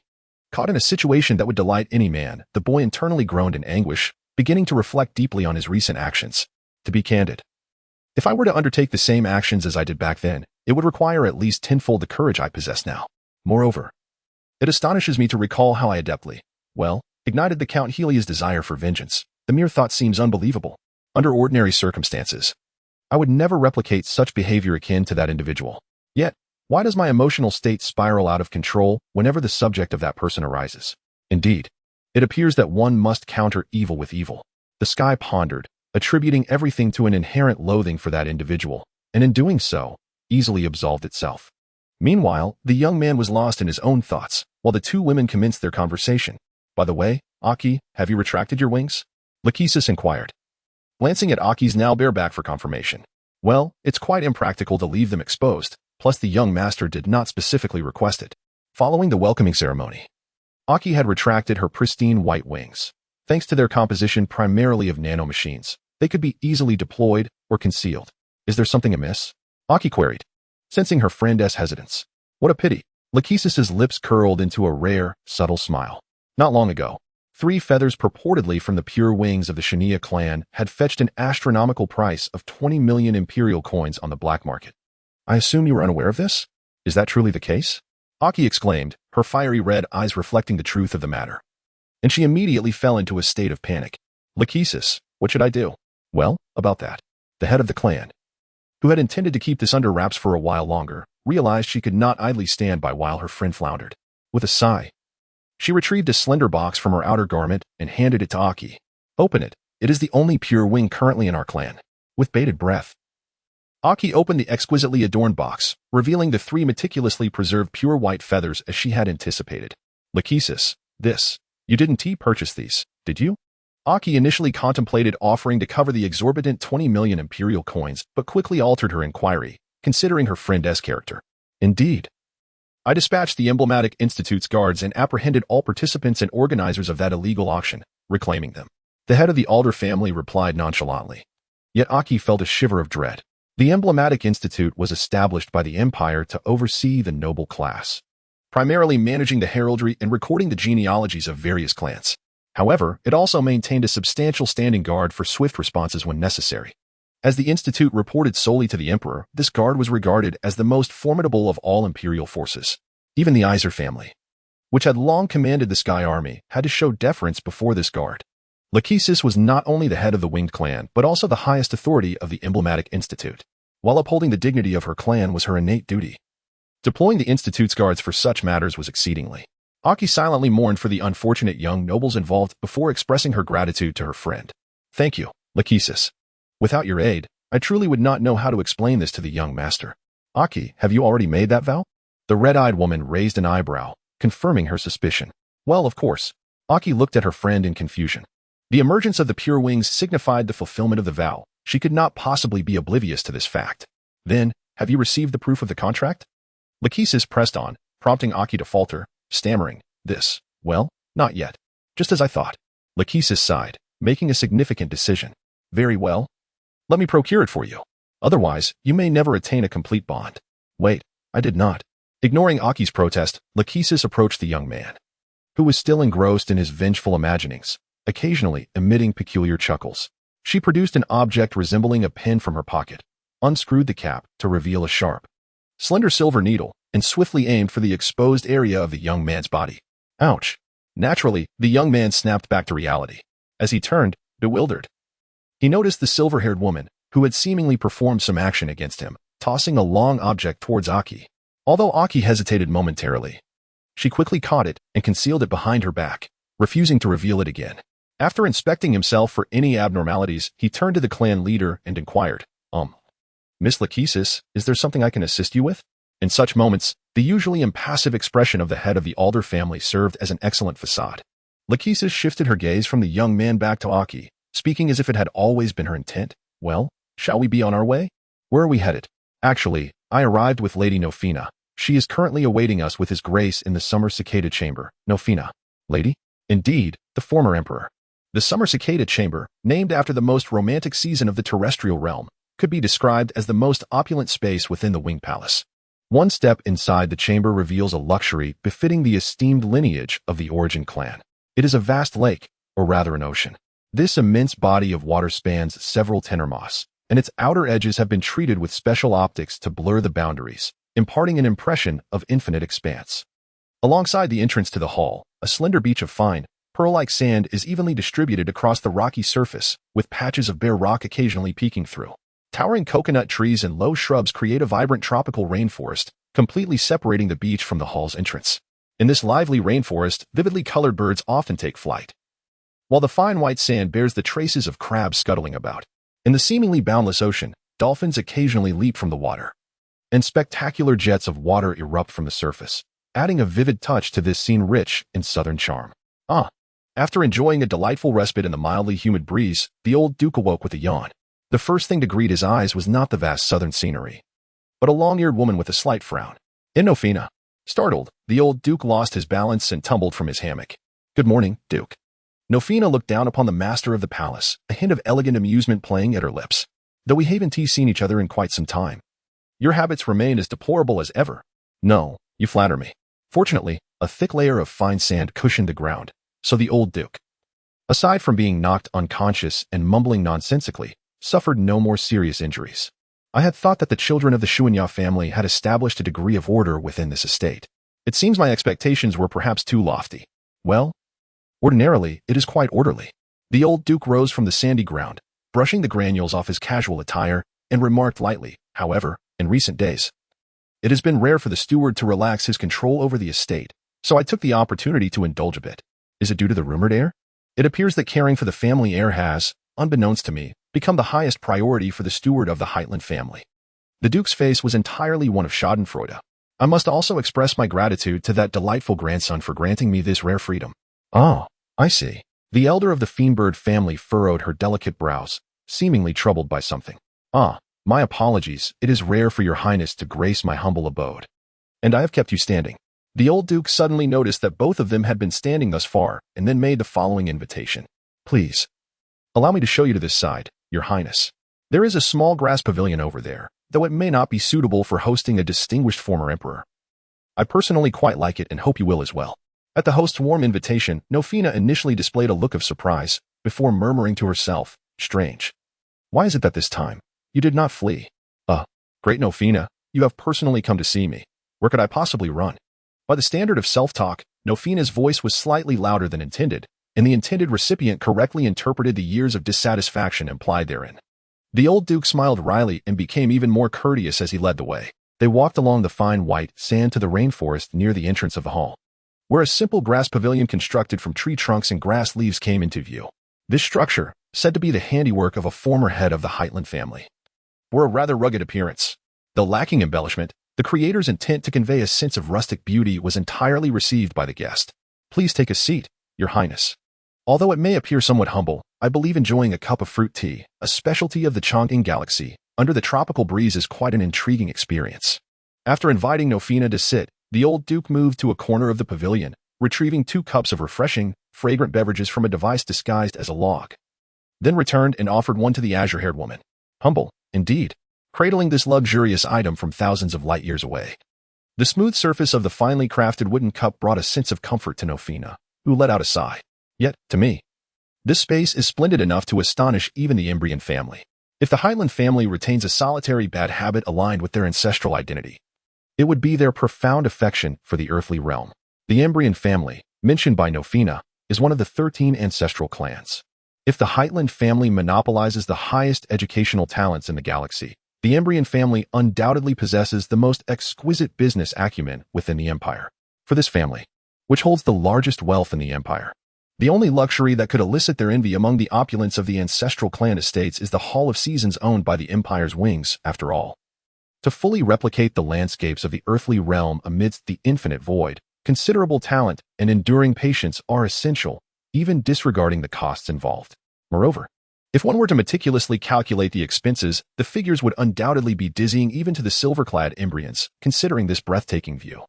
Caught in a situation that would delight any man, the boy internally groaned in anguish, beginning to reflect deeply on his recent actions. To be candid, if I were to undertake the same actions as I did back then, it would require at least tenfold the courage I possess now. Moreover, it astonishes me to recall how I adeptly, ignited the Count Helia's desire for vengeance. The mere thought seems unbelievable. Under ordinary circumstances, I would never replicate such behavior akin to that individual. Yet, why does my emotional state spiral out of control whenever the subject of that person arises? Indeed, it appears that one must counter evil with evil. The sky pondered, attributing everything to an inherent loathing for that individual, and in doing so, easily absolved itself. Meanwhile, the young man was lost in his own thoughts, while the two women commenced their conversation. By the way, Aki, have you retracted your wings? Lachesis inquired, glancing at Aki's now bare back for confirmation. Well, it's quite impractical to leave them exposed, plus the young master did not specifically request it. Following the welcoming ceremony, Aki had retracted her pristine white wings. Thanks to their composition primarily of nanomachines, they could be easily deployed or concealed. Is there something amiss? Aki queried, sensing her friend's hesitance. What a pity. Lachesis's lips curled into a rare, subtle smile. Not long ago, 3 feathers purportedly from the pure wings of the Shania clan had fetched an astronomical price of 20 million imperial coins on the black market. I assume you were unaware of this? Is that truly the case? Aki exclaimed, her fiery red eyes reflecting the truth of the matter. And she immediately fell into a state of panic. Lachesis, what should I do? Well, about that. The head of the clan, who had intended to keep this under wraps for a while longer, realized she could not idly stand by while her friend floundered. With a sigh, she retrieved a slender box from her outer garment and handed it to Aki. Open it. It is the only pure wing currently in our clan. With bated breath, Aki opened the exquisitely adorned box, revealing the 3 meticulously preserved pure white feathers as she had anticipated. Lachesis, you didn't purchase these, did you? Aki initially contemplated offering to cover the exorbitant 20 million imperial coins, but quickly altered her inquiry, considering her friend's character. Indeed. I dispatched the emblematic institute's guards and apprehended all participants and organizers of that illegal auction, reclaiming them. The head of the Alder family replied nonchalantly. Yet Aki felt a shiver of dread. The emblematic institute was established by the empire to oversee the noble class, primarily managing the heraldry and recording the genealogies of various clans. However, it also maintained a substantial standing guard for swift responses when necessary. As the institute reported solely to the emperor, this guard was regarded as the most formidable of all imperial forces. Even the Iser family, which had long commanded the Sky Army, had to show deference before this guard. Lachesis was not only the head of the Winged Clan, but also the highest authority of the emblematic institute. While upholding the dignity of her clan was her innate duty, deploying the institute's guards for such matters was exceedingly. Aki silently mourned for the unfortunate young nobles involved before expressing her gratitude to her friend. Thank you, Lachesis. Without your aid, I truly would not know how to explain this to the young master. Aki, have you already made that vow? The red-eyed woman raised an eyebrow, confirming her suspicion. Well, of course. Aki looked at her friend in confusion. The emergence of the pure wings signified the fulfillment of the vow. She could not possibly be oblivious to this fact. Then, have you received the proof of the contract? Lachesis pressed on, prompting Aki to falter, stammering, not yet. Just as I thought. Lachesis sighed, making a significant decision. Very well. Let me procure it for you. Otherwise, you may never attain a complete bond. Wait, I did not. Ignoring Aki's protest, Lachesis approached the young man, who was still engrossed in his vengeful imaginings, occasionally emitting peculiar chuckles. She produced an object resembling a pen from her pocket, unscrewed the cap to reveal a sharp, slender silver needle, and swiftly aimed for the exposed area of the young man's body. Ouch. Naturally, the young man snapped back to reality. As he turned, bewildered, he noticed the silver-haired woman, who had seemingly performed some action against him, tossing a long object towards Aki. Although Aki hesitated momentarily, she quickly caught it and concealed it behind her back, refusing to reveal it again. After inspecting himself for any abnormalities, he turned to the clan leader and inquired, Miss Lachesis, is there something I can assist you with? In such moments, the usually impassive expression of the head of the Alder family served as an excellent facade. Lachesis shifted her gaze from the young man back to Aki, speaking as if it had always been her intent. Well, shall we be on our way? Where are we headed? Actually, I arrived with Lady Nofina. She is currently awaiting us with His Grace in the Summer Cicada Chamber. Nofina. Lady? Indeed, the former emperor. The Summer Cicada Chamber, named after the most romantic season of the terrestrial realm, could be described as the most opulent space within the Winged Palace. One step inside the chamber reveals a luxury befitting the esteemed lineage of the Origin clan. It is a vast lake, or rather an ocean. This immense body of water spans several tenor, and its outer edges have been treated with special optics to blur the boundaries, imparting an impression of infinite expanse. Alongside the entrance to the hall, a slender beach of fine, pearl-like sand is evenly distributed across the rocky surface, with patches of bare rock occasionally peeking through. Towering coconut trees and low shrubs create a vibrant tropical rainforest, completely separating the beach from the hall's entrance. In this lively rainforest, vividly colored birds often take flight, while the fine white sand bears the traces of crabs scuttling about. In the seemingly boundless ocean, dolphins occasionally leap from the water, and spectacular jets of water erupt from the surface, adding a vivid touch to this scene rich in southern charm. After enjoying a delightful respite in the mildly humid breeze, the old Duke awoke with a yawn. The first thing to greet his eyes was not the vast southern scenery, but a long-eared woman with a slight frown. Nofina. Startled, the old Duke lost his balance and tumbled from his hammock. "Good morning, Duke." Nofina looked down upon the master of the palace, a hint of elegant amusement playing at her lips. "Though we haven't seen each other in quite some time, your habits remain as deplorable as ever." "No, you flatter me." Fortunately, a thick layer of fine sand cushioned the ground, so the old Duke, aside from being knocked unconscious and mumbling nonsensically, suffered no more serious injuries. I had thought that the children of the Shuanya family had established a degree of order within this estate. It seems my expectations were perhaps too lofty. Well, ordinarily, it is quite orderly. The old Duke rose from the sandy ground, brushing the granules off his casual attire, and remarked lightly, "However, in recent days, it has been rare for the steward to relax his control over the estate, so I took the opportunity to indulge a bit. Is it due to the rumored heir? It appears that caring for the family heir has, unbeknownst to me, become the highest priority for the steward of the Heitland family." The Duke's face was entirely one of schadenfreude. I must also express my gratitude to that delightful grandson for granting me this rare freedom. "Oh, I see." The elder of the Fiendbird family furrowed her delicate brows, seemingly troubled by something. My apologies. It is rare for your highness to grace my humble abode, and I have kept you standing." The old Duke suddenly noticed that both of them had been standing thus far, and then made the following invitation. "Please, allow me to show you to this side, your highness. There is a small grass pavilion over there, though it may not be suitable for hosting a distinguished former emperor. I personally quite like it and hope you will as well." At the host's warm invitation, Nofina initially displayed a look of surprise, before murmuring to herself, "Strange. Why is it that this time you did not flee?" Great Nofina, you have personally come to see me. Where could I possibly run?" By the standard of self-talk, Nofina's voice was slightly louder than intended, and the intended recipient correctly interpreted the years of dissatisfaction implied therein. The old Duke smiled wryly and became even more courteous as he led the way. They walked along the fine white sand to the rainforest near the entrance of the hall, where a simple grass pavilion constructed from tree trunks and grass leaves came into view. This structure, said to be the handiwork of a former head of the Heitland family, bore a rather rugged appearance. Though lacking embellishment, the creator's intent to convey a sense of rustic beauty was entirely received by the guest. "Please take a seat, your highness. Although it may appear somewhat humble, I believe enjoying a cup of fruit tea, a specialty of the Chongqing galaxy, under the tropical breeze is quite an intriguing experience." After inviting Nofina to sit, the old Duke moved to a corner of the pavilion, retrieving 2 cups of refreshing, fragrant beverages from a device disguised as a log. Then returned and offered one to the azure-haired woman. Humble, indeed, cradling this luxurious item from thousands of light years away. The smooth surface of the finely crafted wooden cup brought a sense of comfort to Nofina, who let out a sigh. Yet, to me, this space is splendid enough to astonish even the Embryon family. If the Heitland family retains a solitary bad habit aligned with their ancestral identity, it would be their profound affection for the earthly realm. The Embryon family, mentioned by Nofina, is one of the 13 ancestral clans. If the Heitland family monopolizes the highest educational talents in the galaxy, the Embryon family undoubtedly possesses the most exquisite business acumen within the empire. For this family, which holds the largest wealth in the empire, the only luxury that could elicit their envy among the opulence of the ancestral clan estates is the Hall of Seasons owned by the Empire's wings, after all. To fully replicate the landscapes of the earthly realm amidst the infinite void, considerable talent and enduring patience are essential, even disregarding the costs involved. Moreover, if one were to meticulously calculate the expenses, the figures would undoubtedly be dizzying even to the silver-clad Embryons, considering this breathtaking view.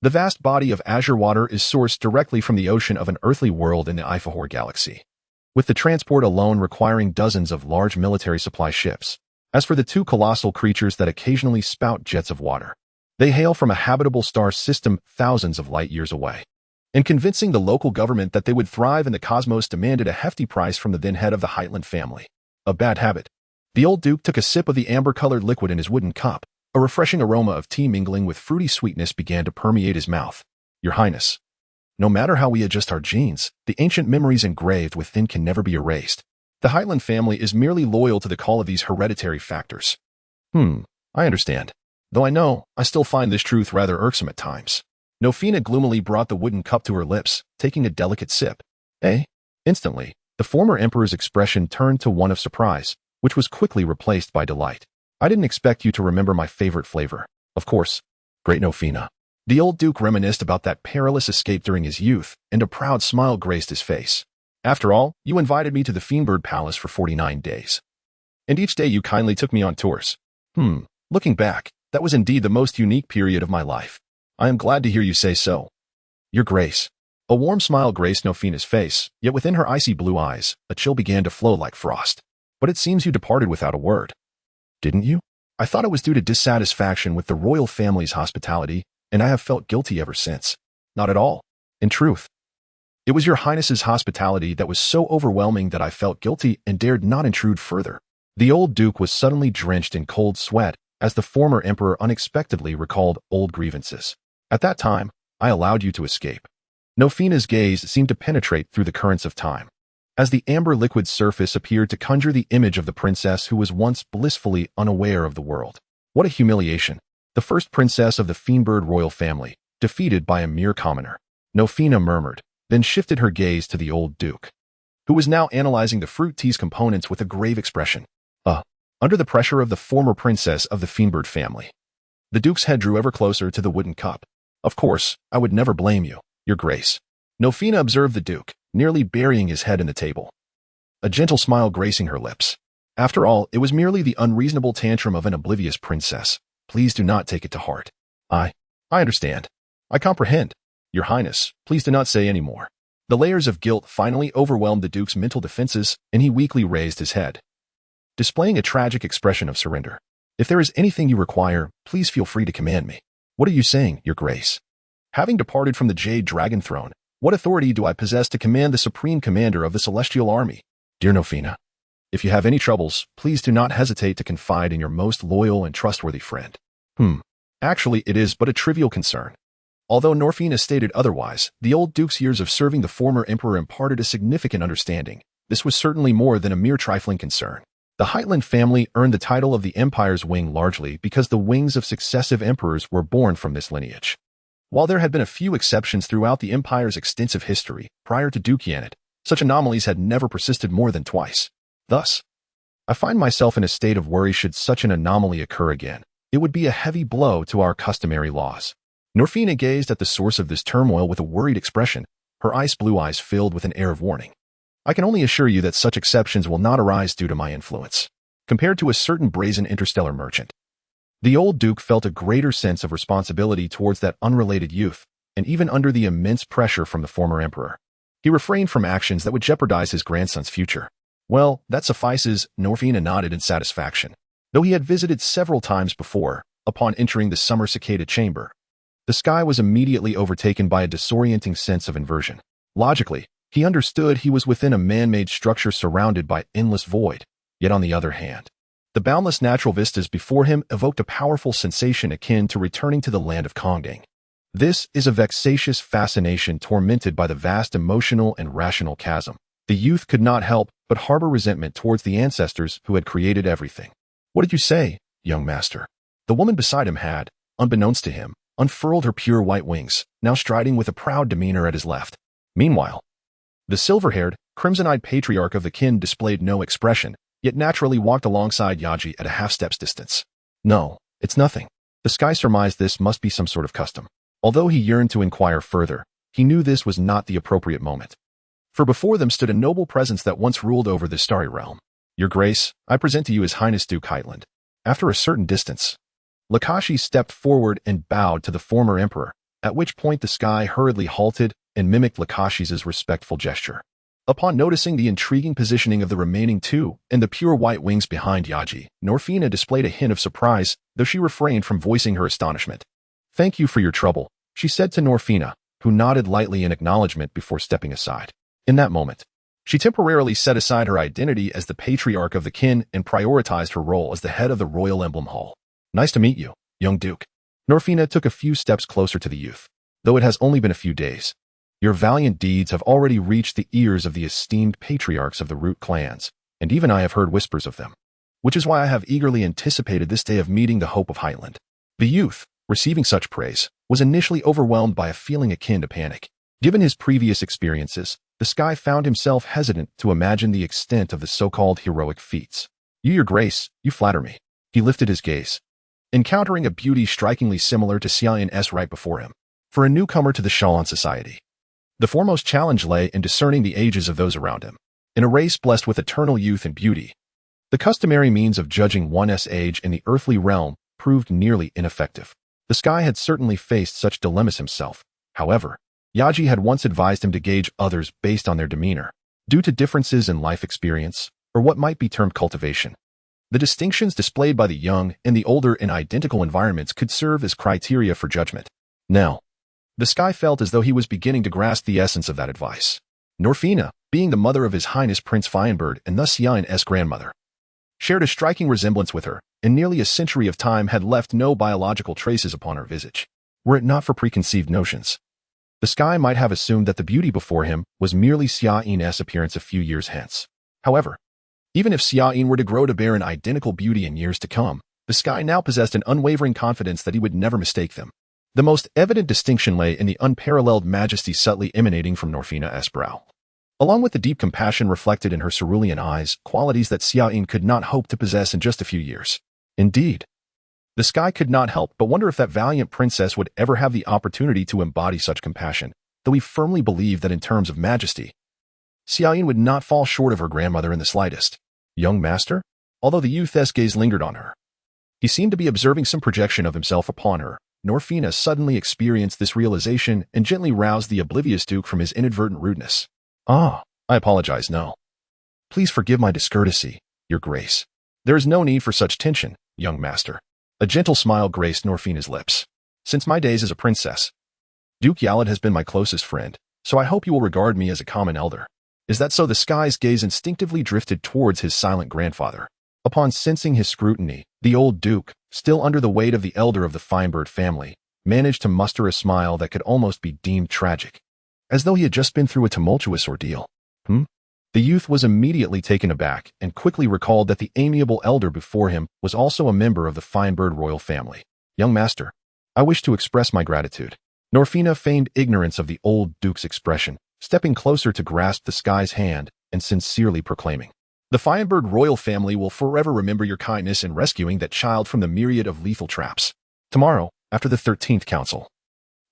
The vast body of azure water is sourced directly from the ocean of an earthly world in the Ifahor galaxy, with the transport alone requiring dozens of large military supply ships. As for the 2 colossal creatures that occasionally spout jets of water, They hail from a habitable star system thousands of light years away. And convincing the local government that they would thrive in the cosmos demanded a hefty price from the then head of the Heitland family. A bad habit. The old Duke took a sip of the amber-colored liquid in his wooden cup. A refreshing aroma of tea mingling with fruity sweetness began to permeate his mouth. Your Highness, no matter how we adjust our genes, the ancient memories engraved within can never be erased. The Heitland family is merely loyal to the call of these hereditary factors. I understand. Though I know, I still find this truth rather irksome at times. Nofina gloomily brought the wooden cup to her lips, taking a delicate sip. Instantly, the former emperor's expression turned to one of surprise, which was quickly replaced by delight. I didn't expect you to remember my favorite flavor. Of course, great Nofina. The old Duke reminisced about that perilous escape during his youth, and a proud smile graced his face. After all, you invited me to the Fiendbird Palace for 49 days. And each day you kindly took me on tours. Looking back, that was indeed the most unique period of my life. I am glad to hear you say so. Your Grace. A warm smile graced Nofina's face, yet within her icy blue eyes, a chill began to flow like frost. But it seems you departed without a word. Didn't you? I thought it was due to dissatisfaction with the royal family's hospitality, and I have felt guilty ever since. Not at all. In truth, it was your Highness's hospitality that was so overwhelming that I felt guilty and dared not intrude further. The old Duke was suddenly drenched in cold sweat as the former emperor unexpectedly recalled old grievances. At that time, I allowed you to escape. Nofina's gaze seemed to penetrate through the currents of time, as the amber liquid surface appeared to conjure the image of the princess who was once blissfully unaware of the world. What a humiliation. The first princess of the Fiendbird royal family, defeated by a mere commoner. Nofina murmured, then shifted her gaze to the old Duke, who was now analyzing the fruit tea's components with a grave expression. Under the pressure of the former princess of the Fiendbird family. The Duke's head drew ever closer to the wooden cup. Of course, I would never blame you, Your Grace. Nofina observed the Duke, nearly burying his head in the table. A gentle smile gracing her lips. After all, it was merely the unreasonable tantrum of an oblivious princess. Please do not take it to heart. I understand. I comprehend. Your Highness, please do not say any more. The layers of guilt finally overwhelmed the Duke's mental defenses, and he weakly raised his head, displaying a tragic expression of surrender. If there is anything you require, please feel free to command me. What are you saying, Your Grace? Having departed from the Jade Dragon Throne, what authority do I possess to command the Supreme Commander of the Celestial Army? Dear Nofina, if you have any troubles, please do not hesitate to confide in your most loyal and trustworthy friend. Actually, it is but a trivial concern. Although Nofina stated otherwise, the old Duke's years of serving the former emperor imparted a significant understanding. This was certainly more than a mere trifling concern. The Heitland family earned the title of the Empire's Wing largely because the wings of successive emperors were born from this lineage. While there had been a few exceptions throughout the Empire's extensive history, prior to Dukianate, such anomalies had never persisted more than twice. Thus, I find myself in a state of worry should such an anomaly occur again. It would be a heavy blow to our customary laws. Nofina gazed at the source of this turmoil with a worried expression, her ice blue eyes filled with an air of warning. I can only assure you that such exceptions will not arise due to my influence. Compared to a certain brazen interstellar merchant, the old Duke felt a greater sense of responsibility towards that unrelated youth, and even under the immense pressure from the former emperor, he refrained from actions that would jeopardize his grandson's future. Well, that suffices, Nofina nodded in satisfaction. Though he had visited several times before, upon entering the summer cicada chamber, the sky was immediately overtaken by a disorienting sense of inversion. Logically, he understood he was within a man-made structure surrounded by endless void. Yet on the other hand, the boundless natural vistas before him evoked a powerful sensation akin to returning to the land of Kongdang. This is a vexatious fascination tormented by the vast emotional and rational chasm. The youth could not help but harbor resentment towards the ancestors who had created everything. What did you say, young master? The woman beside him had, unbeknownst to him, unfurled her pure white wings, now striding with a proud demeanor at his left. Meanwhile, the silver-haired, crimson-eyed patriarch of the kin displayed no expression, yet naturally walked alongside Yaji at a half-step's distance. No, it's nothing. The sky surmised this must be some sort of custom. Although he yearned to inquire further, he knew this was not the appropriate moment. For before them stood a noble presence that once ruled over the starry realm. Your Grace, I present to you His Highness Duke Heitland. After a certain distance, Lakashi stepped forward and bowed to the former emperor, at which point the sky hurriedly halted and mimicked Lakashi's respectful gesture. Upon noticing the intriguing positioning of the remaining two and the pure white wings behind Yaji, Nofina displayed a hint of surprise, though she refrained from voicing her astonishment. Thank you for your trouble, she said to Norfina, who nodded lightly in acknowledgement before stepping aside. In that moment, she temporarily set aside her identity as the patriarch of the kin and prioritized her role as the head of the Royal Emblem Hall. Nice to meet you, young Duke. Norfina took a few steps closer to the youth, though it has only been a few days. Your valiant deeds have already reached the ears of the esteemed patriarchs of the root clans, and even I have heard whispers of them, which is why I have eagerly anticipated this day of meeting the hope of Highland. The youth, receiving such praise, was initially overwhelmed by a feeling akin to panic. Given his previous experiences, the Sky found himself hesitant to imagine the extent of the so-called heroic feats. Your Grace, you flatter me. He lifted his gaze, encountering a beauty strikingly similar to Xiaoyan's right before him. For a newcomer to the Shalan society, the foremost challenge lay in discerning the ages of those around him. In a race blessed with eternal youth and beauty, the customary means of judging one's age in the earthly realm proved nearly ineffective. The Sky had certainly faced such dilemmas himself. However, Yaji had once advised him to gauge others based on their demeanor, due to differences in life experience, or what might be termed cultivation. The distinctions displayed by the young and the older in identical environments could serve as criteria for judgment. Now, the Sky felt as though he was beginning to grasp the essence of that advice. Norfina, being the mother of His Highness Prince Fienbird and thus Xiaoyan's grandmother, shared a striking resemblance with her, and nearly a century of time had left no biological traces upon her visage. Were it not for preconceived notions, the Sky might have assumed that the beauty before him was merely Xiaoyan's appearance a few years hence. However, even if Xiaoyan were to grow to bear an identical beauty in years to come, the Sky now possessed an unwavering confidence that he would never mistake them. The most evident distinction lay in the unparalleled majesty subtly emanating from Norfina's brow, along with the deep compassion reflected in her cerulean eyes, qualities that Xiaoyan could not hope to possess in just a few years. Indeed, the Sky could not help but wonder if that valiant princess would ever have the opportunity to embody such compassion, though he firmly believed that in terms of majesty, Xiaoyan would not fall short of her grandmother in the slightest. Young master? Although the youth's gaze lingered on her, he seemed to be observing some projection of himself upon her. Norfina suddenly experienced this realization and gently roused the oblivious Duke from his inadvertent rudeness. I apologize, no. Please forgive my discourtesy, Your Grace. There is no need for such tension, young master. A gentle smile graced Norfina's lips. Since my days as a princess, Duke Yalad has been my closest friend, so I hope you will regard me as a common elder. Is that so? The Sky's gaze instinctively drifted towards his silent grandfather. Upon sensing his scrutiny, the old Duke, still under the weight of the elder of the Fienbird family, managed to muster a smile that could almost be deemed tragic, as though he had just been through a tumultuous ordeal. The youth was immediately taken aback and quickly recalled that the amiable elder before him was also a member of the Fienbird royal family. Young master, I wish to express my gratitude. Norfina feigned ignorance of the old Duke's expression, stepping closer to grasp the Sky's hand and sincerely proclaiming, "The Fienbird royal family will forever remember your kindness in rescuing that child from the myriad of lethal traps. Tomorrow, after the 13th Council,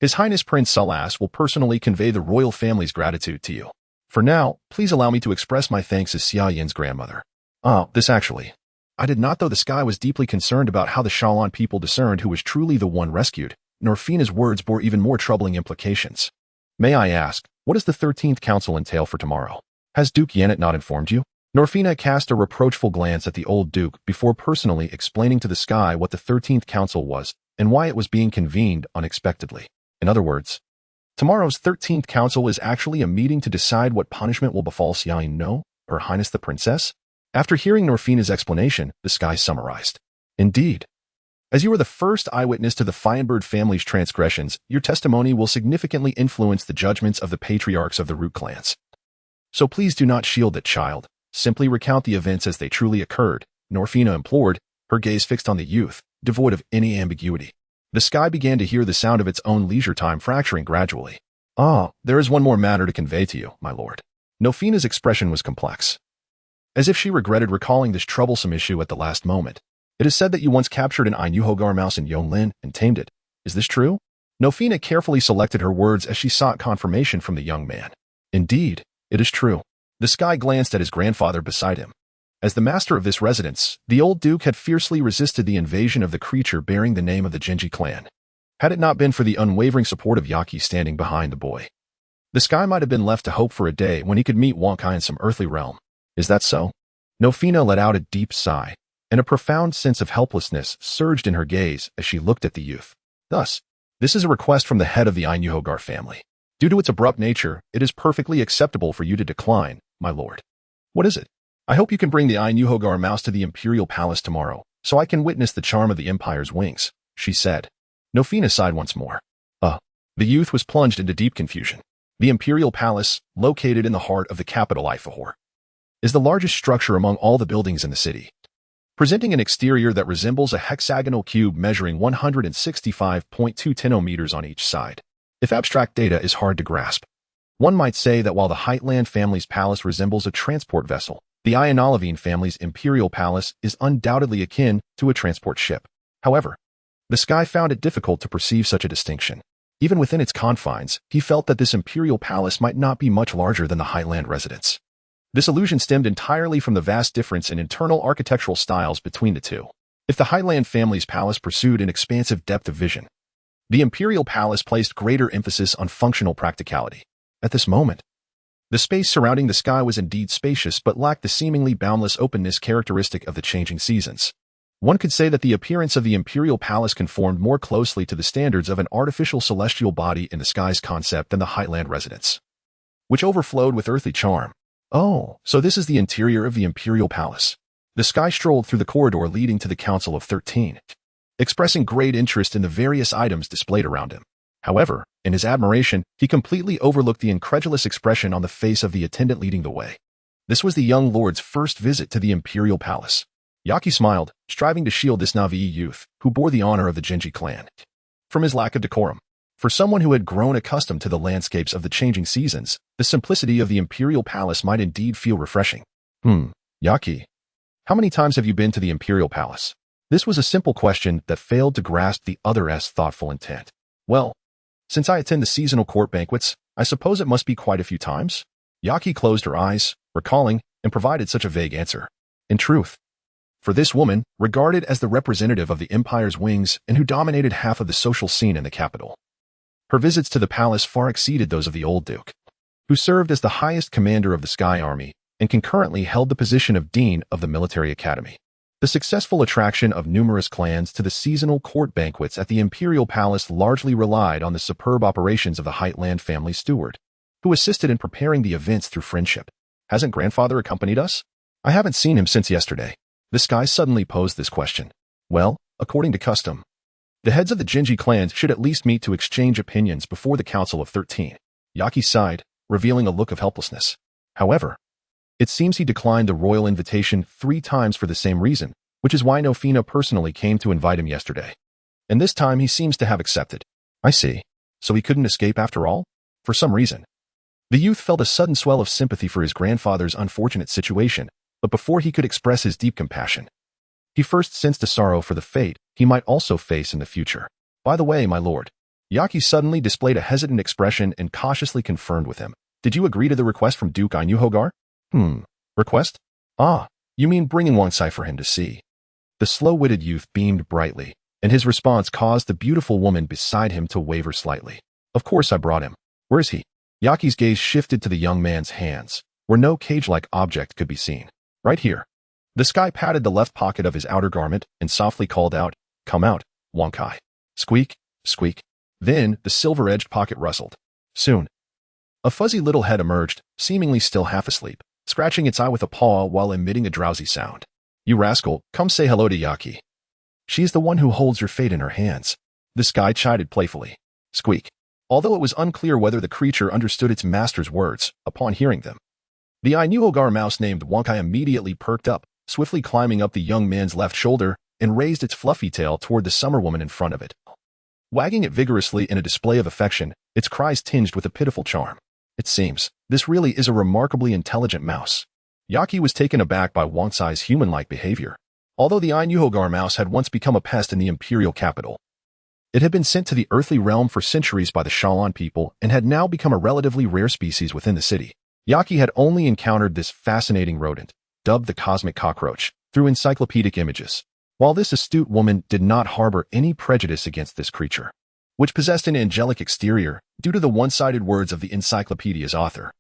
His Highness Prince Salas will personally convey the royal family's gratitude to you. For now, please allow me to express my thanks as Xiaoyan's grandmother." I did not, though the Sky was deeply concerned about how the Shalan people discerned who was truly the one rescued. Norfina's words bore even more troubling implications. May I ask, what does the 13th Council entail for tomorrow? Has Duke Yanet not informed you? Norfina cast a reproachful glance at the old Duke before personally explaining to the Sky what the 13th Council was and why it was being convened unexpectedly. In other words, tomorrow's 13th Council is actually a meeting to decide what punishment will befall Xiaoyan No, Her Highness the Princess? After hearing Norfina's explanation, the Sky summarized. Indeed. As you are the first eyewitness to the Fienbird family's transgressions, your testimony will significantly influence the judgments of the patriarchs of the root clans. So please do not shield that child. Simply recount the events as they truly occurred, Norfina implored, her gaze fixed on the youth, devoid of any ambiguity. The Sky began to hear the sound of its own leisure time fracturing gradually. There is one more matter to convey to you, my lord. Norfina's expression was complex, as if she regretted recalling this troublesome issue at the last moment. It is said that you once captured an Ainuhogar mouse in Yonglin and tamed it. Is this true? Norfina carefully selected her words as she sought confirmation from the young man. Indeed, it is true. The Sky glanced at his grandfather beside him. As the master of this residence, the old Duke had fiercely resisted the invasion of the creature bearing the name of the Genji clan, had it not been for the unwavering support of Yaki standing behind the boy. The Sky might have been left to hope for a day when he could meet Wonkai in some earthly realm. Is that so? Norfina let out a deep sigh, and a profound sense of helplessness surged in her gaze as she looked at the youth. Thus, This is a request from the head of the Inuhogar family. Due to its abrupt nature, it is perfectly acceptable for you to decline, my lord. What is it? I hope you can bring the Inuhogar mouse to the Imperial Palace tomorrow, so I can witness the charm of the Empire's wings, she said. Nofina sighed once more. The youth was plunged into deep confusion. The Imperial Palace, located in the heart of the capital Ifahor, is the largest structure among all the buildings in the city, presenting an exterior that resembles a hexagonal cube measuring 165.2 tenometers on each side. If abstract data is hard to grasp, one might say that while the Heightland family's palace resembles a transport vessel, the Ionalovine family's imperial palace is undoubtedly akin to a transport ship. However, the Sky found it difficult to perceive such a distinction. Even within its confines, he felt that this imperial palace might not be much larger than the Heightland residence. This illusion stemmed entirely from the vast difference in internal architectural styles between the two. If the Heightland family's palace pursued an expansive depth of vision, the imperial palace placed greater emphasis on functional practicality. At this moment, the space surrounding the Sky was indeed spacious but lacked the seemingly boundless openness characteristic of the changing seasons. One could say that the appearance of the imperial palace conformed more closely to the standards of an artificial celestial body in the Sky's concept than the Heightland residence, which overflowed with earthly charm. Oh, so this is the interior of the imperial palace. The Sky strolled through the corridor leading to the Council of 13, expressing great interest in the various items displayed around him. However, in his admiration, he completely overlooked the incredulous expression on the face of the attendant leading the way. This was the young lord's first visit to the imperial palace. Yaki smiled, striving to shield this Na'vi youth, who bore the honor of the Genji clan, from his lack of decorum. For someone who had grown accustomed to the landscapes of the changing seasons, the simplicity of the imperial palace might indeed feel refreshing. Yaki, how many times have you been to the imperial palace? This was a simple question that failed to grasp the other's thoughtful intent. Well, since I attend the seasonal court banquets, I suppose it must be quite a few times. Yaki closed her eyes, recalling, and provided such a vague answer. In truth, for this woman, regarded as the representative of the Empire's wings and who dominated half of the social scene in the capital, her visits to the palace far exceeded those of the old duke, who served as the highest commander of the Sky Army and concurrently held the position of dean of the military academy. The successful attraction of numerous clans to the seasonal court banquets at the imperial palace largely relied on the superb operations of the Heightland family steward, who assisted in preparing the events through friendship. Hasn't grandfather accompanied us? I haven't seen him since yesterday. The Sky suddenly posed this question. Well, according to custom, the heads of the Genji clans should at least meet to exchange opinions before the Council of 13. Yaki sighed, revealing a look of helplessness. However, it seems he declined the royal invitation 3 times for the same reason, which is why Nofina personally came to invite him yesterday. And this time he seems to have accepted. I see. So he couldn't escape after all? For some reason. The youth felt a sudden swell of sympathy for his grandfather's unfortunate situation, but before he could express his deep compassion, he first sensed a sorrow for the fate he might also face in the future. By the way, my lord, Yaki suddenly displayed a hesitant expression and cautiously confirmed with him. Did you agree to the request from Duke Inuhogar? Request? Ah, you mean bringing Wongsai for him to see. The slow-witted youth beamed brightly, and his response caused the beautiful woman beside him to waver slightly. Of course I brought him. Where is he? Yaki's gaze shifted to the young man's hands, where no cage-like object could be seen. Right here. The Sky patted the left pocket of his outer garment and softly called out, Come out, Wonkai. Squeak, squeak. Then the silver-edged pocket rustled. Soon, a fuzzy little head emerged, seemingly still half asleep, scratching its eye with a paw while emitting a drowsy sound. You rascal, come say hello to Yaki. She is the one who holds your fate in her hands. The Sky chided playfully. Squeak. Although it was unclear whether the creature understood its master's words, upon hearing them, the Inuhogar mouse named Wonkai immediately perked up, swiftly climbing up the young man's left shoulder and raised its fluffy tail toward the summer woman in front of it. Wagging it vigorously in a display of affection, its cries tinged with a pitiful charm. It seems, this really is a remarkably intelligent mouse. Yaki was taken aback by Wongsai's human-like behavior. Although the Inuhogar mouse had once become a pest in the imperial capital, it had been sent to the earthly realm for centuries by the Shalon people and had now become a relatively rare species within the city. Yaki had only encountered this fascinating rodent, dubbed the cosmic cockroach, through encyclopedic images, while this astute woman did not harbor any prejudice against this creature, which possessed an angelic exterior due to the one-sided words of the encyclopedia's author.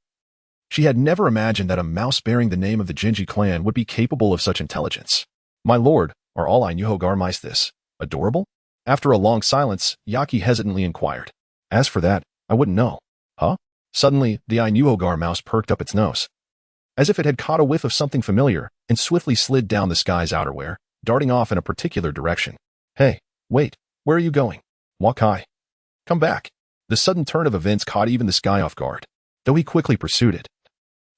She had never imagined that a mouse bearing the name of the Genji clan would be capable of such intelligence. My lord, are all Inuhogar mice this adorable? After a long silence, Yaki hesitantly inquired. As for that, I wouldn't know. Huh? Suddenly, the Inuogar mouse perked up its nose, as if it had caught a whiff of something familiar, and swiftly slid down the sky's outerwear, darting off in a particular direction. Hey, wait, where are you going? Wakai. Come back. The sudden turn of events caught even the sky off guard, though he quickly pursued it.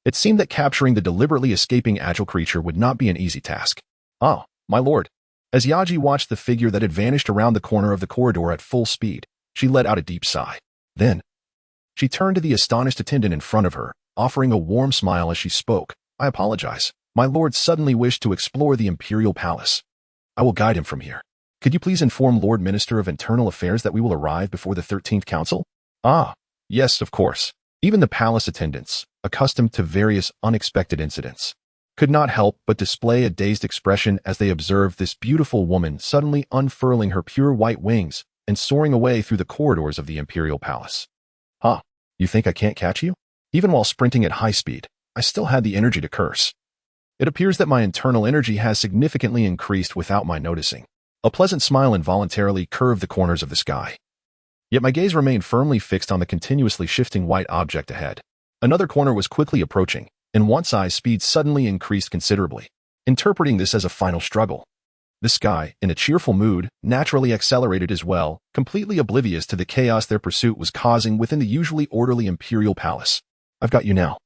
It seemed that capturing the deliberately escaping agile creature would not be an easy task. Ah, my lord. As Yaji watched the figure that had vanished around the corner of the corridor at full speed, she let out a deep sigh. Then, she turned to the astonished attendant in front of her, offering a warm smile as she spoke. I apologize. My lord suddenly wished to explore the Imperial Palace. I will guide him from here. Could you please inform Lord Minister of Internal Affairs that we will arrive before the 13th Council? Ah, yes, of course. Even the palace attendants, accustomed to various unexpected incidents, could not help but display a dazed expression as they observed this beautiful woman suddenly unfurling her pure white wings and soaring away through the corridors of the Imperial Palace. Huh, you think I can't catch you? Even while sprinting at high speed, I still had the energy to curse. It appears that my internal energy has significantly increased without my noticing. A pleasant smile involuntarily curved the corners of the sky. Yet my gaze remained firmly fixed on the continuously shifting white object ahead. Another corner was quickly approaching, and once eye's speed suddenly increased considerably, interpreting this as a final struggle. The sky, in a cheerful mood, naturally accelerated as well, completely oblivious to the chaos their pursuit was causing within the usually orderly Imperial Palace. I've got you now.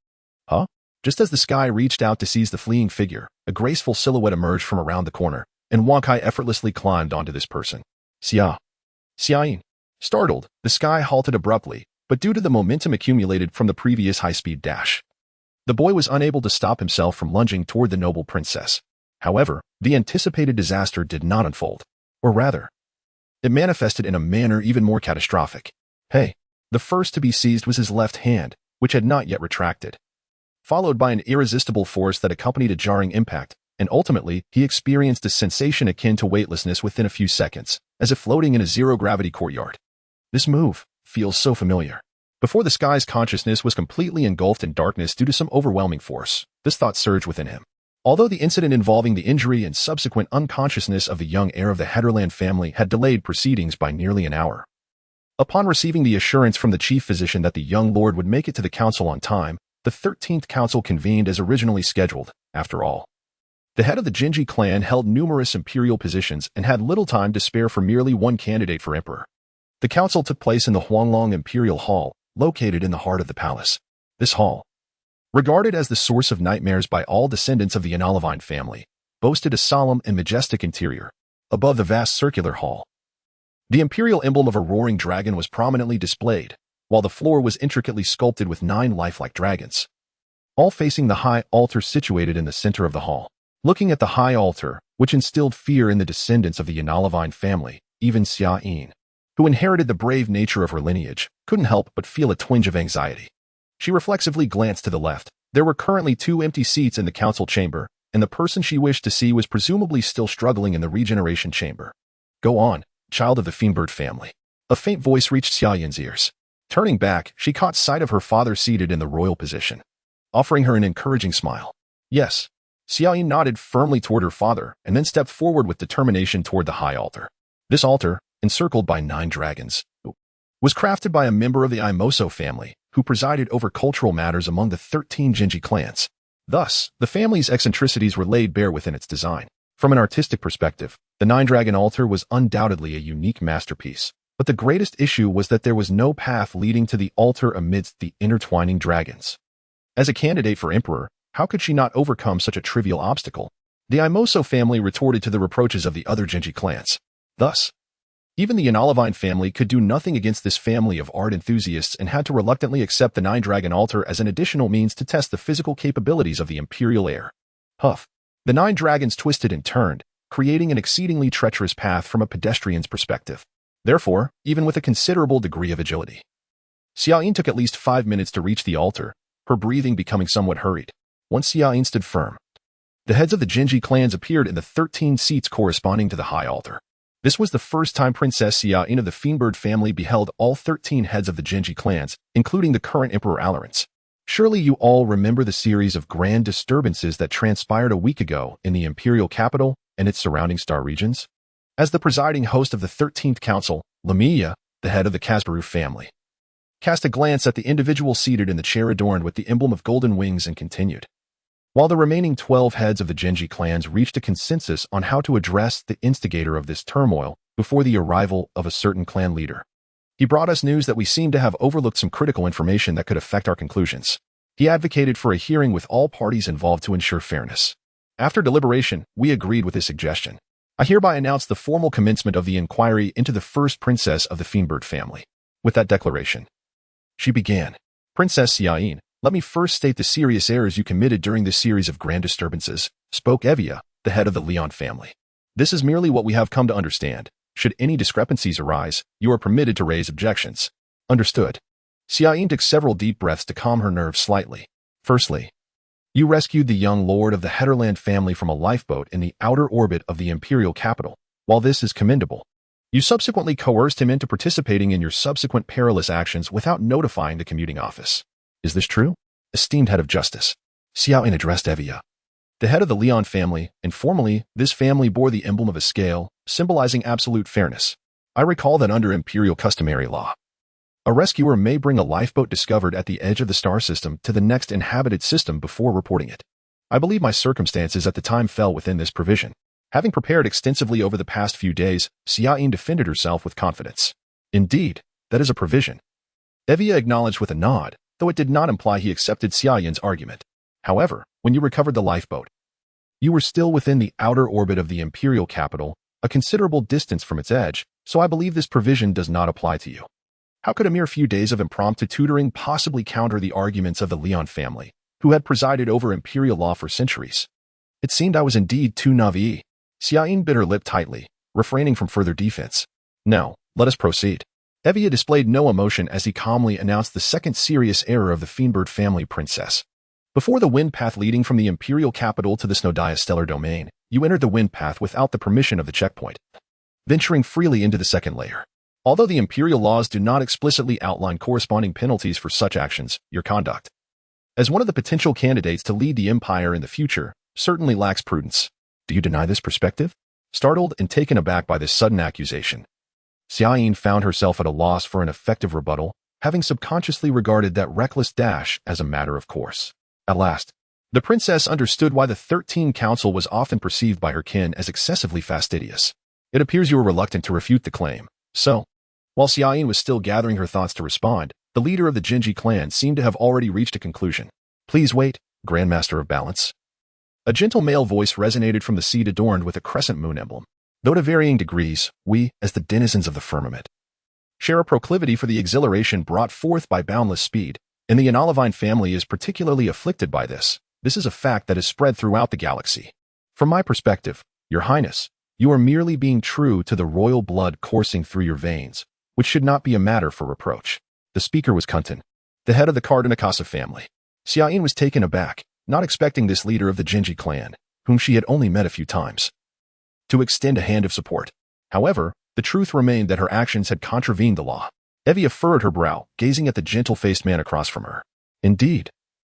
Huh? Just as the sky reached out to seize the fleeing figure, a graceful silhouette emerged from around the corner, and Wakai effortlessly climbed onto this person. Xiayin. Startled, the sky halted abruptly, but due to the momentum accumulated from the previous high-speed dash, the boy was unable to stop himself from lunging toward the noble princess. However, the anticipated disaster did not unfold. Or rather, it manifested in a manner even more catastrophic. Hey, the first to be seized was his left hand, which had not yet retracted, followed by an irresistible force that accompanied a jarring impact, and ultimately, he experienced a sensation akin to weightlessness within a few seconds, as if floating in a zero-gravity courtyard. This move feels so familiar. Before the sky's consciousness was completely engulfed in darkness due to some overwhelming force, this thought surged within him. Although the incident involving the injury and subsequent unconsciousness of the young heir of the Hedderland family had delayed proceedings by nearly an hour. Upon receiving the assurance from the chief physician that the young lord would make it to the council on time, the 13th council convened as originally scheduled. After all, the head of the Jinji clan held numerous imperial positions and had little time to spare for merely one candidate for emperor. The council took place in the Huanglong Imperial Hall, located in the heart of the palace. This hall, regarded as the source of nightmares by all descendants of the Analavine family, boasted a solemn and majestic interior. Above the vast circular hall, the imperial emblem of a roaring dragon was prominently displayed, while the floor was intricately sculpted with 9 lifelike dragons, all facing the high altar situated in the center of the hall. Looking at the high altar, which instilled fear in the descendants of the Analavine family, even Xia Yin, who inherited the brave nature of her lineage, couldn't help but feel a twinge of anxiety. She reflexively glanced to the left. There were currently 2 empty seats in the council chamber, and the person she wished to see was presumably still struggling in the regeneration chamber. Go on, child of the Fiendbird family. A faint voice reached Xia Yin's ears. Turning back, she caught sight of her father seated in the royal position, offering her an encouraging smile. Yes. Xia Yin nodded firmly toward her father and then stepped forward with determination toward the high altar. This altar, encircled by 9 dragons, was crafted by a member of the Imoso family, who presided over cultural matters among the 13 Jinji clans. Thus, the family's eccentricities were laid bare within its design. From an artistic perspective, the 9-dragon altar was undoubtedly a unique masterpiece, but the greatest issue was that there was no path leading to the altar amidst the intertwining dragons. As a candidate for emperor, how could she not overcome such a trivial obstacle? The Imoso family retorted to the reproaches of the other Jinji clans. Thus, even the Analavine family could do nothing against this family of art enthusiasts and had to reluctantly accept the 9-dragon altar as an additional means to test the physical capabilities of the imperial heir. Huff. The 9 dragons twisted and turned, creating an exceedingly treacherous path from a pedestrian's perspective. Therefore, even with a considerable degree of agility, Xia Yin took at least 5 minutes to reach the altar, her breathing becoming somewhat hurried. Once Xia Yin stood firm, the heads of the Jinji clans appeared in the 13 seats corresponding to the high altar. This was the first time Princess Xia Yin of the Fiendbird family beheld all 13 heads of the Jinji clans, including the current Emperor Alarance. Surely you all remember the series of grand disturbances that transpired a week ago in the imperial capital and its surrounding star regions? As the presiding host of the 13th Council, Lamia, the head of the Kasparu family, cast a glance at the individual seated in the chair adorned with the emblem of golden wings and continued. While the remaining 12 heads of the Genji clans reached a consensus on how to address the instigator of this turmoil before the arrival of a certain clan leader, he brought us news that we seem to have overlooked some critical information that could affect our conclusions. He advocated for a hearing with all parties involved to ensure fairness. After deliberation, we agreed with his suggestion. I hereby announce the formal commencement of the inquiry into the first princess of the Fiendbird family. With that declaration, she began. Princess Xiaoyin, let me first state the serious errors you committed during this series of grand disturbances, spoke Evia, the head of the Leon family. This is merely what we have come to understand. Should any discrepancies arise, you are permitted to raise objections. Understood. Xiaoyin took several deep breaths to calm her nerves slightly. Firstly, you rescued the young lord of the Hedderland family from a lifeboat in the outer orbit of the imperial capital. While this is commendable, you subsequently coerced him into participating in your subsequent perilous actions without notifying the commuting office. Is this true? Esteemed head of justice, Xiaoyin addressed Evia, the head of the Leon family, and formally, this family bore the emblem of a scale, symbolizing absolute fairness. I recall that under imperial customary law, a rescuer may bring a lifeboat discovered at the edge of the star system to the next inhabited system before reporting it. I believe my circumstances at the time fell within this provision. Having prepared extensively over the past few days, Xiaoyin defended herself with confidence. Indeed, that is a provision. Evia acknowledged with a nod, though it did not imply he accepted Xiaoyin's argument. However, when you recovered the lifeboat, you were still within the outer orbit of the imperial capital, a considerable distance from its edge, so I believe this provision does not apply to you. How could a mere few days of impromptu tutoring possibly counter the arguments of the Leon family, who had presided over imperial law for centuries? It seemed I was indeed too naive. Xiaoyin bit her lip tightly, refraining from further defense. Now, let us proceed. Evia displayed no emotion as he calmly announced the second serious error of the Fiendbird family princess. Before the wind path leading from the imperial capital to the Snowdia stellar domain, you entered the wind path without the permission of the checkpoint, venturing freely into the second layer. Although the imperial laws do not explicitly outline corresponding penalties for such actions, your conduct, as one of the potential candidates to lead the empire in the future, certainly lacks prudence. Do you deny this perspective? Startled and taken aback by this sudden accusation, Xiaoyin found herself at a loss for an effective rebuttal, having subconsciously regarded that reckless dash as a matter of course. At last, the princess understood why the 13 Council was often perceived by her kin as excessively fastidious. It appears you were reluctant to refute the claim. So, while Xiaoyin was still gathering her thoughts to respond, the leader of the Genji clan seemed to have already reached a conclusion. Please wait, Grandmaster of Balance. A gentle male voice resonated from the seat adorned with a crescent moon emblem. Though to varying degrees, we, as the denizens of the firmament, share a proclivity for the exhilaration brought forth by boundless speed, and the Analavine family is particularly afflicted by this. This is a fact that is spread throughout the galaxy. From my perspective, Your Highness, you are merely being true to the royal blood coursing through your veins, which should not be a matter for reproach. The speaker was Kuntan, the head of the Cardinacasa family. Xiaoyin was taken aback, not expecting this leader of the Genji clan, whom she had only met a few times, to extend a hand of support. However, the truth remained that her actions had contravened the law. Evia furrowed her brow, gazing at the gentle-faced man across from her. Indeed,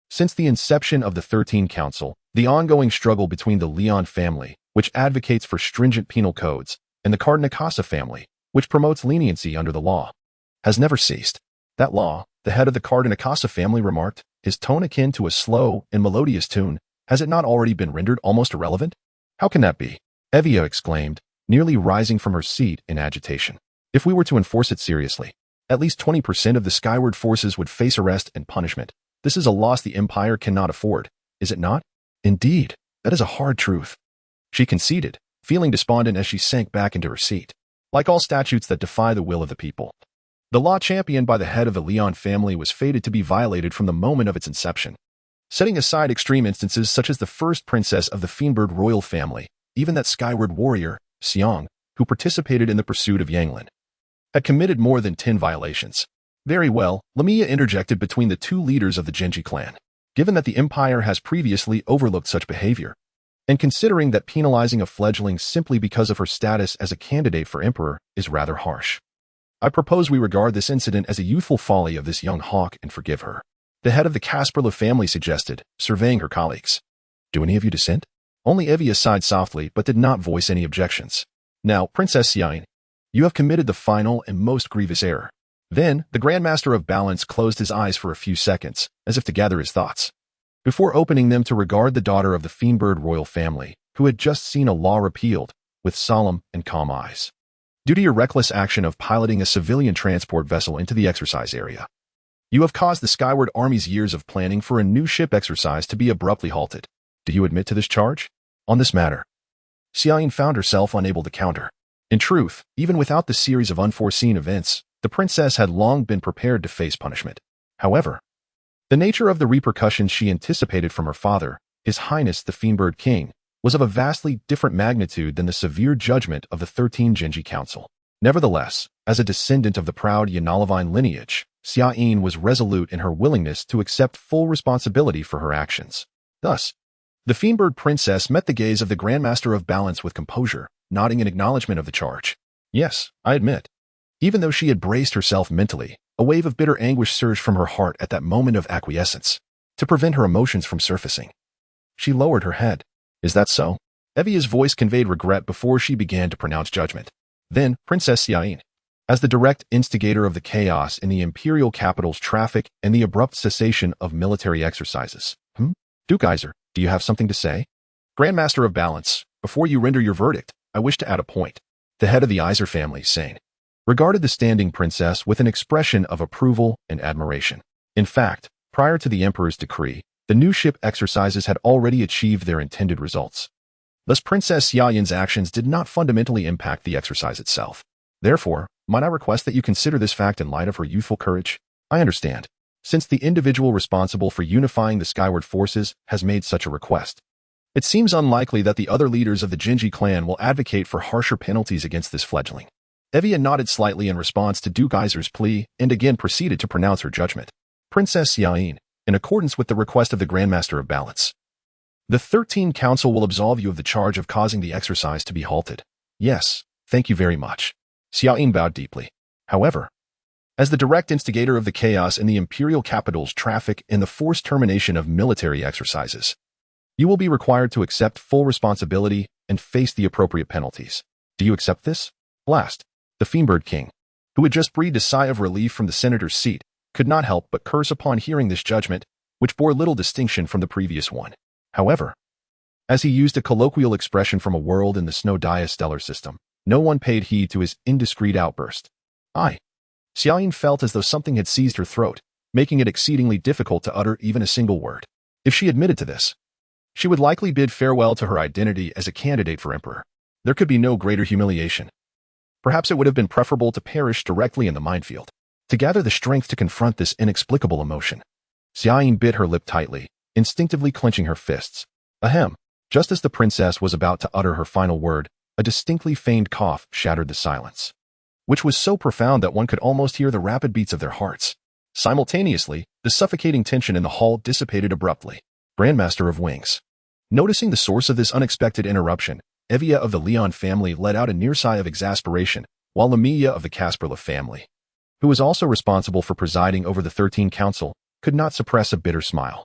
since the inception of the 13 Council, the ongoing struggle between the Leon family, which advocates for stringent penal codes, and the Cardinacasa family, which promotes leniency under the law, has never ceased. That law, the head of the Cardinacasa family remarked, his tone akin to a slow and melodious tune, has it not already been rendered almost irrelevant? How can that be? Evia exclaimed, nearly rising from her seat in agitation. If we were to enforce it seriously, at least 20% of the skyward forces would face arrest and punishment. This is a loss the Empire cannot afford, is it not? Indeed, that is a hard truth. She conceded, feeling despondent as she sank back into her seat. Like all statutes that defy the will of the people, the law championed by the head of the Leon family was fated to be violated from the moment of its inception. Setting aside extreme instances such as the first princess of the Fiendbird royal family, even that skyward warrior, Xiong, who participated in the pursuit of Yanglin, had committed more than 10 violations. Very well, Lamia interjected between the two leaders of the Genji clan. Given that the Empire has previously overlooked such behavior, and considering that penalizing a fledgling simply because of her status as a candidate for emperor is rather harsh, I propose we regard this incident as a youthful folly of this young hawk and forgive her. The head of the Kasperla family suggested, surveying her colleagues. Do any of you dissent? Only Evia sighed softly but did not voice any objections. Now, Princess Xiaoyin, you have committed the final and most grievous error. Then, the Grandmaster of Balance closed his eyes for a few seconds, as if to gather his thoughts, before opening them to regard the daughter of the Fiendbird royal family, who had just seen a law repealed, with solemn and calm eyes. Due to your reckless action of piloting a civilian transport vessel into the exercise area, you have caused the Skyward Army's years of planning for a new ship exercise to be abruptly halted. Do you admit to this charge? On this matter, Xiaoyin found herself unable to counter. In truth, even without the series of unforeseen events, the princess had long been prepared to face punishment. However, the nature of the repercussions she anticipated from her father, His Highness the Fiendbird King, was of a vastly different magnitude than the severe judgment of the 13 Genji Council. Nevertheless, as a descendant of the proud Yanalavine lineage, Xiaoyin was resolute in her willingness to accept full responsibility for her actions. Thus, the Fiendbird Princess met the gaze of the Grandmaster of Balance with composure, nodding in acknowledgement of the charge. Yes, I admit. Even though she had braced herself mentally, a wave of bitter anguish surged from her heart at that moment of acquiescence. To prevent her emotions from surfacing, she lowered her head. Is that so? Evia's voice conveyed regret before she began to pronounce judgment. Then, Princess Xiaoyin, as the direct instigator of the chaos in the imperial capital's traffic and the abrupt cessation of military exercises. Duke Iser, do you have something to say? Grandmaster of Balance, before you render your verdict, I wish to add a point. The head of the Iser family, Sane, regarded the standing princess with an expression of approval and admiration. In fact, prior to the emperor's decree, the new ship exercises had already achieved their intended results. Thus, Princess Xiaoyin's actions did not fundamentally impact the exercise itself. Therefore, might I request that you consider this fact in light of her youthful courage? I understand, since the individual responsible for unifying the Skyward forces has made such a request. It seems unlikely that the other leaders of the Genji clan will advocate for harsher penalties against this fledgling. Evia nodded slightly in response to Duke Iser's plea and again proceeded to pronounce her judgment. Princess Xiaoyin, in accordance with the request of the Grandmaster of Balance, the 13 Council will absolve you of the charge of causing the exercise to be halted. Yes, thank you very much. Xiaoyin bowed deeply. However, as the direct instigator of the chaos in the imperial capital's traffic and the forced termination of military exercises, you will be required to accept full responsibility and face the appropriate penalties. Do you accept this? Last, the Fiendbird King, who had just breathed a sigh of relief from the senator's seat, could not help but curse upon hearing this judgment, which bore little distinction from the previous one. However, as he used a colloquial expression from a world in the Snow Dia stellar system, no one paid heed to his indiscreet outburst. Xiaoyin felt as though something had seized her throat, making it exceedingly difficult to utter even a single word. If she admitted to this, she would likely bid farewell to her identity as a candidate for emperor. There could be no greater humiliation. Perhaps it would have been preferable to perish directly in the minefield. To gather the strength to confront this inexplicable emotion, Xiaoyin bit her lip tightly, instinctively clenching her fists. Ahem. Just as the princess was about to utter her final word, a distinctly feigned cough shattered the silence, which was so profound that one could almost hear the rapid beats of their hearts. Simultaneously, the suffocating tension in the hall dissipated abruptly. Grandmaster of Wings, noticing the source of this unexpected interruption, Evia of the Leon family let out a near sigh of exasperation, while Emilia of the Kasperla family, who was also responsible for presiding over the 13 Council, could not suppress a bitter smile.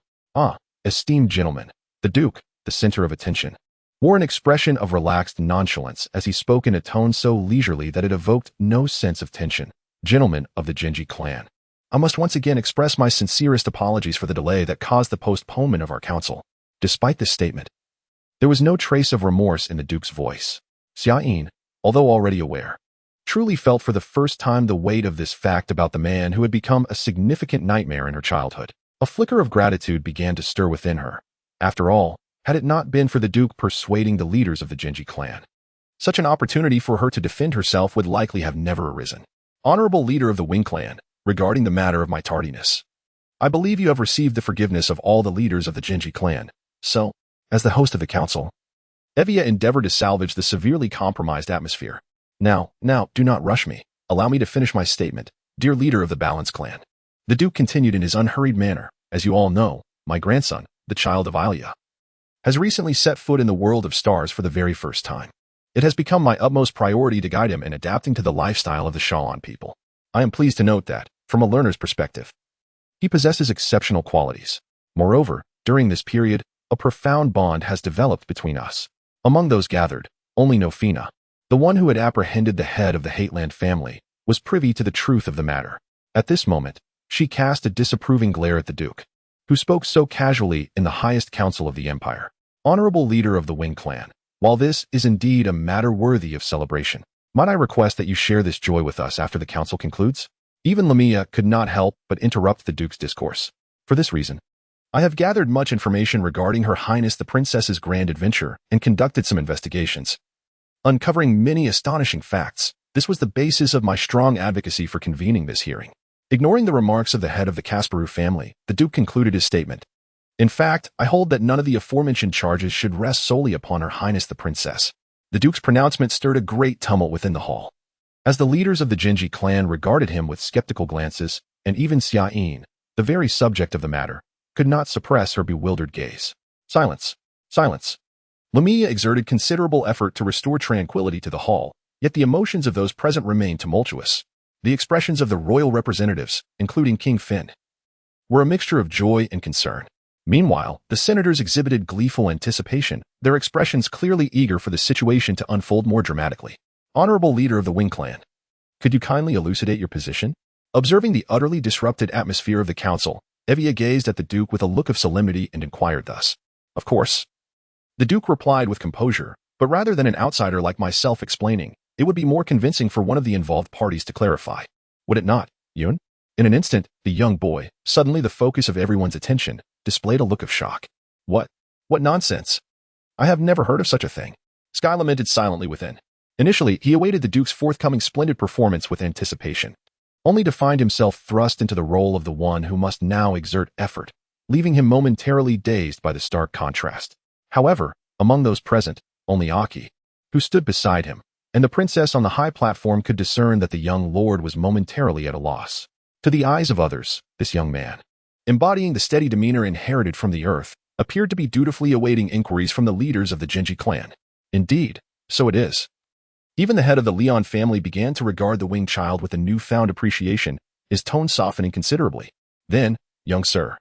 Esteemed gentlemen, the Duke, the center of attention, wore an expression of relaxed nonchalance as he spoke in a tone so leisurely that it evoked no sense of tension. Gentlemen of the Genji clan, I must once again express my sincerest apologies for the delay that caused the postponement of our council. Despite this statement, there was no trace of remorse in the Duke's voice. Xiaoyin, although already aware, truly felt for the first time the weight of this fact about the man who had become a significant nightmare in her childhood. A flicker of gratitude began to stir within her. After all, had it not been for the Duke persuading the leaders of the Genji clan, such an opportunity for her to defend herself would likely have never arisen. Honorable leader of the Wing clan, regarding the matter of my tardiness, I believe you have received the forgiveness of all the leaders of the Genji clan. So, as the host of the council, Evia endeavored to salvage the severely compromised atmosphere. Now, do not rush me. Allow me to finish my statement, dear leader of the Balance clan. The Duke continued in his unhurried manner. As you all know, my grandson, the child of Alia, has recently set foot in the world of stars for the very first time. It has become my utmost priority to guide him in adapting to the lifestyle of the Shaolin people. I am pleased to note that, from a learner's perspective, he possesses exceptional qualities. Moreover, during this period, a profound bond has developed between us. Among those gathered, only Nofina, the The one who had apprehended the head of the Hateland family was privy to the truth of the matter. At this moment, she cast a disapproving glare at the Duke, who spoke so casually in the highest council of the Empire. Honorable leader of the Wing clan, while this is indeed a matter worthy of celebration, might I request that you share this joy with us after the council concludes? Even Lamia could not help but interrupt the Duke's discourse. For this reason, I have gathered much information regarding Her Highness the Princess's grand adventure and conducted some investigations, uncovering many astonishing facts. This was the basis of my strong advocacy for convening this hearing. Ignoring the remarks of the head of the Kasparu family, the Duke concluded his statement. In fact, I hold that none of the aforementioned charges should rest solely upon Her Highness the Princess. The Duke's pronouncement stirred a great tumult within the hall, as the leaders of the Genji clan regarded him with skeptical glances, and even Xia, the very subject of the matter, could not suppress her bewildered gaze. Silence. Silence. Lamia exerted considerable effort to restore tranquility to the hall, yet the emotions of those present remained tumultuous. The expressions of the royal representatives, including King Finn, were a mixture of joy and concern. Meanwhile, the senators exhibited gleeful anticipation, their expressions clearly eager for the situation to unfold more dramatically. Honorable leader of the Wing clan, could you kindly elucidate your position? Observing the utterly disrupted atmosphere of the council, Evia gazed at the Duke with a look of solemnity and inquired thus. Of course. The Duke replied with composure, but rather than an outsider like myself explaining, it would be more convincing for one of the involved parties to clarify. Would it not, Yun? In an instant, the young boy, suddenly the focus of everyone's attention, displayed a look of shock. What nonsense? I have never heard of such a thing. Sky lamented silently within. Initially, he awaited the Duke's forthcoming splendid performance with anticipation, only to find himself thrust into the role of the one who must now exert effort, leaving him momentarily dazed by the stark contrast. However, among those present, only Aki, who stood beside him, and the princess on the high platform could discern that the young lord was momentarily at a loss. To the eyes of others, this young man, embodying the steady demeanor inherited from the earth, appeared to be dutifully awaiting inquiries from the leaders of the Genji clan. Indeed, so it is. Even the head of the Leon family began to regard the winged child with a newfound appreciation, his tone softening considerably. Then, young sir,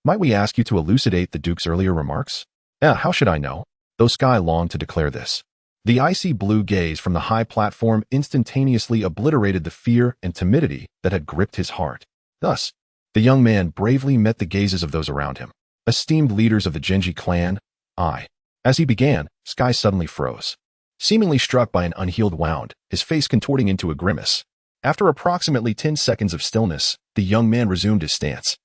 might we ask you to elucidate the Duke's earlier remarks? How should I know? Though Sky longed to declare this. The icy blue gaze from the high platform instantaneously obliterated the fear and timidity that had gripped his heart. Thus, the young man bravely met the gazes of those around him. Esteemed leaders of the Genji clan, As he began, Sky suddenly froze, seemingly struck by an unhealed wound, his face contorting into a grimace. After approximately 10 seconds of stillness, the young man resumed his stance,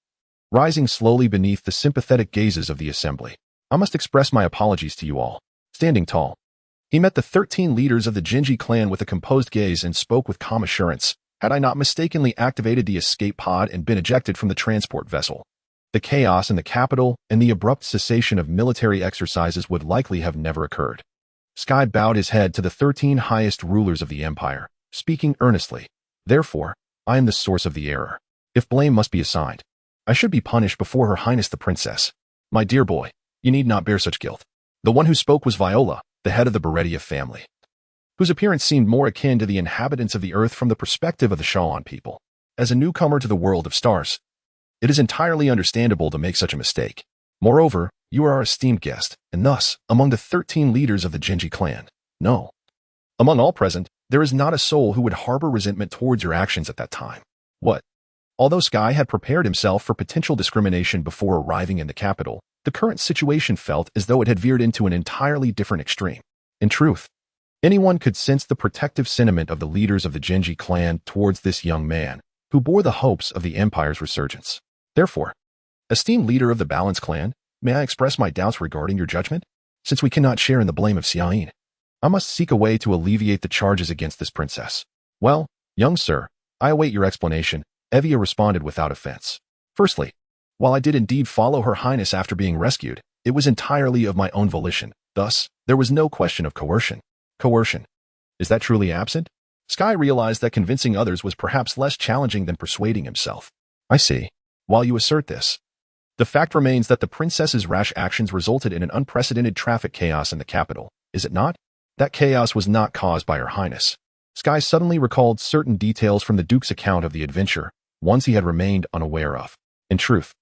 rising slowly beneath the sympathetic gazes of the assembly. I must express my apologies to you all. Standing tall, he met the 13 leaders of the Genji clan with a composed gaze and spoke with calm assurance. Had I not mistakenly activated the escape pod and been ejected from the transport vessel, the chaos in the capital and the abrupt cessation of military exercises would likely have never occurred. Sky bowed his head to the 13 highest rulers of the empire, speaking earnestly. Therefore, I am the source of the error. If blame must be assigned, I should be punished before Her Highness the Princess. My dear boy, you need not bear such guilt. The one who spoke was Viola, the head of the Beretia family, whose appearance seemed more akin to the inhabitants of the earth from the perspective of the Shawan people. As a newcomer to the world of stars, it is entirely understandable to make such a mistake. Moreover, you are our esteemed guest, and thus, among the 13 leaders of the Genji clan, no. Among all present, there is not a soul who would harbor resentment towards your actions at that time. What? Although Sky had prepared himself for potential discrimination before arriving in the capital, the current situation felt as though it had veered into an entirely different extreme. In truth, anyone could sense the protective sentiment of the leaders of the Genji clan towards this young man, who bore the hopes of the Empire's resurgence. Therefore, esteemed leader of the Balance clan, may I express my doubts regarding your judgment? Since we cannot share in the blame of Xiaoyin, I must seek a way to alleviate the charges against this princess. Well, young sir, I await your explanation, Evia responded without offense. Firstly, while I did indeed follow Her Highness after being rescued, it was entirely of my own volition. Thus, there was no question of coercion. Coercion. Is that truly absent? Sky realized that convincing others was perhaps less challenging than persuading himself. I see. While you assert this, the fact remains that the princess's rash actions resulted in an unprecedented traffic chaos in the capital, is it not? That chaos was not caused by Her Highness. Sky suddenly recalled certain details from the Duke's account of the adventure, ones he had remained unaware of. In truth,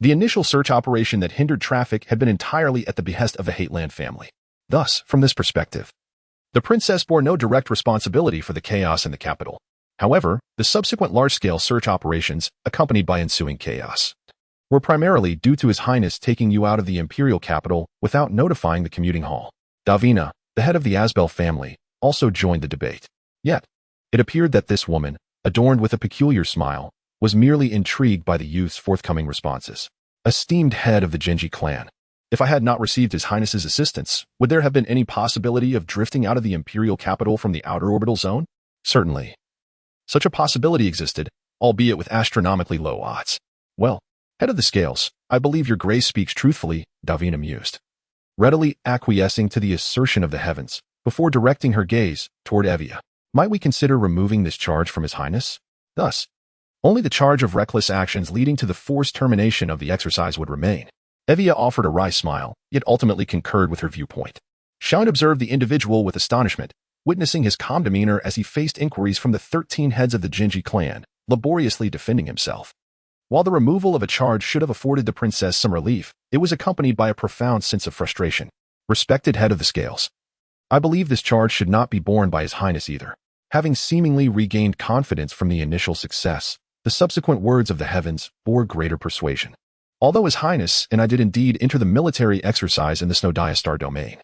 the initial search operation that hindered traffic had been entirely at the behest of the Hateland family. Thus, from this perspective, The princess bore no direct responsibility for the chaos in the capital. However, the subsequent large-scale search operations, accompanied by ensuing chaos, were primarily due to His Highness taking you out of the imperial capital without notifying the commuting hall. Davina, the head of the Asbel family, also joined the debate. Yet, it appeared that this woman, adorned with a peculiar smile, was merely intrigued by the youth's forthcoming responses. Esteemed head of the Genji clan, if I had not received His Highness's assistance, would there have been any possibility of drifting out of the imperial capital from the outer orbital zone? Certainly. Such a possibility existed, albeit with astronomically low odds. Well, head of the scales, I believe your grace speaks truthfully, Davina mused, readily acquiescing to the assertion of the heavens, before directing her gaze toward Evia. Might we consider removing this charge from His Highness? Thus, only the charge of reckless actions leading to the forced termination of the exercise would remain. Evia offered a wry smile, yet ultimately concurred with her viewpoint. Shaun observed the individual with astonishment, witnessing his calm demeanor as he faced inquiries from the 13 heads of the Genji clan, laboriously defending himself. While the removal of a charge should have afforded the princess some relief, it was accompanied by a profound sense of frustration. Respected head of the scales, I believe this charge should not be borne by His Highness either. Having seemingly regained confidence from the initial success, the subsequent words of the heavens bore greater persuasion. Although His Highness and I did indeed enter the military exercise in the Snowdia Star domain,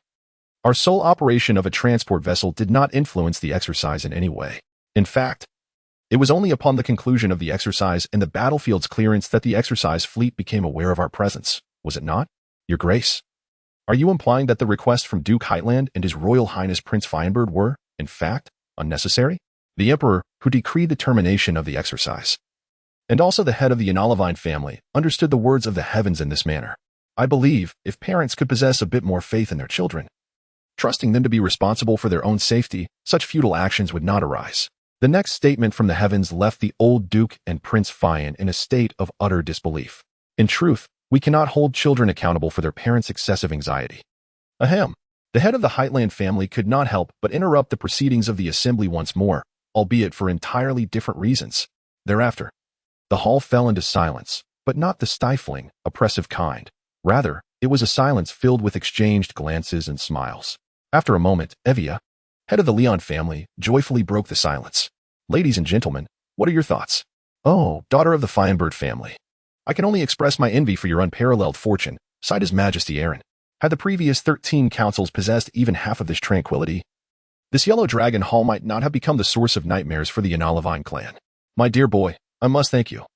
our sole operation of a transport vessel did not influence the exercise in any way. In fact, it was only upon the conclusion of the exercise and the battlefield's clearance that the exercise fleet became aware of our presence, was it not, Your Grace? Are you implying that the request from Duke Heightland and His Royal Highness Prince Fienberg were, in fact, unnecessary? The Emperor, who decreed the termination of the exercise, and also the head of the Yanalevine family, understood the words of the heavens in this manner. I believe, if parents could possess a bit more faith in their children, trusting them to be responsible for their own safety, such futile actions would not arise. The next statement from the heavens left the old Duke and Prince Fian in a state of utter disbelief. In truth, we cannot hold children accountable for their parents' excessive anxiety. Ahem. The head of the Heightland family could not help but interrupt the proceedings of the assembly once more, albeit for entirely different reasons. Thereafter, the hall fell into silence, but not the stifling, oppressive kind. Rather, it was a silence filled with exchanged glances and smiles. After a moment, Evia, head of the Leon family, joyfully broke the silence. Ladies and gentlemen, what are your thoughts? Oh, daughter of the Fienberg family, I can only express my envy for your unparalleled fortune, sighed His Majesty Aaron. Had the previous 13 councils possessed even half of this tranquility, this yellow dragon hall might not have become the source of nightmares for the Yanalevine clan. My dear boy, I must thank you.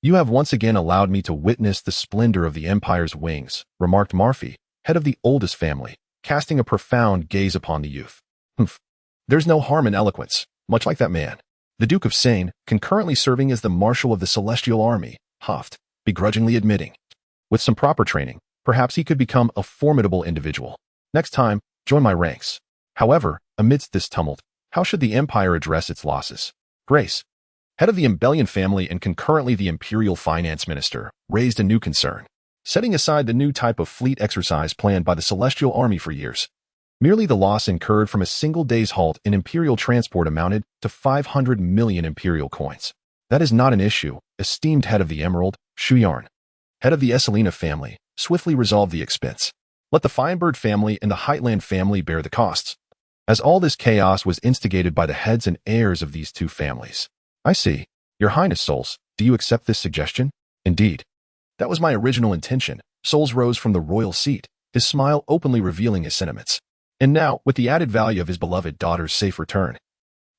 You have once again allowed me to witness the splendor of the Empire's wings, remarked Marfi, head of the oldest family, casting a profound gaze upon the youth. Humph. There's no harm in eloquence, much like that man. The Duke of Sane, concurrently serving as the Marshal of the Celestial Army, huffed, begrudgingly admitting, with some proper training, perhaps he could become a formidable individual. Next time, join my ranks. However, amidst this tumult, how should the Empire address its losses? Grace, head of the Embellion family and concurrently the Imperial Finance Minister, raised a new concern. Setting aside the new type of fleet exercise planned by the Celestial Army for years, merely the loss incurred from a single day's halt in Imperial transport amounted to 500 million Imperial coins. That is not an issue, esteemed head of the Emerald, Shuyarn, head of the Esselina family, swiftly resolved the expense. Let the Fienberg family and the Heightland family bear the costs, as all this chaos was instigated by the heads and heirs of these two families. I see. Your Highness, Souls, do you accept this suggestion? Indeed. That was my original intention. Souls rose from the royal seat, his smile openly revealing his sentiments. And now, with the added value of his beloved daughter's safe return,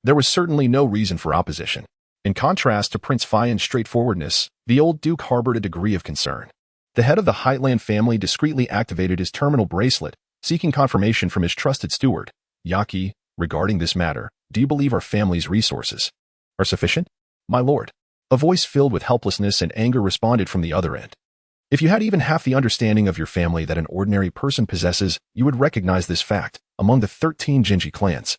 there was certainly no reason for opposition. In contrast to Prince Fian's straightforwardness, the old Duke harbored a degree of concern. The head of the Heightland family discreetly activated his terminal bracelet, seeking confirmation from his trusted steward, Yaki. Regarding this matter, do you believe our family's resources are sufficient? My lord. A voice filled with helplessness and anger responded from the other end. If you had even half the understanding of your family that an ordinary person possesses, you would recognize this fact. Among the 13 Genji clans,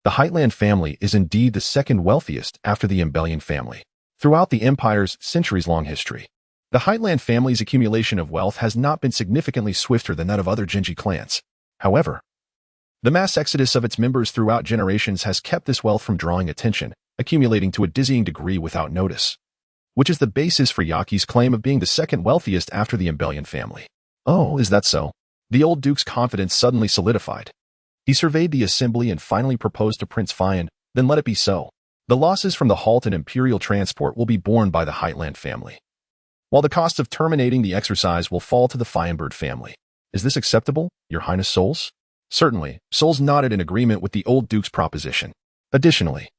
the Heightland family is indeed the second wealthiest after the Embellion family. Throughout the Empire's centuries-long history, the Heightland family's accumulation of wealth has not been significantly swifter than that of other Genji clans. However, the mass exodus of its members throughout generations has kept this wealth from drawing attention, accumulating to a dizzying degree without notice, which is the basis for Yaki's claim of being the second wealthiest after the Embellion family. Oh, is that so? The old Duke's confidence suddenly solidified. He surveyed the assembly and finally proposed to Prince Fian, then let it be so. The losses from the halt and imperial transport will be borne by the Heightland family, while the cost of terminating the exercise will fall to the Fienbird family. Is this acceptable, Your Highness Souls? Certainly, Souls nodded in agreement with the old Duke's proposition. Additionally,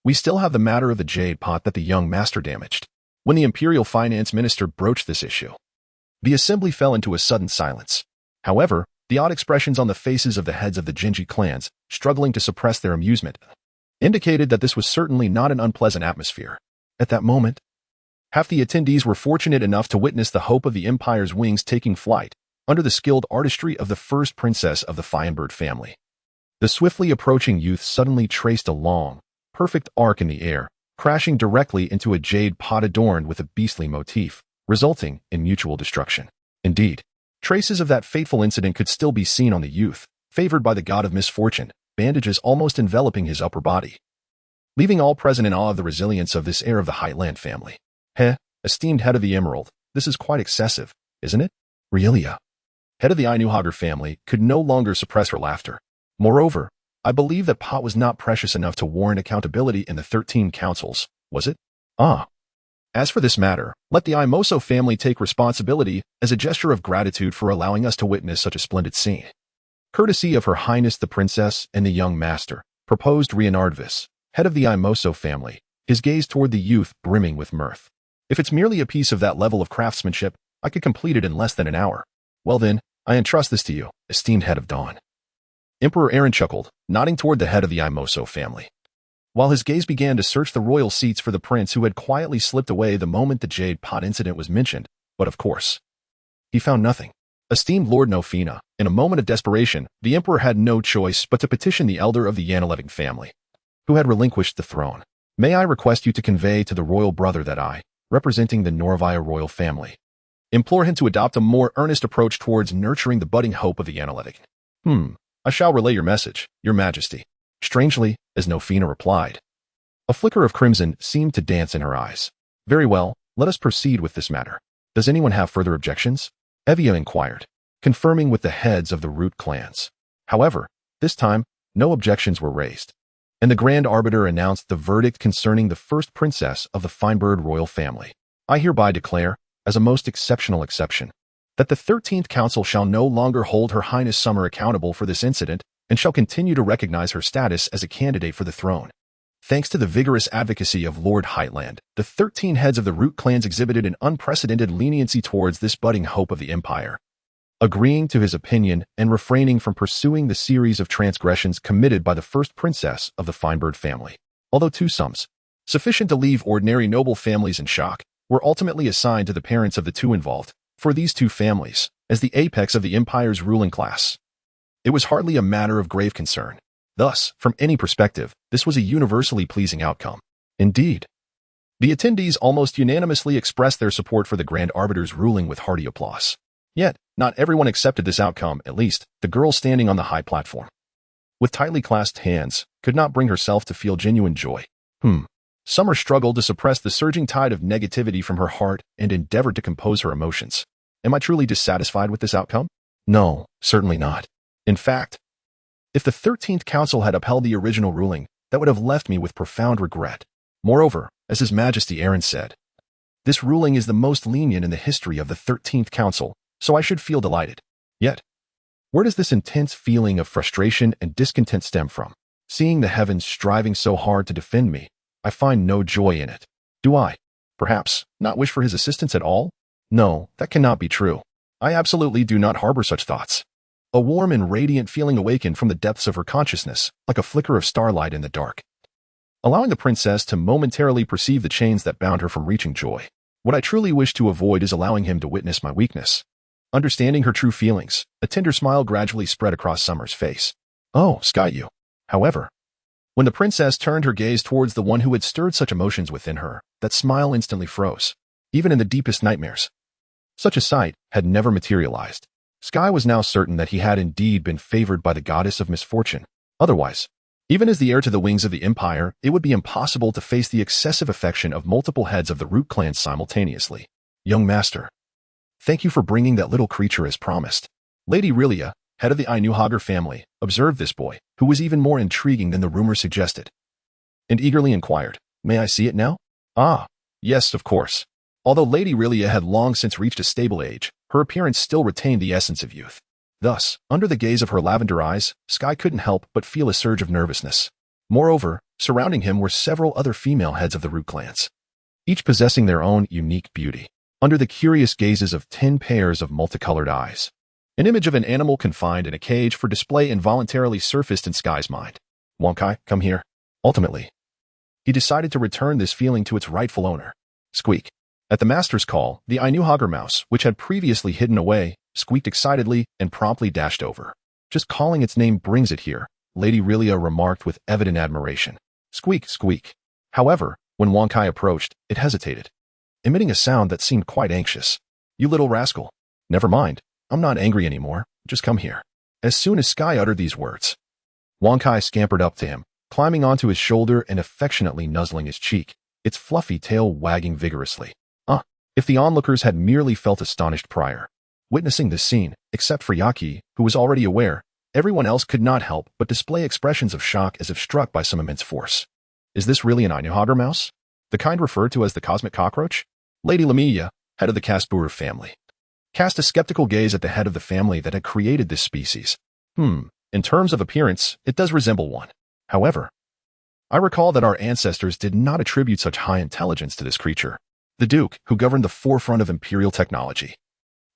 we still have the matter of the jade pot that the young master damaged. When the imperial finance minister broached this issue, the assembly fell into a sudden silence. However, the odd expressions on the faces of the heads of the Jinji clans, struggling to suppress their amusement, indicated that this was certainly not an unpleasant atmosphere. At that moment, half the attendees were fortunate enough to witness the hope of the Empire's wings taking flight under the skilled artistry of the first princess of the Fienbird family. The swiftly approaching youth suddenly traced a long, perfect arc in the air, crashing directly into a jade pot adorned with a beastly motif, resulting in mutual destruction. Indeed, traces of that fateful incident could still be seen on the youth, favored by the god of misfortune, bandages almost enveloping his upper body, leaving all present in awe of the resilience of this heir of the Heightland family. Esteemed head of the Emerald, this is quite excessive, isn't it? Rielia, head of the Ainuhager family, could no longer suppress her laughter. Moreover, I believe that pot was not precious enough to warrant accountability in the 13 councils, was it? As for this matter, let the Imoso family take responsibility as a gesture of gratitude for allowing us to witness such a splendid scene. Courtesy of Her Highness the Princess and the young master, proposed Rienardvis, head of the Imoso family, his gaze toward the youth brimming with mirth. If it's merely a piece of that level of craftsmanship, I could complete it in less than an hour. Well then, I entrust this to you, esteemed head of Dawn. Emperor Aaron chuckled, nodding toward the head of the Imoso family, while his gaze began to search the royal seats for the prince who had quietly slipped away the moment the jade pot incident was mentioned, but of course, he found nothing. Esteemed Lord Nofina, in a moment of desperation, the emperor had no choice but to petition the elder of the Yanaleving family, who had relinquished the throne. May I request you to convey to the royal brother that I, representing the Norvaya royal family, implore him to adopt a more earnest approach towards nurturing the budding hope of the Yanaleving. I shall relay your message, Your Majesty. Strangely, as Nofina replied, a flicker of crimson seemed to dance in her eyes. Very well, let us proceed with this matter. Does anyone have further objections? Evia inquired, confirming with the heads of the root clans. However, this time, no objections were raised, and the Grand Arbiter announced the verdict concerning the first princess of the Fienbird royal family. I hereby declare, as a most exceptional exception, that the 13th Council shall no longer hold Her Highness Summer accountable for this incident and shall continue to recognize her status as a candidate for the throne. Thanks to the vigorous advocacy of Lord Heightland, the 13 heads of the root clans exhibited an unprecedented leniency towards this budding hope of the empire, agreeing to his opinion and refraining from pursuing the series of transgressions committed by the first princess of the Fienbird family. Although two sums, sufficient to leave ordinary noble families in shock, were ultimately assigned to the parents of the two involved, for these two families, as the apex of the empire's ruling class, it was hardly a matter of grave concern. Thus, from any perspective, this was a universally pleasing outcome. Indeed, the attendees almost unanimously expressed their support for the Grand Arbiter's ruling with hearty applause. Yet, not everyone accepted this outcome, at least, the girl standing on the high platform, with tightly clasped hands, could not bring herself to feel genuine joy. Summer struggled to suppress the surging tide of negativity from her heart and endeavored to compose her emotions. Am I truly dissatisfied with this outcome? No, certainly not. In fact, if the 13th Council had upheld the original ruling, that would have left me with profound regret. Moreover, as His Majesty Aaron said, this ruling is the most lenient in the history of the 13th Council, so I should feel delighted. Yet, where does this intense feeling of frustration and discontent stem from? Seeing the heavens striving so hard to defend me, I find no joy in it. Do I, perhaps, not wish for his assistance at all? No, that cannot be true. I absolutely do not harbor such thoughts. A warm and radiant feeling awakened from the depths of her consciousness, like a flicker of starlight in the dark, allowing the princess to momentarily perceive the chains that bound her from reaching joy. What I truly wish to avoid is allowing him to witness my weakness. Understanding her true feelings, a tender smile gradually spread across Summer's face. Oh, Skyu. However, when the princess turned her gaze towards the one who had stirred such emotions within her, that smile instantly froze, even in the deepest nightmares. Such a sight had never materialized. Sky was now certain that he had indeed been favored by the goddess of misfortune. Otherwise, even as the heir to the wings of the empire, it would be impossible to face the excessive affection of multiple heads of the root clans simultaneously. Young master, thank you for bringing that little creature as promised. Lady Rilia, head of the Ainuhager family, observed this boy, who was even more intriguing than the rumor suggested, and eagerly inquired, "May I see it now?" "Ah, yes, of course." Although Lady Relia had long since reached a stable age, her appearance still retained the essence of youth. Thus, under the gaze of her lavender eyes, Sky couldn't help but feel a surge of nervousness. Moreover, surrounding him were several other female heads of the Root clans, each possessing their own unique beauty, under the curious gazes of 10 pairs of multicolored eyes. An image of an animal confined in a cage for display involuntarily surfaced in Sky's mind. "Wonkai, come here." Ultimately, he decided to return this feeling to its rightful owner. Squeak. At the master's call, the Ainuhager mouse, which had previously hidden away, squeaked excitedly and promptly dashed over. "Just calling its name brings it here," Lady Relia remarked with evident admiration. "Squeak, squeak." However, when Wonkai approached, it hesitated, emitting a sound that seemed quite anxious. "You little rascal. Never mind. I'm not angry anymore. Just come here." As soon as Sky uttered these words, Wonkai scampered up to him, climbing onto his shoulder and affectionately nuzzling his cheek, its fluffy tail wagging vigorously. If the onlookers had merely felt astonished prior, witnessing this scene, except for Yaki, who was already aware, everyone else could not help but display expressions of shock as if struck by some immense force. Is this really an Ainuhager mouse? The kind referred to as the cosmic cockroach? Lady Lamia, head of the Casbur family, cast a skeptical gaze at the head of the family that had created this species. In terms of appearance, it does resemble one. However, I recall that our ancestors did not attribute such high intelligence to this creature. The Duke, who governed the forefront of imperial technology,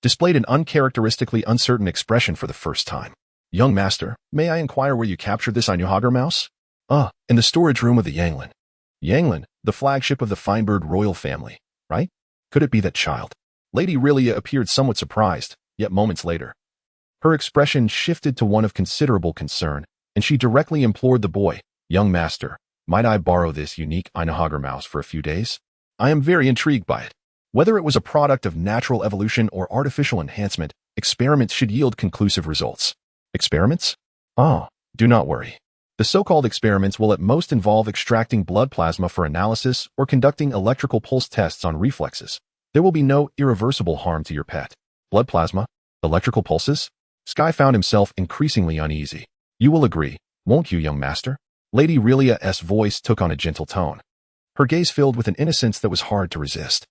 displayed an uncharacteristically uncertain expression for the first time. "Young master, may I inquire where you captured this Ainuhager mouse?" In the storage room of the Yanglin." Yanglin, the flagship of the Finebird royal family, right? Could it be that child? Lady Relia appeared somewhat surprised, yet moments later, her expression shifted to one of considerable concern, and she directly implored the boy, "Young master, might I borrow this unique Ainuhager mouse for a few days? I am very intrigued by it. Whether it was a product of natural evolution or artificial enhancement, experiments should yield conclusive results." "Experiments?" Do not worry. The so-called experiments will at most involve extracting blood plasma for analysis or conducting electrical pulse tests on reflexes. There will be no irreversible harm to your pet." "Blood plasma? Electrical pulses?" Sky found himself increasingly uneasy. "You will agree, won't you, young master?" Lady Relia's voice took on a gentle tone, her gaze filled with an innocence that was hard to resist.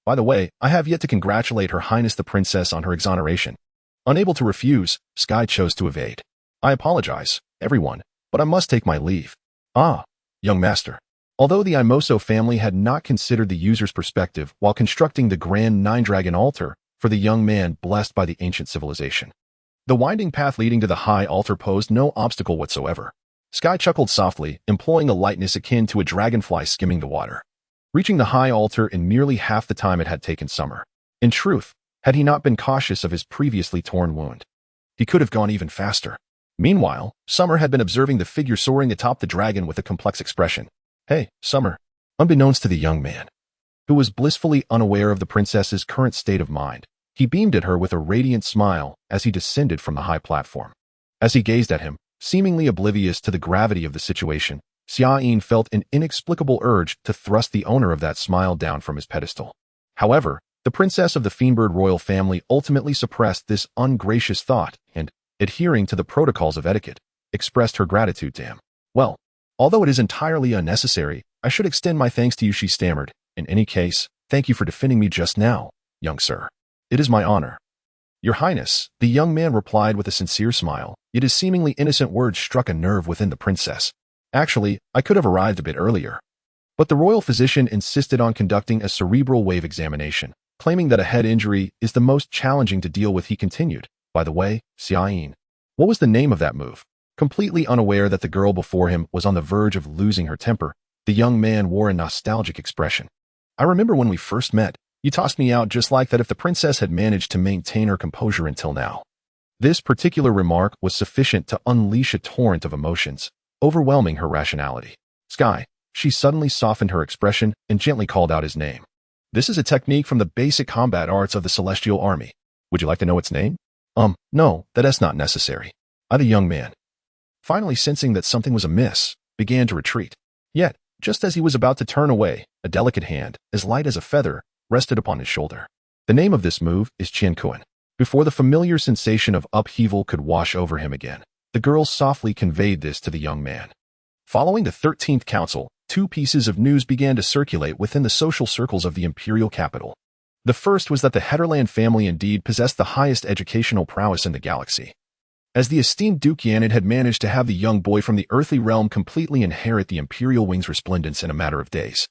By the way, I have yet to congratulate Her Highness the Princess on her exoneration." Unable to refuse, Sky chose to evade. "I apologize, everyone, but I must take my leave." Young master." Although the Imoso family had not considered the user's perspective while constructing the grand Nine-Dragon altar for the young man blessed by the ancient civilization, the winding path leading to the high altar posed no obstacle whatsoever. Sky chuckled softly, employing a lightness akin to a dragonfly skimming the water, reaching the high altar in merely half the time it had taken Summer. In truth, had he not been cautious of his previously torn wound, he could have gone even faster. Meanwhile, Summer had been observing the figure soaring atop the dragon with a complex expression. "Hey, Summer." Unbeknownst to the young man, who was blissfully unaware of the princess's current state of mind, he beamed at her with a radiant smile as he descended from the high platform. As he gazed at him, seemingly oblivious to the gravity of the situation, Xiaoyin felt an inexplicable urge to thrust the owner of that smile down from his pedestal. However, the princess of the Fiendbird royal family ultimately suppressed this ungracious thought and, adhering to the protocols of etiquette, expressed her gratitude to him. "Well, although it is entirely unnecessary, I should extend my thanks to you," she stammered. "In any case, thank you for defending me just now, young sir. It is my honor." "Your Highness," the young man replied with a sincere smile, yet his seemingly innocent words struck a nerve within the princess. "Actually, I could have arrived a bit earlier." But the royal physician insisted on conducting a cerebral wave examination, claiming that a head injury is the most challenging to deal with. He continued, "By the way, Xiaoyin, what was the name of that move?" Completely unaware that the girl before him was on the verge of losing her temper, the young man wore a nostalgic expression. "I remember when we first met, you tossed me out just like that if the princess had managed to maintain her composure until now." This particular remark was sufficient to unleash a torrent of emotions, overwhelming her rationality. "Sky," she suddenly softened her expression and gently called out his name. "This is a technique from the basic combat arts of the Celestial Army. Would you like to know its name?" No, that is not necessary." The young man, finally sensing that something was amiss, began to retreat. Yet, just as he was about to turn away, a delicate hand, as light as a feather, rested upon his shoulder. "The name of this move is Qiankuan. Before the familiar sensation of upheaval could wash over him again, the girl softly conveyed this to the young man. Following the 13th Council, two pieces of news began to circulate within the social circles of the imperial capital. The first was that the Hetterland family indeed possessed the highest educational prowess in the galaxy, as the esteemed Duke Yearning had managed to have the young boy from the earthly realm completely inherit the imperial wing's resplendence in a matter of days,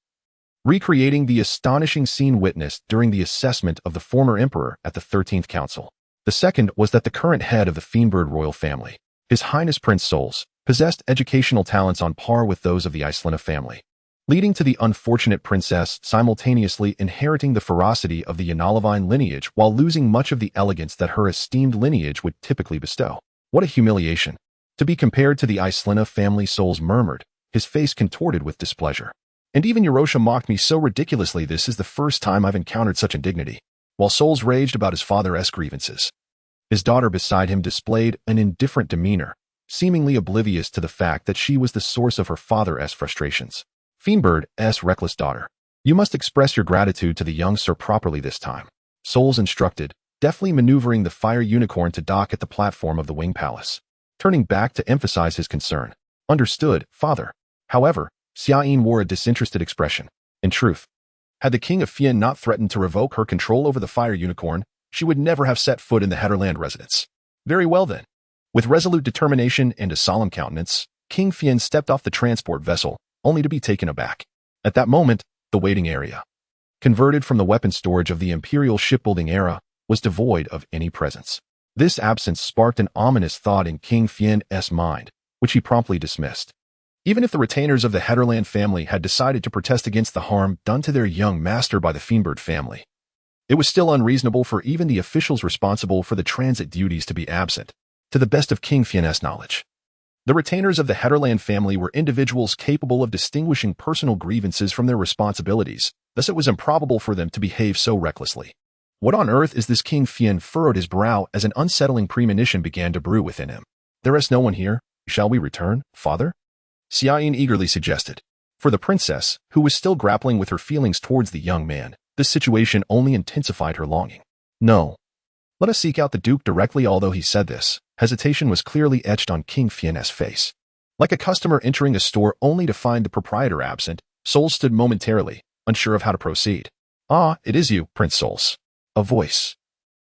recreating the astonishing scene witnessed during the assessment of the former emperor at the 13th Council. The second was that the current head of the Fiendbird royal family, His Highness Prince Souls, possessed educational talents on par with those of the Islena family, leading to the unfortunate princess simultaneously inheriting the ferocity of the Yanalavine lineage while losing much of the elegance that her esteemed lineage would typically bestow. What a humiliation! To be compared to the Islena family, Souls murmured, his face contorted with displeasure. And even Eurosha mocked me so ridiculously. This is the first time I've encountered such indignity. While Souls raged about his father's grievances, his daughter beside him displayed an indifferent demeanor, seemingly oblivious to the fact that she was the source of her father's frustrations. Fiendbird's reckless daughter, you must express your gratitude to the young sir properly this time, Souls instructed, deftly maneuvering the fire unicorn to dock at the platform of the Wing Palace, turning back to emphasize his concern. Understood, father. However, Xiaoyin wore a disinterested expression. In truth, had the King of Fian not threatened to revoke her control over the fire unicorn, she would never have set foot in the Hetterland residence. Very well then. With resolute determination and a solemn countenance, King Fian stepped off the transport vessel, only to be taken aback. At that moment, the waiting area, converted from the weapon storage of the imperial shipbuilding era, was devoid of any presence. This absence sparked an ominous thought in King Fian's mind, which he promptly dismissed. Even if the retainers of the Hetterland family had decided to protest against the harm done to their young master by the Fiendbird family, it was still unreasonable for even the officials responsible for the transit duties to be absent, to the best of King Fian's knowledge. The retainers of the Hetterland family were individuals capable of distinguishing personal grievances from their responsibilities, thus it was improbable for them to behave so recklessly. What on earth is this? King Fian furrowed his brow as an unsettling premonition began to brew within him. There is no one here. Shall we return, father? Xiaoyin eagerly suggested. For the princess, who was still grappling with her feelings towards the young man, this situation only intensified her longing. No. Let us seek out the Duke directly. Although he said this, hesitation was clearly etched on King Fian's face. Like a customer entering a store only to find the proprietor absent, Souls stood momentarily, unsure of how to proceed. Ah, it is you, Prince Souls. A voice,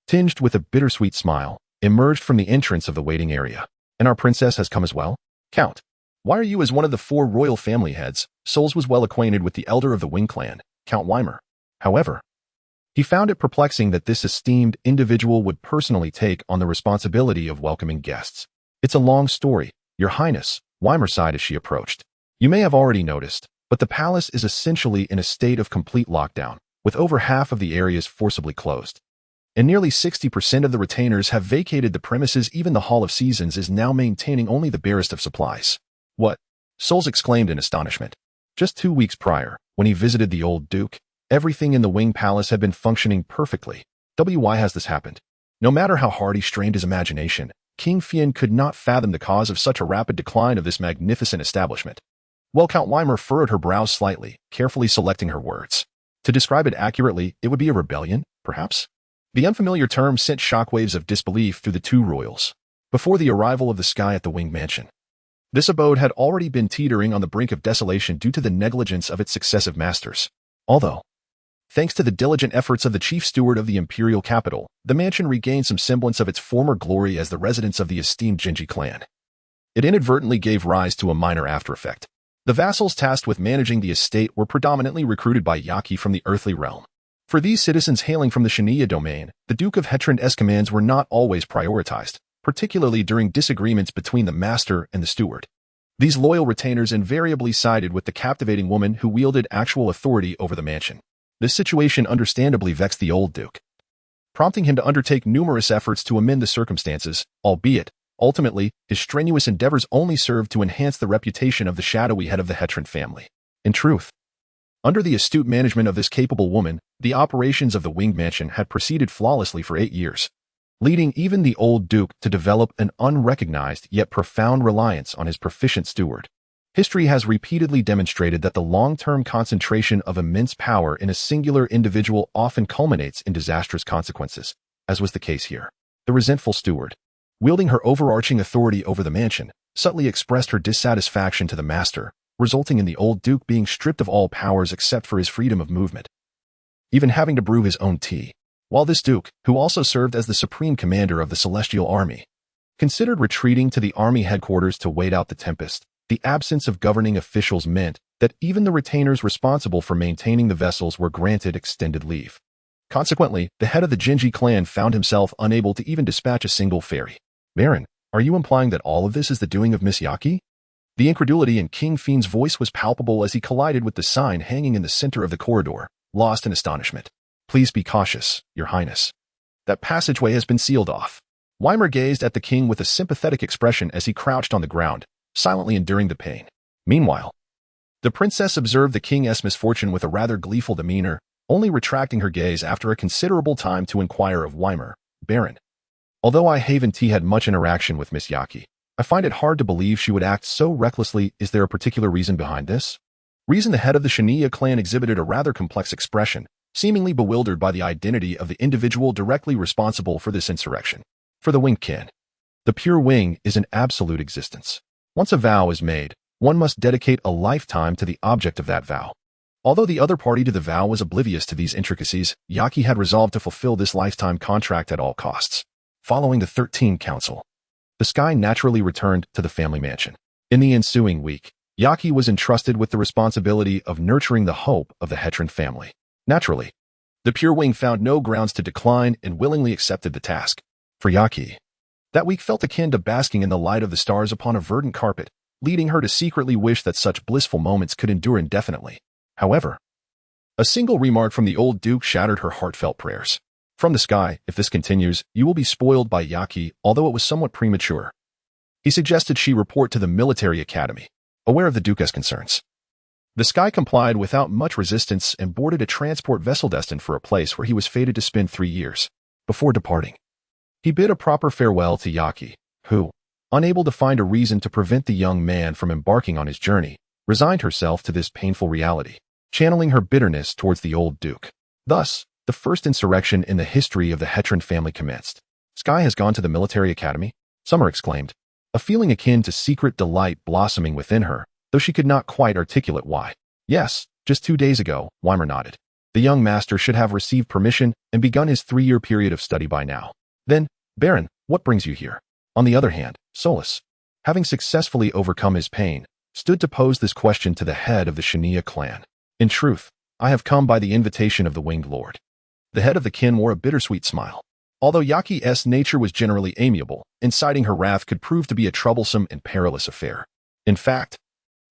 tinged with a bittersweet smile, emerged from the entrance of the waiting area. And our princess has come as well? Count, why are you as one of the 4 royal family heads? Souls was well acquainted with the elder of the Wing clan, Count Weimer. However, he found it perplexing that this esteemed individual would personally take on the responsibility of welcoming guests. It's a long story, Your Highness, Weimer sighed as she approached. You may have already noticed, but the palace is essentially in a state of complete lockdown, with over half of the areas forcibly closed. And nearly 60% of the retainers have vacated the premises. Even the Hall of Seasons is now maintaining only the barest of supplies. What? Souls exclaimed in astonishment. Just 2 weeks prior, when he visited the old Duke, everything in the Wing Palace had been functioning perfectly. Why has this happened? No matter how hard he strained his imagination, King Fian could not fathom the cause of such a rapid decline of this magnificent establishment. Well, Count Weimer furrowed her brows slightly, carefully selecting her words. To describe it accurately, it would be a rebellion, perhaps? The unfamiliar term sent shockwaves of disbelief through the 2 royals. Before the arrival of the sky at the Wing Mansion, this abode had already been teetering on the brink of desolation due to the negligence of its successive masters. Although, thanks to the diligent efforts of the chief steward of the imperial capital, the mansion regained some semblance of its former glory as the residence of the esteemed Jinji clan. It inadvertently gave rise to a minor after-effect. The vassals tasked with managing the estate were predominantly recruited by Yaki from the earthly realm. For these citizens hailing from the Shania domain, the Duke of Hetrand's commands were not always prioritized, particularly during disagreements between the master and the steward. These loyal retainers invariably sided with the captivating woman who wielded actual authority over the mansion. This situation understandably vexed the old Duke, prompting him to undertake numerous efforts to amend the circumstances, albeit, ultimately, his strenuous endeavors only served to enhance the reputation of the shadowy head of the Hetrand family. In truth, under the astute management of this capable woman, the operations of the Winged Mansion had proceeded flawlessly for 8 years, leading even the old Duke to develop an unrecognized yet profound reliance on his proficient steward. History has repeatedly demonstrated that the long-term concentration of immense power in a singular individual often culminates in disastrous consequences. as was the case here. The resentful steward, wielding her overarching authority over the mansion, subtly expressed her dissatisfaction to the master, resulting in the old duke being stripped of all powers except for his freedom of movement, even having to brew his own tea. While this duke, who also served as the supreme commander of the celestial army, considered retreating to the army headquarters to wait out the tempest, the absence of governing officials meant that even the retainers responsible for maintaining the vessels were granted extended leave. Consequently, the head of the Genji clan found himself unable to even dispatch a single ferry. Baron, are you implying that all of this is the doing of Miss Yaki? The incredulity in King Fiend's voice was palpable as he collided with the sign hanging in the center of the corridor, lost in astonishment. Please be cautious, Your Highness. That passageway has been sealed off. Weimer gazed at the king with a sympathetic expression as he crouched on the ground, silently enduring the pain. Meanwhile, the princess observed the king's misfortune with a rather gleeful demeanor, only retracting her gaze after a considerable time to inquire of Weimer, Baron. Although I haven't had much interaction with Miss Yaki, I find it hard to believe she would act so recklessly. Is there a particular reason behind this? The head of the Shania clan exhibited a rather complex expression, seemingly bewildered by the identity of the individual directly responsible for this insurrection. For the Wing Kin, the pure wing is an absolute existence. Once a vow is made, one must dedicate a lifetime to the object of that vow. Although the other party to the vow was oblivious to these intricacies, Yaki had resolved to fulfill this lifetime contract at all costs. Following the 13 Council, the sky naturally returned to the family mansion. In the ensuing week, Yaki was entrusted with the responsibility of nurturing the hope of the Hetron family. Naturally, the Pure Wing found no grounds to decline and willingly accepted the task. For Yaki, that week felt akin to basking in the light of the stars upon a verdant carpet, leading her to secretly wish that such blissful moments could endure indefinitely. However, a single remark from the old duke shattered her heartfelt prayers. From the sky, if this continues, you will be spoiled by Yaki, although it was somewhat premature. He suggested she report to the military academy, aware of the duke's concerns. The sky complied without much resistance and boarded a transport vessel destined for a place where he was fated to spend 3 years. Before departing, he bid a proper farewell to Yaki, who, unable to find a reason to prevent the young man from embarking on his journey, resigned herself to this painful reality, channeling her bitterness towards the old duke. Thus, the first insurrection in the history of the Hetron family commenced. Sky has gone to the military academy? Summer exclaimed, a feeling akin to secret delight blossoming within her, though she could not quite articulate why. Yes, just 2 days ago, Weimer nodded. The young master should have received permission and begun his 3-year period of study by now. Then, Baron, what brings you here? On the other hand, Solus, having successfully overcome his pain, stood to pose this question to the head of the Shania clan. In truth, I have come by the invitation of the Winged Lord. The head of the kin wore a bittersweet smile. Although Yaki's nature was generally amiable, inciting her wrath could prove to be a troublesome and perilous affair. In fact,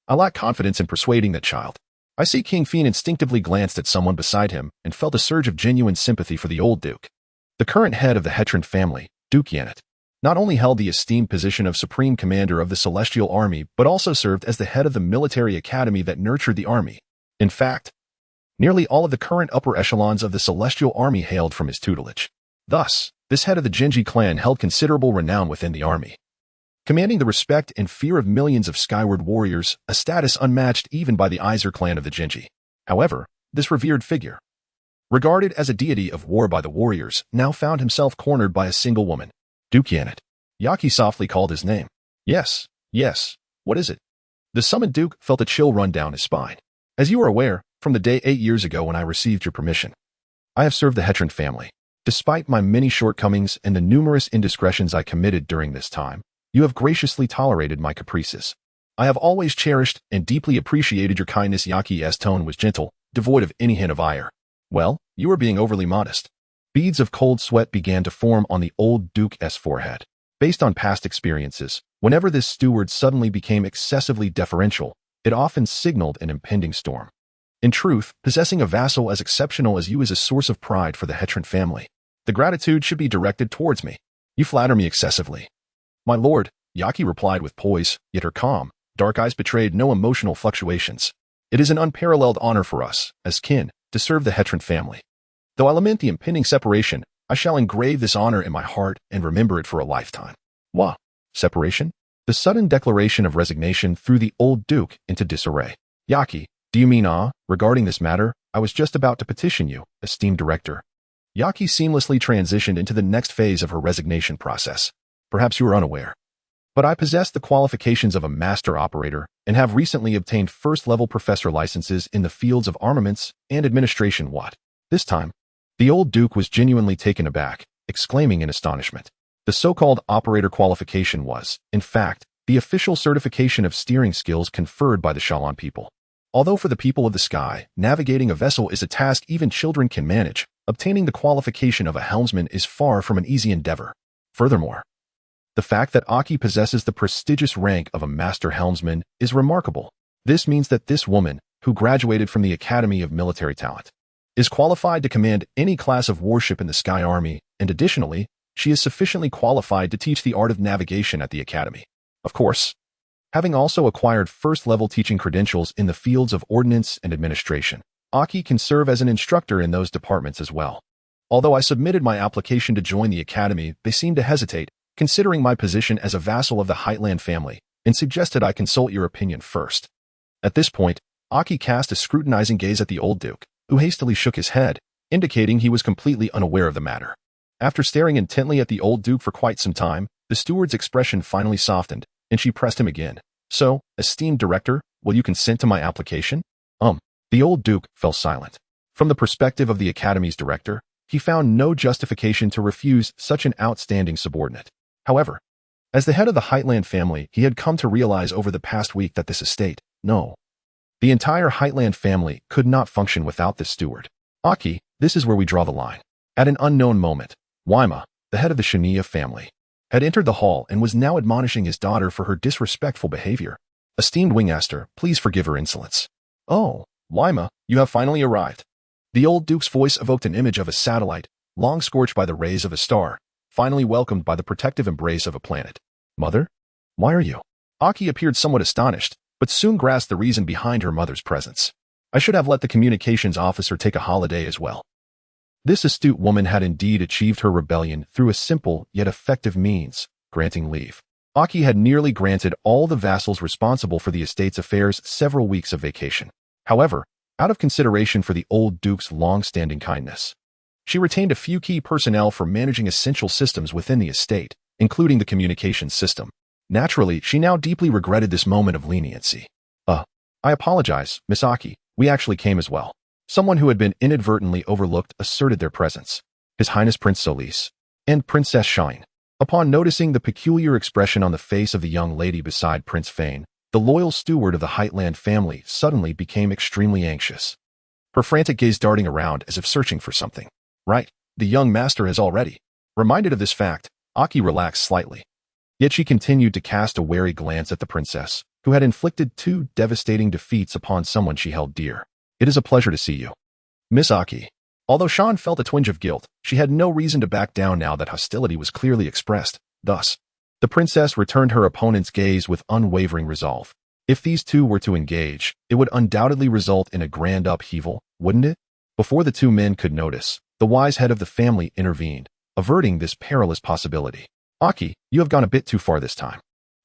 I lack confidence in persuading that child. I see King Fiend instinctively glanced at someone beside him and felt a surge of genuine sympathy for the old duke. The current head of the Hetron family, Duke Yanet, not only held the esteemed position of supreme commander of the celestial army but also served as the head of the military academy that nurtured the army. In fact, nearly all of the current upper echelons of the celestial army hailed from his tutelage. Thus, this head of the Genji clan held considerable renown within the army, commanding the respect and fear of millions of skyward warriors, a status unmatched even by the Iser clan of the Genji. However, this revered figure, regarded as a deity of war by the warriors, now found himself cornered by a single woman. Duke Yanet. Yaki softly called his name. Yes, what is it? The summoned duke felt a chill run down his spine. As you are aware, from the day 8 years ago when I received your permission, I have served the Hetron family. Despite my many shortcomings and the numerous indiscretions I committed during this time, you have graciously tolerated my caprices. I have always cherished and deeply appreciated your kindness. Yaki's tone was gentle, devoid of any hint of ire. Well, you are being overly modest. Beads of cold sweat began to form on the old duke's forehead. Based on past experiences, whenever this steward suddenly became excessively deferential, it often signaled an impending storm. In truth, possessing a vassal as exceptional as you is a source of pride for the Hetron family. The gratitude should be directed towards me. You flatter me excessively. My lord, Yaki replied with poise, yet her calm, dark eyes betrayed no emotional fluctuations. It is an unparalleled honor for us, as kin, to serve the Hetron family. Though I lament the impending separation, I shall engrave this honor in my heart and remember it for a lifetime. What? Separation? The sudden declaration of resignation threw the old duke into disarray. Yaki, do you mean regarding this matter, I was just about to petition you, esteemed director. Yaki seamlessly transitioned into the next phase of her resignation process. Perhaps you are unaware, but I possess the qualifications of a master operator and have recently obtained first-level professor licenses in the fields of armaments and administration. What? This time, the old Duke was genuinely taken aback, exclaiming in astonishment. The so-called operator qualification was, in fact, the official certification of steering skills conferred by the Shalon people. Although for the people of the sky, navigating a vessel is a task even children can manage, obtaining the qualification of a helmsman is far from an easy endeavor. Furthermore, the fact that Aki possesses the prestigious rank of a master helmsman is remarkable. This means that this woman, who graduated from the Academy of Military Talent, is qualified to command any class of warship in the Sky Army, and additionally, she is sufficiently qualified to teach the art of navigation at the Academy. Of course, having also acquired first-level teaching credentials in the fields of ordnance and administration, Aki can serve as an instructor in those departments as well. Although I submitted my application to join the Academy, they seemed to hesitate, considering my position as a vassal of the Heightland family, and suggested I consult your opinion first. At this point, Aki cast a scrutinizing gaze at the old Duke, who hastily shook his head, indicating he was completely unaware of the matter. After staring intently at the old Duke for quite some time, the steward's expression finally softened, and she pressed him again. So, esteemed director, will you consent to my application? The old Duke fell silent. From the perspective of the Academy's director, he found no justification to refuse such an outstanding subordinate. However, as the head of the Heightland family, he had come to realize over the past week that this estate, no, the entire Heightland family could not function without this steward. Aki, this is where we draw the line. At an unknown moment, Waima, the head of the Shania family, had entered the hall and was now admonishing his daughter for her disrespectful behavior. Esteemed Wingaster, please forgive her insolence. Oh, Waima, you have finally arrived. The old Duke's voice evoked an image of a satellite, long scorched by the rays of a star, finally welcomed by the protective embrace of a planet. Mother? Why are you? Aki appeared somewhat astonished, but soon grasped the reason behind her mother's presence. I should have let the communications officer take a holiday as well. This astute woman had indeed achieved her rebellion through a simple yet effective means, granting leave. Aki had nearly granted all the vassals responsible for the estate's affairs several weeks of vacation. However, out of consideration for the old Duke's long-standing kindness, she retained a few key personnel for managing essential systems within the estate, including the communications system. Naturally, she now deeply regretted this moment of leniency. I apologize, Miss Aki, we actually came as well. Someone who had been inadvertently overlooked asserted their presence. His Highness Prince Solis and Princess Shine. Upon noticing the peculiar expression on the face of the young lady beside Prince Fane, the loyal steward of the Heightland family suddenly became extremely anxious. Her frantic gaze darting around as if searching for something. Right, the young master has already. Reminded of this fact, Aki relaxed slightly. Yet she continued to cast a wary glance at the princess, who had inflicted 2 devastating defeats upon someone she held dear. It is a pleasure to see you, Miss Aki. Although Sean felt a twinge of guilt, she had no reason to back down now that hostility was clearly expressed. Thus, the princess returned her opponent's gaze with unwavering resolve. If these two were to engage, it would undoubtedly result in a grand upheaval, wouldn't it? Before the two men could notice, the wise head of the family intervened, averting this perilous possibility. Aki, you have gone a bit too far this time.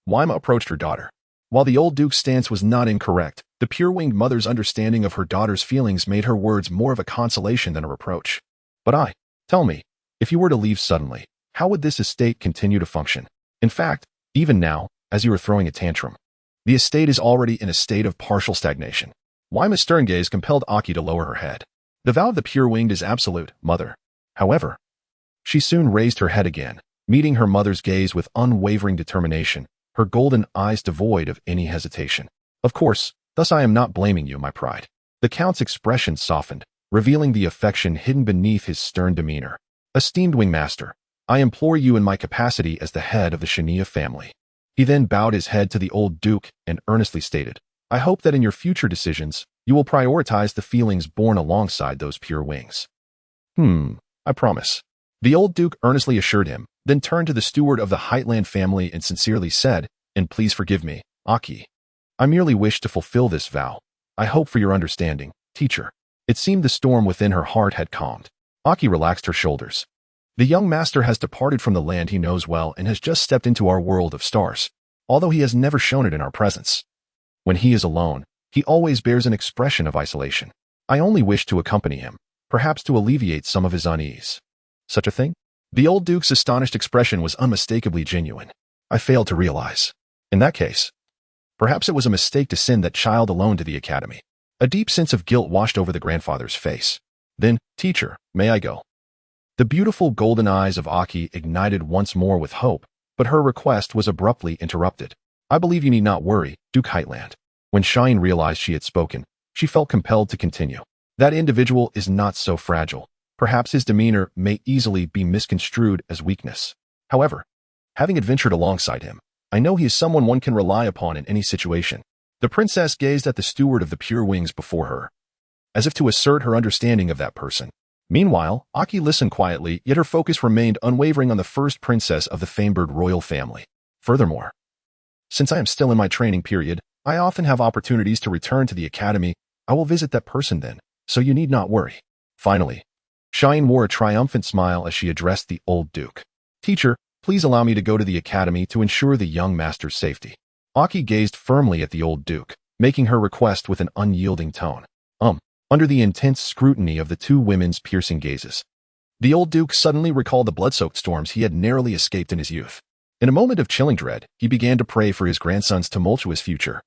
Waima approached her daughter. While the old Duke's stance was not incorrect, the pure-winged mother's understanding of her daughter's feelings made her words more of a consolation than a reproach. But tell me, if you were to leave suddenly, how would this estate continue to function? In fact, even now, as you are throwing a tantrum, the estate is already in a state of partial stagnation. Waima's stern gaze compelled Aki to lower her head. The vow of the pure-winged is absolute, mother. However, she soon raised her head again, meeting her mother's gaze with unwavering determination, her golden eyes devoid of any hesitation. Of course, thus I am not blaming you, my pride. The Count's expression softened, revealing the affection hidden beneath his stern demeanor. Esteemed Wingmaster, I implore you in my capacity as the head of the Shania family. He then bowed his head to the old Duke and earnestly stated, I hope that in your future decisions, you will prioritize the feelings born alongside those pure wings. I promise. The old Duke earnestly assured him, then turned to the steward of the Heightland family and sincerely said, and please forgive me, Aki. I merely wish to fulfill this vow. I hope for your understanding, teacher. It seemed the storm within her heart had calmed. Aki relaxed her shoulders. The young master has departed from the land he knows well and has just stepped into our world of stars, although he has never shown it in our presence. When he is alone, he always bears an expression of isolation. I only wish to accompany him. perhaps to alleviate some of his unease. Such a thing? The old duke's astonished expression was unmistakably genuine. I failed to realize. In that case, perhaps it was a mistake to send that child alone to the academy. A deep sense of guilt washed over the grandfather's face. Then, teacher, may I go? The beautiful golden eyes of Aki ignited once more with hope, but her request was abruptly interrupted. I believe you need not worry, Duke Heightland. When Shine realized she had spoken, she felt compelled to continue. That individual is not so fragile. Perhaps his demeanor may easily be misconstrued as weakness. However, having adventured alongside him, I know he is someone one can rely upon in any situation. The princess gazed at the steward of the pure wings before her, as if to assert her understanding of that person. Meanwhile, Aki listened quietly, yet her focus remained unwavering on the first princess of the famed royal family. Furthermore, since I am still in my training period, I often have opportunities to return to the academy. I will visit that person then, so you need not worry. Finally, Shine wore a triumphant smile as she addressed the old duke. Teacher, please allow me to go to the academy to ensure the young master's safety. Aki gazed firmly at the old duke, making her request with an unyielding tone. Under the intense scrutiny of the two women's piercing gazes, the old duke suddenly recalled the blood-soaked storms he had narrowly escaped in his youth. In a moment of chilling dread, he began to pray for his grandson's tumultuous future.